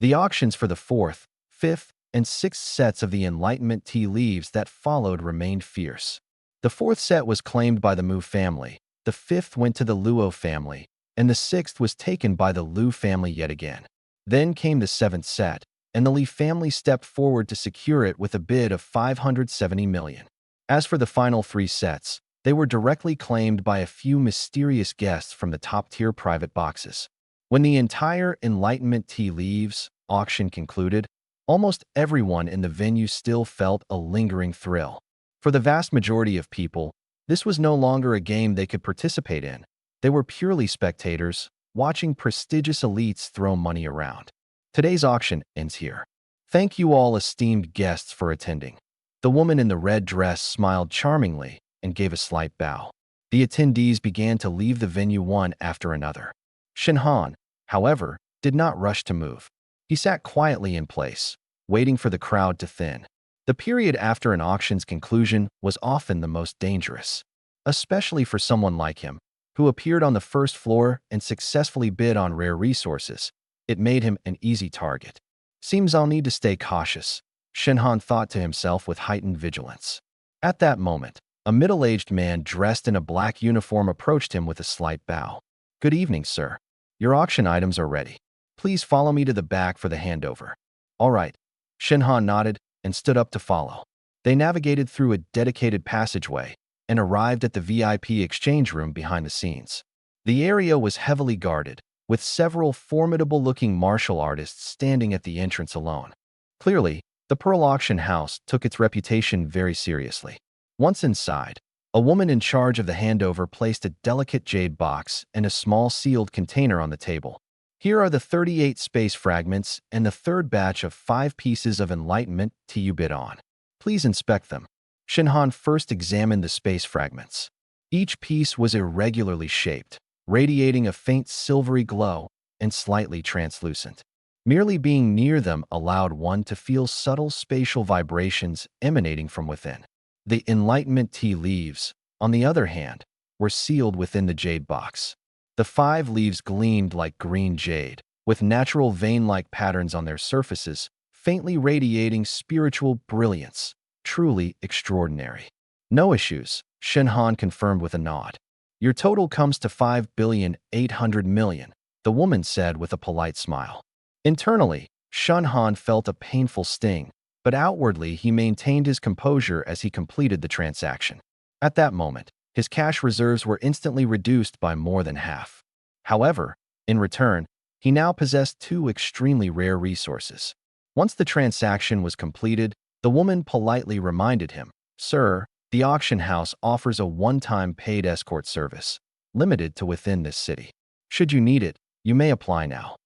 The auctions for the 4th, 5th, and 6th sets of the Enlightenment tea leaves that followed remained fierce. The 4th set was claimed by the Mu family, the 5th went to the Luo family, and the 6th was taken by the Lu family yet again. Then came the 7th set, and the Li family stepped forward to secure it with a bid of 570 million. As for the final 3 sets, they were directly claimed by a few mysterious guests from the top-tier private boxes. When the entire Enlightenment tea leaves auction concluded, almost everyone in the venue still felt a lingering thrill. For the vast majority of people, this was no longer a game they could participate in. They were purely spectators, watching prestigious elites throw money around. Today's auction ends here. Thank you all esteemed guests for attending. The woman in the red dress smiled charmingly and gave a slight bow. The attendees began to leave the venue one after another. Shinhan, however, did not rush to move. He sat quietly in place, waiting for the crowd to thin. The period after an auction's conclusion was often the most dangerous, especially for someone like him, who appeared on the first floor and successfully bid on rare resources. It made him an easy target. Seems I'll need to stay cautious, Shinhan thought to himself with heightened vigilance. At that moment, a middle-aged man dressed in a black uniform approached him with a slight bow. Good evening, sir. Your auction items are ready. Please follow me to the back for the handover. All right. Shinhan nodded and stood up to follow. They navigated through a dedicated passageway and arrived at the VIP exchange room behind the scenes. The area was heavily guarded, with several formidable-looking martial artists standing at the entrance alone. Clearly, the Pearl Auction House took its reputation very seriously. Once inside, a woman in charge of the handover placed a delicate jade box and a small sealed container on the table. Here are the 38 space fragments and the third batch of 5 pieces of enlightenment you bid on. Please inspect them. Shinhan first examined the space fragments. Each piece was irregularly shaped, radiating a faint silvery glow and slightly translucent. Merely being near them allowed one to feel subtle spatial vibrations emanating from within. The enlightenment tea leaves, on the other hand, were sealed within the jade box. The 5 leaves gleamed like green jade, with natural vein-like patterns on their surfaces, faintly radiating spiritual brilliance. Truly extraordinary. No issues, Shinhan confirmed with a nod. Your total comes to 5,800,000,000, the woman said with a polite smile. Internally, Shinhan felt a painful sting, but outwardly he maintained his composure as he completed the transaction. At that moment, his cash reserves were instantly reduced by more than half. However, in return, he now possessed 2 extremely rare resources. Once the transaction was completed, the woman politely reminded him, Sir, the auction house offers a one-time paid escort service, limited to within this city. Should you need it, you may apply now.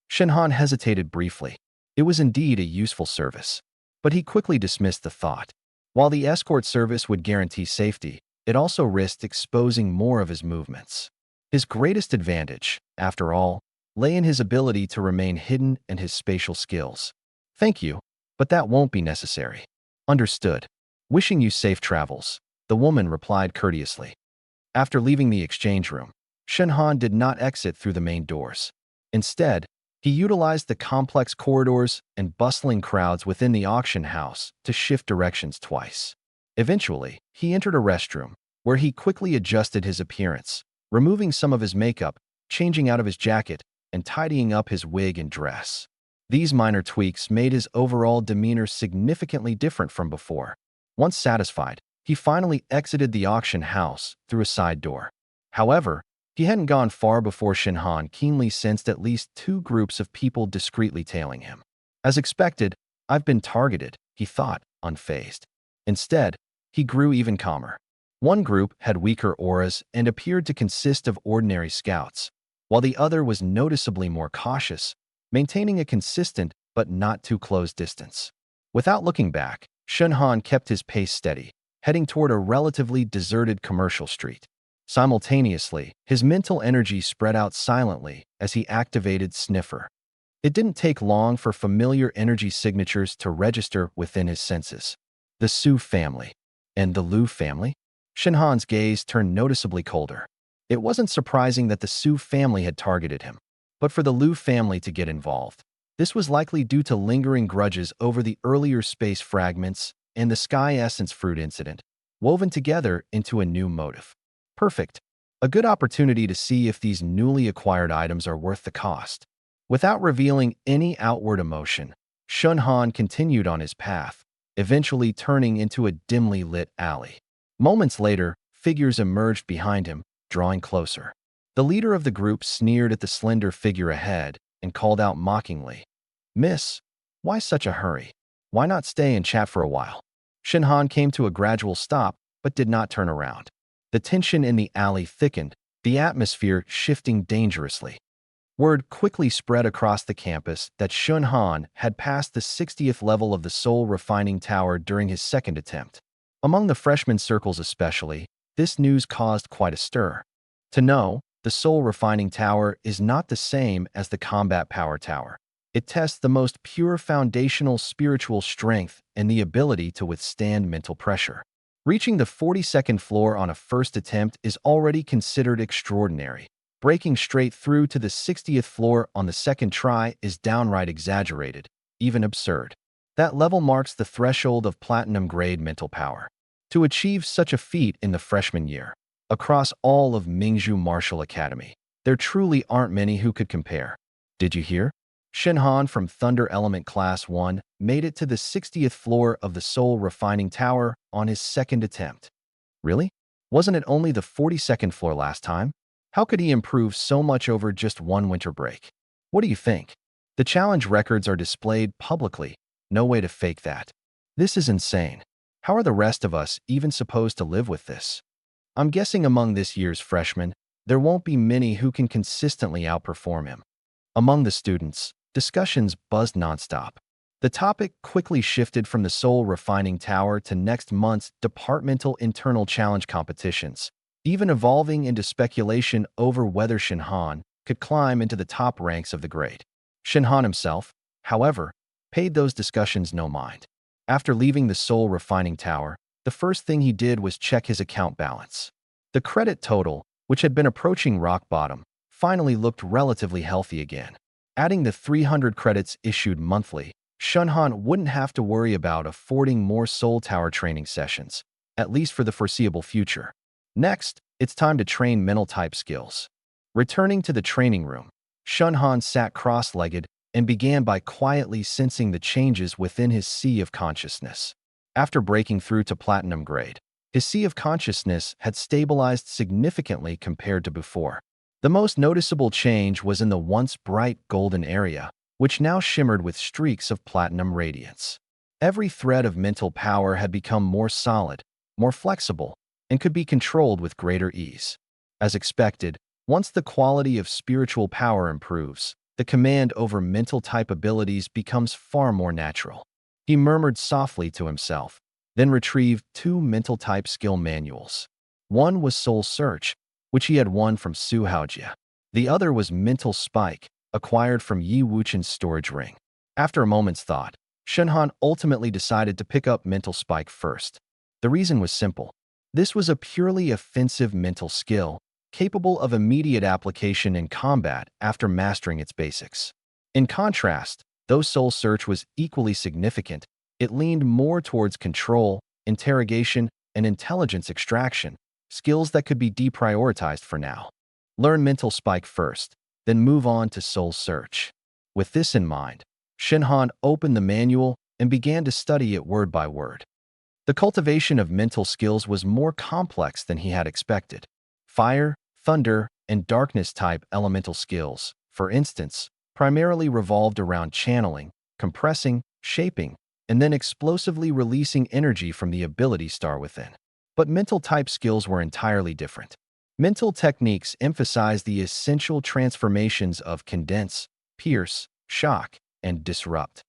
Shinhan hesitated briefly. It was indeed a useful service, but he quickly dismissed the thought. While the escort service would guarantee safety, it also risked exposing more of his movements. His greatest advantage, after all, lay in his ability to remain hidden and his spatial skills. Thank you, but that won't be necessary. Understood. Wishing you safe travels, the woman replied courteously. After leaving the exchange room, Shinhan did not exit through the main doors. Instead, he utilized the complex corridors and bustling crowds within the auction house to shift directions twice. Eventually, he entered a restroom, where he quickly adjusted his appearance, removing some of his makeup, changing out of his jacket, and tidying up his wig and dress. These minor tweaks made his overall demeanor significantly different from before. Once satisfied, he finally exited the auction house through a side door. However, he hadn't gone far before Shinhan keenly sensed at least 2 groups of people discreetly tailing him. As expected, I've been targeted, he thought, unfazed. Instead, he grew even calmer. One group had weaker auras and appeared to consist of ordinary scouts, while the other was noticeably more cautious, maintaining a consistent but not too close distance. Without looking back, Shinhan kept his pace steady, heading toward a relatively deserted commercial street. Simultaneously, his mental energy spread out silently as he activated Sniffer. It didn't take long for familiar energy signatures to register within his senses. The Su family. And the Lu family? Shinhan's gaze turned noticeably colder. It wasn't surprising that the Su family had targeted him, but for the Lu family to get involved, this was likely due to lingering grudges over the earlier space fragments and the Sky Essence Fruit incident, woven together into a new motive. Perfect. A good opportunity to see if these newly acquired items are worth the cost. Without revealing any outward emotion, Shinhan continued on his path, eventually turning into a dimly lit alley. Moments later, figures emerged behind him, drawing closer. The leader of the group sneered at the slender figure ahead and called out mockingly, Miss, why such a hurry? Why not stay and chat for a while? Shinhan came to a gradual stop, but did not turn around. The tension in the alley thickened, the atmosphere shifting dangerously. Word quickly spread across the campus that Shinhan had passed the 60th level of the Soul Refining Tower during his second attempt. Among the freshman circles especially, this news caused quite a stir. To know, the Soul Refining Tower is not the same as the Combat Power Tower. It tests the most pure foundational spiritual strength and the ability to withstand mental pressure. Reaching the 42nd floor on a first attempt is already considered extraordinary. Breaking straight through to the 60th floor on the second try is downright exaggerated, even absurd. That level marks the threshold of platinum-grade mental power. To achieve such a feat in the freshman year, across all of Mingzhu Martial Academy, there truly aren't many who could compare. Did you hear? Shenhan from Thunder Element Class 1 made it to the 60th floor of the Soul Refining Tower on his second attempt. Really? Wasn't it only the 42nd floor last time? How could he improve so much over just one winter break? What do you think? The challenge records are displayed publicly. No way to fake that. This is insane. How are the rest of us even supposed to live with this? I'm guessing among this year's freshmen, there won't be many who can consistently outperform him. Among the students, discussions buzzed nonstop. The topic quickly shifted from the Soul Refining Tower to next month's departmental internal challenge competitions, even evolving into speculation over whether Shenhan could climb into the top ranks of the grade. Shenhan himself, however, paid those discussions no mind. After leaving the Soul Refining Tower, the first thing he did was check his account balance. The credit total, which had been approaching rock bottom, finally looked relatively healthy again. Adding the 300 credits issued monthly, Shenhan wouldn't have to worry about affording more Soul Tower training sessions, at least for the foreseeable future. Next, it's time to train mental type skills. Returning to the training room, Shenhan sat cross-legged and began by quietly sensing the changes within his sea of consciousness. After breaking through to platinum grade, his sea of consciousness had stabilized significantly compared to before. The most noticeable change was in the once bright golden area, which now shimmered with streaks of platinum radiance. Every thread of mental power had become more solid, more flexible, and could be controlled with greater ease. As expected, once the quality of spiritual power improves, the command over mental type abilities becomes far more natural. He murmured softly to himself, then retrieved 2 mental type skill manuals. One was Soul Search, which he had won from Su Haojia. The other was Mental Spike, acquired from Yi Wuchen's storage ring. After a moment's thought, Shenhan ultimately decided to pick up Mental Spike first. The reason was simple. This was a purely offensive mental skill, capable of immediate application in combat after mastering its basics. In contrast, though Soul Search was equally significant, it leaned more towards control, interrogation, and intelligence extraction, skills that could be deprioritized for now. Learn Mental Spike first, then move on to Soul Search. With this in mind, Shenhan opened the manual and began to study it word by word. The cultivation of mental skills was more complex than he had expected. Fire, thunder, and darkness-type elemental skills, for instance, primarily revolved around channeling, compressing, shaping, and then explosively releasing energy from the ability star within. But mental-type skills were entirely different. Mental techniques emphasize the essential transformations of condense, pierce, shock, and disrupt.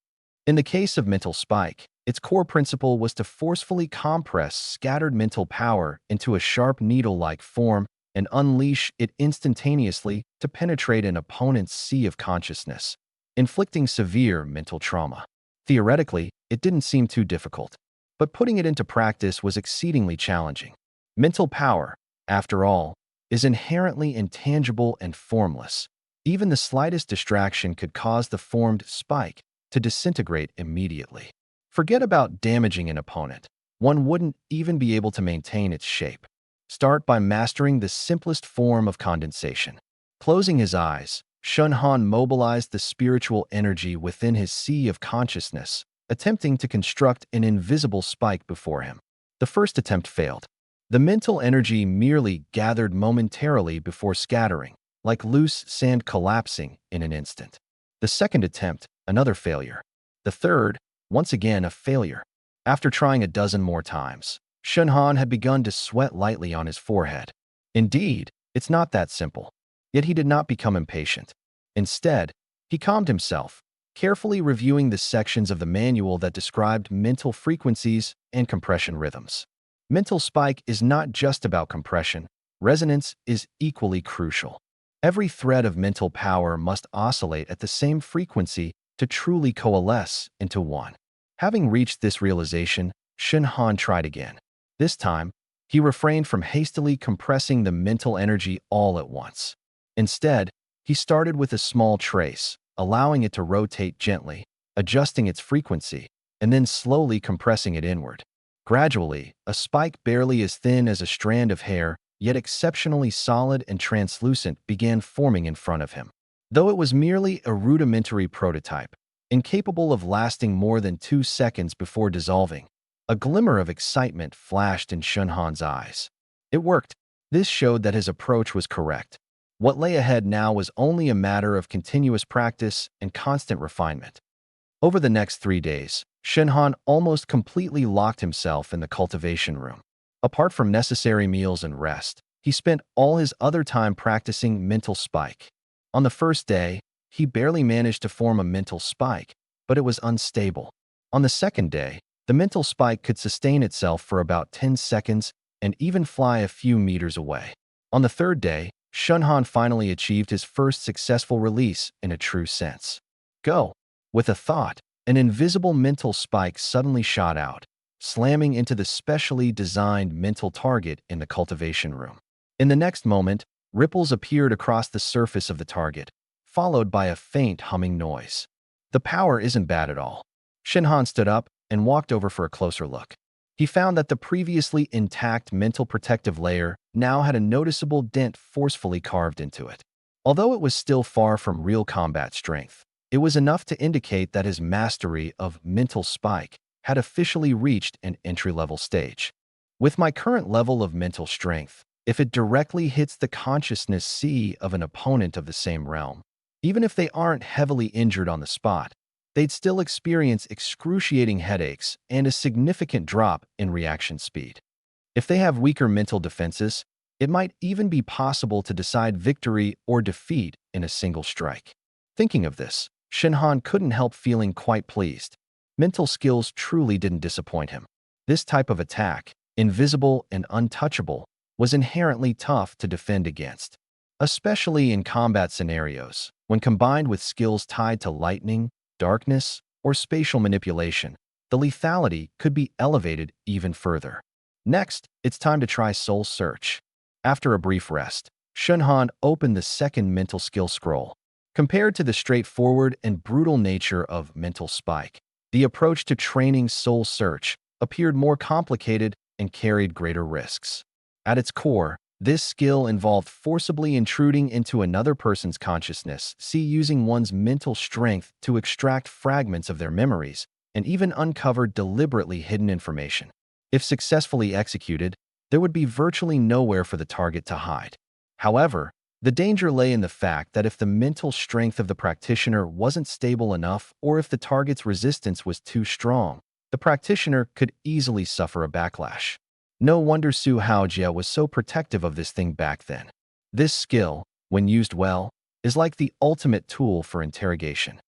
In the case of Mental Spike, its core principle was to forcefully compress scattered mental power into a sharp needle-like form and unleash it instantaneously to penetrate an opponent's sea of consciousness, inflicting severe mental trauma. Theoretically, it didn't seem too difficult, but putting it into practice was exceedingly challenging. Mental power, after all, is inherently intangible and formless. Even the slightest distraction could cause the formed spike to disintegrate immediately. Forget about damaging an opponent. One wouldn't even be able to maintain its shape. Start by mastering the simplest form of condensation. Closing his eyes, Shenhan mobilized the spiritual energy within his sea of consciousness, attempting to construct an invisible spike before him. The first attempt failed. The mental energy merely gathered momentarily before scattering, like loose sand collapsing in an instant. The second attempt, another failure. The third, once again a failure. After trying a dozen more times, Shenhan had begun to sweat lightly on his forehead. Indeed, it's not that simple. Yet he did not become impatient. Instead, he calmed himself, carefully reviewing the sections of the manual that described mental frequencies and compression rhythms. Mental spike is not just about compression. Resonance is equally crucial. Every thread of mental power must oscillate at the same frequency to truly coalesce into one. Having reached this realization, Shenhan tried again. This time, he refrained from hastily compressing the mental energy all at once. Instead, he started with a small trace, allowing it to rotate gently, adjusting its frequency, and then slowly compressing it inward. Gradually, a spike barely as thin as a strand of hair, yet exceptionally solid and translucent, began forming in front of him. Though it was merely a rudimentary prototype, incapable of lasting more than 2 seconds before dissolving, a glimmer of excitement flashed in Shunhan's eyes. It worked. This showed that his approach was correct. What lay ahead now was only a matter of continuous practice and constant refinement. Over the next 3 days, Shunhan almost completely locked himself in the cultivation room. Apart from necessary meals and rest, he spent all his other time practicing mental spike. On the first day, he barely managed to form a mental spike, but it was unstable. On the second day, the mental spike could sustain itself for about 10 seconds and even fly a few meters away. On the third day, Shunhan finally achieved his first successful release in a true sense. Go! With a thought, an invisible mental spike suddenly shot out, slamming into the specially designed mental target in the cultivation room. In the next moment, ripples appeared across the surface of the target, followed by a faint humming noise. The power isn't bad at all. Shunhan stood up and walked over for a closer look. He found that the previously intact mental protective layer now had a noticeable dent forcefully carved into it. Although it was still far from real combat strength, it was enough to indicate that his mastery of mental spike had officially reached an entry-level stage. With my current level of mental strength, if it directly hits the consciousness C of an opponent of the same realm, even if they aren't heavily injured on the spot, they'd still experience excruciating headaches and a significant drop in reaction speed. If they have weaker mental defenses, it might even be possible to decide victory or defeat in a single strike. Thinking of this, Shunhan couldn't help feeling quite pleased. Mental skills truly didn't disappoint him. This type of attack, invisible and untouchable, was inherently tough to defend against, especially in combat scenarios. When combined with skills tied to lightning, darkness, or spatial manipulation, the lethality could be elevated even further. Next, it's time to try Soul Search. After a brief rest, Shunhan opened the second mental skill scroll. Compared to the straightforward and brutal nature of mental spike, the approach to training Soul Search appeared more complicated and carried greater risks. At its core, this skill involved forcibly intruding into another person's consciousness, using one's mental strength to extract fragments of their memories and even uncover deliberately hidden information. If successfully executed, there would be virtually nowhere for the target to hide. However, the danger lay in the fact that if the mental strength of the practitioner wasn't stable enough or if the target's resistance was too strong, the practitioner could easily suffer a backlash. No wonder Su Haojia was so protective of this thing back then. This skill, when used well, is like the ultimate tool for interrogation.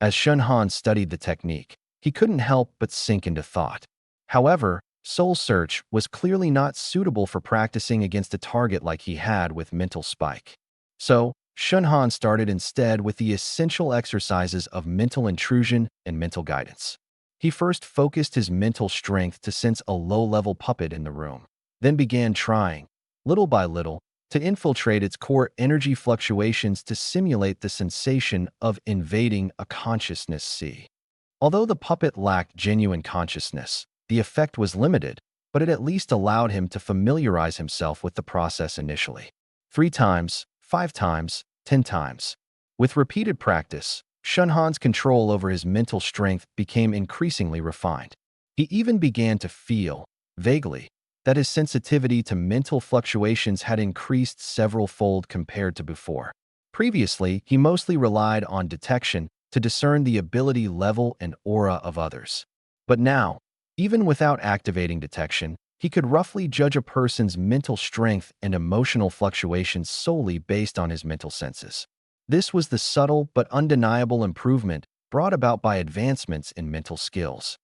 As Shunhan studied the technique, he couldn't help but sink into thought. However, Soul Search was clearly not suitable for practicing against a target like he had with mental spike. So, Shunhan started instead with the essential exercises of mental intrusion and mental guidance. He first focused his mental strength to sense a low-level puppet in the room, then began trying, little by little, to infiltrate its core energy fluctuations to simulate the sensation of invading a consciousness C. Although the puppet lacked genuine consciousness, the effect was limited, but it at least allowed him to familiarize himself with the process initially. 3 times, 5 times, 10 times. With repeated practice, Shunhan's control over his mental strength became increasingly refined. He even began to feel, vaguely, that his sensitivity to mental fluctuations had increased several-fold compared to before. Previously, he mostly relied on detection to discern the ability level and aura of others. But now, even without activating detection, he could roughly judge a person's mental strength and emotional fluctuations solely based on his mental senses. This was the subtle but undeniable improvement brought about by advancements in mental skills.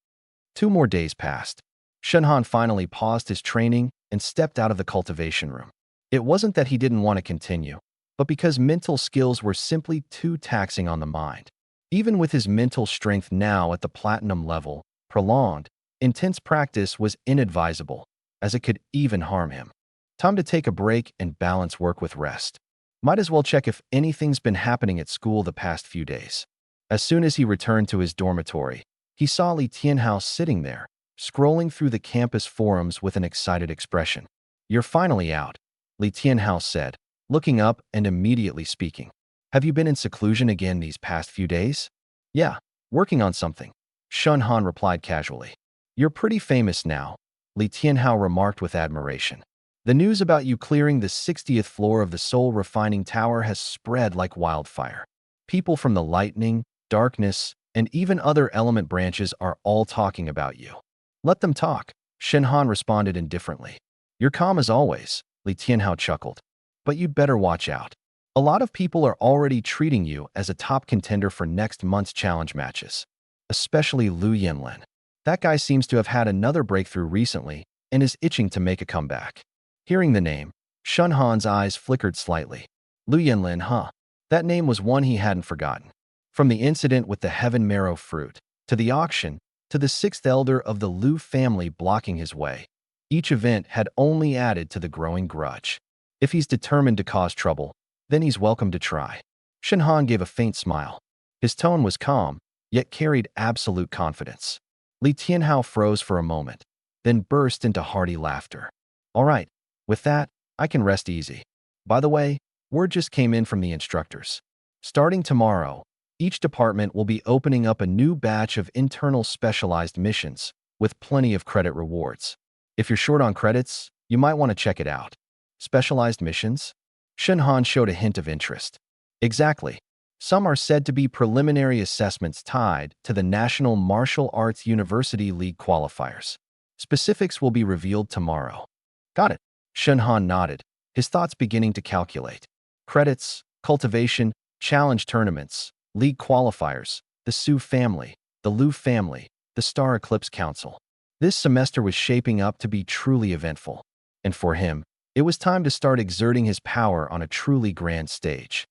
2 more days passed. Shunhan finally paused his training and stepped out of the cultivation room. It wasn't that he didn't want to continue, but because mental skills were simply too taxing on the mind. Even with his mental strength now at the platinum level, prolonged, intense practice was inadvisable, as it could even harm him. Time to take a break and balance work with rest. Might as well check if anything's been happening at school the past few days. As soon as he returned to his dormitory, he saw Li Tianhao sitting there, scrolling through the campus forums with an excited expression. "You're finally out," Li Tianhao said, looking up and immediately speaking. "Have you been in seclusion again these past few days?" "Yeah, working on something," Shun Han replied casually. "You're pretty famous now," Li Tianhao remarked with admiration. "The news about you clearing the 60th floor of the Soul Refining Tower has spread like wildfire. People from the lightning, darkness, and even other element branches are all talking about you." "Let them talk," Shen Han responded indifferently. "You're calm as always," Li Tianhao chuckled. "But you'd better watch out. A lot of people are already treating you as a top contender for next month's challenge matches. Especially Lu Yanlin. That guy seems to have had another breakthrough recently and is itching to make a comeback." Hearing the name, Shun Han's eyes flickered slightly. Lu Yanlin, huh? That name was one he hadn't forgotten. From the incident with the Heaven Marrow fruit, to the auction, to the sixth elder of the Lu family blocking his way, each event had only added to the growing grudge. If he's determined to cause trouble, then he's welcome to try. Shen Han gave a faint smile. His tone was calm, yet carried absolute confidence. Li Tianhao froze for a moment, then burst into hearty laughter. "All right, with that, I can rest easy. By the way, word just came in from the instructors. Starting tomorrow, each department will be opening up a new batch of internal specialized missions, with plenty of credit rewards. If you're short on credits, you might want to check it out." "Specialized missions?" Shen Han showed a hint of interest. "Exactly. Some are said to be preliminary assessments tied to the National Martial Arts University League qualifiers. Specifics will be revealed tomorrow." "Got it." Shen Han nodded, his thoughts beginning to calculate. Credits, cultivation, challenge tournaments, league qualifiers, the Su family, the Lu family, the Star Eclipse Council. This semester was shaping up to be truly eventful. And for him, it was time to start exerting his power on a truly grand stage.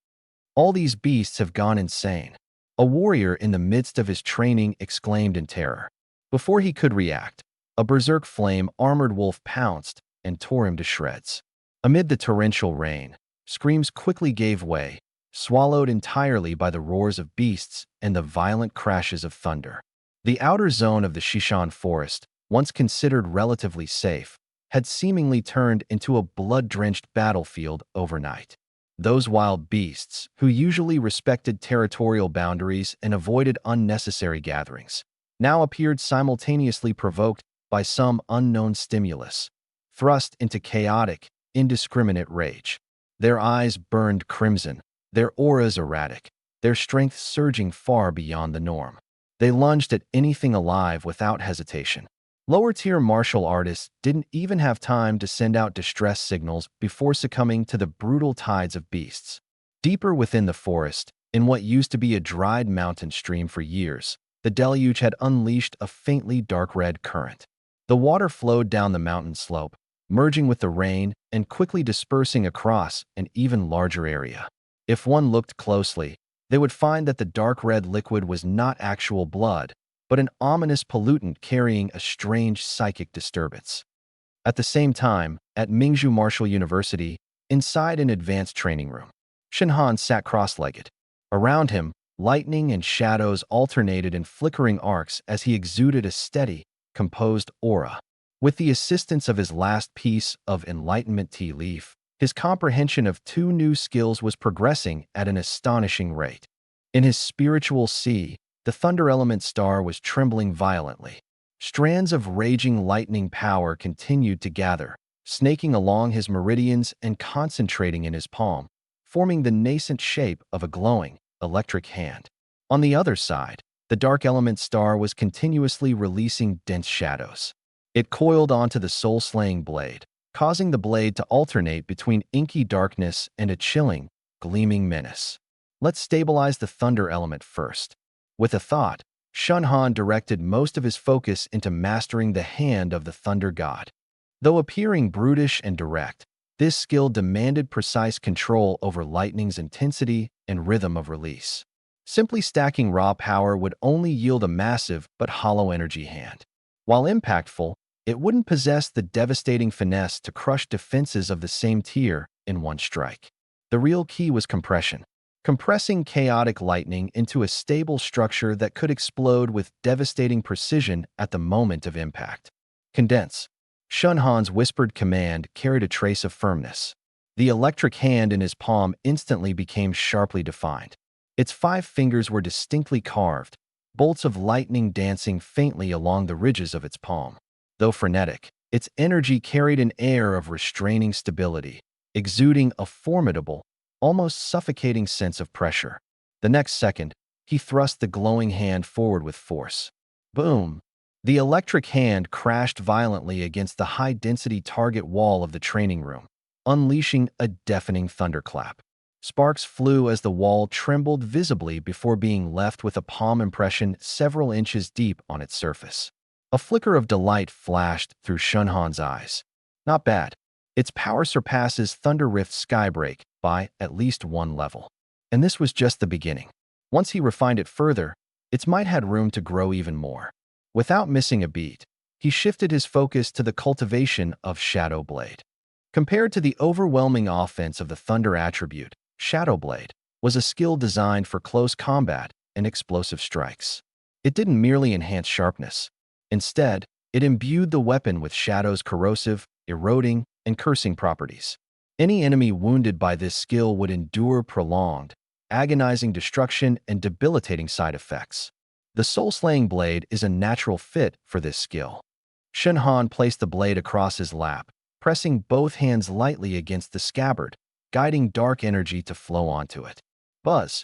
"All these beasts have gone insane," a warrior in the midst of his training exclaimed in terror. Before he could react, a berserk flame-armored wolf pounced and tore him to shreds. Amid the torrential rain, screams quickly gave way, swallowed entirely by the roars of beasts and the violent crashes of thunder. The outer zone of the Shishan forest, once considered relatively safe, had seemingly turned into a blood-drenched battlefield overnight. Those wild beasts, who usually respected territorial boundaries and avoided unnecessary gatherings, now appeared simultaneously provoked by some unknown stimulus, thrust into chaotic, indiscriminate rage. Their eyes burned crimson, their auras erratic, their strength surging far beyond the norm. They lunged at anything alive without hesitation. Lower-tier martial artists didn't even have time to send out distress signals before succumbing to the brutal tides of beasts. Deeper within the forest, in what used to be a dried mountain stream for years, the deluge had unleashed a faintly dark red current. The water flowed down the mountain slope, merging with the rain and quickly dispersing across an even larger area. If one looked closely, they would find that the dark red liquid was not actual blood, but an ominous pollutant carrying a strange psychic disturbance. At the same time, at Mingzhu Martial University, inside an advanced training room, Shen Han sat cross-legged. Around him, lightning and shadows alternated in flickering arcs as he exuded a steady, composed aura. With the assistance of his last piece of enlightenment tea leaf, his comprehension of 2 new skills was progressing at an astonishing rate. In his spiritual sea, the thunder element star was trembling violently. Strands of raging lightning power continued to gather, snaking along his meridians and concentrating in his palm, forming the nascent shape of a glowing, electric hand. On the other side, the dark element star was continuously releasing dense shadows. It coiled onto the soul-slaying blade, causing the blade to alternate between inky darkness and a chilling, gleaming menace. "Let's stabilize the thunder element first." With a thought, Shun Han directed most of his focus into mastering the hand of the thunder god. Though appearing brutish and direct, this skill demanded precise control over lightning's intensity and rhythm of release. Simply stacking raw power would only yield a massive but hollow energy hand. While impactful, it wouldn't possess the devastating finesse to crush defenses of the same tier in one strike. The real key was compression. compressing chaotic lightning into a stable structure that could explode with devastating precision at the moment of impact. Condense. Shunhan's whispered command carried a trace of firmness. The electric hand in his palm instantly became sharply defined. Its 5 fingers were distinctly carved, bolts of lightning dancing faintly along the ridges of its palm. Though frenetic, its energy carried an air of restraining stability, exuding a formidable, almost suffocating sense of pressure. The next second, he thrust the glowing hand forward with force. Boom! The electric hand crashed violently against the high-density target wall of the training room, unleashing a deafening thunderclap. Sparks flew as the wall trembled visibly before being left with a palm impression several inches deep on its surface. A flicker of delight flashed through Shunhan's eyes. Not bad. Its power surpasses Thunder Rift's Skybreak by at least 1 level. And this was just the beginning. Once he refined it further, its might had room to grow even more. Without missing a beat, he shifted his focus to the cultivation of Shadow Blade. Compared to the overwhelming offense of the Thunder attribute, Shadow Blade was a skill designed for close combat and explosive strikes. It didn't merely enhance sharpness. Instead, it imbued the weapon with Shadow's corrosive, eroding, and cursing properties. Any enemy wounded by this skill would endure prolonged, agonizing destruction and debilitating side effects. The soul-slaying blade is a natural fit for this skill. Shunhan placed the blade across his lap, pressing both hands lightly against the scabbard, guiding dark energy to flow onto it. Buzz!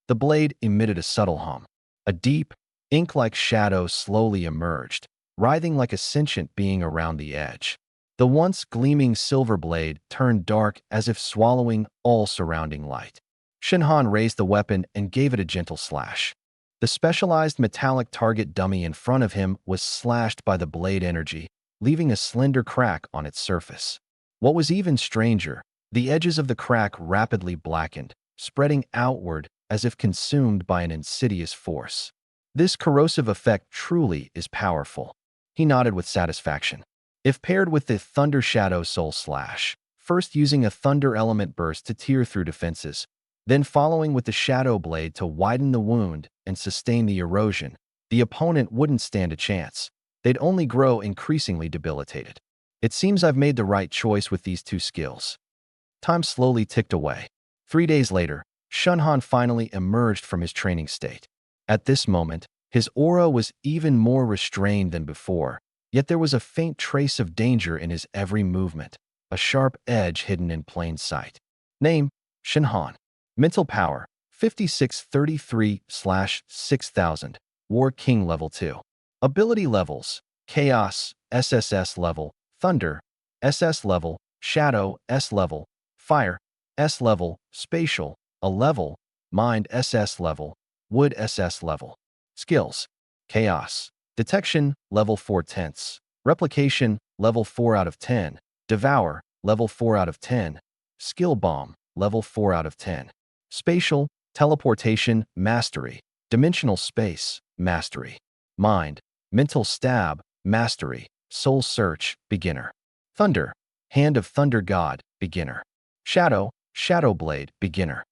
The blade emitted a subtle hum. A deep, ink-like shadow slowly emerged, writhing like a sentient being around the edge. The once gleaming silver blade turned dark as if swallowing all surrounding light. Shunhan raised the weapon and gave it a gentle slash. The specialized metallic target dummy in front of him was slashed by the blade energy, leaving a slender crack on its surface. What was even stranger, the edges of the crack rapidly blackened, spreading outward as if consumed by an insidious force. This corrosive effect truly is powerful. He nodded with satisfaction. If paired with the Thunder Shadow Soul Slash, first using a Thunder Element Burst to tear through defenses, then following with the Shadow Blade to widen the wound and sustain the erosion, the opponent wouldn't stand a chance. They'd only grow increasingly debilitated. It seems I've made the right choice with these 2 skills. Time slowly ticked away. 3 days later, Shunhan finally emerged from his training state. At this moment, his aura was even more restrained than before, yet there was a faint trace of danger in his every movement, a sharp edge hidden in plain sight. Name: Shunhan. Mental power: 5633/6000. War King level 2. Ability levels: Chaos, SSS level; Thunder, SS level; Shadow, S level; Fire, S level; Spatial, A level; Mind, SS level; Wood, SS level. Skills: Chaos. Detection, level 4/10. Replication, level 4 out of 10. Devour, level 4 out of 10. Skill Bomb, level 4 out of 10. Spatial, Teleportation, Mastery. Dimensional Space, Mastery. Mind, Mental Stab, Mastery. Soul Search, Beginner. Thunder, Hand of Thunder God, Beginner. Shadow, Shadow Blade, Beginner.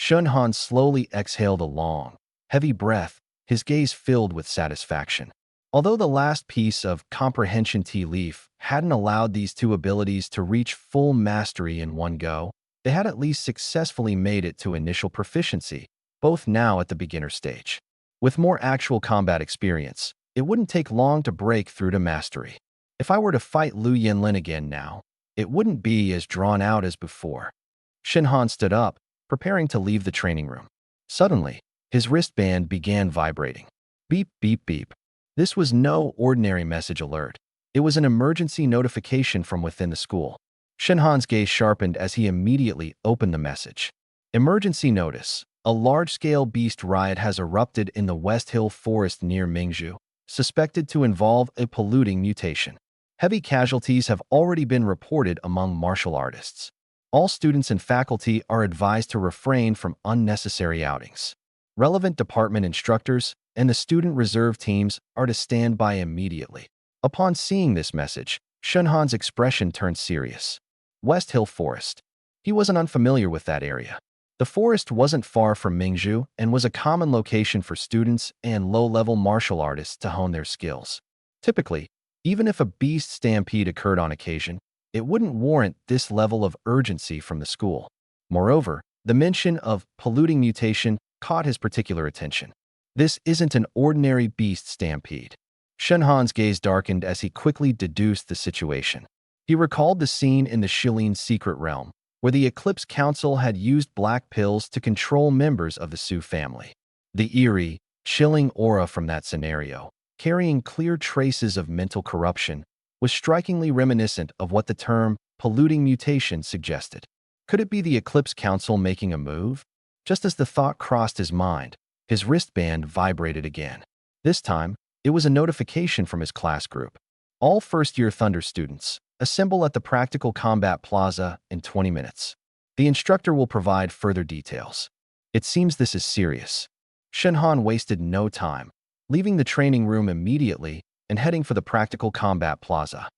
Shunhan slowly exhaled a long, heavy breath, his gaze filled with satisfaction. Although the last piece of Comprehension Tea Leaf hadn't allowed these 2 abilities to reach full mastery in one go, they had at least successfully made it to initial proficiency, both now at the beginner stage. With more actual combat experience, it wouldn't take long to break through to mastery. If I were to fight Lu Yanlin again now, it wouldn't be as drawn out as before. Shunhan stood up, preparing to leave the training room. Suddenly, his wristband began vibrating. Beep, beep, beep. This was no ordinary message alert. It was an emergency notification from within the school. Shunhan's gaze sharpened as he immediately opened the message. Emergency notice. A large-scale beast riot has erupted in the West Hill Forest near Mingzhu, suspected to involve a polluting mutation. Heavy casualties have already been reported among martial artists. All students and faculty are advised to refrain from unnecessary outings. Relevant department instructors and the student reserve teams are to stand by immediately. Upon seeing this message, Shunhan's expression turned serious. West Hill Forest. He wasn't unfamiliar with that area. The forest wasn't far from Mingzhu and was a common location for students and low-level martial artists to hone their skills. Typically, even if a beast stampede occurred on occasion, it wouldn't warrant this level of urgency from the school. Moreover, the mention of polluting mutation caught his particular attention. This isn't an ordinary beast stampede. Shenhan's gaze darkened as he quickly deduced the situation. He recalled the scene in the Shilin secret realm, where the Eclipse Council had used black pills to control members of the Su family. The eerie, chilling aura from that scenario, carrying clear traces of mental corruption, was strikingly reminiscent of what the term polluting mutation suggested. Could it be the Eclipse Council making a move? Just as the thought crossed his mind, his wristband vibrated again. This time, it was a notification from his class group. All first-year Thunder students, assemble at the Practical Combat Plaza in 20 minutes. The instructor will provide further details. It seems this is serious. Shenhan wasted no time, leaving the training room immediately and heading for the Practical Combat Plaza.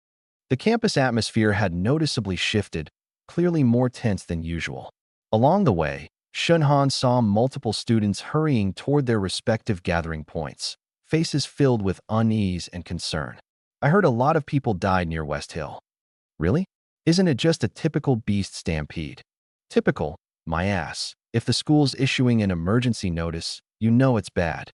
The campus atmosphere had noticeably shifted, clearly more tense than usual. Along the way, Shenhan saw multiple students hurrying toward their respective gathering points, faces filled with unease and concern. I heard a lot of people died near West Hill. Really? Isn't it just a typical beast stampede? Typical? My ass. If the school's issuing an emergency notice, you know it's bad.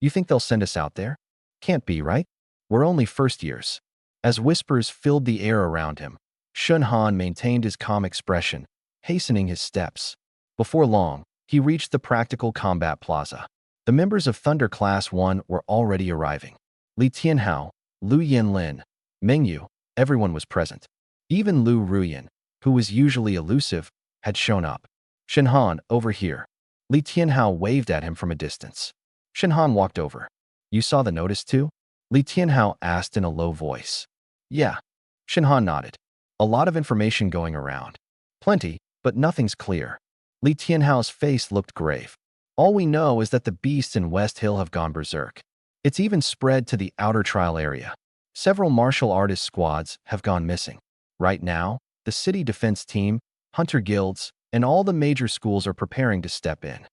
You think they'll send us out there? Can't be, right? We're only first years. As whispers filled the air around him, Shenhan maintained his calm expression, hastening his steps. Before long, he reached the Practical Combat Plaza. The members of Thunder Class 1 were already arriving. Li Tianhao, Lu Yanlin, Mengyu, everyone was present. Even Lu Ruyan, who was usually elusive, had shown up. Shenhan, over here. Li Tianhao waved at him from a distance. Shenhan walked over. You saw the notice too? Li Tianhao asked in a low voice. Yeah. Shenhan nodded. A lot of information going around. Plenty, but nothing's clear. Li Tianhao's face looked grave. All we know is that the beasts in West Hill have gone berserk. It's even spread to the outer trial area. Several martial artist squads have gone missing. Right now, the city defense team, hunter guilds, and all the major schools are preparing to step in.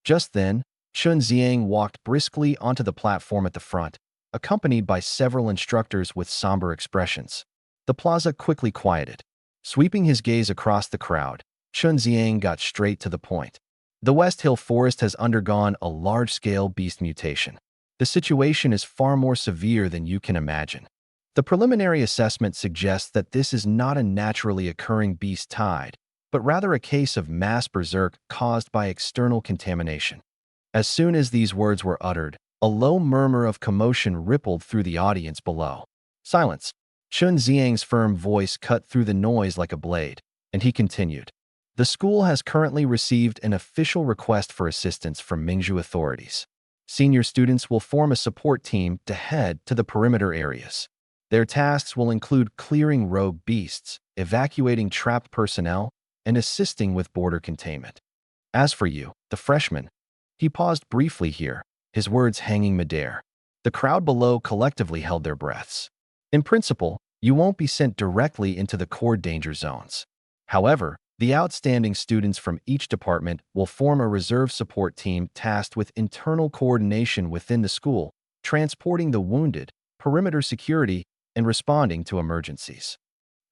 Just then, Chun Ziang walked briskly onto the platform at the front, accompanied by several instructors with somber expressions. The plaza quickly quieted. Sweeping his gaze across the crowd, Chun Ziang got straight to the point. The West Hill Forest has undergone a large-scale beast mutation. The situation is far more severe than you can imagine. The preliminary assessment suggests that this is not a naturally occurring beast tide, but rather a case of mass berserk caused by external contamination. As soon as these words were uttered, a low murmur of commotion rippled through the audience below. Silence. Chun Ziang's firm voice cut through the noise like a blade, and he continued. The school has currently received an official request for assistance from Mingzhu authorities. Senior students will form a support team to head to the perimeter areas. Their tasks will include clearing rogue beasts, evacuating trapped personnel, and assisting with border containment. As for you, the freshman, he paused briefly here, his words hanging midair. The crowd below collectively held their breaths. In principle, you won't be sent directly into the core danger zones. However, the outstanding students from each department will form a reserve support team tasked with internal coordination within the school, transporting the wounded, perimeter security, and responding to emergencies.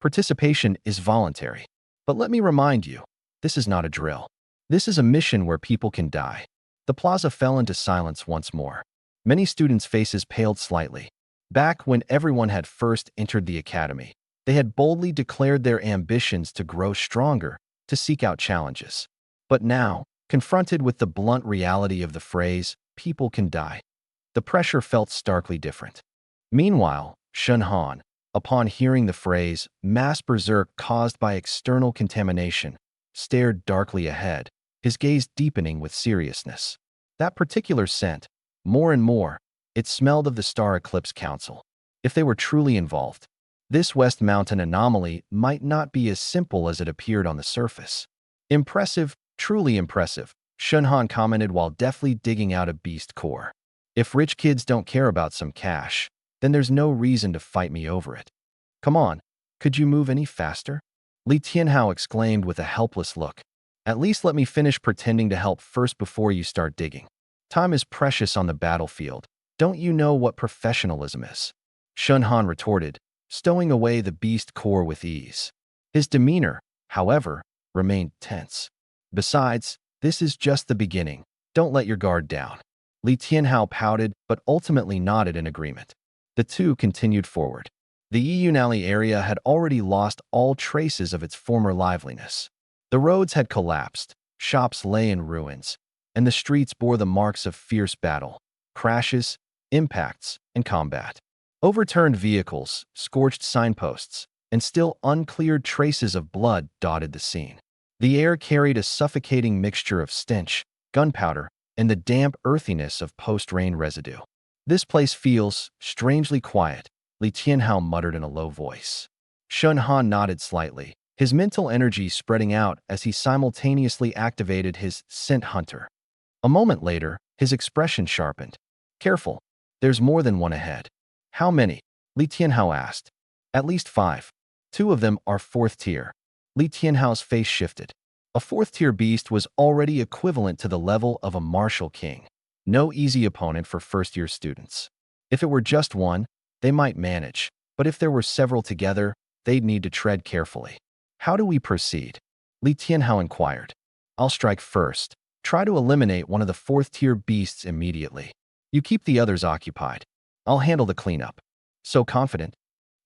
Participation is voluntary. But let me remind you, this is not a drill. This is a mission where people can die. The plaza fell into silence once more. Many students' faces paled slightly. Back when everyone had first entered the academy, they had boldly declared their ambitions to grow stronger, to seek out challenges. But now, confronted with the blunt reality of the phrase, people can die, the pressure felt starkly different. Meanwhile, Shenhan, upon hearing the phrase, mass berserk caused by external contamination, stared darkly ahead, his gaze deepening with seriousness. That particular scent, more and more, it smelled of the Star Eclipse Council. If they were truly involved, this West Mountain anomaly might not be as simple as it appeared on the surface. Impressive, truly impressive, Shenhan commented while deftly digging out a beast core. If rich kids don't care about some cash, then there's no reason to fight me over it. Come on, could you move any faster? Li Tianhao exclaimed with a helpless look. At least let me finish pretending to help first before you start digging. Time is precious on the battlefield. Don't you know what professionalism is? Shun Han retorted, stowing away the beast core with ease. His demeanor, however, remained tense. Besides, this is just the beginning. Don't let your guard down. Li Tianhao pouted but ultimately nodded in agreement. The two continued forward. The Yunali area had already lost all traces of its former liveliness. The roads had collapsed, shops lay in ruins, and the streets bore the marks of fierce battle, crashes, impacts, and combat. Overturned vehicles, scorched signposts, and still uncleared traces of blood dotted the scene. The air carried a suffocating mixture of stench, gunpowder, and the damp earthiness of post-rain residue. This place feels strangely quiet, Li Tianhao muttered in a low voice. Shun Han nodded slightly, his mental energy spreading out as he simultaneously activated his scent hunter. A moment later, his expression sharpened. Careful, there's more than one ahead. How many? Li Tianhao asked. At least 5. 2 of them are 4th tier. Li Tianhao's face shifted. A 4th tier beast was already equivalent to the level of a martial king. No easy opponent for first-year students. If it were just one, they might manage, but if there were several together, they'd need to tread carefully. How do we proceed? Li Tianhao inquired. I'll strike first. Try to eliminate one of the 4th tier beasts immediately. You keep the others occupied. I'll handle the cleanup. So confident?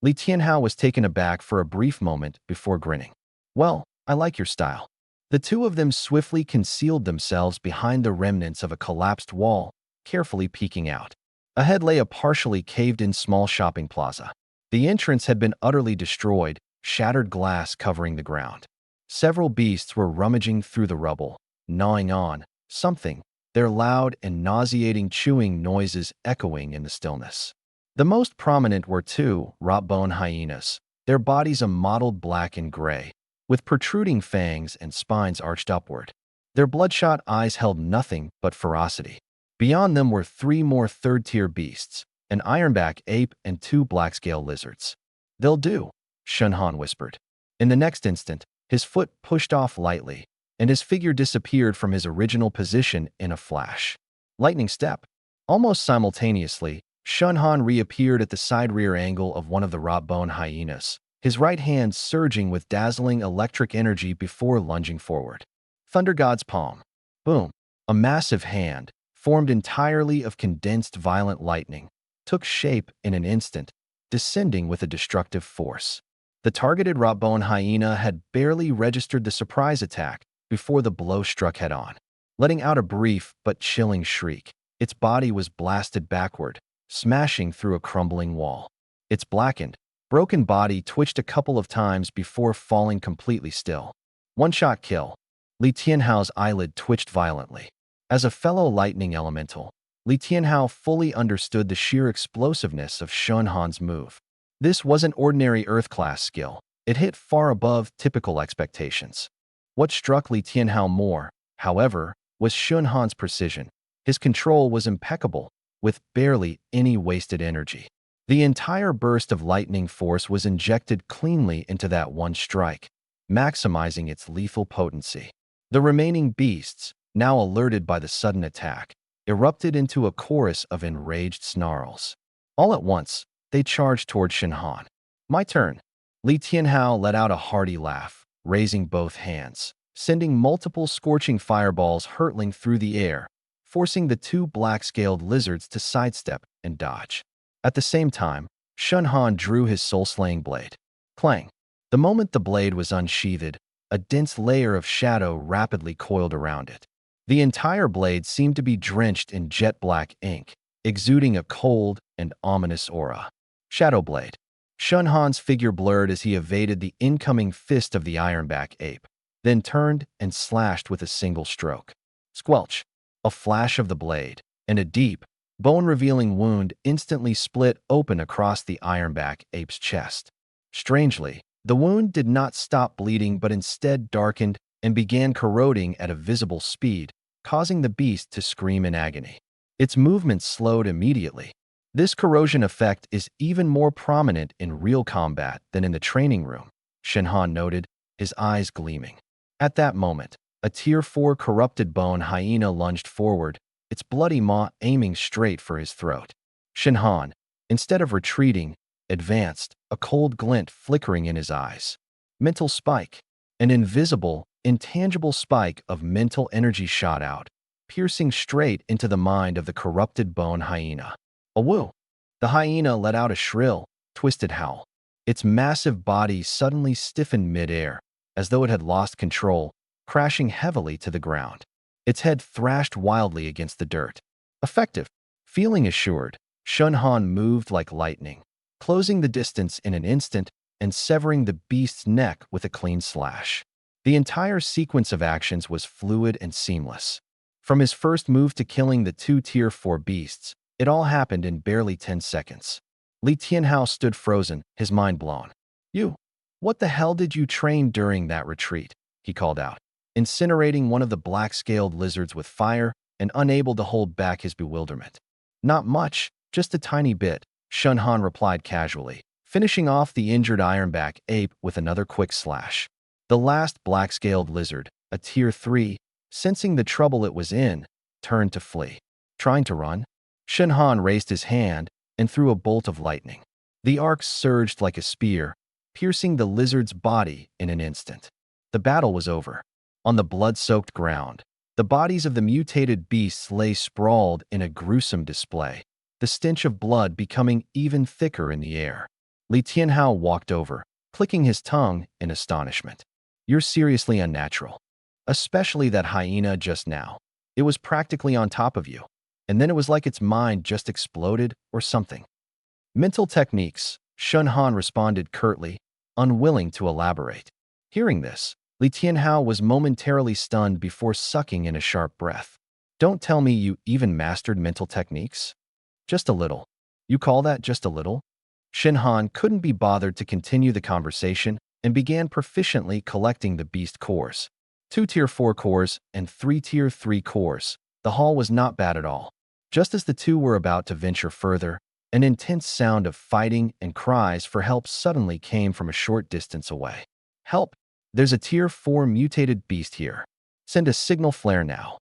Li Tianhao was taken aback for a brief moment before grinning. Well, I like your style. The two of them swiftly concealed themselves behind the remnants of a collapsed wall, carefully peeking out. Ahead lay a partially caved-in small shopping plaza. The entrance had been utterly destroyed, shattered glass covering the ground. Several beasts were rummaging through the rubble, gnawing on something, their loud and nauseating chewing noises echoing in the stillness. The most prominent were 2 rot-bone hyenas, their bodies a mottled black and gray, with protruding fangs and spines arched upward. Their bloodshot eyes held nothing but ferocity. Beyond them were 3 more 3rd-tier beasts, an ironback ape and 2 black-scale lizards. They'll do, Shun Han whispered. In the next instant, his foot pushed off lightly, and his figure disappeared from his original position in a flash. Lightning step. Almost simultaneously, Shun Han reappeared at the side-rear angle of one of the rot-bone hyenas, his right hand surging with dazzling electric energy before lunging forward. Thunder God's palm. Boom. A massive hand, formed entirely of condensed violent lightning, took shape in an instant, descending with a destructive force. The targeted rot-bone hyena had barely registered the surprise attack before the blow struck head-on. Letting out a brief but chilling shriek, its body was blasted backward, smashing through a crumbling wall. Its blackened, broken body twitched a couple of times before falling completely still. One-shot kill. Li Tianhao's eyelid twitched violently. As a fellow lightning elemental, Li Tianhao fully understood the sheer explosiveness of Shun Han's move. This wasn't ordinary Earth-class skill. It hit far above typical expectations. What struck Li Tianhao more, however, was Shun Han's precision. His control was impeccable, with barely any wasted energy. The entire burst of lightning force was injected cleanly into that one strike, maximizing its lethal potency. The remaining beasts, now alerted by the sudden attack, erupted into a chorus of enraged snarls. All at once, they charged toward Shun Han. My turn. Li Tianhao let out a hearty laugh, raising both hands, sending multiple scorching fireballs hurtling through the air, forcing the 2 black-scaled lizards to sidestep and dodge. At the same time, Shun Han drew his soul-slaying blade. Clang! The moment the blade was unsheathed, a dense layer of shadow rapidly coiled around it. The entire blade seemed to be drenched in jet-black ink, exuding a cold and ominous aura. Shadow Blade. Shun Han's figure blurred as he evaded the incoming fist of the ironback ape, then turned and slashed with a single stroke. Squelch! A flash of the blade, and a deep, bone-revealing wound instantly split open across the ironback ape's chest. Strangely, the wound did not stop bleeding but instead darkened and began corroding at a visible speed, causing the beast to scream in agony. Its movements slowed immediately. This corrosion effect is even more prominent in real combat than in the training room, Shun Han noted, his eyes gleaming. At that moment, A Tier 4 corrupted bone hyena lunged forward, its bloody maw aiming straight for his throat. Shenhan, instead of retreating, advanced, a cold glint flickering in his eyes. Mental spike. An invisible, intangible spike of mental energy shot out, piercing straight into the mind of the corrupted bone hyena. A woo! The hyena let out a shrill, twisted howl. Its massive body suddenly stiffened mid-air, as though it had lost control, crashing heavily to the ground. Its head thrashed wildly against the dirt. Effective. Feeling assured, Shunhan moved like lightning, closing the distance in an instant and severing the beast's neck with a clean slash. The entire sequence of actions was fluid and seamless. From his first move to killing the two Tier 4 beasts, it all happened in barely 10 seconds. Li Tianhao stood frozen, his mind blown. "You! What the hell did you train during that retreat?" he called out, incinerating one of the black-scaled lizards with fire and unable to hold back his bewilderment. "Not much, just a tiny bit," Shunhan replied casually, finishing off the injured ironback ape with another quick slash. The last black-scaled lizard, a Tier 3, sensing the trouble it was in, turned to flee. Trying to run? Shunhan raised his hand and threw a bolt of lightning. The arc surged like a spear, piercing the lizard's body in an instant. The battle was over. On the blood-soaked ground, the bodies of the mutated beasts lay sprawled in a gruesome display, the stench of blood becoming even thicker in the air. Li Tianhao walked over, clicking his tongue in astonishment. "You're seriously unnatural. Especially that hyena just now. It was practically on top of you. And then it was like its mind just exploded or something." "Mental techniques," Shunhan responded curtly, unwilling to elaborate. Hearing this, Li Tianhao was momentarily stunned before sucking in a sharp breath. "Don't tell me you even mastered mental techniques?" "Just a little." "You call that just a little?" Shenhan couldn't be bothered to continue the conversation and began proficiently collecting the beast cores. 2 Tier 4 cores and 3 Tier 3 cores. The haul was not bad at all. Just as the two were about to venture further, an intense sound of fighting and cries for help suddenly came from a short distance away. "Help! There's a Tier 4 mutated beast here. Send a signal flare now."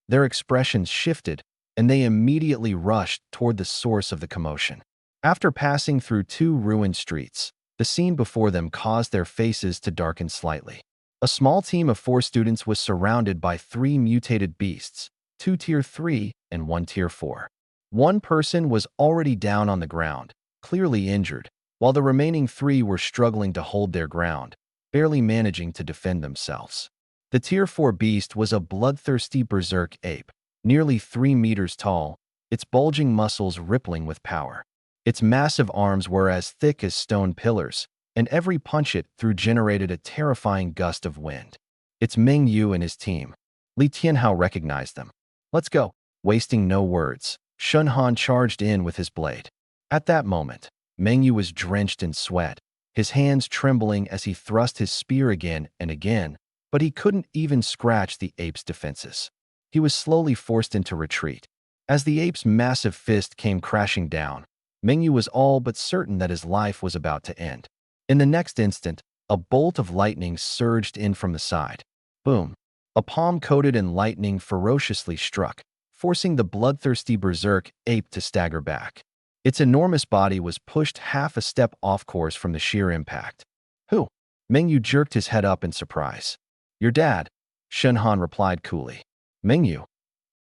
Their expressions shifted, and they immediately rushed toward the source of the commotion. After passing through 2 ruined streets, the scene before them caused their faces to darken slightly. A small team of 4 students was surrounded by 3 mutated beasts, 2 Tier 3 and 1 Tier 4. One person was already down on the ground, clearly injured, while the remaining 3 were struggling to hold their ground, barely managing to defend themselves. The Tier 4 beast was a bloodthirsty berserk ape, nearly 3 meters tall, its bulging muscles rippling with power. Its massive arms were as thick as stone pillars, and every punch it threw generated a terrifying gust of wind. "It's Meng Yu and his team." Li Tianhao recognized them. "Let's go." Wasting no words, Shunhan charged in with his blade. At that moment, Meng Yu was drenched in sweat, his hands trembling as he thrust his spear again and again, but he couldn't even scratch the ape's defenses. He was slowly forced into retreat. As the ape's massive fist came crashing down, Meng Yu was all but certain that his life was about to end. In the next instant, a bolt of lightning surged in from the side. Boom! A palm coated in lightning ferociously struck, forcing the bloodthirsty berserk ape to stagger back. Its enormous body was pushed half a step off course from the sheer impact. "Who?" Meng Yu jerked his head up in surprise. "Your dad," Shunhan replied coolly. "Meng Yu?"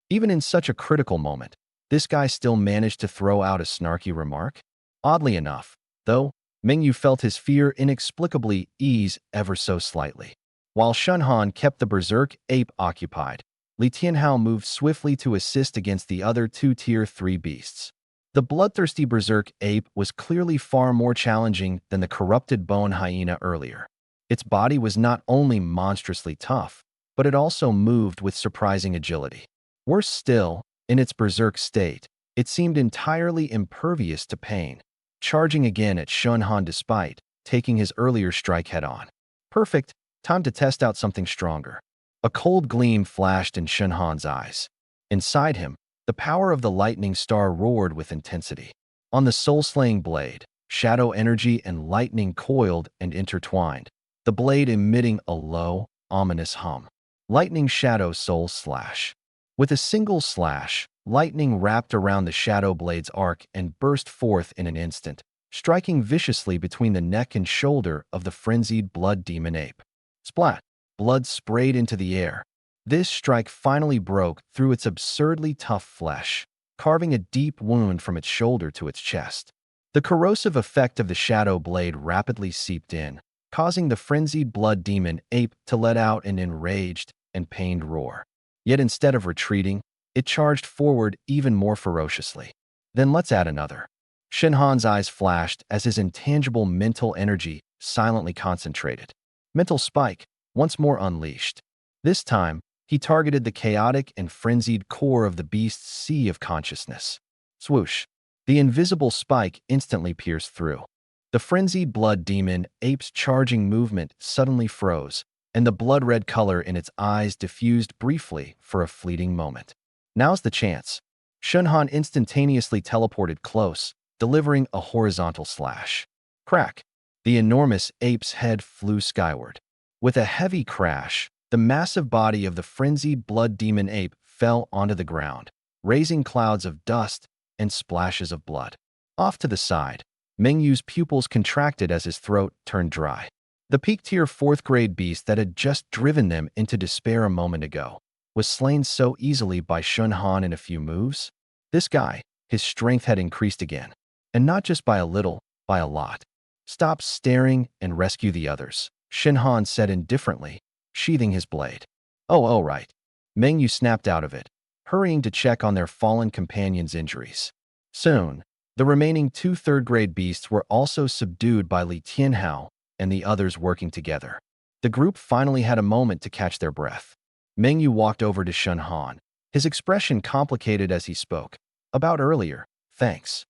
Even in such a critical moment, this guy still managed to throw out a snarky remark. Oddly enough, though, Meng Yu felt his fear inexplicably ease ever so slightly. While Shunhan kept the berserk ape occupied, Li Tianhao moved swiftly to assist against the other 2 Tier 3 beasts. The bloodthirsty berserk ape was clearly far more challenging than the corrupted bone hyena earlier. Its body was not only monstrously tough, but it also moved with surprising agility. Worse still, in its berserk state, it seemed entirely impervious to pain, charging again at Shunhan despite taking his earlier strike head-on. Perfect, time to test out something stronger. A cold gleam flashed in Shunhan's eyes. Inside him, the power of the lightning star roared with intensity. On the soul-slaying blade, shadow energy and lightning coiled and intertwined, the blade emitting a low, ominous hum. Lightning Shadow Soul Slash. With a single slash, lightning wrapped around the Shadow Blade's arc and burst forth in an instant, striking viciously between the neck and shoulder of the frenzied blood demon ape. Splat! Blood sprayed into the air. This strike finally broke through its absurdly tough flesh, carving a deep wound from its shoulder to its chest. The corrosive effect of the Shadow Blade rapidly seeped in, causing the frenzied blood demon ape to let out an enraged and pained roar. Yet instead of retreating, it charged forward even more ferociously. Then let's add another. Shenhan's eyes flashed as his intangible mental energy silently concentrated. Mental spike, once more unleashed. This time, he targeted the chaotic and frenzied core of the beast's sea of consciousness. Swoosh! The invisible spike instantly pierced through. The frenzied blood demon ape's charging movement suddenly froze, and the blood-red color in its eyes diffused briefly for a fleeting moment. Now's the chance. Shenhan instantaneously teleported close, delivering a horizontal slash. Crack! The enormous ape's head flew skyward. With a heavy crash, the massive body of the frenzied blood demon ape fell onto the ground, raising clouds of dust and splashes of blood. Off to the side, Mengyu's pupils contracted as his throat turned dry. The peak-tier 4th-grade beast that had just driven them into despair a moment ago was slain so easily by Shenhan in a few moves. This guy, his strength had increased again. And not just by a little, by a lot. Stop staring and rescue the others, Shenhan said indifferently, sheathing his blade. Oh, right. Mengyu snapped out of it, hurrying to check on their fallen companion's injuries. Soon, the remaining 2 3rd-grade beasts were also subdued by Li Tianhao and the others working together. The group finally had a moment to catch their breath. Mengyu walked over to Shenhan, his expression complicated as he spoke. About earlier, thanks.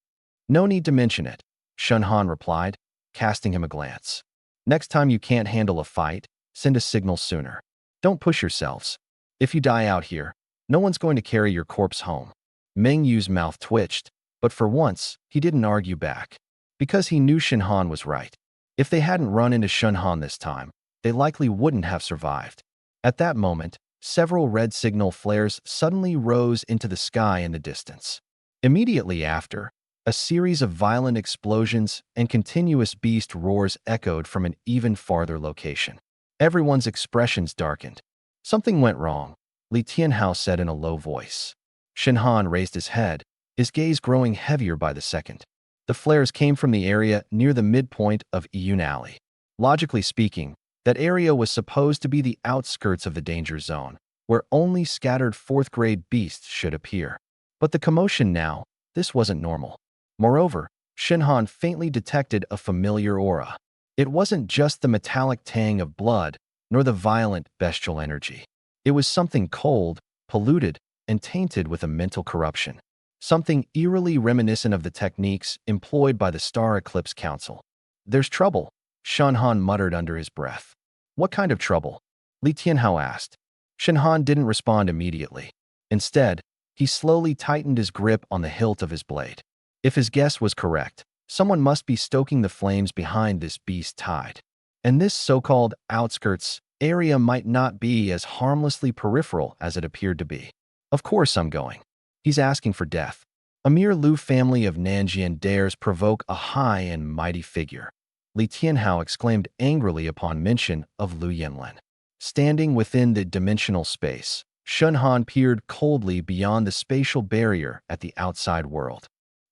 No need to mention it, Shenhan replied, casting him a glance. Next time you can't handle a fight, send a signal sooner. Don't push yourselves. If you die out here, no one's going to carry your corpse home. Mengyu's mouth twitched, but for once, he didn't argue back. Because he knew Shenhan was right. If they hadn't run into Shenhan this time, they likely wouldn't have survived. At that moment, several red signal flares suddenly rose into the sky in the distance. Immediately after, a series of violent explosions and continuous beast roars echoed from an even farther location. Everyone's expressions darkened. Something went wrong, Li Tianhao said in a low voice. Shenhan raised his head, his gaze growing heavier by the second. The flares came from the area near the midpoint of Iyun Alley. Logically speaking, that area was supposed to be the outskirts of the danger zone, where only scattered 4th-grade beasts should appear. But the commotion now, this wasn't normal. Moreover, Shenhan faintly detected a familiar aura. It wasn't just the metallic tang of blood, nor the violent, bestial energy. It was something cold, polluted, and tainted with a mental corruption. Something eerily reminiscent of the techniques employed by the Star Eclipse Council. There's trouble, Shenhan muttered under his breath. What kind of trouble? Li Tianhao asked. Shenhan didn't respond immediately. Instead, he slowly tightened his grip on the hilt of his blade. If his guess was correct, someone must be stoking the flames behind this beast tide. And this so-called outskirts area might not be as harmlessly peripheral as it appeared to be. Of course I'm going. He's asking for death. A mere Lu family of Nanjian dares provoke a high and mighty figure. Li Tianhao exclaimed angrily upon mention of Lu Yanlin. Standing within the dimensional space, Shenhan peered coldly beyond the spatial barrier at the outside world.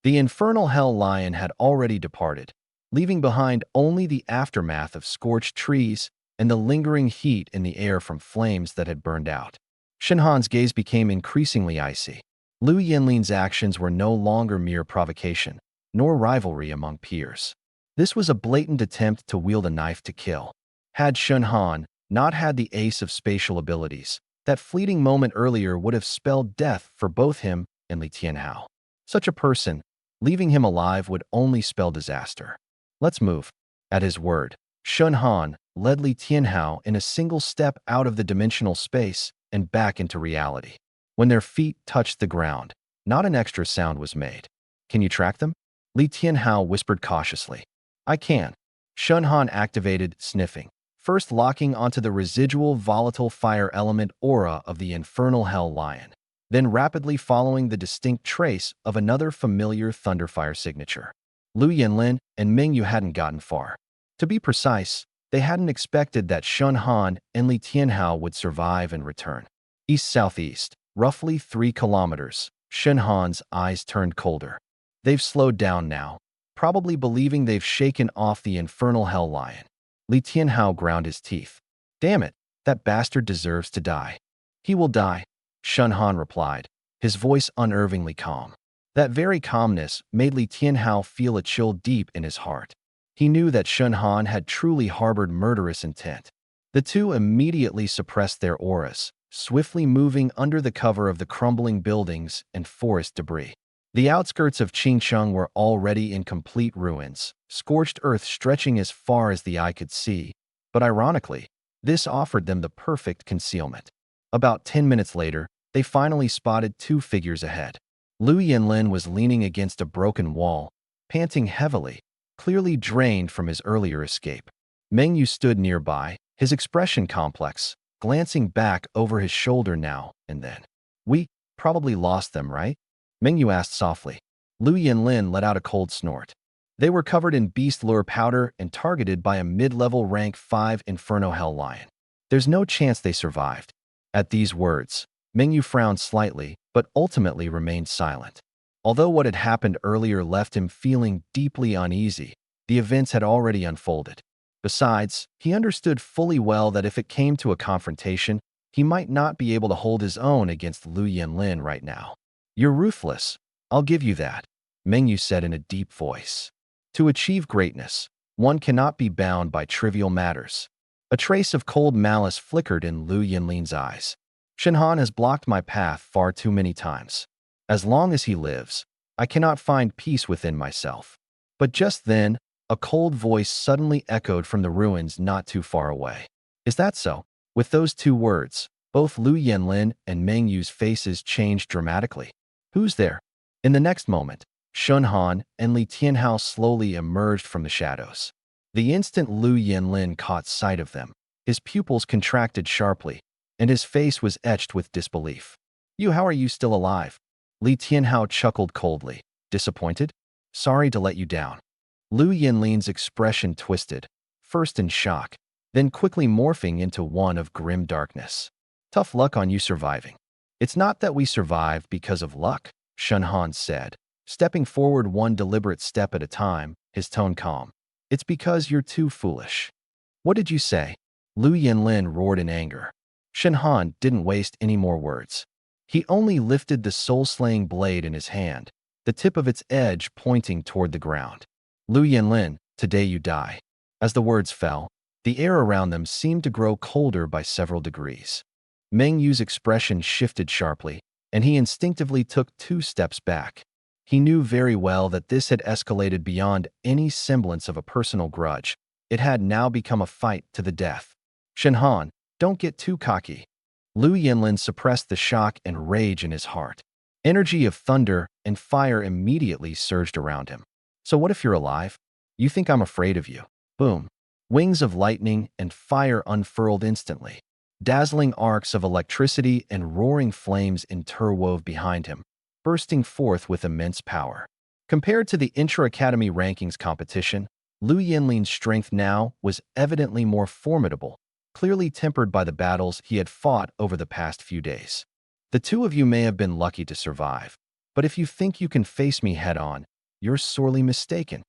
The infernal hell lion had already departed, leaving behind only the aftermath of scorched trees and the lingering heat in the air from flames that had burned out. Shenhan's gaze became increasingly icy. Lu Yanlin's actions were no longer mere provocation, nor rivalry among peers. This was a blatant attempt to wield a knife to kill. Had Shenhan not had the ace of spatial abilities, that fleeting moment earlier would have spelled death for both him and Li Tianhao. Such a person, leaving him alive would only spell disaster. Let's move. At his word, Shenhan led Li Tianhao in a single step out of the dimensional space and back into reality. When their feet touched the ground, not an extra sound was made. Can you track them? Li Tianhao whispered cautiously. I can. Shenhan activated, sniffing. first locking onto the residual volatile fire element aura of the infernal hell lion, then rapidly following the distinct trace of another familiar thunderfire signature. Lu Yanlin and Ming Yu hadn't gotten far. To be precise, they hadn't expected that Shun Han and Li Tianhao would survive and return. East-southeast, roughly 3 kilometers, Shun Han's eyes turned colder. They've slowed down now, probably believing they've shaken off the infernal hell lion. Li Tianhao ground his teeth. Damn it, that bastard deserves to die. He will die, Shun Han replied, his voice unnervingly calm. That very calmness made Li Tianhao feel a chill deep in his heart. He knew that Shun Han had truly harbored murderous intent. The two immediately suppressed their auras, swiftly moving under the cover of the crumbling buildings and forest debris. The outskirts of Qingcheng were already in complete ruins, scorched earth stretching as far as the eye could see, but ironically, this offered them the perfect concealment. About 10 minutes later, they finally spotted 2 figures ahead. Lu Yanlin was leaning against a broken wall, panting heavily, clearly drained from his earlier escape. Meng Yu stood nearby, his expression complex, glancing back over his shoulder now and then. We probably lost them, right? Meng Yu asked softly. Lu Yanlin let out a cold snort. They were covered in beast lure powder and targeted by a mid-level rank 5 Inferno Hell Lion. There's no chance they survived. At these words, Meng Yu frowned slightly, but ultimately remained silent. Although what had happened earlier left him feeling deeply uneasy, the events had already unfolded. Besides, he understood fully well that if it came to a confrontation, he might not be able to hold his own against Lu Yanlin right now. You're ruthless, I'll give you that, Meng Yu said in a deep voice. To achieve greatness, one cannot be bound by trivial matters. A trace of cold malice flickered in Lu Yanlin's eyes. Shun Han has blocked my path far too many times. As long as he lives, I cannot find peace within myself. But just then, a cold voice suddenly echoed from the ruins not too far away. Is that so? With those 2 words, both Lu Yanlin and Meng Yu's faces changed dramatically. Who's there? In the next moment, Shun Han and Li Tianhao slowly emerged from the shadows. The instant Lu Yanlin caught sight of them, his pupils contracted sharply, and his face was etched with disbelief. How are you still alive? Li Tianhao chuckled coldly. Disappointed? Sorry to let you down. Lu Yanlin's expression twisted, first in shock, then quickly morphing into one of grim darkness. Tough luck on you surviving. It's not that we survived because of luck, Shun Han said, stepping forward one deliberate step at a time, his tone calm. It's because you're too foolish. What did you say? Lu Yanlin roared in anger. Shun Han didn't waste any more words. He only lifted the soul-slaying blade in his hand, the tip of its edge pointing toward the ground. Lu Yanlin, today you die. As the words fell, the air around them seemed to grow colder by several degrees. Meng Yu's expression shifted sharply, and he instinctively took 2 steps back. He knew very well that this had escalated beyond any semblance of a personal grudge. It had now become a fight to the death. Shun Han, don't get too cocky. Lu Yanlin suppressed the shock and rage in his heart. Energy of thunder and fire immediately surged around him. So what if you're alive? You think I'm afraid of you? Boom. Wings of lightning and fire unfurled instantly. Dazzling arcs of electricity and roaring flames interwove behind him, bursting forth with immense power. Compared to the intra-academy rankings competition, Lu Yanlin's strength now was evidently more formidable, clearly tempered by the battles he had fought over the past few days. The 2 of you may have been lucky to survive, but if you think you can face me head-on, you're sorely mistaken.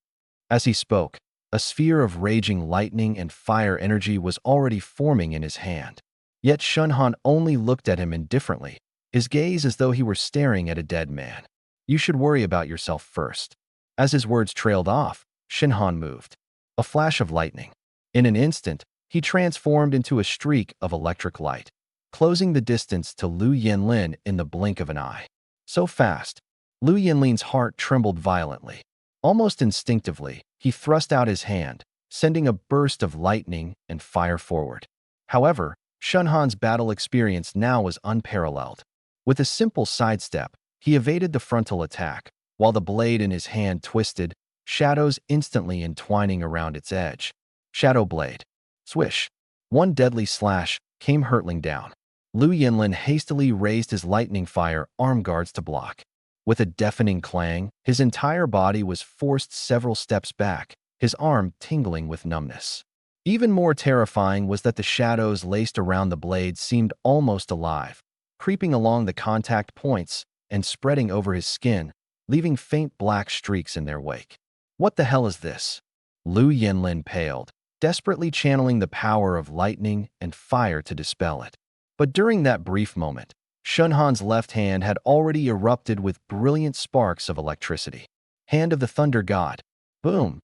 As he spoke, a sphere of raging lightning and fire energy was already forming in his hand. Yet Shun Han only looked at him indifferently, his gaze as though he were staring at a dead man. You should worry about yourself first. As his words trailed off, Shun Han moved. A flash of lightning. In an instant, he transformed into a streak of electric light, closing the distance to Lu Yanlin in the blink of an eye. So fast, Lu Yanlin's heart trembled violently. Almost instinctively, he thrust out his hand, sending a burst of lightning and fire forward. However, Shun Han's battle experience now was unparalleled. With a simple sidestep, he evaded the frontal attack, while the blade in his hand twisted, shadows instantly entwining around its edge. Shadow blade. Swish. One deadly slash came hurtling down. Lu Yinlin hastily raised his lightning fire arm guards to block. With a deafening clang, his entire body was forced several steps back, his arm tingling with numbness. Even more terrifying was that the shadows laced around the blade seemed almost alive, creeping along the contact points and spreading over his skin, leaving faint black streaks in their wake. What the hell is this? Lu Yinlin paled, desperately channeling the power of lightning and fire to dispel it. But during that brief moment, Shunhan's left hand had already erupted with brilliant sparks of electricity. Hand of the Thunder God. Boom!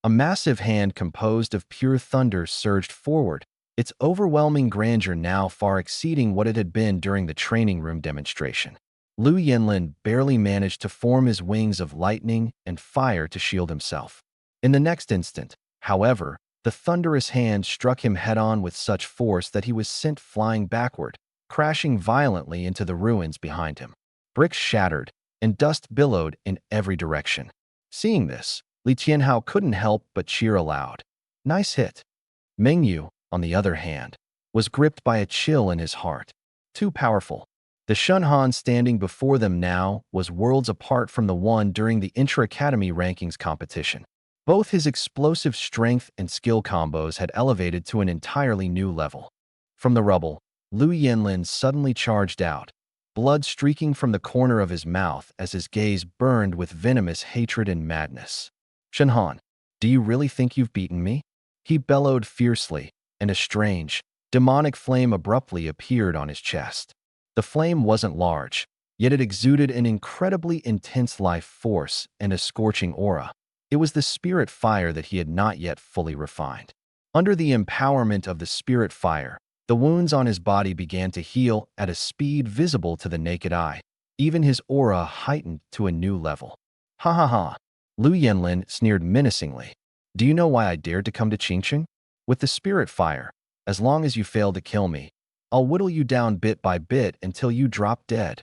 A massive hand composed of pure thunder surged forward, its overwhelming grandeur now far exceeding what it had been during the training room demonstration. Lu Yinlin barely managed to form his wings of lightning and fire to shield himself. In the next instant, however, the thunderous hand struck him head-on with such force that he was sent flying backward, crashing violently into the ruins behind him. Bricks shattered, and dust billowed in every direction. Seeing this, Li Tianhao couldn't help but cheer aloud. Nice hit. Meng Yu, on the other hand, was gripped by a chill in his heart. Too powerful. The Shunhan standing before them now was worlds apart from the one during the intra-academy rankings competition. Both his explosive strength and skill combos had elevated to an entirely new level. From the rubble, Lu Yinlin suddenly charged out, blood streaking from the corner of his mouth as his gaze burned with venomous hatred and madness. Shunhan, do you really think you've beaten me? He bellowed fiercely, and a strange, demonic flame abruptly appeared on his chest. The flame wasn't large, yet it exuded an incredibly intense life force and a scorching aura. It was the spirit fire that he had not yet fully refined. Under the empowerment of the spirit fire, the wounds on his body began to heal at a speed visible to the naked eye. Even his aura heightened to a new level. Ha ha ha! Lu Yinlin sneered menacingly. Do you know why I dared to come to Qingqing? With the spirit fire, as long as you fail to kill me, I'll whittle you down bit by bit until you drop dead.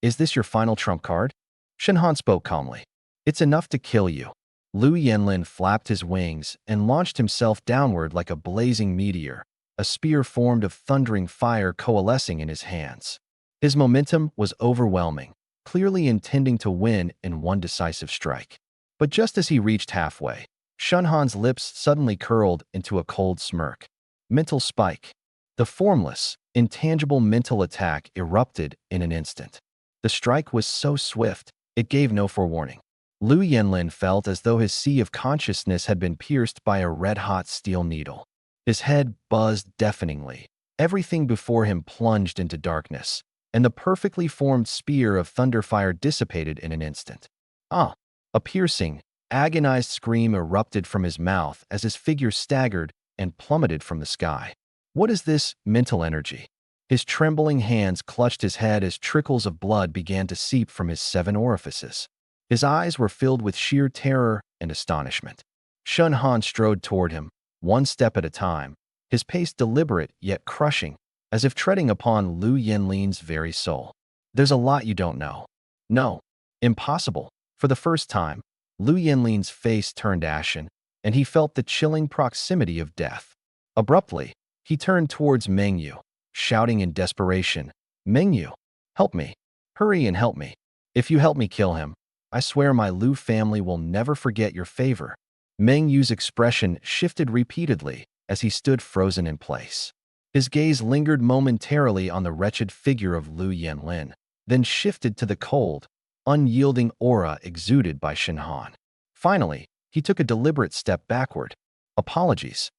Is this your final trump card? Shunhan spoke calmly. It's enough to kill you. Lu Yinlin flapped his wings and launched himself downward like a blazing meteor, a spear formed of thundering fire coalescing in his hands. His momentum was overwhelming, clearly intending to win in one decisive strike. But just as he reached halfway, Shunhan's lips suddenly curled into a cold smirk. Mental spike. The formless, intangible mental attack erupted in an instant. The strike was so swift, it gave no forewarning. Lu Yinlin felt as though his sea of consciousness had been pierced by a red-hot steel needle. His head buzzed deafeningly. Everything before him plunged into darkness, and the perfectly formed spear of thunderfire dissipated in an instant. Ah! A piercing, agonized scream erupted from his mouth as his figure staggered and plummeted from the sky. What is this mental energy? His trembling hands clutched his head as trickles of blood began to seep from his 7 orifices. His eyes were filled with sheer terror and astonishment. Shunhan strode toward him, one step at a time, his pace deliberate yet crushing, as if treading upon Lu Yinlin's very soul. There's a lot you don't know. No. Impossible. For the first time, Lu Yinlin's face turned ashen, and he felt the chilling proximity of death. Abruptly, he turned towards Meng Yu, shouting in desperation, Meng Yu, help me. Hurry and help me. If you help me kill him, I swear my Lu family will never forget your favor. Meng Yu's expression shifted repeatedly as he stood frozen in place. His gaze lingered momentarily on the wretched figure of Lu Yinlin, then shifted to the cold, unyielding aura exuded by Shunhan. Finally, he took a deliberate step backward. Apologies.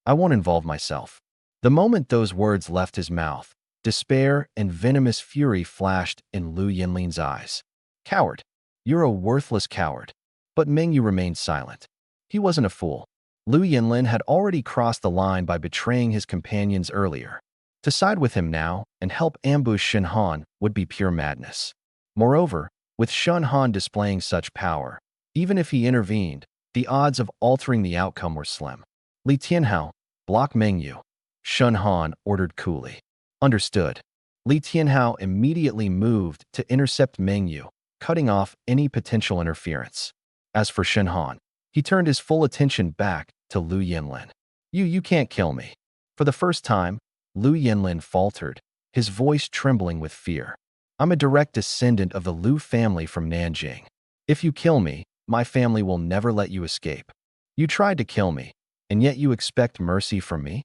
I won't involve myself. The moment those words left his mouth, despair and venomous fury flashed in Lu Yinlin's eyes. Coward. You're a worthless coward. But Meng Yu remained silent. He wasn't a fool. Lu Yinlin had already crossed the line by betraying his companions earlier. To side with him now and help ambush Shunhan would be pure madness. Moreover, with Shunhan displaying such power, even if he intervened, the odds of altering the outcome were slim. Li Tianhao, block Meng Yu. Shunhan ordered coolly. Understood. Li Tianhao immediately moved to intercept Meng Yu, cutting off any potential interference. As for Shunhan, he turned his full attention back to Lu Yinlin. You can't kill me. For the first time, Lu Yinlin faltered, his voice trembling with fear. I'm a direct descendant of the Lu family from Nanjing. If you kill me, my family will never let you escape. You tried to kill me, and yet you expect mercy from me?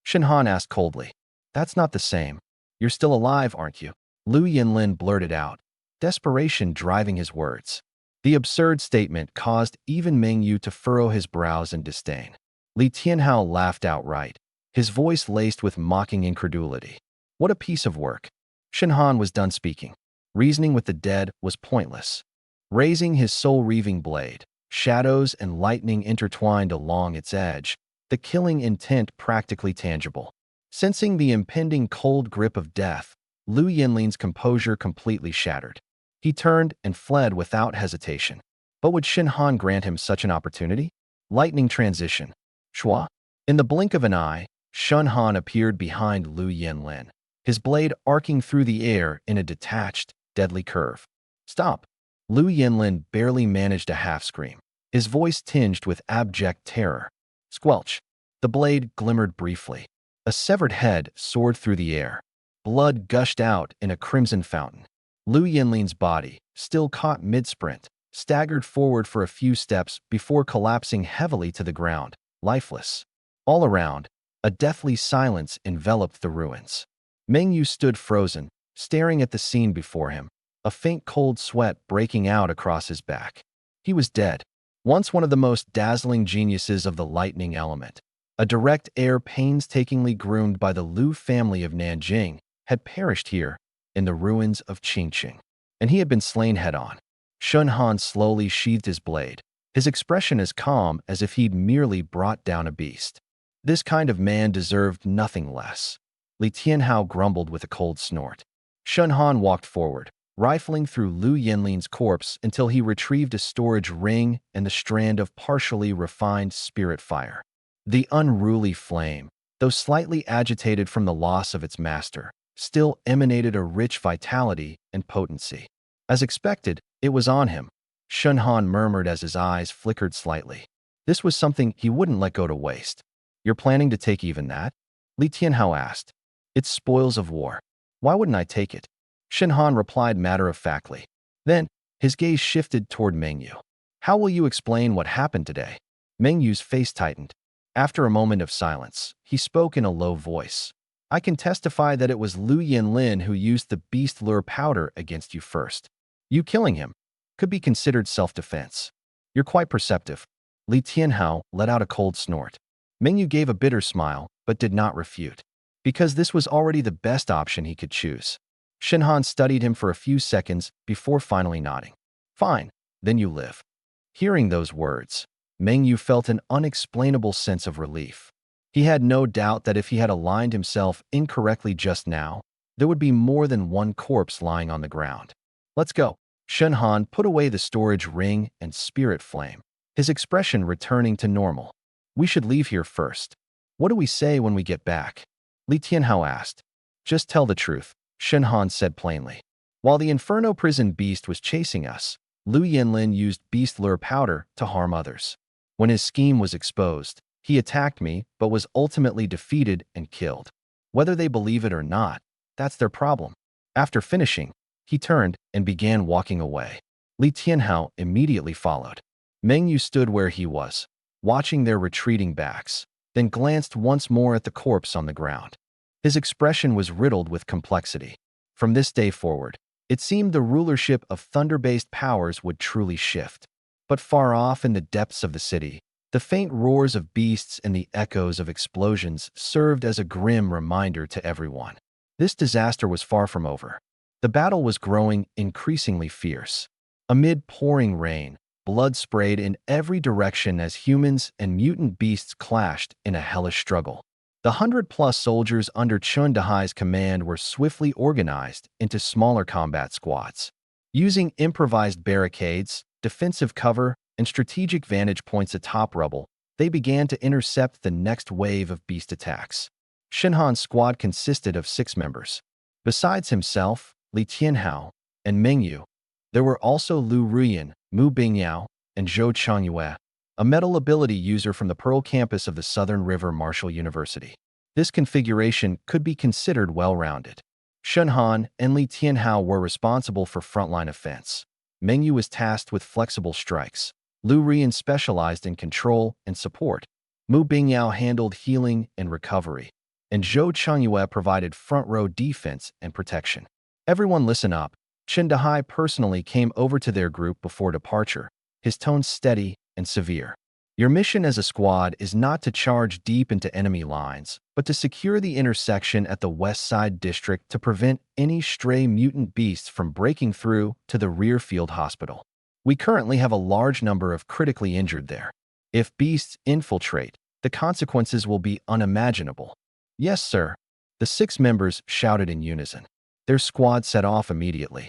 Shenhan asked coldly. That's not the same. You're still alive, aren't you? Lu Yinlin blurted out, desperation driving his words. The absurd statement caused even Meng Yu to furrow his brows in disdain. Li Tianhao laughed outright, his voice laced with mocking incredulity. What a piece of work. Shenhan was done speaking. Reasoning with the dead was pointless. Raising his soul-reaving blade, shadows and lightning intertwined along its edge, the killing intent practically tangible. Sensing the impending cold grip of death, Lu Yinlin's composure completely shattered. He turned and fled without hesitation. But would Shenhan grant him such an opportunity? Lightning transition. Shua. In the blink of an eye, Shenhan appeared behind Lu Yinlin, his blade arcing through the air in a detached, deadly curve. Stop! Lu Yinlin barely managed a half-scream, his voice tinged with abject terror. Squelch! The blade glimmered briefly. A severed head soared through the air. Blood gushed out in a crimson fountain. Lu Yinlin's body, still caught mid-sprint, staggered forward for a few steps before collapsing heavily to the ground, lifeless. All around, a deathly silence enveloped the ruins. Meng Yu stood frozen, staring at the scene before him, a faint cold sweat breaking out across his back. He was dead. Once one of the most dazzling geniuses of the lightning element, a direct heir painstakingly groomed by the Lu family of Nanjing, had perished here, in the ruins of Qingqing. And he had been slain head-on. Shenhan slowly sheathed his blade, his expression as calm as if he'd merely brought down a beast. This kind of man deserved nothing less. Li Tianhao grumbled with a cold snort. Shenhan walked forward, rifling through Lu Yinlin's corpse until he retrieved a storage ring and the strand of partially refined spirit fire. The unruly flame, though slightly agitated from the loss of its master, still emanated a rich vitality and potency. As expected, it was on him, Shenhan murmured as his eyes flickered slightly. This was something he wouldn't let go to waste. You're planning to take even that? Li Tianhao asked. It's spoils of war. Why wouldn't I take it? Shenhan replied matter-of-factly. Then, his gaze shifted toward Meng Yu. How will you explain what happened today? Meng Yu's face tightened. After a moment of silence, he spoke in a low voice. I can testify that it was Lu Yinlin who used the beast lure powder against you first. You killing him could be considered self-defense. You're quite perceptive. Li Tianhao let out a cold snort. Meng Yu gave a bitter smile, but did not refute. Because this was already the best option he could choose. Shenhan studied him for a few seconds before finally nodding. Fine, then you live. Hearing those words, Meng Yu felt an unexplainable sense of relief. He had no doubt that if he had aligned himself incorrectly just now, there would be more than one corpse lying on the ground. Let's go. Shenhan put away the storage ring and spirit flame, his expression returning to normal. We should leave here first. What do we say when we get back? Li Tianhao asked. Just tell the truth, Shenhan said plainly. While the Inferno prison beast was chasing us, Lu Yinlin used beast lure powder to harm others. When his scheme was exposed, he attacked me but was ultimately defeated and killed. Whether they believe it or not, that's their problem. After finishing, he turned and began walking away. Li Tianhao immediately followed. Meng Yu stood where he was, watching their retreating backs, then glanced once more at the corpse on the ground. His expression was riddled with complexity. From this day forward, it seemed the rulership of thunder-based powers would truly shift. But far off in the depths of the city, the faint roars of beasts and the echoes of explosions served as a grim reminder to everyone. This disaster was far from over. The battle was growing increasingly fierce. Amid pouring rain, blood sprayed in every direction as humans and mutant beasts clashed in a hellish struggle. The 100-plus soldiers under Chun Dahai's command were swiftly organized into smaller combat squads. Using improvised barricades, defensive cover, and strategic vantage points atop rubble, they began to intercept the next wave of beast attacks. Shenhan's squad consisted of 6 members. Besides himself, Li Tianhao, and Meng Yu, there were also Lu Ruyan, Mu Bingyao, and Zhou Changyue, a metal ability user from the Pearl campus of the Southern River Marshall University. This configuration could be considered well-rounded. Shunhan and Li Tianhao were responsible for frontline offense. Meng Yu was tasked with flexible strikes. Lu Rian specialized in control and support. Mu Bingyao handled healing and recovery. And Zhou Chengyue provided front-row defense and protection. Everyone listen up. Chen Dehai personally came over to their group before departure, his tone steady and severe. Your mission as a squad is not to charge deep into enemy lines, but to secure the intersection at the West Side District to prevent any stray mutant beasts from breaking through to the rear field hospital. We currently have a large number of critically injured there. If beasts infiltrate, the consequences will be unimaginable. Yes, sir. The 6 members shouted in unison. Their squad set off immediately.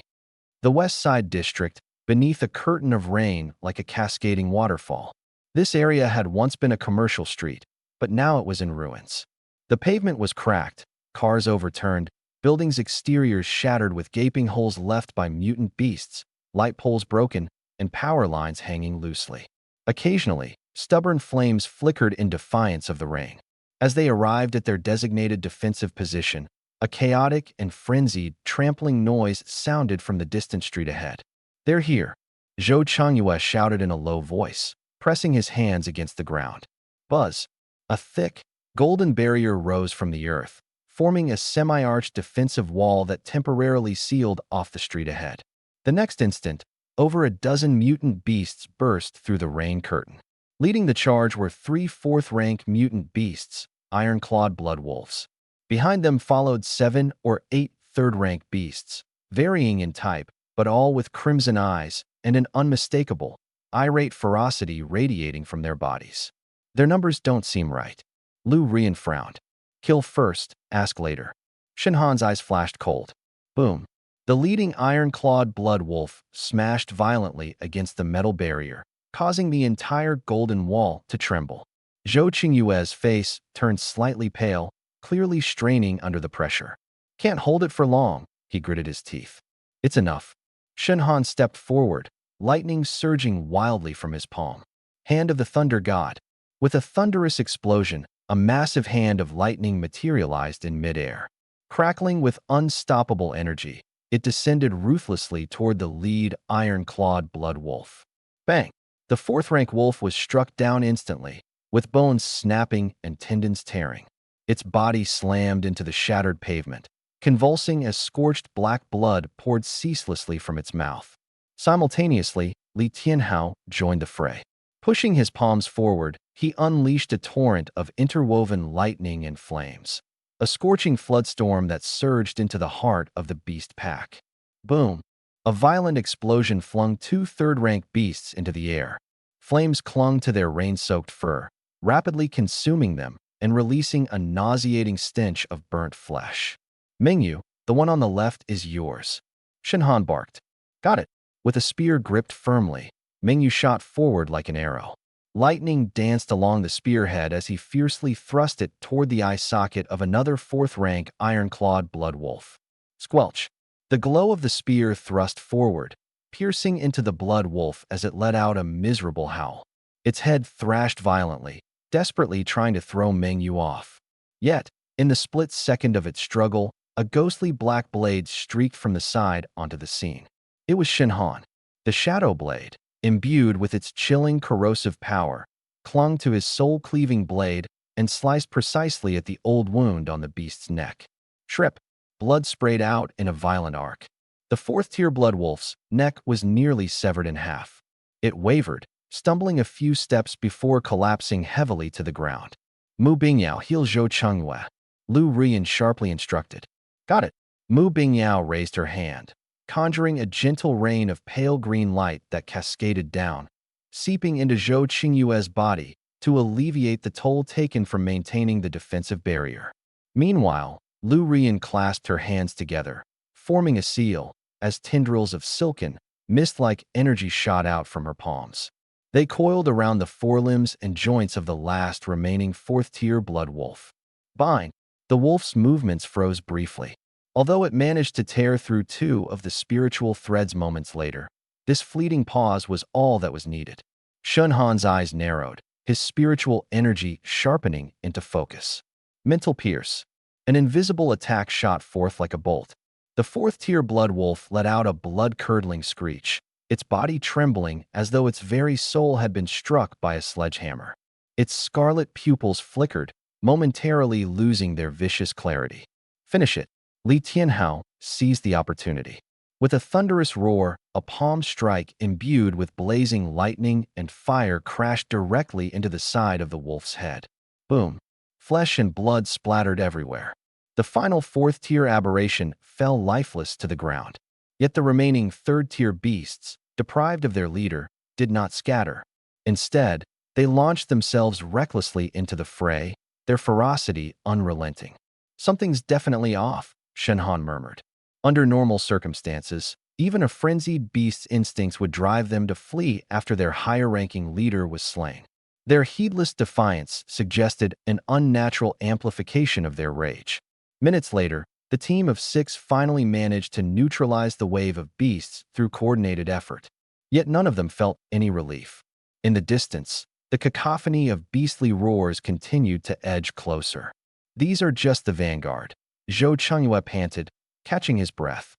The West Side District, beneath a curtain of rain like a cascading waterfall. This area had once been a commercial street, but now it was in ruins. The pavement was cracked, cars overturned, buildings' exteriors shattered with gaping holes left by mutant beasts, light poles broken, and power lines hanging loosely. Occasionally, stubborn flames flickered in defiance of the rain. As they arrived at their designated defensive position, a chaotic and frenzied, trampling noise sounded from the distant street ahead. "They're here," Zhou Chengyue shouted in a low voice, pressing his hands against the ground. Buzz. A thick, golden barrier rose from the earth, forming a semi-arched defensive wall that temporarily sealed off the street ahead. The next instant, over a dozen mutant beasts burst through the rain curtain. Leading the charge were 3 4th-rank mutant beasts, iron-clawed blood wolves. Behind them followed 7 or 8 3rd-rank beasts, varying in type, but all with crimson eyes and an unmistakable, irate ferocity radiating from their bodies. Their numbers don't seem right. Lu Rian frowned. Kill first, ask later. Shenhan's eyes flashed cold. Boom. The leading iron-clawed blood wolf smashed violently against the metal barrier, causing the entire golden wall to tremble. Zhou Qingyue's face turned slightly pale, clearly straining under the pressure. Can't hold it for long, he gritted his teeth. It's enough. Shenhan stepped forward, lightning surging wildly from his palm. Hand of the Thunder God. With a thunderous explosion, a massive hand of lightning materialized in midair. Crackling with unstoppable energy, it descended ruthlessly toward the lead iron-clawed blood wolf. Bang! The 4th-rank wolf was struck down instantly, with bones snapping and tendons tearing. Its body slammed into the shattered pavement, convulsing as scorched black blood poured ceaselessly from its mouth. Simultaneously, Li Tianhao joined the fray. Pushing his palms forward, he unleashed a torrent of interwoven lightning and flames. A scorching floodstorm that surged into the heart of the beast pack. Boom! A violent explosion flung 2 3rd-rank beasts into the air. Flames clung to their rain-soaked fur, rapidly consuming them and releasing a nauseating stench of burnt flesh. Mengyu, the one on the left is yours. Shenhan barked. Got it. With a spear gripped firmly, Mengyu shot forward like an arrow. Lightning danced along the spearhead as he fiercely thrust it toward the eye socket of another 4th-rank iron-clawed blood wolf. Squelch. The glow of the spear thrust forward, piercing into the blood wolf as it let out a miserable howl. Its head thrashed violently, desperately trying to throw Mengyu off. Yet, in the split second of its struggle, a ghostly black blade streaked from the side onto the scene. It was Shenhan. The shadow blade, imbued with its chilling corrosive power, clung to his soul-cleaving blade and sliced precisely at the old wound on the beast's neck. Shrip! Blood sprayed out in a violent arc. The 4th-tier blood wolf's neck was nearly severed in half. It wavered, stumbling a few steps before collapsing heavily to the ground. Mu Bingyao healed Zhou Chengyue. Lu Rian sharply instructed. Got it. Mu Bingyao raised her hand, conjuring a gentle rain of pale green light that cascaded down, seeping into Zhou Qingyue's body to alleviate the toll taken from maintaining the defensive barrier. Meanwhile, Lu Rian clasped her hands together, forming a seal, as tendrils of silken, mist-like energy shot out from her palms. They coiled around the forelimbs and joints of the last remaining 4th-tier blood wolf. Bind! The wolf's movements froze briefly. Although it managed to tear through 2 of the spiritual threads moments later, this fleeting pause was all that was needed. Shunhan's eyes narrowed, his spiritual energy sharpening into focus. Mental Pierce. An invisible attack shot forth like a bolt. The fourth-tier blood wolf let out a blood-curdling screech, its body trembling as though its very soul had been struck by a sledgehammer. Its scarlet pupils flickered, momentarily losing their vicious clarity. Finish it. Li Tianhao seized the opportunity. With a thunderous roar, a palm strike imbued with blazing lightning and fire crashed directly into the side of the wolf's head. Boom. Flesh and blood splattered everywhere. The final fourth-tier aberration fell lifeless to the ground. Yet the remaining third-tier beasts, deprived of their leader, did not scatter. Instead, they launched themselves recklessly into the fray, their ferocity unrelenting. Something's definitely off, Shenhan murmured. Under normal circumstances, even a frenzied beast's instincts would drive them to flee after their higher-ranking leader was slain. Their heedless defiance suggested an unnatural amplification of their rage. Minutes later, the team of 6 finally managed to neutralize the wave of beasts through coordinated effort. Yet none of them felt any relief. In the distance, the cacophony of beastly roars continued to edge closer. These are just the vanguard, Zhou Chengyue panted, catching his breath.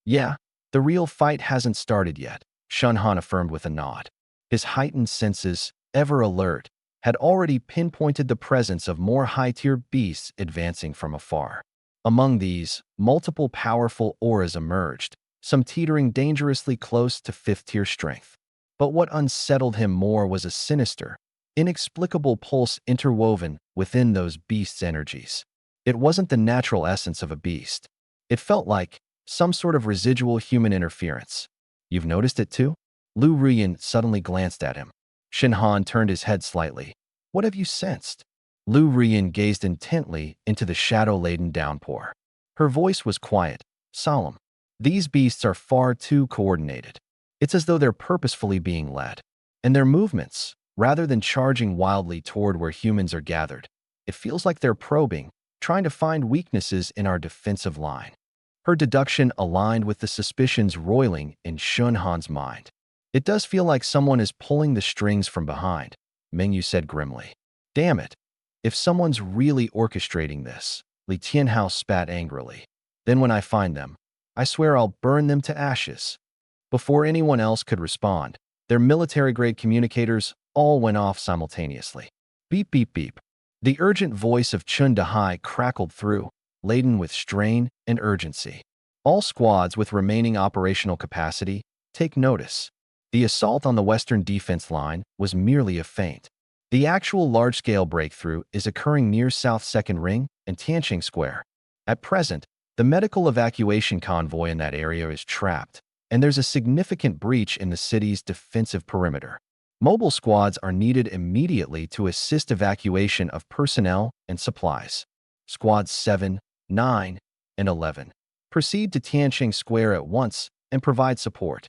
Yeah, the real fight hasn't started yet, Shenhan affirmed with a nod. His heightened senses, ever alert, had already pinpointed the presence of more high-tier beasts advancing from afar. Among these, multiple powerful auras emerged, some teetering dangerously close to 5th-tier strength. But what unsettled him more was a sinister, inexplicable pulse interwoven within those beasts' energies. It wasn't the natural essence of a beast. It felt like some sort of residual human interference. You've noticed it too? Lu Ruyan suddenly glanced at him. Shenhan turned his head slightly. What have you sensed? Lu Ruyan gazed intently into the shadow-laden downpour. Her voice was quiet, solemn. These beasts are far too coordinated. It's as though they're purposefully being led. And their movements, rather than charging wildly toward where humans are gathered, it feels like they're probing, trying to find weaknesses in our defensive line. Her deduction aligned with the suspicions roiling in Shenhan's mind. It does feel like someone is pulling the strings from behind, Mengyu said grimly. Damn it. If someone's really orchestrating this, Li Tianhao spat angrily. Then when I find them, I swear I'll burn them to ashes. Before anyone else could respond, their military-grade communicators all went off simultaneously. Beep, beep, beep. The urgent voice of Chun Dahai crackled through, laden with strain and urgency. All squads with remaining operational capacity, take notice. The assault on the western defense line was merely a feint. The actual large-scale breakthrough is occurring near South 2nd Ring and Tianqing Square. At present, the medical evacuation convoy in that area is trapped, and there's a significant breach in the city's defensive perimeter. Mobile squads are needed immediately to assist evacuation of personnel and supplies. Squads 7, 9, and 11 proceed to Tianqing Square at once and provide support.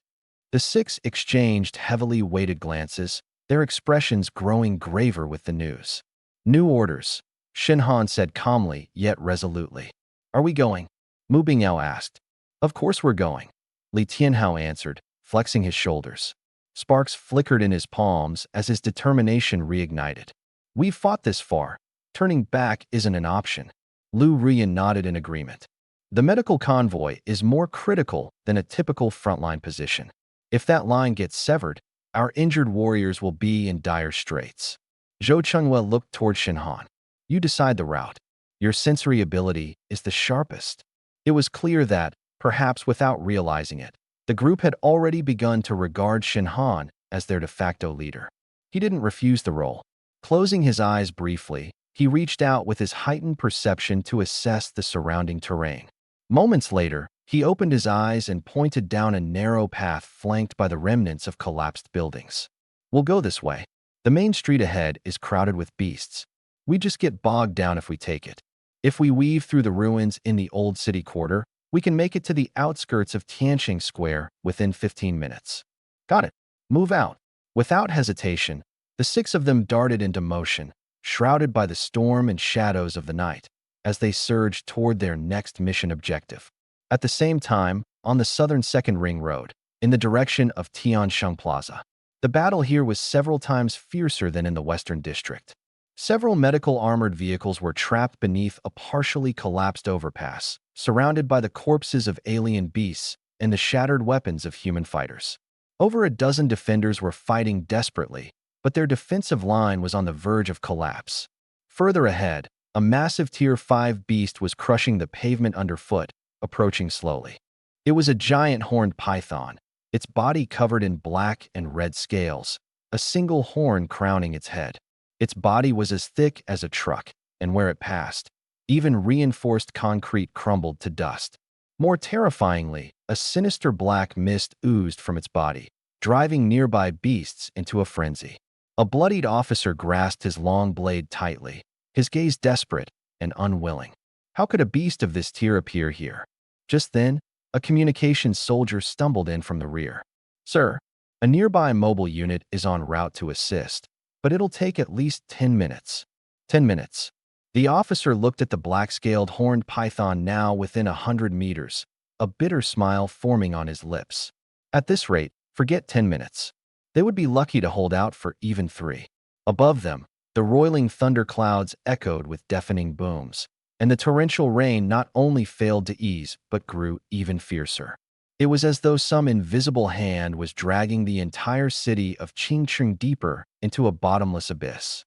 The 6 exchanged heavily weighted glances, their expressions growing graver with the news. New orders, Shenhan said calmly yet resolutely. Are we going? Mu Bingyao asked. Of course we're going, Li Tianhao answered, flexing his shoulders. Sparks flickered in his palms as his determination reignited. We've fought this far. Turning back isn't an option. Lu Ruyan nodded in agreement. The medical convoy is more critical than a typical frontline position. If that line gets severed, our injured warriors will be in dire straits. Zhou Chengyue looked toward Shenhan. You decide the route. Your sensory ability is the sharpest. It was clear that, perhaps without realizing it, the group had already begun to regard Shenhan as their de facto leader. He didn't refuse the role. Closing his eyes briefly, he reached out with his heightened perception to assess the surrounding terrain. Moments later, he opened his eyes and pointed down a narrow path flanked by the remnants of collapsed buildings. We'll go this way. The main street ahead is crowded with beasts. We just get bogged down if we take it. If we weave through the ruins in the old city quarter, we can make it to the outskirts of Tianqing Square within 15 minutes. Got it. Move out. Without hesitation, the 6 of them darted into motion, shrouded by the storm and shadows of the night, as they surged toward their next mission objective. At the same time, on the southern 2nd Ring Road, in the direction of Tiansheng Plaza, the battle here was several times fiercer than in the western district. Several medical armored vehicles were trapped beneath a partially collapsed overpass, surrounded by the corpses of alien beasts and the shattered weapons of human fighters. Over a dozen defenders were fighting desperately, but their defensive line was on the verge of collapse. Further ahead, a massive Tier 5 beast was crushing the pavement underfoot, approaching slowly. It was a giant horned python, its body covered in black and red scales, a single horn crowning its head. Its body was as thick as a truck, and where it passed, even reinforced concrete crumbled to dust. More terrifyingly, a sinister black mist oozed from its body, driving nearby beasts into a frenzy. A bloodied officer grasped his long blade tightly, his gaze desperate and unwilling. How could a beast of this tier appear here? Just then, a communications soldier stumbled in from the rear. "Sir, a nearby mobile unit is en route to assist, but it'll take at least 10 minutes. 10 minutes. The officer looked at the black-scaled horned python now within 100 meters, a bitter smile forming on his lips. At this rate, forget 10 minutes. They would be lucky to hold out for even 3. Above them, the roiling thunderclouds echoed with deafening booms, and the torrential rain not only failed to ease but grew even fiercer. It was as though some invisible hand was dragging the entire city of Qingcheng deeper into a bottomless abyss.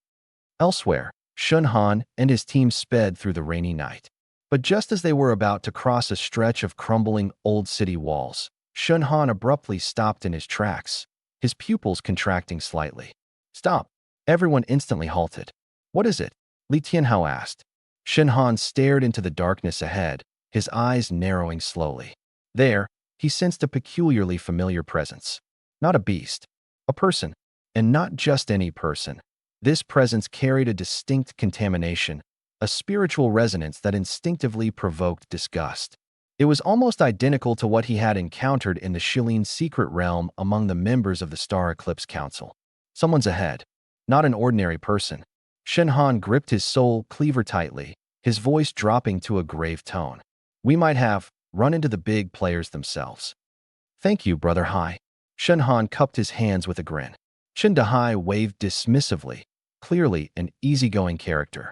Elsewhere, Shun Han and his team sped through the rainy night. But just as they were about to cross a stretch of crumbling old city walls, Shun Han abruptly stopped in his tracks, his pupils contracting slightly. "Stop!" Everyone instantly halted. "What is it?" Li Tianhao asked. Shun Han stared into the darkness ahead, his eyes narrowing slowly. There, he sensed a peculiarly familiar presence. Not a beast, a person, and not just any person. This presence carried a distinct contamination, a spiritual resonance that instinctively provoked disgust. It was almost identical to what he had encountered in the Shilin secret realm among the members of the Star Eclipse Council. Someone's ahead, not an ordinary person. Shen Han gripped his soul cleaver tightly, his voice dropping to a grave tone. "We might have run into the big players themselves." "Thank you, Brother Hai." Shen Han cupped his hands with a grin. Chen Dahai waved dismissively, clearly an easygoing character.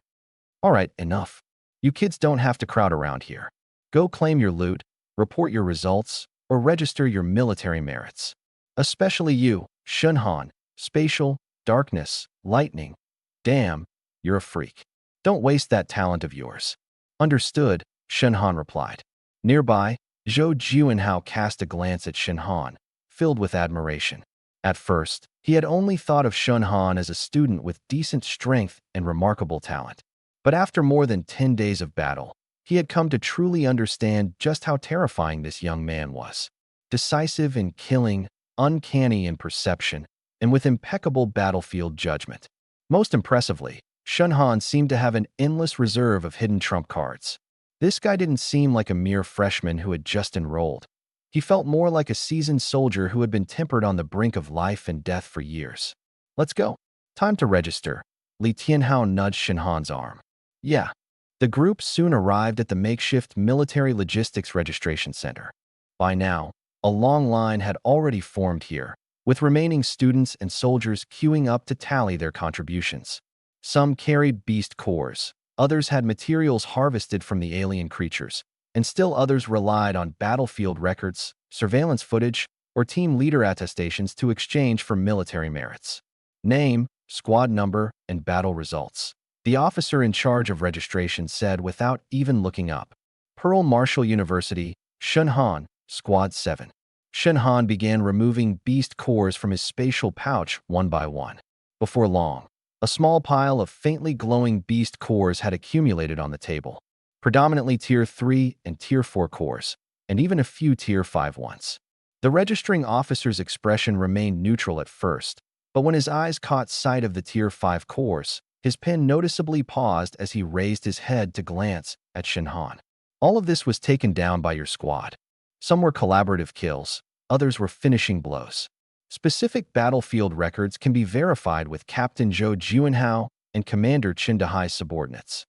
"All right, enough. You kids don't have to crowd around here. Go claim your loot, report your results, or register your military merits. Especially you, Shun Han, spatial, darkness, lightning. Damn, you're a freak. Don't waste that talent of yours." "Understood," Shun Han replied. Nearby, Zhou Juanhao cast a glance at Shun Han, filled with admiration. At first, he had only thought of Shun Han as a student with decent strength and remarkable talent. But after more than 10 days of battle, he had come to truly understand just how terrifying this young man was. Decisive in killing, uncanny in perception, and with impeccable battlefield judgment. Most impressively, Shun Han seemed to have an endless reserve of hidden trump cards. This guy didn't seem like a mere freshman who had just enrolled. He felt more like a seasoned soldier who had been tempered on the brink of life and death for years. "Let's go. Time to register." Li Tianhao nudged Shun Han's arm. "Yeah." The group soon arrived at the makeshift military logistics registration center. By now, a long line had already formed here, with remaining students and soldiers queuing up to tally their contributions. Some carried beast cores, others had materials harvested from the alien creatures, and still others relied on battlefield records, surveillance footage, or team leader attestations to exchange for military merits. Name, squad number, and battle results. The officer in charge of registration said without even looking up. Pearl Marshall University, Shun Han, Squad 7. Shun Han began removing beast cores from his spatial pouch one by one. Before long, a small pile of faintly glowing beast cores had accumulated on the table. Predominantly Tier 3 and Tier 4 cores, and even a few Tier 5 ones. The registering officer's expression remained neutral at first, but when his eyes caught sight of the Tier 5 cores, his pen noticeably paused as he raised his head to glance at Shin Han. "All of this was taken down by your squad. Some were collaborative kills, others were finishing blows. Specific battlefield records can be verified with Captain Zhou Juanhao and Commander Qin Dahai's subordinates."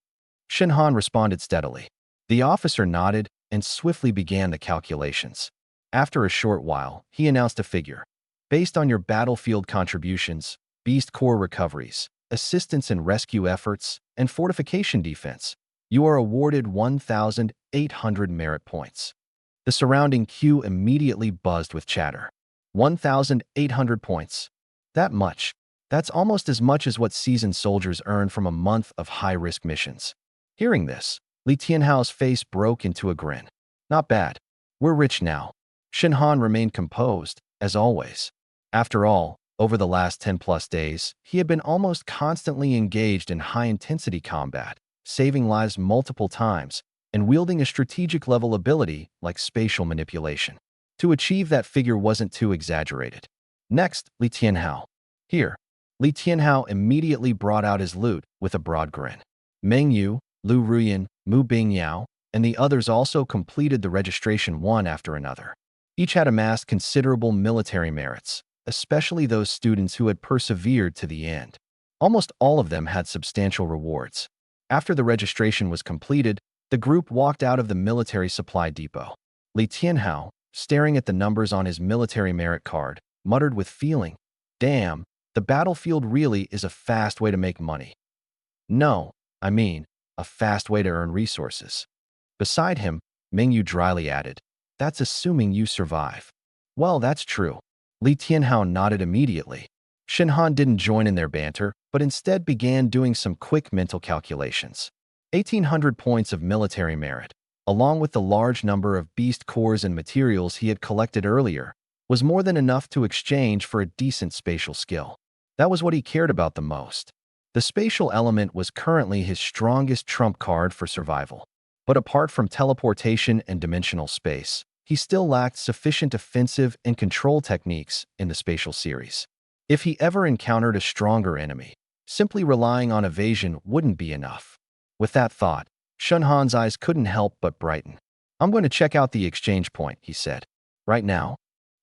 Shin Han responded steadily. The officer nodded and swiftly began the calculations. After a short while, he announced a figure. "Based on your battlefield contributions, beast core recoveries, assistance in rescue efforts, and fortification defense. You are awarded 1,800 merit points. The surrounding queue immediately buzzed with chatter. 1,800 points. That much. That's almost as much as what seasoned soldiers earn from a month of high-risk missions. Hearing this, Li Tianhao's face broke into a grin. Not bad. We're rich now. Shenhan remained composed, as always. After all, over the last 10-plus days, he had been almost constantly engaged in high-intensity combat, saving lives multiple times, and wielding a strategic-level ability like spatial manipulation. To achieve that figure wasn't too exaggerated. Next, Li Tianhao. Here. Li Tianhao immediately brought out his loot with a broad grin. Meng Yu, Lu Ruyan, Mu Bingyao, and the others also completed the registration one after another. Each had amassed considerable military merits, especially those students who had persevered to the end. Almost all of them had substantial rewards. After the registration was completed, the group walked out of the military supply depot. Li Tianhao, staring at the numbers on his military merit card, muttered with feeling, "Damn, the battlefield really is a fast way to make money. No, I mean, a fast way to earn resources." Beside him, Mingyu dryly added, "That's assuming you survive." "Well, that's true." Li Tianhao nodded immediately. Shenhan didn't join in their banter, but instead began doing some quick mental calculations. 1,800 points of military merit, along with the large number of beast cores and materials he had collected earlier, was more than enough to exchange for a decent spatial skill. That was what he cared about the most. The spatial element was currently his strongest trump card for survival. But apart from teleportation and dimensional space, he still lacked sufficient offensive and control techniques in the spatial series. If he ever encountered a stronger enemy, simply relying on evasion wouldn't be enough. With that thought, Shenhan's eyes couldn't help but brighten. "I'm going to check out the exchange point," he said. "Right now?"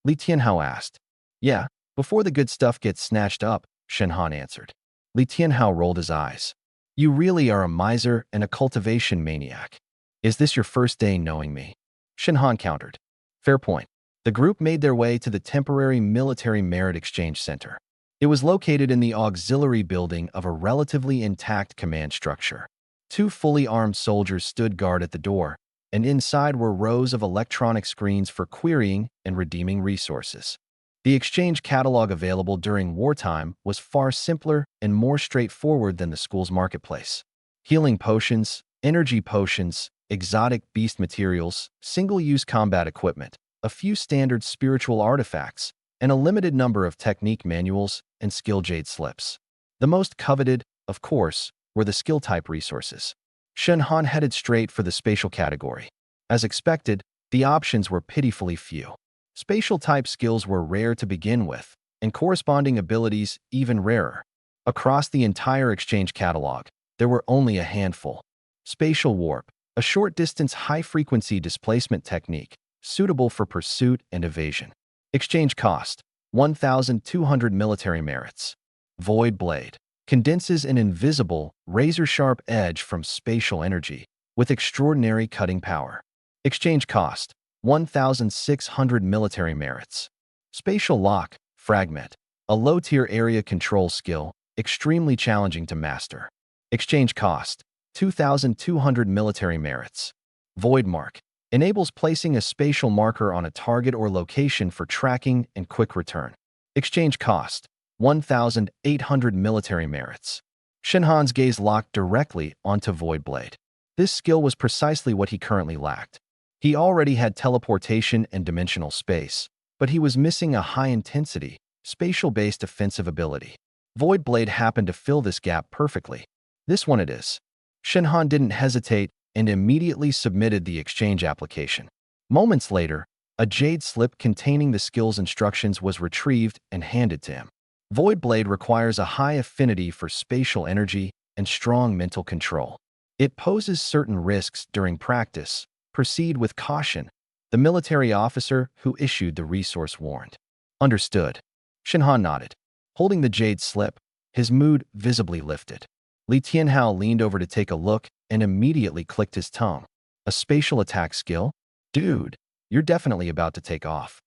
Li Tianhao asked. "Yeah, before the good stuff gets snatched up," Shenhan answered. Li Tianhao rolled his eyes. "You really are a miser and a cultivation maniac. Is this your first day knowing me?" Shenhan countered. "Fair point." The group made their way to the temporary military merit exchange center. It was located in the auxiliary building of a relatively intact command structure. 2 fully armed soldiers stood guard at the door, and inside were rows of electronic screens for querying and redeeming resources. The exchange catalog available during wartime was far simpler and more straightforward than the school's marketplace. Healing potions, energy potions, exotic beast materials, single-use combat equipment, a few standard spiritual artifacts, and a limited number of technique manuals and skill jade slips. The most coveted, of course, were the skill-type resources. Shenhan headed straight for the spatial category. As expected, the options were pitifully few. Spatial-type skills were rare to begin with, and corresponding abilities even rarer. Across the entire exchange catalog, there were only a handful. Spatial warp, a short-distance high-frequency displacement technique, suitable for pursuit and evasion. Exchange cost, 1,200 military merits. Void blade, condenses an invisible, razor-sharp edge from spatial energy, with extraordinary cutting power. Exchange cost, 1,600 military merits. Spatial lock, fragment, a low-tier area control skill, extremely challenging to master. Exchange cost, 2,200 military merits. Void mark, enables placing a spatial marker on a target or location for tracking and quick return. Exchange cost, 1,800 military merits. Shenhan's gaze locked directly onto Void Blade. This skill was precisely what he currently lacked. He already had teleportation and dimensional space, but he was missing a high-intensity, spatial-based offensive ability. Void Blade happened to fill this gap perfectly. This one it is. Shenhan didn't hesitate and immediately submitted the exchange application. Moments later, a jade slip containing the skill's instructions was retrieved and handed to him. Void Blade requires a high affinity for spatial energy and strong mental control. It poses certain risks during practice. Proceed with caution, the military officer who issued the resource warned. Understood. Shenhan nodded. Holding the jade slip, his mood visibly lifted. Li Tianhao leaned over to take a look and immediately clicked his tongue. A spatial attack skill? Dude, you're definitely about to take off.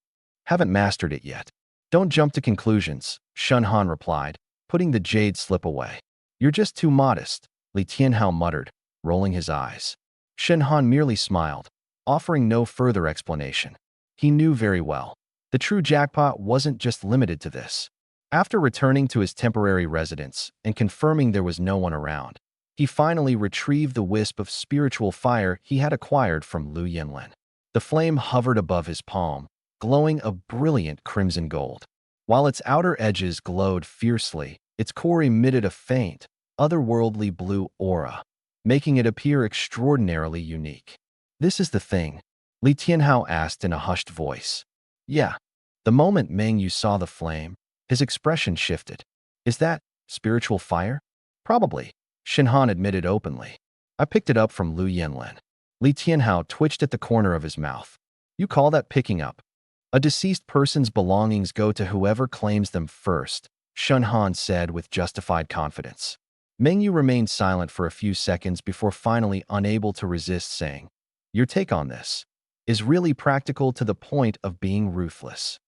Haven't mastered it yet. Don't jump to conclusions, Shenhan replied, putting the jade slip away. You're just too modest, Li Tianhao muttered, rolling his eyes. Shen Han merely smiled, offering no further explanation. He knew very well. The true jackpot wasn't just limited to this. After returning to his temporary residence and confirming there was no one around, he finally retrieved the wisp of spiritual fire he had acquired from Lu Yinlin. The flame hovered above his palm, glowing a brilliant crimson gold. While its outer edges glowed fiercely, its core emitted a faint, otherworldly blue aura, making it appear extraordinarily unique. "This is the thing?" Li Tianhao asked in a hushed voice. "Yeah." The moment Meng Yu saw the flame, his expression shifted. "Is that spiritual fire?" "Probably," Shen Han admitted openly. "I picked it up from Lu Yinlin." Li Tianhao twitched at the corner of his mouth. "You call that picking up? A deceased person's belongings go to whoever claims them first," Shen Han said with justified confidence. Meng Yu remained silent for a few seconds before finally unable to resist saying, "Your take on this is really practical to the point of being ruthless."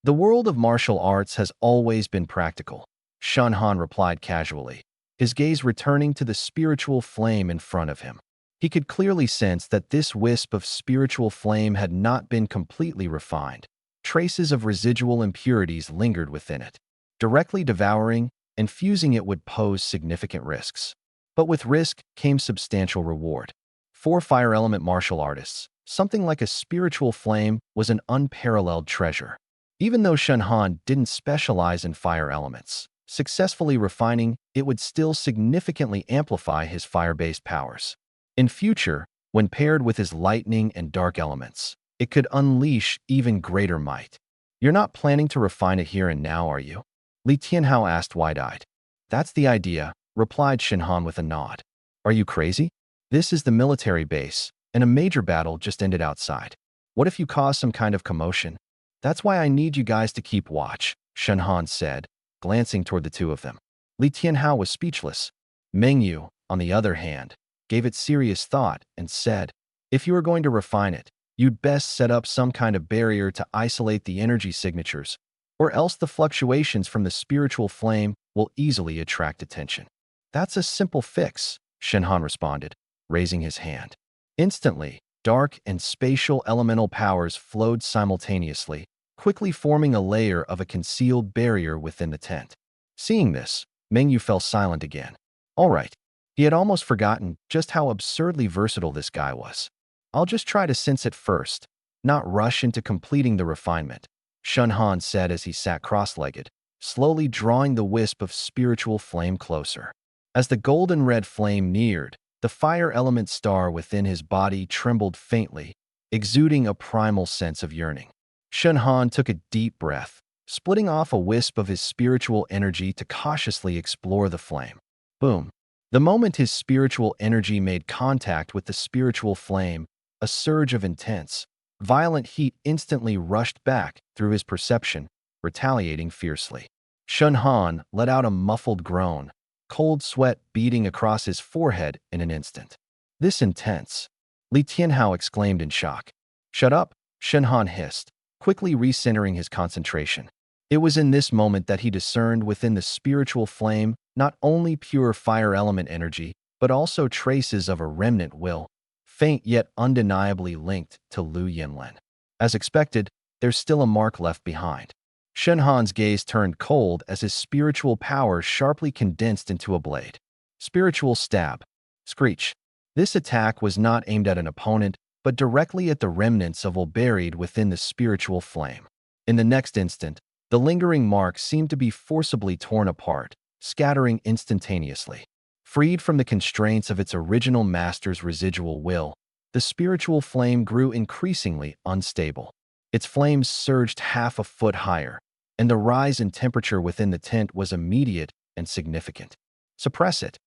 "The world of martial arts has always been practical," Shen Han replied casually, his gaze returning to the spiritual flame in front of him. He could clearly sense that this wisp of spiritual flame had not been completely refined. Traces of residual impurities lingered within it. Directly devouring and fusing it would pose significant risks. But with risk came substantial reward. For fire element martial artists, something like a spiritual flame was an unparalleled treasure. Even though Shen Han didn't specialize in fire elements, successfully refining it would still significantly amplify his fire-based powers. In future, when paired with his lightning and dark elements, it could unleash even greater might. "You're not planning to refine it here and now, are you?" Li Tianhao asked wide-eyed. "That's the idea," replied Shen Han with a nod. "Are you crazy? This is the military base, and a major battle just ended outside. What if you cause some kind of commotion? That's why I need you guys to keep watch," Shen Han said, glancing toward the two of them. Li Tianhao was speechless. Meng Yu, on the other hand, gave it serious thought and said, "If you are going to refine it, you'd best set up some kind of barrier to isolate the energy signatures, or else the fluctuations from the spiritual flame will easily attract attention." "That's a simple fix," Shen Han responded, raising his hand. Instantly, dark and spatial elemental powers flowed simultaneously, quickly forming a layer of a concealed barrier within the tent. Seeing this, Meng Yu fell silent again. All right. He had almost forgotten just how absurdly versatile this guy was. "I'll just try to sense it first, not rush into completing the refinement," Shen Han said as he sat cross-legged, slowly drawing the wisp of spiritual flame closer. As the golden red flame neared, the fire element star within his body trembled faintly, exuding a primal sense of yearning. Shen Han took a deep breath, splitting off a wisp of his spiritual energy to cautiously explore the flame. Boom. The moment his spiritual energy made contact with the spiritual flame, a surge of intense, violent heat instantly rushed back through his perception, retaliating fiercely. Shen Han let out a muffled groan, cold sweat beading across his forehead in an instant. "This intense," Li Tianhao exclaimed in shock. "Shut up," Shen Han hissed, quickly recentering his concentration. It was in this moment that he discerned within the spiritual flame not only pure fire element energy, but also traces of a remnant will, faint yet undeniably linked to Lu Yinlin. As expected, there's still a mark left behind. Shen Han's gaze turned cold as his spiritual power sharply condensed into a blade. Spiritual stab. Screech. This attack was not aimed at an opponent, but directly at the remnants of will buried within the spiritual flame. In the next instant, the lingering mark seemed to be forcibly torn apart, scattering instantaneously. Freed from the constraints of its original master's residual will, the spiritual flame grew increasingly unstable. Its flames surged half a foot higher, and the rise in temperature within the tent was immediate and significant. "Suppress it,"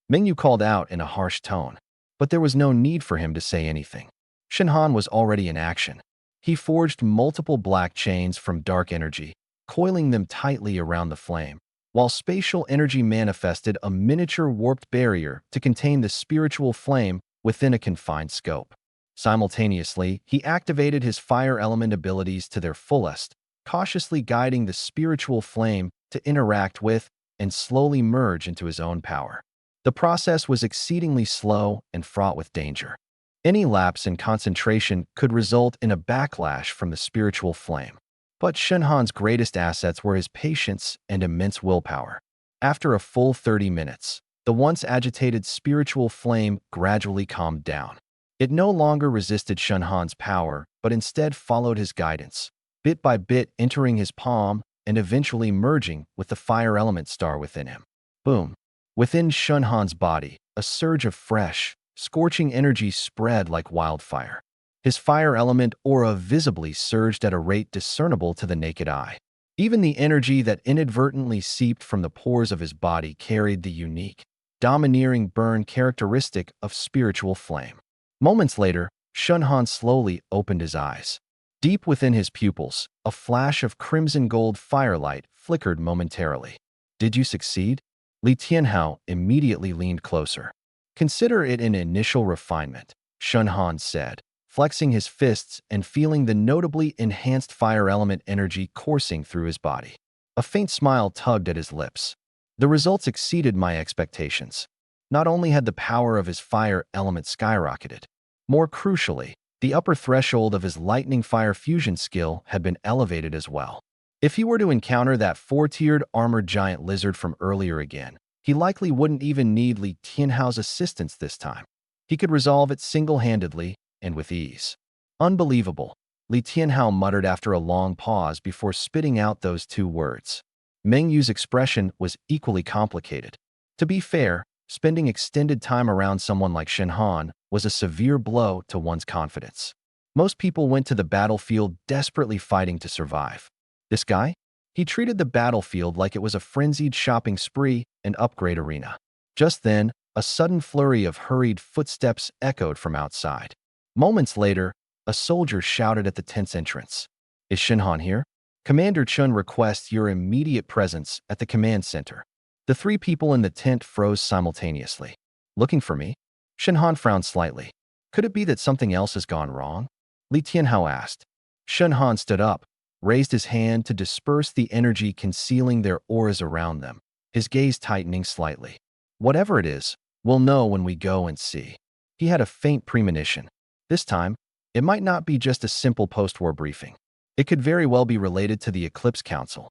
Meng Yu called out in a harsh tone, but there was no need for him to say anything. Shen Han was already in action. He forged multiple black chains from dark energy, coiling them tightly around the flame, while spatial energy manifested a miniature warped barrier to contain the spiritual flame within a confined scope. Simultaneously, he activated his fire element abilities to their fullest, cautiously guiding the spiritual flame to interact with and slowly merge into his own power. The process was exceedingly slow and fraught with danger. Any lapse in concentration could result in a backlash from the spiritual flame. But Shenhan's greatest assets were his patience and immense willpower. After a full 30 minutes, the once agitated spiritual flame gradually calmed down. It no longer resisted Shenhan's power, but instead followed his guidance, bit by bit entering his palm and eventually merging with the fire element star within him. Boom! Within Shenhan's body, a surge of fresh, scorching energy spread like wildfire. His fire element aura visibly surged at a rate discernible to the naked eye. Even the energy that inadvertently seeped from the pores of his body carried the unique, domineering burn characteristic of spiritual flame. Moments later, Shenhan slowly opened his eyes. Deep within his pupils, a flash of crimson gold firelight flickered momentarily. "Did you succeed?" Li Tianhao immediately leaned closer. "Consider it an initial refinement," Shenhan said, flexing his fists and feeling the notably enhanced fire element energy coursing through his body. A faint smile tugged at his lips. "The results exceeded my expectations." Not only had the power of his fire element skyrocketed, more crucially, the upper threshold of his lightning fire fusion skill had been elevated as well. If he were to encounter that four-tiered armored giant lizard from earlier again, he likely wouldn't even need Li Tianhao's assistance this time. He could resolve it single-handedly and with ease. "Unbelievable," Li Tianhao muttered after a long pause before spitting out those two words. Meng Yu's expression was equally complicated. To be fair, spending extended time around someone like Shenhan was a severe blow to one's confidence. Most people went to the battlefield desperately fighting to survive. This guy? He treated the battlefield like it was a frenzied shopping spree and upgrade arena. Just then, a sudden flurry of hurried footsteps echoed from outside. Moments later, a soldier shouted at the tent's entrance. "Is Shenhan here? Commander Chun requests your immediate presence at the command center." The three people in the tent froze simultaneously. "Looking for me?" Shenhan frowned slightly. "Could it be that something else has gone wrong?" Li Tianhao asked. Shenhan stood up, raised his hand to disperse the energy concealing their auras around them, his gaze tightening slightly. "Whatever it is, we'll know when we go and see." He had a faint premonition. This time, it might not be just a simple post-war briefing. It could very well be related to the Eclipse Council,